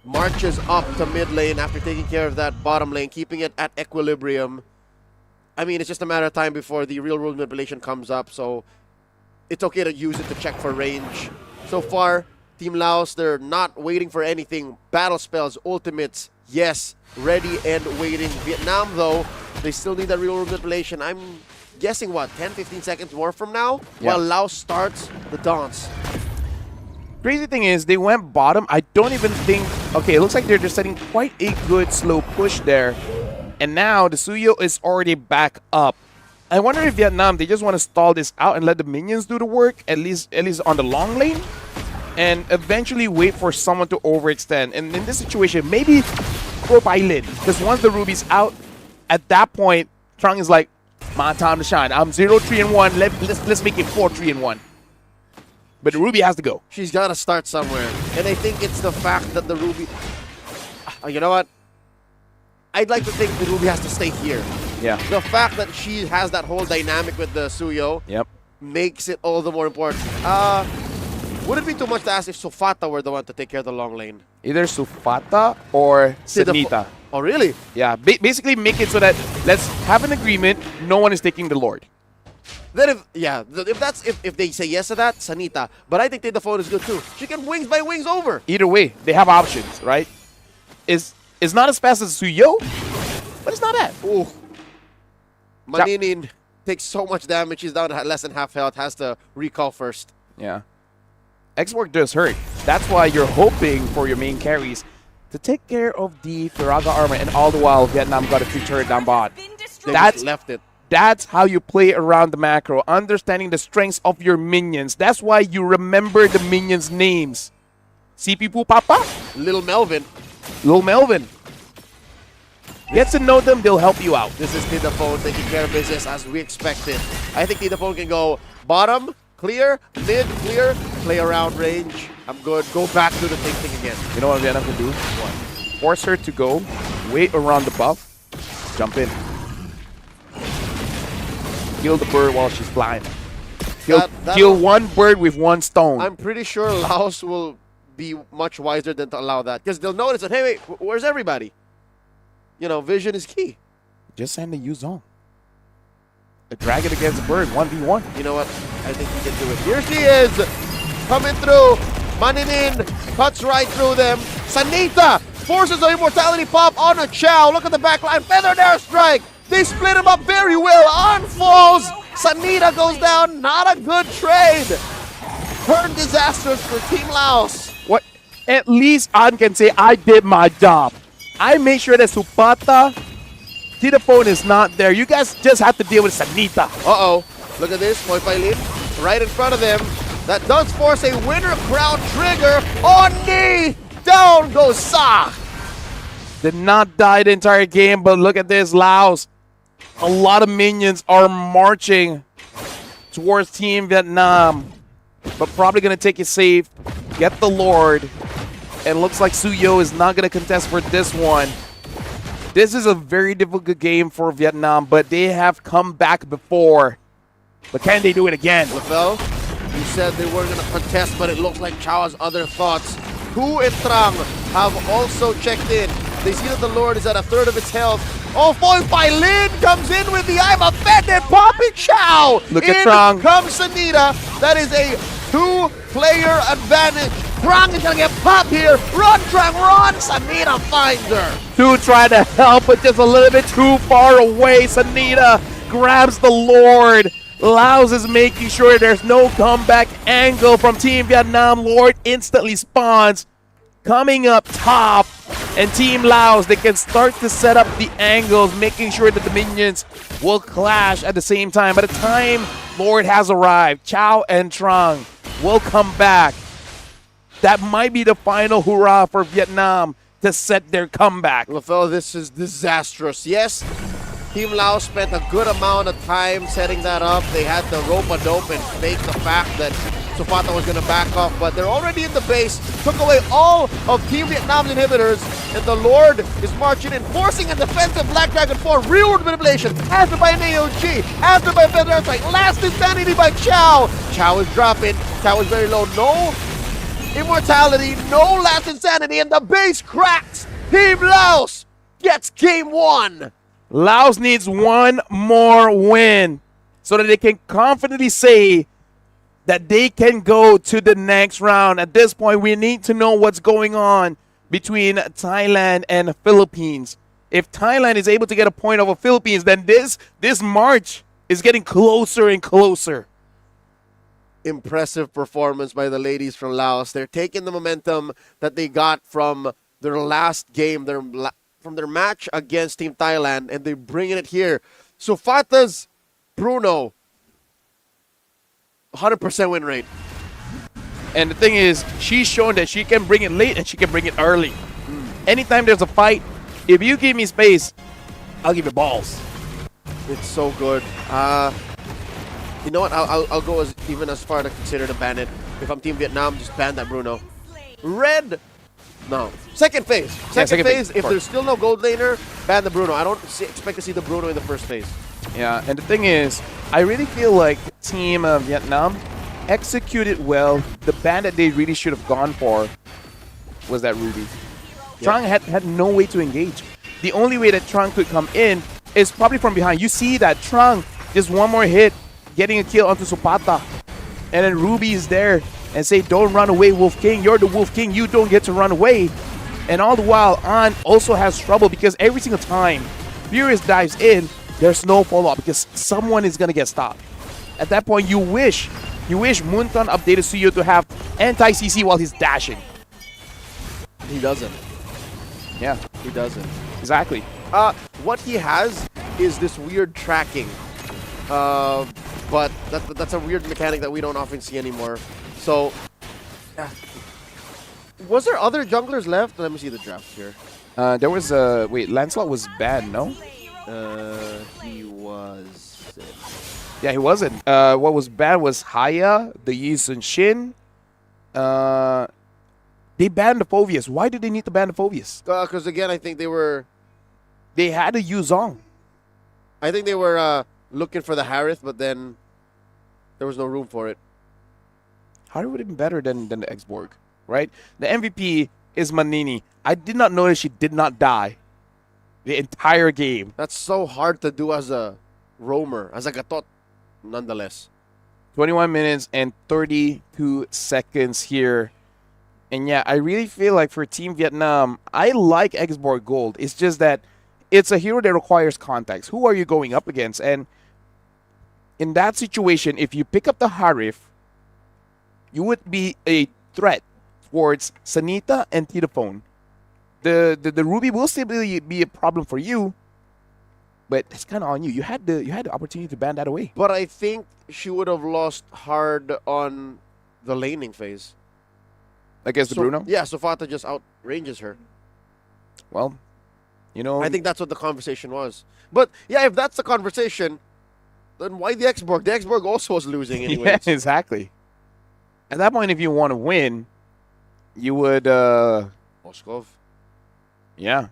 marches up to mid lane after taking care of that bottom lane, keeping it at equilibrium. I mean, it's just a matter of time before the real world manipulation comes up, so it's okay to use it to check for range. So far, Team Laos, they're not waiting for anything. Battle spells, ultimates, yes, ready and waiting. Vietnam, though, they still need that real world manipulation. I'm guessing, what, 10-15 seconds more from now? Yeah. While Laos starts the dance. Crazy thing is, they went bottom. I don't even think... Okay, it looks like they're just setting quite a good slow push there. And now, the Suyo is already back up. I wonder if Vietnam, they just want to stall this out and let the minions do the work, at least on the long lane, and eventually wait for someone to overextend. And in this situation, maybe Hoi Fai Lin, because once the Ruby's out, at that point, Trung is like, my time to shine. I'm 0-3-1. Let's make it 4-3-1. But the Ruby has to go. She's got to start somewhere. And I think it's the fact that the Ruby... you know what? I'd like to think the Ruby has to stay here. Yeah. The fact that she has that whole dynamic with the Suyo makes it all the more important. Would it be too much to ask if Sofata were the one to take care of the long lane? Either Sofata or Sanita. Oh, really? Yeah. Basically make it so that let's have an agreement. No one is taking the Lord. Then if they say yes to that, Sanita. But I think Tita Phone is good too. She can wings by wings over. Either way, they have options, right? It's not as fast as Suyo, but it's not bad. Ooh. Maninin takes so much damage. She's down to less than half health. Has to recall first. Yeah. X-Work does hurt. That's why you're hoping for your main carries to take care of the Firaga armor, and all the while Vietnam got a free turret down bot. They just left it. That's how you play around the macro, understanding the strengths of your minions. That's why you remember the minions' names. CP Poo Papa? Little Melvin. Little Melvin. Get to know them, they'll help you out. This is Tita Phone taking care of business as we expected. I think Tita Phone can go bottom, clear, mid, clear, play around range. I'm good. Go back to the thing again. You know what Vietnam can do? What? Force her to go, wait around the buff, jump in. Kill the bird while she's flying. Kill one bird with one stone. I'm pretty sure Laos will be much wiser than to allow that. Because they'll notice that, hey, wait, where's everybody? You know, vision is key. Just send the U-Zone. A dragon against a bird, 1v1. You know what? I think he can do it. Here she is! Coming through. Maninin cuts right through them. Sanita forces an immortality pop on a Chow. Look at the back line. Feathered airstrike. They split him up very well. On falls. Sanita goes down. Not a good trade. Turn disastrous for Team Laos. What? At least An can say, I did my job. I made sure that Supata, Tita Phone is not there. You guys just have to deal with Sanita. Uh-oh. Look at this. Hoi Fai Lin right in front of them. That does force a winner crown trigger on knee. Down goes Sa. Did not die the entire game, but look at this, Laos. A lot of minions are marching towards Team Vietnam, but probably going to take it safe, get the Lord, and looks like Suyo is not going to contest for this one. This is a very difficult game for Vietnam, but they have come back before. But can they do it again? LaFell You said they weren't going to contest, but it looks like Chao has other thoughts. Hu and Trang have also checked in. They see that the Lord is at a third of its health. Oh, foiled by Lin comes in with the I'm offended. Poppy Chao. Look at Trang. In comes Sanita. That is a two-player advantage. Trang is going to get popped here. Run, Trang, run. Sanita finds her. Two try to help, but just a little bit too far away. Sanita grabs the Lord. Laos is making sure there's no comeback angle from Team Vietnam. Lord instantly spawns. Coming up top, and Team Laos, they can start to set up the angles, making sure that the minions will clash at the same time. By the time Lord has arrived, Chao and Trang will come back. That might be the final hurrah for Vietnam to set their comeback. LaFell, this is disastrous. Yes, Team Laos spent a good amount of time setting that up. They had to rope-a-dope and fake the fact that Sufata was going to back off, but they're already in the base, took away all of Team Vietnam's inhibitors, and the Lord is marching in, forcing a defensive Black Dragon 4, real manipulation, after by Neo G, after by Feather Strike, last insanity by Chao. Chao is dropping, Chao is very low, no immortality, no last insanity, and the base cracks. Team Laos gets game one. Laos needs one more win so that they can confidently say that they can go to the next round. At this point, we need to know what's going on between Thailand and the Philippines. If Thailand is able to get a point over Philippines, then this march is getting closer and closer. Impressive performance by the ladies from Laos. They're taking the momentum that they got from their last game, from their match against Team Thailand, and they're bringing it here. Sufata's Bruno, 100% win rate. And the thing is, she's shown that she can bring it late and she can bring it early. Anytime there's a fight, if you give me space, I'll give you balls. It's so good. You know what? I'll go even as far to consider to ban it. If I'm Team Vietnam, just ban that Bruno. Red, no. Second phase. Second phase, if there's still no gold laner, ban the Bruno. I don't expect to see the Bruno in the first phase. Yeah, and the thing is, I really feel like Team Vietnam executed well. The ban that they really should have gone for was that Ruby. Trang had no way to engage. The only way that Trang could come in is probably from behind. You see that Trang, just one more hit, getting a kill onto Supata. And then Ruby is there and say, don't run away, Wolf King. You're the Wolf King. You don't get to run away. And all the while, An also has trouble because every single time Furious dives in, there's no follow-up because someone is going to get stopped. At that point, you wish Moonton updated Suyo to have anti-CC while he's dashing. He doesn't. Yeah. He doesn't. Exactly. What he has is this weird tracking. But that's a weird mechanic that we don't often see anymore. So, was there other junglers left? Let me see the draft here. There was wait, Lancelot was banned, no? He was. Yeah, he wasn't. What was banned was Haya, the Yi Sun Shin. They banned the Phoveus. Why did they need to ban the Phoveus? Because again, I think they had to use Zong. I think they were looking for the Harith, but then there was no room for it. Harith would have been better than the X-Borg, right? The MVP is Manini. I did not notice she did not die the entire game. That's so hard to do as a roamer, as a gatot, nonetheless. 21 minutes and 32 seconds here. And yeah, I really feel like for Team Vietnam, I like X-Borg Gold. It's just that it's a hero that requires context. Who are you going up against? And in that situation, if you pick up the Harith, you would be a threat towards Sanita and Titophone. The Ruby will still be a problem for you, but it's kind of on you. You had the opportunity to ban that away. But I think she would have lost hard on the laning phase. Against the Bruno? Yeah, Sufata just outranges her. Well, you know, I think that's what the conversation was. But yeah, if that's the conversation, then why the X-Borg? The X-Borg also was losing anyways. Yeah, exactly. At that point, if you want to win, you would... Moskov. Yeah.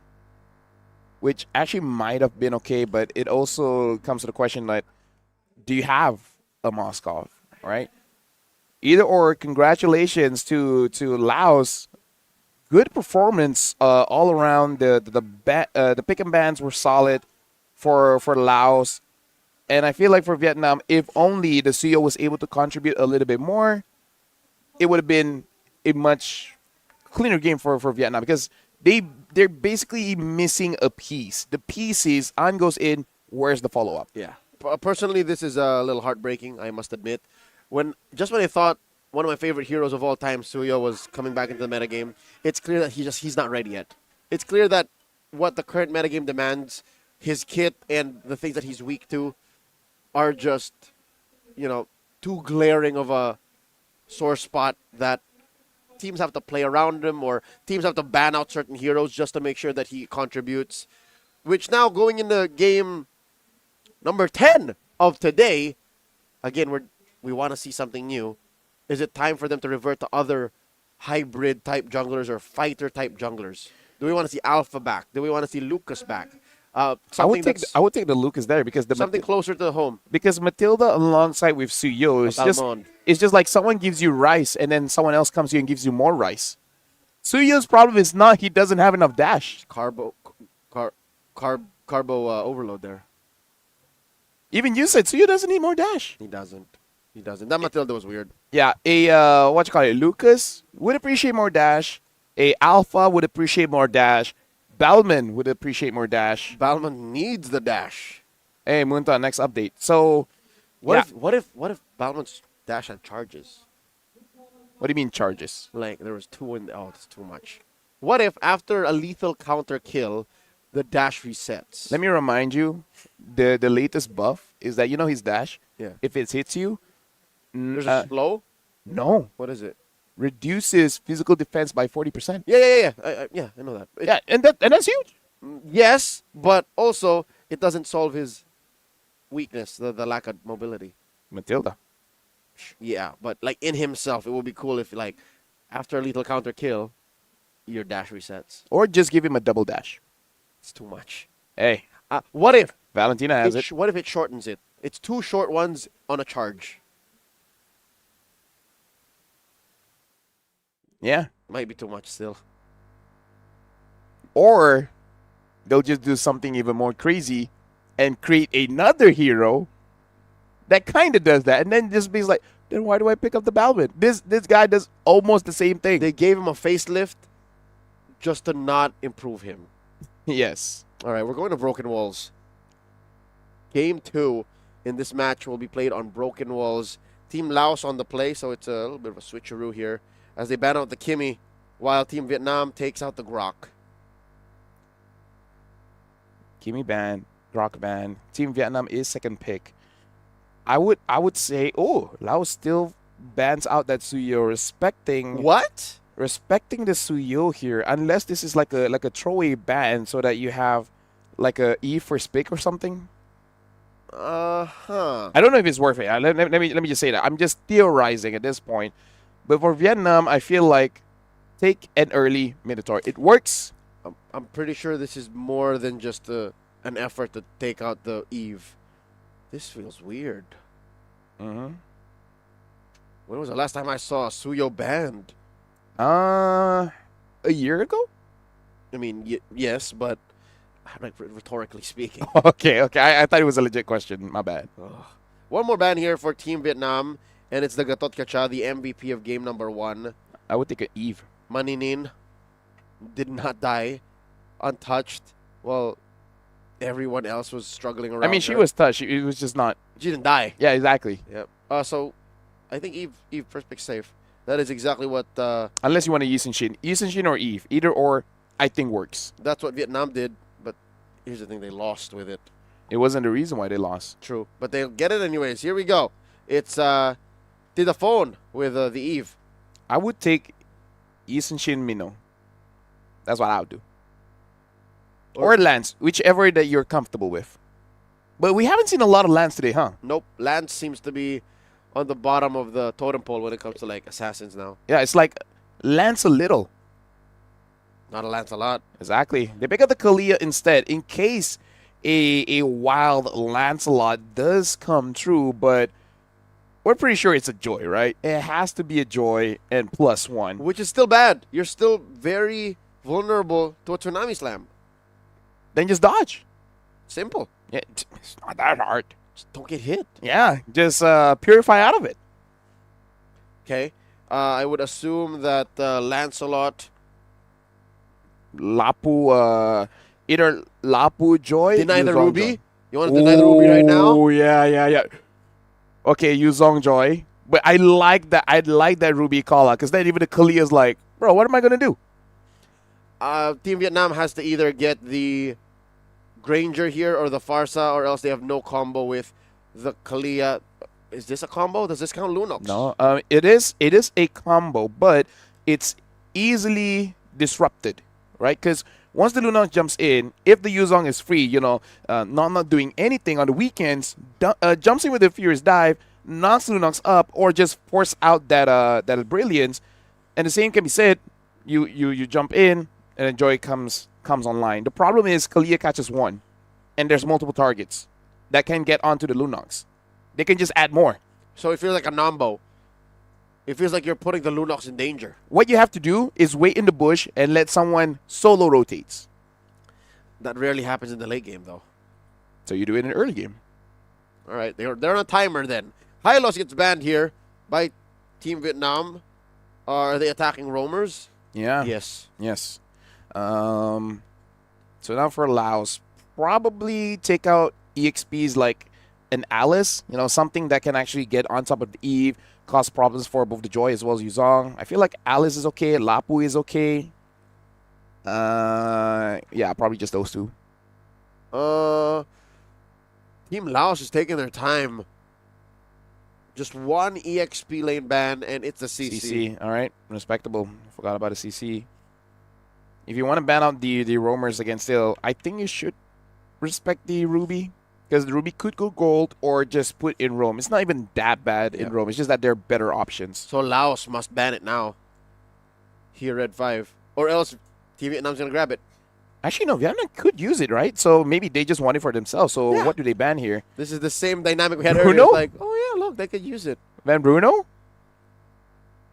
Which actually might have been okay, but it also comes to the question that, do you have a Moskov, right? Either or, congratulations to Laos. Good performance all around. The pick and bans were solid for Laos. And I feel like for Vietnam, if only the Suyo was able to contribute a little bit more, it would have been a much cleaner game for Vietnam, because they're basically missing a piece. The piece is An goes in, where's the follow-up? Yeah. Personally, this is a little heartbreaking, I must admit. When I thought one of my favorite heroes of all time, Suyo, was coming back into the metagame, it's clear that he's not ready yet. It's clear that what the current metagame demands, his kit and the things that he's weak to, are just, too glaring of a sore spot that teams have to play around him, or teams have to ban out certain heroes just to make sure that he contributes. Which now, going into game number 10 of today, again, we want to see something new. Is it time for them to revert to other hybrid type junglers or fighter type junglers? Do we want to see Alpha back? Do we want to see Lucas back? I would take the Lucas there, because something closer to home. Because Matilda alongside with Suyo is just like someone gives you rice and then someone else comes to you and gives you more rice. Suyo's problem is not he doesn't have enough dash. Carbo overload there. Even you said Suyo doesn't need more dash. He doesn't. That Matilda was weird. Yeah, Lucas would appreciate more dash. A Alpha would appreciate more dash. Balman would appreciate more dash. Balman needs the dash. Hey, Munta, next update. So, what if Balman's dash had charges? What do you mean charges? Like there was 2 in. Oh, that's too much. What if after a lethal counter kill, the dash resets? Let me remind you, the latest buff is that his dash. Yeah. If it hits you, there's a slow. No. What is it? Reduces physical defense by 40%. Yeah. I know that. Yeah, and that's huge. Yes, but also it doesn't solve his weakness, the lack of mobility. Matilda. Yeah, but like in himself, it would be cool if like after a lethal counter kill, your dash resets. Or just give him a double dash. It's too much. Hey. What if Valentina has it? What if it shortens it? It's 2 short ones on a charge. Yeah. Might be too much still. Or they'll just do something even more crazy and create another hero that kind of does that. And then just be like, then why do I pick up the Balvin? This guy does almost the same thing. They gave him a facelift just to not improve him. Yes. All right, we're going to Broken Walls. Game 2 in this match will be played on Broken Walls. Team Laos on the play, so it's a little bit of a switcheroo here as they ban out the Kimmy, while Team Vietnam takes out the Grok. Kimmy ban, Grok ban. Team Vietnam is second pick. I would say, Laos still bans out that Suyo, respecting what? Respecting the Suyo here, unless this is like a throwaway ban so that you have like a E first pick or something. I don't know if it's worth it. Let me just say that. I'm just theorizing at this point. But for Vietnam, I feel like take an early Minotaur. It works. I'm pretty sure this is more than just an effort to take out the Eve. This feels weird. Mm-hmm. When was the last time I saw a Suyo banned? A year ago? I mean, yes, but like rhetorically speaking. Okay. I thought it was a legit question. My bad. One more ban here for Team Vietnam, and it's the Gatot Kacha, the MVP of game number 1. I would take an Eve. Maninin did not die untouched. Well, everyone else was struggling around. I mean, she was touched. It was just not. She didn't die. Yeah, exactly. Yep. So, I think Eve first pick safe. That is exactly what. Unless you want to Yisenshin or Eve, either or, I think works. That's what Vietnam did, but here's the thing: they lost with it. It wasn't the reason why they lost. True, but they'll get it anyways. Here we go. It's to the phone with the Eve. I would take Yisenshin Mino. That's what I would do. Or Lance, whichever that you're comfortable with. But we haven't seen a lot of Lance today, huh? Nope. Lance seems to be on the bottom of the totem pole when it comes to like assassins now. Yeah, it's like Lance a little. Not a Lance a lot. Exactly. They pick up the Kalia instead in case a wild Lancelot does come true, but we're pretty sure it's a Joy, right? It has to be a Joy and +1. Which is still bad. You're still very vulnerable to a Tsunami Slam. Then just dodge. Simple. Yeah, it's not that hard. Just don't get hit. Yeah, just purify out of it. Okay. I would assume that Lancelot... Lapu, either Lapu Joy. Deny the Yuzong Ruby? Joy. You want to deny the Ruby right now? Oh, yeah. Okay, Yuzong Joy. But I like that Ruby call out because then even the Kalia's like, bro, what am I going to do? Team Vietnam has to either get the Granger here or the Farsa, or else they have no combo with the Kalia. Is this a combo? Does this count Lunox? No, it is a combo, but it's easily disrupted, right? Because once the Lunox jumps in, if the Yuzong is free, not doing anything on the weekends, jumps in with a Furious Dive, knocks Lunox up, or just force out that Brilliance, and the same can be said. You jump in, and then Joy comes online. The problem is Kalia catches one, and there's multiple targets that can get onto the Lunox. They can just add more. So it feels like a Nambo. It feels like you're putting the Lunox in danger. What you have to do is wait in the bush and let someone solo rotates. That rarely happens in the late game, though. So you do it in the early game. All right, they're on a timer then. Hylos gets banned here by Team Vietnam. Are they attacking roamers? Yeah. Yes. So now for Laos, probably take out EXPs like an Alice, something that can actually get on top of the Eve, cause problems for both the Joy as well as Yuzong. I feel like Alice is okay, Lapu is okay. Yeah, probably just those two. Team Laos is taking their time. Just one EXP lane ban, and it's a CC. All right, respectable. Forgot about a CC. If you want to ban out the roamers against Still, I think you should respect the Ruby. Because the Ruby could go gold or just put in Rome. It's not even that bad in Rome. It's just that there are better options. So Laos must ban it now. Here, Red 5. Or else Team Vietnam's going to grab it. Actually, no. Vietnam could use it, right? So maybe they just want it for themselves. So what do they ban here? This is the same dynamic we had Bruno? earlier. It's like, oh yeah, look, they could use it. Van Bruno?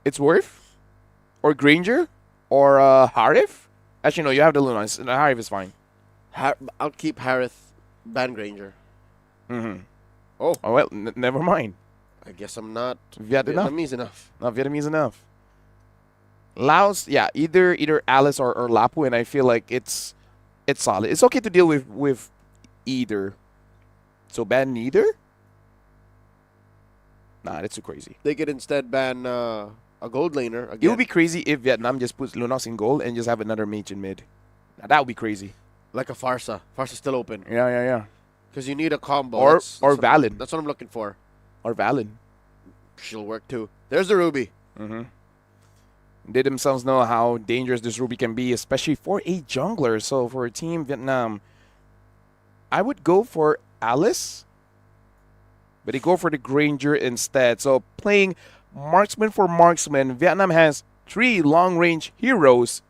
It's Worth? Or Granger? Or Harif? Actually, no. You have the Lunas. Harif is fine. I'll keep Harith, ban Granger. Mm-hmm. Oh, well, never mind. I guess I'm not Vietnamese enough. Not Vietnamese enough. Laos, yeah, either Alice or Lapu, and I feel like it's solid. It's okay to deal with either. So ban neither? Nah, that's too crazy. They could instead ban a gold laner again. It would be crazy if Vietnam just puts Lunox in gold and just have another mage in mid. Now, that would be crazy. Like a Farsa. Farsa's still open. Yeah. Because you need a combo. Or Valen. Valen. That's what I'm looking for. Or Valen. She'll work too. There's the Ruby. Mm-hmm. They themselves know how dangerous this Ruby can be, especially for a jungler. So for Team Vietnam, I would go for Alice, but they go for the Granger instead. So playing marksman for marksman, Vietnam has 3 long-range heroes,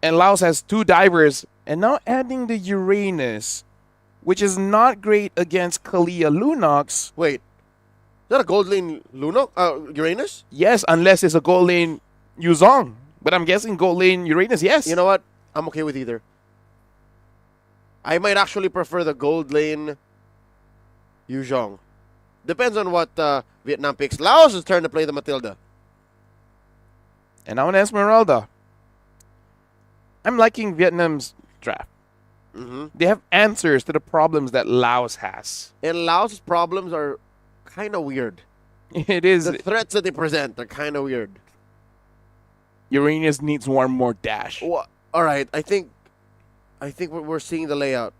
and Laos has 2 divers, and now adding the Uranus, which is not great against Kalia Lunox. Wait, is that a gold lane Uranus? Yes, unless it's a gold lane Yuzong. But I'm guessing gold lane Uranus, yes. You know what? I'm okay with either. I might actually prefer the gold lane Yuzhong. Depends on what Vietnam picks. Laos' turn to play the Matilda. And now an Esmeralda. I'm liking Vietnam's draft. Mm-hmm. They have answers to the problems that Laos has. And Laos' problems are kind of weird. It is. The threats that they present are kind of weird. Uranus needs one more dash. Well, all right, I think we're seeing the layout.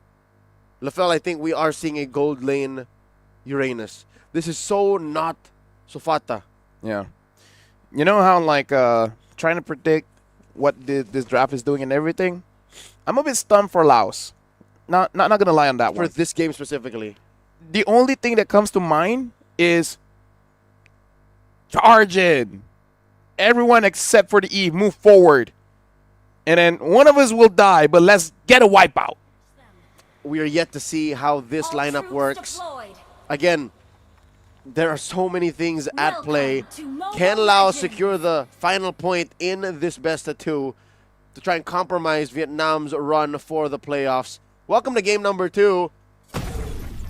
LaFell, I think we are seeing a gold lane Uranus. This is so not Sofata. Yeah. You know how, trying to predict what this draft is doing and everything? I'm a bit stunned for Laos. Not gonna lie on that one. For this game specifically. The only thing that comes to mind is charge in. Everyone except for the Eve move forward. And then one of us will die, but let's get a wipeout. We are yet to see how this lineup works. Again, there are so many things at play. Can Laos secure the final point in this best of 2 to try and compromise Vietnam's run for the playoffs? Welcome to game number 2.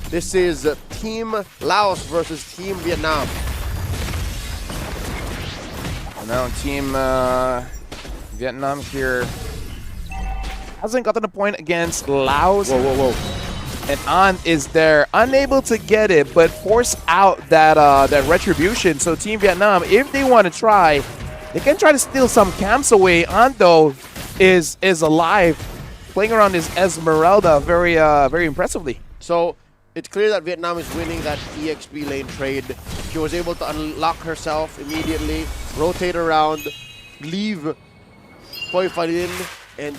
This is Team Laos versus Team Vietnam. And now Team Vietnam here hasn't gotten a point against Laos. Whoa. And An is there, unable to get it, but force out that that retribution. So Team Vietnam, if they want to try, they can try to steal some camps away. An, though, is alive, playing around his Esmeralda very impressively. So it's clear that Vietnam is winning that EXP lane trade. She was able to unlock herself immediately, rotate around, leave Poi Falin, and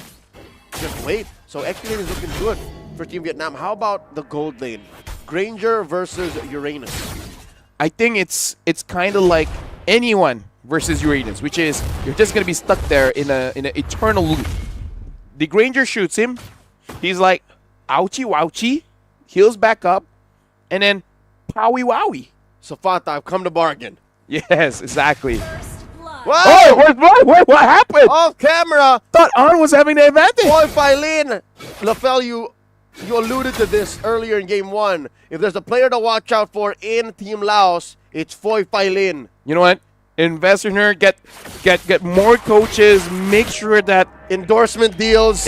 just wait. So XP lane is looking good for Team Vietnam. How about the gold lane? Granger versus Uranus. I think it's kind of like anyone versus Uranus, which is you're just gonna be stuck there in an eternal loop. The Granger shoots him. He's like, ouchie wouchie, heals back up, and then powie wowie. So Fata, I've come to bargain. Yes, exactly. What? Oh, what happened? Off camera. Thought An was having the advantage. Poi Falin. Lafel, you alluded to this earlier in game 1. If there's a player to watch out for in Team Laos, it's Poi Falin. You know what? Invest in her. Get more coaches. Make sure that endorsement deals.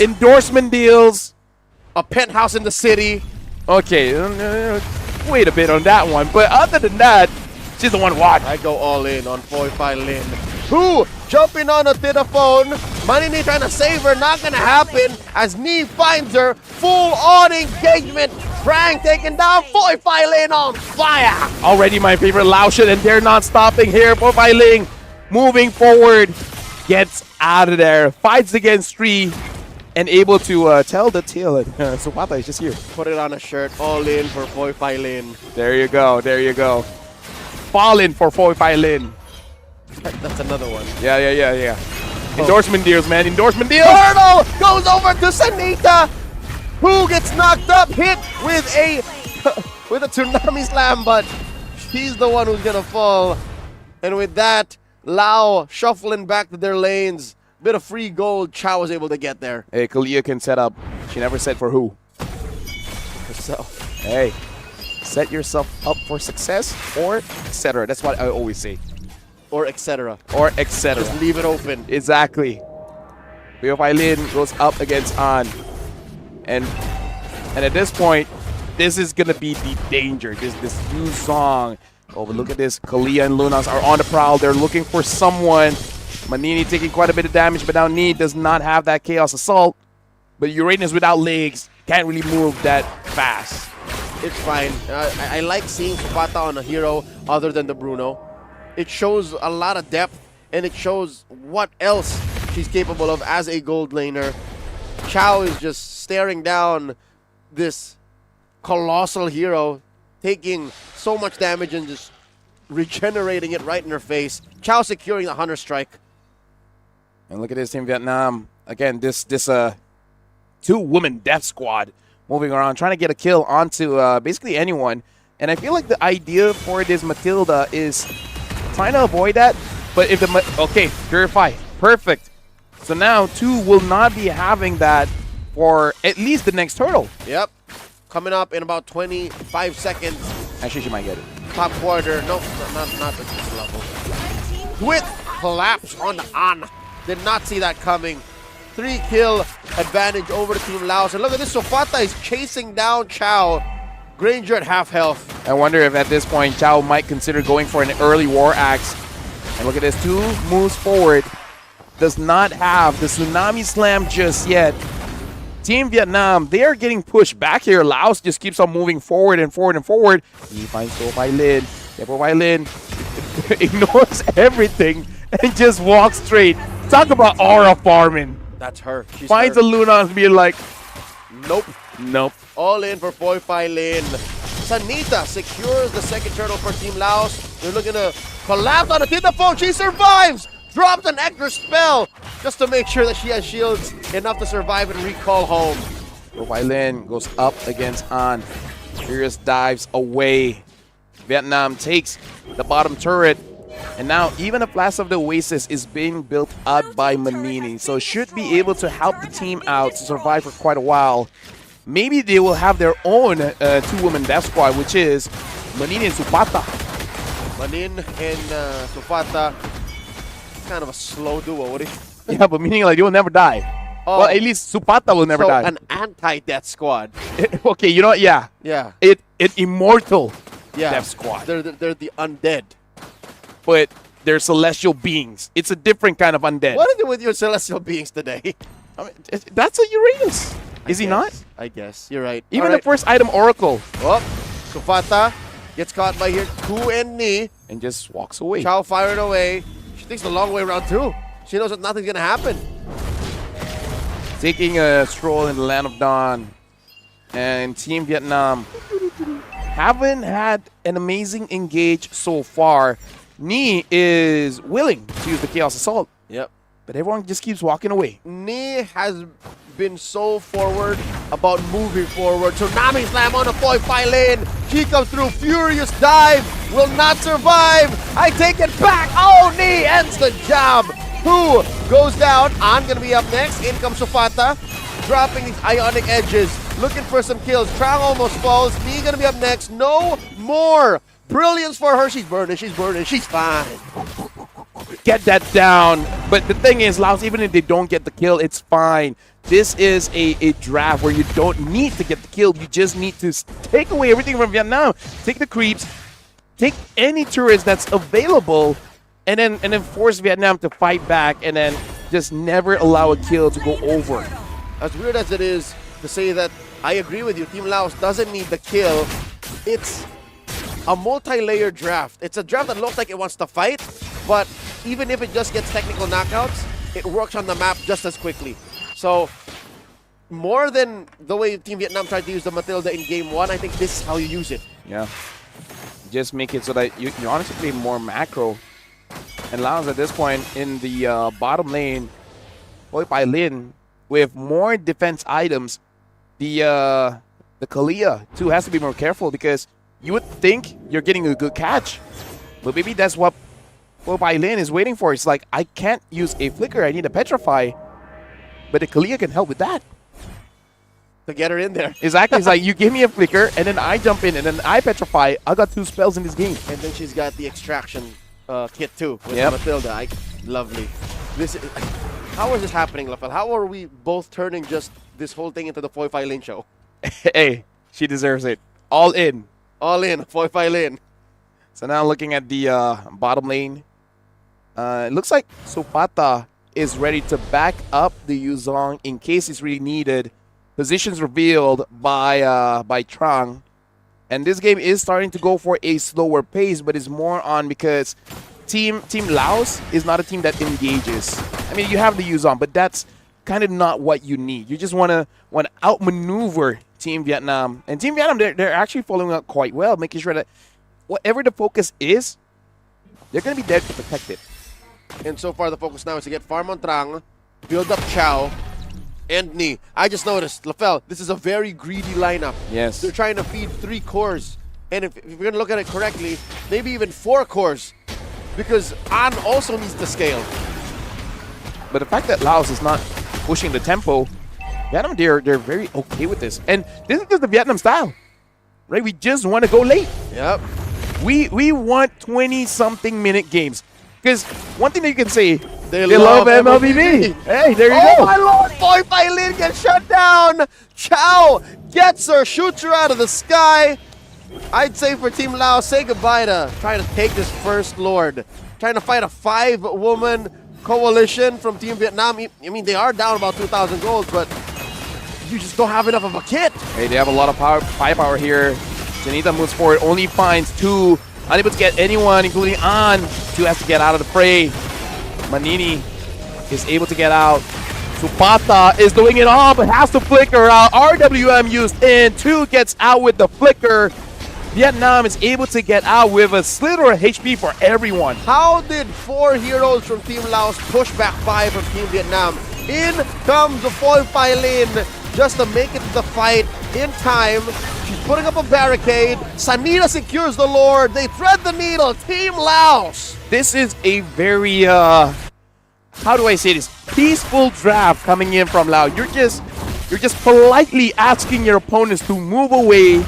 A penthouse in the city. Okay, wait a bit on that one. But other than that, she's the one to watch. I go all in on Poi Falin. Who jumping on a telephone? Manini trying to save her. Not gonna happen as Nee finds her. Full on engagement. Prang taken down. Poi Falin on fire. Already my favorite Laotian, and they're not stopping here. Poi Falin moving forward. Gets out of there. Fights against 3. And able to tell the tale. So Pata is just here. Put it on a shirt. All in for Poi Falin. There you go. Fall in for Poi Falin. That's another one. Yeah. Endorsement deals, man. Endorsement deals. Turtle goes over to Sanita, who gets knocked up, hit with a tsunami slam, but she's the one who's gonna fall. And with that, Lao shuffling back to their lanes. Bit of free gold. Chow was able to get there. Hey, Kalia can set up. She never said for who. Herself. Hey, set yourself up for success or etc. That's what I always say. Or etc. Just leave it open. Exactly. Poi Falin goes up against An. And at this point, this is going to be the danger. This new song. Oh, but look at this. Kalia and Lunas are on the prowl. They're looking for someone. Manini taking quite a bit of damage, but now Nee does not have that Chaos Assault. But Uranus without legs can't really move that fast. It's fine. I like seeing Zapata on a hero other than the Bruno. It shows a lot of depth, and it shows what else she's capable of as a gold laner. Chow is just staring down this colossal hero, taking so much damage and just regenerating it right in her face. Chow securing the Hunter Strike. And look at this Team Vietnam. Again, this 2-woman death squad moving around, trying to get a kill onto basically anyone. And I feel like the idea for this Matilda is trying to avoid that. But if the... Okay, Purify. Perfect. So now 2 will not be having that for at least the next turtle. Yep. Coming up in about 25 seconds. Actually, she might get it. Top quarter. Nope, not at this level. With collapse on An. Did not see that coming. 3-kill advantage over to Team Laos. And look at this, Sofata is chasing down Chow. Granger at half health. I wonder if at this point Chow might consider going for an early War Axe. And look at this, 2 moves forward. Does not have the Tsunami Slam just yet. Team Vietnam, they are getting pushed back here. Laos just keeps on moving forward and forward and forward. He finds Poi Falin. Poi Falin ignores everything and just walks straight. Talk about aura farming. That's her. She's finds her. a Luna and be like, nope. All in for Poi Falin. Sanita secures the second turtle for Team Laos. They're looking to collapse on a telephone. She survives. Drops an extra spell just to make sure that she has shields enough to survive and recall home. Poi Falin goes up against An. Furious dives away. Vietnam takes the bottom turret. And now even a Blast of the Oasis is being built up by Manini. So should be able to help the team out to survive for quite a while. Maybe they will have their own two-woman death squad, which is Manini and Supata. Manin and Supata, kind of a slow duo, what do you? Yeah, but meaning like they will never die. Oh. Well, at least Supata will never die. An anti-death squad. Okay, you know what? Yeah. Yeah. It immortal Yeah. death squad. They're the undead. But they're celestial beings. It's a different kind of undead. What is it with your celestial beings today? I mean, that's a Uranus. Is he not? I guess. You're right. Even the first item, Oracle. Oh, Supata gets caught by here. Ku and Ni. And just walks away. Chow firing away. She takes the long way around too. She knows that nothing's going to happen. Taking a stroll in the Land of Dawn. And Team Vietnam haven't had an amazing engage so far. Ni is willing to use the Chaos Assault. Yep. But everyone just keeps walking away. Ni has been so forward about moving forward. Tsunami Slam on the Foy Fi lane. She comes through. Furious dive. Will not survive. I take it back. Oh, Ni ends the job. Who goes down? I'm going to be up next. In comes Supata. Dropping these ionic edges. Looking for some kills. Trang almost falls. Ni going to be up next. No more. Brilliance for her. She's burning. She's burning. She's fine. Get that down. But the thing is, Laos, even if they don't get the kill, it's fine. This is a draft where you don't need to get the kill. You just need to take away everything from Vietnam. Take the creeps. Take any turrets that's available. And then force Vietnam to fight back. And then just never allow a kill to go over. As weird as it is to say that, I agree with you. Team Laos doesn't need the kill. It's a multi-layer draft. It's a draft that looks like it wants to fight, but even if it just gets technical knockouts, it works on the map just as quickly. So, more than the way Team Vietnam tried to use the Matilda in Game 1, I think this is how you use it. Yeah. Just make it so that you honestly play more macro. And Laos at this point in the bottom lane, Hoi Pai Lin, with more defense items, the Kalia too has to be more careful because you would think you're getting a good catch. But maybe that's what Hoi Pai Lin is waiting for. It's like, I can't use a flicker, I need a petrify. But the Kalia can help with that. To get her in there. Exactly. It's like, you give me a flicker, and then I jump in, and then I petrify. I got 2 spells in this game. And then she's got the extraction kit too with Matilda. Lovely. How is this happening, Lafel? How are we both turning just this whole thing into the Foy Fi Lin show? Hey, she deserves it. All in. All in. Foy Fi Lin. So now looking at the bottom lane, it looks like Supata is ready to back up the Yuzong in case it's really needed. Positions revealed by Trang. And this game is starting to go for a slower pace, but it's more on because Team Laos is not a team that engages. I mean, you have the Yuzong, but that's kind of not what you need. You just want to outmaneuver Team Vietnam. And Team Vietnam, they're actually following up quite well, making sure that whatever the focus is, they're going to be there to protect it. And so far, the focus now is to get farm on Trang, build up Chow, and Ni. I just noticed, Lafel, this is a very greedy lineup. Yes. They're trying to feed 3 cores. And if you're going to look at it correctly, maybe even 4 cores. Because An also needs to scale. But the fact that Laos is not pushing the tempo, Vietnam, they're very okay with this. And this is just the Vietnam style. Right? We just want to go late. Yep. We want 20-something minute games. Because one thing that you can say, they love MLBB. Hey, there you go. Oh my lord, Foy Pai Lin gets shut down. Chow gets her, shoots her out of the sky. I'd say for Team Laos, say goodbye to trying to take this first lord. Trying to fight a 5-woman coalition from Team Vietnam. I mean, they are down about 2,000 gold, but you just don't have enough of a kit. Hey, they have a lot of firepower here. Janita moves forward, only finds 2. Unable to get anyone, including An. 2 has to get out of the fray. Manini is able to get out. Supata is doing it all, but has to flicker out. RWM used in. 2 gets out with the flicker. Vietnam is able to get out with a slither of HP for everyone. How did 4 heroes from Team Laos push back 5 from Team Vietnam? In comes the Foy Pai Lin. just to make it to the fight in time. She's putting up a barricade. Sanita secures the Lord. They thread the needle. Team Laos. This is a very, how do I say this? Peaceful draft coming in from Lao. You're just politely asking your opponents to move away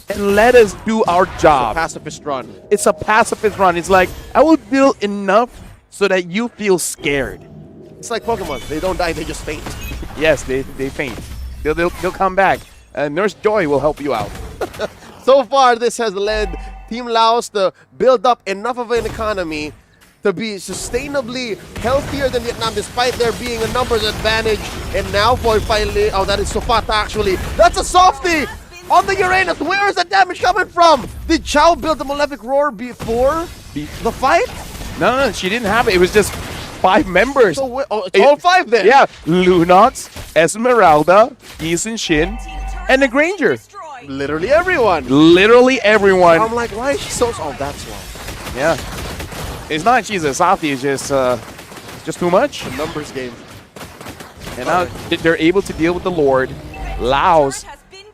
and let us do our job. Pacifist run. It's a pacifist run. It's like, I will build enough so that you feel scared. It's like Pokemon. They don't die, they just faint. Yes, they faint. They'll come back. Nurse Joy will help you out. So far, this has led Team Laos to build up enough of an economy to be sustainably healthier than Vietnam, despite there being a numbers advantage. And now, for finally, oh, that is Sofata actually. That's a softie on the Uranus. Where is the damage coming from? Did Chow build the Malefic Roar before the fight? No, she didn't have it. It was just 5 members. So it's all 5 then? Yeah, Lunox, Esmeralda, Eason Shin, and the Granger. Literally everyone. Literally everyone. I'm like, why is she so... Oh, that's why. Yeah. It's not like she's a softie, it's just too much. A numbers game. And now they're able to deal with the Lord. Laos,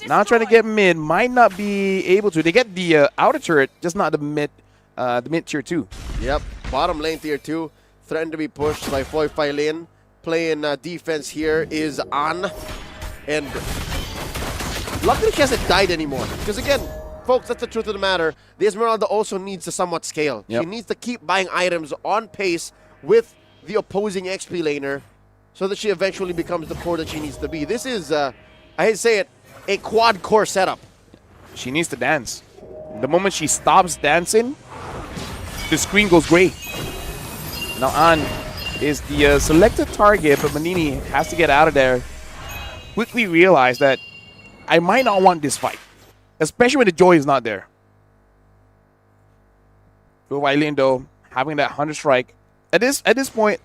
now trying to get mid, might not be able to. They get the outer turret, just not the mid tier 2. Yep, bottom lane tier 2. Threatened to be pushed by Foy Failin. Playing defense here is An. And luckily she hasn't died anymore. Because again, folks, that's the truth of the matter. The Esmeralda also needs to somewhat scale. Yep. She needs to keep buying items on pace with the opposing XP laner so that she eventually becomes the core that she needs to be. This is, I hate to say it, a quad core setup. She needs to dance. The moment she stops dancing, the screen goes gray. Now An is the selected target, but Manini has to get out of there. Quickly realize that I might not want this fight, especially when the Joy is not there. Violin, though, having that 100 strike. At this point,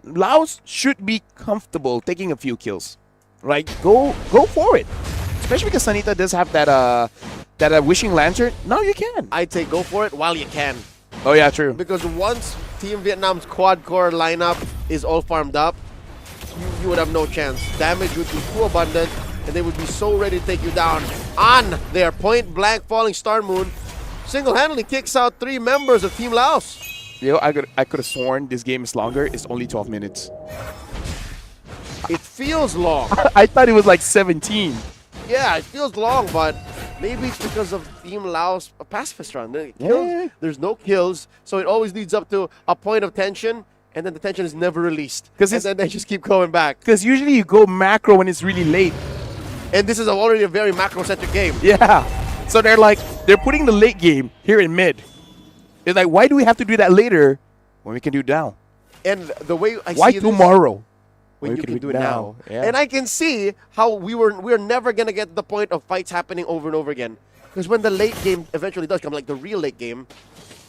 Laos should be comfortable taking a few kills. Right? Go for it. Especially because Sanita does have that wishing lantern. Now you can. I'd say go for it while you can. Oh yeah, true. Because once Team Vietnam's quad core lineup is all farmed up, you would have no chance. Damage would be too abundant, and they would be so ready to take you down. On their point blank falling Star Moon single-handedly kicks out 3 members of Team Laos. Yo, I could have sworn this game is longer. It's only 12 minutes. It feels long. I thought it was like 17. Yeah, it feels long, but maybe it's because of Team Laos a pacifist run. There's no kills, so it always leads up to a point of tension, and then the tension is never released. And then they just keep going back. Because usually you go macro when it's really late. And this is already a very macro-centric game. Yeah. So they're putting the late game here in mid. It's like, why do we have to do that later when we can do it now? And the way I why see tomorrow? When you can do it now. Yeah. And I can see how we're never going to get to the point of fights happening over and over again. Because when the late game eventually does come, like the real late game,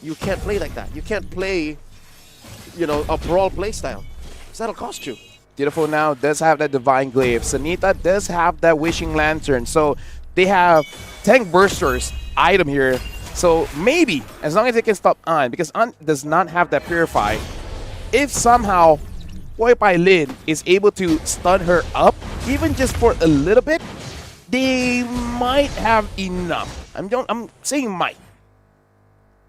you can't play like that. You can't play, a brawl play style. Because that'll cost you. Beautiful now does have that Divine Glaive. Sanita does have that Wishing Lantern. So they have Tank Bursters item here. So maybe, as long as they can stop An, because An does not have that Purify, if somehow Boy Pai Lin is able to stun her up, even just for a little bit, they might have enough. I'm saying might.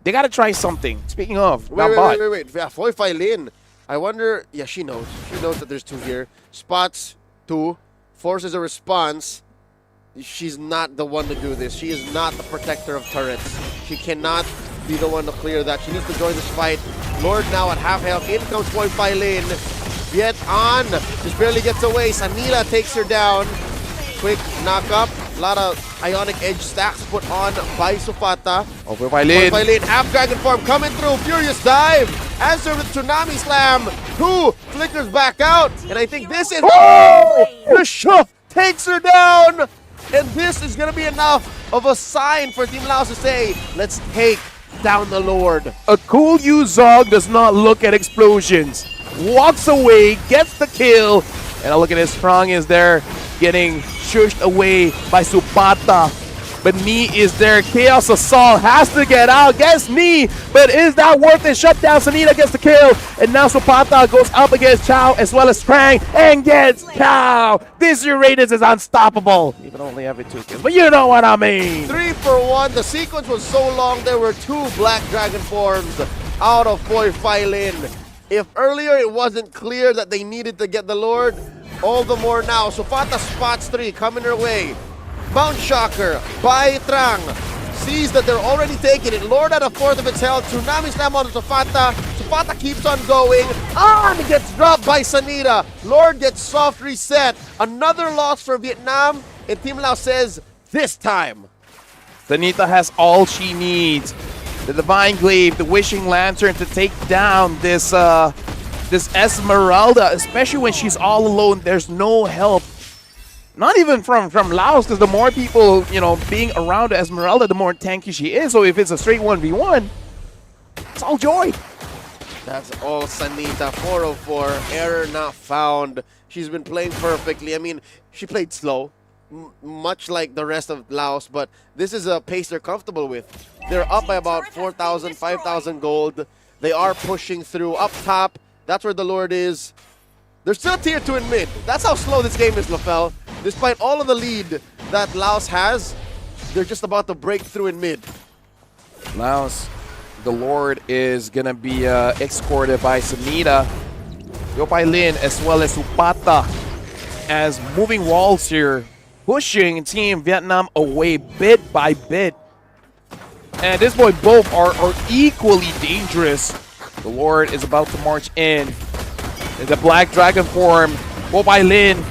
They gotta try something. Speaking of, wait. Yeah, Boy Pai Lin. I wonder. Yeah, she knows. She knows that there's 2 here. Spots 2, forces a response. She's not the one to do this. She is not the protector of turrets. She cannot be the one to clear that. She needs to join this fight. Lord now at half health. In comes Boy Pai Lin. Yet on. Just barely gets away. Sanila takes her down. Quick knock up. A lot of Ionic Edge stacks put on by Sufata. Over Pai Lin. Pai Lin, half dragon form coming through. Furious dive. Answer with Tsunami Slam. 2 flickers back out. And I think this is... Oh! The Shuf takes her down. And this is going to be enough of a sign for Team Laos to say, let's take down the Lord. A cool Yu-Zog does not look at explosions. Walks away, gets the kill. And look at his Strong is there getting shushed away by Supata. but Knee is there. Chaos Assault has to get out. Gets Knee, but is that worth it? Shut down. Sanita gets the kill, and now Supata goes up against Chow as well as Trang and gets Chow. This Uranus is unstoppable. Even only having 2 kills, but you know what I mean. 3 for 1. The sequence was so long. There were 2 Black Dragon forms out of Boy Phylin. If earlier it wasn't clear that they needed to get the Lord, all the more now. Supata spots 3 coming her way. Bounce Shocker by Trang. Sees that they're already taking it. Lord at a fourth of its health. Tsunami Slam on Supata. Supata keeps on going. And gets dropped by Sanita. Lord gets soft reset. Another loss for Vietnam. And Team Lao says, this time. Sanita has all she needs. The Divine Glaive, the Wishing Lantern to take down this this Esmeralda, especially when she's all alone. There's no help. Not even from Laos, because the more people, being around Esmeralda, the more tanky she is. So if it's a straight 1v1, it's all joy. That's all Sanita. 404. Error not found. She's been playing perfectly. I mean, she played slow, much like the rest of Laos, but this is a pace they're comfortable with. They're up by about 4,000, 5,000 gold. They are pushing through. Up top, that's where the Lord is. They're still tier 2 in mid. That's how slow this game is, LaFell. Despite all of the lead that Laos has, they're just about to break through in mid. Laos, the Lord is going to be escorted by Sanita, Yopai Lin, as well as Supata, as moving walls here, pushing Team Vietnam away bit by bit. And at this point, both are equally dangerous. The Lord is about to march in. In the Black Dragon form, Yopai Lin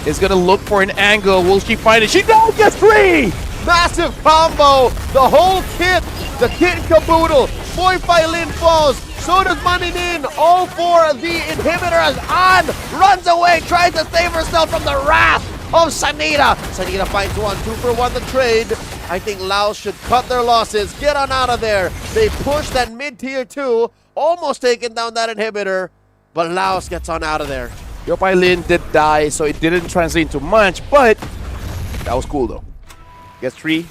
is going to look for an angle. Will she find it? She does! Gets 3! Massive combo! The whole kit! The kit and caboodle! Boy Phylin falls! So does Money Nin! All 4 of the inhibitors on! Runs away! Tries to save herself from the wrath of Sanita! Sanita finds 1, 2 for 1 the trade. I think Laos should cut their losses. Get on out of there! They push that mid-tier 2. Almost taking down that inhibitor. But Laos gets on out of there. Yopai Lin did die, so it didn't translate into much, but that was cool though. Gets 3.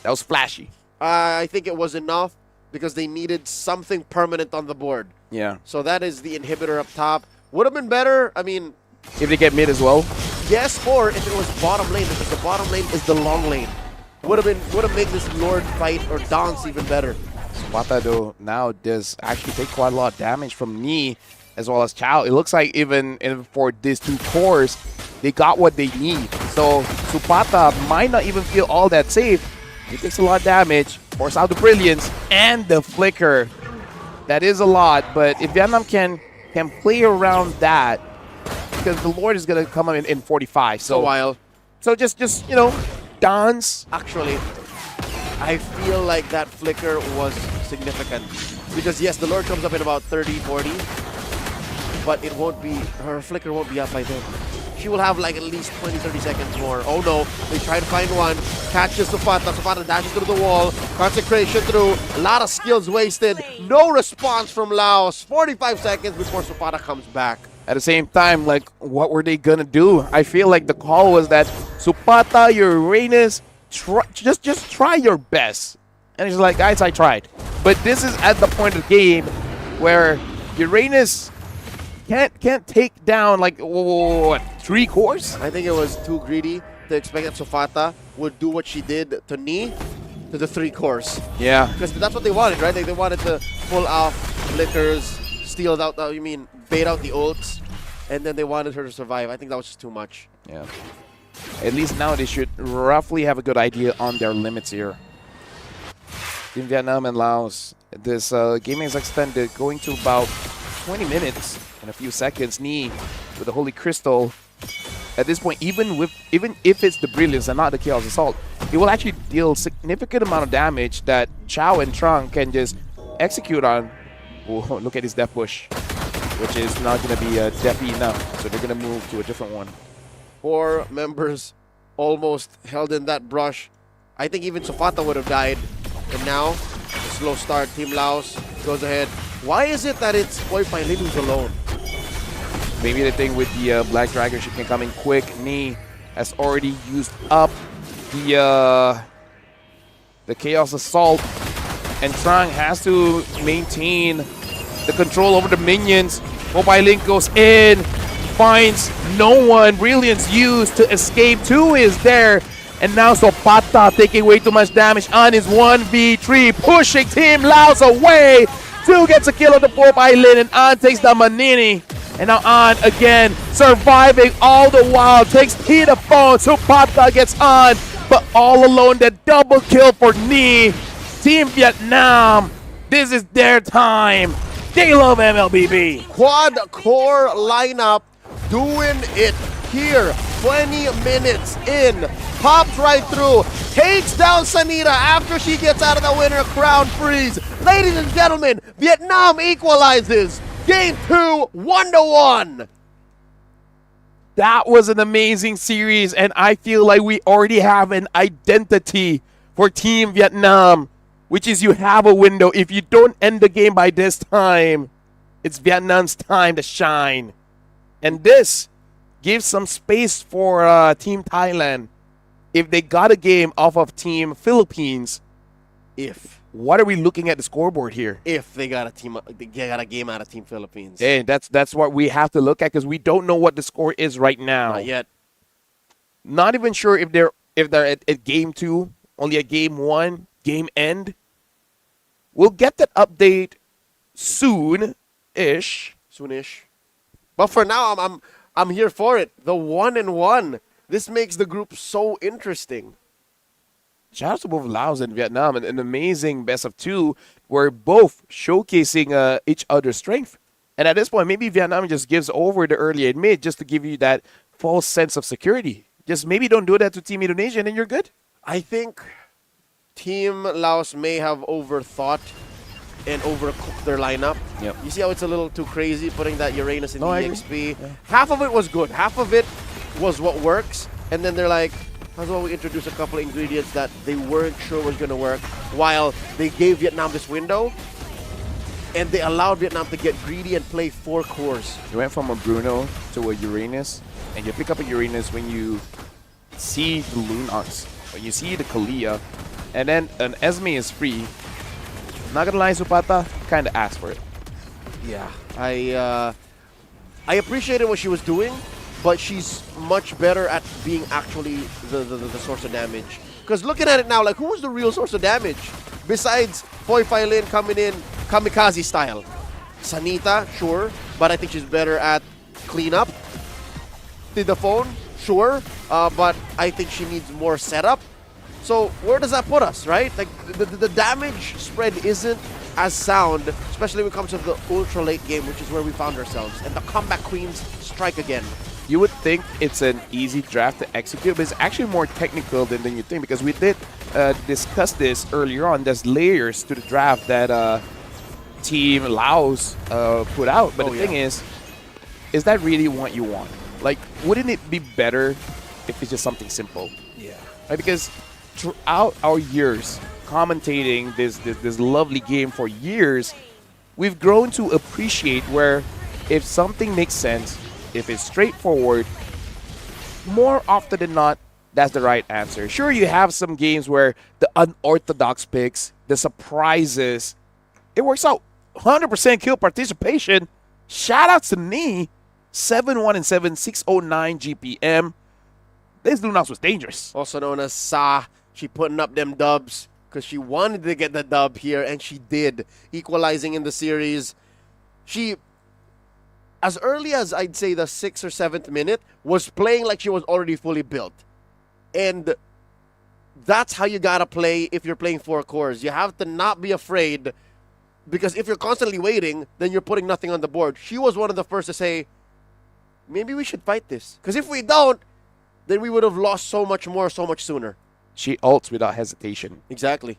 That was flashy. I think it was enough because they needed something permanent on the board. Yeah. So that is the inhibitor up top. Would have been better, I mean... if they get mid as well? Yes, or if it was bottom lane, because the bottom lane is the long lane. Would have made this Lord fight or dance even better. Supata though now does actually take quite a lot of damage from Knee as well as Chow. It looks like even for these 2 cores, they got what they need. So Supata might not even feel all that safe. He takes a lot of damage, force out the Brilliance and the Flicker. That is a lot, but if Vietnam can play around that, because the Lord is gonna come in 45. So a while. So just dance. Actually, I feel like that Flicker was significant. Because yes, the Lord comes up in about 30, 40. But it won't be, her Flicker won't be up by then. She will have like at least 20, 30 seconds more. Oh no, they try to find one. Catches Supata. Supata dashes through the wall. Consecration through. A lot of skills wasted. No response from Laos. 45 seconds before Supata comes back. At the same time, like, what were they gonna do? I feel like the call was that Supata, Uranus, just try your best. And it's like, guys, I tried. But this is at the point of the game where Uranus can't take down like what, 3 cores? I think it was too greedy to expect that Supata would do what she did to Knee to the 3 cores. Yeah. Because that's what they wanted, right? They wanted to pull off Flickers, steal out, bait out the ults, and then they wanted her to survive. I think that was just too much. Yeah. At least now they should roughly have a good idea on their limits here. In Vietnam and Laos, this game is extended, going to about 20 minutes and a few seconds. Knee with the Holy Crystal. At this point, even if it's the Brilliance and not the Chaos Assault, it will actually deal significant amount of damage that Chow and Trang can just execute on. Oh, look at his Death Push, which is not going to be deafy enough, so they're going to move to a different one. 4 members almost held in that brush. I think even Supata would have died. And now, a slow start. Team Laos goes ahead. Why is it that it's Boy Phylin who's alone? Maybe the thing with the Black Dragon, she can come in quick. Knee has already used up the the Chaos Assault. And Trang has to maintain the control over the minions. Mobile Link goes in, finds no one. Brilliance used to escape. 2 is there. And now Sopata taking way too much damage on his 1v3, pushing Team Laos away. 2 gets a kill on the 4 by Lin, and An takes the Manini. And now An again, surviving all the while, takes T the phone. Sopata gets on, but all alone, the double kill for Ni. Team Vietnam, this is their time. They love MLBB. Quad core lineup doing it here. 20 minutes in. Pops right through. Takes down Sanita after she gets out of the winner crown freeze. Ladies and gentlemen, Vietnam equalizes. Game 2, 1-1. That was an amazing series, and I feel like we already have an identity for Team Vietnam, which is you have a window. If you don't end the game by this time, it's Vietnam's time to shine. And this gives some space for Team Thailand. If they got a game off of Team Philippines, what are we looking at the scoreboard here? If they got a game out of Team Philippines. Hey, that's what we have to look at, because we don't know what the score is right now. Not yet. Not even sure if they're at game 2, only at game 1, game end. We'll get that update soon-ish. Soonish. But for now, I'm here for it. The 1-1. This makes the group so interesting. Shout out to both Laos and Vietnam, an amazing best of 2, where both showcasing each other's strength. And at this point, maybe Vietnam just gives over the early and mid just to give you that false sense of security. Just maybe don't do that to Team Indonesia and then you're good. I think Team Laos may have overthought and overcooked their lineup. Yep. You see how it's a little too crazy putting that Uranus in the I agree. EXP? Yeah. Half of it was good. Half of it was what works. And then they're like, how's about we introduce a couple of ingredients that they weren't sure was going to work, while they gave Vietnam this window and they allowed Vietnam to get greedy and play 4 cores. You went from a Bruno to a Uranus, and you pick up a Uranus when you see the Lunox, when you see the Kalia, and then an Esme is free. Not gonna lie, Supata kind of asked for it. Yeah, I appreciated what she was doing, but she's much better at being actually the source of damage. Because looking at it now, like, who was the real source of damage? Besides Poi Fai Lin coming in kamikaze style. Sanita, sure, but I think she's better at cleanup. Did the phone, sure, but I think she needs more setup. So where does that put us, right? Like the damage spread isn't as sound, especially when it comes to the ultra late game, which is where we found ourselves. And the comeback queens strike again. You would think it's an easy draft to execute, but it's actually more technical than you think, because we did discuss this earlier on. There's layers to the draft that Team Laos put out. But the thing is that really what you want? Like, wouldn't it be better if it's just something simple? Yeah. Right? Because throughout our years commentating this lovely game for years, we've grown to appreciate where if something makes sense, if it's straightforward, more often than not, that's the right answer. Sure, you have some games where the unorthodox picks, the surprises, it works out. 100% kill participation. Shout out to Ni. 7-1 and 7, 609 GPM. This Lunox was dangerous. Also known as Sa. She putting up them dubs because she wanted to get the dub here, and she did, equalizing in the series. She, as early as I'd say the 6th or 7th minute, was playing like she was already fully built. And that's how you gotta play if you're playing 4 cores. You have to not be afraid, because if you're constantly waiting, then you're putting nothing on the board. She was one of the first to say, maybe we should fight this. Because if we don't, then we would have lost so much more, so much sooner. She ults without hesitation. Exactly.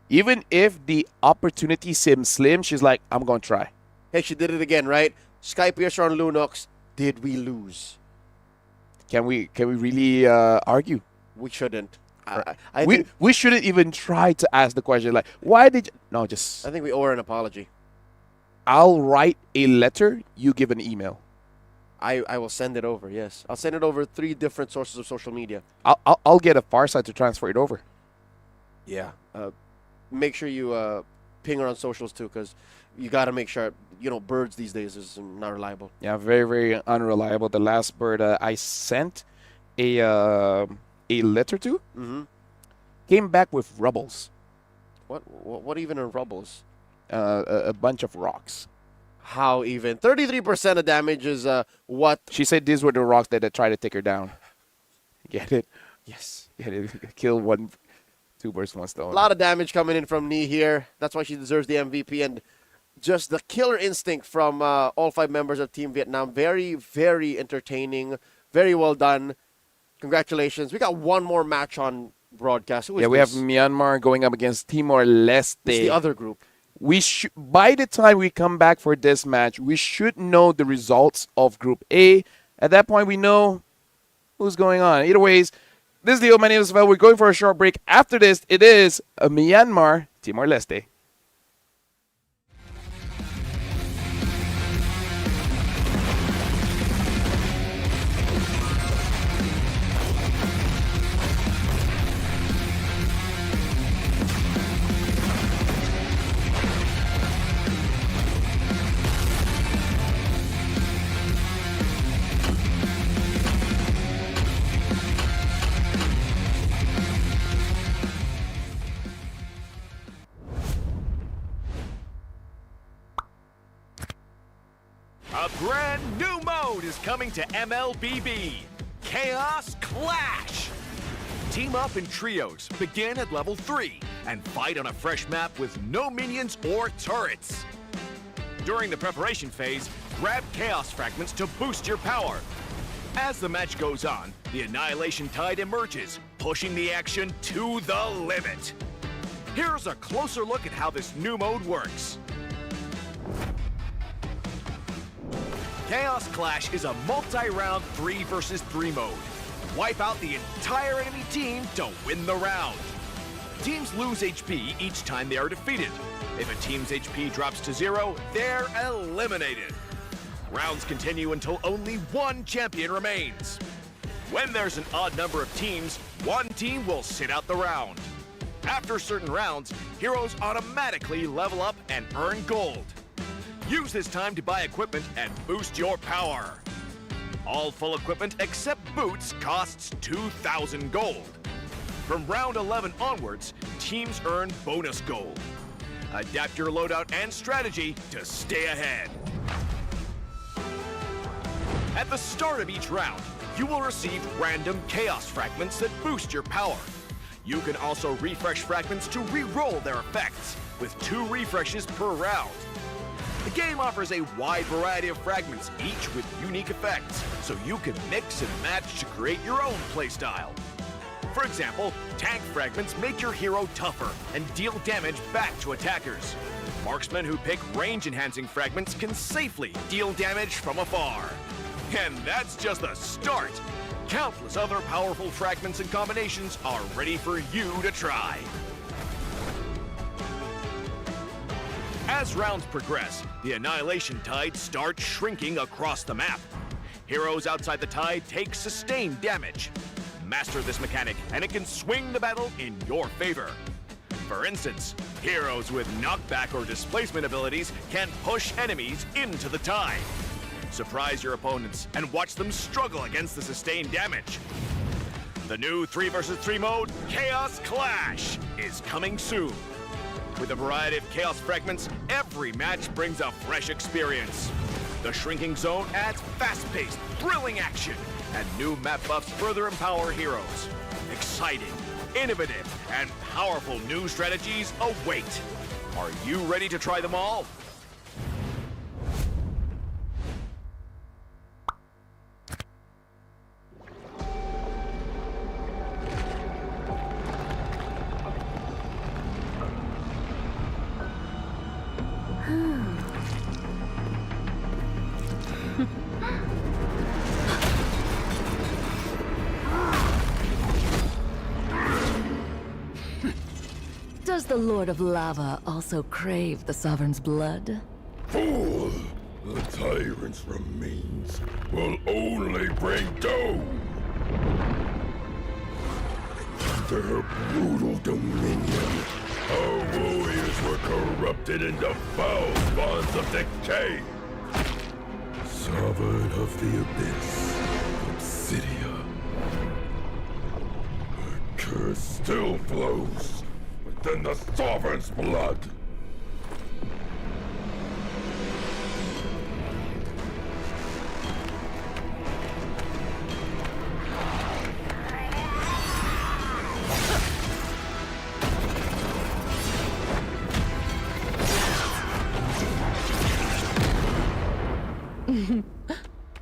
Even if the opportunity seems slim, she's like, I'm going to try. Hey, she did it again, right? Sky Piercer on Lunox. Did we lose? Can we really argue? We shouldn't. We shouldn't even try to ask the question, like, why did you... No, just... I think we owe her an apology. I'll write a letter, you give an email. I will send it over, yes. I'll send it over 3 different sources of social media. I'll get a Farsight to transfer it over. Yeah. make sure you ping her on socials too, because you got to make sure, birds these days is not reliable. Yeah, very, very unreliable. The last bird I sent a letter to came back with rubbles. What even are rubbles? A bunch of rocks. How even? 33% of damage is what? She said these were the rocks that tried to take her down. Get it? Yes. Get it? Kill two birds, one stone. A lot of damage coming in from Nee here. That's why she deserves the MVP. And just the killer instinct from all 5 members of Team Vietnam. Very, very entertaining. Very well done. Congratulations. We got one more match on broadcast. We have Myanmar going up against Timor-Leste. It's the other group. By the time we come back for this match, we should know the results of Group A. At that point, we know who's going on. Either ways, this is Leo. My name is Vel. We're going for a short break. After this, it is Myanmar, Timor-Leste. A brand new mode is coming to MLBB, Chaos Clash. Team up in trios, begin at level 3, and fight on a fresh map with no minions or turrets. During the preparation phase, grab Chaos Fragments to boost your power. As the match goes on, the Annihilation Tide emerges, pushing the action to the limit. Here's a closer look at how this new mode works. Chaos Clash is a multi-round 3 versus 3 mode. Wipe out the entire enemy team to win the round. Teams lose HP each time they are defeated. If a team's HP drops to 0, they're eliminated. Rounds continue until only one champion remains. When there's an odd number of teams, one team will sit out the round. After certain rounds, heroes automatically level up and earn gold. Use this time to buy equipment and boost your power. All full equipment except boots costs 2,000 gold. From round 11 onwards, teams earn bonus gold. Adapt your loadout and strategy to stay ahead. At the start of each round, you will receive random chaos fragments that boost your power. You can also refresh fragments to re-roll their effects, with 2 refreshes per round. The game offers a wide variety of fragments, each with unique effects, so you can mix and match to create your own playstyle. For example, tank fragments make your hero tougher and deal damage back to attackers. Marksmen who pick range-enhancing fragments can safely deal damage from afar. And that's just the start! Countless other powerful fragments and combinations are ready for you to try. As rounds progress, the Annihilation Tide starts shrinking across the map. Heroes outside the tide take sustained damage. Master this mechanic, and it can swing the battle in your favor. For instance, heroes with knockback or displacement abilities can push enemies into the tide. Surprise your opponents and watch them struggle against the sustained damage. The new 3 versus 3 mode, Chaos Clash, is coming soon. With a variety of chaos fragments, every match brings a fresh experience. The shrinking zone adds fast-paced, thrilling action, and new map buffs further empower heroes. Exciting, innovative, and powerful new strategies await. Are you ready to try them all? Does the Lord of Lava also crave the Sovereign's blood? Fool! The tyrant's remains will only bring doom! Under her brutal dominion, our warriors were corrupted into foul bonds of decay. Sovereign of the Abyss, Obsidia. Her curse still flows within the Sovereign's blood.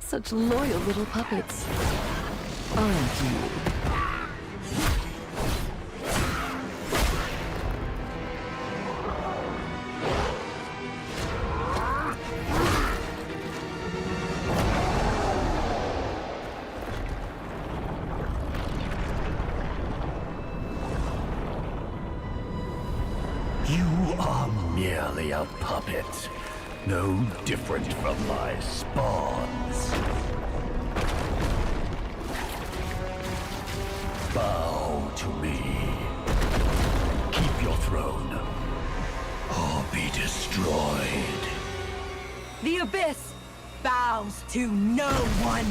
Such loyal little puppets, aren't you? You are merely a puppet, no different from my spawns. Bow to me. Keep your throne, or be destroyed. The Abyss bows to no one.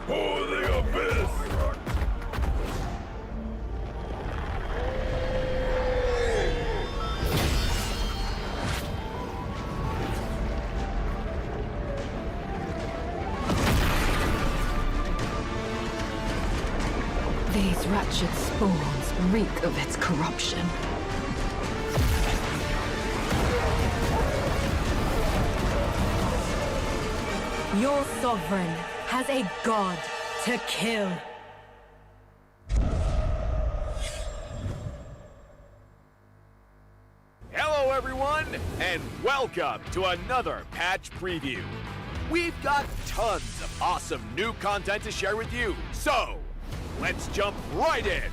For the Abyss! These wretched spawns reek of its corruption. Your sovereign has a god to kill. Hello, everyone, and welcome to another patch preview. We've got tons of awesome new content to share with you, so let's jump right in.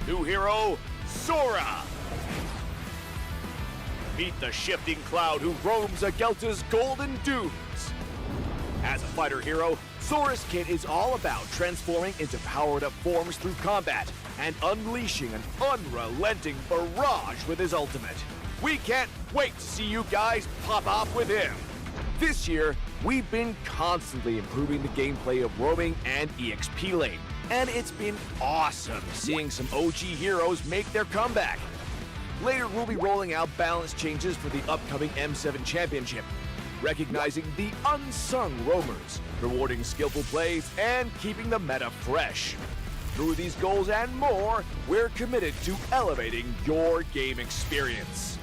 New hero, Sora. Meet the shifting cloud who roams Agelta's golden dunes. As a fighter hero, Sora's kit is all about transforming into powered-up forms through combat and unleashing an unrelenting barrage with his ultimate. We can't wait to see you guys pop off with him. This year, we've been constantly improving the gameplay of roaming and EXP lane, and it's been awesome seeing some OG heroes make their comeback. Later, we'll be rolling out balance changes for the upcoming M7 Championship, recognizing the unsung roamers, rewarding skillful plays, and keeping the meta fresh. Through these goals and more, we're committed to elevating your game experience.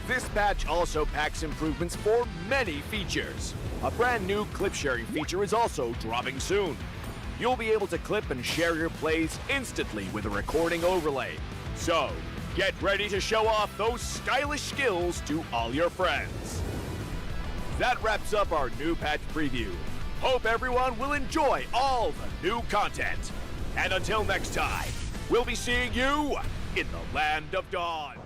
This patch also packs improvements for many features. A brand new clip sharing feature is also dropping soon. You'll be able to clip and share your plays instantly with a recording overlay. So, get ready to show off those stylish skills to all your friends. That wraps up our new patch preview. Hope everyone will enjoy all the new content. And until next time, we'll be seeing you in the Land of Dawn.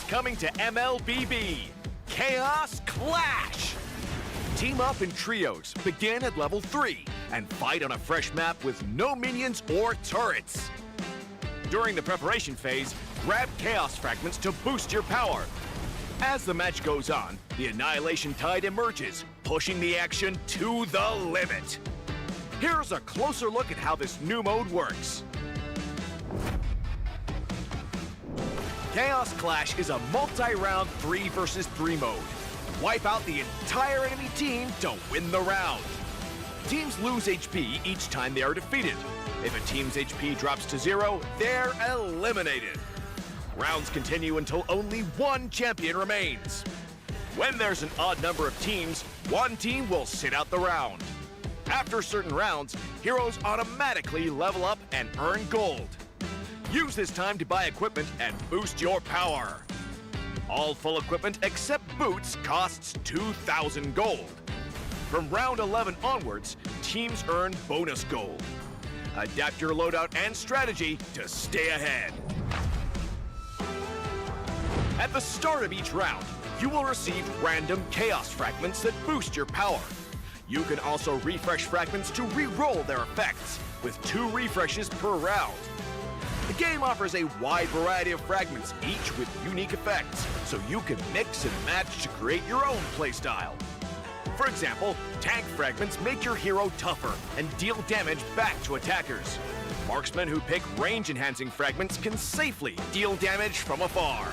coming to MLBB. Chaos Clash! Team up in trios, begin at level 3, and fight on a fresh map with no minions or turrets. During the preparation phase, grab Chaos Fragments to boost your power. As the match goes on, the Annihilation Tide emerges, pushing the action to the limit. Here's a closer look at how this new mode works. Chaos Clash is a multi-round 3 versus 3 mode. Wipe out the entire enemy team to win the round. Teams lose HP each time they are defeated. If a team's HP drops to 0, they're eliminated. Rounds continue until only one champion remains. When there's an odd number of teams, one team will sit out the round. After certain rounds, heroes automatically level up and earn gold. Use this time to buy equipment and boost your power. All full equipment except boots costs 2,000 gold. From round 11 onwards, teams earn bonus gold. Adapt your loadout and strategy to stay ahead. At the start of each round, you will receive random chaos fragments that boost your power. You can also refresh fragments to re-roll their effects, with 2 refreshes per round. The game offers a wide variety of fragments, each with unique effects, so you can mix and match to create your own playstyle. For example, tank fragments make your hero tougher and deal damage back to attackers. Marksmen who pick range-enhancing fragments can safely deal damage from afar.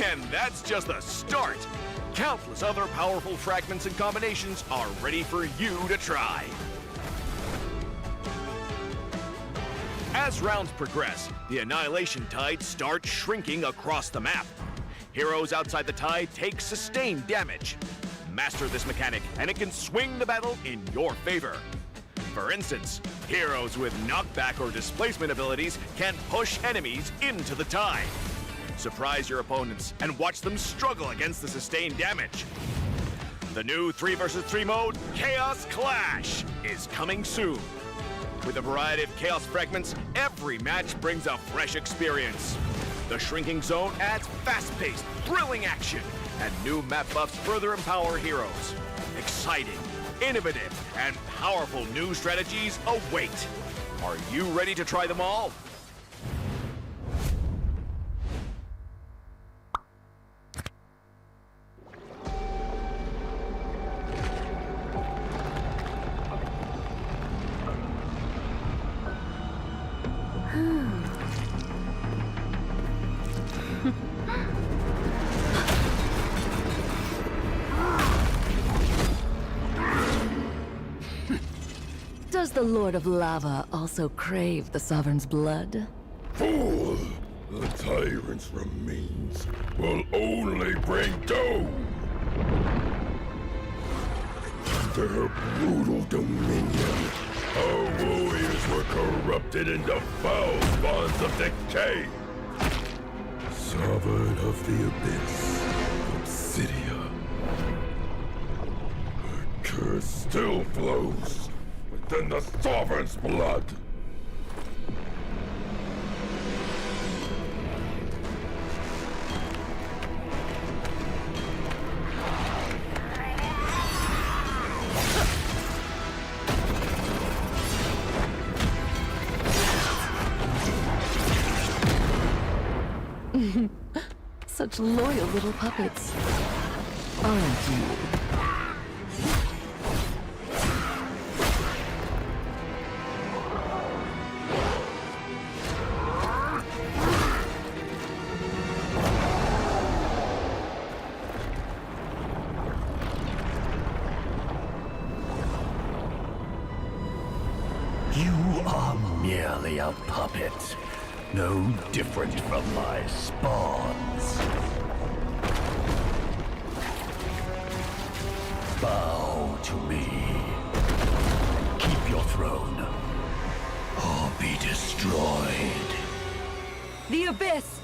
And that's just the start! Countless other powerful fragments and combinations are ready for you to try. As rounds progress, the Annihilation Tide starts shrinking across the map. Heroes outside the tide take sustained damage. Master this mechanic, and it can swing the battle in your favor. For instance, heroes with knockback or displacement abilities can push enemies into the tide. Surprise your opponents and watch them struggle against the sustained damage. The new 3 versus 3 mode, Chaos Clash, is coming soon. With a variety of chaos fragments, every match brings a fresh experience. The shrinking zone adds fast-paced, thrilling action, and new map buffs further empower heroes. Exciting, innovative, and powerful new strategies await. Are you ready to try them all? Does the Lord of Lava also crave the Sovereign's blood? Fool! The tyrant's remains will only bring doom! Under her brutal dominion, our warriors were corrupted into foul bonds of decay! Sovereign of the Abyss, Obsidia. Her curse still flows within the Sovereign's blood! Such loyal little puppets, aren't you? You are merely a puppet, no different from my spawns. Bow to me. Keep your throne, or be destroyed. The Abyss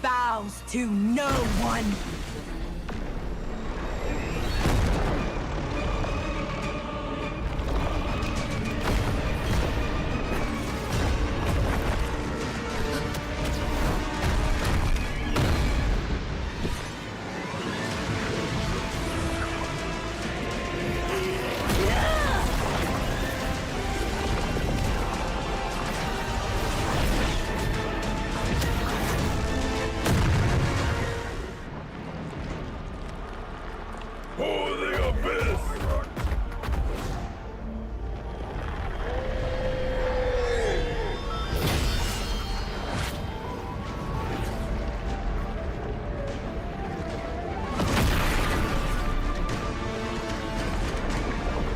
bows to no one. For the abyss!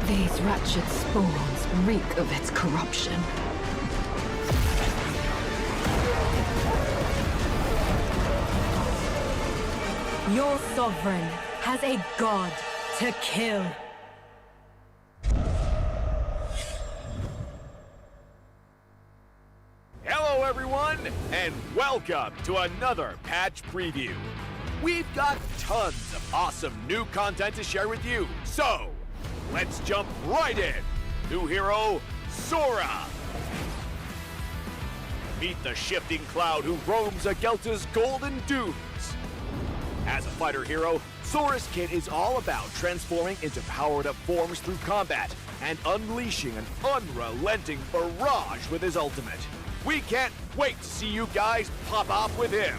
These wretched spawns reek of its corruption. Your sovereign has a god to kill. Hello, everyone, and welcome to another patch preview. We've got tons of awesome new content to share with you, so let's jump right in. New hero, Sora. Meet the shifting cloud who roams Agelta's golden dunes. As a fighter hero, Sora's kit is all about transforming into powered-up forms through combat and unleashing an unrelenting barrage with his ultimate. We can't wait to see you guys pop off with him.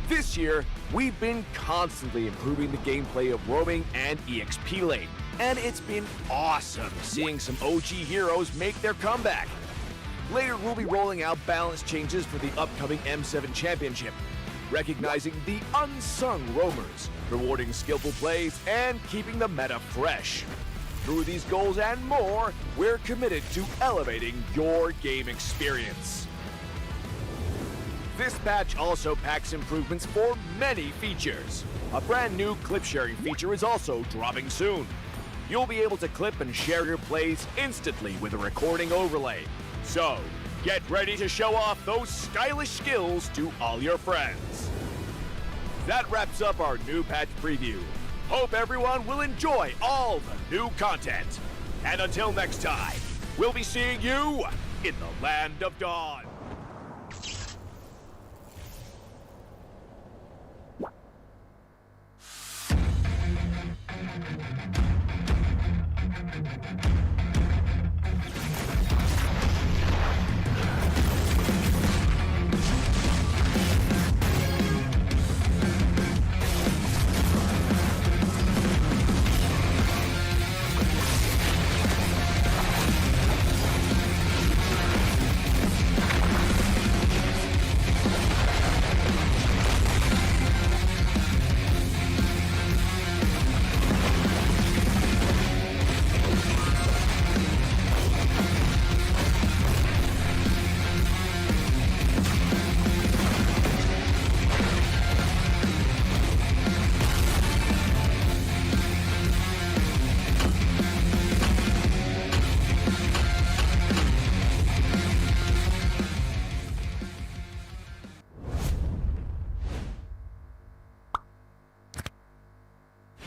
This year, we've been constantly improving the gameplay of roaming and EXP lane, and it's been awesome seeing some OG heroes make their comeback. Later, we'll be rolling out balance changes for the upcoming M7 Championship, recognizing the unsung roamers, rewarding skillful plays, and keeping the meta fresh. Through these goals and more, we're committed to elevating your game experience. This patch also packs improvements for many features. A brand new clip sharing feature is also dropping soon. You'll be able to clip and share your plays instantly with a recording overlay. So, get ready to show off those stylish skills to all your friends. That wraps up our new patch preview. Hope everyone will enjoy all the new content. And until next time, we'll be seeing you in the Land of Dawn.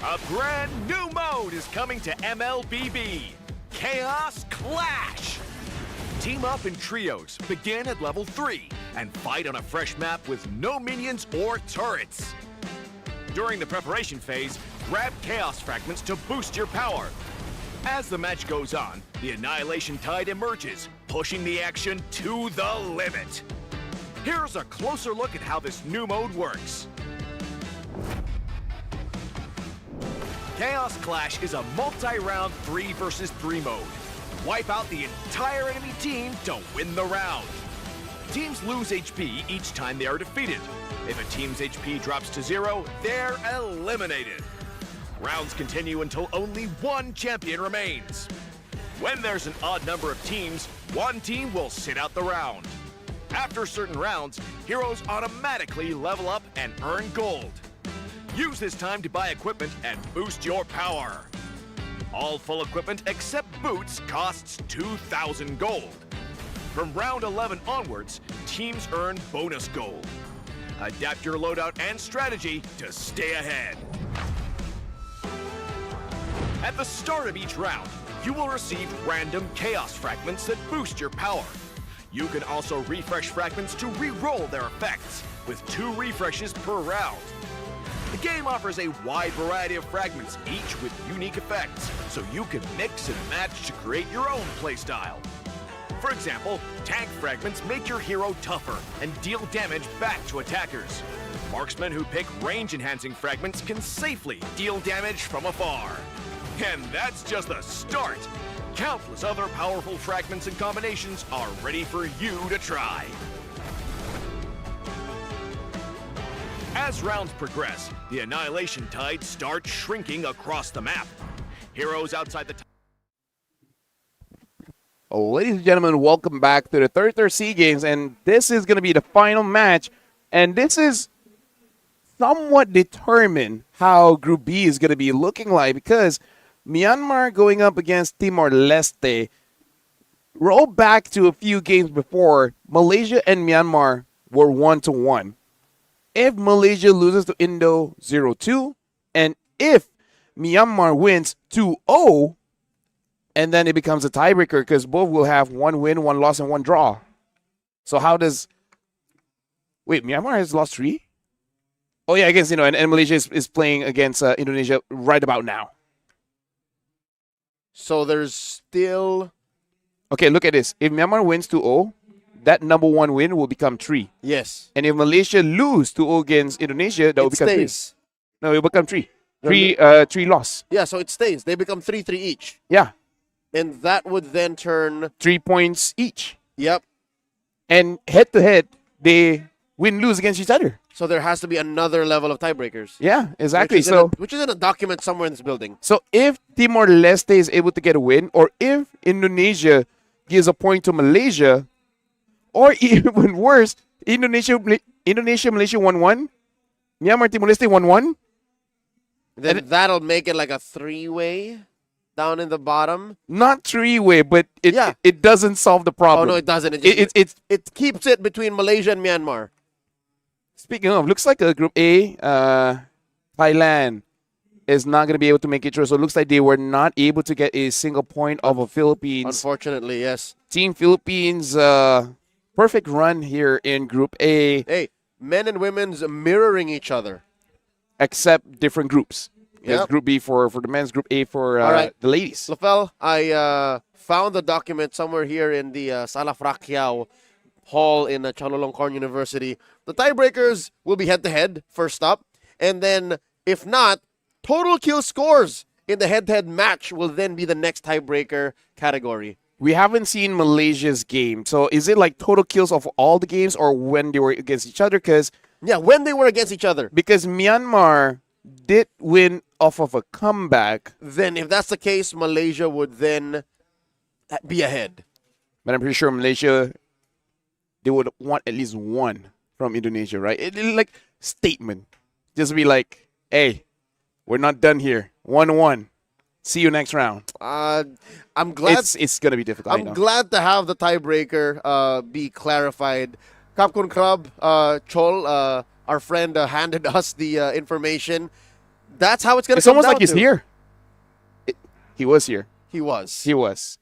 A brand new mode is coming to MLBB, Chaos Clash. Team up in trios, begin at level 3, and fight on a fresh map with no minions or turrets. During the preparation phase, grab Chaos Fragments to boost your power. As the match goes on, the Annihilation Tide emerges, pushing the action to the limit. Here's a closer look at how this new mode works. Chaos Clash is a multi-round 3 versus 3 mode. Wipe out the entire enemy team to win the round. Teams lose HP each time they are defeated. If a team's HP drops to 0, they're eliminated. Rounds continue until only one champion remains. When there's an odd number of teams, one team will sit out the round. After certain rounds, heroes automatically level up and earn gold. Use this time to buy equipment and boost your power. All full equipment except boots costs 2,000 gold. From round 11 onwards, teams earn bonus gold. Adapt your loadout and strategy to stay ahead. At the start of each round, you will receive random Chaos Fragments that boost your power. You can also refresh fragments to re-roll their effects, with 2 refreshes per round. The game offers a wide variety of fragments, each with unique effects, so you can mix and match to create your own playstyle. For example, tank fragments make your hero tougher and deal damage back to attackers. Marksmen who pick range-enhancing fragments can safely deal damage from afar. And that's just the start. Countless other powerful fragments and combinations are ready for you to try. As rounds progress, the Annihilation Tide starts shrinking across the map. Heroes outside the Ladies and gentlemen, welcome back to the third Sea Games, and this is going to be the final match, and this is somewhat determine how Group B is going to be looking like, because Myanmar going up against Timor-Leste. Roll back to a few games before, Malaysia and Myanmar were 1-1. If Malaysia loses to Indo 0-2, and if Myanmar wins 2-0, and then it becomes a tiebreaker because both will have 1 win, 1 loss, and 1 draw. So how does... Wait, Myanmar has lost 3? Oh, yeah, against, and Malaysia is playing against Indonesia right about now. So there's still... Okay, look at this. If Myanmar wins 2-0, that number 1 win will become 3. Yes. And if Malaysia lose 2-0 against Indonesia, that will become stays. 3. No, it will become 3. 3 loss. Yeah, so it stays. They become 3-3 each. Yeah. And that would then turn... 3 points each. Yep. And head-to-head, they win-lose against each other. So there has to be another level of tiebreakers. Yeah, exactly. Which is in a document somewhere in this building. So if Timor-Leste is able to get a win, or if Indonesia gives a point to Malaysia, or even worse, Indonesia, Malaysia 1-1, Myanmar, Timor-Leste 1-1, then that'll make it like a 3-way down in the bottom. Not 3-way, but it doesn't solve the problem. Oh, no, it doesn't. It keeps it between Malaysia and Myanmar. Speaking of, looks like a Group A, Thailand is not going to be able to make it through. So it looks like they were not able to get a single point of the Philippines. Unfortunately, yes. Team Philippines, perfect run here in Group A. Hey, men and women's mirroring each other. Except different groups. There's Yep. Group B for the men's, Group A for the ladies. Lafel, I found the document somewhere here in the Sala Frakiao Hall in Chulalongkorn University. The tiebreakers will be head-to-head, first up. And then, if not, total kill scores in the head-to-head match will then be the next tiebreaker category. We haven't seen Malaysia's game. So is it like total kills of all the games or when they were against each other? Yeah, when they were against each other. Because Myanmar did win off of a comeback. Then if that's the case, Malaysia would then be ahead. But I'm pretty sure Malaysia, they would want at least 1 from Indonesia, right? Like statement. Just be like, hey, we're not done here. 1-1. See you next round. I'm glad it's gonna be difficult. I'm glad to have the tiebreaker be clarified. Kapkun Club, Chol, our friend handed us the information. That's how it's gonna. It's almost like he's here. He was here. He was. He was.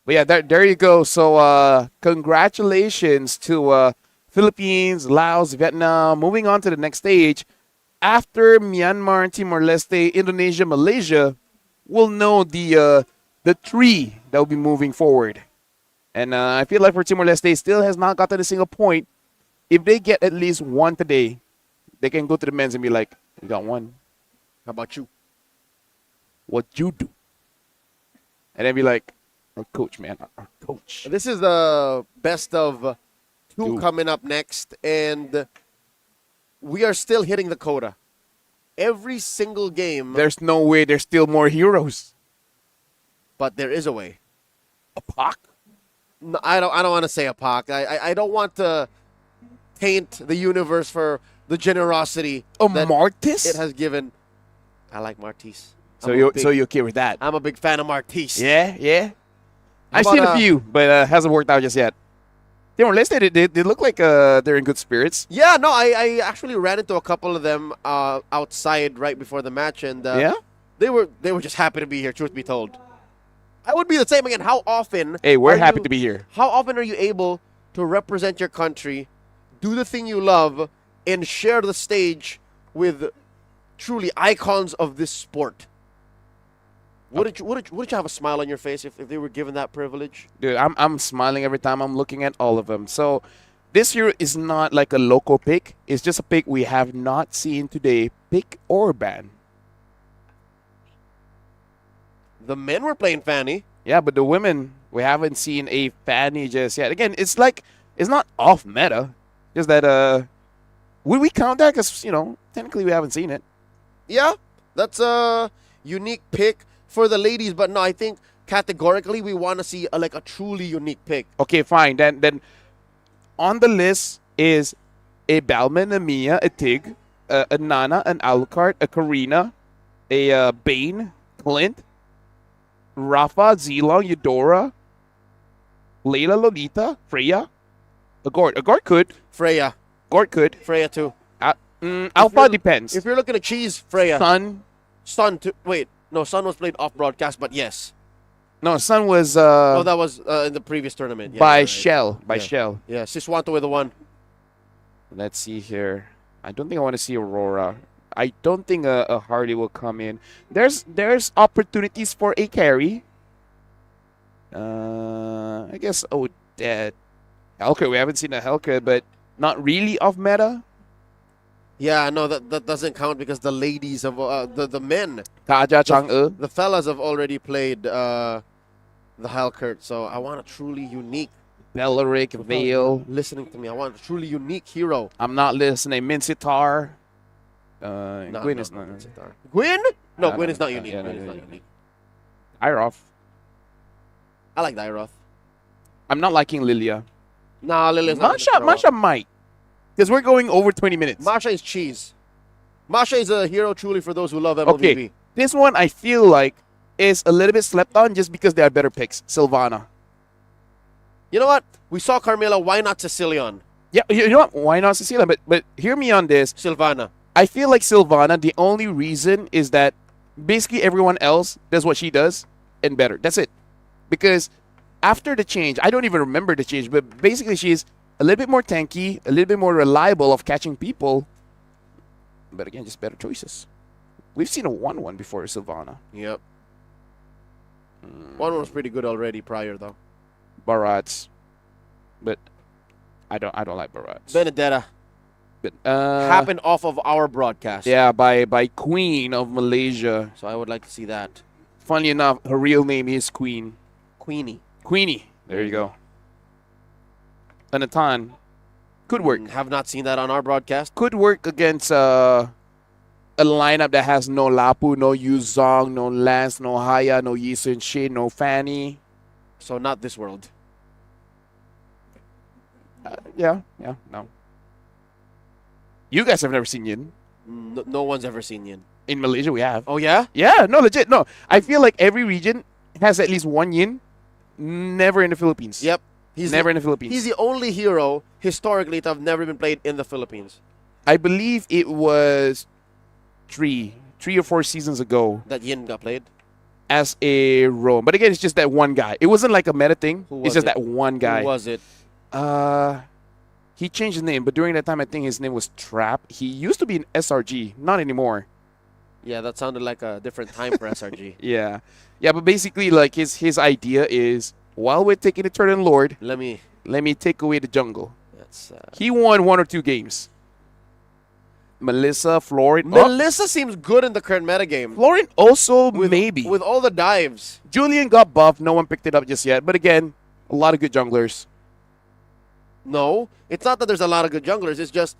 But yeah, there you go. So congratulations to Philippines, Laos, Vietnam. Moving on to the next stage. After Myanmar, Timor-Leste, Indonesia, Malaysia, we'll know the 3 that will be moving forward. And I feel like for Timor-Leste, still has not gotten a single point. If they get at least 1 today, they can go to the men's and be like, we got 1. How about you? What you do? And then be like, our coach, man, our coach. This is the best of 2 coming up next, and we are still hitting the quota. Every single game. There's no way there's still more heroes. But there is a way. A Pac? No, I don't want to say a Pac. I don't want to taint the universe for the generosity that Martis? it has given. I like Martis. So you're okay with that? I'm a big fan of Martis. Yeah. I've seen a few, but hasn't worked out just yet. Timor-Leste, they look like they're in good spirits. Yeah, no, I actually ran into a couple of them outside right before the match, and they were just happy to be here, truth be told. I would be the same again. How often? Hey, we're happy to be here. How often are you able to represent your country, do the thing you love, and share the stage with truly icons of this sport? Would you have a smile on your face if they were given that privilege? Dude, I'm smiling every time I'm looking at all of them. So This here is not like a local pick. It's just a pick we have not seen today. Pick or ban. The men were playing Fanny. Yeah, but the women, we haven't seen a Fanny just yet. Again, it's like, it's not off meta. Just that, would we count that? Because, technically we haven't seen it. Yeah, that's a unique pick for the ladies. But no, I think categorically we want to see a truly unique pick. Okay, fine. Then on the list is a Balman, a Mia, a Tig, a Nana, an Alucard, a Karina, a Bane, Clint, Rafa, Zilong, Eudora, Layla, Lolita, Freya, a Gord. A Gord could. Freya. Gord could. Freya too. Alpha depends. If you're looking at cheese, Freya. Sun too. Wait, no, Sun was played off broadcast, but yes. No, Sun was. Oh, that was in the previous tournament. Yeah, by right. Shell. By Yeah. Shell. Yeah, Siswanto with the one. Let's see here. I don't think I want to see Aurora. I don't think a Hardy will come in. There's opportunities for a carry. I guess Odette. Helker, we haven't seen a Helker, but not really off meta. Yeah, no, that doesn't count because the ladies of the men, Kaja Chang'e. the fellas have already played the Halkert. So I want a truly unique. Bellaric, Vale. Listening to me, I want a truly unique hero. I'm not listening. Mincitar. No, Gwyn no, is not. Sitar. Gwyn? No, No, Gwyn no, is not no, unique. yeah, Gwyn no, is not yeah, unique. Iroth. I like Dairoth. I'm not liking Lilia. Nah, Lilia's not. Masha might. Because we're going over 20 minutes. Masha is cheese. Masha is a hero truly for those who love MLBB. Okay, this one I feel like is a little bit slept on just because they are better picks. Sylvana. You know what? We saw Carmela. Why not Cecilion? Yeah, you know what? Why not Cecilia? But hear me on this. Sylvana. I feel like Sylvana, the only reason is that basically everyone else does what she does and better. That's it. Because after the change, I don't even remember the change, but basically she's a little bit more tanky, a little bit more reliable of catching people. But again, just better choices. We've seen a 1-1 before Sylvana. Yep. 1 was pretty good already prior though. Barats. But I don't like Barats. Benedetta. But, happened off of our broadcast. Yeah, by Queen of Malaysia. So I would like to see that. Funny enough, her real name is Queen. Queenie. There you go. Anatan. Could work. Have not seen that on our broadcast. Could work against a lineup that has no Lapu, no Yuzong, no Lance, no Haya, no Yisun Shin, no Fanny. So not this world. Yeah, no. You guys have never seen Yin. No one's ever seen Yin. In Malaysia, we have. Oh, yeah? Yeah, no, legit. No, I feel like every region has at least one Yin. Never in the Philippines. Yep. He's never in the Philippines. He's the only hero historically to have never been played in the Philippines. I believe it was three or 4 seasons ago that Yin got played as a roam. But again, it's just that one guy. It wasn't like a meta thing. It's just it? that one guy. Who was it? He changed his name, but during that time, I think his name was Trap. He used to be an SRG, not anymore. Yeah, that sounded like a different time for SRG. Yeah, but basically, like his idea is, while we're taking the turn in Lord, let me take away the jungle. That's he won 1 or 2 games. Melissa, Florin. Melissa seems good in the current metagame. Florin also maybe. With all the dives. Julian got buffed. No one picked it up just yet. But again, a lot of good junglers. No, it's not that there's a lot of good junglers. It's just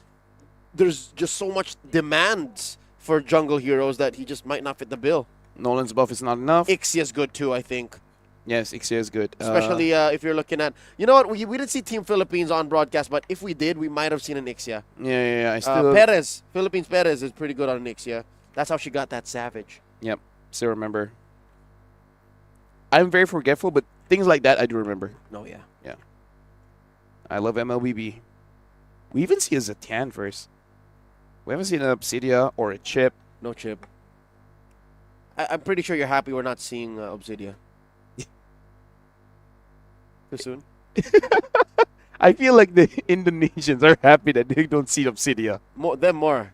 there's just so much demands for jungle heroes that he just might not fit the bill. Nolan's buff is not enough. Ixia's good too, I think. Yes, Ixia is good. Especially if you're looking at... You know what? We didn't see Team Philippines on broadcast, but if we did, we might have seen an Ixia. Yeah. I still... Perez. Philippines Perez is pretty good on an Ixia. That's how she got that Savage. Yep. Still remember. I'm very forgetful, but things like that I do remember. Oh, yeah. Yeah. I love MLBB. We even see a Zetian first. We haven't seen an Obsidia or a Chip. No Chip. I'm pretty sure you're happy we're not seeing Obsidia. Too soon? I feel like the Indonesians are happy that they don't see Obsidia. Them more.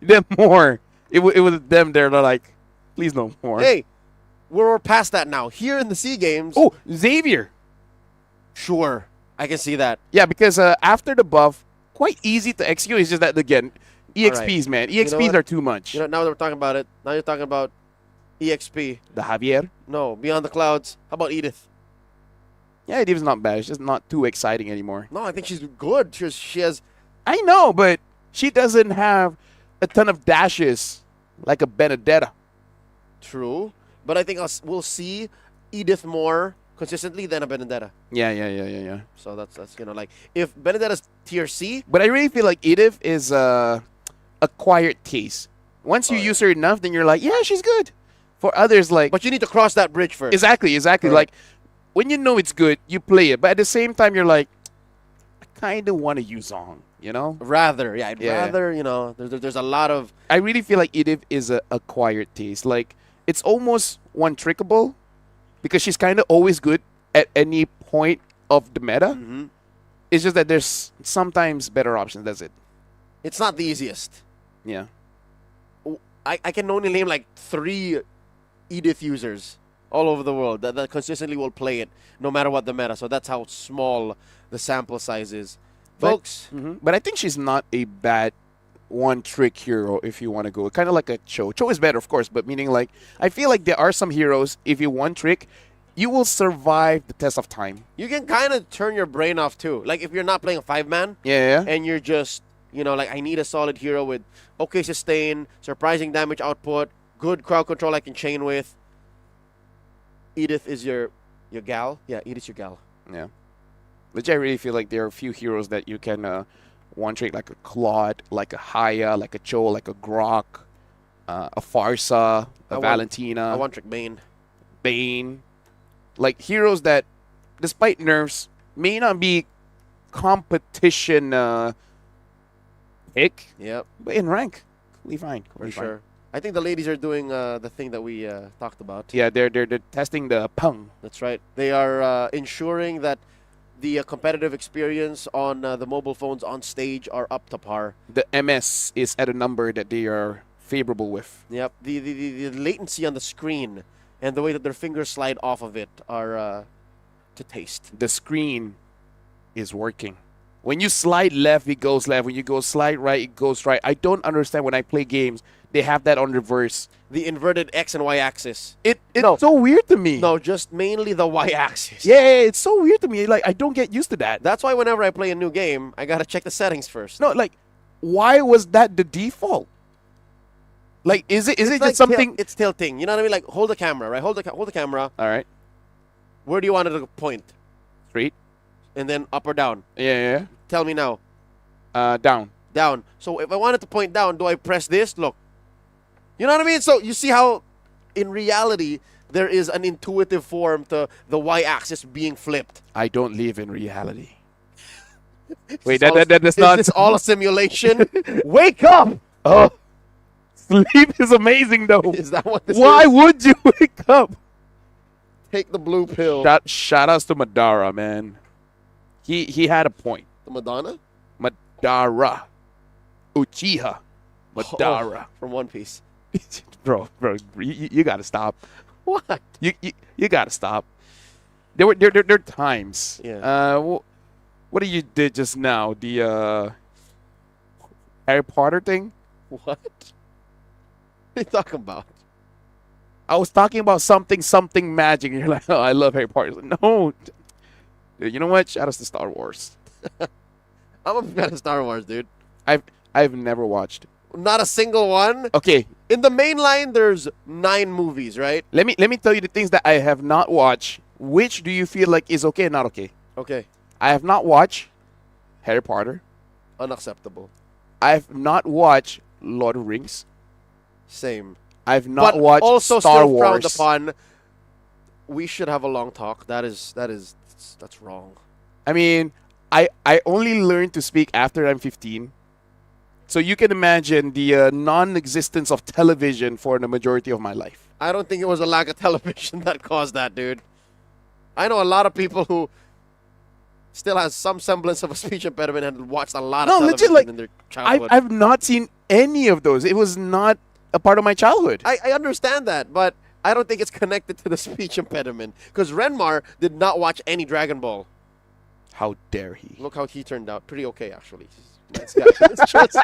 It was them there. They're like, please no more. Hey, we're past that now. Here in the SEA Games. Oh, Xavier. Sure. I can see that. Yeah, because after the buff, quite easy to execute. It's just that, again, EXPs, man. EXPs what? are too much. You know, now that we're talking about it, now you're talking about EXP. The Javier? No, Beyond the Clouds. How about Edith? Yeah, Edith's not bad. It's just not too exciting anymore. No, I think she's good. She has... I know, but she doesn't have a ton of dashes like a Benedetta. True. But I think we'll see Edith more consistently than a Benedetta. Yeah. So that's you know, like, if Benedetta's tier C... But I really feel like Edith is acquired taste. Once you use her enough, then you're like, yeah, she's good. For others, like... But you need to cross that bridge first. Exactly. Right. Like, when you know it's good, you play it. But at the same time, you're like, I kind of want to use Zong, you know? Rather, you know, there's a lot of... I really feel like Edith is a acquired taste. Like, it's almost one-trickable because she's kind of always good at any point of the meta. Mm-hmm. It's just that there's sometimes better options. That's it. It's not the easiest. Yeah. I can only name like 3 Edith users all over the world that consistently will play it no matter what the meta. So that's how small the sample size is. Folks. But I think she's not a bad one-trick hero if you want to go. Kind of like a Cho. Cho is better, of course, but meaning like, I feel like there are some heroes, if you one-trick, you will survive the test of time. You can kind of turn your brain off too. Like if you're not playing a 5-man, and you're just, you know, like, I need a solid hero with okay sustain, surprising damage output, good crowd control I can chain with. Edith is your gal. Yeah, Edith's your gal. Yeah. Which I really feel like there are a few heroes that you can one-trick, like a Claude, like a Haya, like a Cho, like a Grok, a Farsa, a Valentina. I one-trick Bane. Bane. Like heroes that, despite nerfs, may not be competition pick. Yep. But in rank, we fine. For sure. I think the ladies are doing the thing that we talked about. Yeah, they're testing the pung. That's right. They are ensuring that the competitive experience on the mobile phones on stage are up to par. The MS is at a number that they are favorable with. Yep. The latency on the screen and the way that their fingers slide off of it are to taste. The screen is working. When you slide left, it goes left. When you go slide right, it goes right. I don't understand when I play games, they have that on reverse. The inverted X and Y axis. It's so weird to me. No, just mainly the Y axis. Yeah, it's so weird to me. Like, I don't get used to that. That's why whenever I play a new game, I gotta check the settings first. No, like, why was that the default? Like, is it like just something? It's tilting. You know what I mean? Like, hold the camera, right? Hold the camera. All right. Where do you want it to point? Straight. And then up or down? Yeah. Tell me now. Down. Down. So if I want it to point down, do I press this? Look. You know what I mean? So you see how, in reality, there is an intuitive form to the Y-axis being flipped. I don't live in reality. Wait, that's not. Is this all a simulation? Wake up! Oh, sleep is amazing, though. Is that what this Why is? would you wake up? Take the blue pill. Shout outs to Madara, man. He had a point. The Madonna? Madara. Uchiha. Madara. Oh, from One Piece. bro, you gotta stop. What? You gotta stop. There were times. Yeah. What you did just now? The Harry Potter thing? What? What are you talking about? I was talking about something magic, and you're like, oh, I love Harry Potter. Like, no. Dude, you know what? Shout out to Star Wars. I'm a fan of Star Wars, dude. I've never watched. Not a single one? Okay. In the main line, there's 9 movies, right? Let me tell you the things that I have not watched. Which do you feel like is okay and not okay? Okay. I have not watched Harry Potter. Unacceptable. I have not watched Lord of the Rings. Same. I've not but watched also Star still Wars. frowned upon. We should have a long talk. That's wrong. I mean, I only learned to speak after I'm 15. So you can imagine the non-existence of television for the majority of my life. I don't think it was a lack of television that caused that, dude. I know a lot of people who still has some semblance of a speech impediment and watched a lot of television legit, in their childhood. I've not seen any of those. It was not a part of my childhood. I understand that, but I don't think it's connected to the speech impediment. Because Renmar did not watch any Dragon Ball. How dare he? Look how he turned out. Pretty okay, actually. It's just,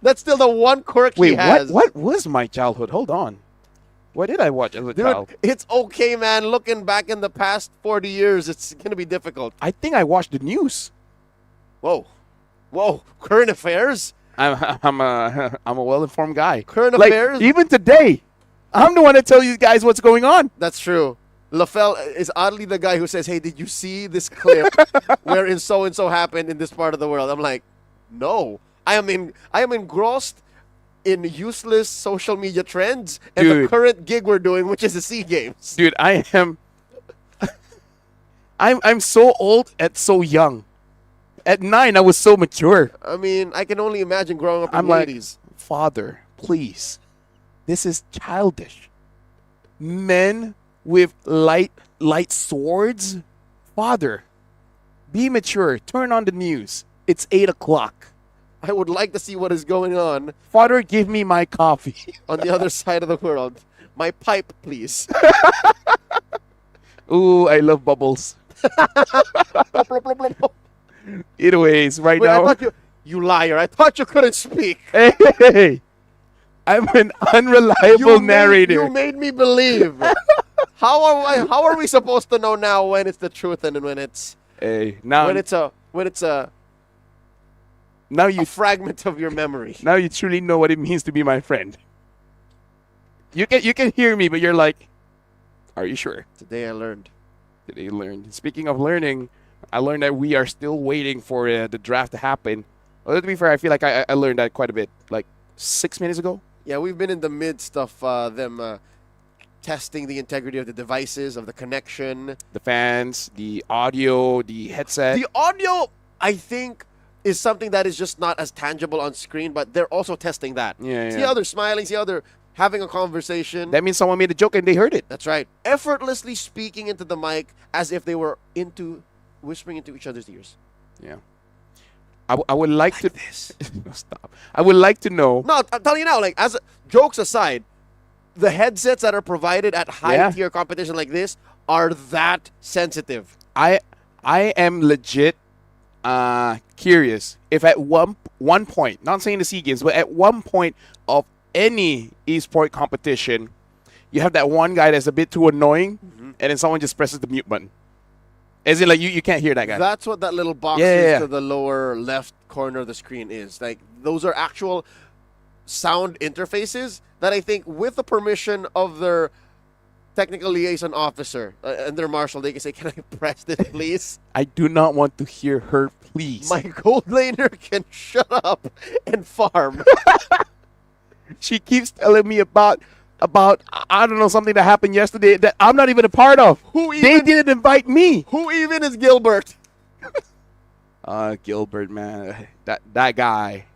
that's still the one quirk he Wait, has. what was my childhood? Hold on. What did I watch as a child? Dude, it's okay, man. Looking back in the past 40 years, it's going to be difficult. I think I watched the news. Whoa. Current affairs? I'm a well-informed guy. Current affairs? Even today, I'm the one to tell you guys what's going on. That's true. LaFell is oddly the guy who says, hey, did you see this clip wherein so-and-so happened in this part of the world? I'm like, no. I am engrossed in useless social media trends and the current gig we're doing, which is the SEA Games. Dude, I am... I'm so old and so young. At 9, I was so mature. I mean, I can only imagine growing up in I'm the like, 80s. Father, please. This is childish. Men with light swords? Father, be mature. Turn on the news. It's 8 o'clock. I would like to see what is going on. Father, give me my coffee. On the other side of the world. My pipe, please. Ooh, I love bubbles. Anyways, right Wait, now... I thought you liar. I thought you couldn't speak. Hey, I'm an unreliable narrator. You made me believe. How are we supposed to know now when it's the truth and when it's now when it's a now you fragment of your memory? Now you truly know what it means to be my friend. You can hear me, but you're like, are you sure? Today I learned. Today you learned. Speaking of learning, I learned that we are still waiting for the draft to happen. Well, to be fair, I feel like I learned that quite a bit, like 6 minutes ago. Yeah, we've been in the midst of them testing the integrity of the devices, of the connection. The fans, the audio, the headset. The audio, I think, is something that is just not as tangible on screen, but they're also testing that. Yeah. See how they're smiling, see how they're having a conversation. That means someone made a joke and they heard it. That's right. Effortlessly speaking into the mic as if they were whispering into each other's ears. Yeah. I would like to... Stop. I would like to know... No, I'm telling you now, like, jokes aside, the headsets that are provided at high-tier competition like this are that sensitive. I am legit curious if at one point, not saying the SEA Games, but at one point of any esport competition, you have that one guy that's a bit too annoying, and then someone just presses the mute button. As in, like, you can't hear that guy. That's what that little box is to the lower left corner of the screen is. Like, those are actual sound interfaces that I think, with the permission of their technical liaison officer and their marshal, they can say, can I press this, please? I do not want to hear her, please. My gold laner can shut up and farm. She keeps telling me about I don't know, something that happened yesterday that I'm not even a part of. They didn't invite me. Who even is Gilbert? Gilbert, man. That guy.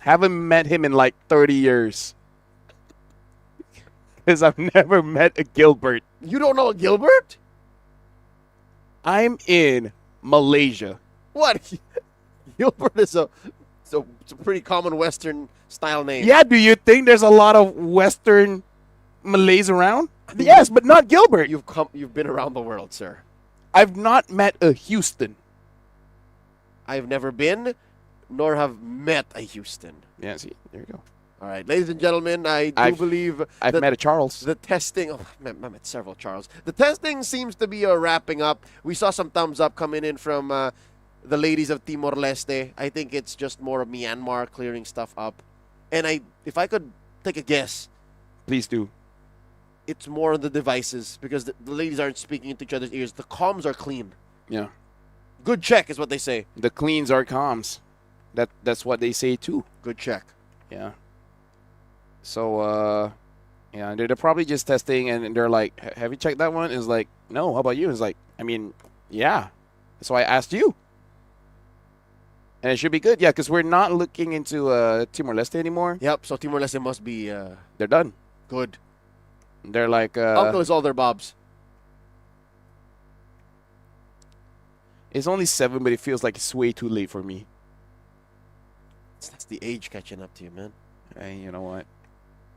Haven't met him in like 30 years. Because I've never met a Gilbert. You don't know a Gilbert? I'm in Malaysia. What? Gilbert is it's a pretty common Western style name. Yeah, do you think there's a lot of Western Malays around? Yes, but not Gilbert. You've been around the world, sir. I've not met a Houston. I've never been, nor have met a Houston. Yeah, see, there you go. All right, ladies and gentlemen, I believe I've met a Charles. The testing, I met several Charles. The testing seems to be wrapping up. We saw some thumbs up coming in from the ladies of Timor-Leste. I think it's just more of Myanmar clearing stuff up. And if I could take a guess. Please do. It's more on the devices because the ladies aren't speaking into each other's ears. The comms are clean. Yeah. Good check is what they say. The cleans are comms. That's what they say too. Good check. Yeah. So, yeah, they're probably just testing and they're like, have you checked that one? It's like, no, how about you? It's like, I mean, yeah. So I asked you. And it should be good, yeah, because we're not looking into Timor-Leste anymore. Yep, so Timor-Leste must be... they're done. Good. They're like... Uncle is all their bobs. It's only 7, but it feels like it's way too late for me. That's the age catching up to you, man. Hey, you know what?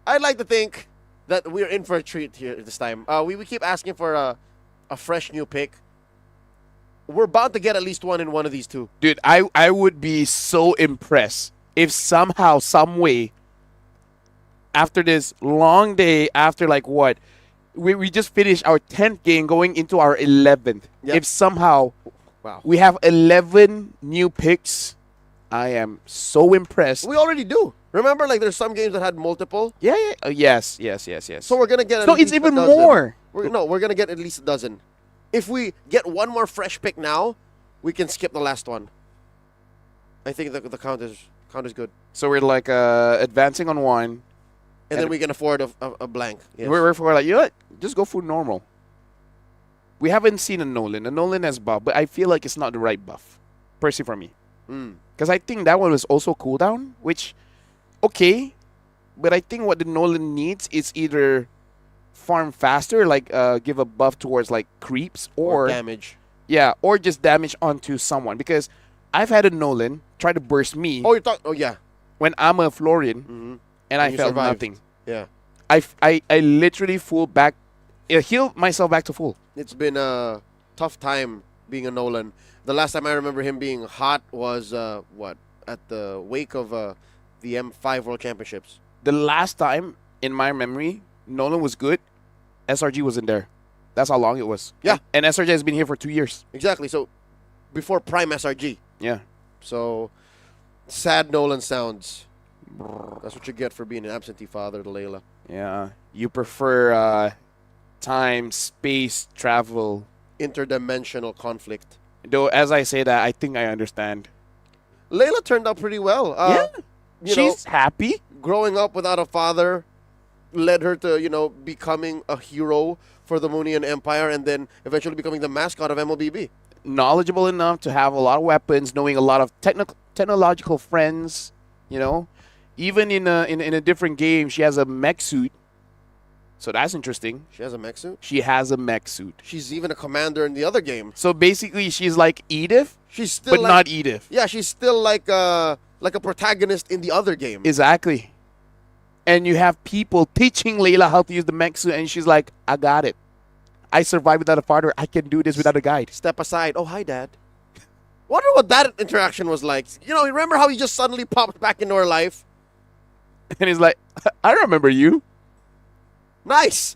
I'd like to think that we're in for a treat here this time. We keep asking for a fresh new pick. we're bound to get at least one in one of these two. Dude, I would be so impressed if somehow, some way, after this long day, after like what, we just finished our 10th game going into our 11th. Yep. If somehow Wow. we have 11 new picks, I am so impressed. We already do. Remember, like there's some games that had multiple. Yeah. Yes. So we're gonna get. So at it's least even a dozen. more. We're gonna get at least a dozen. If we get one more fresh pick now, we can skip the last one. I think the count is good. So we're like advancing on one. And then we can afford a blank. Yes. We're like, you know what? Just go for normal. We haven't seen a Nolan. A Nolan has buff, but I feel like it's not the right buff, personally for me. Because I think that one was also cooldown, which, okay, but I think what the Nolan needs is either farm faster, like give a buff towards like creeps, or damage. Yeah, or just damage onto someone. Because I've had a Nolan try to burst me. Oh, yeah. When I'm a Florian, and I you felt survived. nothing. Yeah. I literally healed myself back to full. It's been a tough time being a Nolan. The last time I remember him being hot was at the wake of the M5 World Championships. The last time in my memory Nolan was good, SRG wasn't there. That's how long it was. Yeah. And SRG has been here for 2 years. Exactly. So before Prime SRG. Yeah. So sad Nolan sounds. That's what you get for being an absentee father to Layla. Yeah. You prefer time, space, travel. Interdimensional conflict. Though, as I say that, I think I understand. Layla turned out pretty well. She's happy. Growing up without a father led her to, becoming a hero for the Moonian Empire and then eventually becoming the mascot of MLBB. Knowledgeable enough to have a lot of weapons, knowing a lot of technological friends, Even in a different game, she has a mech suit. So that's interesting. She has a mech suit? She has a mech suit. She's even a commander in the other game. So basically, she's like Edith, she's still but not Edith. Yeah, she's still like a protagonist in the other game. Exactly. And you have people teaching Layla how to use the mech suit, and she's like, I got it. I survived without a father. I can do this without a guide. Step aside. Oh, hi, Dad. Wonder what that interaction was like. Remember how he just suddenly popped back into her life? And he's like, I remember you. Nice.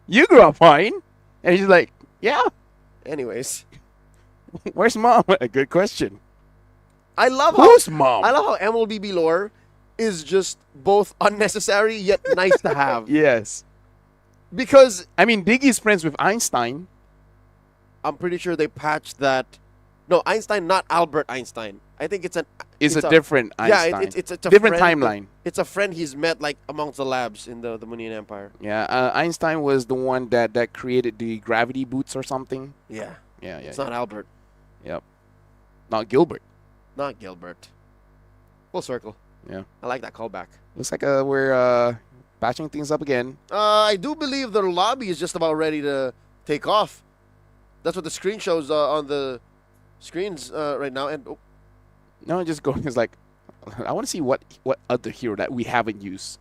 You grew up fine. And she's like, yeah. Anyways. Where's mom? A good question. I love Who's mom? I love how MLBB lore is just both unnecessary yet nice to have. Yes. Because I mean, Diggy's friends with Einstein. I'm pretty sure they patched that. No, Einstein, not Albert Einstein. I think it's a different Einstein. Yeah, it's a different friend, timeline. It's a friend he's met like amongst the labs in the Moonian Empire. Yeah, Einstein was the one that created the gravity boots or something. Yeah. Yeah. It's not Albert. Yep. Not Gilbert. Not Gilbert. Full circle. Yeah. I like that callback. Looks like we're patching things up again. I do believe the lobby is just about ready to take off. That's what the screen shows on the screens right now. And no, just going is like, I want to see what other hero that we haven't used.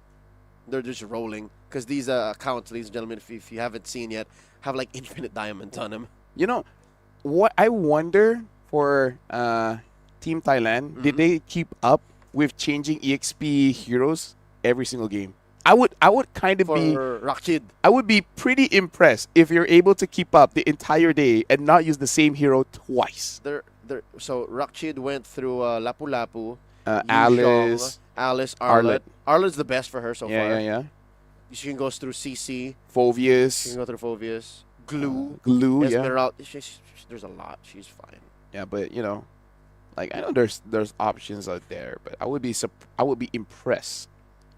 They're just rolling because these accounts, ladies and gentlemen, if you haven't seen yet, have like infinite diamonds on them. What I wonder for Team Thailand, did they keep up with changing EXP heroes every single game? I would kind of be Rakshid. I would be pretty impressed if you're able to keep up the entire day and not use the same hero twice. So Rakshid went through Lapu Lapu, Alice, Arlet. Arlet's the best for her so far. Yeah. She goes through CC. Phoveus. She can go through Phoveus. Glue, Esmeralda. There's a lot. She's fine. Yeah, but like I know there's options out there, but I would be impressed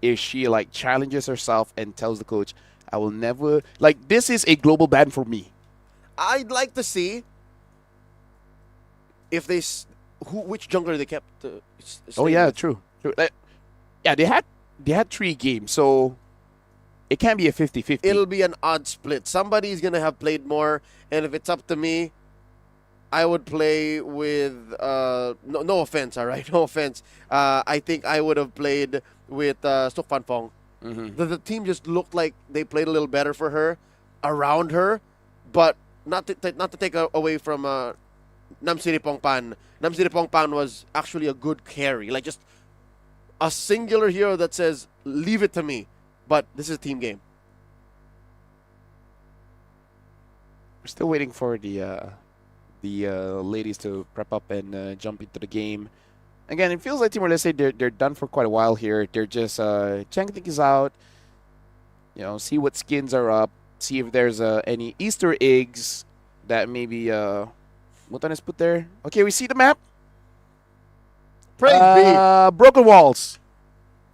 if she like challenges herself and tells the coach, I will never this is a global ban for me. I'd like to see if which jungler they kept. Oh yeah, true. Yeah, they had 3 games, so it can't be a 50-50. It'll be an odd split. Somebody's gonna have played more, and if it's up to me, I would play with no offense, all right, no offense. I think I would have played with Sok Fan Fong. The team just looked like they played a little better for her, around her, but not to take away from Namsiripongpan. Namsiripongpan was actually a good carry. Like, just a singular hero that says, leave it to me. But this is a team game. We're still waiting for the ladies to prep up and jump into the game. Again, it feels like Timor-Leste, they're done for quite a while here. They're just checking things out, see what skins are up, see if there's any Easter eggs that maybe Mutan has put there. Okay, we see the map. Praise be. Broken walls.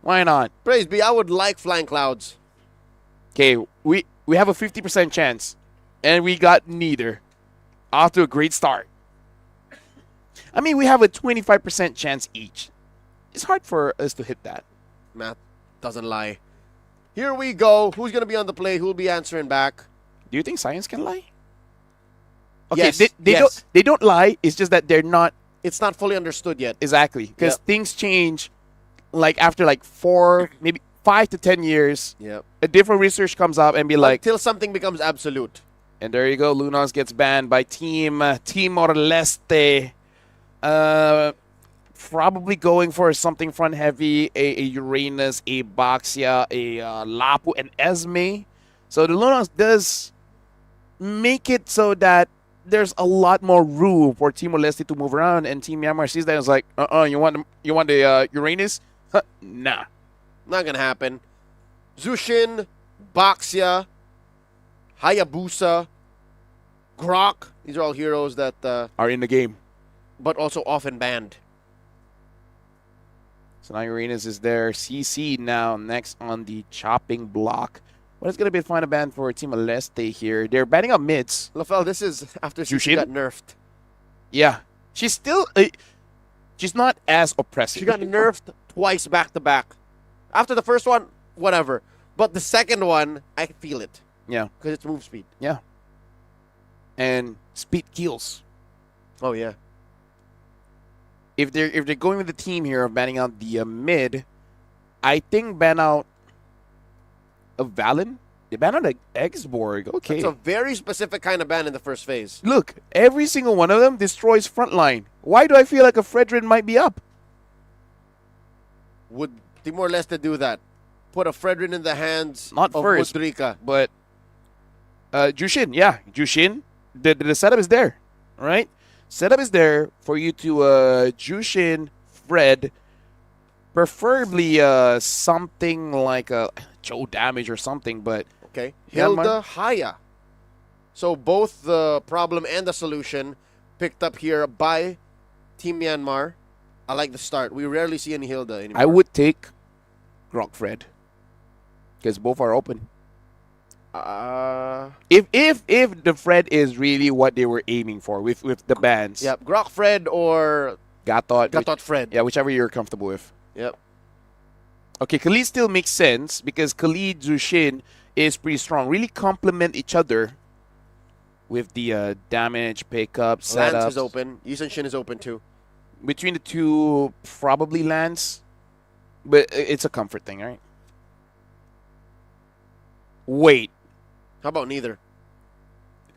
Why not? Praise be. I would like flying clouds. Okay, we have a 50% chance, and we got neither. Off to a great start. I mean, we have a 25% chance each. It's hard for us to hit that. Math doesn't lie. Here we go. Who's going to be on the play? Who will be answering back? Do you think science can lie? Okay, Yes. they don't lie. It's just that they're not. It's not fully understood yet. Exactly. Because things change after 4, maybe 5 to 10 years. Yep. A different research comes up and be like. Until something becomes absolute. And there you go. Lunas gets banned by Team Timor-Leste. Probably going for something front heavy, a Uranus, a Baxia, a Lapu, and Esme. So the Lunas does make it so that there's a lot more room for Timor-Leste to move around, and Team Myanmar sees that and is like, you want the Uranus? Huh, nah. Not gonna happen. Zushin, Baxia, Hayabusa, Grok. These are all heroes that are in the game, but also often banned. So now Uranus is there. CC now next on the chopping block. What is going to be the final ban for Timor-Leste here? They're banning up mids. Lafel, this is after she got nerfed. Yeah. She's still... she's not as oppressive. She got nerfed twice back-to-back. After the first one, whatever. But the second one, I feel it. Yeah. Because it's move speed. Yeah. And speed kills. Oh, yeah. If they're going with the team here of banning out the mid, I think ban out a Valen. They ban out an Exborg. Okay. It's a very specific kind of ban in the first phase. Look, every single one of them destroys frontline. Why do I feel like a Fredrin might be up? Would Timor-Leste do that? Put a Fredrin in the hands Not of first, Mudrika. but Jushin, yeah. Jushin, the setup is there, right? Setup is there for you to Jushin, Fred, preferably something like a Joe damage or something, but okay. Hilda, Haya. So both the problem and the solution picked up here by Team Myanmar. I like the start. We rarely see any Hilda anymore. I would take Grok Fred because both are open. If the Fred is really what they were aiming for with the bans. Yep, Grok Fred or Gatot Fred. Yeah, whichever you're comfortable with. Yep. Okay, Khalid still makes sense because Khalid Zushin is pretty strong. Really complement each other with the damage pickup setups. Lance is open. Yusen Shin is open too. Between the two, probably Lance, but it's a comfort thing, right? Wait. How about neither?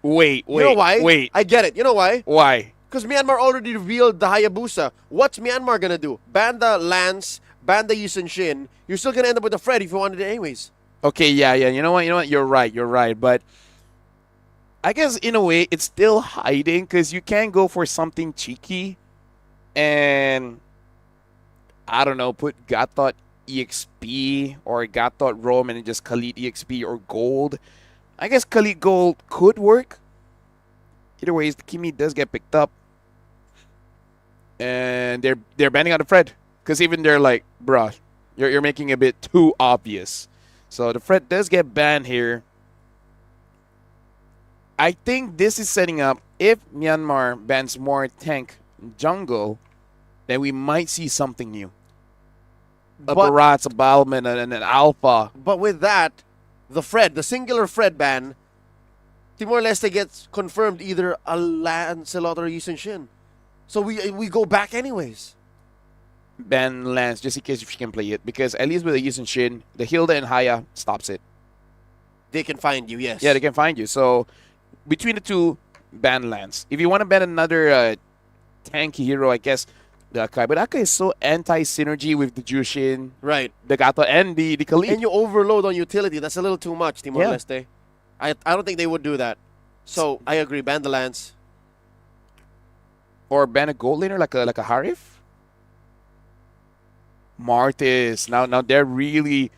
Wait. You know why? Wait. I get it. You know why? Why? Because Myanmar already revealed the Hayabusa. What's Myanmar going to do? Ban the Lance, ban the Yusen Shin. You're still going to end up with a Fred if you wanted it anyways. Okay, yeah. You know what? You're right. But I guess in a way, it's still hiding because you can't go for something cheeky and, I don't know, put Gatot EXP or Gatot Rome and then just Khalid EXP or Gold. I guess Khalid Gold could work. Either way, the Kimi does get picked up. And they're banning out the Fred. Because even they're like, bruh, you're making it a bit too obvious. So the Fred does get banned here. I think this is setting up, if Myanmar bans more tank jungle, then we might see something new. A Barats, a Balman, and an Alpha. But with that, the singular Fred ban, Timor-Leste gets confirmed either a Lancelot or a Yusen Shin. So we go back anyways. Ban Lance just in case if she can play it. Because at least with the Yusen Shin, the Hilda and Haya stops it. They can find you, yes. Yeah, they can find you. So between the two, ban Lance. If you want to ban another tanky hero, I guess, the Akai. But Akai is so anti-synergy with the Jushin, Right. the Gato, and the Khalid. And you overload on utility. That's a little too much, Timor-Leste. Yeah. I don't think they would do that. So, I agree. Ban the Lance. Or ban a gold laner like a Harif. Martis. Now they're really.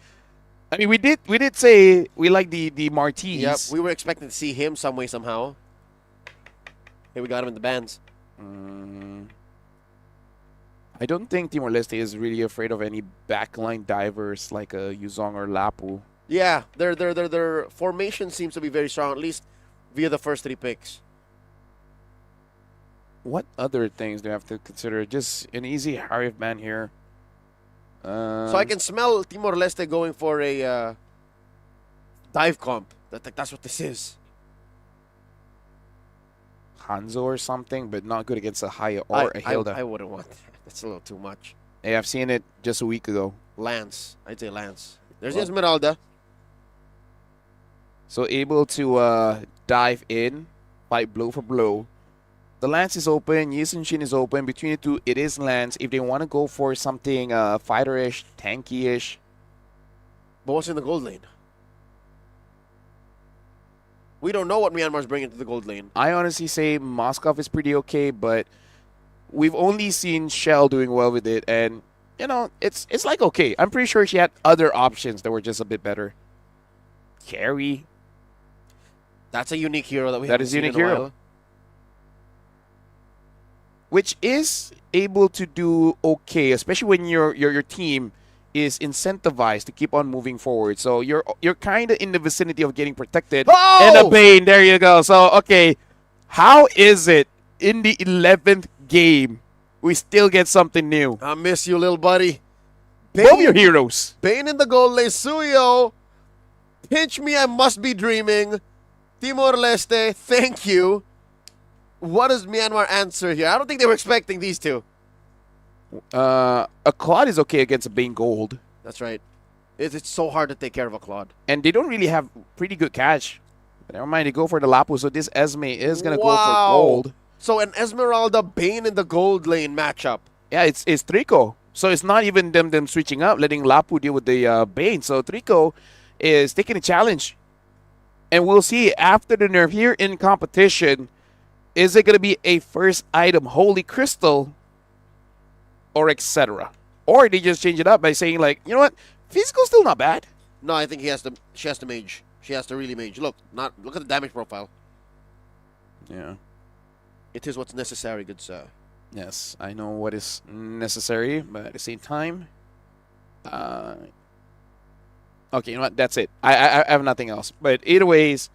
I mean, we did say we like the Martis. Yep. We were expecting to see him some way somehow. Hey, we got him in the bans. I don't think Timor-Leste is really afraid of any backline divers like a Yuzong or Lapu. Yeah, their formation seems to be very strong, at least via the first 3 picks. What other things do you have to consider? Just an easy Harif ban here. So I can smell Timor-Leste going for a dive comp. That's what this is. Hanzo or something, but not good against a Haya or a Hilda. I wouldn't want that. That's a little too much. Hey, I've seen it just a week ago. Lance. I'd say Lance. There's Esmeralda. So able to dive in, fight blow for blow. The Lance is open, Yisunshin is open. Between the two, it is Lance. If they want to go for something fighter-ish, tanky-ish. But what's in the gold lane? We don't know what Myanmar's bringing to the gold lane. I honestly say Moskov is pretty okay, but we've only seen Shell doing well with it, and you know, it's like okay. I'm pretty sure she had other options that were just a bit better. Carry. That's a unique hero that we That haven't is seen unique in a hero. while. Which is able to do okay, especially when your team is incentivized to keep on moving forward. So you're kind of in the vicinity of getting protected. Oh! And a Bane, there you go. So, okay, how is it in the 11th game we still get something new? I miss you, little buddy. Both your heroes. Bane in the gold lane. Suyo. Pinch me, I must be dreaming. Timor-Leste, thank you. What does Myanmar answer here? I don't think they were expecting these two. A Claude is okay against a Bane Gold. That's right. It's so hard to take care of a Claude. And they don't really have pretty good catch. But never mind, they go for the Lapu, so this Esme is going to go for gold. So an Esmeralda Bane in the gold lane matchup. Yeah, it's Trico. So it's not even them switching up, letting Lapu deal with the Bane. So Trico is taking a challenge. And we'll see after the nerf here in competition, is it going to be a first item Holy Crystal or etc.? Or they just change it up by saying like, you know what, physical's still not bad. No, I think she has to mage. She has to really mage. Look at the damage profile. Yeah. It is what's necessary, good sir. Yes, I know what is necessary, but at the same time, okay, you know what? That's it. I have nothing else. But either ways,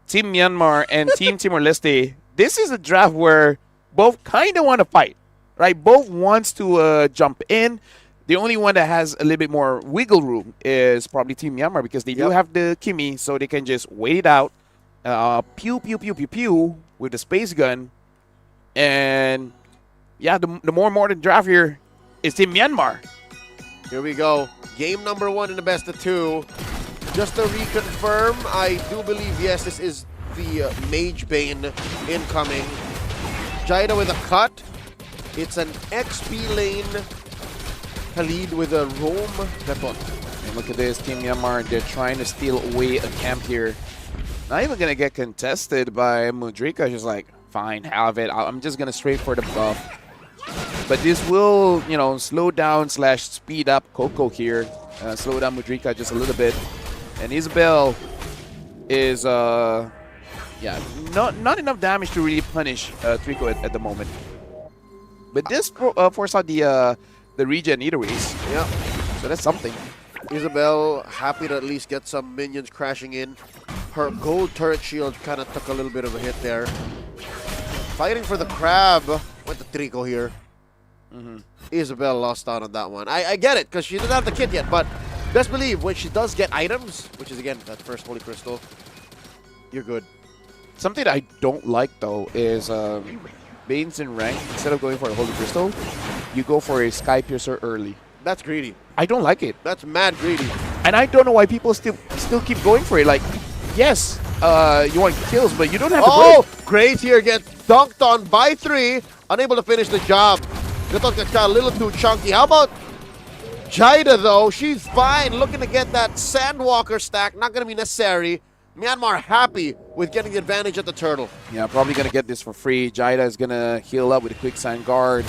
Team Myanmar and Team Timor-Leste, this is a draft where both kind of want to fight, right? Both wants to jump in. The only one that has a little bit more wiggle room is probably Team Myanmar because they do have the Kimi, so they can just wait it out, pew, pew, pew, pew, pew with the space gun. And yeah, the more modern draft here is Team Myanmar. Here we go. Game number 1 in the best of 2. Just to reconfirm, I do believe, yes, this is the Mage Bane incoming. Jaida with a cut. It's an XP lane. Khalid with a roam weapon. And look at this, Team Myanmar. They're trying to steal away a camp here. Not even going to get contested by Mudrika. She's like, fine, have it. I'm just going to straight for the buff. But this will, you know, slow down / speed up Coco here. Slow down Mudrika just a little bit. And Isabel is, yeah, not enough damage to really punish Trico at the moment. But this forced out the regen either ways. Yeah. So that's something. Isabel happy to at least get some minions crashing in. Her gold turret shield kind of took a little bit of a hit there. Fighting for the crab. Went to Trico here. Isabel lost out on that one. I get it, because she didn't have the kit yet, but best believe when she does get items, which is again that first Holy Crystal, you're good. Something that I don't like though is Bane's in rank. Instead of going for a Holy Crystal, you go for a Sky Piercer early. That's greedy. I don't like it. That's mad greedy. And I don't know why people still keep going for it. Like, yes, you want kills, but you don't have to. Oh, Graves here gets dunked on by 3. unable to finish the job. Gatot a little too chunky. How about Jida, though? She's fine, looking to get that Sandwalker stack. Not going to be necessary. Myanmar happy with getting the advantage at the turtle. Yeah, probably going to get this for free. Jida is going to heal up with a quick sand guard.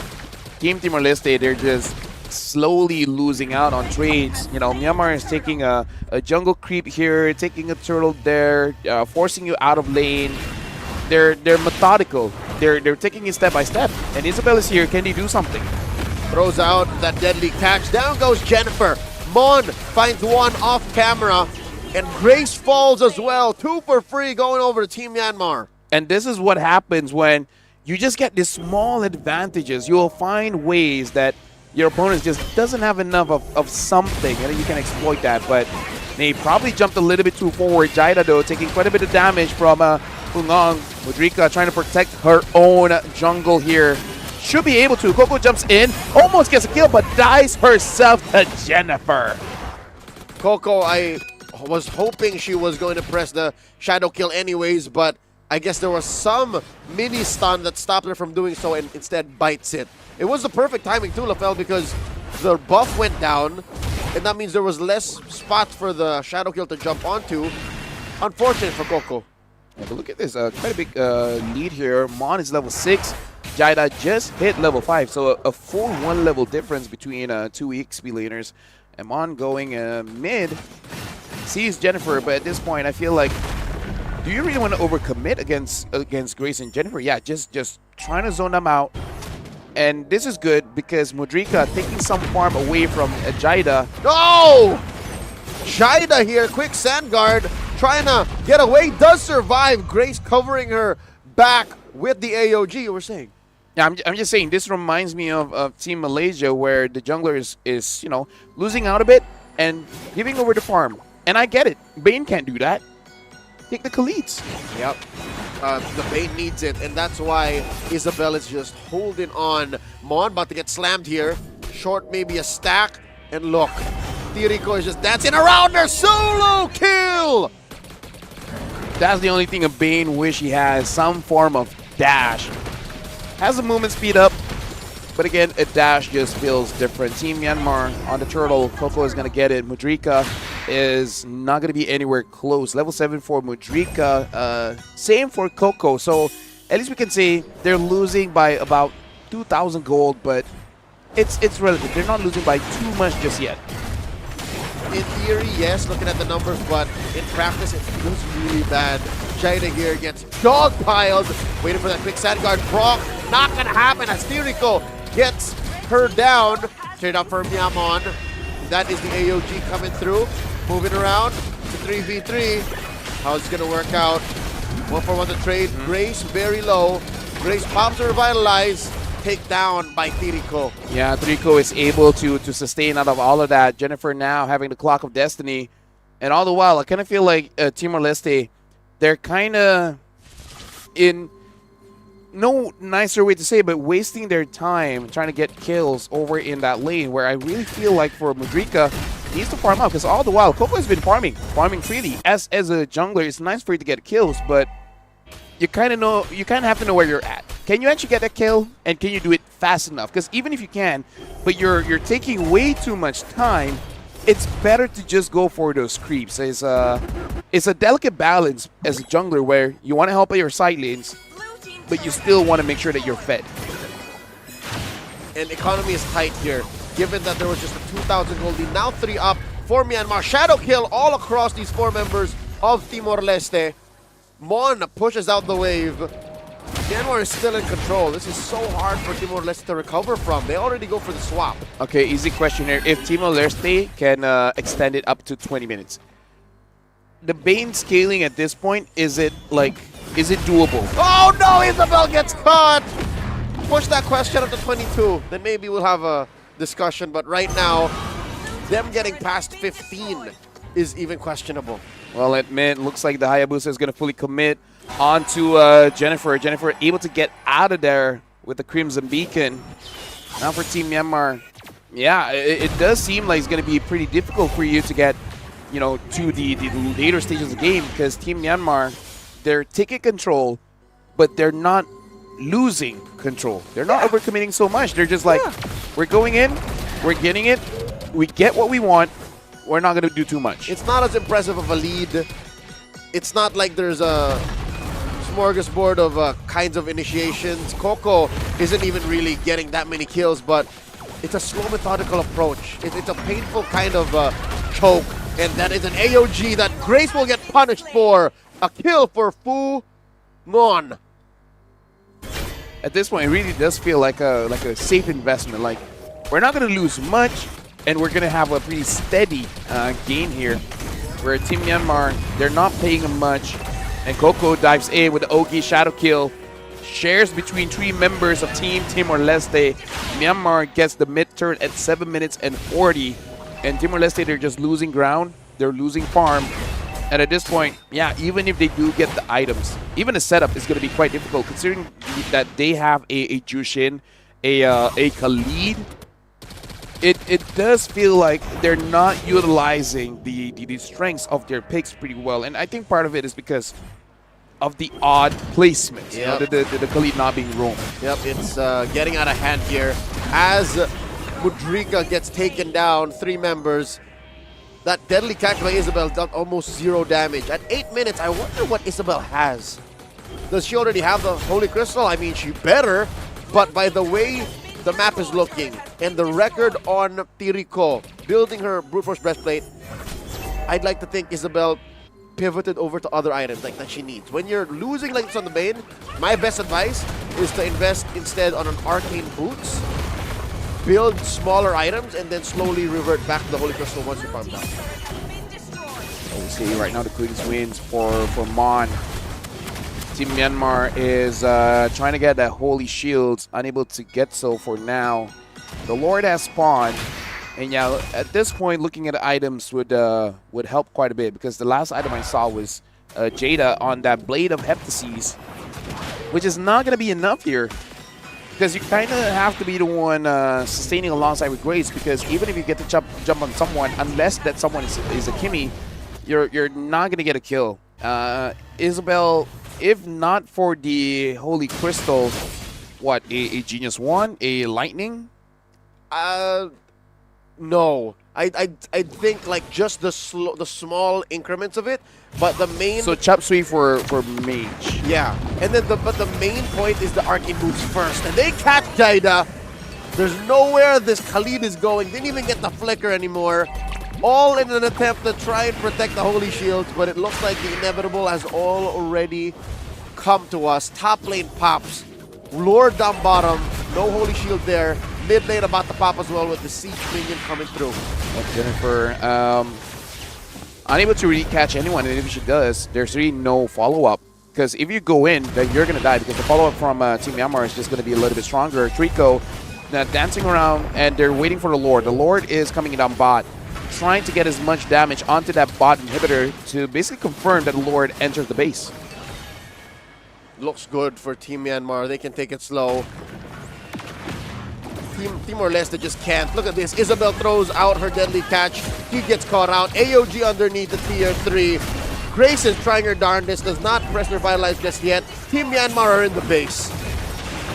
Team Timor-Leste, they're just slowly losing out on trades. You know, Myanmar is taking a jungle creep here, taking a turtle there, forcing you out of lane. They're methodical. They're taking it step by step. And Isabel is here. Can they do something? Throws out that deadly catch. Down goes Jennifer. Mon finds one off camera. And Grace falls as well. 2 for free going over to Team Myanmar. And this is what happens when you just get these small advantages. You'll find ways that your opponent just doesn't have enough of something, and then you can exploit that. But they probably jumped a little bit too forward. Jida, though, taking quite a bit of damage from Hungong. Mudrika trying to protect her own jungle here. Should be able to. Coco jumps in, almost gets a kill, but dies herself to Jennifer. Coco, I was hoping she was going to press the shadow kill anyways, but I guess there was some mini stun that stopped her from doing so and instead bites it. It was the perfect timing too, Lafel, because the buff went down, and that means there was less spot for the shadow kill to jump onto. Unfortunate for Coco. Yeah, but look at this, quite a big lead here. Mon is level 6. Jida just hit level 5, so a full 1 level difference between 2 EXP laners. And Mon going mid, sees Jennifer, but at this point I feel like, do you really want to overcommit against Grace and Jennifer? Yeah, just trying to zone them out. And this is good because Mudrika taking some farm away from Jida. No! Jida here, quick sand guard, trying to get away, does survive. Grace covering her back with the AOG, you were saying. Yeah, I'm just saying, this reminds me of Team Malaysia, where the jungler is you know, losing out a bit and giving over the farm. And I get it. Bane can't do that. Take the Khaleeds. Yep. The Bane needs it, and that's why Isabel is just holding on. Mon about to get slammed here. Short, maybe a stack. And look, Tirico is just dancing around her. Solo kill! That's the only thing a Bane wish he has. Some form of dash. Has the movement speed up, but again, a dash just feels different. Team Myanmar on the turtle. Coco is going to get it. Mudrika is not going to be anywhere close. Level 7 for Mudrika. Same for Coco. So at least we can say they're losing by about 2,000 gold, but it's relative. They're not losing by too much just yet. In theory, yes, looking at the numbers, but in practice, it feels really bad. Jida here gets dogpiled, waiting for that quick sand guard. Brock, not gonna happen as Tirico gets her down. Straight up for Myanmar. That is the AOG coming through. Moving around to 3v3. How's it gonna work out? 1-for-1 the trade. Grace very low. Grace pops her Revitalize. Take down by Tirico. Yeah, Tirico is able to sustain out of all of that. Jennifer now having the Clock of Destiny. And all the while, I kind of feel like Timor-Leste, they're kind of in no nicer way to say, but wasting their time trying to get kills over in that lane, where I really feel like for Mudrika, he needs to farm out, because all the while, Coco has been farming freely. As a jungler, it's nice for you to get kills, but you kind of have to know where you're at. Can you actually get a kill, and can you do it fast enough? Because even if you can, but you're taking way too much time, it's better to just go for those creeps. It's a delicate balance as a jungler where you want to help out your side lanes, but you still want to make sure that you're fed. And economy is tight here, given that there was just a 2,000 gold lead. Now 3 up for Myanmar. Shadow kill all across these 4 members of Timor-Leste. Mon pushes out the wave. Myanmar is still in control. This is so hard for Timor-Leste to recover from. They already go for the swap. Okay, easy question here. If Timor-Leste can extend it up to 20 minutes, the Bane scaling at this point, is it doable? Oh no, Isabel gets caught! Push that question up to 22. Then maybe we'll have a discussion. But right now, them getting past 15 is even questionable. Well, admit, looks like the Hayabusa is going to fully commit onto Jennifer. Jennifer able to get out of there with the Crimson Beacon. Now for Team Myanmar, yeah, it does seem like it's going to be pretty difficult for you to get, you know, to the later stages of the game, because Team Myanmar, they're taking control, but they're not losing control. They're not overcommitting so much. They're just like, we're going in, we're getting it, we get what we want, we're not going to do too much. It's not as impressive of a lead. It's not like there's a smorgasbord of kinds of initiations. Coco isn't even really getting that many kills, but it's a slow, methodical approach. It's a painful kind of choke, and that is an AOG that Grace will get punished for. A kill for Fu Non. At this point, it really does feel like a safe investment. Like, we're not going to lose much, and we're going to have a pretty steady gain here. Where Team Myanmar, they're not paying him much, and Coco dives in with the Ogi Shadow Kill. Shares between 3 members of Team Timor-Leste. Myanmar gets the mid-turn at 7 minutes and 40. And Timor-Leste, they're just losing ground. They're losing farm. And at this point, yeah, even if they do get the items, even the setup is going to be quite difficult considering that they have a Jushin, a Khalid. It does feel like they're not utilizing the strengths of their picks pretty well. And I think part of it is because of the odd placement, you know, the Khalid not being roamed. Yep, it's getting out of hand here. As Mudrika gets taken down, 3 members. That deadly catch by Isabel done almost 0 damage. At 8 minutes, I wonder what Isabel has. Does she already have the Holy Crystal? I mean, she better. But by the way the map is looking and the record on Tirico building her Brute Force Breastplate, I'd like to think Isabel pivoted over to other items like that she needs. When you're losing like this on the main, my best advice is to invest instead on an Arcane Boots, build smaller items, and then slowly revert back to the Holy Crystal once you farm down. We see right now the Queen's wins for Mon. Team Myanmar is trying to get that Holy Shields, unable to get so for now. The Lord has spawned, and yeah, at this point, looking at the items would help quite a bit because the last item I saw was Jada on that Blade of Heptases, which is not going to be enough here. Because you kind of have to be the one sustaining alongside with Grace, because even if you get to jump on someone, unless that someone is a Kimmy, you're not going to get a kill. Isabel, if not for the Holy Crystal, what, a Genius 1? A Lightning? No. I think like just the small increments of it, but the main... So chop suey for mage. Yeah, and then but the main point is the Arcane moves first, and they catch Jaida. There's nowhere this Khalid is going. Didn't even get the flicker anymore. All in an attempt to try and protect the Holy Shields, but it looks like the inevitable has already come to us. Top lane pops. Lord down bottom. No Holy Shield there. Mid lane about to pop as well with the Siege minion coming through. Jennifer, unable to really catch anyone, and if she does, there's really no follow-up. Because if you go in, then you're going to die, because the follow-up from Team Myanmar is just going to be a little bit stronger. Trico dancing around, and they're waiting for the Lord. The Lord is coming down bot, trying to get as much damage onto that bot inhibitor to basically confirm that the Lord enters the base. Looks good for Team Myanmar. They can take it slow. Timor-Leste just can't. Look at this. Isabel throws out her deadly catch. He gets caught out. AOG underneath the tier 3. Grace is trying her darndest. Does not press her Vitalize just yet. Team Myanmar are in the base.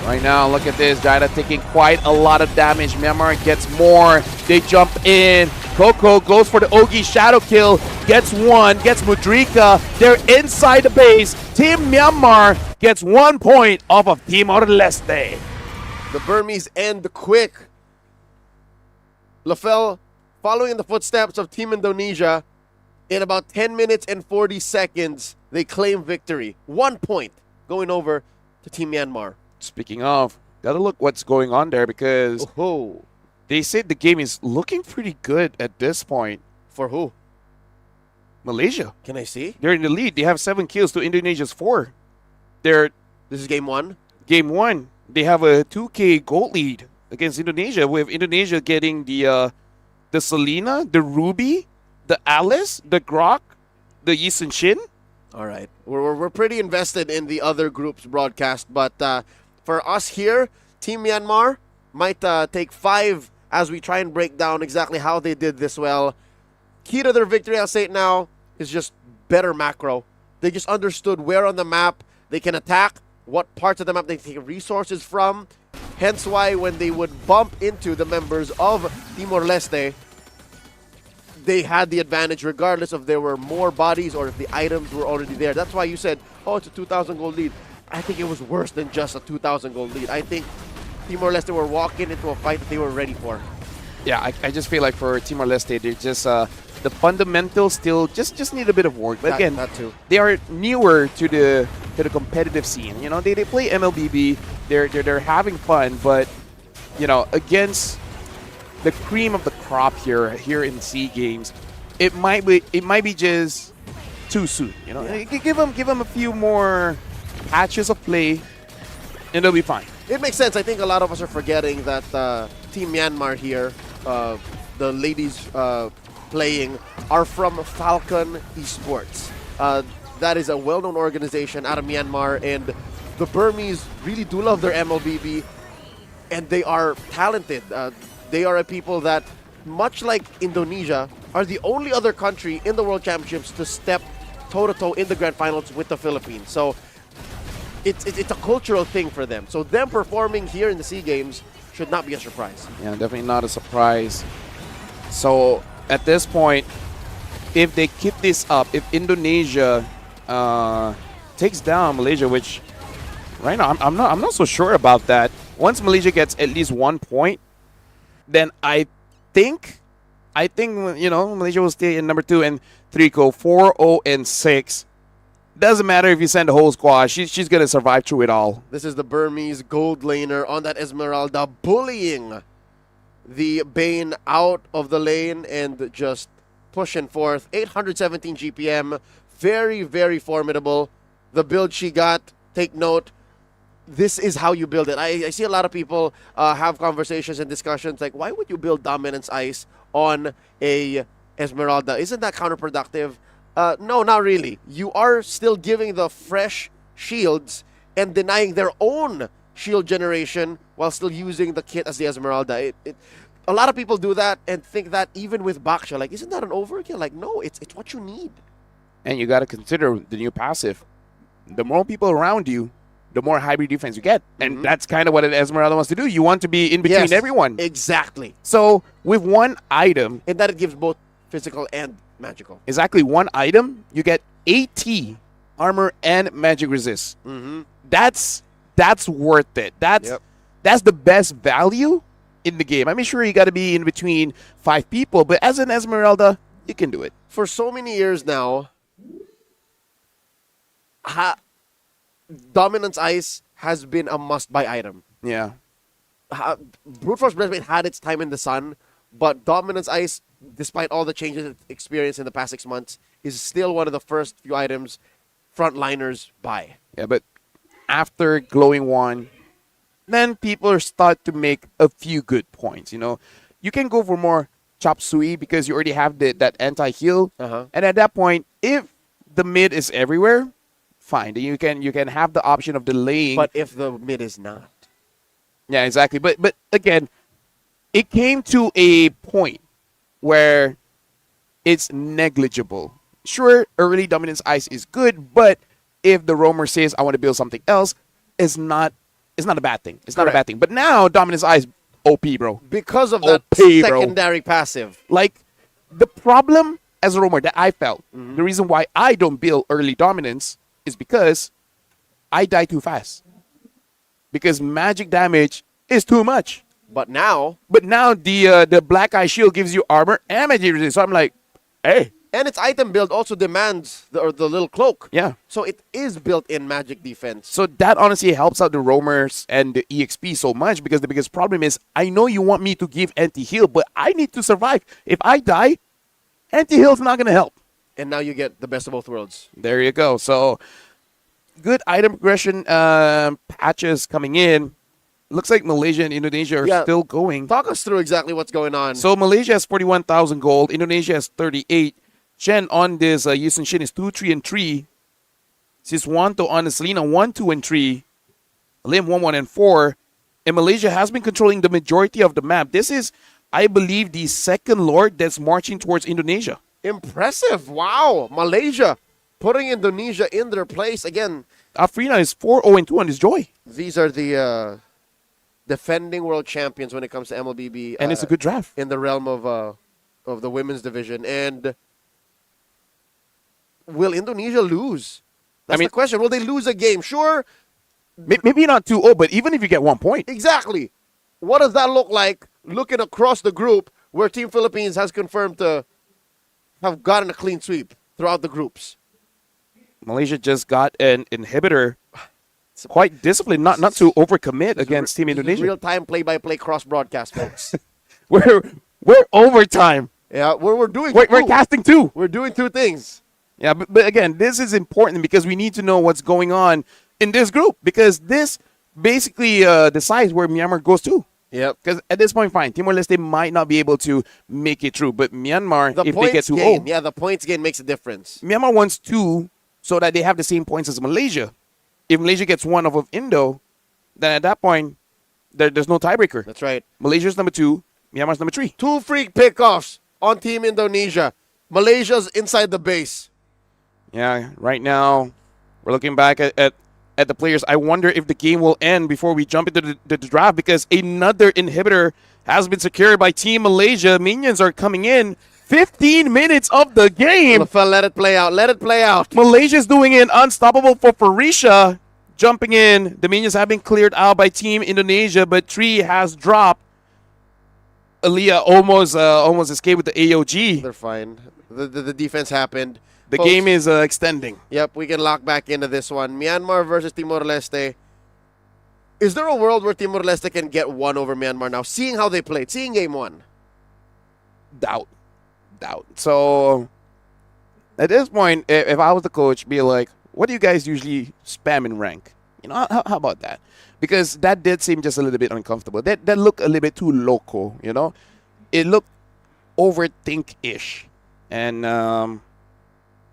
Right now, look at this. Jaida taking quite a lot of damage. Myanmar gets more. They jump in. Coco goes for the Ogi Shadow Kill. Gets one. Gets Mudrika. They're inside the base. Team Myanmar gets 1 point off of Timor-Leste. The Burmese end quick. Lafel, following in the footsteps of Team Indonesia, in about 10 minutes and 40 seconds, they claim victory. 1 point going over to Team Myanmar. Speaking of, gotta look what's going on there, because they said the game is looking pretty good at this point. For who? Malaysia. Can I see? They're in the lead. They have 7 kills to Indonesia's 4. This is game 1? Game 1. They have a 2K gold lead against Indonesia, with Indonesia getting the Selena, the Ruby, the Alice, the Grok, the Yisun Shin. All right. We're pretty invested in the other group's broadcast, but for us here, Team Myanmar might take 5 as we try and break down exactly how they did this well. Key to their victory, I'll say it now, is just better macro. They just understood where on the map they can attack, what parts of the map they take resources from. Hence why when they would bump into the members of Timor-Leste, they had the advantage regardless if there were more bodies or if the items were already there. That's why you said, oh, it's a 2,000 gold lead. I think it was worse than just a 2,000 gold lead. I think Timor-Leste were walking into a fight that they were ready for. Yeah, I just feel like for Timor-Leste, they're just the fundamentals still just need a bit of work. But again, that too. They are newer to the competitive scene. You know, they play MLBB. They're having fun, but you know, against the cream of the crop here in SEA Games, it might be just too soon. You know, give them a few more patches of play, and they'll be fine. It makes sense. I think a lot of us are forgetting that Team Myanmar here, the ladies playing, are from Falcon Esports. That is a well-known organization out of Myanmar, and the Burmese really do love their MLBB, and they are talented. They are a people that, much like Indonesia, are the only other country in the World Championships to step toe-to-toe in the Grand Finals with the Philippines. So it's a cultural thing for them. So them performing here in the SEA Games should not be a surprise. Yeah, definitely not a surprise. So at this point, if they keep this up, if Indonesia takes down Malaysia, which right now I'm not so sure about that. Once Malaysia gets at least 1 point, then I think you know, Malaysia will stay in number 2 and 3 go 4-0 and 6. Doesn't matter if you send the whole squad, she's gonna survive through it all. This is the Burmese gold laner on that Esmeralda, bullying the Bane out of the lane and just pushing forth. 817 GPM, very, very formidable. The build she got, take note, this is how you build it. I see a lot of people have conversations and discussions like, why would you build Dominance Ice on a Esmeralda? Isn't that counterproductive? No, not really. You are still giving the fresh shields and denying their own shield generation while still using the kit as the Esmeralda. A lot of people do that and think that even with Baksha, like, isn't that an overkill? Like, no, it's what you need. And you got to consider the new passive. The more people around you, the more hybrid defense you get. And that's kind of what an Esmeralda wants to do. You want to be in between everyone. Exactly. So with one item, and that it gives both physical and magical. Exactly. One item, you get AT, armor, and magic resist. That's worth it. That's the best value in the game. I mean, sure, you got to be in between 5 people, but as an Esmeralda, you can do it. For so many years now, Dominance Ice has been a must-buy item. Yeah. Brute Force Breastplate had its time in the sun, but Dominance Ice, despite all the changes it's experienced in the past 6 months, is still one of the first few items frontliners buy. Yeah, but after Glowing One, then people start to make a few good points. You know, you can go for more Chop Suey because you already have that anti-heal. And at that point, if the mid is everywhere, fine. You can have the option of delaying. But if the mid is not. Yeah, exactly. But again, it came to a point where it's negligible. Sure, early Dominance Ice is good, but if the roamer says, I want to build something else, it's not a bad thing. It's not a bad thing. But now Dominance Ice, OP, bro. Because of that OP, secondary passive. Like, the problem as a roamer that I felt, the reason why I don't build early dominance is because I die too fast. Because magic damage is too much. But now the Black Eye Shield gives you armor and magic resist. So I'm like, hey. And its item build also demands the little cloak. Yeah. So it is built in magic defense. So that honestly helps out the roamers and the EXP so much, because the biggest problem is, I know you want me to give anti-heal, but I need to survive. If I die, anti-heal's not going to help. And now you get the best of both worlds. There you go. So good item progression patches coming in. Looks like Malaysia and Indonesia are still going. Talk us through exactly what's going on. So Malaysia has 41,000 gold. Indonesia has 38. Chen on this Yusen Shin is 2, 3, and 3. Siswanto on the Selena 1, 2, and 3. Lim 1, 1, and 4. And Malaysia has been controlling the majority of the map. This is, I believe, the second Lord that's marching towards Indonesia. Impressive. Wow. Malaysia putting Indonesia in their place. Again, Afrina is 4-0-2 on his joy. these are the defending world champions when it comes to MLBB. And it's a good draft. In the realm of the women's division. And will Indonesia lose? That's the question. Will they lose a game? Sure. Maybe not 2-0, but even if you get 1 point. Exactly. What does that look like looking across the group where Team Philippines has confirmed to have gotten a clean sweep throughout the groups? Malaysia just got an inhibitor. Quite disciplined, not to overcommit against Team Indonesia. Real-time play-by-play cross-broadcast, folks. we're overtime. Yeah, we're doing We're casting two. We're doing two things. Yeah, but again, this is important because we need to know what's going on in this group because this basically decides where Myanmar goes to. Yep. Because at this point, fine, Timor-Leste might not be able to make it through, but Myanmar, if they get 2-0, yeah, the points gain makes a difference. Myanmar wants 2 so that they have the same points as Malaysia. If Malaysia gets 1 off of Indo, then at that point, there's no tiebreaker. That's right. Malaysia's number 2, Myanmar's number 3. 2 free pickoffs on Team Indonesia. Malaysia's inside the base. Yeah, right now, we're looking back at the players. I wonder if the game will end before we jump into the draft because another inhibitor has been secured by Team Malaysia. Minions are coming in. 15 minutes of the game. Let it play out. Let it play out. Malaysia's doing it unstoppable for Farisha. Jumping in. The minions have been cleared out by Team Indonesia, but Tree has dropped. Aliyah almost escaped with the AOG. They're fine. The defense happened. The Folks, game is extending. Yep, we can lock back into this one. Myanmar versus Timor-Leste. Is there a world where Timor-Leste can get 1 over Myanmar now, seeing how they played, seeing game 1? Doubt. So, at this point, if I was the coach, be like, what do you guys usually spam in rank? You know, how about that? Because that did seem just a little bit uncomfortable. That looked a little bit too loco, you know? It looked overthink-ish. And,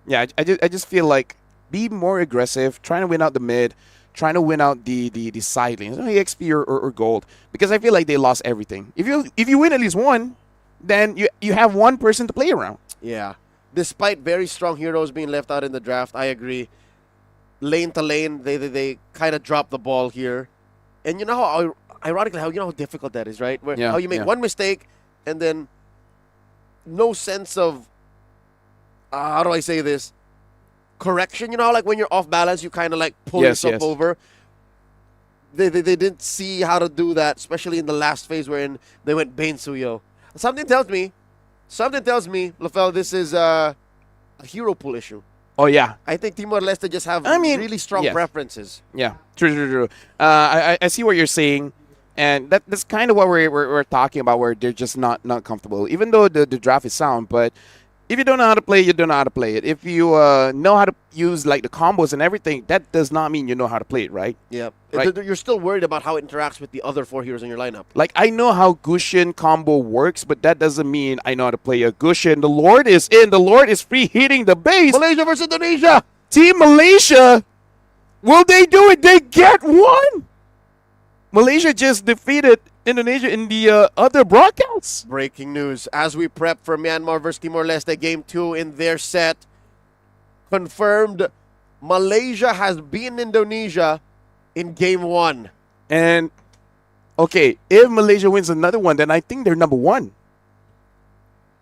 yeah, I just feel like be more aggressive, trying to win out the mid, trying to win out the side lanes, EXP or gold. Because I feel like they lost everything. If you win at least 1, then you have 1 person to play around. Yeah. Despite very strong heroes being left out in the draft, I agree. Lane to lane, they kind of dropped the ball here. And you know how, ironically, how difficult that is, right? How you make 1 mistake and then no sense of, how do I say this? Correction. You know how like when you're off balance, you kind of like pull yourself over? They didn't see how to do that, especially in the last phase wherein they went Bane Suyo. Something tells me, LaFell, this is a hero pool issue. Oh, yeah. I think Timor-Leste just have really strong preferences. Yeah, true. I see what you're saying. And that's kind of what we're talking about, where they're just not comfortable. Even though the draft is sound, but if you don't know how to play, you don't know how to play it. If you know how to use like the combos and everything, that does not mean you know how to play it, right? Yeah. Right? You're still worried about how it interacts with the other 4 heroes in your lineup. Like, I know how Gushin combo works, but that doesn't mean I know how to play a Gushin. The Lord is in. The Lord is free hitting the base. Malaysia versus Indonesia. Team Malaysia. Will they do it? They get 1. Malaysia just defeated Indonesia in the other broadcasts. Breaking news. As we prep for Myanmar versus Timor-Leste Game 2 in their set, confirmed Malaysia has beaten Indonesia in Game 1. And, okay, if Malaysia wins another one, then I think they're number 1.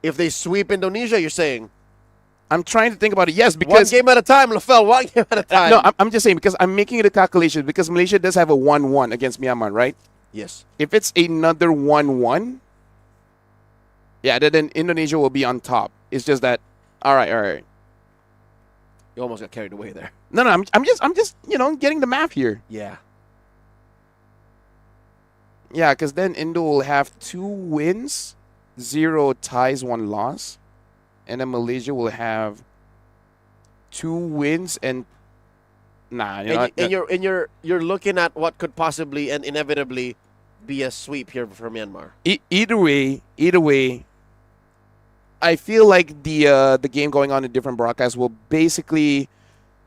If they sweep Indonesia, you're saying? I'm trying to think about it, yes, because... 1 game at a time, LaFell, 1 game at a time. No, I'm just saying, because I'm making it a calculation, because Malaysia does have a 1-1 against Myanmar, right? Yes. If it's another 1-1, yeah, then Indonesia will be on top. It's just that, all right. You almost got carried away there. No, I'm just getting the math here. Yeah. Yeah, because then Indo will have 2 wins, 0 ties, 1 loss, and then Malaysia will have 2 wins and you're looking at what could possibly and inevitably be a sweep here for Myanmar. Either way, I feel like the game going on in different broadcasts will basically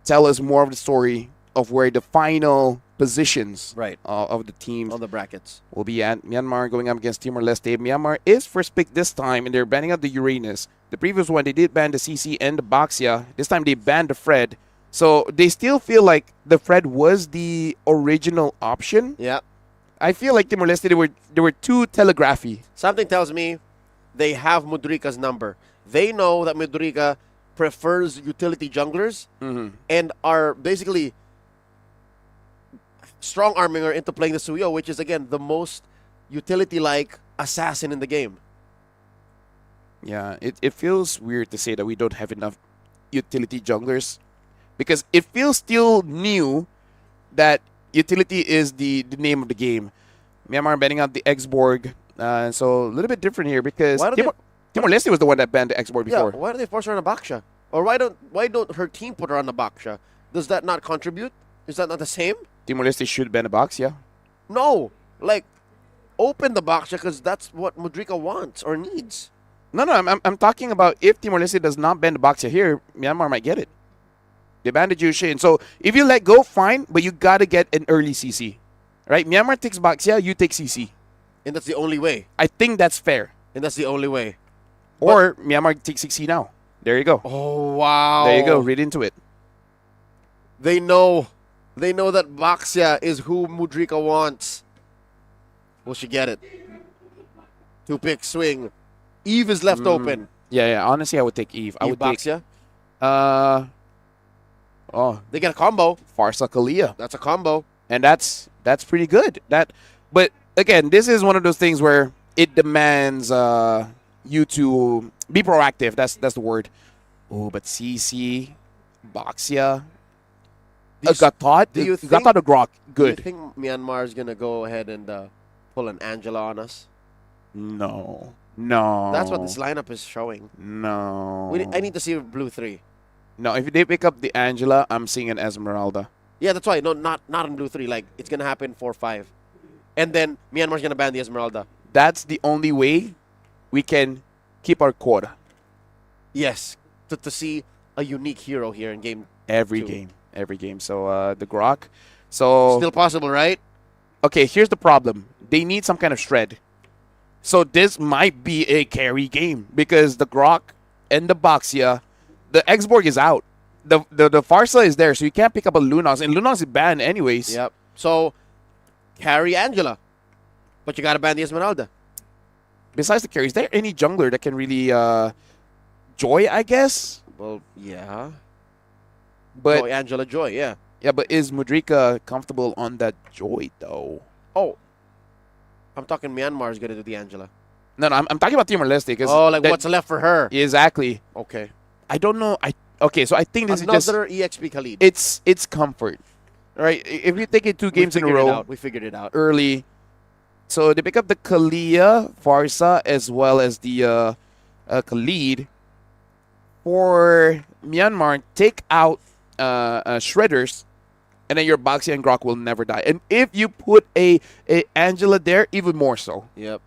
tell us more of the story of where the final positions Right. of the teams On the brackets. will be at Myanmar going up against Timor-Leste. Myanmar is first pick this time, and they're banning out the Uranus. The previous one, they did ban the CC and the Baxia. This time, they banned the Fred. So they still feel like the Fred was the original option. Yeah. I feel like Timor-Leste, they were too telegraphy. Something tells me they have Mudrika's number. They know that Mudrika prefers utility junglers and are basically strong arming her into playing the Suyo, which is, again, the most utility-like assassin in the game. Yeah, it feels weird to say that we don't have enough utility junglers because it feels still new that utility is the name of the game. Myanmar banning out the X-Borg. So a little bit different here because Timor-Leste was the one that banned the X-Borg before. Yeah, why do they force her on a Baksha? Or why don't her team put her on the Baksha? Does that not contribute? Is that not the same? Timor-Leste should ban a box, yeah. No. Like, open the Baksha because that's what Mudrika wants or needs. No, I'm talking about if Timor-Leste does not ban the box here, Myanmar might get it. They banned the Jushin. So if you let go, fine, but you got to get an early CC. Right? Myanmar takes Baxia, you take CC. And that's the only way. I think that's fair. And that's the only way. Or Myanmar takes CC now. There you go. Oh, wow. There you go. Read into it. They know that Baxia is who Mudrika wants. Will she get it? 2-pick swing. Eve is left open. Yeah. Honestly, I would take Eve. I would Baxia? They get a combo. Farsa Kalia. That's a combo. And that's pretty good. But again, this is one of those things where it demands you to be proactive. That's the word. Oh, but CC, Baxia, Gatot, Gatot the Grok, good. Do you think Myanmar is gonna go ahead and pull an Angela on us? No. That's what this lineup is showing. No. I need to see blue 3. No, if they pick up the Angela, I'm seeing an Esmeralda. Yeah, that's why. No, not on blue 3. Like, it's gonna happen 4-5. And then Myanmar's gonna ban the Esmeralda. That's the only way we can keep our quota. Yes. To see a unique hero here in game Every 2. game. So, the Grok. So still possible, right? Okay, here's the problem. They need some kind of shred. So this might be a carry game because the Grok and the Baxia, the X-Borg is out. The Farsa is there, so you can't pick up a Lunox, and Lunox is banned anyways. Yep. So carry Angela, but you gotta ban the Esmeralda. Besides the carry, is there any jungler that can really Joy, I guess? Well, yeah. But Joy, Angela Joy, yeah. Yeah, but is Mudrika comfortable on that Joy though? Oh, I'm talking Myanmar is gonna do the Angela. No, I'm talking about Timor-Leste. What's left for her? Exactly. Okay. I don't know. Okay, so I think this Another is just EXP Khalid. It's comfort, right? If you take it 2 games in a row, we figured it out early. So they pick up the Kalia, Farsa, as well as the Khalid. For Myanmar, take out Shredders, and then your Baxi and Grok will never die. And if you put a Angela there, even more so. Yep.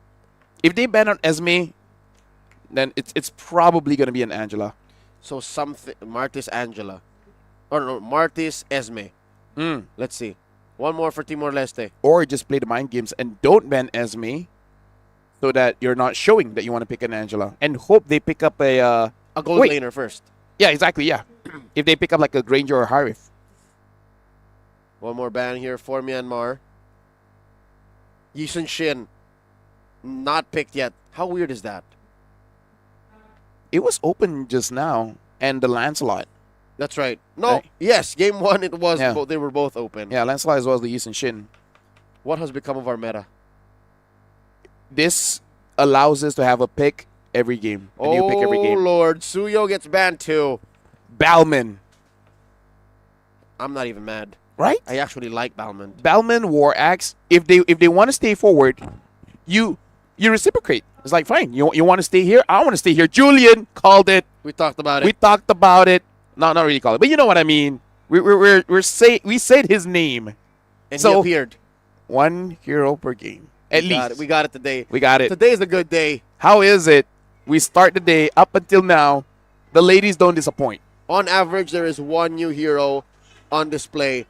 If they ban on Esme, then it's probably gonna be an Angela. So something Martis Angela, or no Martis Esme. Let's see. One more for Timor-Leste. Or just play the mind games and don't ban Esme, so that you're not showing that you want to pick an Angela, and hope they pick up a gold laner first. Yeah, exactly. Yeah, if they pick up like a Granger or Harif. One more ban here for Myanmar. Yisun Shin, not picked yet. How weird is that? It was open just now, and the Lancelot. That's right. No, right? Yes, game 1 it was. Yeah. They were both open. Yeah, Lancelot as well as the Yisun Shin. What has become of our meta? This allows us to have a pick every game. A new pick every game. Oh, Lord. Suyo gets banned too. Balman. I'm not even mad. Right? I actually like Balman. Balman, War Axe. If they want to stay forward, you reciprocate. It's like, fine, you want to stay here? I want to stay here. Julian called it. We talked about it. We talked about it. No, not really called it, but you know what I mean. We said his name. And so, he appeared. 1 hero per game. At least. We got it today. We got it. Today is a good day. How is it? We start the day up until now. The ladies don't disappoint. On average, there is 1 new hero on display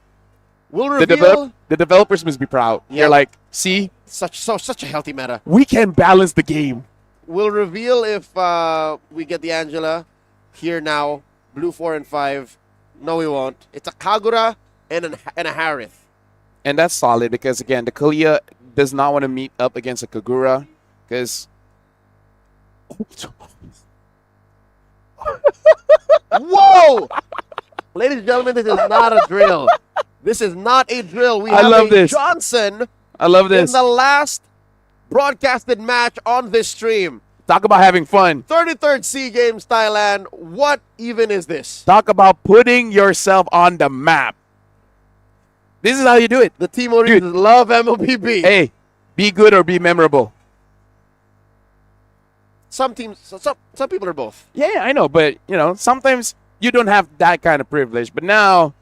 We'll reveal. The developers must be proud. Yeah. They're like, see, Such a healthy meta. we can balance the game. We'll reveal if we get the Angela here now. Blue 4 and 5. No, we won't. It's a Kagura and a Harith. And that's solid because, again, the Kalia does not want to meet up against a Kagura because... Whoa! Ladies and gentlemen, this is not a drill. This is not a drill. We have love this. Johnson I love this. in the last broadcasted match on this stream. Talk about having fun. 33rd SEA Games, Thailand. What even is this? Talk about putting yourself on the map. This is how you do it. The Timoris love MLBB. Hey, be good or be memorable. Some teams, some people are both. Yeah, I know, but you know, sometimes you don't have that kind of privilege. But now,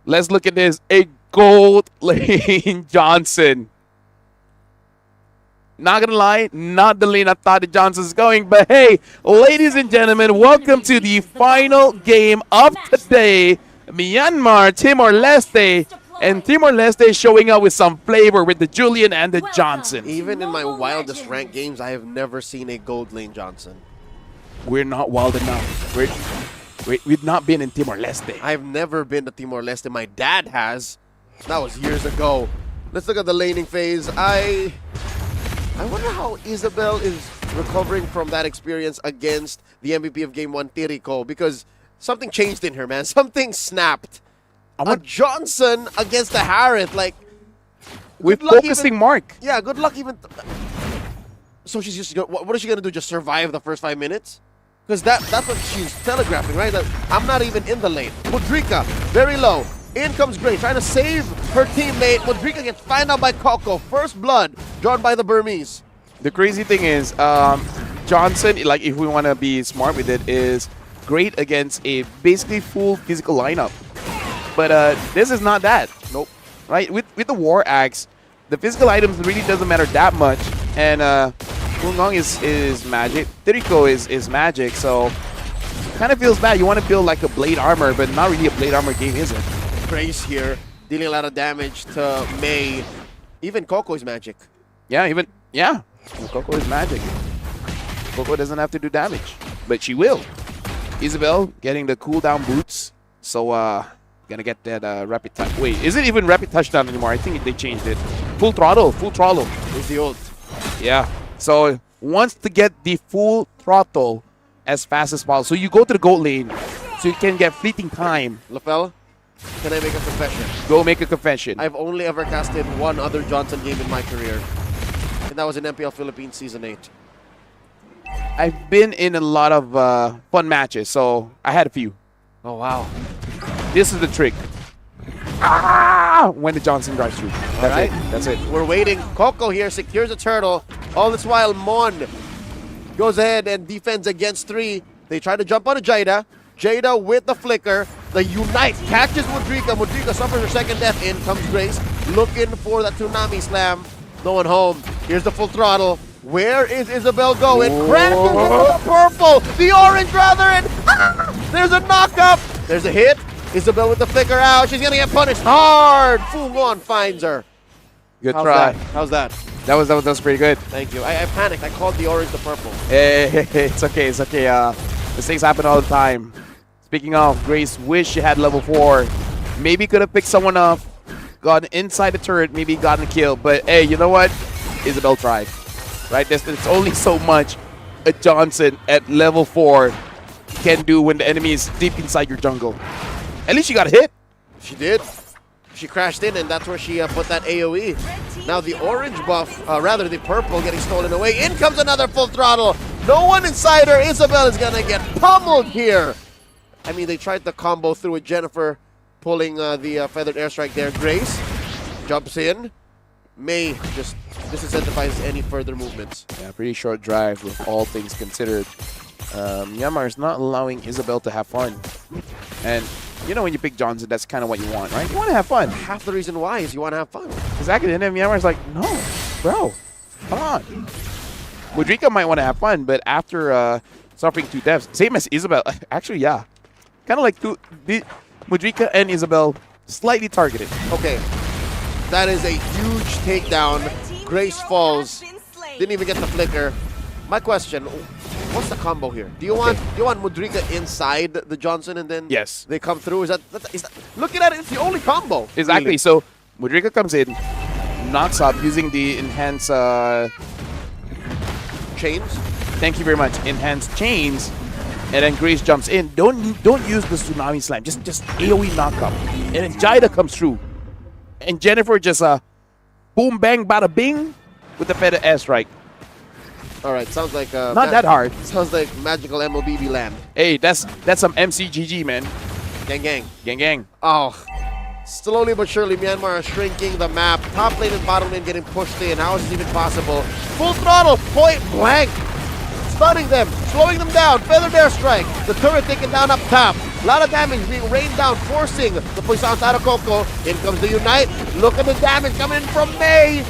let's look at this: a gold lane Johnson. Not gonna lie, not the lane I thought that Johnson's going, but hey, ladies and gentlemen, welcome to the final game of today. Myanmar, Timor-Leste, and Timor-Leste showing up with some flavor with the Julian and the Johnson. Even in my wildest ranked games, I have never seen a gold lane Johnson. We're not wild enough. We've not been in Timor-Leste. I've never been to Timor-Leste. My dad has. That was years ago. Let's look at the laning phase. I wonder how Isabel is recovering from that experience against the MVP of Game 1, Tiriko, because something changed in her, man. Something snapped. Johnson against the Harith, like... With focusing Mark. Yeah, good luck even... So she's just... What is she going to do? Just survive the first 5 minutes? Because that's what she's telegraphing, right? That I'm not even in the lane. Mudrika, very low. In comes Gray, trying to save her teammate. Mudrika gets found out by Coco. First blood drawn by the Burmese. The crazy thing is, Johnson, like if we want to be smart with it, is great against a basically full physical lineup. But this is not that. Nope. Right? With the War Axe, the physical items really doesn't matter that much. And Kungong is magic. Tiriko is magic, so kind of feels bad. You want to build like a blade armor, but not really a blade armor game, is it? Grace here, dealing a lot of damage to May. Even Coco is magic. Yeah, Coco is magic. Coco doesn't have to do damage, but she will. Isabel getting the cooldown boots, so gonna get that rapid touch. Wait, is it even rapid touchdown anymore? I think they changed it. Full throttle is the ult. Yeah, so wants to get the full throttle as fast as possible. So you go to the gold lane, so you can get fleeting time. Lapel, can I make a confession? Go make a confession. I've only ever casted one other Johnson game in my career, and that was in MPL Philippines Season 8. I've been in a lot of fun matches, so I had a few. Oh, wow. This is the trick. When the Johnson drives through. That's it. We're waiting. Coco here secures a turtle. All this while, Mon goes ahead and defends against 3. They try to jump on a Jada. Jada with the flicker. The Unite catches Mudrika. Mudrika suffers her second death. In comes Grace, looking for that Tsunami Slam. No one home. Here's the full throttle. Where is Isabel going? Crashes into the purple. The orange, rather. And there's a knock-up. There's a hit. Isabel with the flicker out. She's going to get punished hard. Fungon finds her. Good try. How's that? That was pretty good. Thank you. I panicked. I called the orange the purple. Hey, it's okay. It's okay. Mistakes happen all the time. Speaking of, Grace wish she had level 4. Maybe could have picked someone up, gotten inside the turret, maybe gotten a kill. But hey, you know what? Isabel tried. Right? There's only so much a Johnson at level 4 can do when the enemy is deep inside your jungle. At least she got a hit. She did. She crashed in, and that's where she put that AoE. Now the orange buff, rather the purple, getting stolen away. In comes another full throttle. No one inside her. Isabel is going to get pummeled here. I mean, they tried the combo through with Jennifer pulling the feathered airstrike there. Grace jumps in. May just disincentivize any further movements. Yeah, pretty short drive with all things considered. Myanmar is not allowing Isabel to have fun. And you know when you pick Johnson, that's kind of what you want, right? You want to have fun. Half the reason why is you want to have fun. Exactly. And then Myanmar's like, no, bro, come on. Mudrika might want to have fun, but after suffering 2 deaths, same as Isabel. Actually, yeah. Kind of like Mudrika and Isabel Slightly targeted. Okay. That is a huge takedown. Grace falls. Didn't even get the flicker. My question, what's the combo here? Do you want Mudrika inside the Johnson and then Yes. they come through? Is that looking at it, it's the only combo. Exactly. Really. So Mudrika comes in, knocks up using the enhanced chains. Thank you very much. Enhanced chains. And then Grace jumps in. Don't use the tsunami slam. Just AoE knockup. And then Jida comes through. And Jennifer just boom bang bada bing with the feather airstrike. All right, sounds like not that hard. Sounds like magical MLBB land. Hey, that's some MCGG, man. Gang gang. Gang gang. Oh. Slowly but surely, Myanmar is shrinking the map. Top lane and bottom lane getting pushed in. How is this even possible? Full throttle, point blank. Stunning them, slowing them down. Feathered airstrike. The turret taken down up top. A lot of damage being rained down, forcing the Puissance out of Coco. In comes the Unite. Look at the damage coming in from Mei.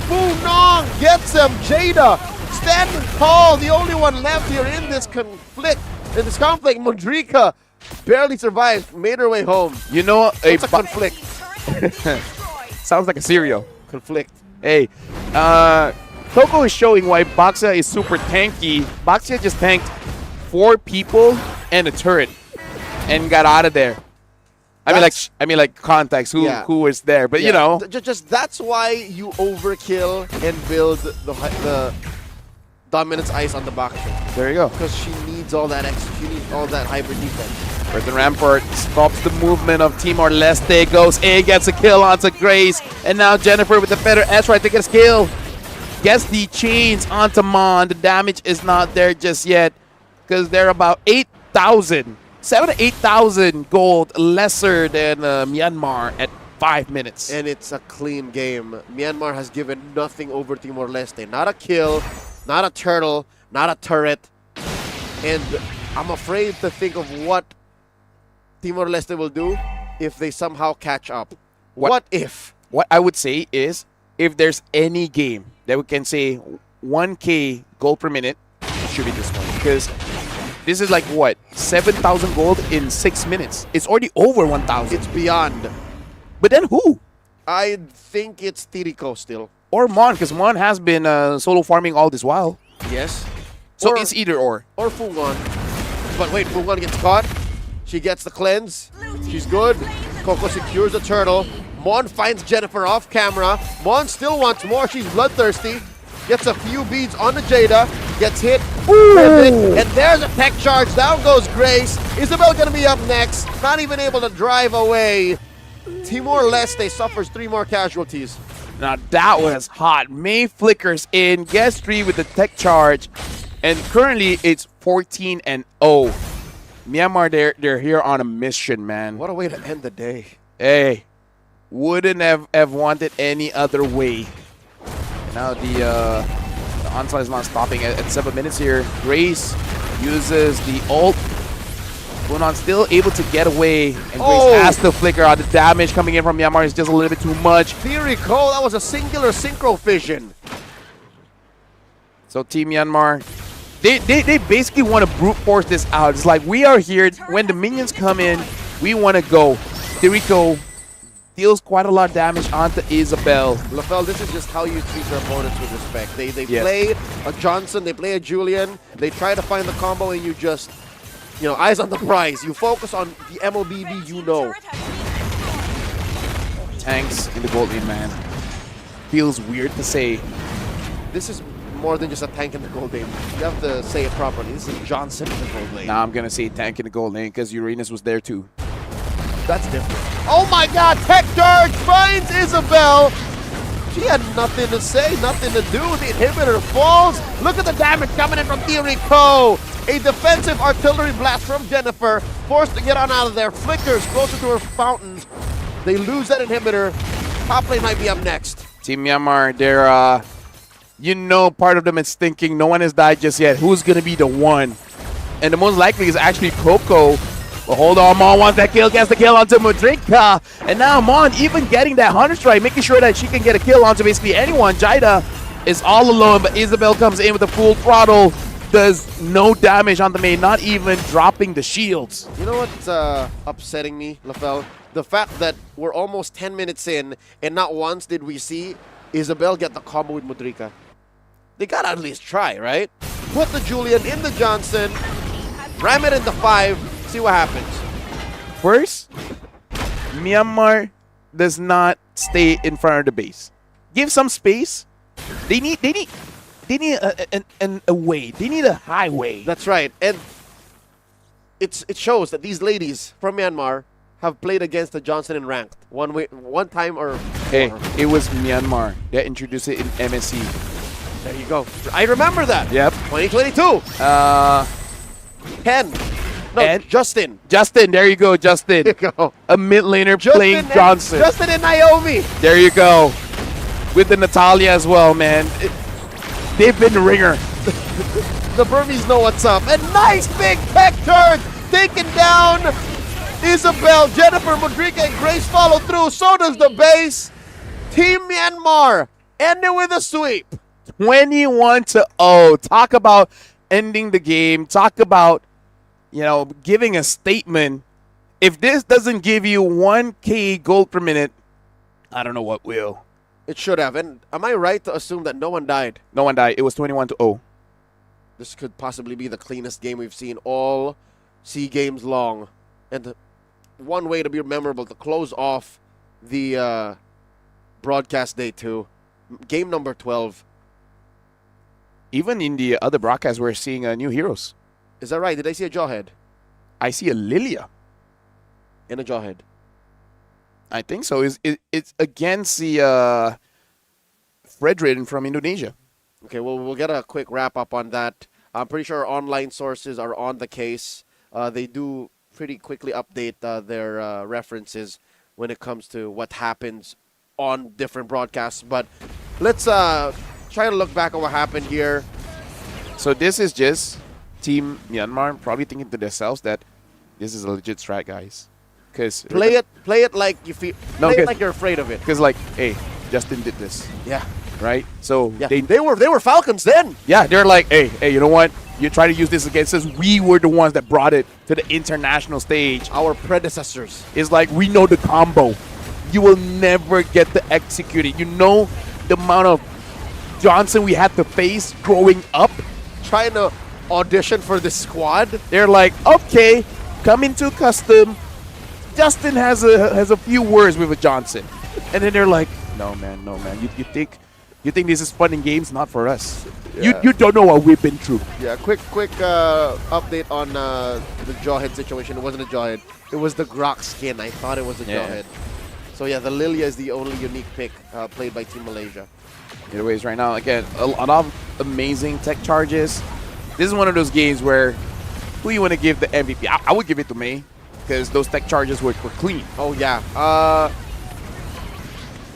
Fu Nong gets him. Jada standing tall. The only one left here in this conflict. Mudrika barely survived, made her way home. You know, it's a conflict. Sounds like a cereal. Conflict. Hey, Coco is showing why Baxia is super tanky. Baxia just tanked 4 people and a turret and got out of there. I mean like context who was there, but you know, just that's why you overkill and build the dominance ice on the Baxia. There you go. Because she needs all that extra, she needs all that hybrid defense. Earthen Rampart stops the movement of Timor-Leste, goes A, gets a kill onto Grace, and now Jennifer with the feather S-right to get a kill. Gets the chains onto Mon. The damage is not there just yet because they're about 8,000, 7,000 to 8,000 gold lesser than Myanmar at 5 minutes. And it's a clean game. Myanmar has given nothing over Timor-Leste. Not a kill, not a turtle, not a turret. And I'm afraid to think of what Timor-Leste will do if they somehow catch up. What if? What I would say is, if there's any game that we can say 1K gold per minute, it should be this one. Because this is like, what, 7,000 gold in 6 minutes. It's already over 1,000. It's beyond. But then who? I think it's Tiriko still. Or Mon, because Mon has been solo farming all this while. Yes. So it's either or. Or Fungon. But wait, Fungon gets caught. She gets the cleanse. She's good. Coco secures the turtle. Mon finds Jennifer off camera. Mon still wants more. She's bloodthirsty. Gets a few beads on the Jada. Gets hit. And there's a tech charge. Down goes Grace. Isabel gonna be up next. Not even able to drive away. Timor-Leste suffers 3 more casualties. Now that was hot. May flickers in. Gets 3 with the tech charge. And currently it's 14-0. Myanmar, they're here on a mission, man. What a way to end the day. Hey. Wouldn't have wanted any other way. Now the onslaught is not stopping at 7 minutes here. Grace uses the ult. Funon still able to get away. And Grace has to flicker out. The damage coming in from Myanmar is just a little bit too much. Theory Cole, that was a singular synchro fission. So Team Myanmar, they basically want to brute force this out. It's like, we are here. When the minions come in, we want to go. Tiriko deals quite a lot of damage onto Isabel. LaFell, this is just how you treat your opponents with respect. They play a Johnson, they play a Julian, they try to find the combo, and you just, eyes on the prize. You focus on the MLBB you know. Tanks in the gold lane, man. Feels weird to say. This is more than just a tank in the gold lane. You have to say it properly. This is Johnson in the gold lane. Nah, I'm going to say tank in the gold lane because Uranus was there too. That's different. Oh my god, Tech Charge finds Isabel. She had nothing to say, nothing to do. The inhibitor falls. Look at the damage coming in from Theory Co. A defensive artillery blast from Jennifer. Forced to get on out of there. Flickers closer to her fountain. They lose that inhibitor. Top lane might be up next. Team Myanmar, they're, part of them is thinking no one has died just yet. Who's going to be the one? And the most likely is actually Coco. But hold on, Mon wants that kill, gets the kill onto Mudrika. And now Mon even getting that Hunter Strike, making sure that she can get a kill onto basically anyone. Jida is all alone, but Isabel comes in with a full throttle. does no damage on the main, not even dropping the shields. You know what's upsetting me, LaFell? The fact that we're almost 10 minutes in and not once did we see Isabel get the combo with Mudrika. They gotta at least try, right? Put the Julian in the Johnson, ram it in the 5, see what happens. First, Myanmar does not stay in front of the base. Give some space. They need a way. They need a highway. That's right. And it shows that these ladies from Myanmar have played against the Johnson in ranked one time or Hey, more. it was Myanmar that introduced it in MSC. There you go. I remember that. Yep. 2022. Ken. No, and Justin. Justin, there you go, Justin. There you go. A mid laner Justin playing and- Johnson. Justin and Naomi. There you go. With the Natalia as well, man. They've been the ringer. The Burmese know what's up. And nice big tech turn. Taken down Isabel, Jennifer, Mudrika, and Grace follow through. So does the base. Team Myanmar ending with a sweep. 21-0. Talk about ending the game. Talk about, giving a statement. If this doesn't give you 1K gold per minute, I don't know what will. It should have. And am I right to assume that no one died? No one died. It was 21-0. This could possibly be the cleanest game we've seen all SEA Games long. And one way to be memorable, to close off the broadcast day too. Game number 12. Even in the other broadcasts, we're seeing new heroes. Is that right? Did I see a Jawhead? I see a Lilia. And a Jawhead. I think so. It's against the Fredrin from Indonesia. Okay, well, we'll get a quick wrap-up on that. I'm pretty sure our online sources are on the case. They do pretty quickly update their references when it comes to what happens on different broadcasts. But let's try to look back at what happened here. So this is just Team Myanmar probably thinking to themselves that this is a legit strat, guys. Because play it like you feel. Play it like you're afraid of it. Because hey, Justin did this. Yeah. Right. So yeah. They were Falcons then. Yeah, they're like, hey, you know what? You try to use this against us. We were the ones that brought it to the international stage. Our predecessors. It's like we know the combo. You will never get to execute it. You know the amount of Johnson we had to face growing up. Trying to audition for this squad. They're like, okay, come into custom. Justin has a few words with a Johnson, and then they're like, no man. You think this is fun in games? Not for us. Yeah. You don't know what we've been through. Yeah, quick update on the Jawhead situation. It wasn't a Jawhead. It was the Grok skin. I thought it was a Jawhead. So yeah, the Lilia is the only unique pick played by Team Malaysia. Either ways, right now, again, a lot of amazing tech charges. This is one of those games where who you want to give the MVP? I would give it to May because those tech charges were clean. Oh yeah.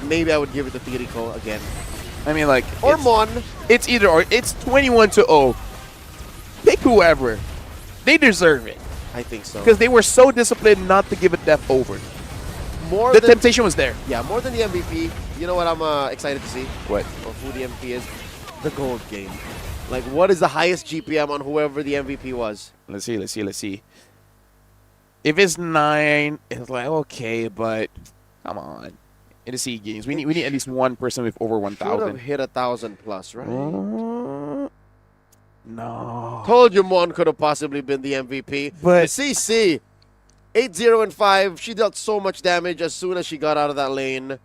Maybe I would give it to Tirico again. I mean, like, or Mon. It's either or. It's 21-0. Pick whoever. They deserve it. I think so. Because they were so disciplined not to give a death over. The temptation was there. Yeah, more than the MVP. You know what I'm excited to see? What? Of who the MVP is? The gold game. Like, what is the highest GPM on whoever the MVP was? Let's see. If it's 9, it's like, okay, but come on. In the SEA Games, we need at least one person with over 1,000. Should have hit 1,000 plus, right? No. Told you Mon could have possibly been the MVP. But the CC, 8-0-5. She dealt so much damage as soon as she got out of that lane.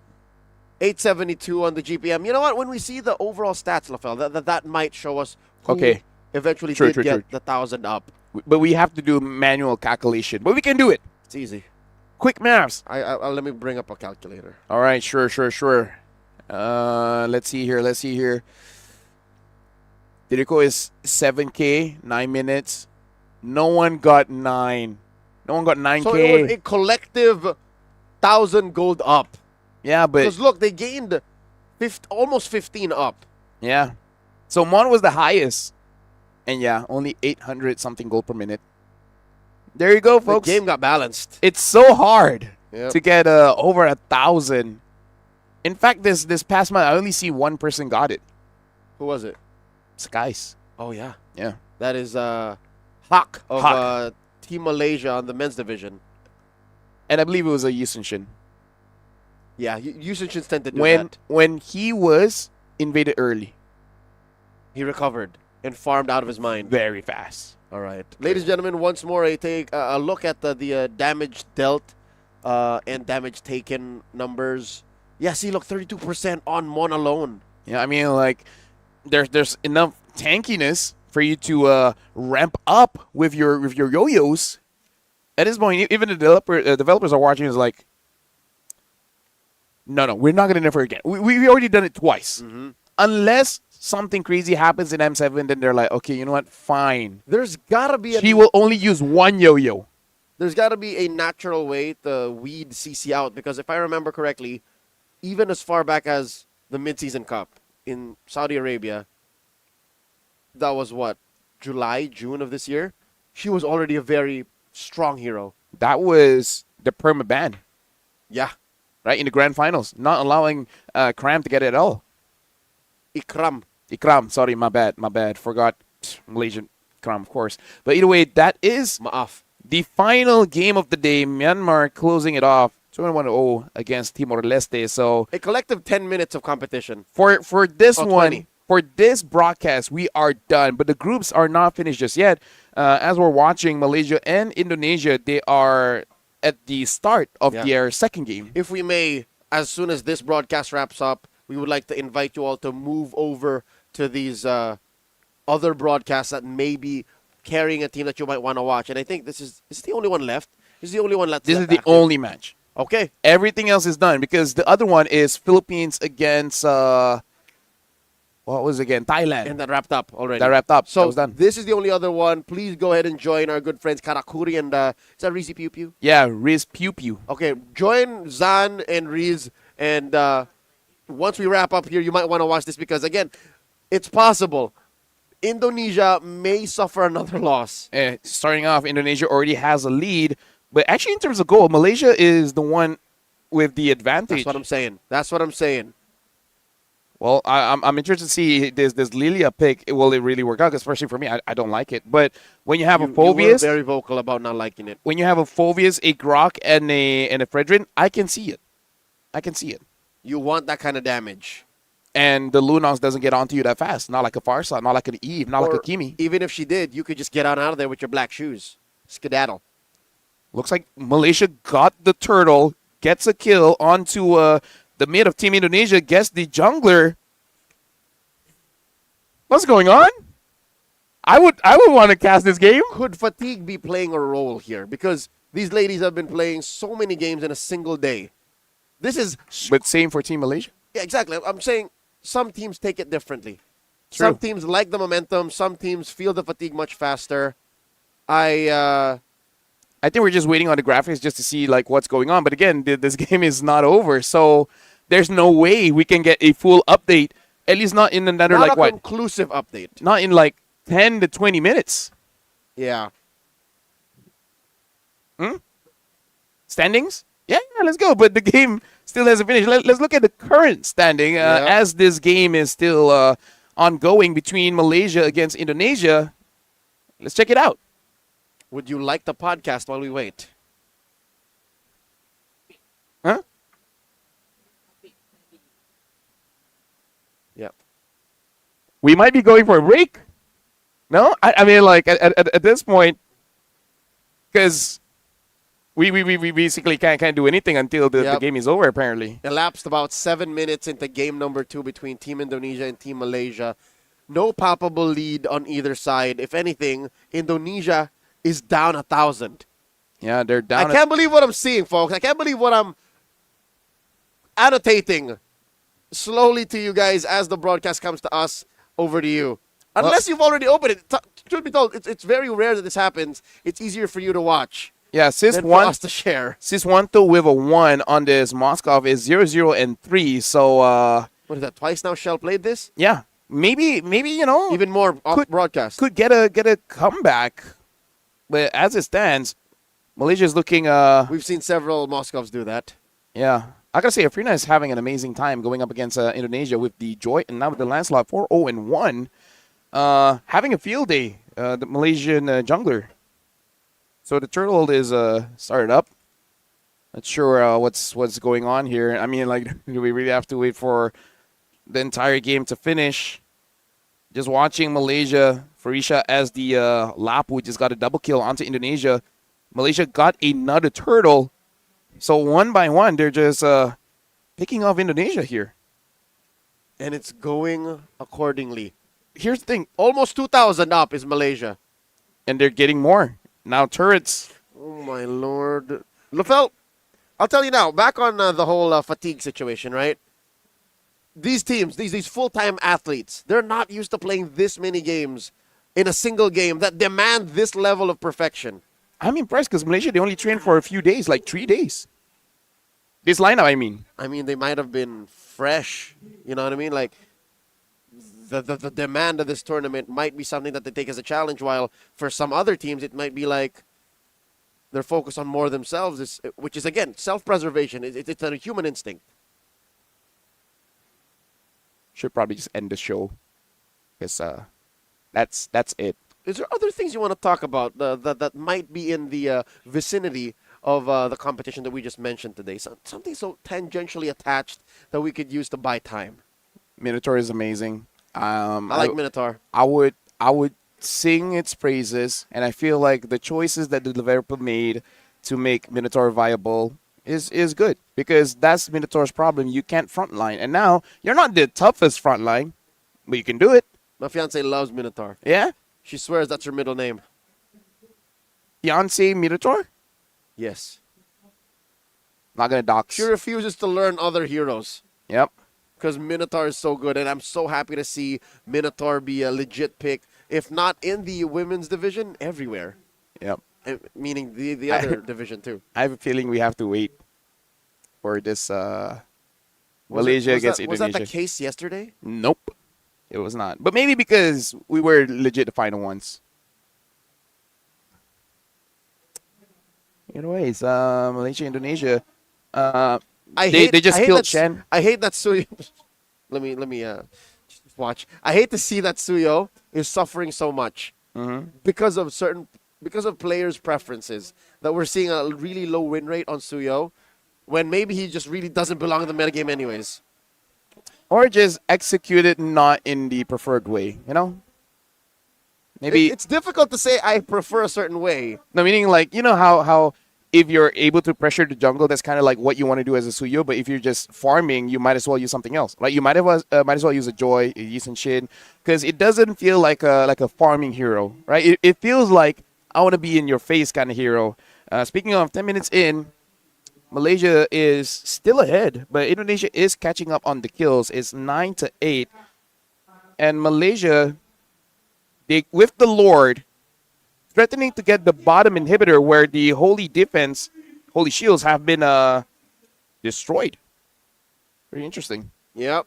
872 on the GPM. You know what? When we see the overall stats, LaFell, that might show us who eventually did get the 1,000 up. But we have to do manual calculation. But we can do it. It's easy. Quick maths. Let me bring up a calculator. All right, sure. Let's see here. Tirico is 7K, 9 minutes. No one got 9. No one got 9K. So it was a collective 1,000 gold up. Yeah, but... Because look, they gained almost 15 up. Yeah. So Mon was the highest. And yeah, only 800 something gold per minute. There you go, folks. The game got balanced. It's so hard to get over 1,000. In fact, this past month, I only see one person got it. Who was it? Skies. Oh, yeah. Yeah. That is Hawk of Hawk. Team Malaysia on the men's division. And I believe it was a Yusunshin. Yeah, Yusunshin tend to do that. When he was invaded early. He recovered and farmed out of his mind. Very fast. All right. Ladies and gentlemen, once more, a look at the damage dealt and damage taken numbers. Yeah, see, look, 32% on Mon alone. Yeah, I mean, like, there's enough tankiness for you to ramp up with your yo-yos. At this point, even the developers are watching is like, no, we're not going to never again. We already done it twice. Mm-hmm. Unless something crazy happens in M7, then they're like, okay, you know what? Fine. There's got to be She will only use one yo-yo. There's got to be a natural way to weed CC out, because if I remember correctly, even as far back as the Mid-Season Cup in Saudi Arabia, that was what, July, June of this year? She was already a very strong hero. That was the perma ban. Yeah. Right, in the grand finals. Not allowing Kram to get it at all. Ikram, sorry, my bad. Forgot Malaysian Kram, of course. But either way, that is Maaf. The final game of the day. Myanmar closing it off 21-0 against Timor-Leste. So a collective 10 minutes of competition. For this Oh, one, 20. for this broadcast, we are done. But the groups are not finished just yet. As we're watching Malaysia and Indonesia, they are at the start of their second game. If we may, as soon as this broadcast wraps up, we would like to invite you all to move over to these other broadcasts that may be carrying a team that you might want to watch. And I think this is the only one left. This is the only one left. This is the only match. Okay. Everything else is done because the other one is Philippines against Thailand. And that wrapped up already. That wrapped up. So that was done. This is the only other one. Please go ahead and join our good friends Karakuri and is that Rizy Pew Pew? Yeah, Riz Pew Pew. Okay, join Zan and Riz, and once we wrap up here, you might want to watch this because again, it's possible Indonesia may suffer another loss. Starting off, Indonesia already has a lead, but actually in terms of goal, Malaysia is the one with the advantage. That's what I'm saying. Well, I'm interested to see this Lilia pick. Will it really work out? Especially for me, I don't like it. But when you have a Phobius, you were very vocal about not liking it. When you have a Phobius, a Grok, and a Fredrin, I can see it. You want that kind of damage. And the Lunox doesn't get onto you that fast. Not like a Farsad, not like an Eve, not like a Kimi. Even if she did, you could just get on out of there with your black shoes. Skedaddle. Looks like Malaysia got the turtle, gets a kill onto the mid of Team Indonesia, gets the jungler. What's going on? I would want to cast this game. Could fatigue be playing a role here? Because these ladies have been playing so many games in a single day. But same for Team Malaysia. Yeah, exactly. I'm saying some teams take it differently. True. Some teams like the momentum. Some teams feel the fatigue much faster. I think we're just waiting on the graphics just to see like what's going on. But again, this game is not over, so there's no way we can get a full update. At least not in another not like a what? Conclusive update. Not in like 10 to 20 minutes. Yeah. Standings? Yeah, let's go. But the game still hasn't finished. Let's look at the current standing as this game is still ongoing between Malaysia against Indonesia. Let's check it out. Would you like the podcast while we wait? Huh? Yep. We might be going for a break. No? I mean, like, at this point, because we basically can't do anything until the game is over, apparently. Elapsed about 7 minutes into game number 2 between Team Indonesia and Team Malaysia. No palpable lead on either side. If anything, Indonesia is down 1,000. Yeah, they're down. I can't believe what I'm seeing, folks. I can't believe what I'm annotating slowly to you guys as the broadcast comes to us. Over to you. Unless you've already opened it. Truth be told, it's very rare that this happens. It's easier for you to watch. Yeah, Sis than one for us to share. Sis 1-2 with a 1 on this Moskov is 0-0-3. So what is that? Twice now Shell played this? Yeah. Maybe even more off broadcast. Could get a comeback. But as it stands, Malaysia is looking we've seen several Moskovs do that. Yeah. I gotta say, Afrina is having an amazing time going up against Indonesia with the Joy and now with the Lancelot 4-0-1. Having a field day the Malaysian jungler. So the turtle is started up. Not sure what's going on here. I mean, like, do we really have to wait for the entire game to finish? Just watching Malaysia, Farisha as the Lapu just got a double kill onto Indonesia. Malaysia got another turtle. So one by one, they're just picking off Indonesia here. And it's going accordingly. Here's the thing. Almost 2,000 up is Malaysia. And they're getting more. Now turrets. Oh, my Lord. Lafel, I'll tell you now, back on the whole fatigue situation, right? These teams, these full-time athletes, they're not used to playing this many games in a single game that demand this level of perfection. I'm impressed because Malaysia, they only trained for a few days, like 3 days. This lineup, I mean. I mean, they might have been fresh. You know what I mean? Like, the demand of this tournament might be something that they take as a challenge, while for some other teams, it might be like they're focused on more themselves, which is, again, self-preservation. It's a human instinct. Should probably just end the show. Because that's it. Is there other things you want to talk about that might be in the vicinity of the competition that we just mentioned today? Something so tangentially attached that we could use to buy time. Minotaur is amazing. I like Minotaur. I would sing its praises, and I feel like the choices that the developer made to make Minotaur viable is good, because that's Minotaur's problem. You can't frontline, and now you're not the toughest frontline, but you can do it. My fiance loves Minotaur. Yeah? She swears that's her middle name. Fiance Minotaur? Yes. Not gonna dox. She refuses to learn other heroes. Yep. Because Minotaur is so good, and I'm so happy to see Minotaur be a legit pick, if not in the women's division, everywhere. Yep. Meaning the other division, too. I have a feeling we have to wait for this Malaysia against Indonesia. Was that the case yesterday? Nope. It was not. But maybe because we were legit the final ones. Anyways, Malaysia, Indonesia. They just killed Chen. I hate that Suyo. let me just watch. I hate to see that Suyo is suffering so much because of players' preferences. That we're seeing a really low win rate on Suyo, when maybe he just really doesn't belong in the metagame anyways. Or just execute it not in the preferred way, you know? Maybe it's difficult to say I prefer a certain way. No, meaning like, you know how if you're able to pressure the jungle, that's kind of like what you want to do as a Suyo. But if you're just farming, you might as well use something else. Like you might as well use a Joy, a Yi Shin, because it doesn't feel like a farming hero, right? It feels like I want to be in your face kind of hero. Speaking of 10 minutes in, Malaysia is still ahead, but Indonesia is catching up on the kills. It's 9-8, and Malaysia, with the Lord, threatening to get the bottom inhibitor where the holy defense, holy shields have been destroyed. Very interesting. Yep.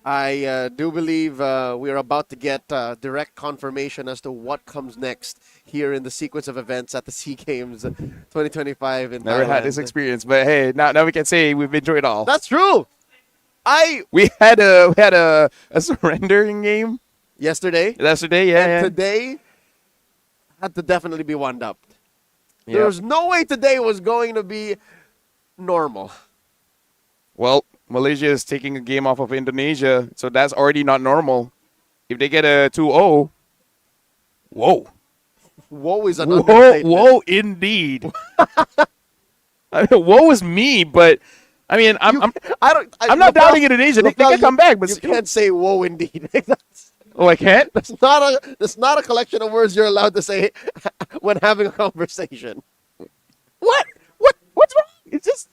I do believe we are about to get direct confirmation as to what comes next here in the sequence of events at the SEA Games 2025 in Never Thailand. had this experience, but hey, now we can say we've enjoyed it all. That's true. We had a surrendering game yesterday. Yeah. Today had to definitely be one up. Yep. There was no way today was going to be normal. Well, Malaysia is taking a game off of Indonesia, so that's already not normal. If they get a 2-0, whoa. Whoa is an understatement. Whoa, indeed. I mean, woe is me, but I mean, I'm not doubting Indonesia. They can come back, but you can't say whoa indeed. Oh, I can't? That's not a collection of words you're allowed to say when having a conversation. What's wrong? It's just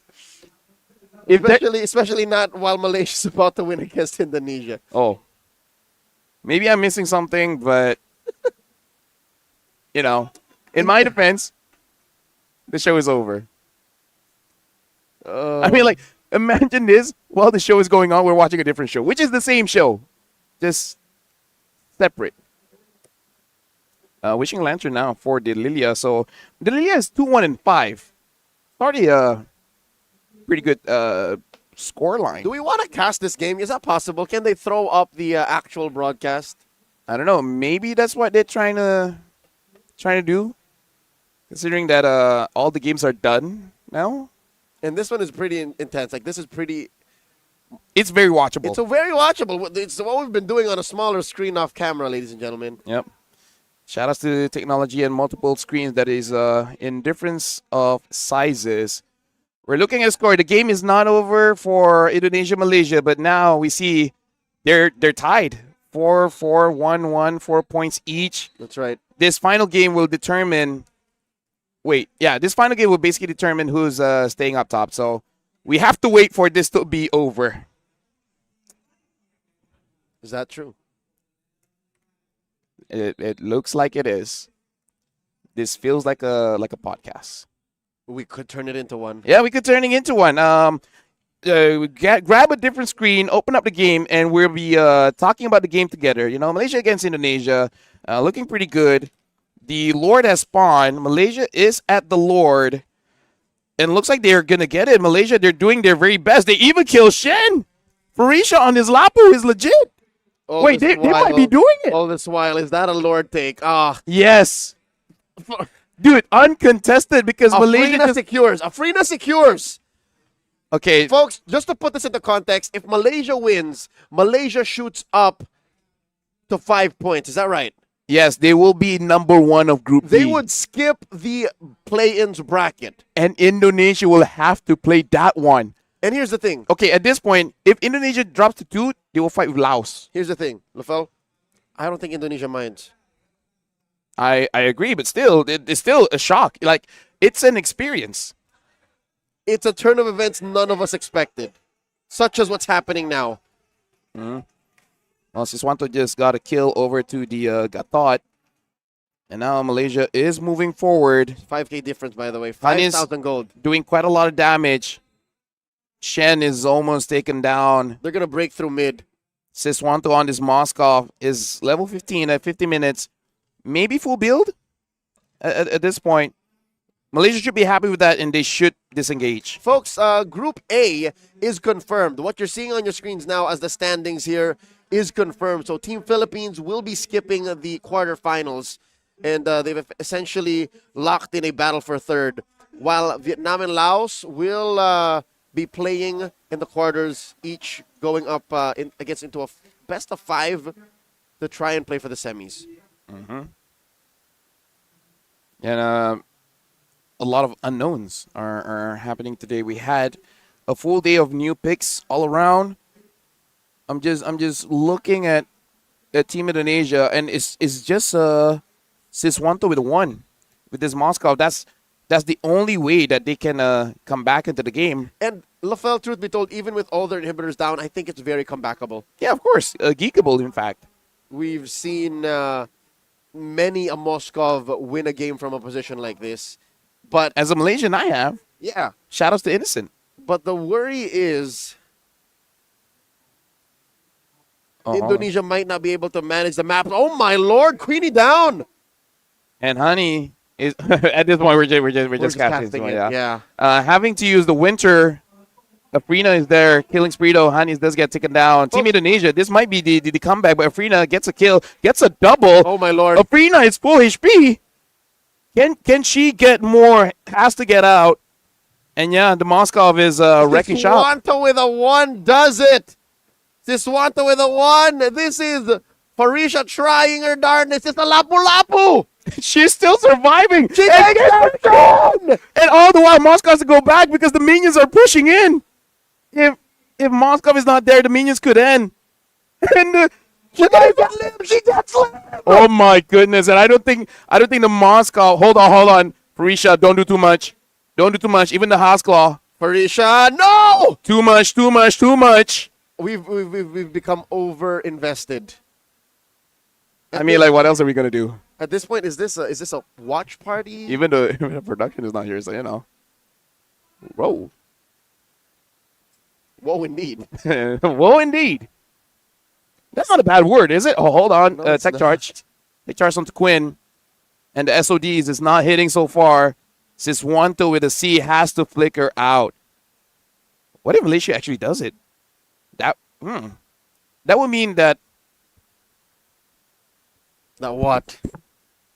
especially not while Malaysia's about to win against Indonesia. Oh. Maybe I'm missing something, but you know, in my defense, the show is over. I mean, like, imagine this while the show is going on, we're watching a different show, which is the same show, just separate. Wishing Lantern now for the Lilia. So the Lilia is 2-1-5. Already a pretty good score line. Do we want to cast this game? Is that possible? Can they throw up the actual broadcast? I don't know. Maybe that's what they're trying to do, considering that all the games are done now. And this one is pretty intense. Like, this is pretty... It's very watchable. It's a very watchable. It's what we've been doing on a smaller screen off camera, ladies and gentlemen. Yep. Shout outs to technology and multiple screens that is in difference of sizes. We're looking at a score. The game is not over for Indonesia, Malaysia, but now we see they're tied. 4-4, 1-1, 4 points each. That's right. This final game will determine. This final game will basically determine who's staying up top. So we have to wait for this to be over. Is that true? It looks like it is. This feels like a podcast. We could turn it into one. Yeah, we could turn it into one. Grab a different screen, open up the game, and we'll be talking about the game together. You know, Malaysia against Indonesia, looking pretty good. The Lord has spawned. Malaysia is at the Lord, and looks like they're gonna get it. Malaysia, they're doing their very best. They even kill Shen. Farisha on his Lapu is legit. Oh, wait, they might be doing it. All this while, is that a Lord take? Ah, yes. Dude, uncontested because Malaysia Afrina secures. Okay. Folks, just to put this into context, if Malaysia wins, Malaysia shoots up to 5 points. Is that right? Yes, they will be number 1 of Group They B. would skip the play-ins bracket. And Indonesia will have to play that one. And here's the thing. Okay, at this point, if Indonesia drops to 2, they will fight with Laos. Here's the thing, Lafel. I don't think Indonesia minds. I agree, but still, it's still a shock. Like, it's an experience. It's a turn of events none of us expected, such as what's happening now. Mm-hmm. Well, Siswanto just got a kill over to the Gatot. And now Malaysia is moving forward. 5K difference, by the way. 5,000 gold. Doing quite a lot of damage. Shen is almost taken down. They're going to break through mid. Siswanto on this Moskov is level 15 at 50 minutes. Maybe full build at this point. Malaysia should be happy with that, and they should disengage. Folks, Group A is confirmed. What you're seeing on your screens now as the standings here is confirmed. So Team Philippines will be skipping the quarterfinals, and they've essentially locked in a battle for third, while Vietnam and Laos will be playing in the quarters, each going up into a best of 5 to try and play for the semis. Mm-hmm. And a lot of unknowns are happening today. We had a full day of new picks all around. I'm just looking at Team Indonesia, and it's just Siswanto with a 1 with this Moscow. That's the only way that they can come back into the game. And Lafel, truth be told, even with all their inhibitors down, I think it's very comebackable. Yeah, of course, geekable. In fact, we've seen many a Moskov win a game from a position like this. But as a Malaysian, I have. Yeah. Shout outs to Innocent. But the worry is Indonesia might not be able to manage the map. Oh my lord, Queenie down. And Honey is at this point we're just casting it. Yeah. Having to use the winter. Afrina is there killing Spreedo. Hanis does get taken down. Team Indonesia, this might be the comeback, but Afrina gets a kill, gets a double. Oh my lord. Afrina is full HP. Can she get more? Has to get out. And yeah, the Moskov is wrecking shop. Siswanto with a 1 does it. Siswanto with a 1. This is Farisha trying her darndest. It's a Lapu-Lapu. She's still surviving. She takes it down. And all the while, Moskov has to go back because the minions are pushing in. If Moskov is not there, the minions could end. And she gets limb. Oh my goodness! And I don't think the Moskov. Hold on, Farisha, don't do too much. Don't do too much. Even the Hasclaw. Farisha, no! Too much. We've become over invested. I mean, like, what else are we gonna do? At this point, is this a watch party? Even the production is not here, so you know. Whoa. Whoa, indeed. Whoa, indeed. That's not a bad word, is it? Oh, hold on. No, tech charge. Tech charge onto Quinn. And the SODs is not hitting so far. Siswanto with a C has to flicker out. What if Malaysia actually does it? That would mean that That what?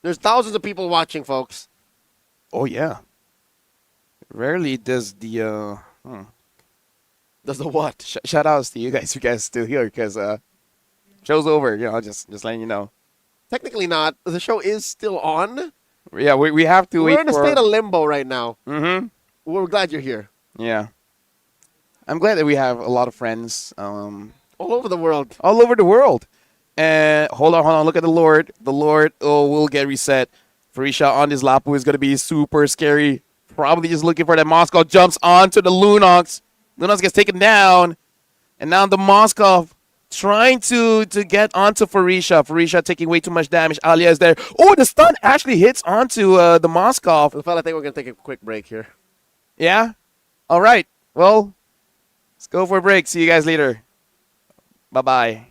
There's thousands of people watching, folks. Oh yeah. Rarely does the Does the what? shout outs to you guys still here because show's over. You know, just letting you know. Technically not. The show is still on. Yeah, we have to wait. We're in a state of limbo right now. Mm-hmm. We're glad you're here. Yeah. I'm glad that we have a lot of friends. All over the world. All over the world. And hold on. Look at the Lord. The Lord will get reset. Farisha on this Lapu is going to be super scary. Probably just looking for that. Moscow jumps onto the Lunox. Lunox gets taken down. And now the Moscow trying to get onto Farisha. Farisha taking way too much damage. Alia is there. Oh, the stun actually hits onto the Moscow. I think we're going to take a quick break here. Yeah? All right. Well, let's go for a break. See you guys later. Bye-bye.